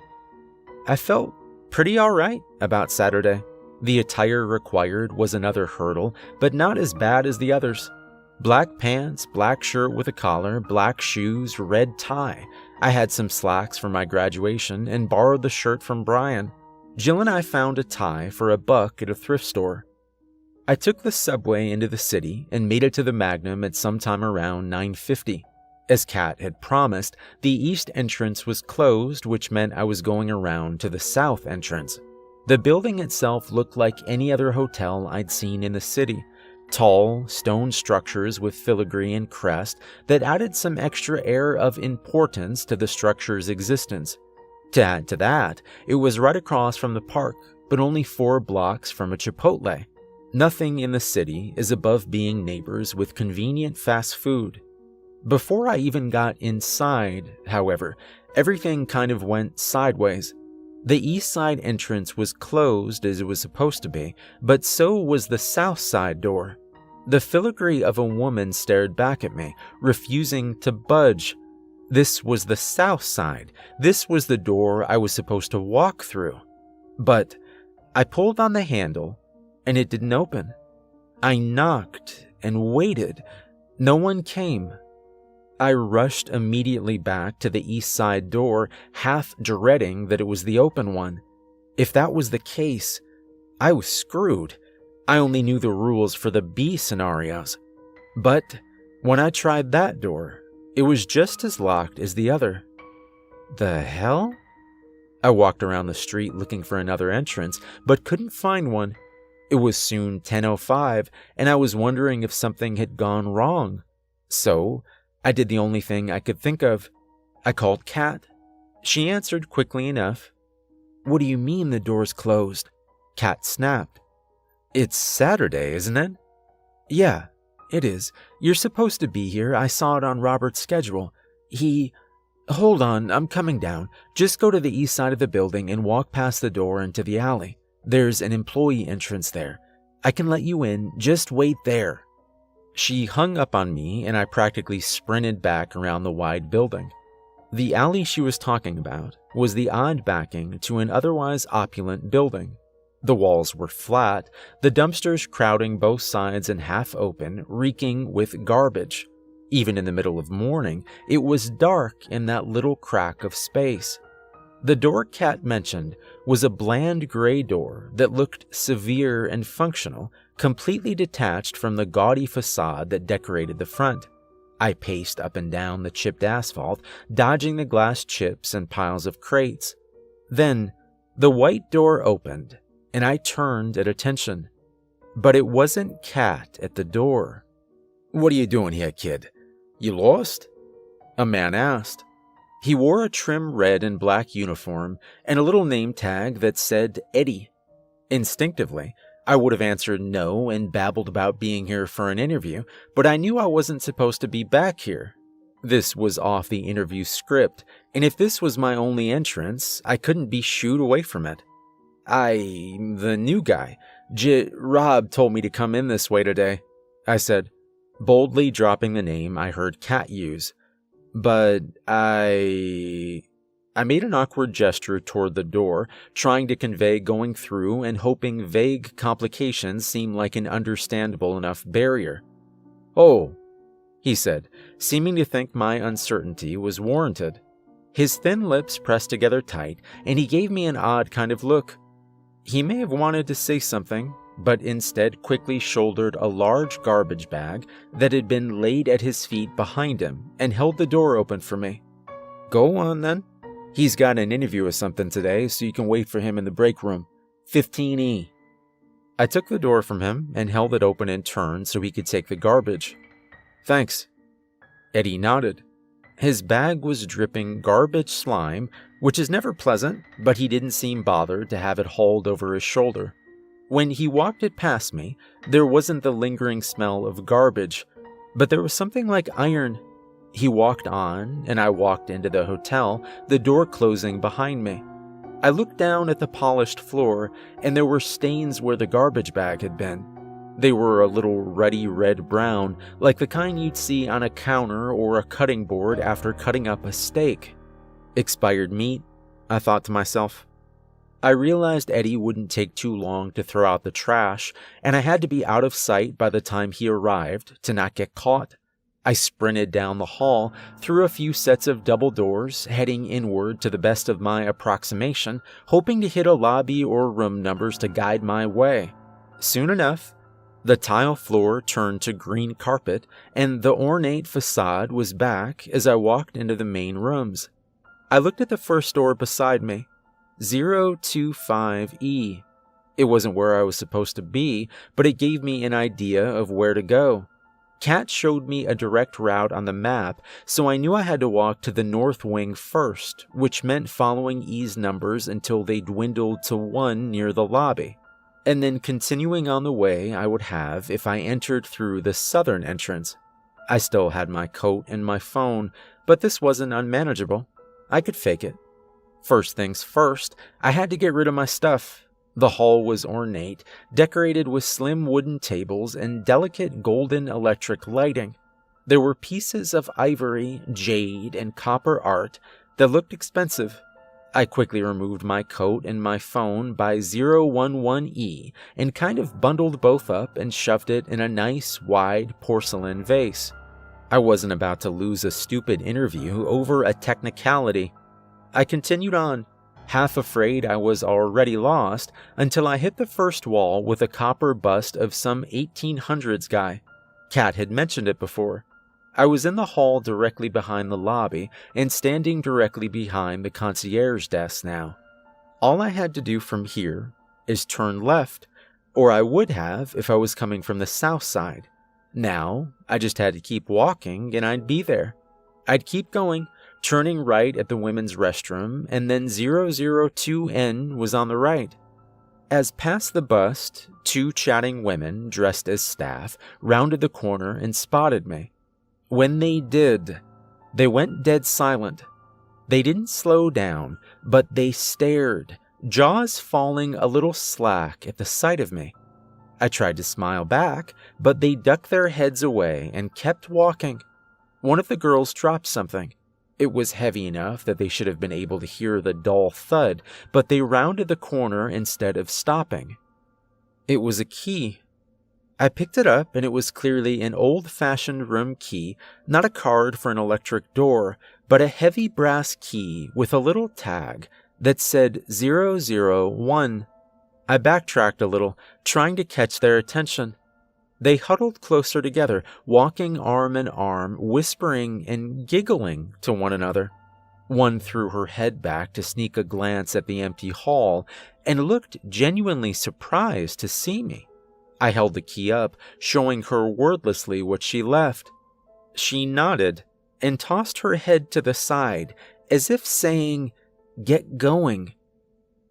I felt pretty alright about Saturday. The attire required was another hurdle, but not as bad as the others. Black pants, black shirt with a collar, black shoes, red tie. I had some slacks for my graduation and borrowed the shirt from Brian. Jill and I found a tie for $1 at a thrift store. I took the subway into the city and made it to the Magnum at sometime around 9:50. As Kat had promised, the east entrance was closed, which meant I was going around to the south entrance. The building itself looked like any other hotel I'd seen in the city. Tall, stone structures with filigree and crest that added some extra air of importance to the structure's existence. To add to that, it was right across from the park, but only 4 blocks from a Chipotle. Nothing in the city is above being neighbors with convenient fast food. Before I even got inside, however, everything kind of went sideways. The east side entrance was closed as it was supposed to be, but so was the south side door. The filigree of a woman stared back at me, refusing to budge. This was the south side. This was the door I was supposed to walk through. But I pulled on the handle, and it didn't open. I knocked and waited. No one came. I rushed immediately back to the east side door, half dreading that it was the open one. If that was the case, I was screwed. I only knew the rules for the B scenarios. But when I tried that door, it was just as locked as the other. The hell? I walked around the street looking for another entrance, but couldn't find one. It was soon 10:05, and I was wondering if something had gone wrong. So I did the only thing I could think of. I called Kat. She answered quickly enough. "What do you mean the door's closed?" Kat snapped. "It's Saturday, isn't it?" "Yeah, it is. You're supposed to be here. I saw it on Robert's schedule. Hold on, I'm coming down. Just go to the east side of the building and walk past the door into the alley. There's an employee entrance there. I can let you in. Just wait there." She hung up on me, and I practically sprinted back around the wide building. The alley she was talking about was the odd backing to an otherwise opulent building. The walls were flat, the dumpsters crowding both sides and half open, reeking with garbage. Even in the middle of morning, it was dark in that little crack of space. The door Kat mentioned was a bland gray door that looked severe and functional, completely detached from the gaudy facade that decorated the front. I paced up and down the chipped asphalt, dodging the glass chips and piles of crates. Then, the white door opened, and I turned at attention. But it wasn't Kat at the door. "What are you doing here, kid? You lost?" a man asked. He wore a trim red and black uniform and a little name tag that said Eddie. Instinctively, I would have answered no and babbled about being here for an interview, but I knew I wasn't supposed to be back here. This was off the interview script, and if this was my only entrance, I couldn't be shooed away from it. "I'm the new guy. Rob told me to come in this way today," I said, boldly dropping the name I heard Kat use. "But I made an awkward gesture toward the door, trying to convey going through and hoping vague complications seemed like an understandable enough barrier. "Oh," he said, seeming to think my uncertainty was warranted. His thin lips pressed together tight, and he gave me an odd kind of look. He may have wanted to say something, but instead quickly shouldered a large garbage bag that had been laid at his feet behind him and held the door open for me. "Go on, then. He's got an interview or something today, so you can wait for him in the break room. 15E. I took the door from him and held it open in turn so he could take the garbage. "Thanks." Eddie nodded. His bag was dripping garbage slime, which is never pleasant, but he didn't seem bothered to have it hauled over his shoulder. When he walked it past me, there wasn't the lingering smell of garbage, but there was something like iron. He walked on, and I walked into the hotel, the door closing behind me. I looked down at the polished floor, and there were stains where the garbage bag had been. They were a little ruddy red-brown, like the kind you'd see on a counter or a cutting board after cutting up a steak. Expired meat, I thought to myself. I realized Eddie wouldn't take too long to throw out the trash, and I had to be out of sight by the time he arrived to not get caught. I sprinted down the hall, through a few sets of double doors, heading inward to the best of my approximation, hoping to hit a lobby or room numbers to guide my way. Soon enough, the tile floor turned to green carpet, and the ornate facade was back as I walked into the main rooms. I looked at the first door beside me, 025E. It wasn't where I was supposed to be, but it gave me an idea of where to go. Kat showed me a direct route on the map, so I knew I had to walk to the north wing first, which meant following E's numbers until they dwindled to 1 near the lobby, and then continuing on the way I would have if I entered through the southern entrance. I still had my coat and my phone, but this wasn't unmanageable. I could fake it. First things first, I had to get rid of my stuff. The hall was ornate, decorated with slim wooden tables and delicate golden electric lighting. There were pieces of ivory, jade, and copper art that looked expensive. I quickly removed my coat and my phone by 011E and kind of bundled both up and shoved it in a nice, wide porcelain vase. I wasn't about to lose a stupid interview over a technicality. I continued on, half afraid I was already lost, until I hit the first wall with a copper bust of some 1800s guy. Kat had mentioned it before. I was in the hall directly behind the lobby and standing directly behind the concierge desk now. All I had to do from here is turn left, or I would have if I was coming from the south side. Now, I just had to keep walking and I'd be there. I'd keep going, turning right at the women's restroom, and then 002N was on the right. As past the bust, 2 chatting women dressed as staff rounded the corner and spotted me. When they did, they went dead silent. They didn't slow down, but they stared, jaws falling a little slack at the sight of me. I tried to smile back, but they ducked their heads away and kept walking. One of the girls dropped something. It was heavy enough that they should have been able to hear the dull thud, but they rounded the corner instead of stopping. It was a key. I picked it up and it was clearly an old-fashioned room key, not a card for an electric door, but a heavy brass key with a little tag that said 001. I backtracked a little, trying to catch their attention. They huddled closer together, walking arm in arm, whispering and giggling to one another. One threw her head back to sneak a glance at the empty hall and looked genuinely surprised to see me. I held the key up, showing her wordlessly what she left. She nodded and tossed her head to the side, as if saying, "Get going."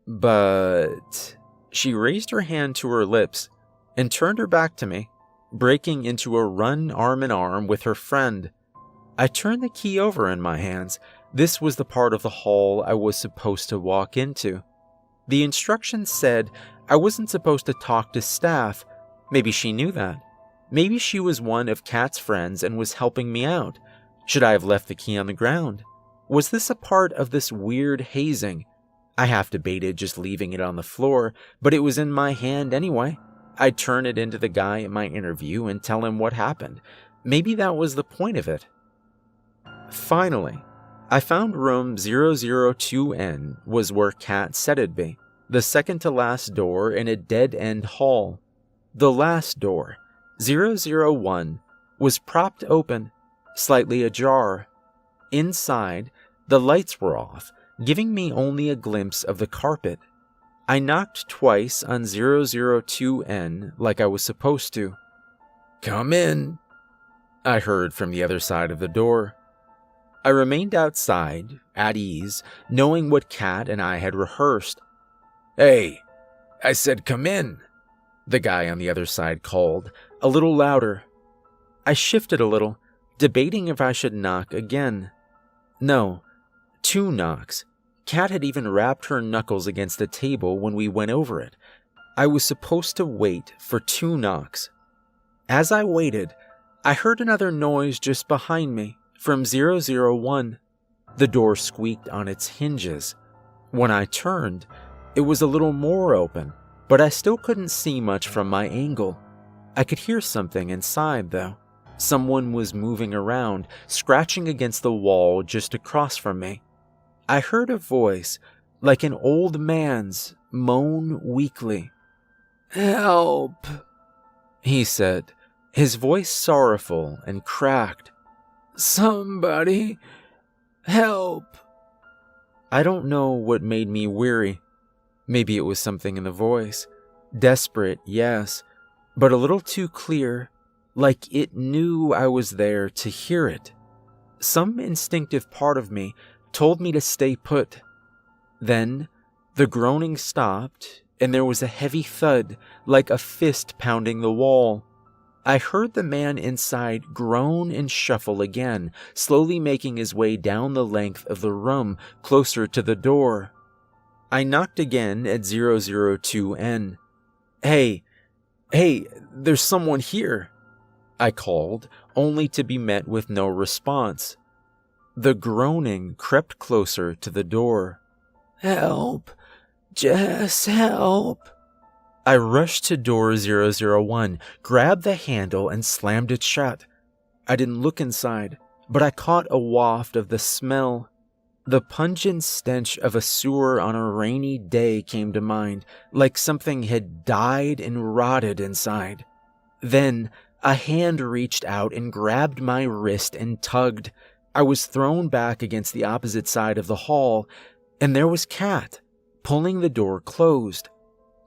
But she raised her hand to her lips and turned her back to me, breaking into a run arm in arm with her friend. I turned the key over in my hands. This was the part of the hall I was supposed to walk into. The instructions said I wasn't supposed to talk to staff. Maybe she knew that. Maybe she was one of Kat's friends and was helping me out. Should I have left the key on the ground? Was this a part of this weird hazing? I half debated just leaving it on the floor, but it was in my hand anyway. I'd turn it into the guy at my interview and tell him what happened. Maybe that was the point of it. Finally, I found room 002N was where Kat said it'd be, the second to last door in a dead-end hall. The last door, 001, was propped open, slightly ajar. Inside, the lights were off, giving me only a glimpse of the carpet. I knocked twice on 002N like I was supposed to. "Come in," I heard from the other side of the door. I remained outside, at ease, knowing what Kat and I had rehearsed. "Hey, I said come in," the guy on the other side called, a little louder. I shifted a little, debating if I should knock again. No, 2 knocks. Kat had even rapped her knuckles against the table when we went over it. I was supposed to wait for 2 knocks. As I waited, I heard another noise just behind me, from 001. The door squeaked on its hinges. When I turned, it was a little more open, but I still couldn't see much from my angle. I could hear something inside, though. Someone was moving around, scratching against the wall just across from me. I heard a voice, like an old man's, moan weakly. "Help," he said, his voice sorrowful and cracked. "Somebody, help." I don't know what made me weary. Maybe it was something in the voice. Desperate, yes, but a little too clear, like it knew I was there to hear it. Some instinctive part of me told me to stay put. Then, the groaning stopped, and there was a heavy thud, like a fist pounding the wall. I heard the man inside groan and shuffle again, slowly making his way down the length of the room, closer to the door. I knocked again at 002N. Hey, there's someone here, I called, only to be met with no response. The groaning crept closer to the door. Help! Jess, help! I rushed to door 001, grabbed the handle, and slammed it shut. I didn't look inside, but I caught a waft of the smell. The pungent stench of a sewer on a rainy day came to mind, like something had died and rotted inside. Then, a hand reached out and grabbed my wrist and tugged. I was thrown back against the opposite side of the hall, and there was Kat, pulling the door closed.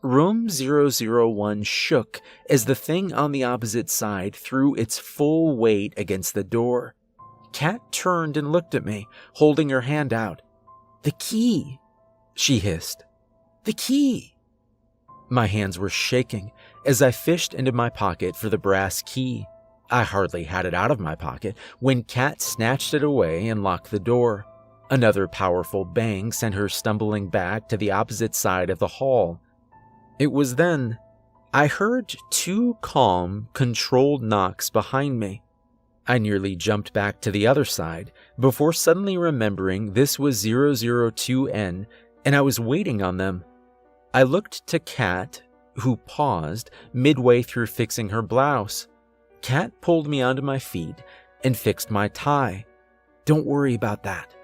Room 001 shook as the thing on the opposite side threw its full weight against the door. Kat turned and looked at me, holding her hand out. "The key," she hissed. "The key." My hands were shaking as I fished into my pocket for the brass key. I hardly had it out of my pocket when Kat snatched it away and locked the door. Another powerful bang sent her stumbling back to the opposite side of the hall. It was then I heard two calm, controlled knocks behind me. I nearly jumped back to the other side before suddenly remembering this was 002N and I was waiting on them. I looked to Kat, who paused midway through fixing her blouse. Kat pulled me onto my feet and fixed my tie. "Don't worry about that,"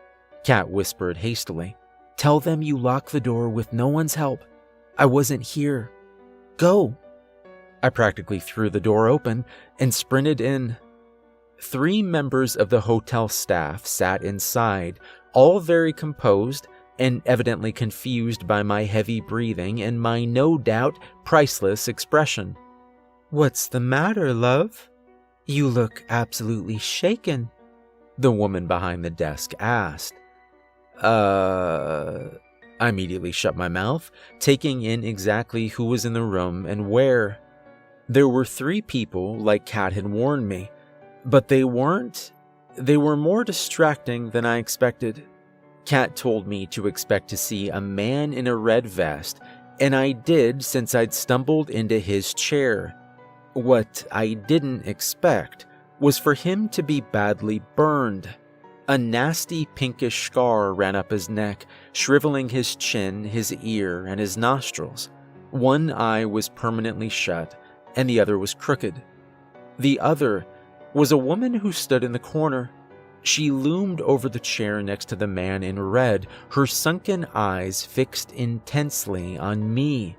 Kat whispered hastily. "Tell them you locked the door with no one's help. I wasn't here. Go." I practically threw the door open and sprinted in. 3 members of the hotel staff sat inside, all very composed and evidently confused by my heavy breathing and my no doubt priceless expression. "What's the matter, love? You look absolutely shaken," the woman behind the desk asked. I immediately shut my mouth, taking in exactly who was in the room and where. There were 3 people, like Kat had warned me, but they weren't. They were more distracting than I expected. Kat told me to expect to see a man in a red vest, and I did since I'd stumbled into his chair. What I didn't expect was for him to be badly burned. A nasty pinkish scar ran up his neck, shriveling his chin, his ear, and his nostrils. One eye was permanently shut, and the other was crooked. The other was a woman who stood in the corner. She loomed over the chair next to the man in red, her sunken eyes fixed intensely on me.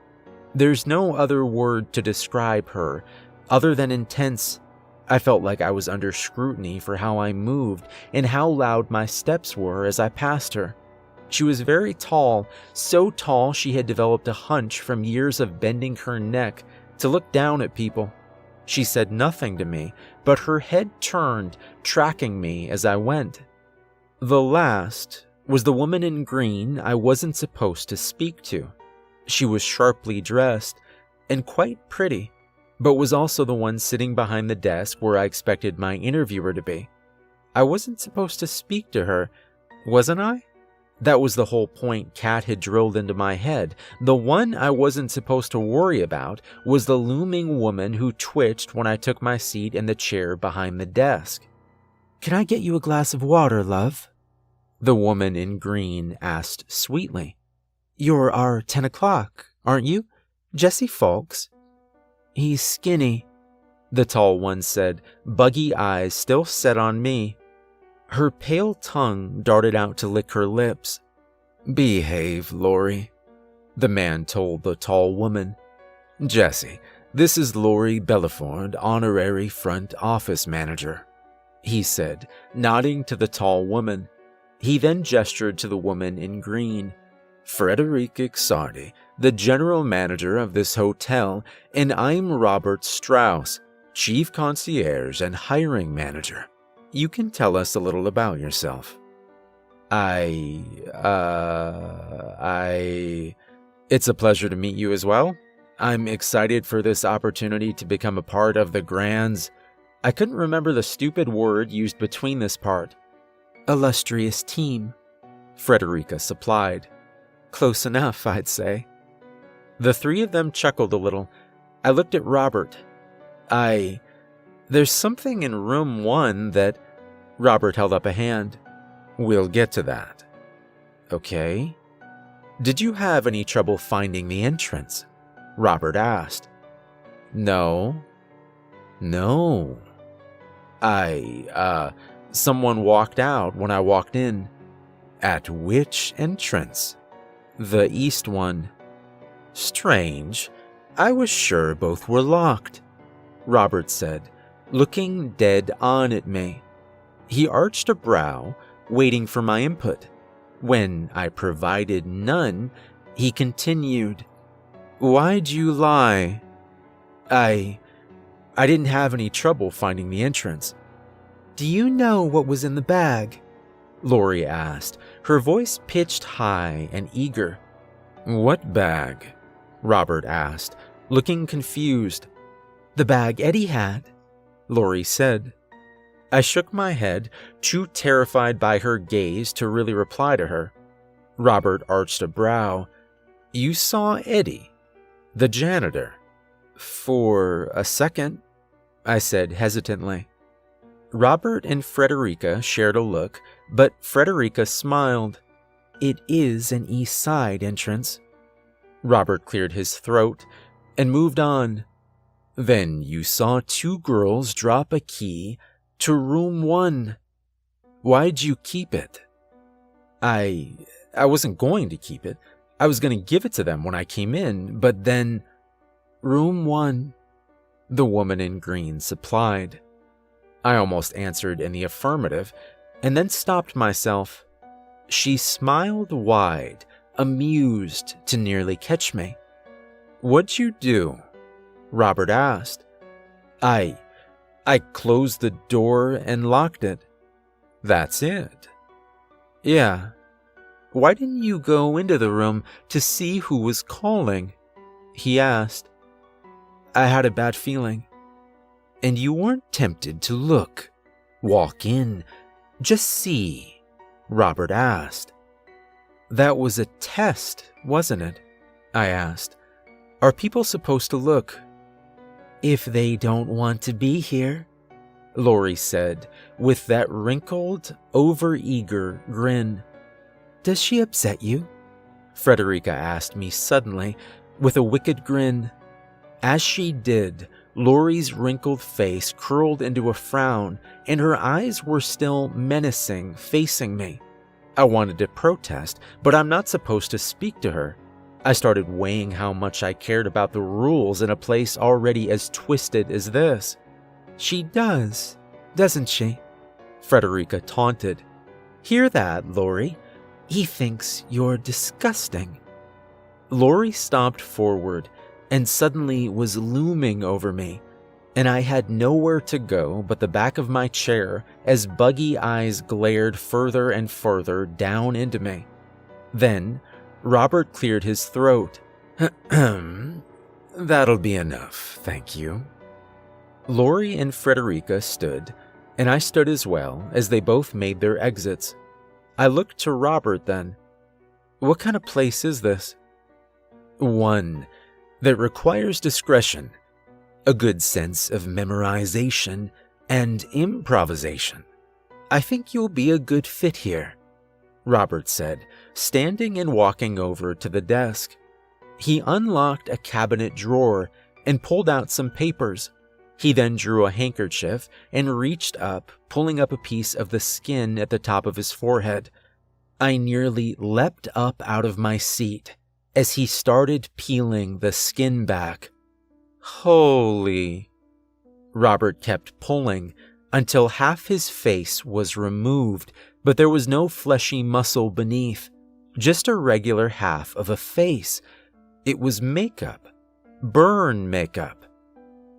There's no other word to describe her other than intense. I felt like I was under scrutiny for how I moved and how loud my steps were as I passed her. She was very tall, so tall she had developed a hunch from years of bending her neck to look down at people. She said nothing to me, but her head turned, tracking me as I went. The last was the woman in green I wasn't supposed to speak to. She was sharply dressed and quite pretty, but was also the one sitting behind the desk where I expected my interviewer to be. I wasn't supposed to speak to her, wasn't I? That was the whole point Kat had drilled into my head. The one I wasn't supposed to worry about was the looming woman who twitched when I took my seat in the chair behind the desk. "Can I get you a glass of water, love?" the woman in green asked sweetly. "You're our 10 o'clock, aren't you? Jesse Fawkes?" "He's skinny," the tall one said, buggy eyes still set on me. Her pale tongue darted out to lick her lips. "Behave, Lori," the man told the tall woman. "Jesse, this is Lori Bellaford, honorary front office manager," he said, nodding to the tall woman. He then gestured to the woman in green. "Frederica Sardi, the general manager of this hotel, and I'm Robert Strauss, chief concierge and hiring manager. You can tell us a little about yourself." It's a pleasure to meet you as well. I'm excited for this opportunity to become a part of the Grand's. I couldn't remember the stupid word used between this part. "Illustrious team," Frederica supplied. Close enough, I'd say. The three of them chuckled a little. I looked at Robert. There's something in room 1 that... Robert held up a hand. "We'll get to that." "Okay. Did you have any trouble finding the entrance?" Robert asked. No. Someone walked out when I walked in." "At which entrance?" "The east one." "Strange. I was sure both were locked," Robert said, looking dead on at me. He arched a brow, waiting for my input. When I provided none, he continued, "Why'd you lie?" I didn't have any trouble finding the entrance." "Do you know what was in the bag?" Lori asked, her voice pitched high and eager. "What bag?" Robert asked, looking confused. "The bag Eddie had," Lori said. I shook my head, too terrified by her gaze to really reply to her. Robert arched a brow. "You saw Eddie, the janitor?" "For a second," I said hesitantly. Robert and Frederica shared a look, but Frederica smiled. "It is an east side entrance." Robert cleared his throat and moved on. "Then you saw 2 girls drop a key to room 1. Why'd you keep it?" I wasn't going to keep it. I was going to give it to them when I came in, but then... "Room 1, the woman in green supplied." I almost answered in the affirmative, and then stopped myself. She smiled wide, amused to nearly catch me. "What'd you do?" Robert asked. I closed the door and locked it." "That's it?" "Yeah." "Why didn't you go into the room to see who was calling?" he asked. "I had a bad feeling." "And you weren't tempted to look, walk in, just see?" Robert asked. "That was a test, wasn't it?" I asked. "Are people supposed to look?" "If they don't want to be here," Lori said, with that wrinkled, overeager grin. "Does she upset you?" Frederica asked me suddenly, with a wicked grin. As she did, Lori's wrinkled face curled into a frown, and her eyes were still menacing, facing me. I wanted to protest, but I'm not supposed to speak to her. I started weighing how much I cared about the rules in a place already as twisted as this. "She does, doesn't she?" Frederica taunted. "Hear that, Lori? He thinks you're disgusting." Lori stomped forward and suddenly was looming over me, and I had nowhere to go but the back of my chair as buggy eyes glared further and further down into me. Then Robert cleared his throat. "That'll be enough, thank you." Lori and Frederica stood, and I stood as well as they both made their exits. I looked to Robert then. "What kind of place is this?" "One that requires discretion, a good sense of memorization, and improvisation. I think you'll be a good fit here," Robert said, standing and walking over to the desk. He unlocked a cabinet drawer and pulled out some papers. He then drew a handkerchief and reached up, pulling up a piece of the skin at the top of his forehead. I nearly leapt up out of my seat as he started peeling the skin back. "Holy..." Robert kept pulling until half his face was removed, but there was no fleshy muscle beneath, just a regular half of a face. It was makeup. Burn makeup.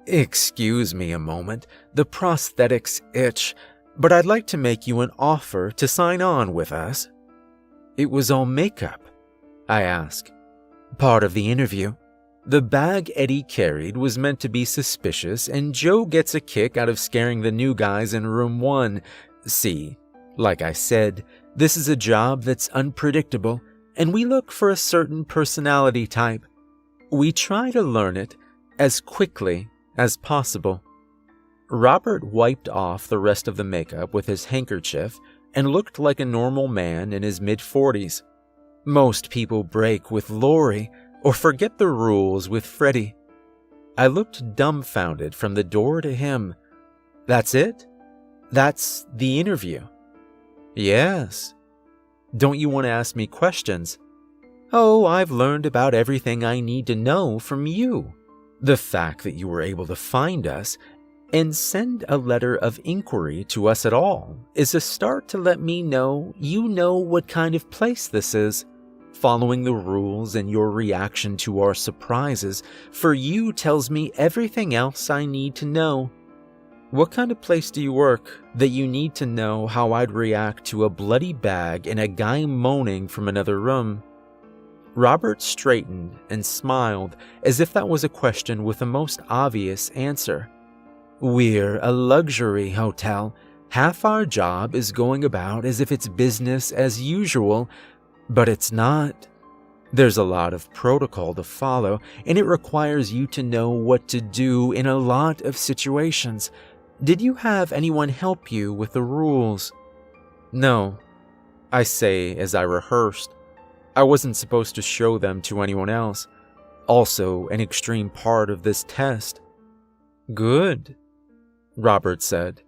Excuse me a moment, the prosthetics itch, but I'd like to make you an offer to sign on with us. It was all makeup, I asked. Part of the interview. The bag Eddie carried was meant to be suspicious, and Joe gets a kick out of scaring the new guys in room 1. See, like I said, this is a job that's unpredictable, and we look for a certain personality type. We try to learn it as quickly as possible. Robert wiped off the rest of the makeup with his handkerchief and looked like a normal man in his mid-40s. Most people break with Lori or forget the rules with Freddie. I looked dumbfounded from the door to him. That's it? That's the interview? Yes. Don't you want to ask me questions? Oh, I've learned about everything I need to know from you. The fact that you were able to find us and send a letter of inquiry to us at all is a start to let me know you know what kind of place this is. Following the rules and your reaction to our surprises for you tells me everything else I need to know. What kind of place do you work that you need to know how I'd react to a bloody bag and a guy moaning from another room? Robert straightened and smiled as if that was a question with the most obvious answer. We're a luxury hotel. Half our job is going about as if it's business as usual, but it's not. There's a lot of protocol to follow, and it requires you to know what to do in a lot of situations. Did you have anyone help you with the rules? No, I say as I rehearsed. I wasn't supposed to show them to anyone else. Also, an extreme part of this test. Good, Robert said.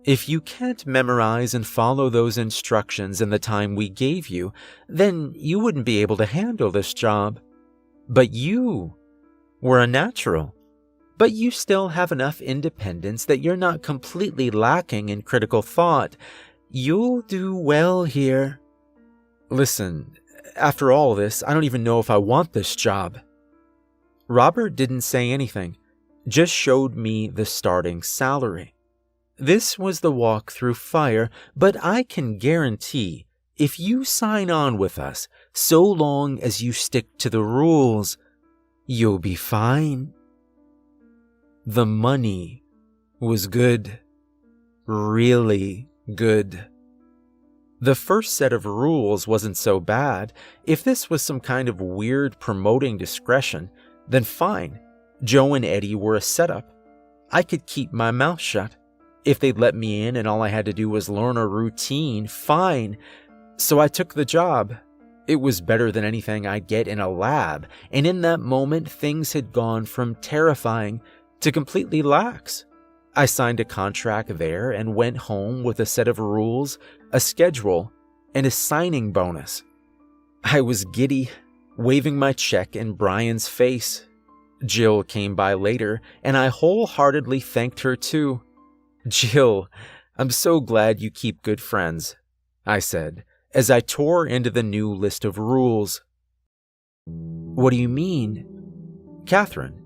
If you can't memorize and follow those instructions in the time we gave you, then you wouldn't be able to handle this job. But you were a natural. But you still have enough independence that you're not completely lacking in critical thought. You'll do well here. Listen, after all this, I don't even know if I want this job. Robert didn't say anything, just showed me the starting salary. This was the walk through fire, but I can guarantee if you sign on with us, so long as you stick to the rules, you'll be fine. The money was good. Really good. The first set of rules wasn't so bad. If this was some kind of weird promoting discretion, then fine. Joe and Eddie were a setup. I could keep my mouth shut. If they'd let me in and all I had to do was learn a routine, fine. So I took the job. It was better than anything I'd get in a lab, and in that moment things had gone from terrifying to completely lax. I signed a contract there and went home with a set of rules, a schedule, and a signing bonus. I was giddy, waving my check in Brian's face. Jill came by later, and I wholeheartedly thanked her too. Jill, I'm so glad you keep good friends, I said, as I tore into the new list of rules. What do you mean? Catherine.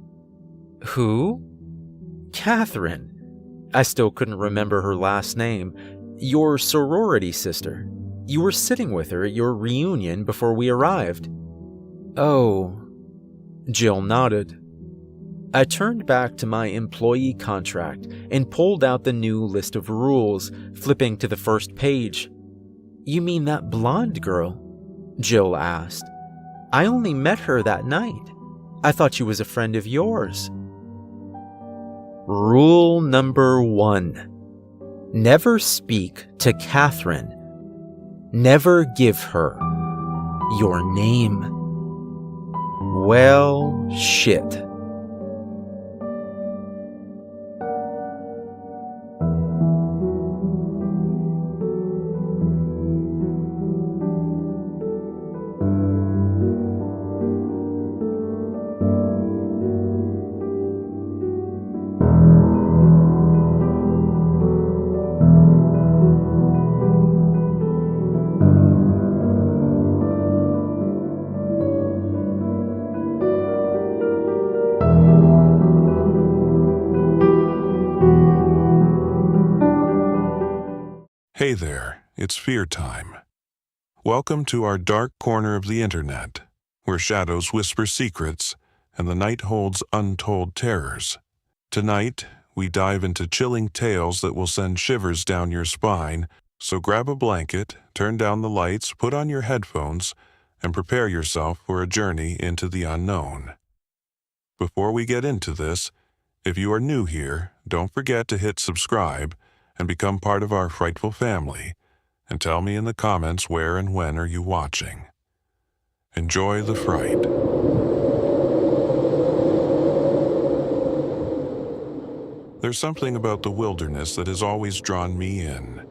Who? Catherine. I still couldn't remember her last name. Your sorority sister. You were sitting with her at your reunion before we arrived. Oh. Jill nodded. I turned back to my employee contract and pulled out the new list of rules, flipping to the first page. You mean that blonde girl? Jill asked. I only met her that night. I thought she was a friend of yours. Rule number 1. Never speak to Catherine. Never give her your name. Well, shit. it's fear time. Welcome to our dark corner of the internet, where shadows whisper secrets and the night holds untold terrors. Tonight, we dive into chilling tales that will send shivers down your spine, so grab a blanket, turn down the lights, put on your headphones, and prepare yourself for a journey into the unknown. Before we get into this, if you are new here, don't forget to hit subscribe and become part of our frightful family, and tell me in the comments where and when are you watching. Enjoy the fright. There's something about the wilderness that has always drawn me in.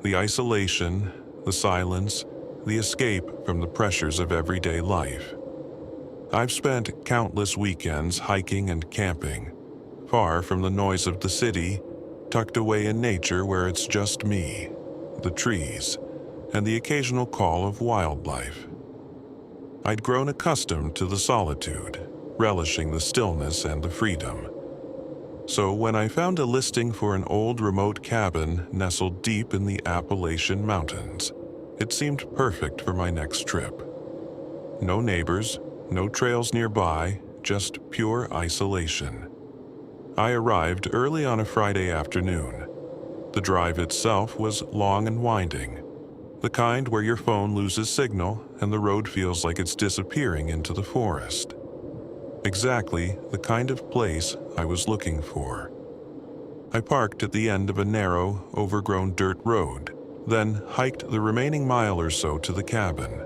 The isolation, the silence, the escape from the pressures of everyday life. I've spent countless weekends hiking and camping, far from the noise of the city, tucked away in nature where it's just me, the trees, and the occasional call of wildlife. I'd grown accustomed to the solitude, relishing the stillness and the freedom. So when I found a listing for an old remote cabin nestled deep in the Appalachian Mountains, it seemed perfect for my next trip. No neighbors, no trails nearby, just pure isolation. I arrived early on a Friday afternoon. The drive itself was long and winding, the kind where your phone loses signal and the road feels like it's disappearing into the forest. Exactly the kind of place I was looking for. I parked at the end of a narrow, overgrown dirt road, then hiked the remaining mile or so to the cabin.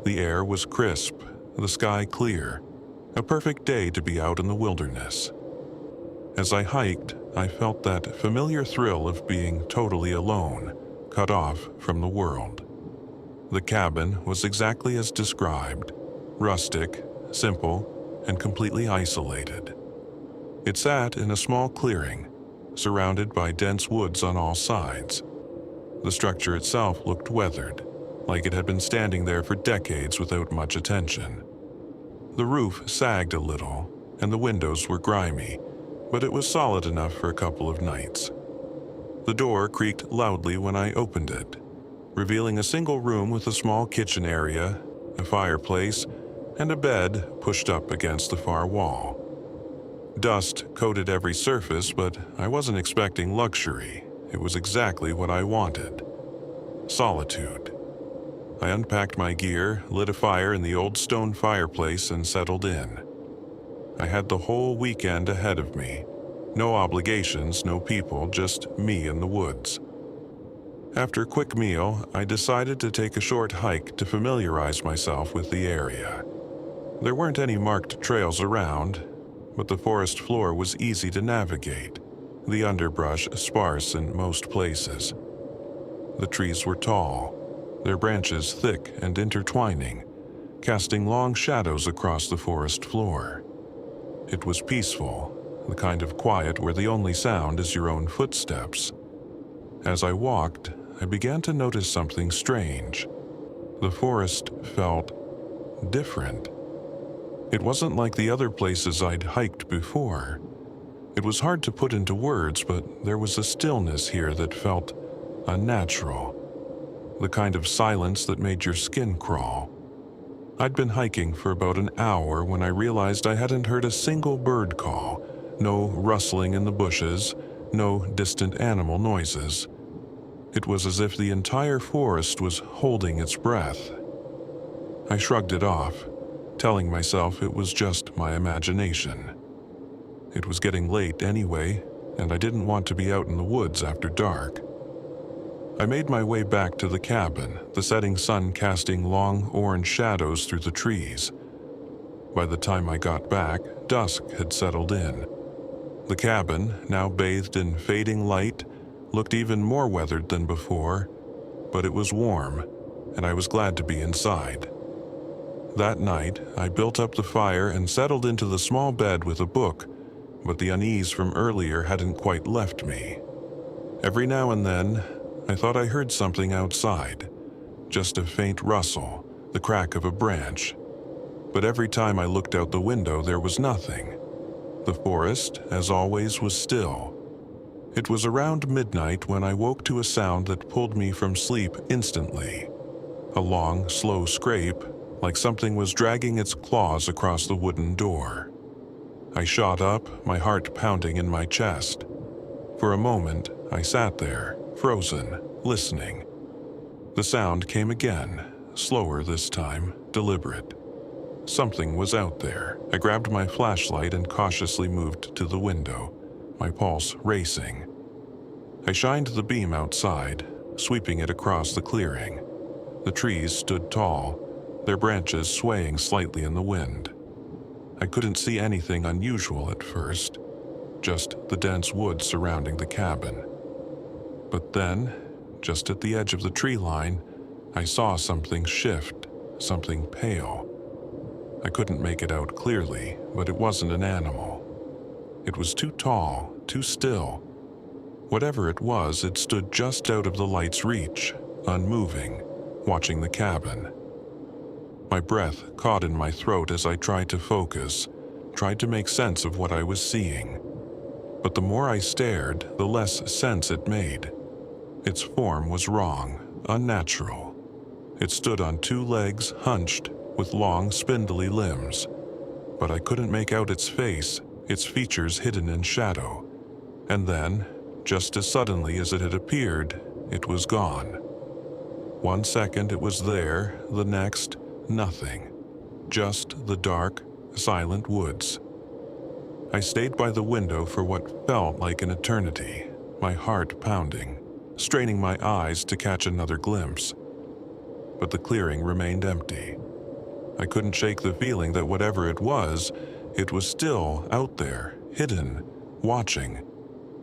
The air was crisp, the sky clear, a perfect day to be out in the wilderness. As I hiked, I felt that familiar thrill of being totally alone, cut off from the world. The cabin was exactly as described, rustic, simple, and completely isolated. It sat in a small clearing, surrounded by dense woods on all sides. The structure itself looked weathered, like it had been standing there for decades without much attention. The roof sagged a little, and the windows were grimy, but it was solid enough for a couple of nights. The door creaked loudly when I opened it, revealing a single room with a small kitchen area, a fireplace, and a bed pushed up against the far wall. Dust coated every surface, but I wasn't expecting luxury. It was exactly what I wanted. Solitude. I unpacked my gear, lit a fire in the old stone fireplace, and settled in. I had the whole weekend ahead of me. No obligations, no people, just me in the woods. After a quick meal, I decided to take a short hike to familiarize myself with the area. There weren't any marked trails around, but the forest floor was easy to navigate, the underbrush sparse in most places. The trees were tall, their branches thick and intertwining, casting long shadows across the forest floor. It was peaceful, the kind of quiet where the only sound is your own footsteps. As I walked, I began to notice something strange. The forest felt different. It wasn't like the other places I'd hiked before. It was hard to put into words, but there was a stillness here that felt unnatural. The kind of silence that made your skin crawl. I'd been hiking for about an hour when I realized I hadn't heard a single bird call, no rustling in the bushes, no distant animal noises. It was as if the entire forest was holding its breath. I shrugged it off, telling myself it was just my imagination. It was getting late anyway, and I didn't want to be out in the woods after dark. I made my way back to the cabin, the setting sun casting long orange shadows through the trees. By the time I got back, dusk had settled in. The cabin, now bathed in fading light, looked even more weathered than before, but it was warm, and I was glad to be inside. That night, I built up the fire and settled into the small bed with a book, but the unease from earlier hadn't quite left me. Every now and then, I thought I heard something outside, just a faint rustle, the crack of a branch. But every time I looked out the window, there was nothing. The forest, as always, was still. It was around midnight when I woke to a sound that pulled me from sleep instantly. A long, slow scrape, like something was dragging its claws across the wooden door. I shot up, my heart pounding in my chest. For a moment, I sat there, frozen, listening. The sound came again, slower this time, deliberate. Something was out there. I grabbed my flashlight and cautiously moved to the window, my pulse racing. I shined the beam outside, sweeping it across the clearing. The trees stood tall, their branches swaying slightly in the wind. I couldn't see anything unusual at first, just the dense woods surrounding the cabin. But then, just at the edge of the tree line, I saw something shift, something pale. I couldn't make it out clearly, but it wasn't an animal. It was too tall, too still. Whatever it was, it stood just out of the light's reach, unmoving, watching the cabin. My breath caught in my throat as I tried to focus, tried to make sense of what I was seeing. But the more I stared, the less sense it made. Its form was wrong, unnatural. It stood on two legs, hunched, with long, spindly limbs. But I couldn't make out its face, its features hidden in shadow. And then, just as suddenly as it had appeared, it was gone. 1 second it was there, the next, nothing. Just the dark, silent woods. I stayed by the window for what felt like an eternity, my heart pounding, straining my eyes to catch another glimpse. But the clearing remained empty. I couldn't shake the feeling that whatever it was still out there, hidden, watching.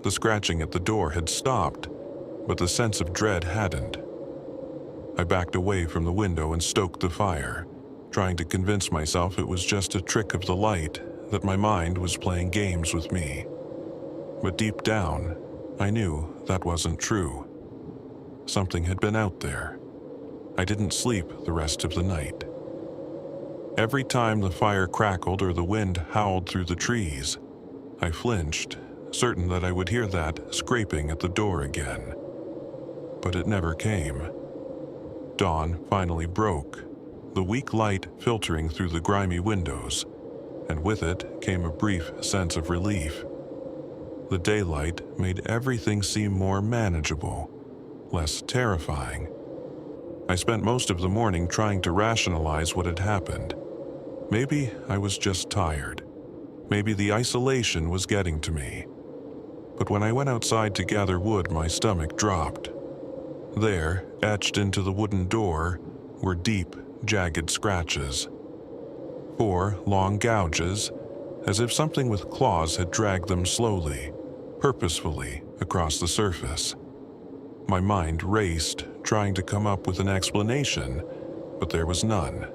The scratching at the door had stopped, but the sense of dread hadn't. I backed away from the window and stoked the fire, trying to convince myself it was just a trick of the light, that my mind was playing games with me. But deep down, I knew that wasn't true. Something had been out there. I didn't sleep the rest of the night. Every time the fire crackled or the wind howled through the trees, I flinched, certain that I would hear that scraping at the door again. But it never came. Dawn finally broke, the weak light filtering through the grimy windows, and with it came a brief sense of relief. The daylight made everything seem more manageable, less terrifying. I spent most of the morning trying to rationalize what had happened. Maybe I was just tired. Maybe the isolation was getting to me. But when I went outside to gather wood, my stomach dropped. There, etched into the wooden door, were deep, jagged scratches. 4 long gouges, as if something with claws had dragged them slowly, purposefully, across the surface. My mind raced, trying to come up with an explanation, but there was none.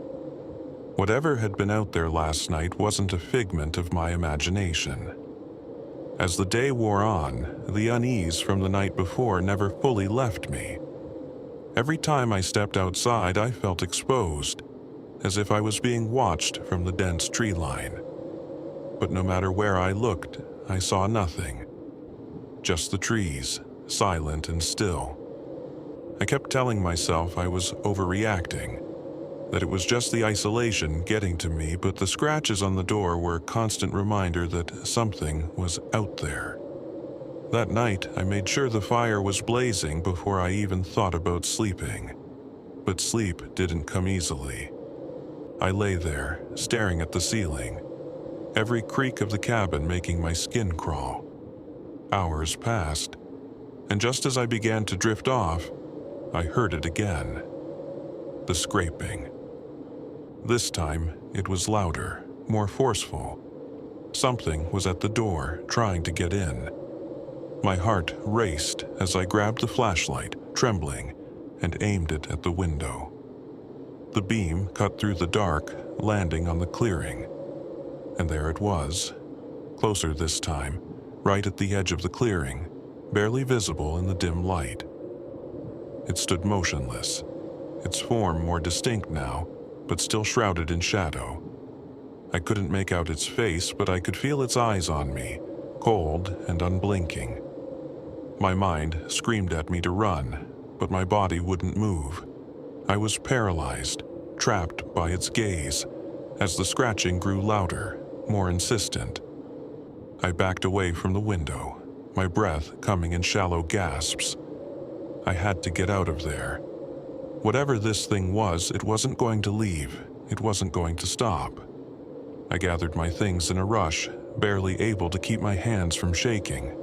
Whatever had been out there last night wasn't a figment of my imagination. As the day wore on, the unease from the night before never fully left me. Every time I stepped outside, I felt exposed, as if I was being watched from the dense tree line. But no matter where I looked, I saw nothing. Just the trees, silent and still. I kept telling myself I was overreacting, that it was just the isolation getting to me, but the scratches on the door were a constant reminder that something was out there. That night, I made sure the fire was blazing before I even thought about sleeping. But sleep didn't come easily. I lay there, staring at the ceiling, every creak of the cabin making my skin crawl. Hours passed, and just as I began to drift off, I heard it again. The scraping. This time, it was louder, more forceful. Something was at the door, trying to get in. My heart raced as I grabbed the flashlight, trembling, and aimed it at the window. The beam cut through the dark, landing on the clearing. And there it was, closer this time, right at the edge of the clearing, barely visible in the dim light. It stood motionless, its form more distinct now, but still shrouded in shadow. I couldn't make out its face, but I could feel its eyes on me, cold and unblinking. My mind screamed at me to run, but my body wouldn't move. I was paralyzed, trapped by its gaze, as the scratching grew louder, more insistent. I backed away from the window, my breath coming in shallow gasps. I had to get out of there. Whatever this thing was, it wasn't going to leave. It wasn't going to stop. I gathered my things in a rush, barely able to keep my hands from shaking.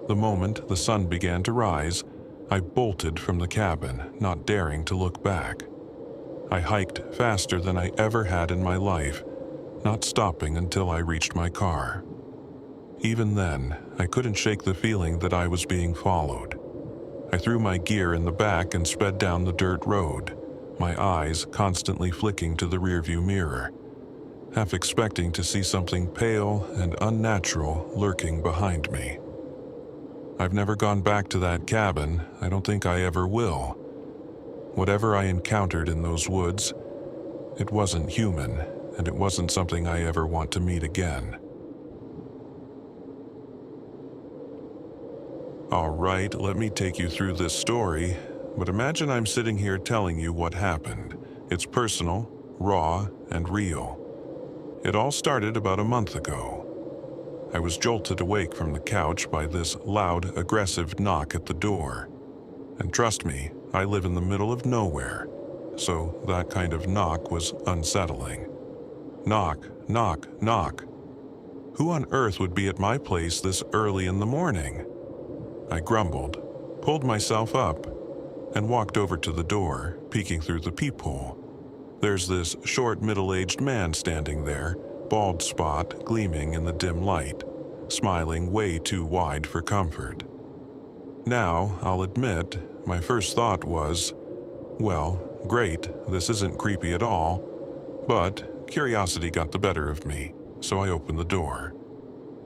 The moment the sun began to rise, I bolted from the cabin, not daring to look back. I hiked faster than I ever had in my life, not stopping until I reached my car. Even then, I couldn't shake the feeling that I was being followed. I threw my gear in the back and sped down the dirt road, my eyes constantly flicking to the rearview mirror, half expecting to see something pale and unnatural lurking behind me. I've never gone back to that cabin. I don't think I ever will. Whatever I encountered in those woods, it wasn't human, and it wasn't something I ever want to meet again. All right, let me take you through this story, but imagine I'm sitting here telling you what happened. It's personal, raw, and real. It all started about a month ago. I was jolted awake from the couch by this loud, aggressive knock at the door. And trust me, I live in the middle of nowhere, so that kind of knock was unsettling. Knock, knock, knock. Who on earth would be at my place this early in the morning? I grumbled, pulled myself up, and walked over to the door, peeking through the peephole. There's this short, middle-aged man standing there, bald spot gleaming in the dim light, smiling way too wide for comfort. Now, I'll admit, my first thought was, well, great, this isn't creepy at all, but curiosity got the better of me, so I opened the door.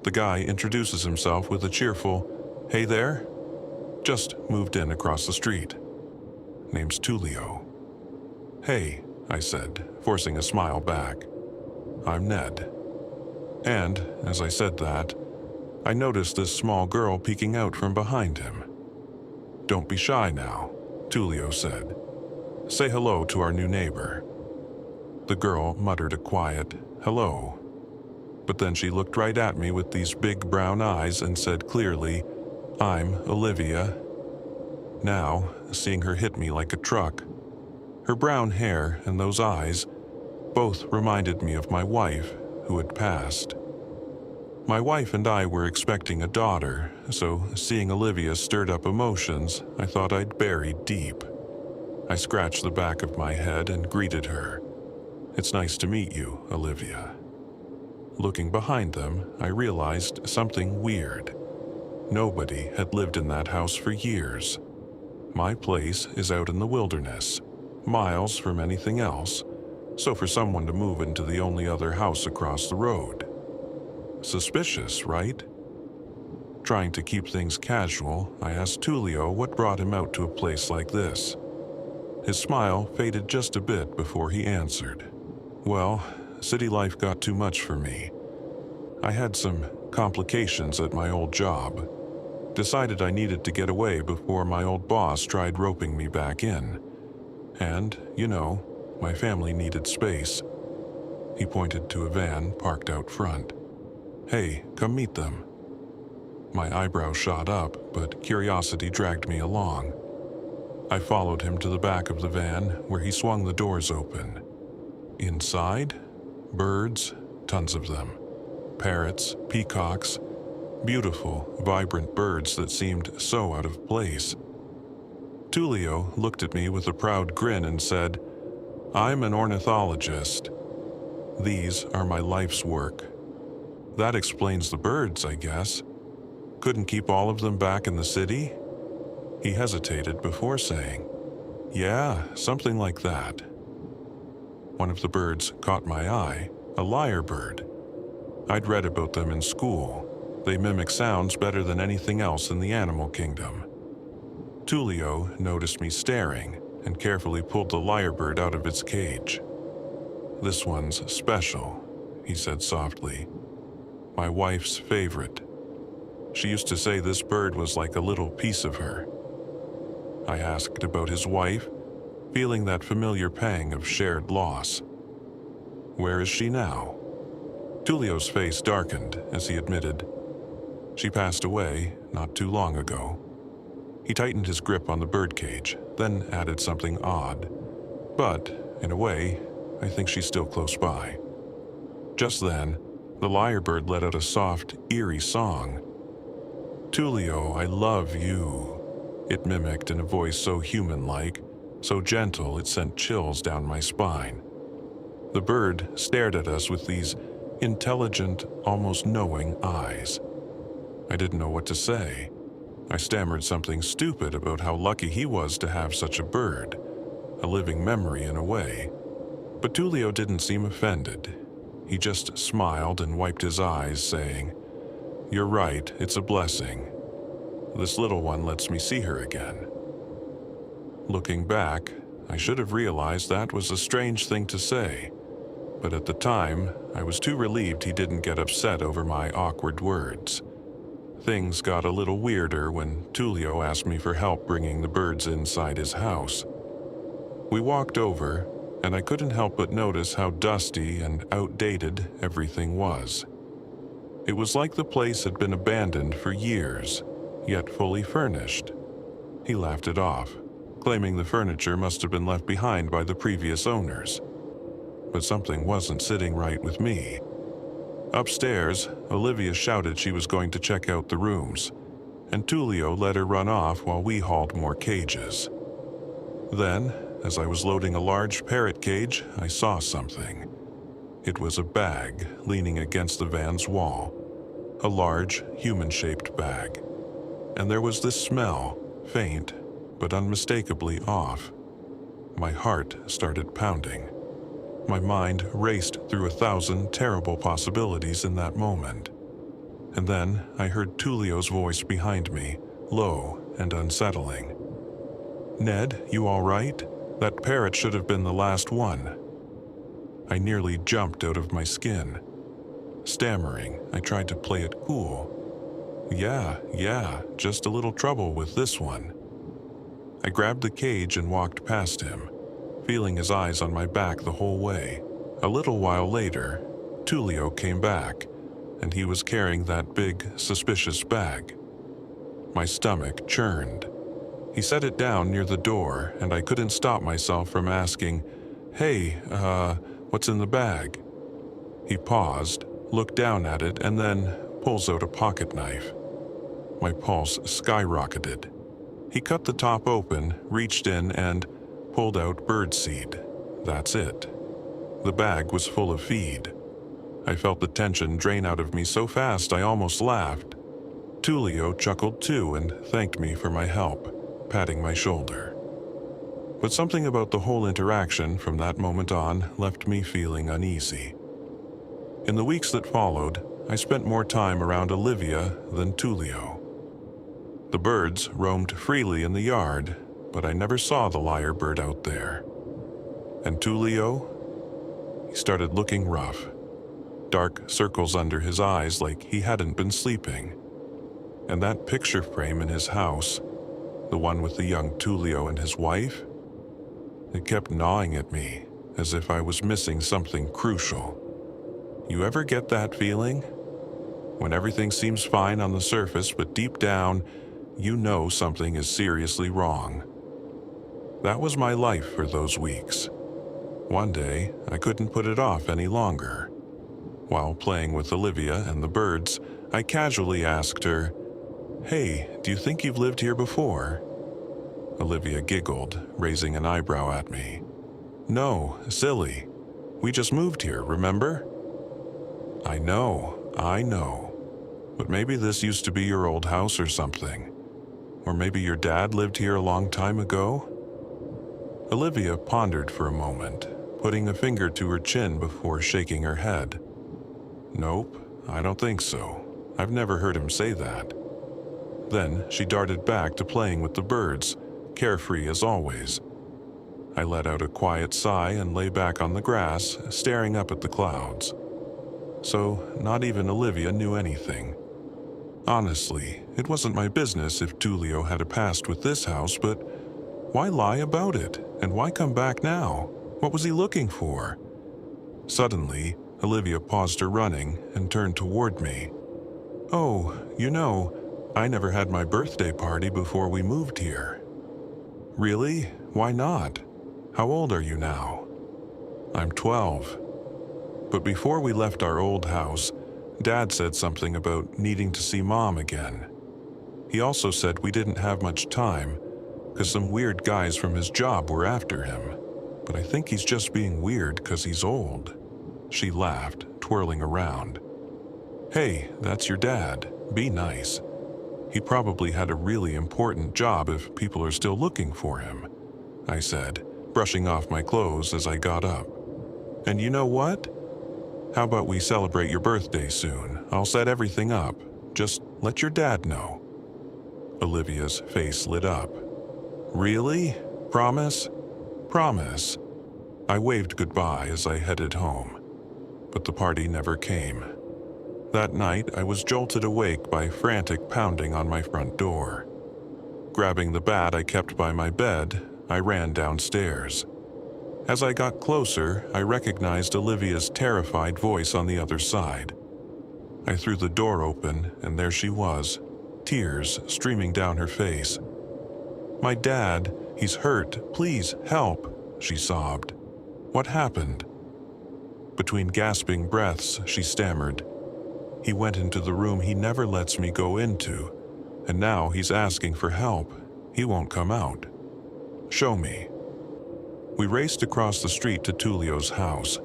The guy introduces himself with a cheerful, "Hey there," just moved in across the street. Name's Tullio. "Hey," I said, forcing a smile back. "I'm Ned." And, as I said that, I noticed this small girl peeking out from behind him. "Don't be shy now," Tullio said. "Say hello to our new neighbor." The girl muttered a quiet, "Hello." But then she looked right at me with these big brown eyes and said clearly, "I'm Olivia." Now, seeing her hit me like a truck. Her brown hair and those eyes both reminded me of my wife, who had passed. My wife and I were expecting a daughter, so seeing Olivia stirred up emotions I thought I'd buried deep. I scratched the back of my head and greeted her. "It's nice to meet you, Olivia." Looking behind them, I realized something weird. Nobody had lived in that house for years. My place is out in the wilderness, miles from anything else, so for someone to move into the only other house across the road. Suspicious, right? Trying to keep things casual, I asked Tullio what brought him out to a place like this. His smile faded just a bit before he answered. "Well, city life got too much for me. I had some complications at my old job. Decided I needed to get away before my old boss tried roping me back in. And, you know, my family needed space." He pointed to a van parked out front. "Hey, come meet them." My eyebrows shot up, but curiosity dragged me along. I followed him to the back of the van, where he swung the doors open. Inside, birds, tons of them. Parrots, peacocks, beautiful, vibrant birds that seemed so out of place. Tullio looked at me with a proud grin and said, "I'm an ornithologist. These are my life's work." That explains the birds, I guess. Couldn't keep all of them back in the city? He hesitated before saying, "Yeah, something like that." One of the birds caught my eye, a lyrebird. I'd read about them in school. They mimic sounds better than anything else in the animal kingdom. Tullio noticed me staring and carefully pulled the lyrebird out of its cage. "This one's special," he said softly. "My wife's favorite. She used to say this bird was like a little piece of her. I asked about his wife, feeling that familiar pang of shared loss. Where is she now? Tullio's face darkened as he admitted, "She passed away not too long ago." He tightened his grip on the birdcage, then added something odd. "But, in a way, I think she's still close by." Just then, the lyrebird let out a soft, eerie song. "Tullio, I love you," it mimicked in a voice so human-like, so gentle it sent chills down my spine. The bird stared at us with these intelligent, almost knowing eyes. I didn't know what to say. I stammered something stupid about how lucky he was to have such a bird, a living memory in a way. But Tullio didn't seem offended. He just smiled and wiped his eyes, saying, "You're right, it's a blessing. This little one lets me see her again." Looking back, I should have realized that was a strange thing to say, but at the time, I was too relieved he didn't get upset over my awkward words. Things got a little weirder when Tullio asked me for help bringing the birds inside his house. We walked over, and I couldn't help but notice how dusty and outdated everything was. It was like the place had been abandoned for years, yet fully furnished. He laughed it off, claiming the furniture must have been left behind by the previous owners. But something wasn't sitting right with me. Upstairs, Olivia shouted she was going to check out the rooms, and Tullio let her run off while we hauled more cages. Then, as I was loading a large parrot cage, I saw something. It was a bag leaning against the van's wall, a large, human-shaped bag. And there was this smell, faint, but unmistakably off. My heart started pounding. My mind raced through 1,000 terrible possibilities in that moment. And then I heard Tullio's voice behind me, low and unsettling. "Ned, you all right? That parrot should have been the last one." I nearly jumped out of my skin. Stammering, I tried to play it cool. Yeah, just a little trouble with this one." I grabbed the cage and walked past him, feeling his eyes on my back the whole way. A little while later, Tullio came back, and he was carrying that big, suspicious bag. My stomach churned. He set it down near the door, and I couldn't stop myself from asking, "Hey, what's in the bag?" He paused, looked down at it, and then pulls out a pocket knife. My pulse skyrocketed. He cut the top open, reached in, and pulled out birdseed. That's it. The bag was full of feed. I felt the tension drain out of me so fast I almost laughed. Tullio chuckled too and thanked me for my help, patting my shoulder. But something about the whole interaction from that moment on left me feeling uneasy. In the weeks that followed, I spent more time around Olivia than Tullio. The birds roamed freely in the yard, but I never saw the lyrebird out there. And Tullio? He started looking rough. Dark circles under his eyes like he hadn't been sleeping. And that picture frame in his house, the one with the young Tullio and his wife, it kept gnawing at me as if I was missing something crucial. You ever get that feeling? When everything seems fine on the surface, but deep down, you know something is seriously wrong. That was my life for those weeks. One day, I couldn't put it off any longer. While playing with Olivia and the birds, I casually asked her, "Hey, do you think you've lived here before?" Olivia giggled, raising an eyebrow at me. "No, silly. We just moved here, remember?" I know. But maybe this used to be your old house or something. Or maybe your dad lived here a long time ago?" Olivia pondered for a moment, putting a finger to her chin before shaking her head. "Nope, I don't think so. I've never heard him say that." Then she darted back to playing with the birds, carefree as always. I let out a quiet sigh and lay back on the grass, staring up at the clouds. So not even Olivia knew anything. Honestly, it wasn't my business if Tullio had a past with this house, but why lie about it? And why come back now? What was he looking for? Suddenly, Olivia paused her running and turned toward me. Oh, I never had my birthday party before we moved here. Really? Why not? How old are you now? I'm 12. But before we left our old house, Dad said something about needing to see Mom again. He also said we didn't have much time because some weird guys from his job were after him. But I think he's just being weird because he's old. She laughed, twirling around. Hey, that's your dad. Be nice. He probably had a really important job if people are still looking for him, I said, brushing off my clothes as I got up. And you know what? How about we celebrate your birthday soon? I'll set everything up. Just let your dad know. Olivia's face lit up. Really? Promise? Promise. I waved goodbye as I headed home, but the party never came. That night, I was jolted awake by frantic pounding on my front door. Grabbing the bat I kept by my bed, I ran downstairs. As I got closer, I recognized Olivia's terrified voice on the other side. I threw the door open, and there she was, tears streaming down her face. My dad, he's hurt. Please, help, she sobbed. What happened? Between gasping breaths, she stammered. He went into the room he never lets me go into, and now he's asking for help. He won't come out. Show me. We raced across the street to Tullio's house.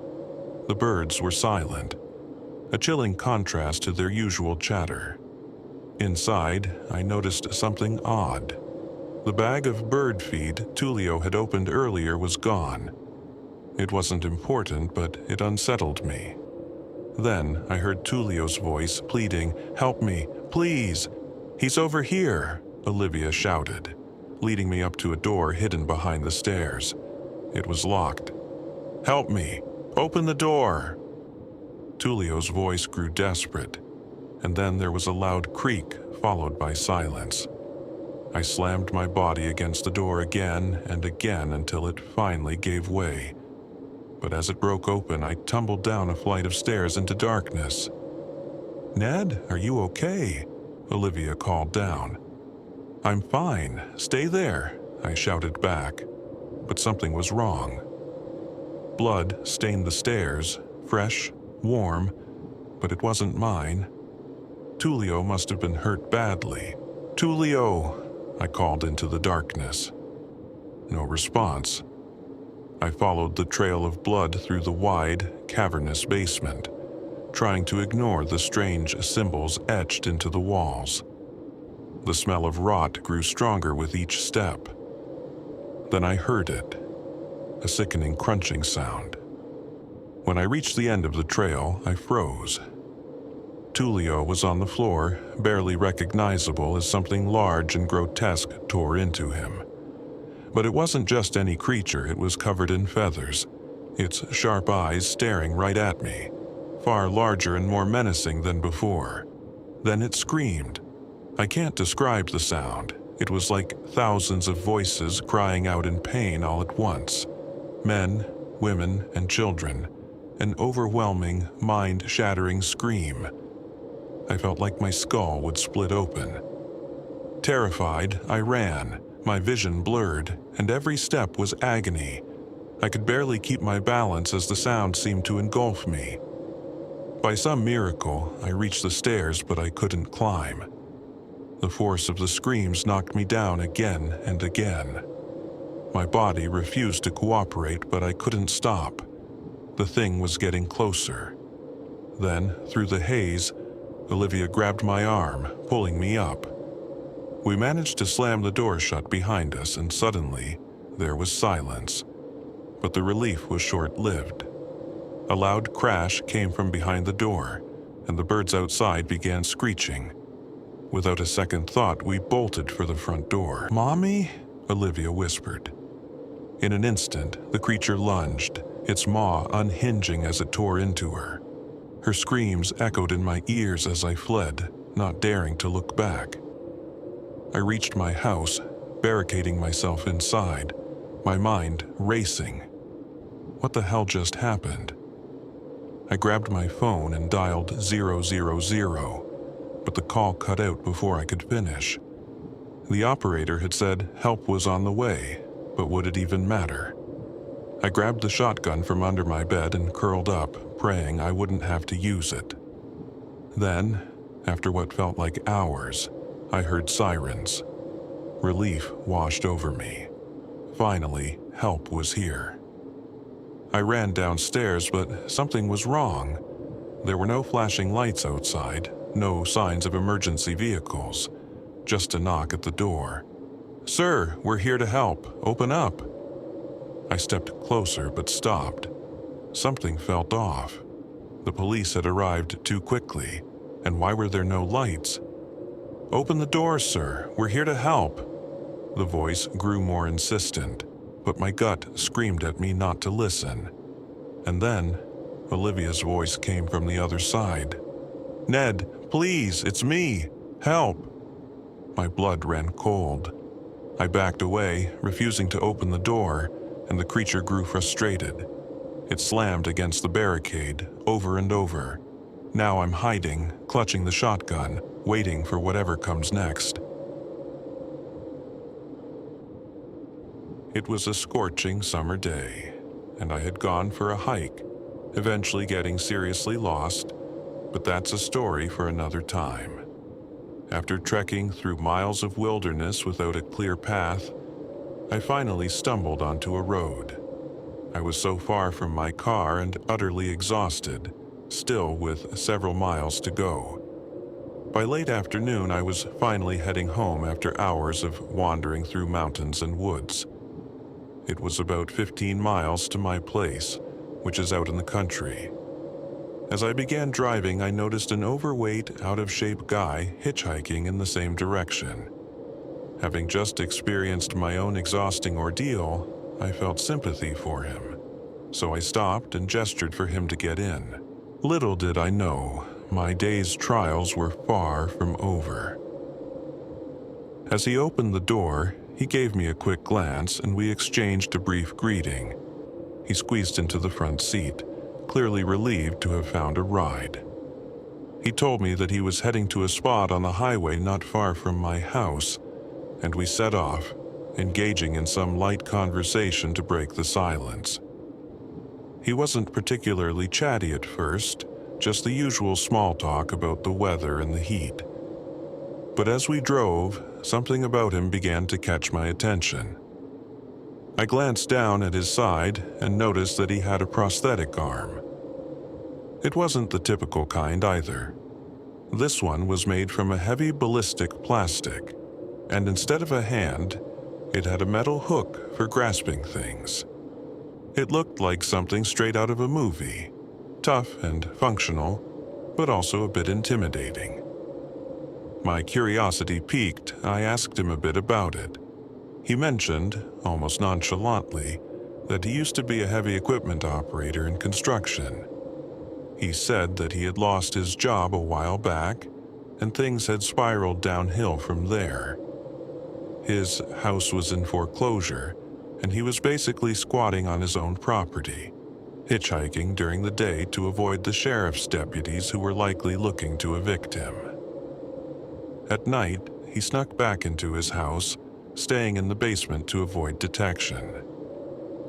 The birds were silent, a chilling contrast to their usual chatter. Inside, I noticed something odd. The bag of bird feed Tullio had opened earlier was gone. It wasn't important, but it unsettled me. Then I heard Tullio's voice pleading, "Help me, please! He's over here!" Olivia shouted, leading me up to a door hidden behind the stairs. It was locked. "Help me! Open the door!" Tullio's voice grew desperate, and then there was a loud creak followed by silence. I slammed my body against the door again and again until it finally gave way. But as it broke open, I tumbled down a flight of stairs into darkness. "Ned, are you okay?" Olivia called down. "I'm fine. Stay there," I shouted back. But something was wrong. Blood stained the stairs, fresh, warm, but it wasn't mine. Tullio must have been hurt badly. "Tullio!" I called into the darkness. No response. I followed the trail of blood through the wide, cavernous basement, trying to ignore the strange symbols etched into the walls. The smell of rot grew stronger with each step. Then I heard it, a sickening crunching sound. When I reached the end of the trail, I froze. Tullio was on the floor, barely recognizable as something large and grotesque tore into him. But it wasn't just any creature, it was covered in feathers, its sharp eyes staring right at me, far larger and more menacing than before. Then it screamed. I can't describe the sound. It was like thousands of voices crying out in pain all at once. Men, women, and children. An overwhelming, mind-shattering scream. I felt like my skull would split open. Terrified, I ran, my vision blurred, and every step was agony. I could barely keep my balance as the sound seemed to engulf me. By some miracle, I reached the stairs, but I couldn't climb. The force of the screams knocked me down again and again. My body refused to cooperate, but I couldn't stop. The thing was getting closer. Then, through the haze, Olivia grabbed my arm, pulling me up. We managed to slam the door shut behind us, and suddenly, there was silence. But the relief was short-lived. A loud crash came from behind the door, and the birds outside began screeching. Without a second thought, we bolted for the front door. "Mommy?" Olivia whispered. In an instant, the creature lunged, its maw unhinging as it tore into her. Her screams echoed in my ears as I fled, not daring to look back. I reached my house, barricading myself inside, my mind racing. What the hell just happened? I grabbed my phone and dialed 000, but the call cut out before I could finish. The operator had said help was on the way, but would it even matter? I grabbed the shotgun from under my bed and curled up, praying I wouldn't have to use it. Then, after what felt like hours, I heard sirens. Relief washed over me. Finally, help was here. I ran downstairs, but something was wrong. There were no flashing lights outside, no signs of emergency vehicles, just a knock at the door. "Sir, we're here to help. Open up." I stepped closer but stopped. Something felt off. The police had arrived too quickly, and why were there no lights? "Open the door, sir. We're here to help." The voice grew more insistent, but my gut screamed at me not to listen. And then, Olivia's voice came from the other side. "Ned, please, it's me. Help." My blood ran cold. I backed away, refusing to open the door, and the creature grew frustrated. It slammed against the barricade, over and over. Now I'm hiding, clutching the shotgun, waiting for whatever comes next. It was a scorching summer day, and I had gone for a hike, eventually getting seriously lost, but that's a story for another time. After trekking through miles of wilderness without a clear path, I finally stumbled onto a road. I was so far from my car and utterly exhausted, still with several miles to go. By late afternoon, I was finally heading home after hours of wandering through mountains and woods. It was about 15 miles to my place, which is out in the country. As I began driving, I noticed an overweight, out-of-shape guy hitchhiking in the same direction. Having just experienced my own exhausting ordeal, I felt sympathy for him. So I stopped and gestured for him to get in. Little did I know, my day's trials were far from over. As he opened the door, he gave me a quick glance and we exchanged a brief greeting. He squeezed into the front seat, clearly relieved to have found a ride. He told me that he was heading to a spot on the highway not far from my house, and we set off, engaging in some light conversation to break the silence. He wasn't particularly chatty at first, just the usual small talk about the weather and the heat. But as we drove, something about him began to catch my attention. I glanced down at his side and noticed that he had a prosthetic arm. It wasn't the typical kind either. This one was made from a heavy ballistic plastic, and instead of a hand, it had a metal hook for grasping things. It looked like something straight out of a movie, tough and functional, but also a bit intimidating. My curiosity piqued, I asked him a bit about it. He mentioned, almost nonchalantly, that he used to be a heavy equipment operator in construction. He said that he had lost his job a while back, and things had spiraled downhill from there. His house was in foreclosure, and he was basically squatting on his own property, hitchhiking during the day to avoid the sheriff's deputies who were likely looking to evict him. At night, he snuck back into his house, staying in the basement to avoid detection.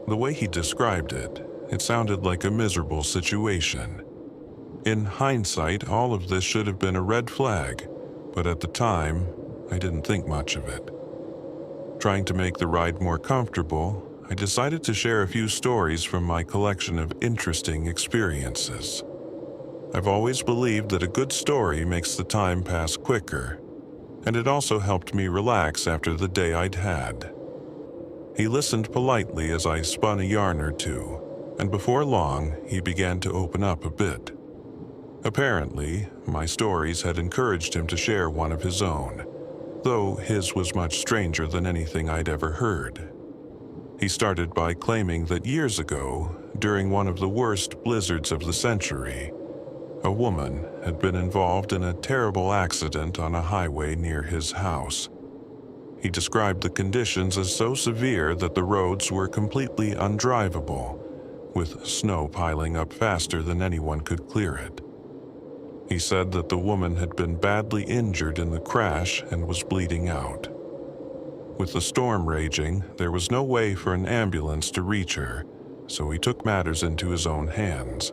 The way he described it, it sounded like a miserable situation. In hindsight, all of this should have been a red flag, but at the time, I didn't think much of it. Trying to make the ride more comfortable, I decided to share a few stories from my collection of interesting experiences. I've always believed that a good story makes the time pass quicker, and it also helped me relax after the day I'd had. He listened politely as I spun a yarn or two, and before long, he began to open up a bit. Apparently, my stories had encouraged him to share one of his own, though his was much stranger than anything I'd ever heard. He started by claiming that years ago, during one of the worst blizzards of the century, A woman had been involved in a terrible accident on a highway near his house. He described the conditions as so severe that the roads were completely undrivable, with snow piling up faster than anyone could clear it. He said that the woman had been badly injured in the crash and was bleeding out. With the storm raging, there was no way for an ambulance to reach her, so he took matters into his own hands.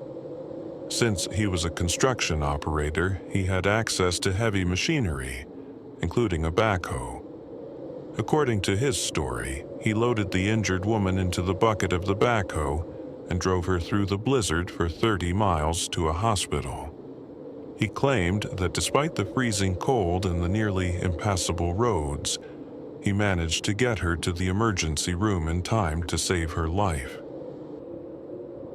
Since he was a construction operator, he had access to heavy machinery, including a backhoe. According to his story, he loaded the injured woman into the bucket of the backhoe and drove her through the blizzard for 30 miles to a hospital. He claimed that despite the freezing cold and the nearly impassable roads, he managed to get her to the emergency room in time to save her life.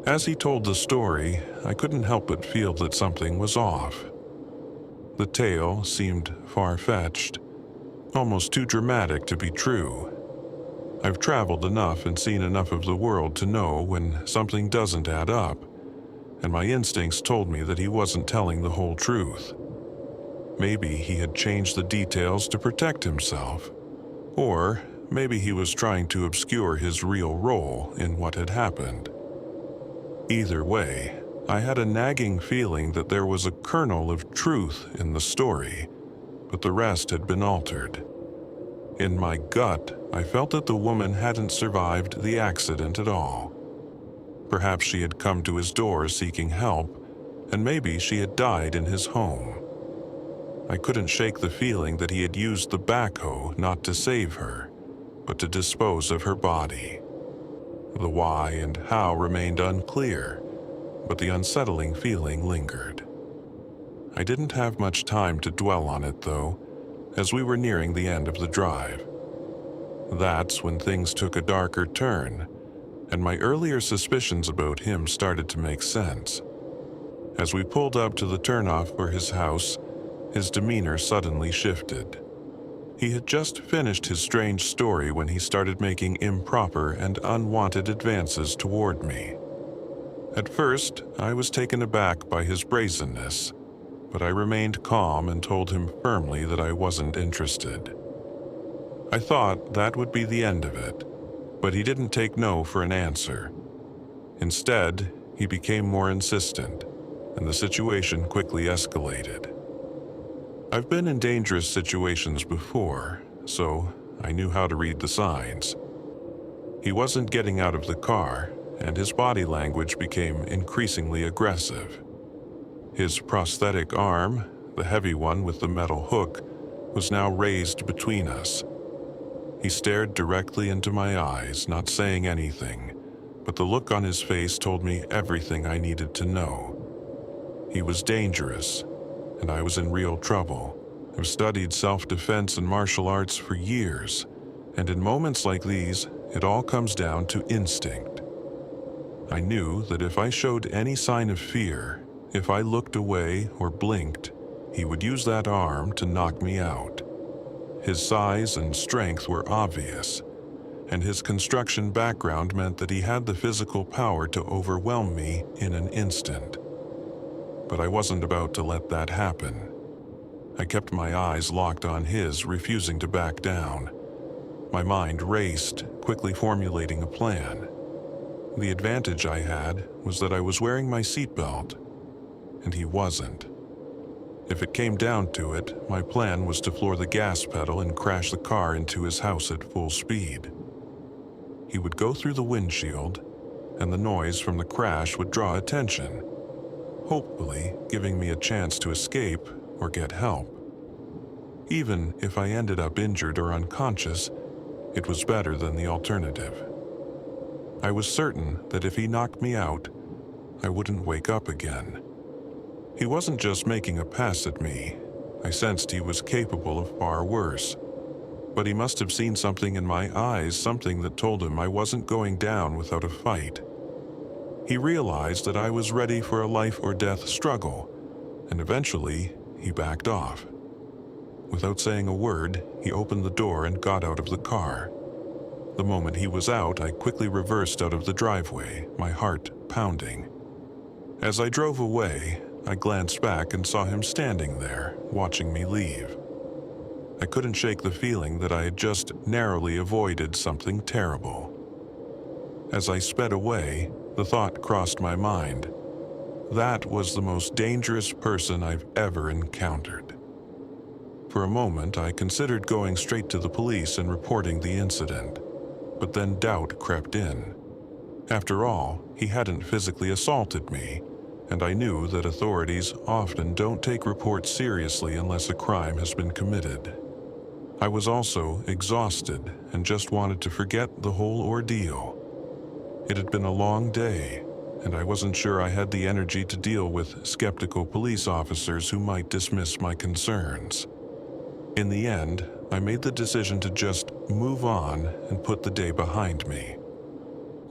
As he told the story, I couldn't help but feel that something was off. The tale seemed far-fetched, almost too dramatic to be true. I've traveled enough and seen enough of the world to know when something doesn't add up, and my instincts told me that he wasn't telling the whole truth. Maybe he had changed the details to protect himself, or maybe he was trying to obscure his real role in what had happened. Either way, I had a nagging feeling that there was a kernel of truth in the story, but the rest had been altered. In my gut, I felt that the woman hadn't survived the accident at all. Perhaps she had come to his door seeking help, and maybe she had died in his home. I couldn't shake the feeling that he had used the backhoe not to save her, but to dispose of her body. The why and how remained unclear, but the unsettling feeling lingered. I didn't have much time to dwell on it, though, as we were nearing the end of the drive. That's when things took a darker turn, and my earlier suspicions about him started to make sense. As we pulled up to the turnoff for his house, his demeanor suddenly shifted. He had just finished his strange story when he started making improper and unwanted advances toward me. At first, I was taken aback by his brazenness, but I remained calm and told him firmly that I wasn't interested. I thought that would be the end of it, but he didn't take no for an answer. Instead, he became more insistent, and the situation quickly escalated. I've been in dangerous situations before, so I knew how to read the signs. He wasn't getting out of the car, and his body language became increasingly aggressive. His prosthetic arm, the heavy one with the metal hook, was now raised between us. He stared directly into my eyes, not saying anything, but the look on his face told me everything I needed to know. He was dangerous, and I was in real trouble. I've studied self-defense and martial arts for years, and in moments like these, it all comes down to instinct. I knew that if I showed any sign of fear, if I looked away or blinked, he would use that arm to knock me out. His size and strength were obvious, and his construction background meant that he had the physical power to overwhelm me in an instant. But I wasn't about to let that happen. I kept my eyes locked on his, refusing to back down. My mind raced, quickly formulating a plan. The advantage I had was that I was wearing my seatbelt, and he wasn't. If it came down to it, my plan was to floor the gas pedal and crash the car into his house at full speed. He would go through the windshield, and the noise from the crash would draw attention, hopefully giving me a chance to escape or get help. Even if I ended up injured or unconscious, it was better than the alternative. I was certain that if he knocked me out, I wouldn't wake up again. He wasn't just making a pass at me. I sensed he was capable of far worse. But he must have seen something in my eyes, something that told him I wasn't going down without a fight. He realized that I was ready for a life-or-death struggle, and eventually he backed off. Without saying a word, he opened the door and got out of the car. The moment he was out, I quickly reversed out of the driveway, my heart pounding. As I drove away, I glanced back and saw him standing there, watching me leave. I couldn't shake the feeling that I had just narrowly avoided something terrible. As I sped away, the thought crossed my mind. That was the most dangerous person I've ever encountered. For a moment, I considered going straight to the police and reporting the incident, but then doubt crept in. After all, he hadn't physically assaulted me, and I knew that authorities often don't take reports seriously unless a crime has been committed. I was also exhausted and just wanted to forget the whole ordeal. It had been a long day, and I wasn't sure I had the energy to deal with skeptical police officers who might dismiss my concerns. In the end, I made the decision to just move on and put the day behind me.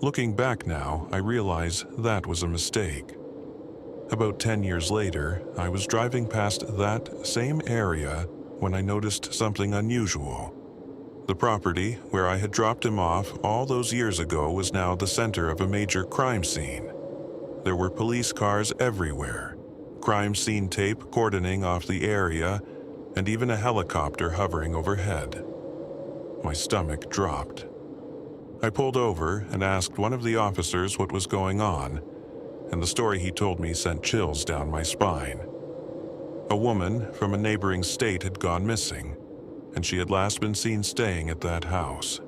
Looking back now, I realize that was a mistake. About 10 years later, I was driving past that same area when I noticed something unusual. The property where I had dropped him off all those years ago was now the center of a major crime scene. There were police cars everywhere, crime scene tape cordoning off the area, and even a helicopter hovering overhead. My stomach dropped. I pulled over and asked one of the officers what was going on, and the story he told me sent chills down my spine. A woman from a neighboring state had gone missing, and she had last been seen staying at that house.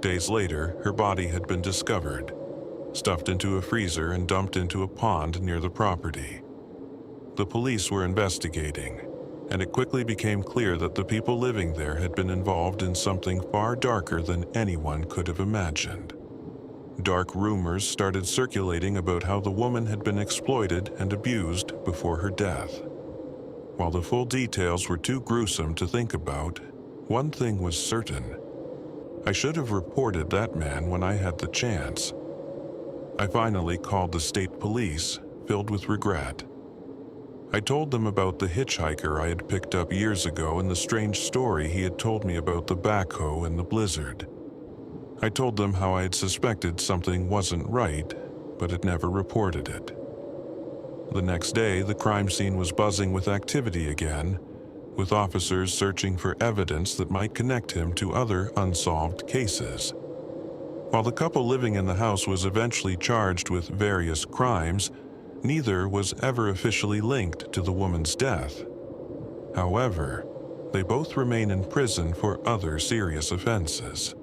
Days later, her body had been discovered, stuffed into a freezer and dumped into a pond near the property. The police were investigating, and it quickly became clear that the people living there had been involved in something far darker than anyone could have imagined. Dark rumors started circulating about how the woman had been exploited and abused before her death. While the full details were too gruesome to think about, one thing was certain. I should have reported that man when I had the chance. I finally called the state police, filled with regret. I told them about the hitchhiker I had picked up years ago and the strange story he had told me about the backhoe and the blizzard. I told them how I had suspected something wasn't right, but had never reported it. The next day, the crime scene was buzzing with activity again, with officers searching for evidence that might connect him to other unsolved cases. While the couple living in the house was eventually charged with various crimes, neither was ever officially linked to the woman's death. However, they both remain in prison for other serious offenses.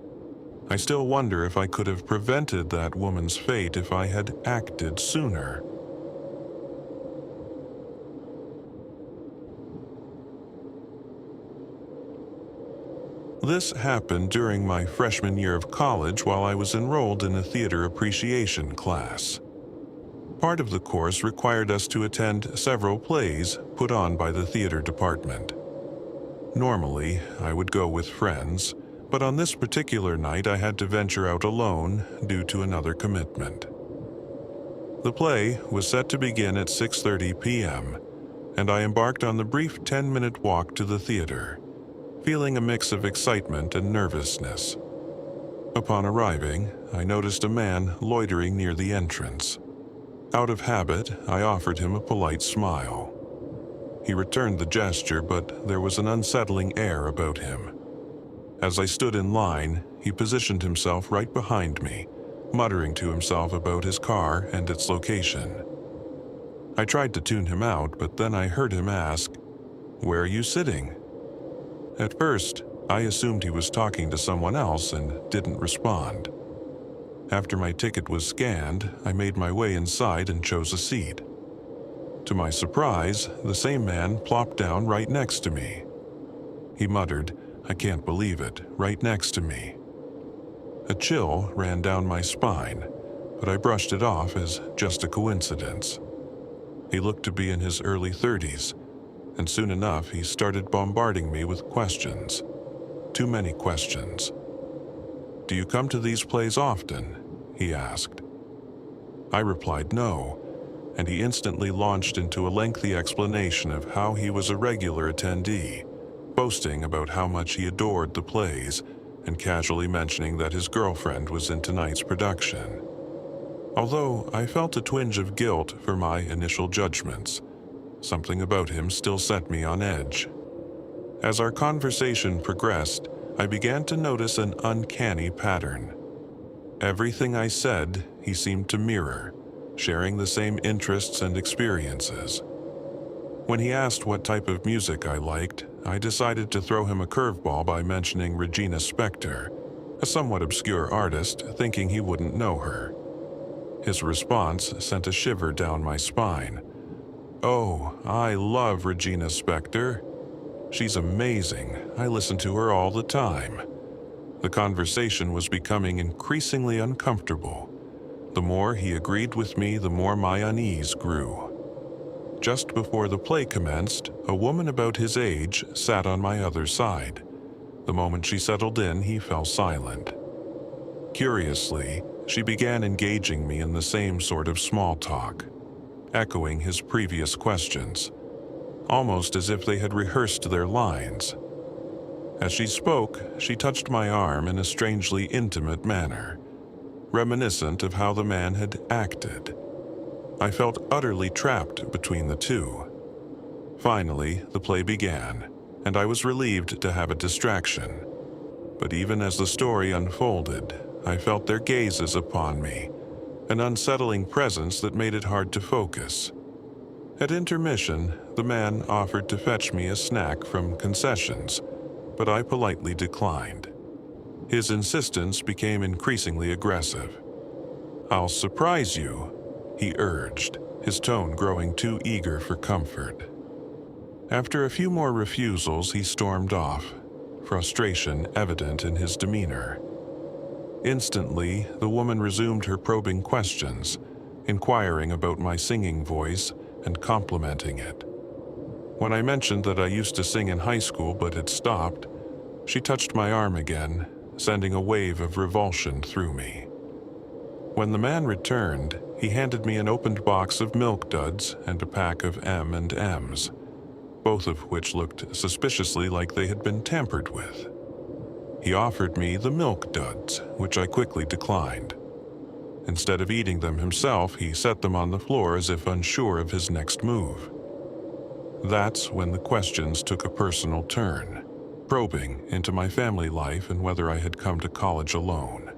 I still wonder if I could have prevented that woman's fate if I had acted sooner. This happened during my freshman year of college while I was enrolled in a theater appreciation class. Part of the course required us to attend several plays put on by the theater department. Normally, I would go with friends, but on this particular night I had to venture out alone due to another commitment. The play was set to begin at 6:30 p.m., and I embarked on the brief 10-minute walk to the theater, feeling a mix of excitement and nervousness. Upon arriving, I noticed a man loitering near the entrance. Out of habit, I offered him a polite smile. He returned the gesture, but there was an unsettling air about him. As I stood in line, he positioned himself right behind me, muttering to himself about his car and its location. I tried to tune him out, but then I heard him ask, "Where are you sitting?" At first, I assumed he was talking to someone else and didn't respond. After my ticket was scanned, I made my way inside and chose a seat. To my surprise, the same man plopped down right next to me. He muttered, "I can't believe it," right next to me. A chill ran down my spine, but I brushed it off as just a coincidence. He looked to be in his early 30s, and soon enough he started bombarding me with questions. Too many questions. "Do you come to these plays often?" he asked. I replied no, and he instantly launched into a lengthy explanation of how he was a regular attendee, boasting about how much he adored the plays and casually mentioning that his girlfriend was in tonight's production. Although I felt a twinge of guilt for my initial judgments, Something about him still set me on edge. As our conversation progressed, I began to notice an uncanny pattern. Everything I said, he seemed to mirror, sharing the same interests and experiences. When he asked what type of music I liked, I decided to throw him a curveball by mentioning Regina Spektor, a somewhat obscure artist, thinking he wouldn't know her. His response sent a shiver down my spine. "Oh, I love Regina Spektor. She's amazing. I listen to her all the time." The conversation was becoming increasingly uncomfortable. The more he agreed with me, the more my unease grew. Just before the play commenced, a woman about his age sat on my other side. The moment she settled in, he fell silent. Curiously, she began engaging me in the same sort of small talk, echoing his previous questions, almost as if they had rehearsed their lines. As she spoke, she touched my arm in a strangely intimate manner, reminiscent of how the man had acted. I felt utterly trapped between the two. Finally, the play began, and I was relieved to have a distraction. But even as the story unfolded, I felt their gazes upon me, an unsettling presence that made it hard to focus. At intermission, the man offered to fetch me a snack from concessions, but I politely declined. His insistence became increasingly aggressive. "I'll surprise you," he urged, his tone growing too eager for comfort. After a few more refusals, he stormed off, frustration evident in his demeanor. Instantly, the woman resumed her probing questions, inquiring about my singing voice and complimenting it. When I mentioned that I used to sing in high school but had stopped, she touched my arm again, sending a wave of revulsion through me. When the man returned, he handed me an opened box of Milk Duds and a pack of M&Ms, both of which looked suspiciously like they had been tampered with. He offered me the Milk Duds, which I quickly declined. Instead of eating them himself, he set them on the floor as if unsure of his next move. That's when the questions took a personal turn, probing into my family life and whether I had come to college alone.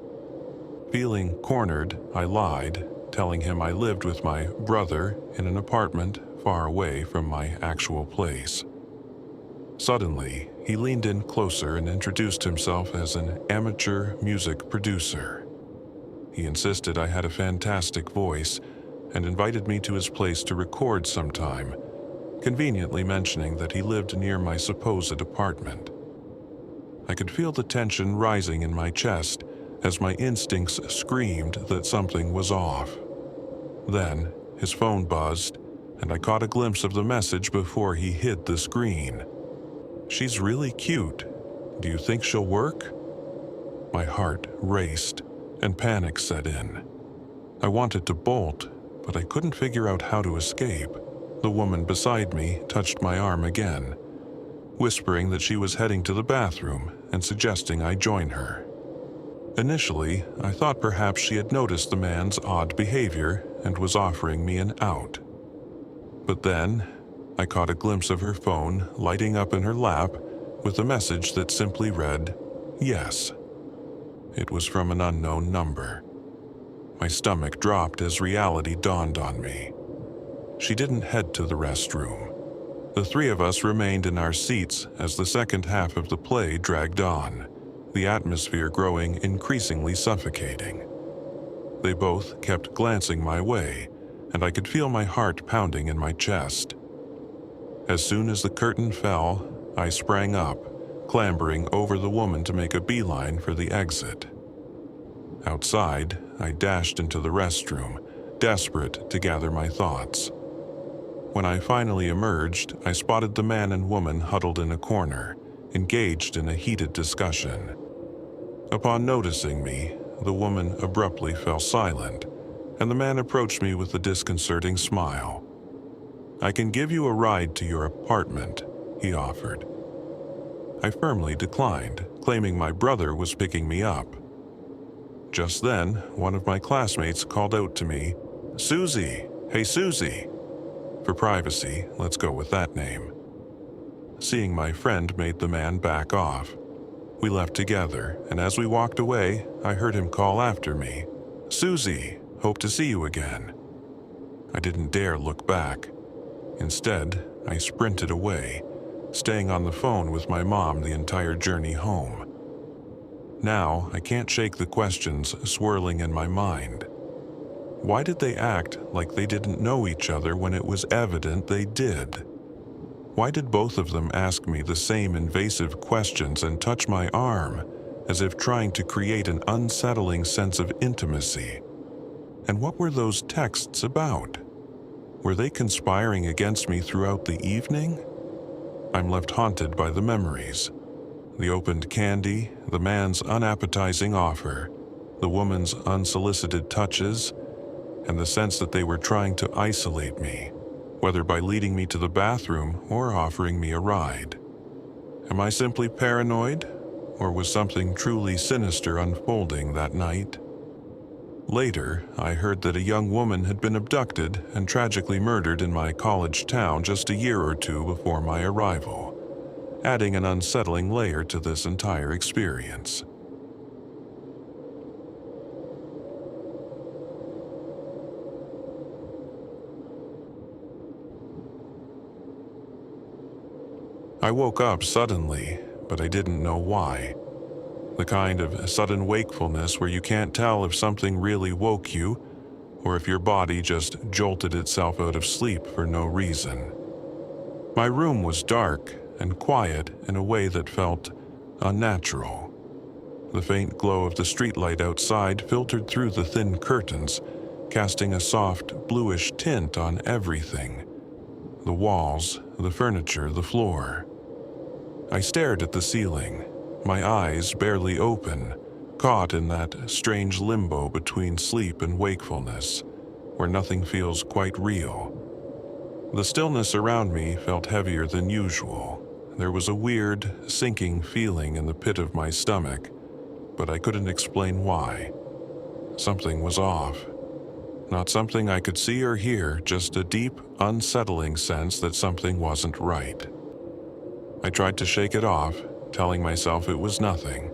Feeling cornered, I lied, telling him I lived with my brother in an apartment far away from my actual place. Suddenly, he leaned in closer and introduced himself as an amateur music producer. He insisted I had a fantastic voice and invited me to his place to record sometime, conveniently mentioning that he lived near my supposed apartment. I could feel the tension rising in my chest as my instincts screamed that something was off. Then, his phone buzzed, and I caught a glimpse of the message before he hid the screen. "She's really cute. Do you think she'll work?" My heart raced, and panic set in. I wanted to bolt, but I couldn't figure out how to escape. The woman beside me touched my arm again, whispering that she was heading to the bathroom and suggesting I join her. Initially, I thought perhaps she had noticed the man's odd behavior and was offering me an out. But then, I caught a glimpse of her phone lighting up in her lap with a message that simply read, "Yes." It was from an unknown number. My stomach dropped as reality dawned on me. She didn't head to the restroom. The three of us remained in our seats as the second half of the play dragged on, the atmosphere growing increasingly suffocating. They both kept glancing my way, and I could feel my heart pounding in my chest. As soon as the curtain fell, I sprang up, clambering over the woman to make a beeline for the exit. Outside, I dashed into the restroom, desperate to gather my thoughts. When I finally emerged, I spotted the man and woman huddled in a corner, engaged in a heated discussion. Upon noticing me, the woman abruptly fell silent, and the man approached me with a disconcerting smile. "I can give you a ride to your apartment," he offered. I firmly declined, claiming my brother was picking me up. Just then, one of my classmates called out to me, "Susie! Hey, Susie!" For privacy, let's go with that name. Seeing my friend made the man back off. We left together, and as we walked away, I heard him call after me, "Susie, hope to see you again." I didn't dare look back. Instead, I sprinted away, staying on the phone with my mom the entire journey home. Now, I can't shake the questions swirling in my mind. Why did they act like they didn't know each other when it was evident they did? Why did both of them ask me the same invasive questions and touch my arm, as if trying to create an unsettling sense of intimacy? And what were those texts about? Were they conspiring against me throughout the evening? I'm left haunted by the memories. The opened candy, the man's unappetizing offer, the woman's unsolicited touches, and the sense that they were trying to isolate me, whether by leading me to the bathroom or offering me a ride. Am I simply paranoid, or was something truly sinister unfolding that night? Later, I heard that a young woman had been abducted and tragically murdered in my college town just a year or two before my arrival, adding an unsettling layer to this entire experience. I woke up suddenly, but I didn't know why. The kind of sudden wakefulness where you can't tell if something really woke you, or if your body just jolted itself out of sleep for no reason. My room was dark and quiet in a way that felt unnatural. The faint glow of the streetlight outside filtered through the thin curtains, casting a soft, bluish tint on everything. The walls, the furniture, the floor. I stared at the ceiling, my eyes barely open, caught in that strange limbo between sleep and wakefulness, where nothing feels quite real. The stillness around me felt heavier than usual. There was a weird, sinking feeling in the pit of my stomach, but I couldn't explain why. Something was off. Not something I could see or hear, just a deep, unsettling sense that something wasn't right. I tried to shake it off, telling myself it was nothing.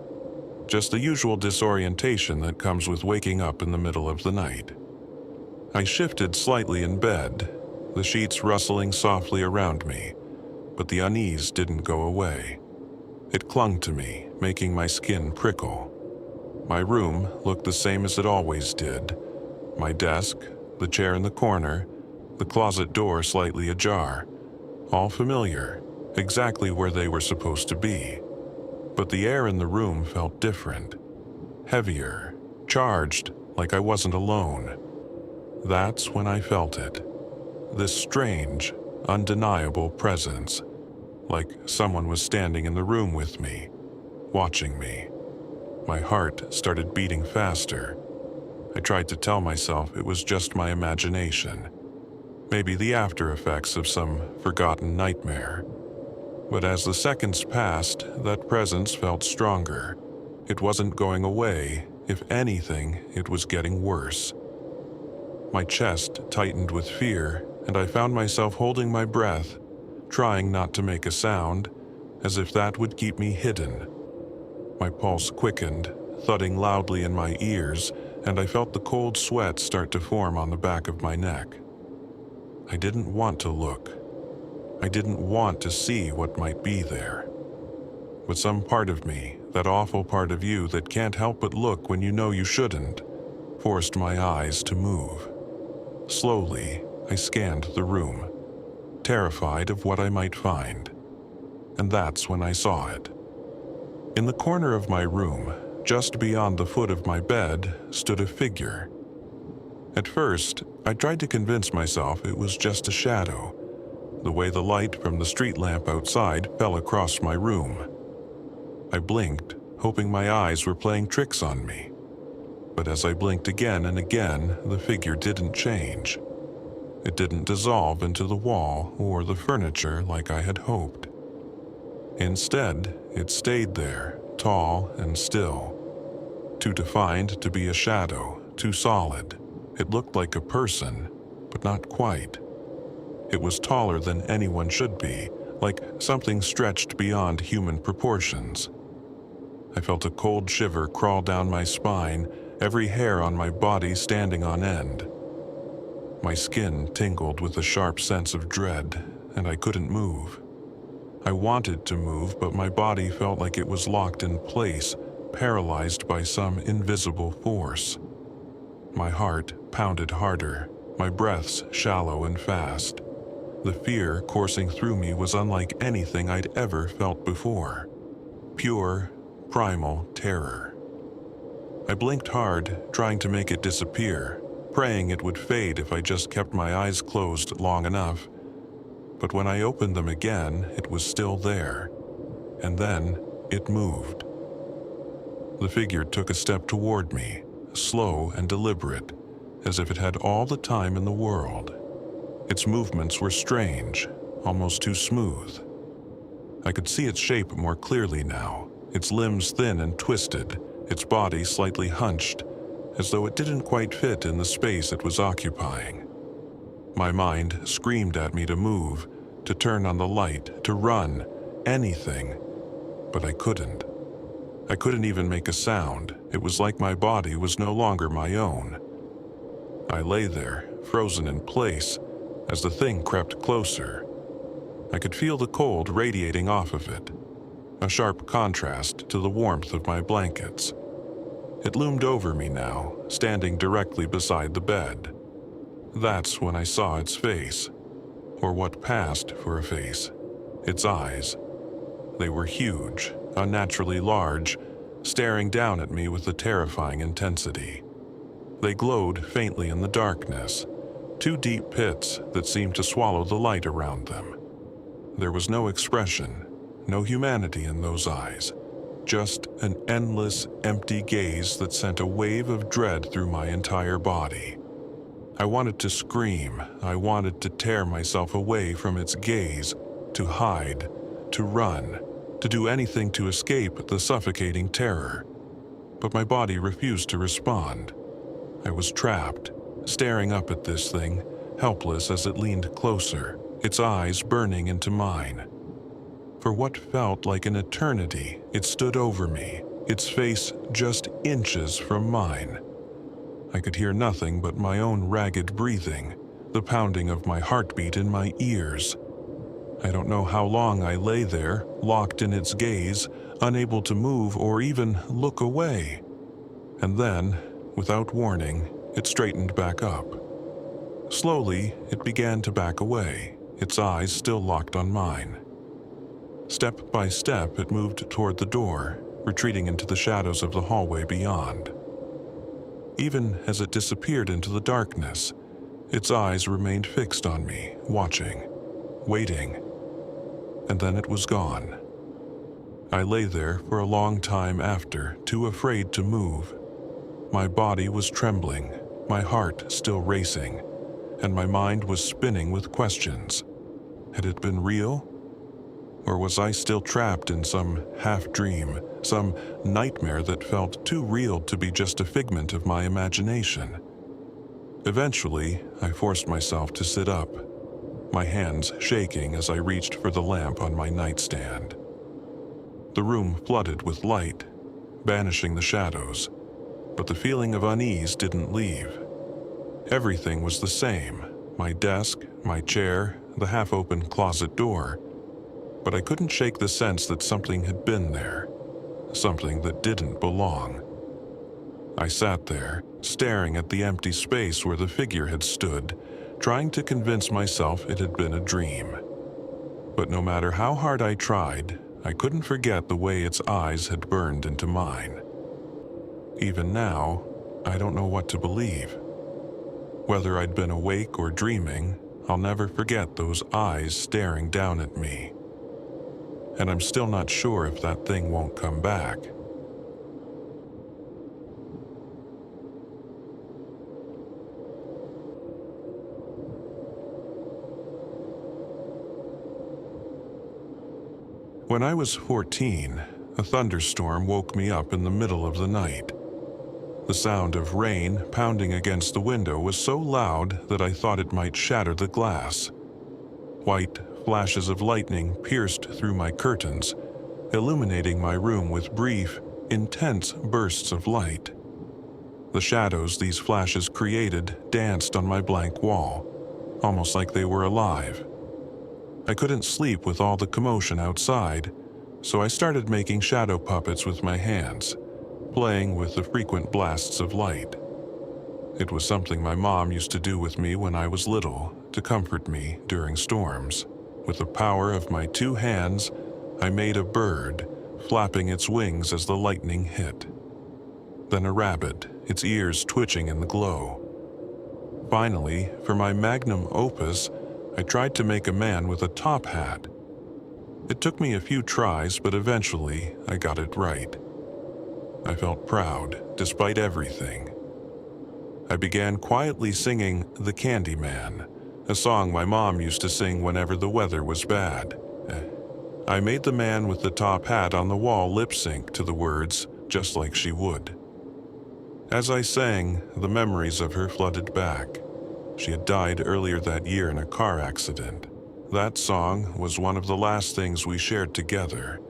Just the usual disorientation that comes with waking up in the middle of the night. I shifted slightly in bed, the sheets rustling softly around me, but the unease didn't go away. It clung to me, making my skin prickle. My room looked the same as it always did. My desk, the chair in the corner, the closet door slightly ajar. All familiar, exactly where they were supposed to be. But the air in the room felt different. Heavier, charged, like I wasn't alone. That's when I felt it. This strange, undeniable presence. Like someone was standing in the room with me, watching me. My heart started beating faster. I tried to tell myself it was just my imagination. Maybe the after effects of some forgotten nightmare. But as the seconds passed, that presence felt stronger. It wasn't going away. If anything, it was getting worse. My chest tightened with fear, and I found myself holding my breath, trying not to make a sound, as if that would keep me hidden. My pulse quickened, thudding loudly in my ears, and I felt the cold sweat start to form on the back of my neck. I didn't want to look. I didn't want to see what might be there. But some part of me, that awful part of you that can't help but look when you know you shouldn't, forced my eyes to move. Slowly, I scanned the room, terrified of what I might find. And that's when I saw it. In the corner of my room, just beyond the foot of my bed, stood a figure. At first, I tried to convince myself it was just a shadow, the way the light from the street lamp outside fell across my room. I blinked, hoping my eyes were playing tricks on me. But as I blinked again and again, the figure didn't change. It didn't dissolve into the wall or the furniture like I had hoped. Instead, it stayed there, tall and still. Too defined to be a shadow, too solid. It looked like a person, but not quite. It was taller than anyone should be, like something stretched beyond human proportions. I felt a cold shiver crawl down my spine, every hair on my body standing on end. My skin tingled with a sharp sense of dread, and I couldn't move. I wanted to move, but my body felt like it was locked in place, paralyzed by some invisible force. My heart pounded harder, my breaths shallow and fast. The fear coursing through me was unlike anything I'd ever felt before. Pure, primal terror. I blinked hard, trying to make it disappear, praying it would fade if I just kept my eyes closed long enough. But when I opened them again, it was still there. And then it moved. The figure took a step toward me, slow and deliberate, as if it had all the time in the world. Its movements were strange, almost too smooth. I could see its shape more clearly now, its limbs thin and twisted, its body slightly hunched, as though it didn't quite fit in the space it was occupying. My mind screamed at me to move, to turn on the light, to run, anything, but I couldn't. I couldn't even make a sound. It was like my body was no longer my own. I lay there, frozen in place, as the thing crept closer. I could feel the cold radiating off of it, a sharp contrast to the warmth of my blankets. It loomed over me now, standing directly beside the bed. That's when I saw its face, or what passed for a face. Its eyes. They were huge, unnaturally large, staring down at me with a terrifying intensity. They glowed faintly in the darkness, two deep pits that seemed to swallow the light around them. There was no expression, no humanity in those eyes, just an endless, empty gaze that sent a wave of dread through my entire body. I wanted to scream. I wanted to tear myself away from its gaze, to hide, to run, to do anything to escape the suffocating terror. But my body refused to respond. I was trapped, staring up at this thing, helpless as it leaned closer, its eyes burning into mine. For what felt like an eternity, it stood over me, its face just inches from mine. I could hear nothing but my own ragged breathing, the pounding of my heartbeat in my ears. I don't know how long I lay there, locked in its gaze, unable to move or even look away. And then, without warning, it straightened back up. Slowly, it began to back away, its eyes still locked on mine. Step by step, it moved toward the door, retreating into the shadows of the hallway beyond. Even as it disappeared into the darkness, its eyes remained fixed on me, watching, waiting, and then it was gone. I lay there for a long time after, too afraid to move. My body was trembling, my heart still racing, and my mind was spinning with questions. Had it been real? Or was I still trapped in some half-dream, some nightmare that felt too real to be just a figment of my imagination? Eventually, I forced myself to sit up, my hands shaking as I reached for the lamp on my nightstand. The room flooded with light, banishing the shadows, but the feeling of unease didn't leave. Everything was the same, my desk, my chair, the half-open closet door, but I couldn't shake the sense that something had been there, something that didn't belong. I sat there, staring at the empty space where the figure had stood, trying to convince myself it had been a dream. But no matter how hard I tried, I couldn't forget the way its eyes had burned into mine. Even now, I don't know what to believe. Whether I'd been awake or dreaming, I'll never forget those eyes staring down at me. And I'm still not sure if that thing won't come back. When I was 14, a thunderstorm woke me up in the middle of the night. The sound of rain pounding against the window was so loud that I thought it might shatter the glass. White flashes of lightning pierced through my curtains, illuminating my room with brief, intense bursts of light. The shadows these flashes created danced on my blank wall, almost like they were alive. I couldn't sleep with all the commotion outside, so I started making shadow puppets with my hands, playing with the frequent blasts of light. It was something my mom used to do with me when I was little to comfort me during storms. With the power of my 2 hands, I made a bird, flapping its wings as the lightning hit. Then a rabbit, its ears twitching in the glow. Finally, for my magnum opus, I tried to make a man with a top hat. It took me a few tries, but eventually I got it right. I felt proud, despite everything. I began quietly singing The Candy Man, a song my mom used to sing whenever the weather was bad. I made the man with the top hat on the wall lip-sync to the words, just like she would. As I sang, the memories of her flooded back. She had died earlier that year in a car accident. That song was one of the last things we shared together,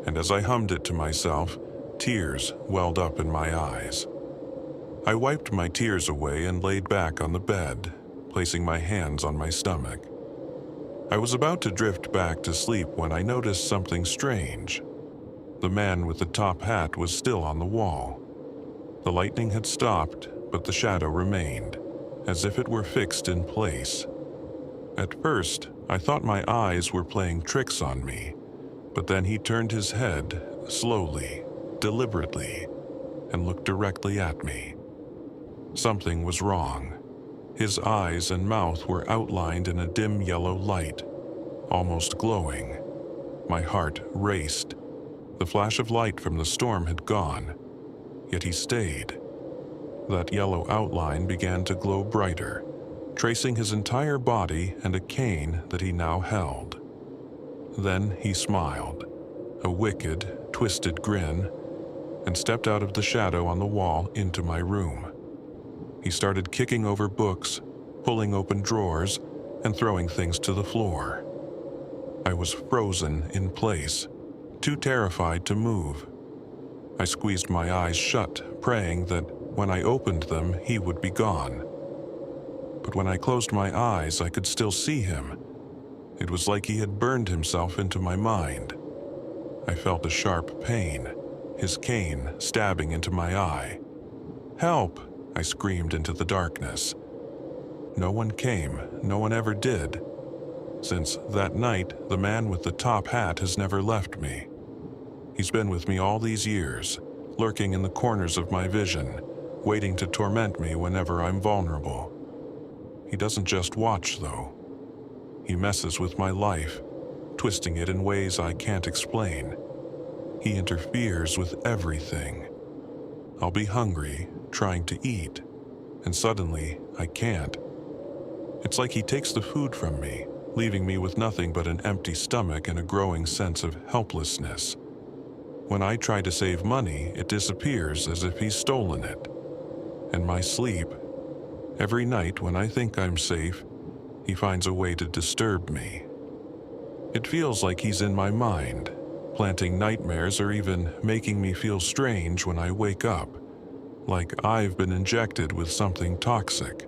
and as I hummed it to myself, tears welled up in my eyes. I wiped my tears away and laid back on the bed, placing my hands on my stomach. I was about to drift back to sleep when I noticed something strange. The man with the top hat was still on the wall. The lightning had stopped, but the shadow remained, as if it were fixed in place. At first, I thought my eyes were playing tricks on me, but then he turned his head, slowly, deliberately, and looked directly at me. Something was wrong. His eyes and mouth were outlined in a dim yellow light, almost glowing. My heart raced. The flash of light from the storm had gone, yet he stayed. That yellow outline began to glow brighter, tracing his entire body and a cane that he now held. Then he smiled, a wicked, twisted grin, and stepped out of the shadow on the wall into my room. He started kicking over books, pulling open drawers, and throwing things to the floor. I was frozen in place, too terrified to move. I squeezed my eyes shut, praying that when I opened them, he would be gone. But when I closed my eyes, I could still see him. It was like he had burned himself into my mind. I felt a sharp pain, his cane stabbing into my eye. "Help!" I screamed into the darkness. No one came, no one ever did. Since that night, the man with the top hat has never left me. He's been with me all these years, lurking in the corners of my vision, waiting to torment me whenever I'm vulnerable. He doesn't just watch, though. He messes with my life, twisting it in ways I can't explain. He interferes with everything. I'll be hungry, trying to eat, and suddenly I can't. It's like he takes the food from me, leaving me with nothing but an empty stomach and a growing sense of helplessness. When I try to save money, it disappears as if he's stolen it. And my sleep, every night when I think I'm safe, he finds a way to disturb me. It feels like he's in my mind, planting nightmares or even making me feel strange when I wake up, like I've been injected with something toxic.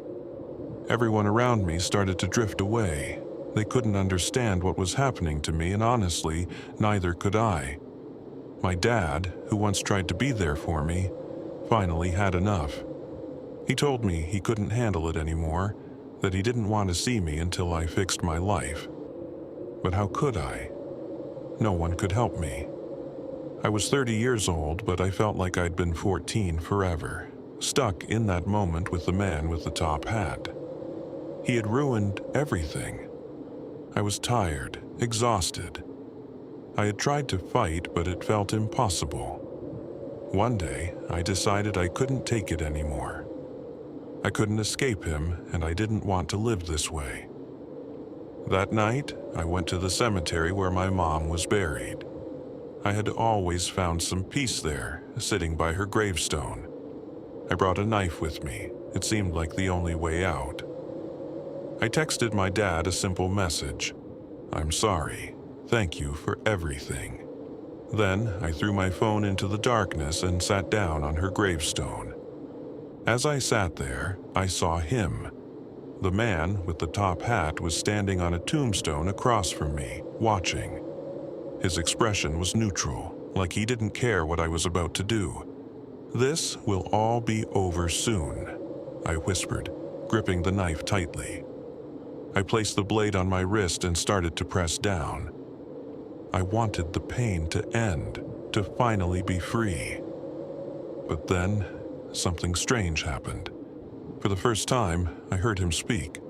Everyone around me started to drift away. They couldn't understand what was happening to me, and honestly, neither could I. My dad, who once tried to be there for me, finally had enough. He told me he couldn't handle it anymore, that he didn't want to see me until I fixed my life. But how could I? No one could help me. I was 30 years old, but I felt like I'd been 14 forever, stuck in that moment with the man with the top hat. He had ruined everything. I was tired, exhausted. I had tried to fight, but it felt impossible. One day, I decided I couldn't take it anymore. I couldn't escape him, and I didn't want to live this way. That night, I went to the cemetery where my mom was buried. I had always found some peace there, sitting by her gravestone. I brought a knife with me. It seemed like the only way out. I texted my dad a simple message. I'm sorry. Thank you for everything." Then I threw my phone into the darkness and sat down on her gravestone. As I sat there, I saw him. The man with the top hat was standing on a tombstone across from me, watching. His expression was neutral, like he didn't care what I was about to do. "This will all be over soon," I whispered, gripping the knife tightly. I placed the blade on my wrist and started to press down. I wanted the pain to end, to finally be free. But then, something strange happened. For the first time, I heard him speak.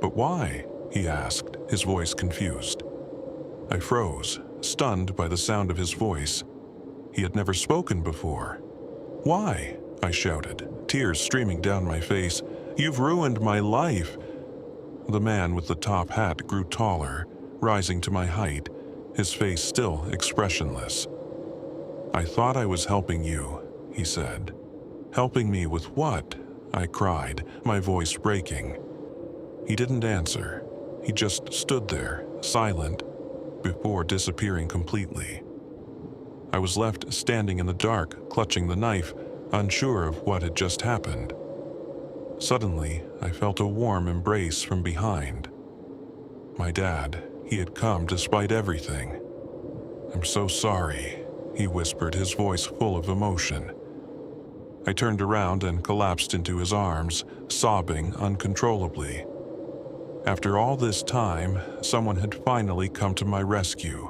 "But why?" he asked, his voice confused. I froze, stunned by the sound of his voice. He had never spoken before. "Why?" I shouted, tears streaming down my face. "You've ruined my life." The man with the top hat grew taller, rising to my height, his face still expressionless. "I thought I was helping you," he said. "Helping me with what?" I cried, my voice breaking. He didn't answer. He just stood there, silent, before disappearing completely. I was left standing in the dark, clutching the knife, unsure of what had just happened. Suddenly, I felt a warm embrace from behind. My dad, he had come despite everything. "I'm so sorry," he whispered, his voice full of emotion. I turned around and collapsed into his arms, sobbing uncontrollably. After all this time, someone had finally come to my rescue.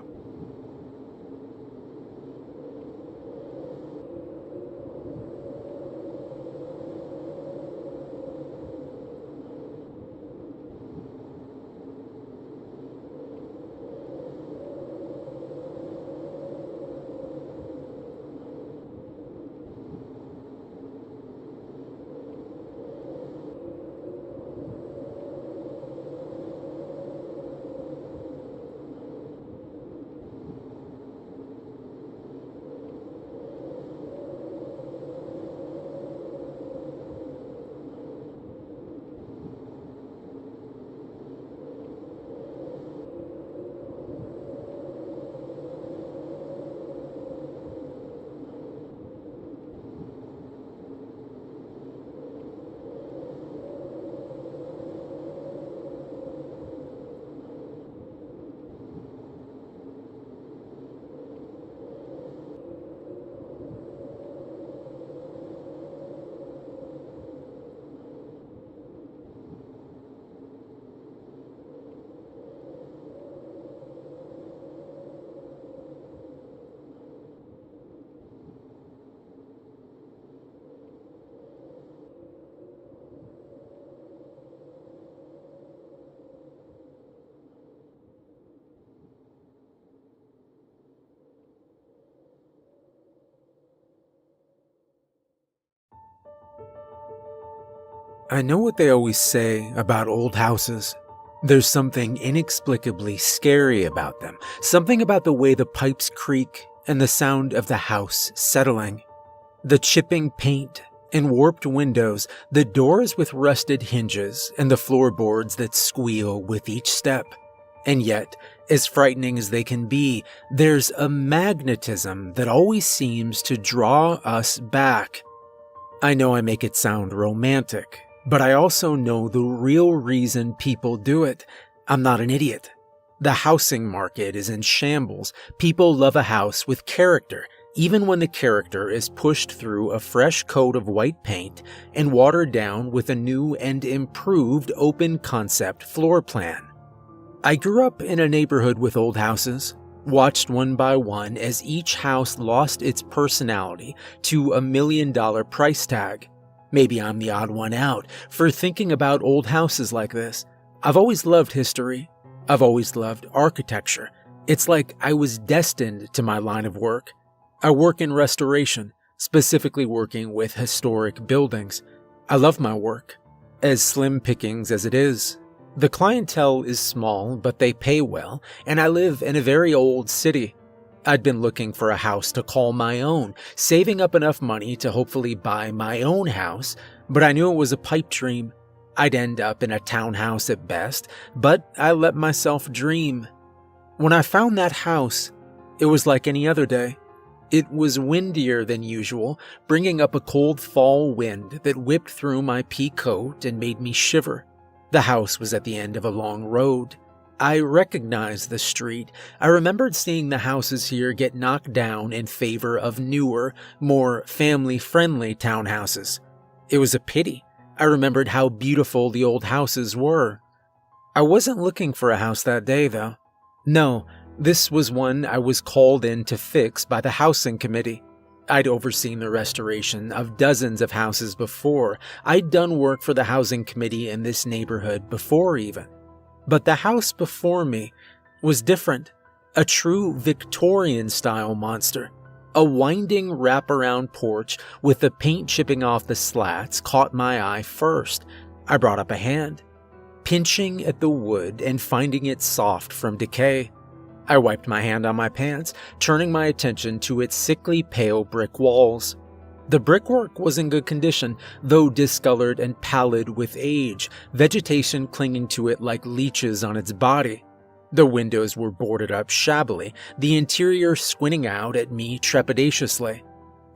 I know what they always say about old houses. There's something inexplicably scary about them, something about the way the pipes creak and the sound of the house settling. The chipping paint and warped windows, the doors with rusted hinges, and the floorboards that squeal with each step. And yet, as frightening as they can be, there's a magnetism that always seems to draw us back. I know I make it sound romantic, but I also know the real reason people do it. I'm not an idiot. The housing market is in shambles. People love a house with character, even when the character is pushed through a fresh coat of white paint and watered down with a new and improved open concept floor plan. I grew up in a neighborhood with old houses, watched one by one as each house lost its personality to $1 million price tag. Maybe I'm the odd one out for thinking about old houses like this. I've always loved history. I've always loved architecture. It's like I was destined to my line of work. I work in restoration, specifically working with historic buildings. I love my work, as slim pickings as it is. The clientele is small, but they pay well, and I live in a very old city. I'd been looking for a house to call my own, saving up enough money to hopefully buy my own house, but I knew it was a pipe dream. I'd end up in a townhouse at best, but I let myself dream. When I found that house, it was like any other day. It was windier than usual, bringing up a cold fall wind that whipped through my pea coat and made me shiver. The house was at the end of a long road. I recognized the street. I remembered seeing the houses here get knocked down in favor of newer, more family-friendly townhouses. It was a pity. I remembered how beautiful the old houses were. I wasn't looking for a house that day, though. No, this was one I was called in to fix by the housing committee. I'd overseen the restoration of dozens of houses before. I'd done work for the housing committee in this neighborhood before even. But the house before me was different. A true Victorian-style monster. A winding wraparound porch with the paint chipping off the slats caught my eye first. I brought up a hand, pinching at the wood and finding it soft from decay. I wiped my hand on my pants, turning my attention to its sickly pale brick walls. The brickwork was in good condition, though discolored and pallid with age, vegetation clinging to it like leeches on its body. The windows were boarded up shabbily, the interior squinting out at me trepidatiously.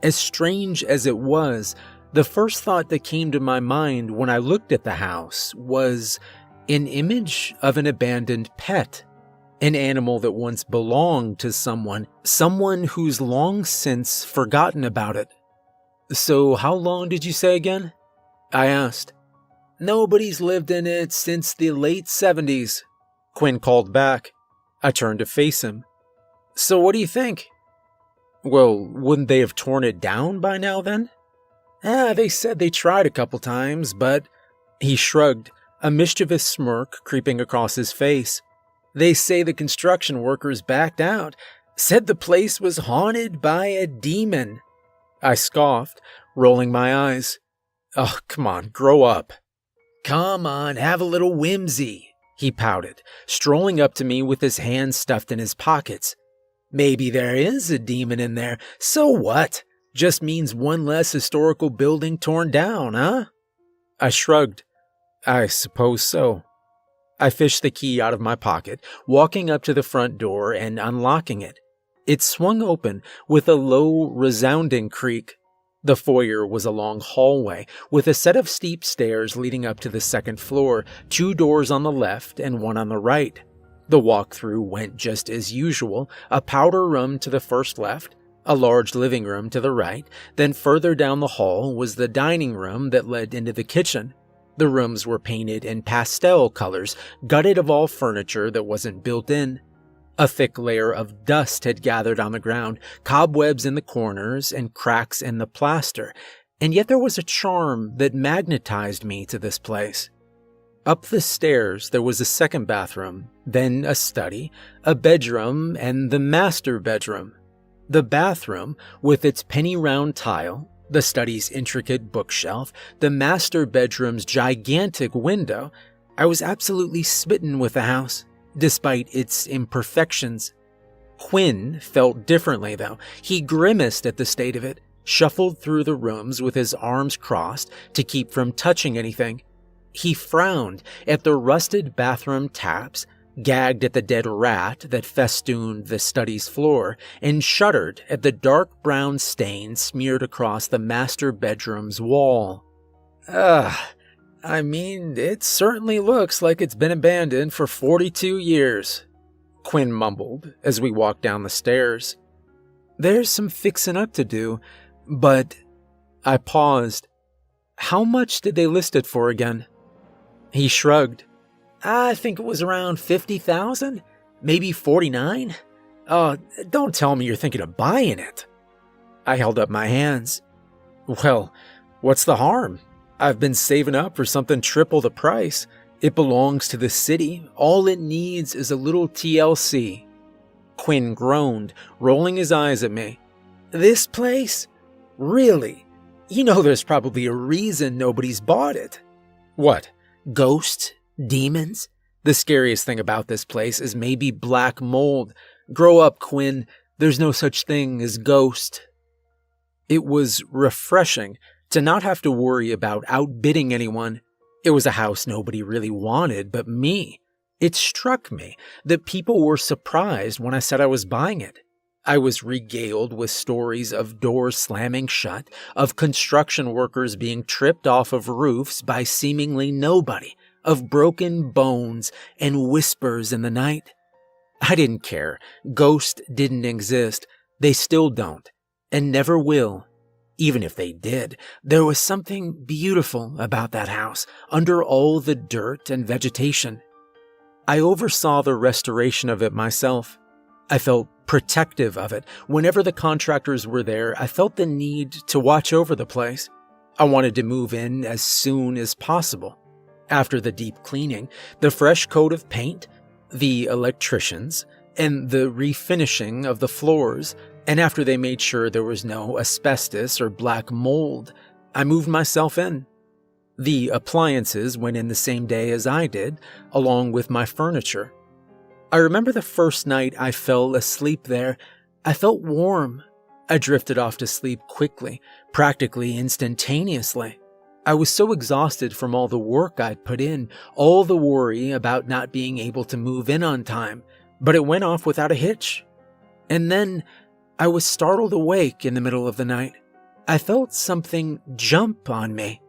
As strange as it was, the first thought that came to my mind when I looked at the house was an image of an abandoned pet. An animal that once belonged to someone who's long since forgotten about it. "So how long did you say again?" I asked. "Nobody's lived in it since the late 70s, Quinn called back. I turned to face him. "So what do you think?" "Well, wouldn't they have torn it down by now then?" They said they tried a couple times, but..." He shrugged, a mischievous smirk creeping across his face. "They say the construction workers backed out, said the place was haunted by a demon." I scoffed, rolling my eyes. "Oh, come on, grow up." "Come on, have a little whimsy," he pouted, strolling up to me with his hands stuffed in his pockets. "Maybe there is a demon in there, so what? Just means one less historical building torn down, huh?" I shrugged. "I suppose so." I fished the key out of my pocket, walking up to the front door and unlocking it. It swung open with a low, resounding creak. The foyer was a long hallway with a set of steep stairs leading up to the second floor, 2 doors on the left and 1 on the right. The walk-through went just as usual, a powder room to the first left, a large living room to the right, then further down the hall was the dining room that led into the kitchen. The rooms were painted in pastel colors, gutted of all furniture that wasn't built in. A thick layer of dust had gathered on the ground, cobwebs in the corners and cracks in the plaster, and yet there was a charm that magnetized me to this place. Up the stairs there was a second bathroom, then a study, a bedroom, and the master bedroom. The bathroom, with its penny-round tile, the study's intricate bookshelf, the master bedroom's gigantic window, I was absolutely smitten with the house, despite its imperfections. Quinn felt differently, though. He grimaced at the state of it, shuffled through the rooms with his arms crossed to keep from touching anything. He frowned at the rusted bathroom taps, gagged at the dead rat that festooned the study's floor, and shuddered at the dark brown stain smeared across the master bedroom's wall. It certainly looks like it's been abandoned for 42 years, Quinn mumbled as we walked down the stairs. "There's some fixing up to do, but..." I paused. "How much did they list it for again?" He shrugged. "I think it was around 50,000, maybe 49. Oh, don't tell me you're thinking of buying it." I held up my hands. "Well, what's the harm? I've been saving up for something triple the price. It belongs to the city. All it needs is a little TLC." Quinn groaned, rolling his eyes at me. "This place? Really? You know there's probably a reason nobody's bought it." "What? Ghosts? Demons? The scariest thing about this place is maybe black mold. Grow up, Quinn. There's no such thing as ghost." It was refreshing to not have to worry about outbidding anyone. It was a house nobody really wanted but me. It struck me that people were surprised when I said I was buying it. I was regaled with stories of doors slamming shut, of construction workers being tripped off of roofs by seemingly nobody, of broken bones and whispers in the night. I didn't care. Ghosts didn't exist. They still don't, and never will. Even if they did, there was something beautiful about that house, under all the dirt and vegetation. I oversaw the restoration of it myself. I felt protective of it. Whenever the contractors were there, I felt the need to watch over the place. I wanted to move in as soon as possible. After the deep cleaning, the fresh coat of paint, the electricians, and the refinishing of the floors, and after they made sure there was no asbestos or black mold, I moved myself in. The appliances went in the same day as I did, along with my furniture. I remember the first night I fell asleep there. I felt warm. I drifted off to sleep quickly, practically instantaneously. I was so exhausted from all the work I'd put in, all the worry about not being able to move in on time, but it went off without a hitch. And then I was startled awake in the middle of the night. I felt something jump on me.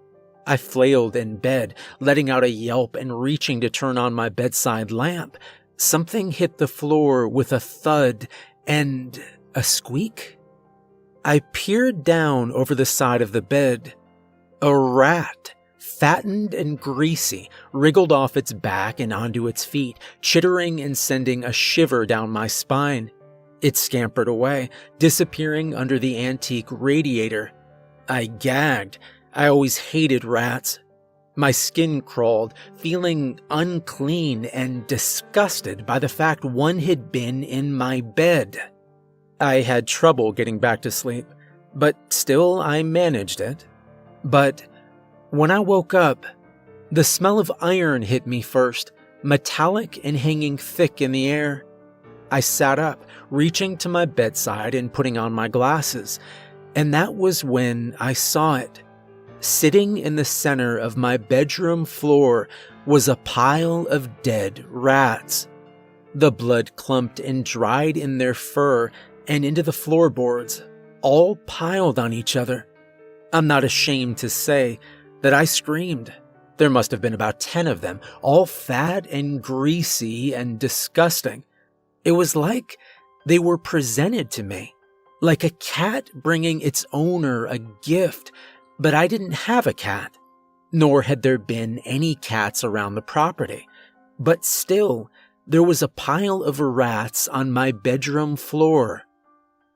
I flailed in bed, letting out a yelp and reaching to turn on my bedside lamp. Something hit the floor with a thud and a squeak. I peered down over the side of the bed. A rat, fattened and greasy, wriggled off its back and onto its feet, chittering and sending a shiver down my spine. It scampered away, disappearing under the antique radiator. I gagged. I always hated rats. My skin crawled, feeling unclean and disgusted by the fact one had been in my bed. I had trouble getting back to sleep, but still I managed it. But when I woke up, the smell of iron hit me first, metallic and hanging thick in the air. I sat up, reaching to my bedside and putting on my glasses, and that was when I saw it. Sitting in the center of my bedroom floor was a pile of dead rats. The blood clumped and dried in their fur and into the floorboards, all piled on each other. I'm not ashamed to say that I screamed. There must have been about 10 of them, all fat and greasy and disgusting. It was like they were presented to me, like a cat bringing its owner a gift, but I didn't have a cat, nor had there been any cats around the property. But still, there was a pile of rats on my bedroom floor.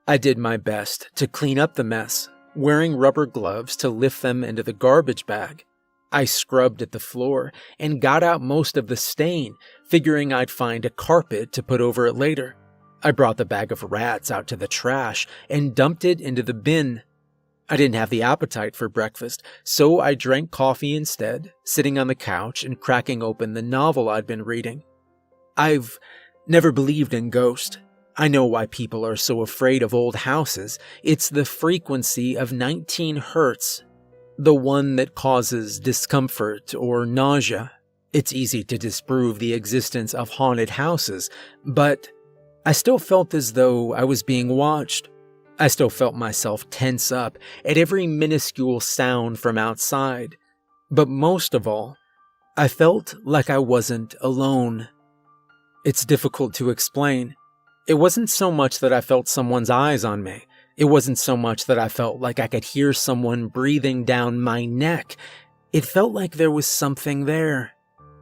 I did my best to clean up the mess, wearing rubber gloves to lift them into the garbage bag. I scrubbed at the floor and got out most of the stain, figuring I'd find a carpet to put over it later. I brought the bag of rats out to the trash and dumped it into the bin. I didn't have the appetite for breakfast, so I drank coffee instead, sitting on the couch and cracking open the novel I'd been reading. I've never believed in ghosts. I know why people are so afraid of old houses. It's the frequency of 19 hertz, the one that causes discomfort or nausea. It's easy to disprove the existence of haunted houses, but I still felt as though I was being watched. I still felt myself tense up at every minuscule sound from outside. But most of all, I felt like I wasn't alone. It's difficult to explain. It wasn't so much that I felt someone's eyes on me. It wasn't so much that I felt like I could hear someone breathing down my neck. It felt like there was something there.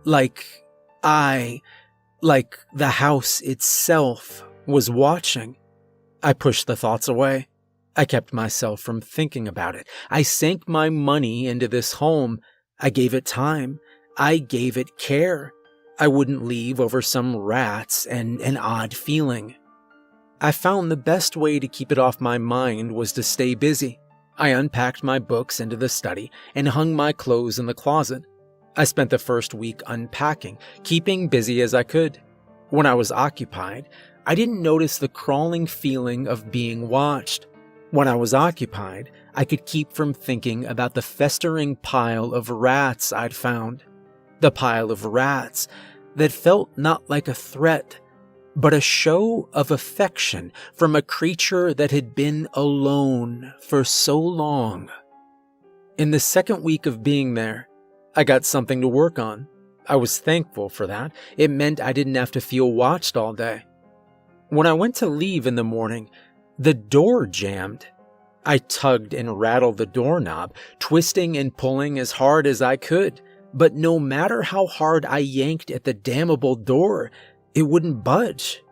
Like the house itself was watching. I pushed the thoughts away. I kept myself from thinking about it. I sank my money into this home. I gave it time. I gave it care. I wouldn't leave over some rats and an odd feeling. I found the best way to keep it off my mind was to stay busy. I unpacked my books into the study and hung my clothes in the closet. I spent the first week unpacking, keeping busy as I could. When I was occupied, I didn't notice the crawling feeling of being watched. When I was occupied, I could keep from thinking about the festering pile of rats I'd found. the pile of rats that felt not like a threat, but a show of affection from a creature that had been alone for so long. In the second week of being there, I got something to work on. I was thankful for that. It meant I didn't have to feel watched all day. When I went to leave in the morning, the door jammed. I tugged and rattled the doorknob, twisting and pulling as hard as I could, but no matter how hard I yanked at the damnable door, it wouldn't budge.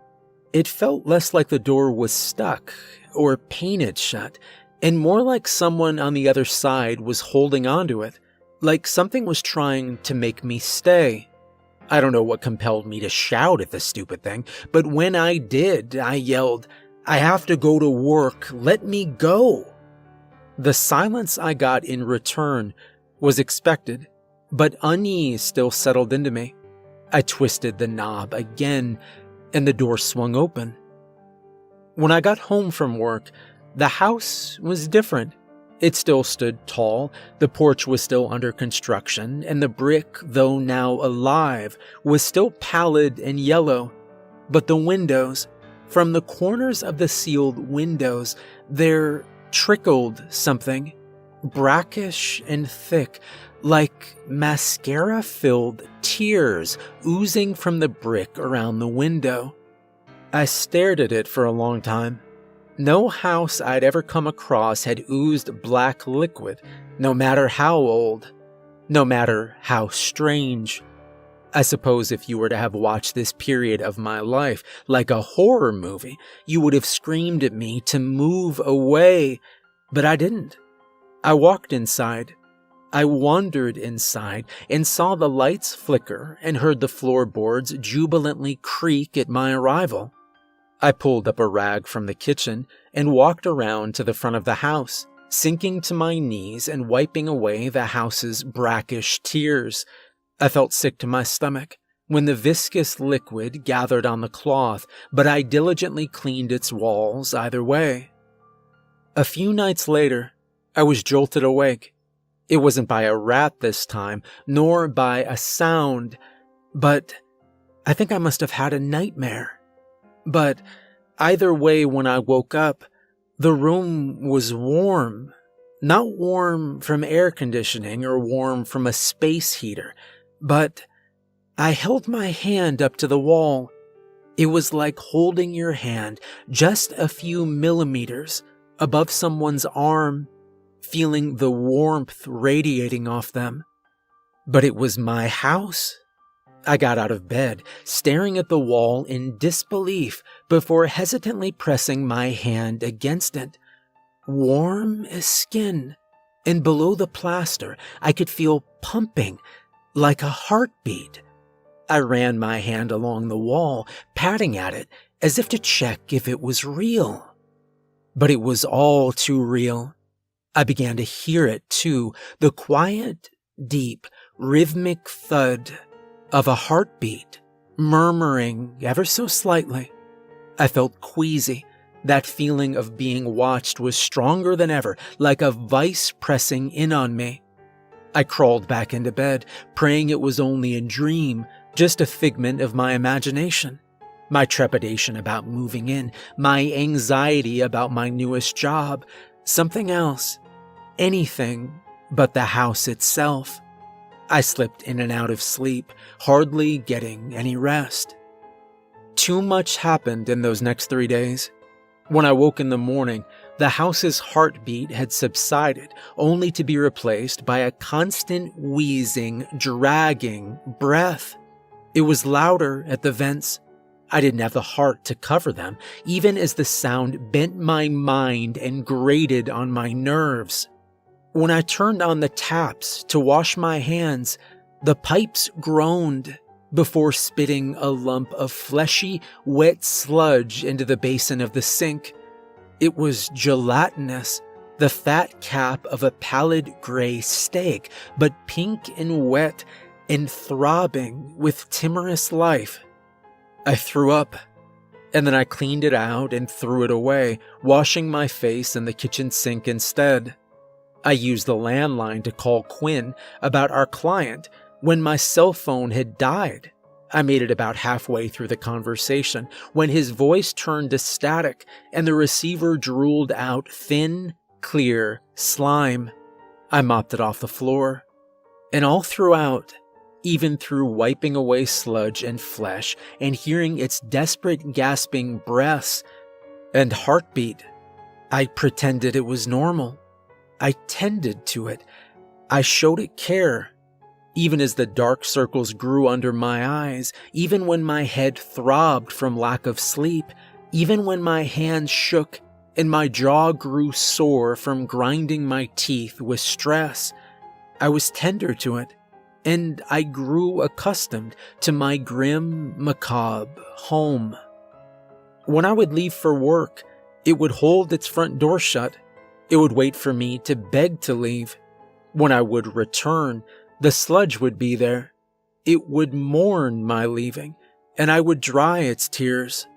It felt less like the door was stuck or painted shut, and more like someone on the other side was holding onto it, like something was trying to make me stay. I don't know what compelled me to shout at the stupid thing, but when I did, I yelled, "I have to go to work, let me go." The silence I got in return was expected, but unease still settled into me. I twisted the knob again, and the door swung open. When I got home from work, the house was different. It still stood tall, the porch was still under construction, and the brick, though now alive, was still pallid and yellow. But the windows, from the corners of the sealed windows, there trickled something, brackish and thick, like mascara-filled tears oozing from the brick around the window. I stared at it for a long time. No house I'd ever come across had oozed black liquid, no matter how old, no matter how strange. I suppose if you were to have watched this period of my life like a horror movie, you would have screamed at me to move away, but I didn't. I walked inside. I wandered inside and saw the lights flicker and heard the floorboards jubilantly creak at my arrival. I pulled up a rag from the kitchen and walked around to the front of the house, sinking to my knees and wiping away the house's brackish tears. I felt sick to my stomach when the viscous liquid gathered on the cloth, but I diligently cleaned its walls either way. A few nights later, I was jolted awake. It wasn't by a rat this time, nor by a sound, but I think I must have had a nightmare. But either way, when I woke up, the room was warm. Not warm from air conditioning or warm from a space heater, but I held my hand up to the wall. It was like holding your hand just a few millimeters above someone's arm, feeling the warmth radiating off them. But it was my house. I got out of bed, staring at the wall in disbelief before hesitantly pressing my hand against it. Warm as skin, and below the plaster I could feel pumping like a heartbeat. I ran my hand along the wall, patting at it as if to check if it was real. But it was all too real. I began to hear it too, the quiet, deep, rhythmic thud of a heartbeat, murmuring ever so slightly. I felt queasy. That feeling of being watched was stronger than ever, like a vice pressing in on me. I crawled back into bed, praying it was only a dream, just a figment of my imagination. My trepidation about moving in, my anxiety about my newest job, something else, anything but the house itself. I slipped in and out of sleep, hardly getting any rest. Too much happened in those next 3 days. When I woke in the morning, the house's heartbeat had subsided, only to be replaced by a constant wheezing, dragging breath. It was louder at the vents. I didn't have the heart to cover them, even as the sound bent my mind and grated on my nerves. When I turned on the taps to wash my hands, the pipes groaned before spitting a lump of fleshy, wet sludge into the basin of the sink. It was gelatinous, the fat cap of a pallid gray steak, but pink and wet and throbbing with timorous life. I threw up, and then I cleaned it out and threw it away, washing my face in the kitchen sink instead. I used the landline to call Quinn about our client, when my cell phone had died. I made it about halfway through the conversation when his voice turned to static and the receiver drooled out thin, clear slime. I mopped it off the floor. And all throughout, even through wiping away sludge and flesh and hearing its desperate gasping breaths and heartbeat, I pretended it was normal. I tended to it. I showed it care. Even as the dark circles grew under my eyes, even when my head throbbed from lack of sleep, even when my hands shook and my jaw grew sore from grinding my teeth with stress, I was tender to it, and I grew accustomed to my grim, macabre home. When I would leave for work, it would hold its front door shut. It would wait for me to beg to leave. When I would return, the sludge would be there. It would mourn my leaving, and I would dry its tears.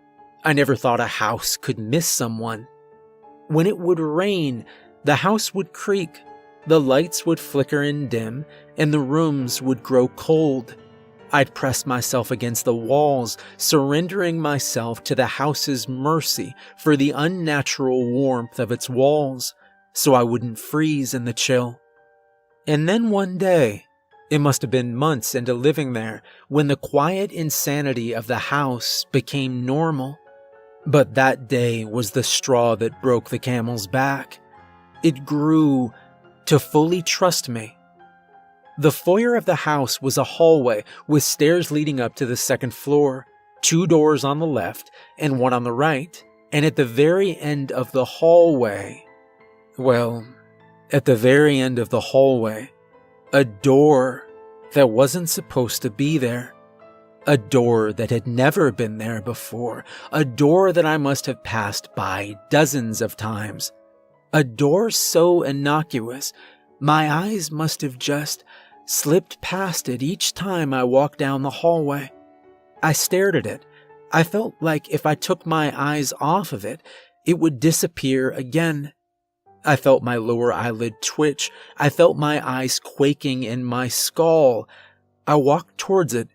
I never thought a house could miss someone. When it would rain, the house would creak, the lights would flicker and dim, and the rooms would grow cold. I'd press myself against the walls, surrendering myself to the house's mercy for the unnatural warmth of its walls, so I wouldn't freeze in the chill. And then one day, it must have been months into living there, when the quiet insanity of the house became normal. But that day was the straw that broke the camel's back. It grew to fully trust me. The foyer of the house was a hallway with stairs leading up to the second floor, 2 doors on the left and 1 on the right, and at the very end of the hallway, a door that wasn't supposed to be there. A door that had never been there before. A door that I must have passed by dozens of times. A door so innocuous, my eyes must have just slipped past it each time I walked down the hallway. I stared at it. I felt like if I took my eyes off of it, it would disappear again. I felt my lower eyelid twitch. I felt my eyes quaking in my skull. I walked towards it,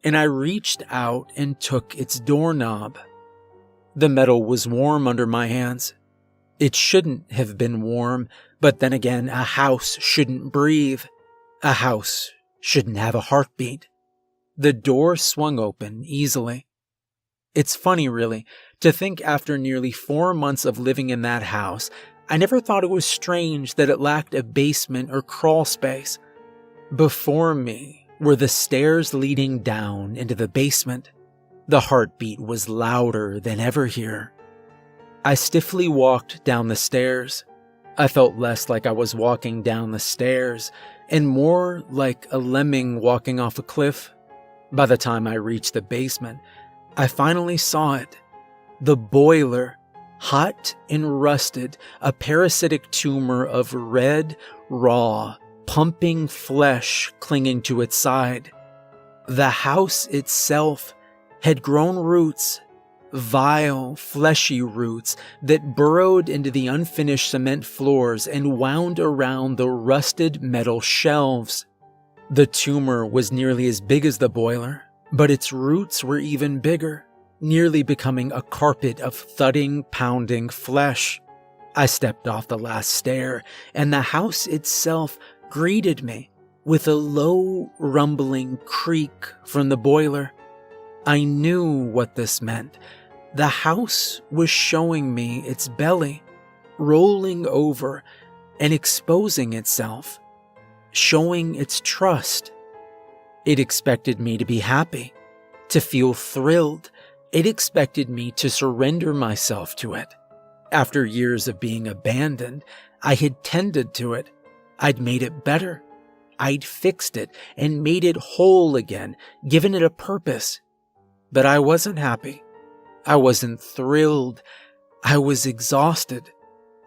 and I reached out and took its doorknob. The metal was warm under my hands. It shouldn't have been warm, but then again, a house shouldn't breathe. A house shouldn't have a heartbeat. The door swung open easily. It's funny, really, to think after nearly 4 months of living in that house, I never thought it was strange that it lacked a basement or crawl space. Before me were the stairs leading down into the basement. The heartbeat was louder than ever here. I stiffly walked down the stairs. I felt less like I was walking down the stairs and more like a lemming walking off a cliff. By the time I reached the basement, I finally saw it. The boiler, hot and rusted, a parasitic tumor of red, raw, pumping flesh clinging to its side. The house itself had grown roots, vile, fleshy roots that burrowed into the unfinished cement floors and wound around the rusted metal shelves. The tumor was nearly as big as the boiler, but its roots were even bigger, nearly becoming a carpet of thudding, pounding flesh. I stepped off the last stair, and the house itself greeted me with a low, rumbling creak from the boiler. I knew what this meant. The house was showing me its belly, rolling over and exposing itself, showing its trust. It expected me to be happy, to feel thrilled. It expected me to surrender myself to it. After years of being abandoned, I had tended to it. I'd made it better. I'd fixed it and made it whole again, given it a purpose. But I wasn't happy. I wasn't thrilled. I was exhausted.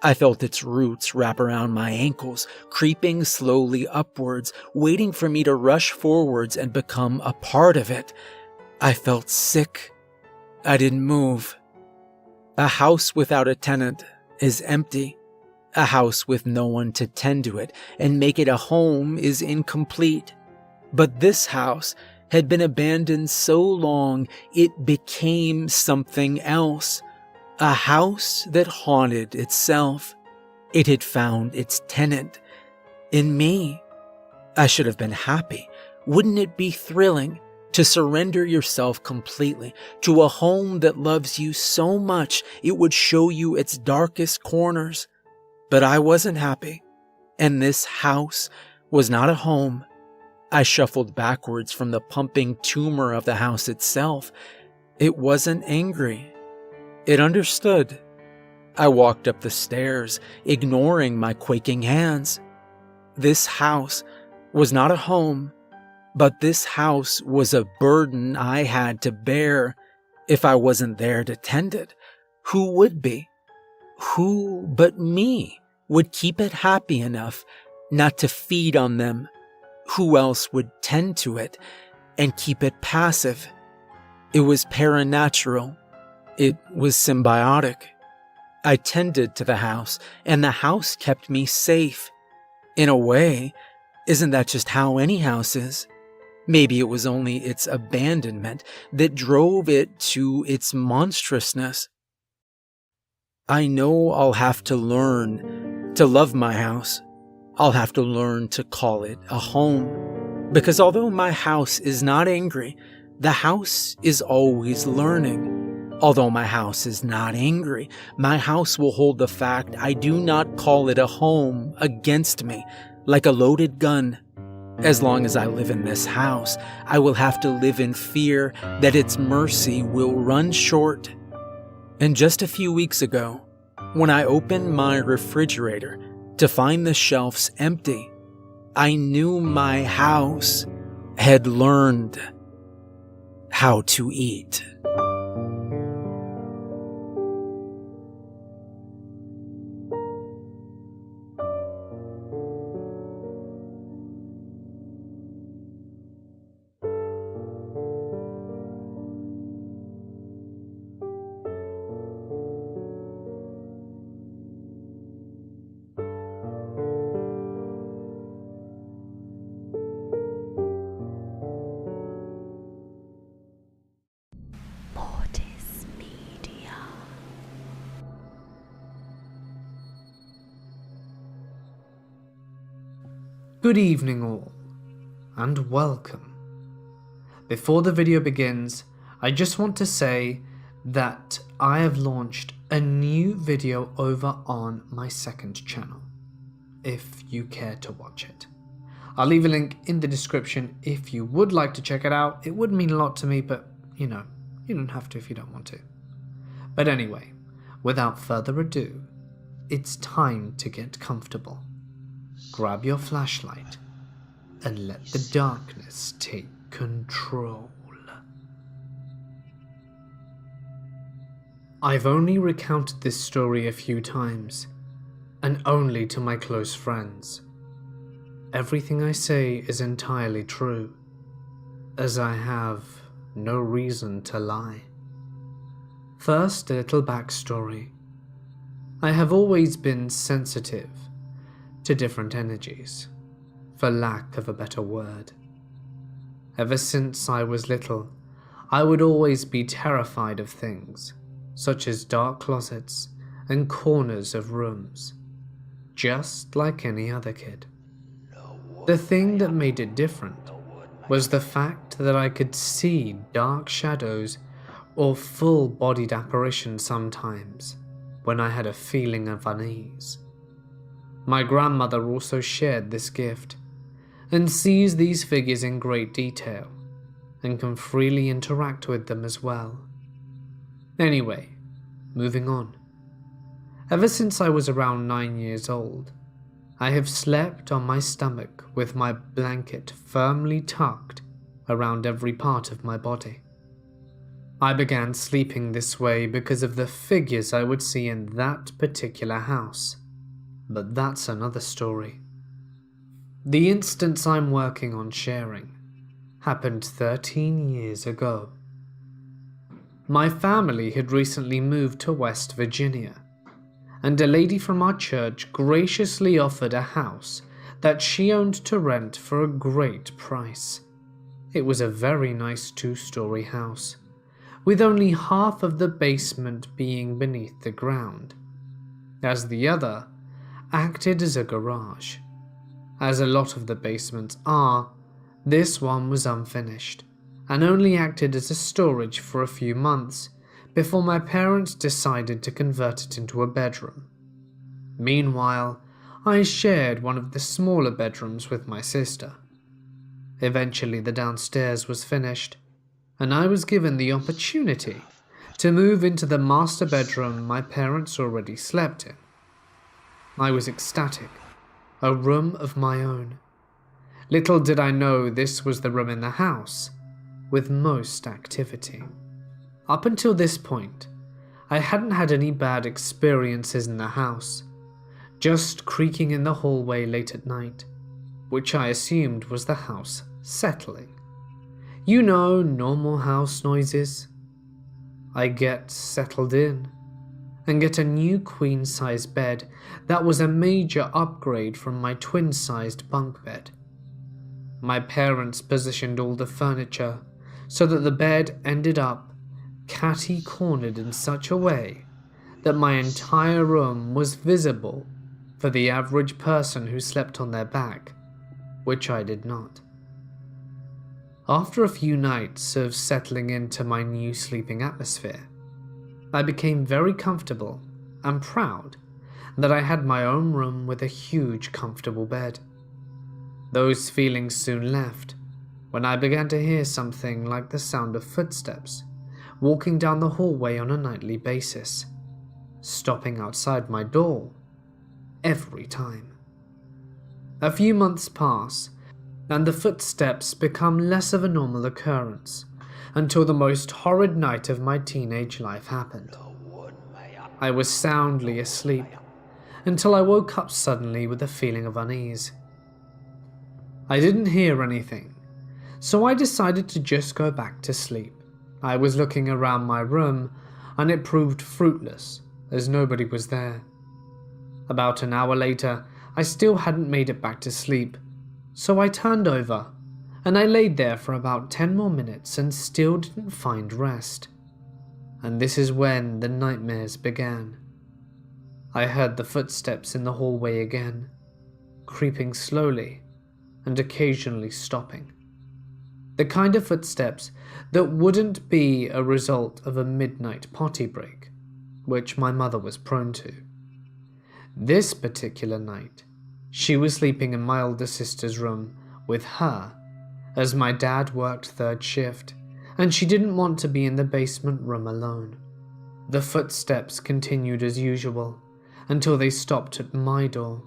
I felt its roots wrap around my ankles, creeping slowly upwards, waiting for me to rush forwards and become a part of it. I felt sick. I didn't move. A house without a tenant is empty. A house with no one to tend to it and make it a home is incomplete. But this house had been abandoned so long it became something else. A house that haunted itself. It had found its tenant in me. I should have been happy. Wouldn't it be thrilling to surrender yourself completely to a home that loves you so much it would show you its darkest corners? But I wasn't happy, and this house was not a home. I shuffled backwards from the pumping tumor of the house itself. It wasn't angry. It understood. I walked up the stairs, ignoring my quaking hands. This house was not a home, but this house was a burden I had to bear. If I wasn't there to tend it, who would be? Who but me would keep it happy enough not to feed on them? Who else would tend to it and keep it passive? It was paranatural. It was symbiotic. I tended to the house, and the house kept me safe. In a way, isn't that just how any house is? Maybe it was only its abandonment that drove it to its monstrousness. I know I'll have to learn to love my house. I'll have to learn to call it a home. Because although my house is not angry, the house is always learning. Although my house is not angry, my house will hold the fact I do not call it a home against me, like a loaded gun. As long as I live in this house, I will have to live in fear that its mercy will run short. And just a few weeks ago, when I opened my refrigerator to find the shelves empty, I knew my house had learned how to eat. Good evening all, and welcome. Before the video begins, I just want to say that I have launched a new video over on my second channel, if you care to watch it. I'll leave a link in the description if you would like to check it out. It would mean a lot to me, but you don't have to if you don't want to. But anyway, without further ado, it's time to get comfortable. Grab your flashlight and let the darkness take control. I've only recounted this story a few times, and only to my close friends. Everything I say is entirely true, as I have no reason to lie. First, a little backstory. I have always been sensitive to different energies, for lack of a better word. Ever since I was little, I would always be terrified of things, such as dark closets and corners of rooms, just like any other kid. The thing that made it different was the fact that I could see dark shadows or full-bodied apparitions sometimes when I had a feeling of unease. My grandmother also shared this gift, and sees these figures in great detail, and can freely interact with them as well. Anyway, moving on. Ever since I was around 9 years old, I have slept on my stomach with my blanket firmly tucked around every part of my body. I began sleeping this way because of the figures I would see in that particular house. But that's another story. The instance I'm working on sharing happened 13 years ago. My family had recently moved to West Virginia, and a lady from our church graciously offered a house that she owned to rent for a great price. It was a very nice 2-story house, with only half of the basement being beneath the ground, as the other acted as a garage. As a lot of the basements are, this one was unfinished, and only acted as a storage for a few months before my parents decided to convert it into a bedroom. Meanwhile, I shared one of the smaller bedrooms with my sister. Eventually the downstairs was finished, and I was given the opportunity to move into the master bedroom my parents already slept in. I was ecstatic, a room of my own. Little did I know this was the room in the house with most activity. Up until this point, I hadn't had any bad experiences in the house, just creaking in the hallway late at night, which I assumed was the house settling. You know, normal house noises. I get settled in and get a new queen-size bed that was a major upgrade from my twin-sized bunk bed. My parents positioned all the furniture so that the bed ended up catty-cornered in such a way that my entire room was visible for the average person who slept on their back, which I did not. After a few nights of settling into my new sleeping atmosphere, I became very comfortable and proud that I had my own room with a huge comfortable bed. Those feelings soon left when I began to hear something like the sound of footsteps walking down the hallway on a nightly basis, stopping outside my door every time. A few months pass, and the footsteps become less of a normal occurrence until the most horrid night of my teenage life happened. I was soundly asleep until I woke up suddenly with a feeling of unease. I didn't hear anything, so I decided to just go back to sleep. I was looking around my room, and it proved fruitless, as nobody was there. About an hour later, I still hadn't made it back to sleep, so I turned over, and I laid there for about 10 more minutes and still didn't find rest. And this is when the nightmares began. I heard the footsteps in the hallway again, creeping slowly and occasionally stopping. The kind of footsteps that wouldn't be a result of a midnight potty break, which my mother was prone to. This particular night, she was sleeping in my older sister's room with her, as my dad worked third shift, and she didn't want to be in the basement room alone. The footsteps continued as usual until they stopped at my door.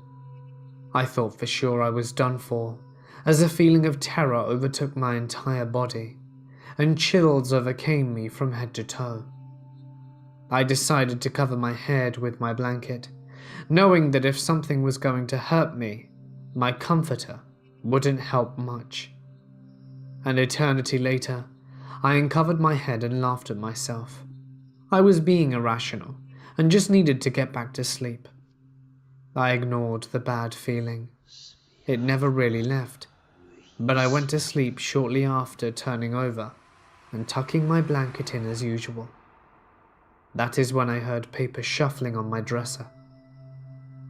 I thought for sure I was done for, as a feeling of terror overtook my entire body, and chills overcame me from head to toe. I decided to cover my head with my blanket, knowing that if something was going to hurt me, my comforter wouldn't help much. An eternity later, I uncovered my head and laughed at myself. I was being irrational and just needed to get back to sleep. I ignored the bad feeling. It never really left, but I went to sleep shortly after turning over and tucking my blanket in as usual. That is when I heard paper shuffling on my dresser.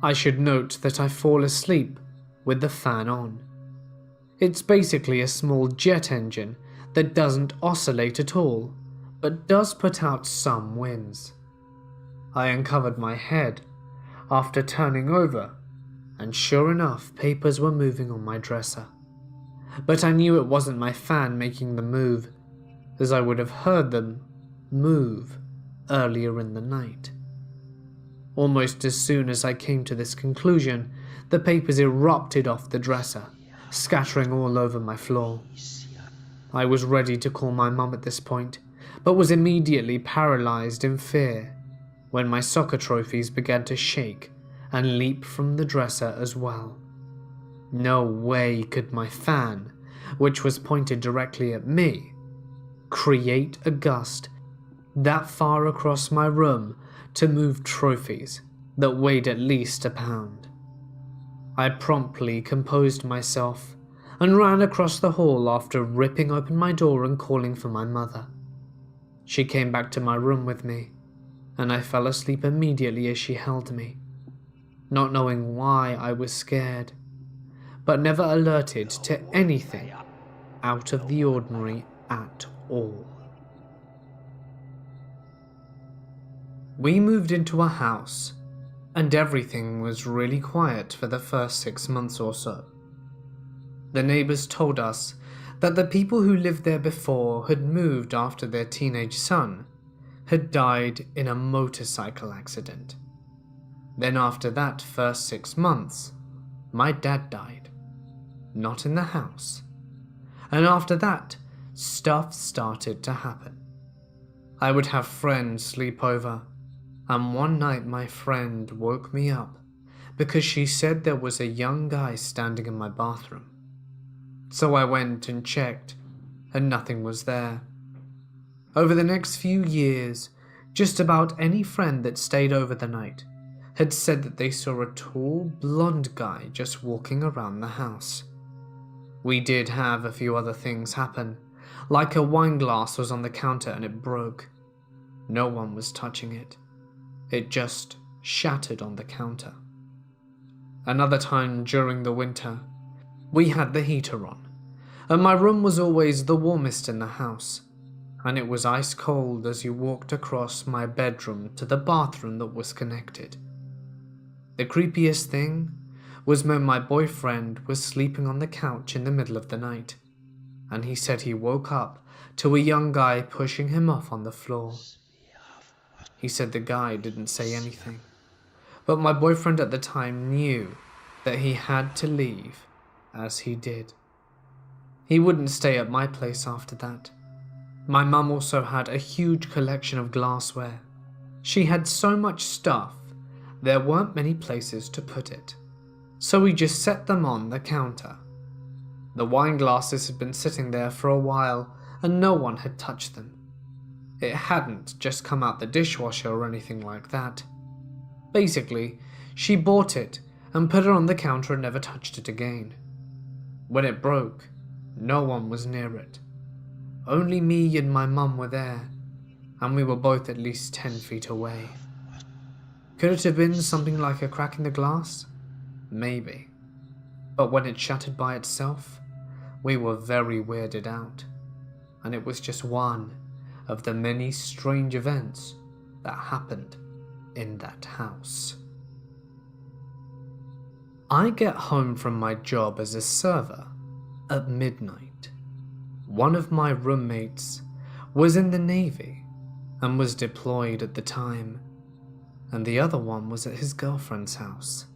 I should note that I fall asleep with the fan on. It's basically a small jet engine that doesn't oscillate at all, but does put out some winds. I uncovered my head after turning over, and sure enough, papers were moving on my dresser. But I knew it wasn't my fan making the move, as I would have heard them move earlier in the night. Almost as soon as I came to this conclusion, the papers erupted off the dresser, scattering all over my floor. I was ready to call my mum at this point, but was immediately paralyzed in fear when my soccer trophies began to shake and leap from the dresser as well. No way could my fan, which was pointed directly at me, create a gust that far across my room to move trophies that weighed at least a pound. I promptly composed myself and ran across the hall after ripping open my door and calling for my mother. She came back to my room with me, and I fell asleep immediately as she held me, not knowing why I was scared, but never alerted to anything out of the ordinary at all. We moved into a house, and everything was really quiet for the first 6 months or so. The neighbors told us that the people who lived there before had moved after their teenage son had died in a motorcycle accident. Then after that first 6 months, my dad died, not in the house. And after that, stuff started to happen. I would have friends sleep over, and one night my friend woke me up because she said there was a young guy standing in my bathroom. So I went and checked, and nothing was there. Over the next few years, just about any friend that stayed over the night had said that they saw a tall, blonde guy just walking around the house. We did have a few other things happen, like a wine glass was on the counter and it broke. No one was touching it. It just shattered on the counter. Another time during the winter, we had the heater on, and my room was always the warmest in the house, and it was ice cold as you walked across my bedroom to the bathroom that was connected. The creepiest thing was when my boyfriend was sleeping on the couch in the middle of the night, and he said he woke up to a young guy pushing him off on the floor. He said the guy didn't say anything, but my boyfriend at the time knew that he had to leave, as he did. He wouldn't stay at my place after that. My mum also had a huge collection of glassware. She had so much stuff, there weren't many places to put it, so we just set them on the counter. The wine glasses had been sitting there for a while, and no one had touched them. It hadn't just come out the dishwasher or anything like that. Basically, she bought it and put it on the counter and never touched it again. When it broke, no one was near it. Only me and my mum were there, and we were both at least 10 feet away. Could it have been something like a crack in the glass? Maybe. But when it shattered by itself, we were very weirded out, and it was just one of the many strange events that happened in that house. I get home from my job as a server at midnight. One of my roommates was in the Navy and was deployed at the time, and the other one was at his girlfriend's house.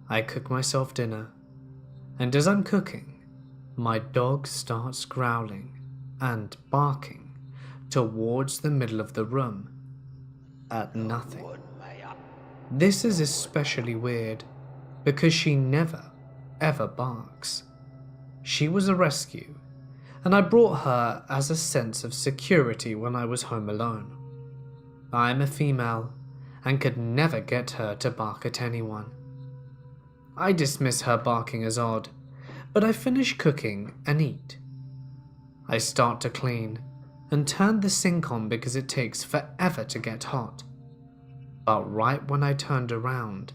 I cook myself dinner, and as I'm cooking, my dog starts growling and barking towards the middle of the room at nothing. This is especially weird because she never ever barks. She was a rescue, and I brought her as a sense of security when I was home alone. I am a female and could never get her to bark at anyone. I dismiss her barking as odd, but I finish cooking and eat. I start to clean and turn the sink on because it takes forever to get hot. But right when I turned around,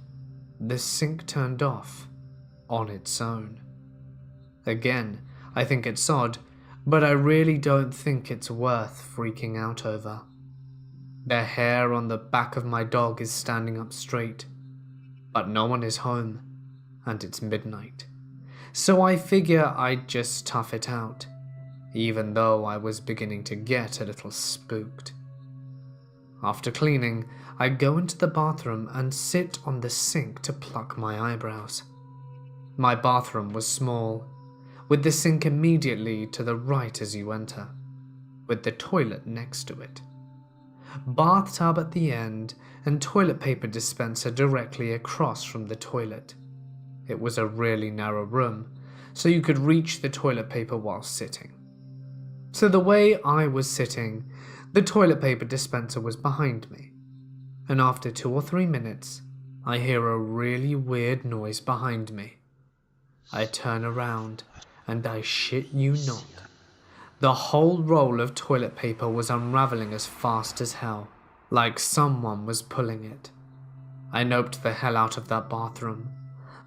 the sink turned off on its own. Again, I think it's odd, but I really don't think it's worth freaking out over. The hair on the back of my dog is standing up straight, but no one is home, and it's midnight. So I figure I'd just tough it out, even though I was beginning to get a little spooked. After cleaning, I go into the bathroom and sit on the sink to pluck my eyebrows. My bathroom was small, with the sink immediately to the right as you enter, with the toilet next to it. Bathtub at the end and toilet paper dispenser directly across from the toilet. It was a really narrow room, so you could reach the toilet paper while sitting. So the way I was sitting, the toilet paper dispenser was behind me, and after 2 or 3 minutes, I hear a really weird noise behind me. I turn around and I shit you not, the whole roll of toilet paper was unraveling as fast as hell, like someone was pulling it. I noped the hell out of that bathroom.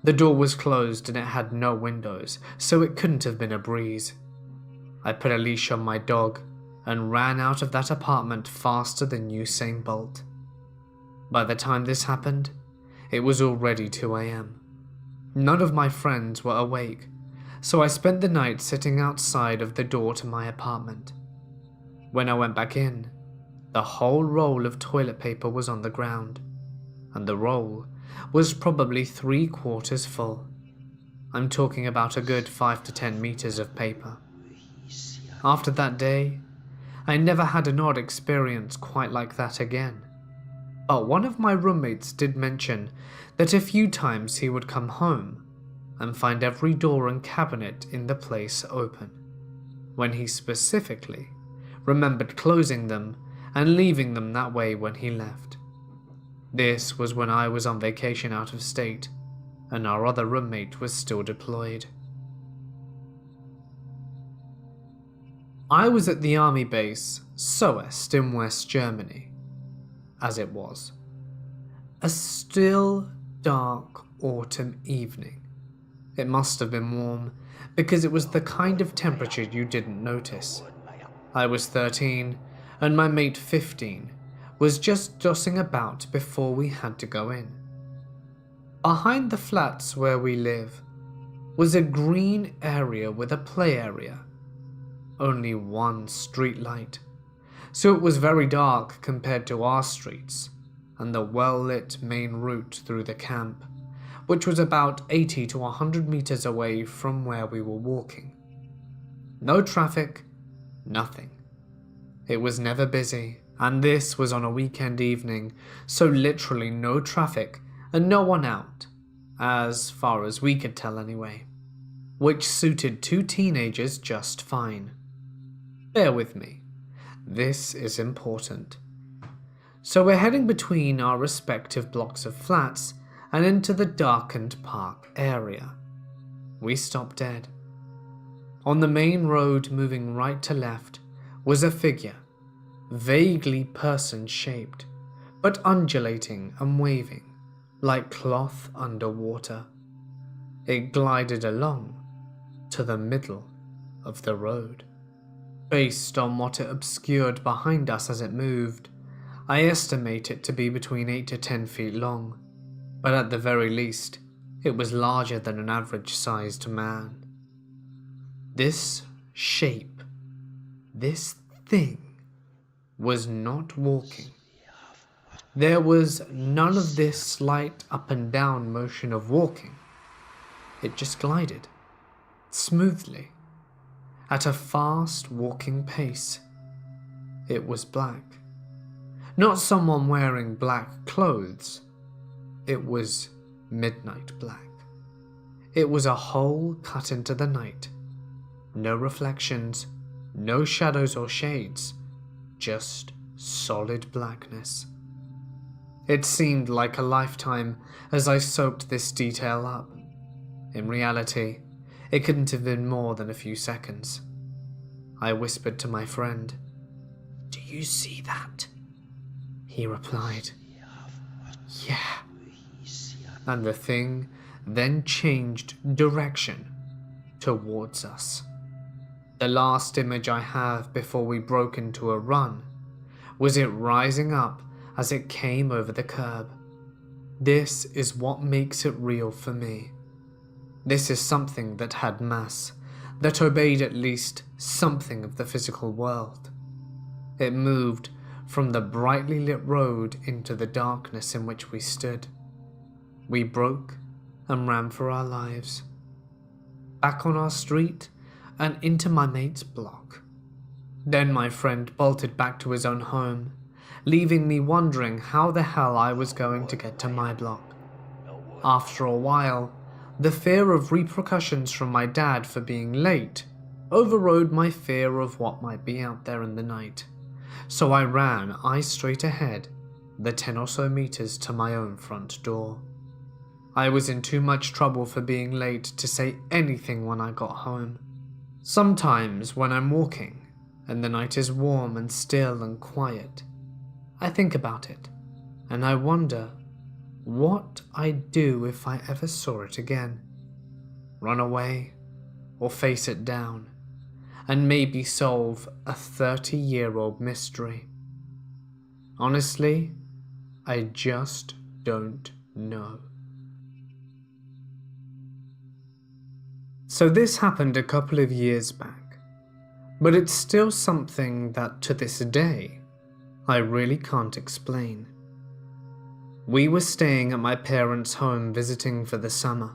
The door was closed and it had no windows, so it couldn't have been a breeze. I put a leash on my dog and ran out of that apartment faster than Usain Bolt. By the time this happened, it was already 2 a.m. None of my friends were awake, so I spent the night sitting outside of the door to my apartment. When I went back in, the whole roll of toilet paper was on the ground, and the roll was probably 3/4 full. I'm talking about a good 5 to 10 meters of paper. After that day, I never had an odd experience quite like that again. But one of my roommates did mention that a few times he would come home and find every door and cabinet in the place open, when he specifically remembered closing them and leaving them that way when he left. This was when I was on vacation out of state, and our other roommate was still deployed. I was at the army base Soest in West Germany, as it was. A still, dark autumn evening. It must have been warm, because it was the kind of temperature you didn't notice. I was 13, and my mate 15 was just dossing about before we had to go in. Behind the flats where we live was a green area with a play area. Only one street light, so it was very dark compared to our streets and the well-lit main route through the camp, which was about 80 to 100 meters away from where we were walking. No traffic, nothing. It was never busy, and this was on a weekend evening, so literally no traffic and no one out, as far as we could tell anyway, which suited 2 teenagers just fine. Bear with me, this is important. So we're heading between our respective blocks of flats and into the darkened park area. We stop dead. On the main road moving right to left was a figure, vaguely person-shaped, but undulating and waving, like cloth underwater. It glided along to the middle of the road. Based on what it obscured behind us as it moved, I estimate it to be between 8 to 10 feet long, but at the very least, it was larger than an average-sized man. This shape, this thing, was not walking. There was none of this slight up and down motion of walking. It just glided, smoothly, at a fast walking pace. It was black. Not someone wearing black clothes. It was midnight black. It was a hole cut into the night. No reflections, no shadows or shades, just solid blackness. It seemed like a lifetime as I soaked this detail up. In reality, it couldn't have been more than a few seconds. I whispered to my friend, "Do you see that?" He replied, "Yeah." And the thing then changed direction towards us. The last image I have before we broke into a run was it rising up as it came over the curb. This is what makes it real for me. This is something that had mass, that obeyed at least something of the physical world. It moved from the brightly lit road into the darkness in which we stood. We broke and ran for our lives. Back on our street and into my mate's block. Then my friend bolted back to his own home, leaving me wondering how the hell I was going to get to my block. After a while, the fear of repercussions from my dad for being late overrode my fear of what might be out there in the night. So I ran eyes straight ahead, the 10 or so meters to my own front door. I was in too much trouble for being late to say anything when I got home. Sometimes when I'm walking and the night is warm and still and quiet, I think about it and I wonder what I'd do if I ever saw it again. Run away or face it down and maybe solve a 30-year-old mystery. Honestly, I just don't know. So this happened a couple of years back, but it's still something that to this day, I really can't explain. We were staying at my parents' home visiting for the summer.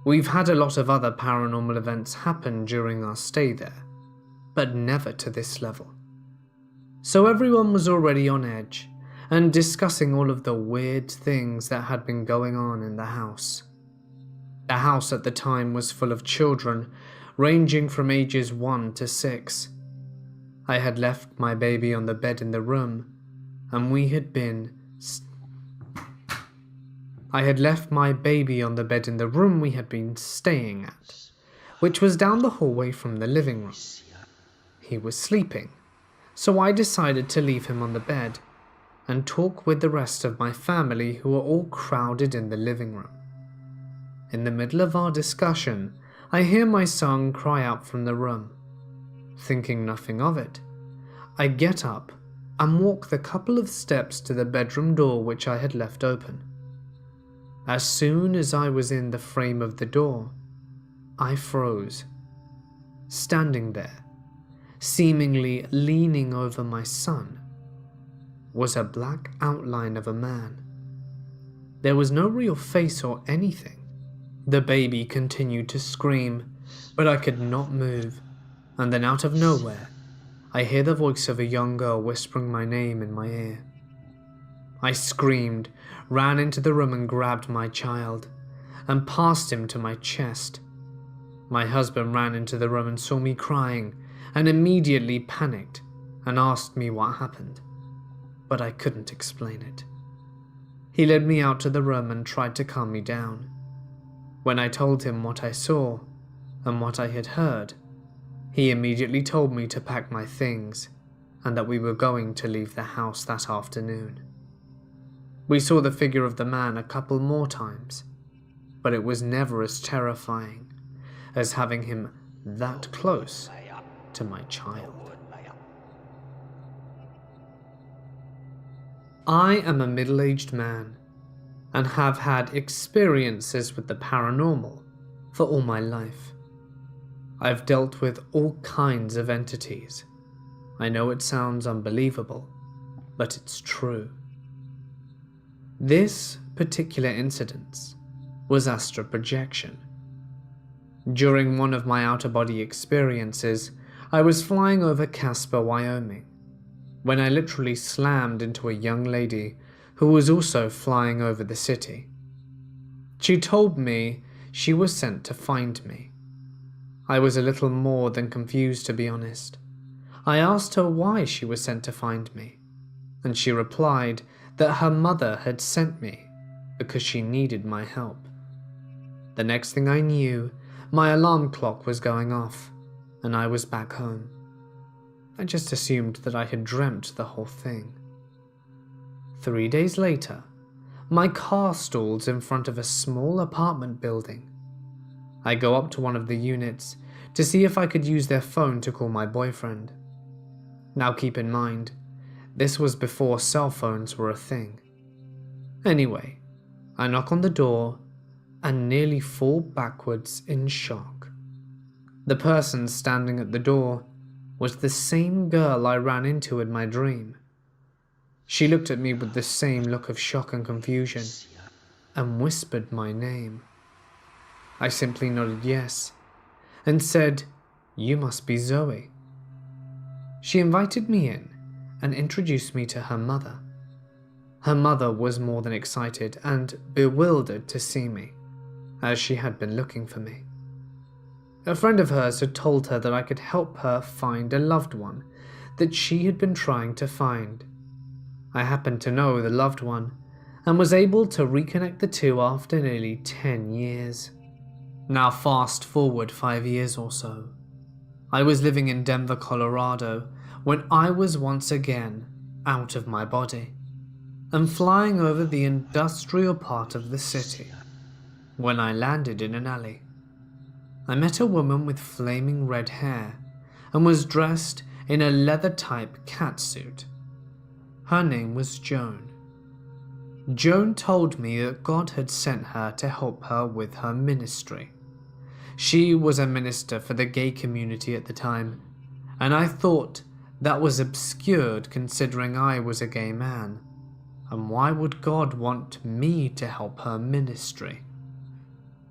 We've had a lot of other paranormal events happen during our stay there, but never to this level. So everyone was already on edge and discussing all of the weird things that had been going on in the house. The house at the time was full of children, ranging from ages 1 to 6. I had left my baby on the bed in the room, and we had been staying at, which was down the hallway from the living room. He was sleeping, so I decided to leave him on the bed and talk with the rest of my family who were all crowded in the living room. In the middle of our discussion, I hear my son cry out from the room. Thinking nothing of it, I get up and walk the couple of steps to the bedroom door which I had left open. As soon as I was in the frame of the door, I froze. Standing there, seemingly leaning over my son, was a black outline of a man. There was no real face or anything. The baby continued to scream, but I could not move, and then out of nowhere, I hear the voice of a young girl whispering my name in my ear. I screamed, ran into the room and grabbed my child, and passed him to my chest. My husband ran into the room and saw me crying, and immediately panicked and asked me what happened, but I couldn't explain it. He led me out to the room and tried to calm me down. When I told him what I saw and what I had heard, he immediately told me to pack my things and that we were going to leave the house that afternoon. We saw the figure of the man a couple more times, but it was never as terrifying as having him that close to my child. I am a middle-aged man and have had experiences with the paranormal for all my life. I've dealt with all kinds of entities. I know it sounds unbelievable, but it's true. This particular incident was astral projection. During one of my out-of-body experiences, I was flying over Casper, Wyoming, when I literally slammed into a young lady who was also flying over the city. She told me she was sent to find me. I was a little more than confused, to be honest. I asked her why she was sent to find me, and she replied that her mother had sent me because she needed my help. The next thing I knew, my alarm clock was going off, and I was back home. I just assumed that I had dreamt the whole thing. 3 days later, my car stalls in front of a small apartment building. I go up to one of the units to see if I could use their phone to call my boyfriend. Now keep in mind, this was before cell phones were a thing. Anyway, I knock on the door and nearly fall backwards in shock. The person standing at the door was the same girl I ran into in my dream. She looked at me with the same look of shock and confusion and whispered my name. I simply nodded yes and said, "You must be Zoe." She invited me in and introduced me to her mother. Her mother was more than excited and bewildered to see me, as she had been looking for me. A friend of hers had told her that I could help her find a loved one that she had been trying to find. I happened to know the loved one and was able to reconnect the two after nearly 10 years. Now fast forward 5 years or so, I was living in Denver, Colorado, when I was once again out of my body and flying over the industrial part of the city when I landed in an alley. I met a woman with flaming red hair and was dressed in a leather-type catsuit. Her name was Joan. Joan told me that God had sent her to help her with her ministry. She was a minister for the gay community at the time, and I thought that was obscured considering I was a gay man. And why would God want me to help her ministry?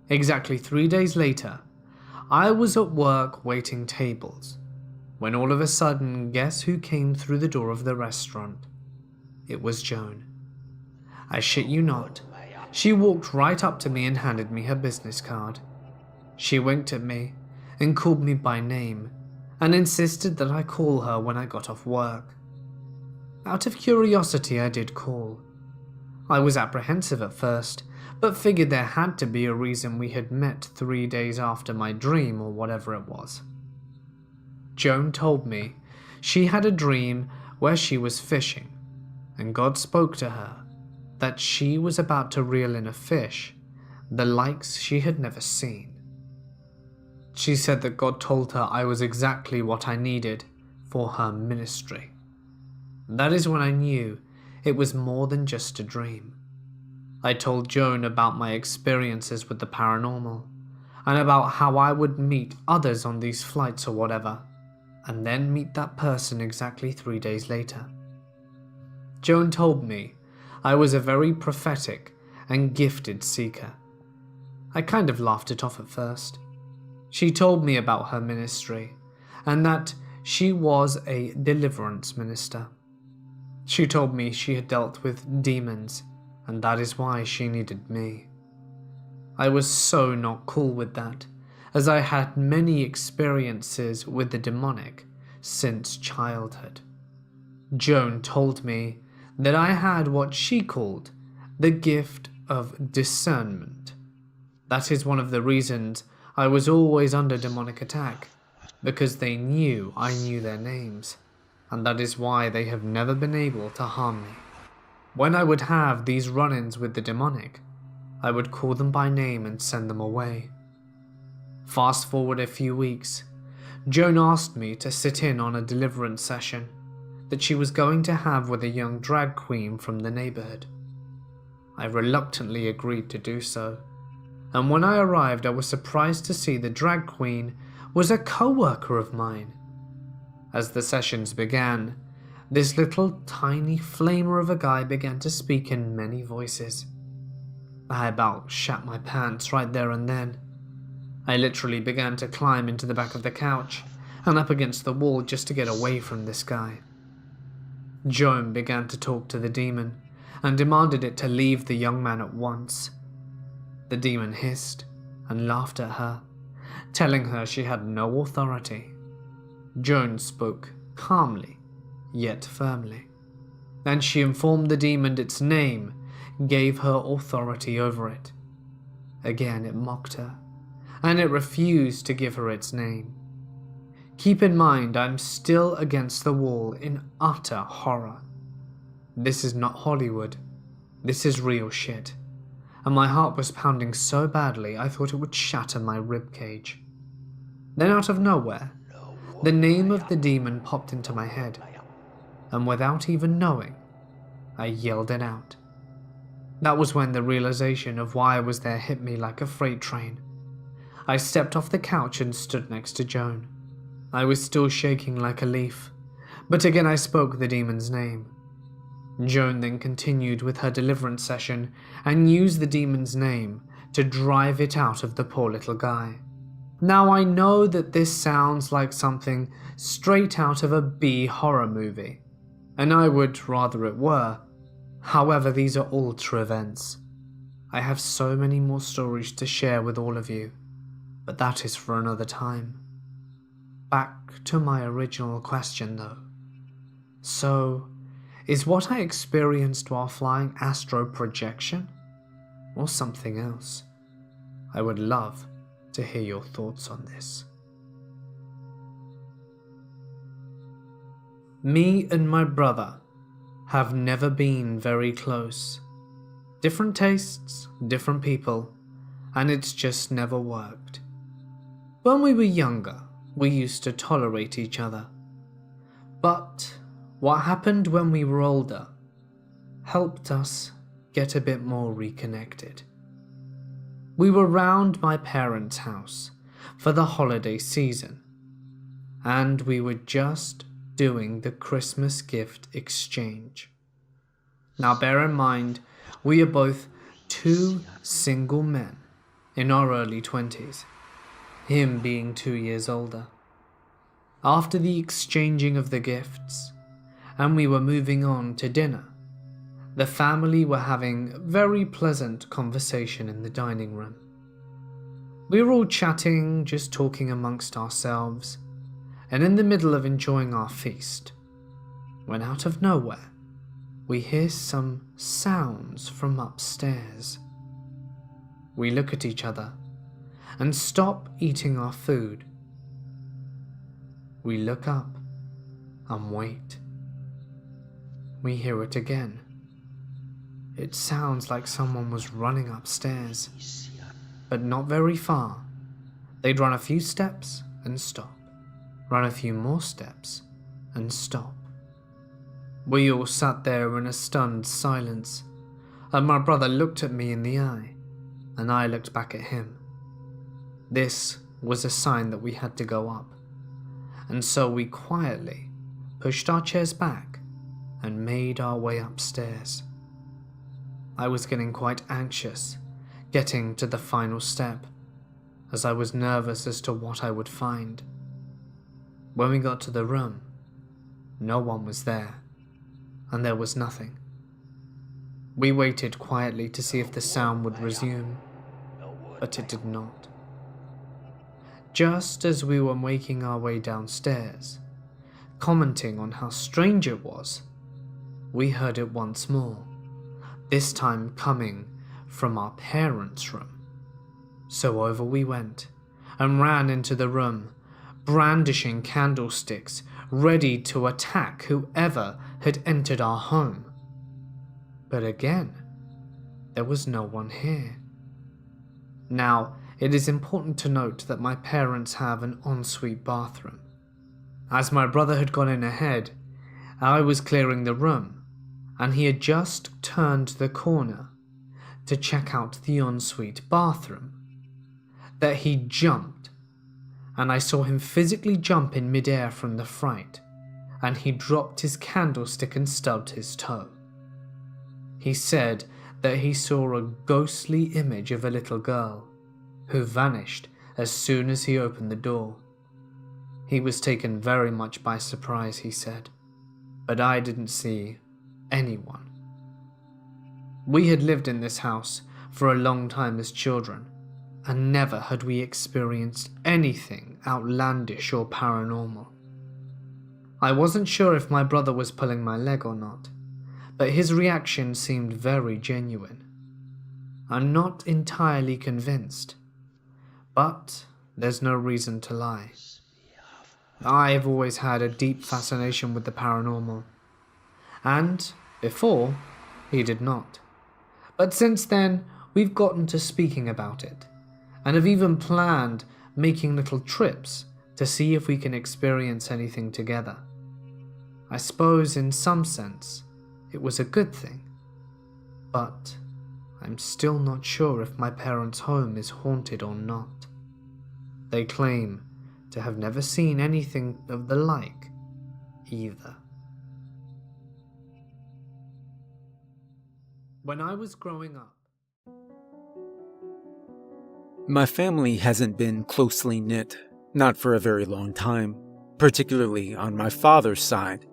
Exactly 3 days later, I was at work waiting tables, when all of a sudden, guess who came through the door of the restaurant? It was Joan. I shit you not, she walked right up to me and handed me her business card. She winked at me and called me by name and insisted that I call her when I got off work. Out of curiosity, I did call. I was apprehensive at first, but figured there had to be a reason we had met 3 days after my dream or whatever it was. Joan told me she had a dream where she was fishing, and God spoke to her that she was about to reel in a fish, the likes she had never seen. She said that God told her I was exactly what I needed for her ministry. That is when I knew it was more than just a dream. I told Joan about my experiences with the paranormal, and about how I would meet others on these flights or whatever, and then meet that person exactly 3 days later. Joan told me I was a very prophetic and gifted seeker. I kind of laughed it off at first. She told me about her ministry, and that she was a deliverance minister. She told me she had dealt with demons, and that is why she needed me. I was so not cool with that, as I had many experiences with the demonic since childhood. Joan told me that I had what she called the gift of discernment. That is one of the reasons I was always under demonic attack, because they knew I knew their names, and that is why they have never been able to harm me. When I would have these run-ins with the demonic, I would call them by name and send them away. Fast forward a few weeks, Joan asked me to sit in on a deliverance session that she was going to have with a young drag queen from the neighborhood. I reluctantly agreed to do so, and when I arrived I was surprised to see the drag queen was a co-worker of mine. As the sessions began, this little tiny flamer of a guy began to speak in many voices. I about shat my pants right there and then. I literally began to climb into the back of the couch and up against the wall just to get away from this guy. Joan began to talk to the demon and demanded it to leave the young man at once. The demon hissed and laughed at her, telling her she had no authority. Joan spoke calmly, yet firmly, and she informed the demon its name gave her authority over it. Again it mocked her, and it refused to give her its name. Keep in mind, I'm still against the wall in utter horror. This is not Hollywood. This is real shit. And my heart was pounding so badly I thought it would shatter my ribcage. Then out of nowhere, the name of the demon popped into my head, and without even knowing, I yelled it out. That was when the realization of why I was there hit me like a freight train. I stepped off the couch and stood next to Joan. I was still shaking like a leaf, but again I spoke the demon's name. Joan then continued with her deliverance session and used the demon's name to drive it out of the poor little guy. Now I know that this sounds like something straight out of a B horror movie, and I would rather it were. However, these are all true events. I have so many more stories to share with all of you, but that is for another time. Back to my original question though. So, is what I experienced while flying astral projection, or something else? I would love to hear your thoughts on this. Me and my brother have never been very close. Different tastes, different people, and it's just never worked. When we were younger, we used to tolerate each other. But what happened when we were older helped us get a bit more reconnected. We were round my parents' house for the holiday season, and we were just doing the Christmas gift exchange. Now bear in mind, we are both two single men in our early 20s, him being 2 years older. After the exchanging of the gifts, and we were moving on to dinner, the family were having a very pleasant conversation in the dining room. We were all chatting, just talking amongst ourselves, and in the middle of enjoying our feast, when out of nowhere, we hear some sounds from upstairs. We look at each other and stop eating our food. We look up and wait. We hear it again. It sounds like someone was running upstairs, but not very far. They'd run a few steps and stop, run a few more steps and stop. We all sat there in a stunned silence, and my brother looked at me in the eye, and I looked back at him. This was a sign that we had to go up, and so we quietly pushed our chairs back and made our way upstairs. I was getting quite anxious, getting to the final step, as I was nervous as to what I would find. When we got to the room, no one was there, and there was nothing. We waited quietly to see if the sound would resume, but it did not. Just as we were making our way downstairs, commenting on how strange it was, we heard it once more, this time coming from our parents' room. So over we went and ran into the room, brandishing candlesticks, ready to attack whoever had entered our home. But again, there was no one here. Now, it is important to note that my parents have an ensuite bathroom. As my brother had gone in ahead, I was clearing the room, and he had just turned the corner to check out the ensuite bathroom, that he jumped, and I saw him physically jump in midair from the fright, and he dropped his candlestick and stubbed his toe. He said that he saw a ghostly image of a little girl, who vanished as soon as he opened the door. He was taken very much by surprise, he said, but I didn't see anyone. We had lived in this house for a long time as children, and never had we experienced anything outlandish or paranormal. I wasn't sure if my brother was pulling my leg or not, but his reaction seemed very genuine. I'm not entirely convinced, but there's no reason to lie. I've always had a deep fascination with the paranormal, and before, he did not. But since then, we've gotten to speaking about it, and have even planned making little trips to see if we can experience anything together. I suppose in some sense, it was a good thing, but I'm still not sure if my parents' home is haunted or not. They claim to have never seen anything of the like either. When I was growing up, My family hasn't been closely knit, not for a very long time, particularly on my father's side.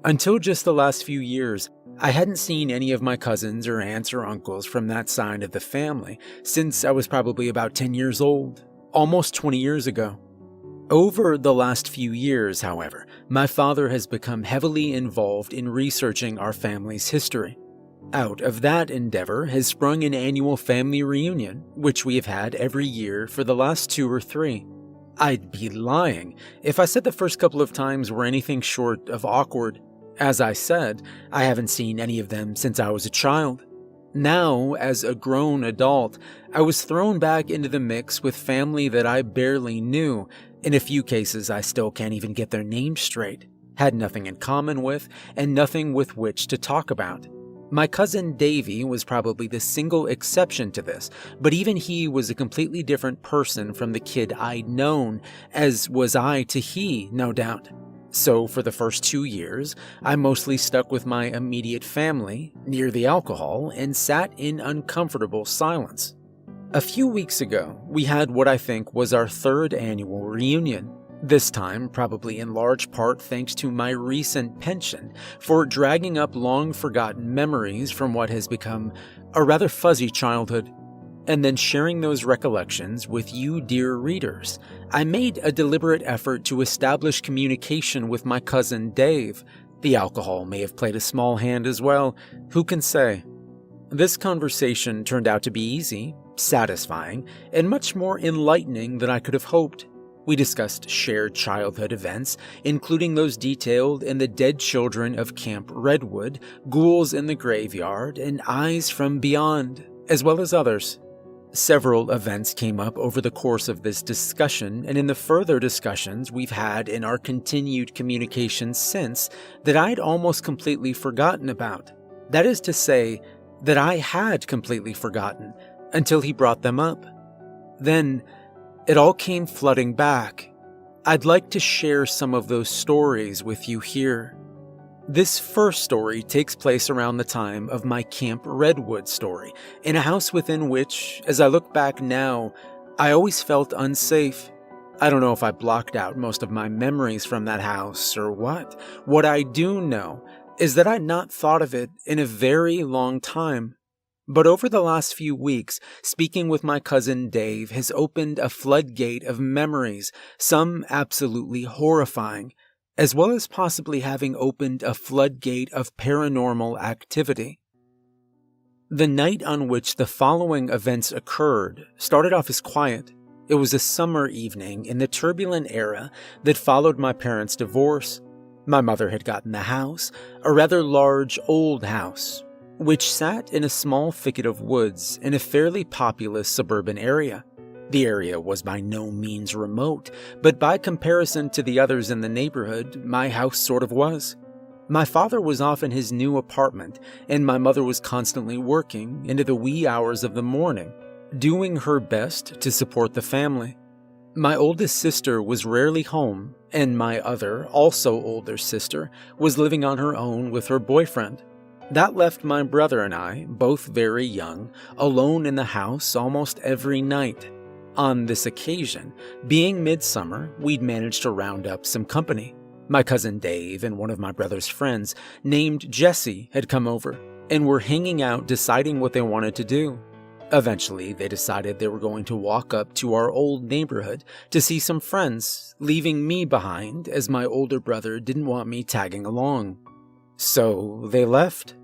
Until just the last few years, I hadn't seen any of my cousins or aunts or uncles from that side of the family since I was probably about 10 years old, almost 20 years ago. Over the last few years, however, my father has become heavily involved in researching our family's history. Out of that endeavor has sprung an annual family reunion, which we have had every year for the last 2 or 3. I'd be lying if I said the first couple of times were anything short of awkward. As I said, I haven't seen any of them since I was a child. Now, as a grown adult, I was thrown back into the mix with family that I barely knew. In a few cases, I still can't even get their names straight, had nothing in common with, and nothing with which to talk about. My cousin Davy was probably the single exception to this, but even he was a completely different person from the kid I'd known, as was I to he, no doubt. So for the first 2 years, I mostly stuck with my immediate family, near the alcohol, and sat in uncomfortable silence. A few weeks ago, we had what I think was our 3rd annual reunion. This time, probably in large part thanks to my recent penchant for dragging up long-forgotten memories from what has become a rather fuzzy childhood, and then sharing those recollections with you, dear readers. I made a deliberate effort to establish communication with my cousin Dave. The alcohol may have played a small hand as well, who can say? This conversation turned out to be easy, satisfying, and much more enlightening than I could have hoped. We discussed shared childhood events, including those detailed in The Dead Children of Camp Redwood, Ghouls in the Graveyard, and Eyes from Beyond, as well as others. Several events came up over the course of this discussion and in the further discussions we've had in our continued communication since that I'd almost completely forgotten about. That is to say, that I had completely forgotten until he brought them up. Then, it all came flooding back. I'd like to share some of those stories with you here. This first story takes place around the time of my Camp Redwood story, in a house within which, as I look back now, I always felt unsafe. I don't know if I blocked out most of my memories from that house or what. What I do know is that I'd not thought of it in a very long time. But over the last few weeks, speaking with my cousin Dave has opened a floodgate of memories, some absolutely horrifying, as well as possibly having opened a floodgate of paranormal activity. The night on which the following events occurred started off as quiet. It was a summer evening in the turbulent era that followed my parents' divorce. My mother had gotten the house, a rather large old house, which sat in a small thicket of woods in a fairly populous suburban area. The area was by no means remote, but by comparison to the others in the neighborhood, my house sort of was. My father was off in his new apartment, and my mother was constantly working into the wee hours of the morning, doing her best to support the family. My oldest sister was rarely home, and my other, also older sister, was living on her own with her boyfriend. That left my brother and I, both very young, alone in the house almost every night. On this occasion, being midsummer, we'd managed to round up some company. My cousin Dave and one of my brother's friends, named Jesse, had come over, and were hanging out deciding what they wanted to do. Eventually, they decided they were going to walk up to our old neighborhood to see some friends, leaving me behind as my older brother didn't want me tagging along. So they left.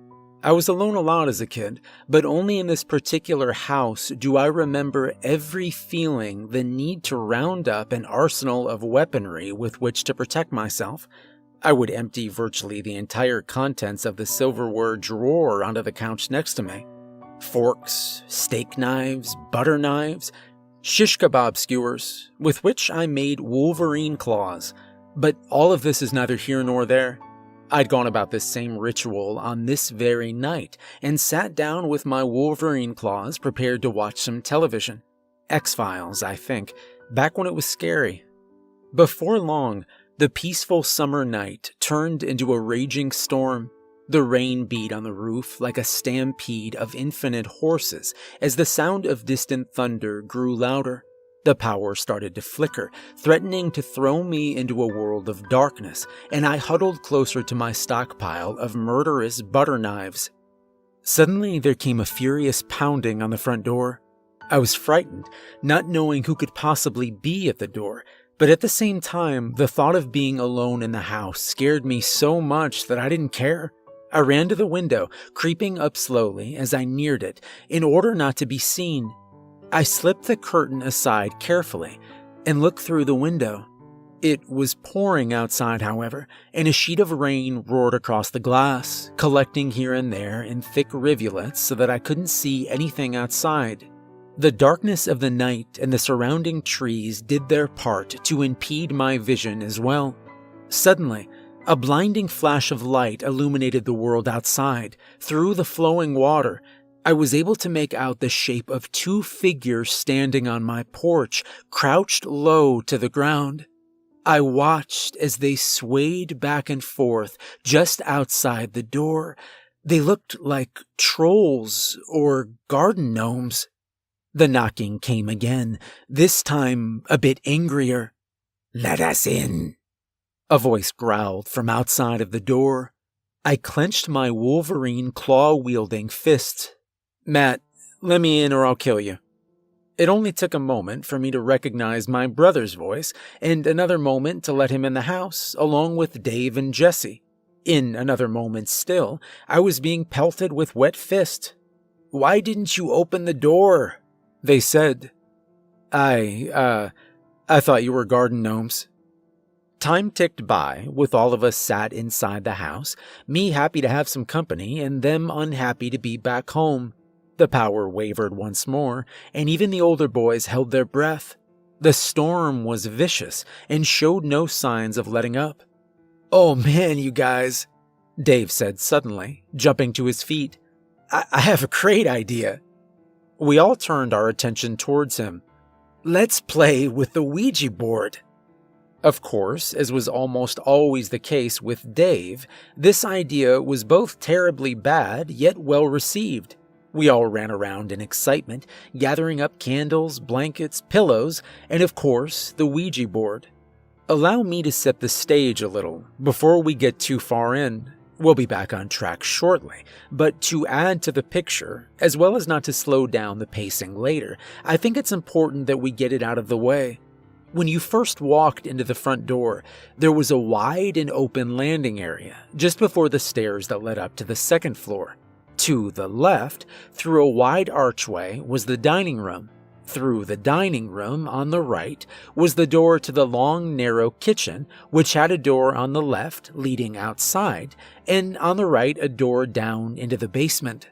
I was alone a lot as a kid, but only in this particular house do I remember every feeling the need to round up an arsenal of weaponry with which to protect myself. I would empty virtually the entire contents of the silverware drawer onto the couch next to me. Forks, steak knives, butter knives, shish kebab skewers, with which I made Wolverine claws. But all of this is neither here nor there. I'd gone about this same ritual on this very night and sat down with my Wolverine claws prepared to watch some television. X-Files, I think, back when it was scary. Before long, the peaceful summer night turned into a raging storm. The rain beat on the roof like a stampede of infinite horses as the sound of distant thunder grew louder. The power started to flicker, threatening to throw me into a world of darkness, and I huddled closer to my stockpile of murderous butter knives. Suddenly, there came a furious pounding on the front door. I was frightened, not knowing who could possibly be at the door, but at the same time, the thought of being alone in the house scared me so much that I didn't care. I ran to the window, creeping up slowly as I neared it, in order not to be seen. I slipped the curtain aside carefully, and looked through the window. It was pouring outside, however, and a sheet of rain roared across the glass, collecting here and there in thick rivulets so that I couldn't see anything outside. The darkness of the night and the surrounding trees did their part to impede my vision as well. Suddenly, a blinding flash of light illuminated the world outside. Through the flowing water, I was able to make out the shape of two figures standing on my porch, crouched low to the ground. I watched as they swayed back and forth just outside the door. They looked like trolls or garden gnomes. The knocking came again, this time a bit angrier. "Let us in," a voice growled from outside of the door. I clenched my Wolverine claw-wielding fist. "Matt, let me in or I'll kill you." It only took a moment for me to recognize my brother's voice, and another moment to let him in the house, along with Dave and Jesse. In another moment still, I was being pelted with wet fist. "Why didn't you open the door?" they said. I thought you were garden gnomes." Time ticked by, with all of us sat inside the house, me happy to have some company and them unhappy to be back home. The power wavered once more, and even the older boys held their breath. The storm was vicious and showed no signs of letting up. "Oh man, you guys," Dave said suddenly, jumping to his feet. I have a great idea." We all turned our attention towards him. "Let's play with the Ouija board." Of course, as was almost always the case with Dave, this idea was both terribly bad yet well received. We all ran around in excitement, gathering up candles, blankets, pillows, and of course, the Ouija board. Allow me to set the stage a little before we get too far in. We'll be back on track shortly, but to add to the picture, as well as not to slow down the pacing later, I think it's important that we get it out of the way. When you first walked into the front door, there was a wide and open landing area just before the stairs that led up to the second floor. To the left, through a wide archway, was the dining room. Through the dining room, on the right, was the door to the long, narrow kitchen, which had a door on the left leading outside, and on the right a door down into the basement.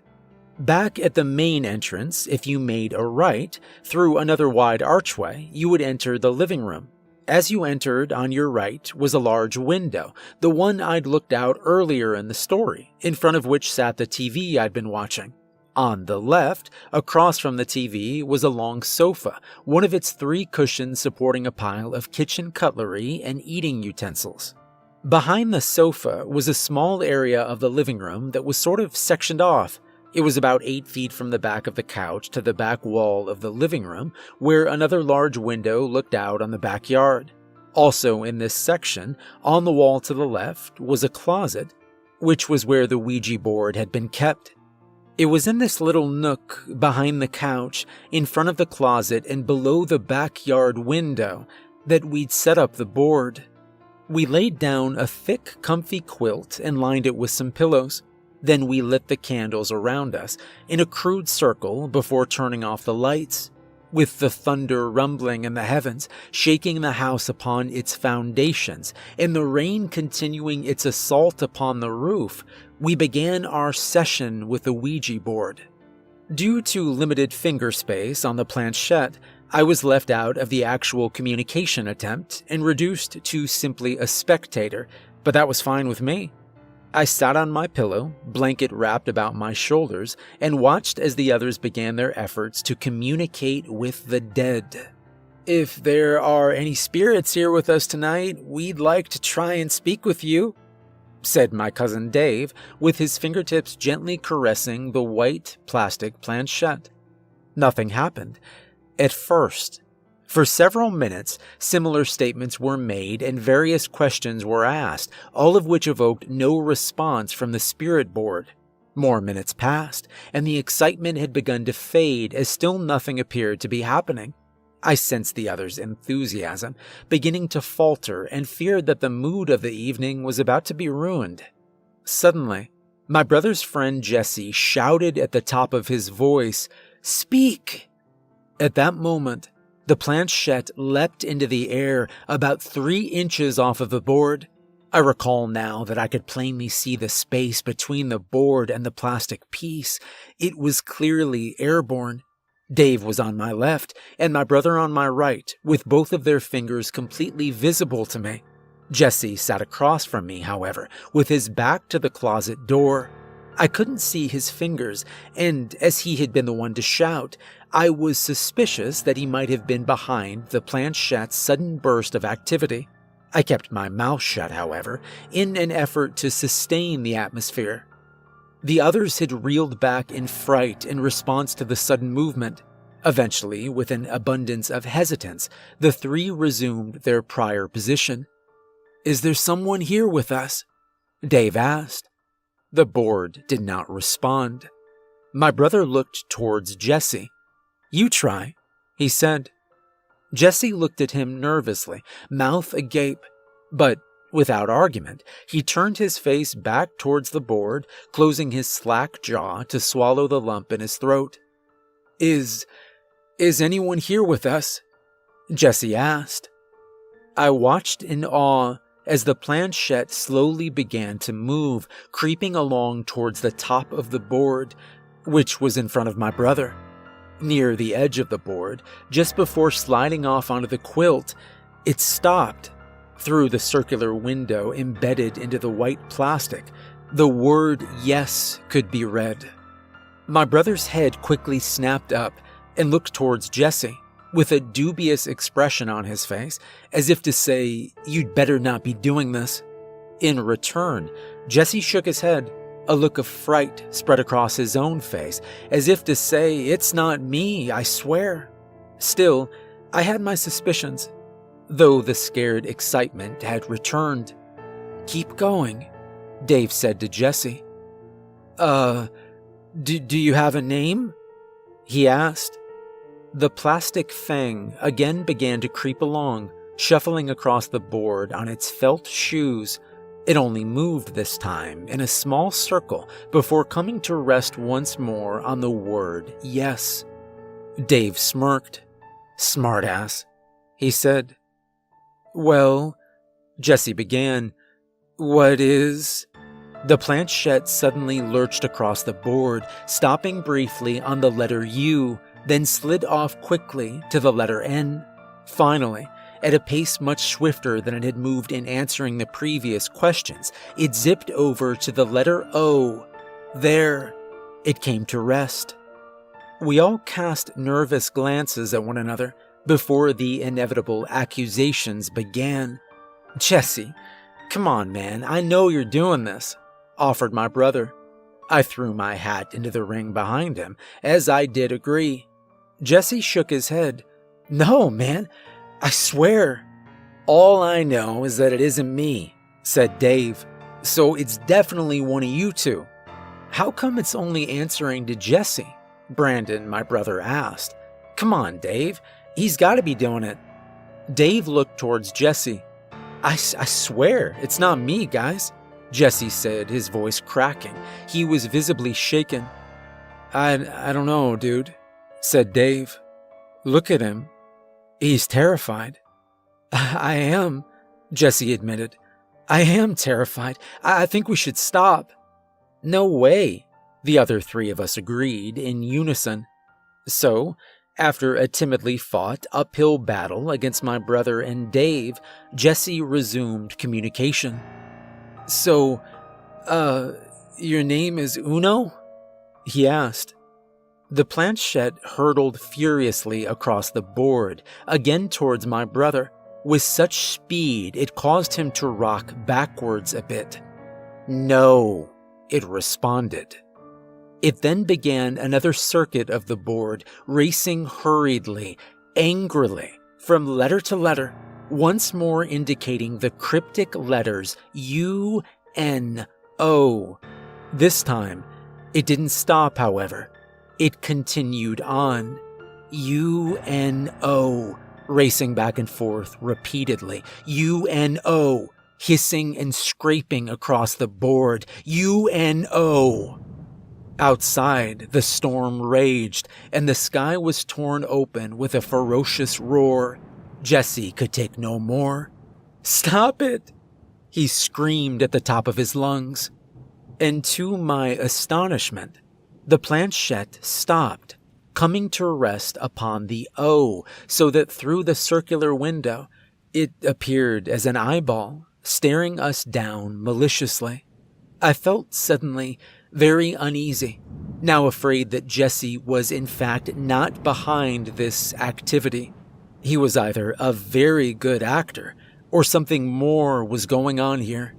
Back at the main entrance, if you made a right, through another wide archway, you would enter the living room. As you entered, on your right was a large window, the one I'd looked out earlier in the story, in front of which sat the TV I'd been watching. On the left, across from the TV, was a long sofa, one of its 3 cushions supporting a pile of kitchen cutlery and eating utensils. Behind the sofa was a small area of the living room that was sort of sectioned off. It was about 8 feet from the back of the couch to the back wall of the living room, where another large window looked out on the backyard. Also in this section, on the wall to the left, was a closet, which was where the Ouija board had been kept. It was in this little nook behind the couch, in front of the closet and below the backyard window, that we'd set up the board. We laid down a thick, comfy quilt and lined it with some pillows. Then we lit the candles around us in a crude circle before turning off the lights. With the thunder rumbling in the heavens, shaking the house upon its foundations, and the rain continuing its assault upon the roof, we began our session with the Ouija board. Due to limited finger space on the planchette, I was left out of the actual communication attempt and reduced to simply a spectator, but that was fine with me. I sat on my pillow, blanket wrapped about my shoulders, and watched as the others began their efforts to communicate with the dead. "If there are any spirits here with us tonight, we'd like to try and speak with you," said my cousin Dave, with his fingertips gently caressing the white plastic planchette. Nothing happened. At first. For several minutes, similar statements were made and various questions were asked, all of which evoked no response from the spirit board. More minutes passed, and the excitement had begun to fade as still nothing appeared to be happening. I sensed the others' enthusiasm beginning to falter and feared that the mood of the evening was about to be ruined. Suddenly, my brother's friend Jesse shouted at the top of his voice, "Speak!" At that moment, The planchette leapt into the air about 3 inches off of the board. I recall now that I could plainly see the space between the board and the plastic piece. It was clearly airborne. Dave was on my left, and my brother on my right, with both of their fingers completely visible to me. Jesse sat across from me, however, with his back to the closet door. I couldn't see his fingers, and as he had been the one to shout, I was suspicious that he might have been behind the planchette's sudden burst of activity. I kept my mouth shut, however, in an effort to sustain the atmosphere. The others had reeled back in fright in response to the sudden movement. Eventually, with an abundance of hesitance, the 3 resumed their prior position. "Is there someone here with us?" Dave asked. The board did not respond. My brother looked towards Jesse. "You try," he said. Jesse looked at him nervously, mouth agape, but without argument, he turned his face back towards the board, closing his slack jaw to swallow the lump in his throat. Is anyone here with us?" Jesse asked. I watched in awe as the planchette slowly began to move, creeping along towards the top of the board, which was in front of my brother. Near the edge of the board, just before sliding off onto the quilt, it stopped. Through the circular window embedded into the white plastic, the word "yes" could be read. My brother's head quickly snapped up and looked towards Jesse, with a dubious expression on his face, as if to say, "You'd better not be doing this." In return, Jesse shook his head. A look of fright spread across his own face, as if to say, "It's not me, I swear." Still, I had my suspicions, though the scared excitement had returned. "Keep going," Dave said to Jesse. Do you have a name?" he asked. The plastic fang again began to creep along, shuffling across the board on its felt shoes. It only moved this time in a small circle before coming to rest once more on the word "yes." Dave smirked. "Smartass," he said. "Well," Jesse began, "what is—" The planchette suddenly lurched across the board, stopping briefly on the letter U, then slid off quickly to the letter N. Finally, at a pace much swifter than it had moved in answering the previous questions, it zipped over to the letter O. There, it came to rest. We all cast nervous glances at one another before the inevitable accusations began. "Jesse, come on, man, I know you're doing this," offered my brother. I threw my hat into the ring behind him, as I did agree. Jesse shook his head. "No, man, I swear." "All I know is that it isn't me," said Dave, "so it's definitely one of you two." "How come it's only answering to Jesse?" Brandon, my brother, asked. "Come on, Dave, he's got to be doing it." Dave looked towards Jesse. I swear, it's not me, guys," Jesse said, his voice cracking. He was visibly shaken. I don't know, dude," said Dave. "Look at him. He's terrified." "I am," Jesse admitted. "I am terrified. I think we should stop." "No way," the other 3 of us agreed in unison. So, after a timidly fought uphill battle against my brother and Dave, Jesse resumed communication. "So, your name is Uno?" he asked. The planchette hurtled furiously across the board, again towards my brother, with such speed it caused him to rock backwards a bit. "No," it responded. It then began another circuit of the board, racing hurriedly, angrily, from letter to letter, once more indicating the cryptic letters U-N-O. This time, it didn't stop, however. It continued on. U-N-O, racing back and forth repeatedly. U-N-O, hissing and scraping across the board. U-N-O. Outside, the storm raged, and the sky was torn open with a ferocious roar. Jesse could take no more. "Stop it!" he screamed at the top of his lungs. And to my astonishment, the planchette stopped, coming to rest upon the O, so that through the circular window, it appeared as an eyeball, staring us down maliciously. I felt suddenly very uneasy, now afraid that Jesse was in fact not behind this activity. He was either a very good actor, or something more was going on here.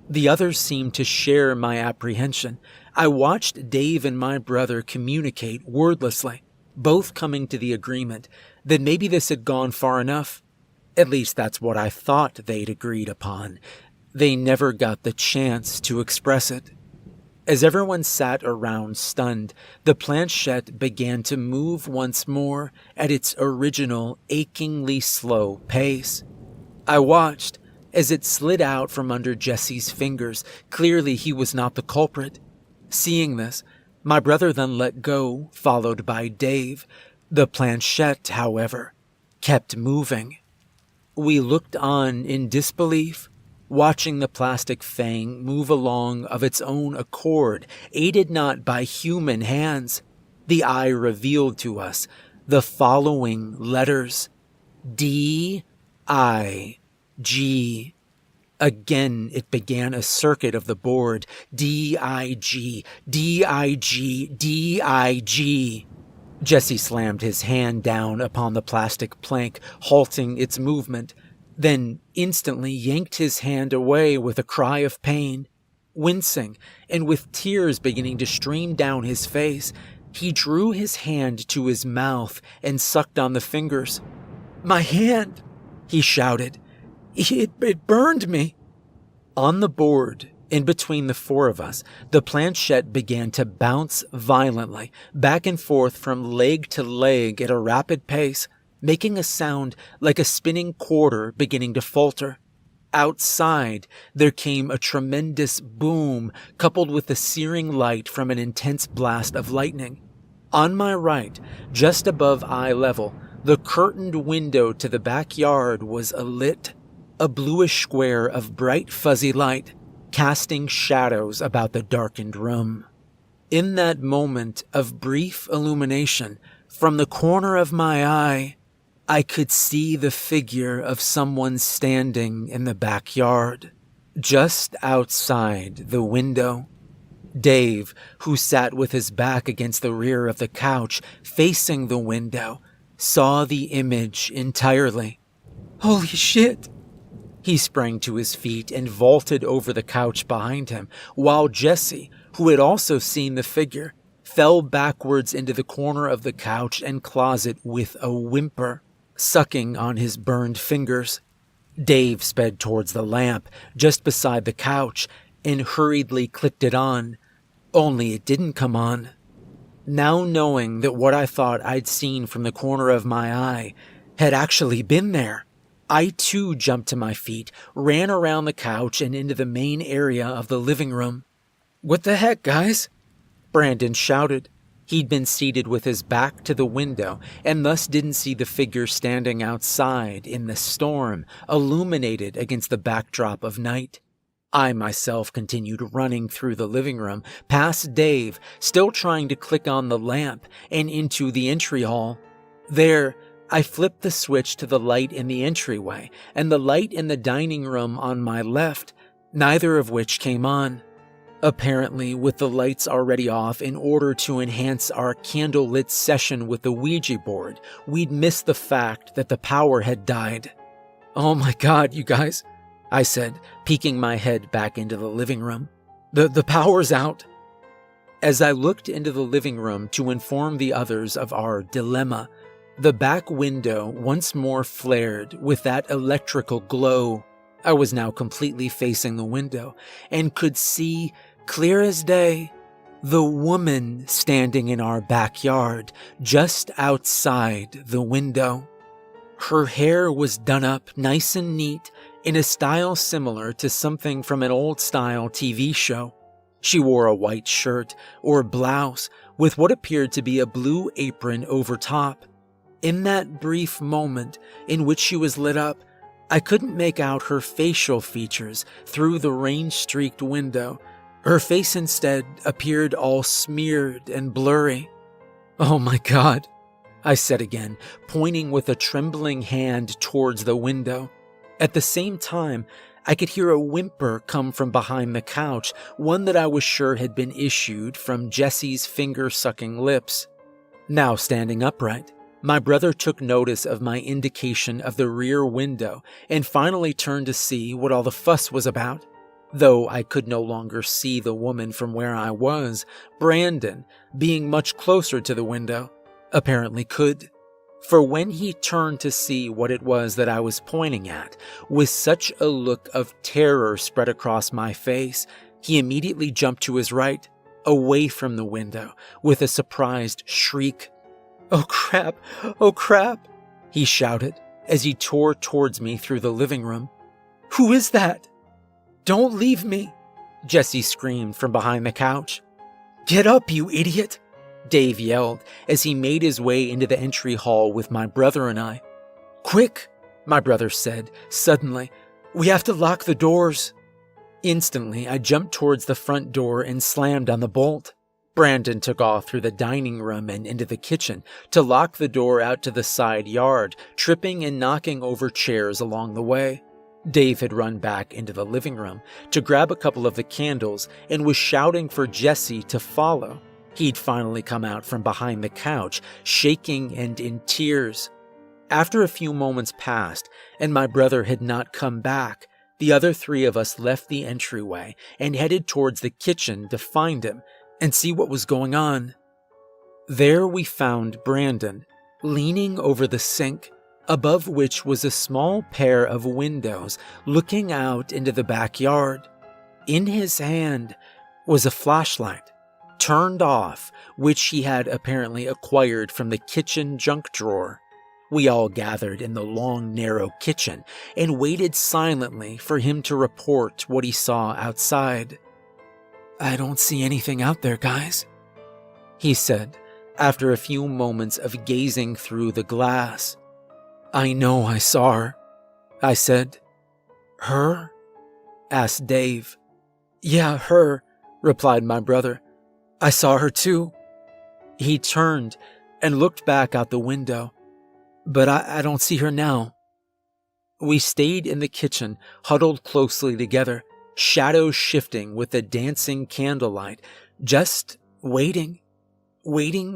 The others seemed to share my apprehension. I watched Dave and my brother communicate wordlessly, both coming to the agreement that maybe this had gone far enough. At least that's what I thought they'd agreed upon. They never got the chance to express it. As everyone sat around stunned, the planchette began to move once more at its original achingly slow pace. I watched as it slid out from under Jesse's fingers. Clearly he was not the culprit. Seeing this, my brother then let go, followed by Dave. The planchette, however, kept moving. We looked on in disbelief, watching the plastic fang move along of its own accord, aided not by human hands. The eye revealed to us the following letters: D-I-G. Again, it began a circuit of the board. D-I-G, D-I-G, D-I-G. Jesse slammed his hand down upon the plastic plank, halting its movement, then instantly yanked his hand away with a cry of pain. Wincing, and with tears beginning to stream down his face, he drew his hand to his mouth and sucked on the fingers. "My hand!" he shouted. It burned me." On the board, in between the four of us, the planchette began to bounce violently, back and forth from leg to leg at a rapid pace, making a sound like a spinning quarter beginning to falter. Outside, there came a tremendous boom, coupled with the searing light from an intense blast of lightning. On my right, just above eye level, the curtained window to the backyard was alit, a bluish square of bright fuzzy light, casting shadows about the darkened room. In that moment of brief illumination, from the corner of my eye, I could see the figure of someone standing in the backyard, just outside the window. Dave, who sat with his back against the rear of the couch, facing the window, saw the image entirely. "Holy shit!" He sprang to his feet and vaulted over the couch behind him, while Jesse, who had also seen the figure, fell backwards into the corner of the couch and closet with a whimper, sucking on his burned fingers. Dave sped towards the lamp just beside the couch and hurriedly clicked it on, only it didn't come on. Now knowing that what I thought I'd seen from the corner of my eye had actually been there, I too jumped to my feet, ran around the couch and into the main area of the living room. "What the heck, guys?" Brandon shouted. He'd been seated with his back to the window and thus didn't see the figure standing outside in the storm, illuminated against the backdrop of night. I myself continued running through the living room, past Dave, still trying to click on the lamp, and into the entry hall. There, I flipped the switch to the light in the entryway and the light in the dining room on my left, neither of which came on. Apparently, with the lights already off in order to enhance our candlelit session with the Ouija board, we'd missed the fact that the power had died. "Oh my God, you guys," I said, peeking my head back into the living room. The power's out." As I looked into the living room to inform the others of our dilemma, the back window once more flared with that electrical glow. I was now completely facing the window and could see, clear as day, the woman standing in our backyard just outside the window. Her hair was done up nice and neat in a style similar to something from an old-style TV show. She wore a white shirt or blouse with what appeared to be a blue apron over top. In that brief moment in which she was lit up, I couldn't make out her facial features through the rain-streaked window. Her face instead appeared all smeared and blurry. "Oh my God," I said again, pointing with a trembling hand towards the window. At the same time, I could hear a whimper come from behind the couch, one that I was sure had been issued from Jesse's finger-sucking lips. Now standing upright, my brother took notice of my indication of the rear window and finally turned to see what all the fuss was about. Though I could no longer see the woman from where I was, Brandon, being much closer to the window, apparently could. For when he turned to see what it was that I was pointing at, with such a look of terror spread across my face, he immediately jumped to his right, away from the window, with a surprised shriek. "Oh crap! Oh crap!" he shouted as he tore towards me through the living room. "Who is that?" "Don't leave me!" Jesse screamed from behind the couch. "Get up, you idiot!" Dave yelled as he made his way into the entry hall with my brother and I. "Quick," my brother said suddenly. "We have to lock the doors." Instantly, I jumped towards the front door and slammed on the bolt. Brandon took off through the dining room and into the kitchen to lock the door out to the side yard, tripping and knocking over chairs along the way. Dave had run back into the living room to grab a couple of the candles and was shouting for Jesse to follow. He'd finally come out from behind the couch, shaking and in tears. After a few moments passed and my brother had not come back, the other three of us left the entryway and headed towards the kitchen to find him and see what was going on. There we found Brandon, leaning over the sink, above which was a small pair of windows looking out into the backyard. In his hand was a flashlight, turned off, which he had apparently acquired from the kitchen junk drawer. We all gathered in the long, narrow kitchen and waited silently for him to report what he saw outside. "I don't see anything out there, guys," he said after a few moments of gazing through the glass. "I know I saw her," I said. "Her?" asked Dave. "Yeah, her," replied my brother. "I saw her too." He turned and looked back out the window. "But I don't see her now." We stayed in the kitchen, huddled closely together, shadows shifting with the dancing candlelight, just waiting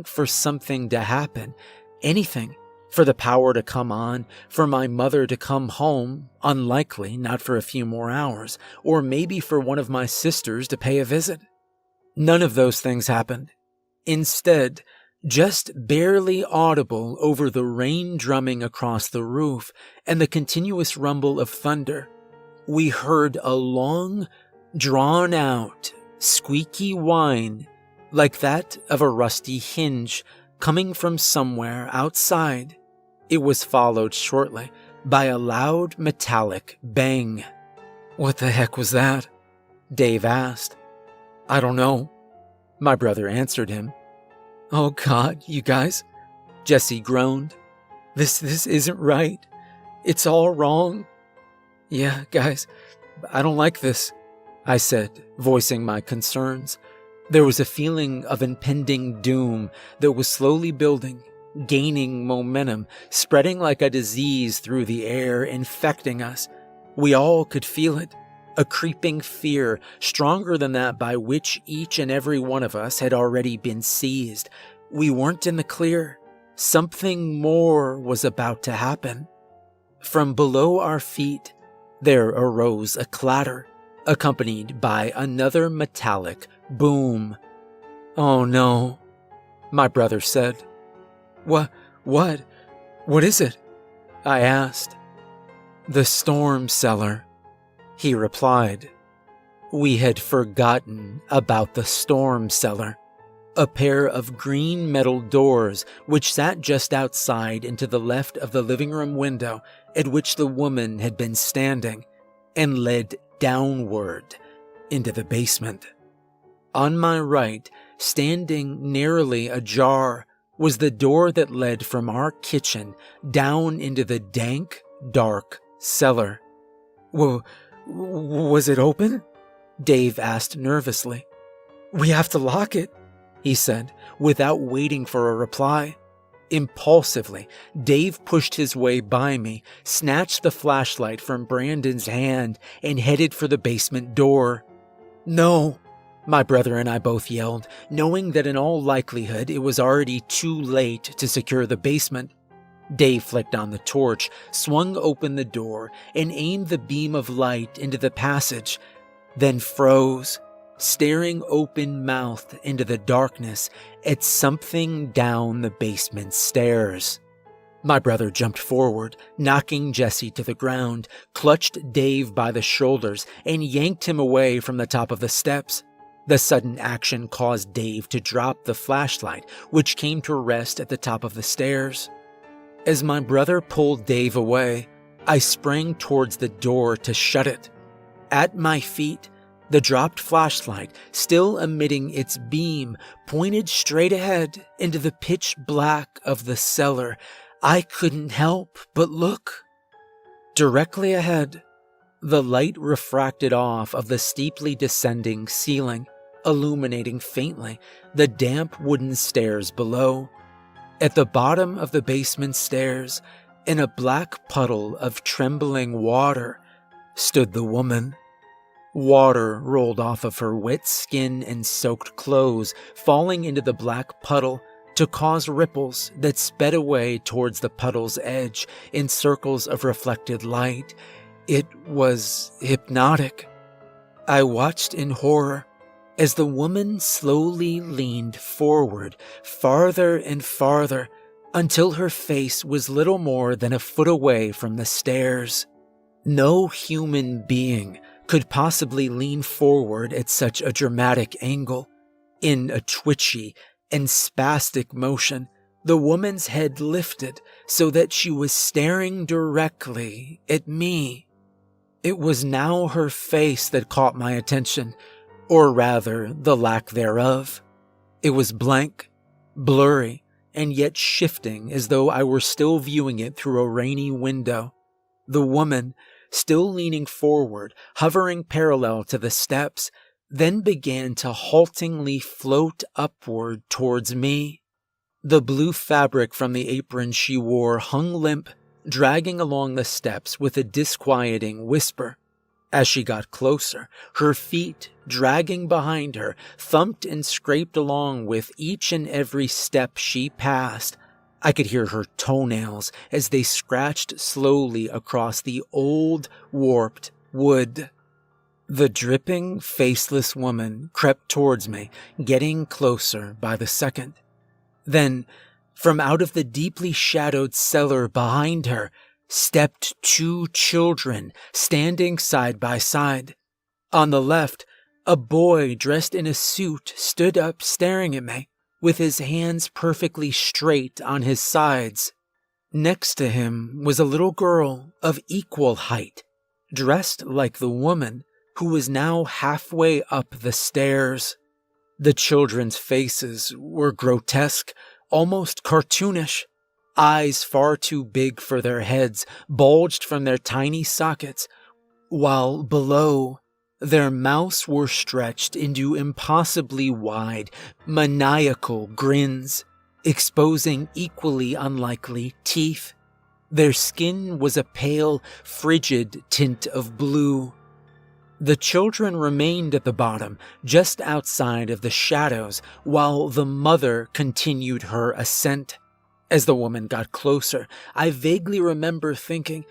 for something to happen, anything, for the power to come on, for my mother to come home, unlikely, not for a few more hours, or maybe for one of my sisters to pay a visit. None of those things happened. Instead, just barely audible over the rain drumming across the roof and the continuous rumble of thunder, we heard a long, drawn-out, squeaky whine like that of a rusty hinge coming from somewhere outside. It was followed shortly by a loud metallic bang. "What the heck was that?" Dave asked. "I don't know," my brother answered him. "Oh God, you guys," Jesse groaned. This isn't right. It's all wrong." "Yeah, guys, I don't like this," I said, voicing my concerns. There was a feeling of impending doom that was slowly building, gaining momentum, spreading like a disease through the air, infecting us. We all could feel it, a creeping fear stronger than that by which each and every one of us had already been seized. We weren't in the clear. Something more was about to happen. From below our feet, there arose a clatter, accompanied by another metallic boom. "Oh no," my brother said. What is it?" I asked. "The storm cellar," he replied. We had forgotten about the storm cellar, a pair of green metal doors which sat just outside and to the left of the living room window at which the woman had been standing, and led downward into the basement. On my right, standing nearly ajar, was the door that led from our kitchen down into the dank, dark cellar. Was it open? Dave asked nervously. We have to lock it, he said, without waiting for a reply. Impulsively, Dave pushed his way by me, snatched the flashlight from Brandon's hand, and headed for the basement door. No, my brother and I both yelled, knowing that in all likelihood it was already too late to secure the basement. Dave flicked on the torch, swung open the door, and aimed the beam of light into the passage, then froze, staring open-mouthed into the darkness at something down the basement stairs. My brother jumped forward, knocking Jesse to the ground, clutched Dave by the shoulders, and yanked him away from the top of the steps. The sudden action caused Dave to drop the flashlight, which came to rest at the top of the stairs. As my brother pulled Dave away, I sprang towards the door to shut it. At my feet, the dropped flashlight, still emitting its beam, pointed straight ahead into the pitch black of the cellar. I couldn't help but look. Directly ahead, the light refracted off of the steeply descending ceiling, illuminating faintly the damp wooden stairs below. At the bottom of the basement stairs, in a black puddle of trembling water, stood the woman. Water rolled off of her wet skin and soaked clothes, falling into the black puddle to cause ripples that sped away towards the puddle's edge in circles of reflected light. It was hypnotic. I watched in horror as the woman slowly leaned forward, farther and farther, until her face was little more than a foot away from the stairs. No human being could possibly lean forward at such a dramatic angle. In a twitchy and spastic motion, the woman's head lifted so that she was staring directly at me. It was now her face that caught my attention, or rather, the lack thereof. It was blank, blurry, and yet shifting as though I were still viewing it through a rainy window. The woman, still leaning forward, hovering parallel to the steps, then began to haltingly float upward towards me. The blue fabric from the apron she wore hung limp, dragging along the steps with a disquieting whisper. As she got closer, her feet, dragging behind her, thumped and scraped along with each and every step she passed. I could hear her toenails as they scratched slowly across the old, warped wood. The dripping, faceless woman crept towards me, getting closer by the second. Then, from out of the deeply shadowed cellar behind her, stepped two children, standing side by side. On the left, a boy dressed in a suit stood up staring at me, with his hands perfectly straight on his sides. Next to him was a little girl of equal height, dressed like the woman, who was now halfway up the stairs. The children's faces were grotesque, almost cartoonish. Eyes far too big for their heads bulged from their tiny sockets, while below, their mouths were stretched into impossibly wide, maniacal grins, exposing equally unlikely teeth. Their skin was a pale, frigid tint of blue. The children remained at the bottom, just outside of the shadows, while the mother continued her ascent. As the woman got closer, I vaguely remember thinking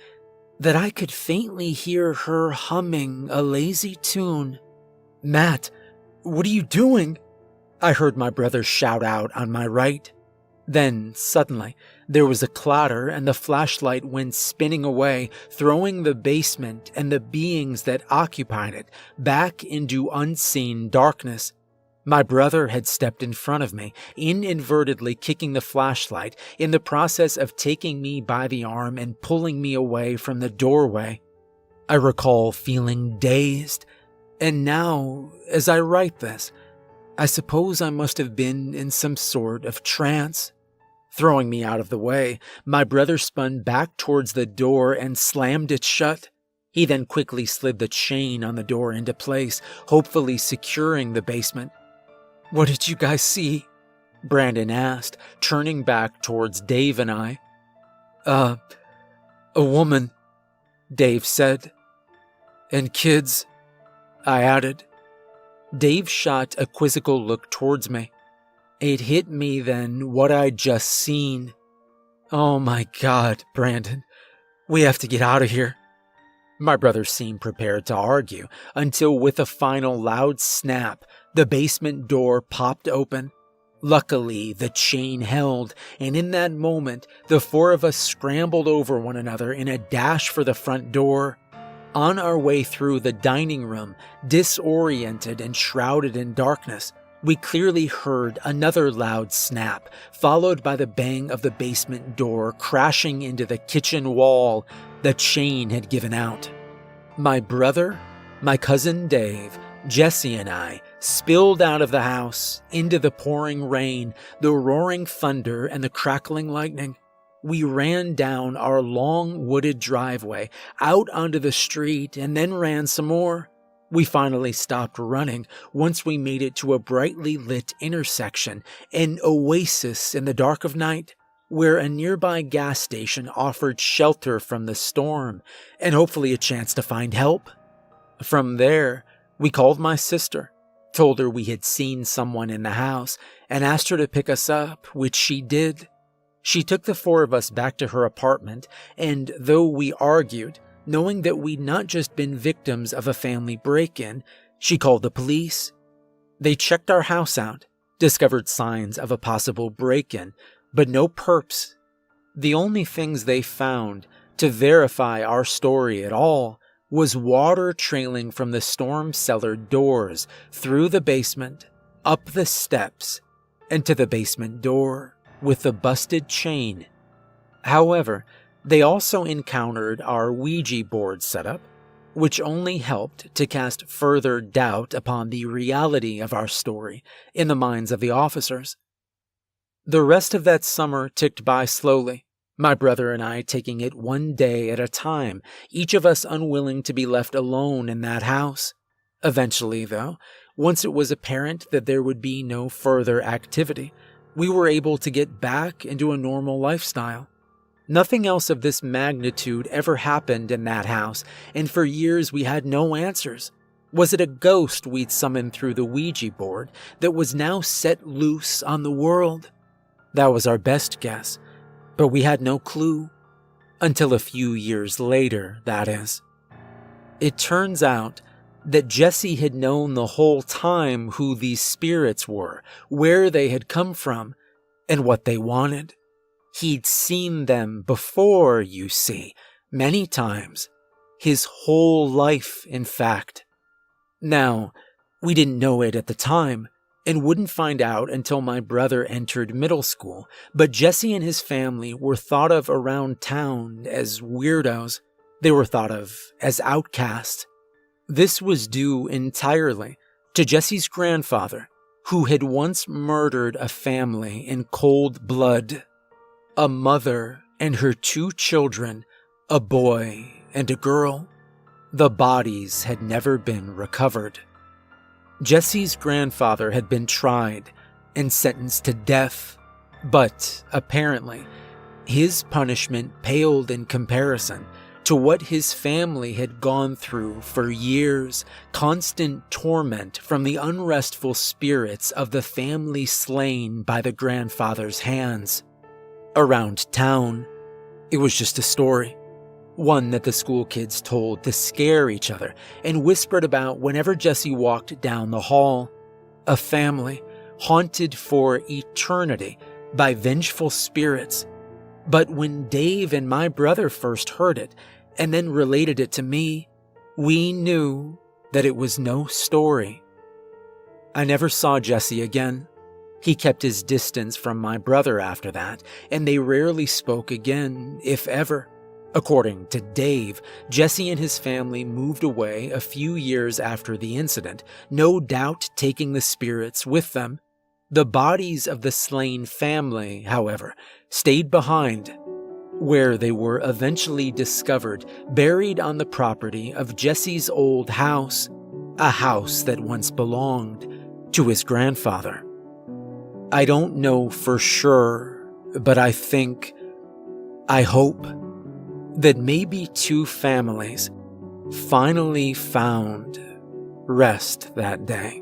that I could faintly hear her humming a lazy tune. "Matt, what are you doing?" I heard my brother shout out on my right. Then, suddenly, there was a clatter and the flashlight went spinning away, throwing the basement and the beings that occupied it back into unseen darkness. My brother had stepped in front of me, inadvertently kicking the flashlight, in the process of taking me by the arm and pulling me away from the doorway. I recall feeling dazed, and now, as I write this, I suppose I must have been in some sort of trance. Throwing me out of the way, my brother spun back towards the door and slammed it shut. He then quickly slid the chain on the door into place, hopefully securing the basement. "What did you guys see?" Brandon asked, turning back towards Dave and I. A woman," Dave said. "And kids," I added. Dave shot a quizzical look towards me. It hit me then what I'd just seen. "Oh my God, Brandon, we have to get out of here." My brother seemed prepared to argue until with a final loud snap, the basement door popped open. Luckily, the chain held, and in that moment, the four of us scrambled over one another in a dash for the front door. On our way through the dining room, disoriented and shrouded in darkness, we clearly heard another loud snap, followed by the bang of the basement door crashing into the kitchen wall. The chain had given out. My brother, my cousin Dave, Jesse and I spilled out of the house into the pouring rain, the roaring thunder, and the crackling lightning. We ran down our long wooded driveway, out onto the street, and then ran some more. We finally stopped running once we made it to a brightly lit intersection, an oasis in the dark of night, where a nearby gas station offered shelter from the storm and hopefully a chance to find help. From there, we called my sister, told her we had seen someone in the house, and asked her to pick us up, which she did. She took the four of us back to her apartment, and though we argued, knowing that we'd not just been victims of a family break-in, she called the police. They checked our house out, discovered signs of a possible break-in, but no perps. The only things they found to verify our story at all was water trailing from the storm cellar doors through the basement, up the steps, and to the basement door with the busted chain. However, they also encountered our Ouija board setup, which only helped to cast further doubt upon the reality of our story in the minds of the officers. The rest of that summer ticked by slowly, my brother and I taking it one day at a time, each of us unwilling to be left alone in that house. Eventually, though, once it was apparent that there would be no further activity, we were able to get back into a normal lifestyle. Nothing else of this magnitude ever happened in that house, and for years we had no answers. Was it a ghost we'd summoned through the Ouija board that was now set loose on the world? That was our best guess, but we had no clue. Until a few years later, that is. It turns out that Jesse had known the whole time who these spirits were, where they had come from, and what they wanted. He'd seen them before, you see, many times. His whole life, in fact. Now, we didn't know it at the time, and wouldn't find out until my brother entered middle school, but Jesse and his family were thought of around town as weirdos. They were thought of as outcasts. This was due entirely to Jesse's grandfather, who had once murdered a family in cold blood. A mother and her 2 children, a boy and a girl. The bodies had never been recovered. Jesse's grandfather had been tried and sentenced to death, but apparently his punishment paled in comparison to what his family had gone through for years, constant torment from the unrestful spirits of the family slain by the grandfather's hands. Around town, it was just a story. One that the school kids told to scare each other and whispered about whenever Jesse walked down the hall. A family haunted for eternity by vengeful spirits. But when Dave and my brother first heard it and then related it to me, we knew that it was no story. I never saw Jesse again. He kept his distance from my brother after that, and they rarely spoke again, if ever. According to Dave, Jesse and his family moved away a few years after the incident, no doubt taking the spirits with them. The bodies of the slain family, however, stayed behind, where they were eventually discovered buried on the property of Jesse's old house, a house that once belonged to his grandfather. I don't know for sure, but I hope that maybe two families finally found rest that day.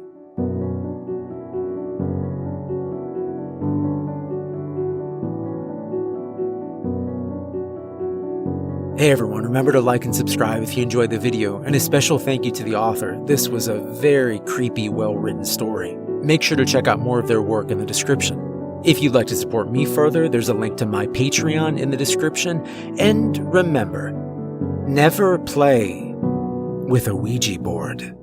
Hey everyone, remember to like and subscribe if you enjoyed the video, and a special thank you to the author. This was a very creepy, well-written story. Make sure to check out more of their work in the description. If you'd like to support me further, there's a link to my Patreon in the description. And remember, never play with a Ouija board.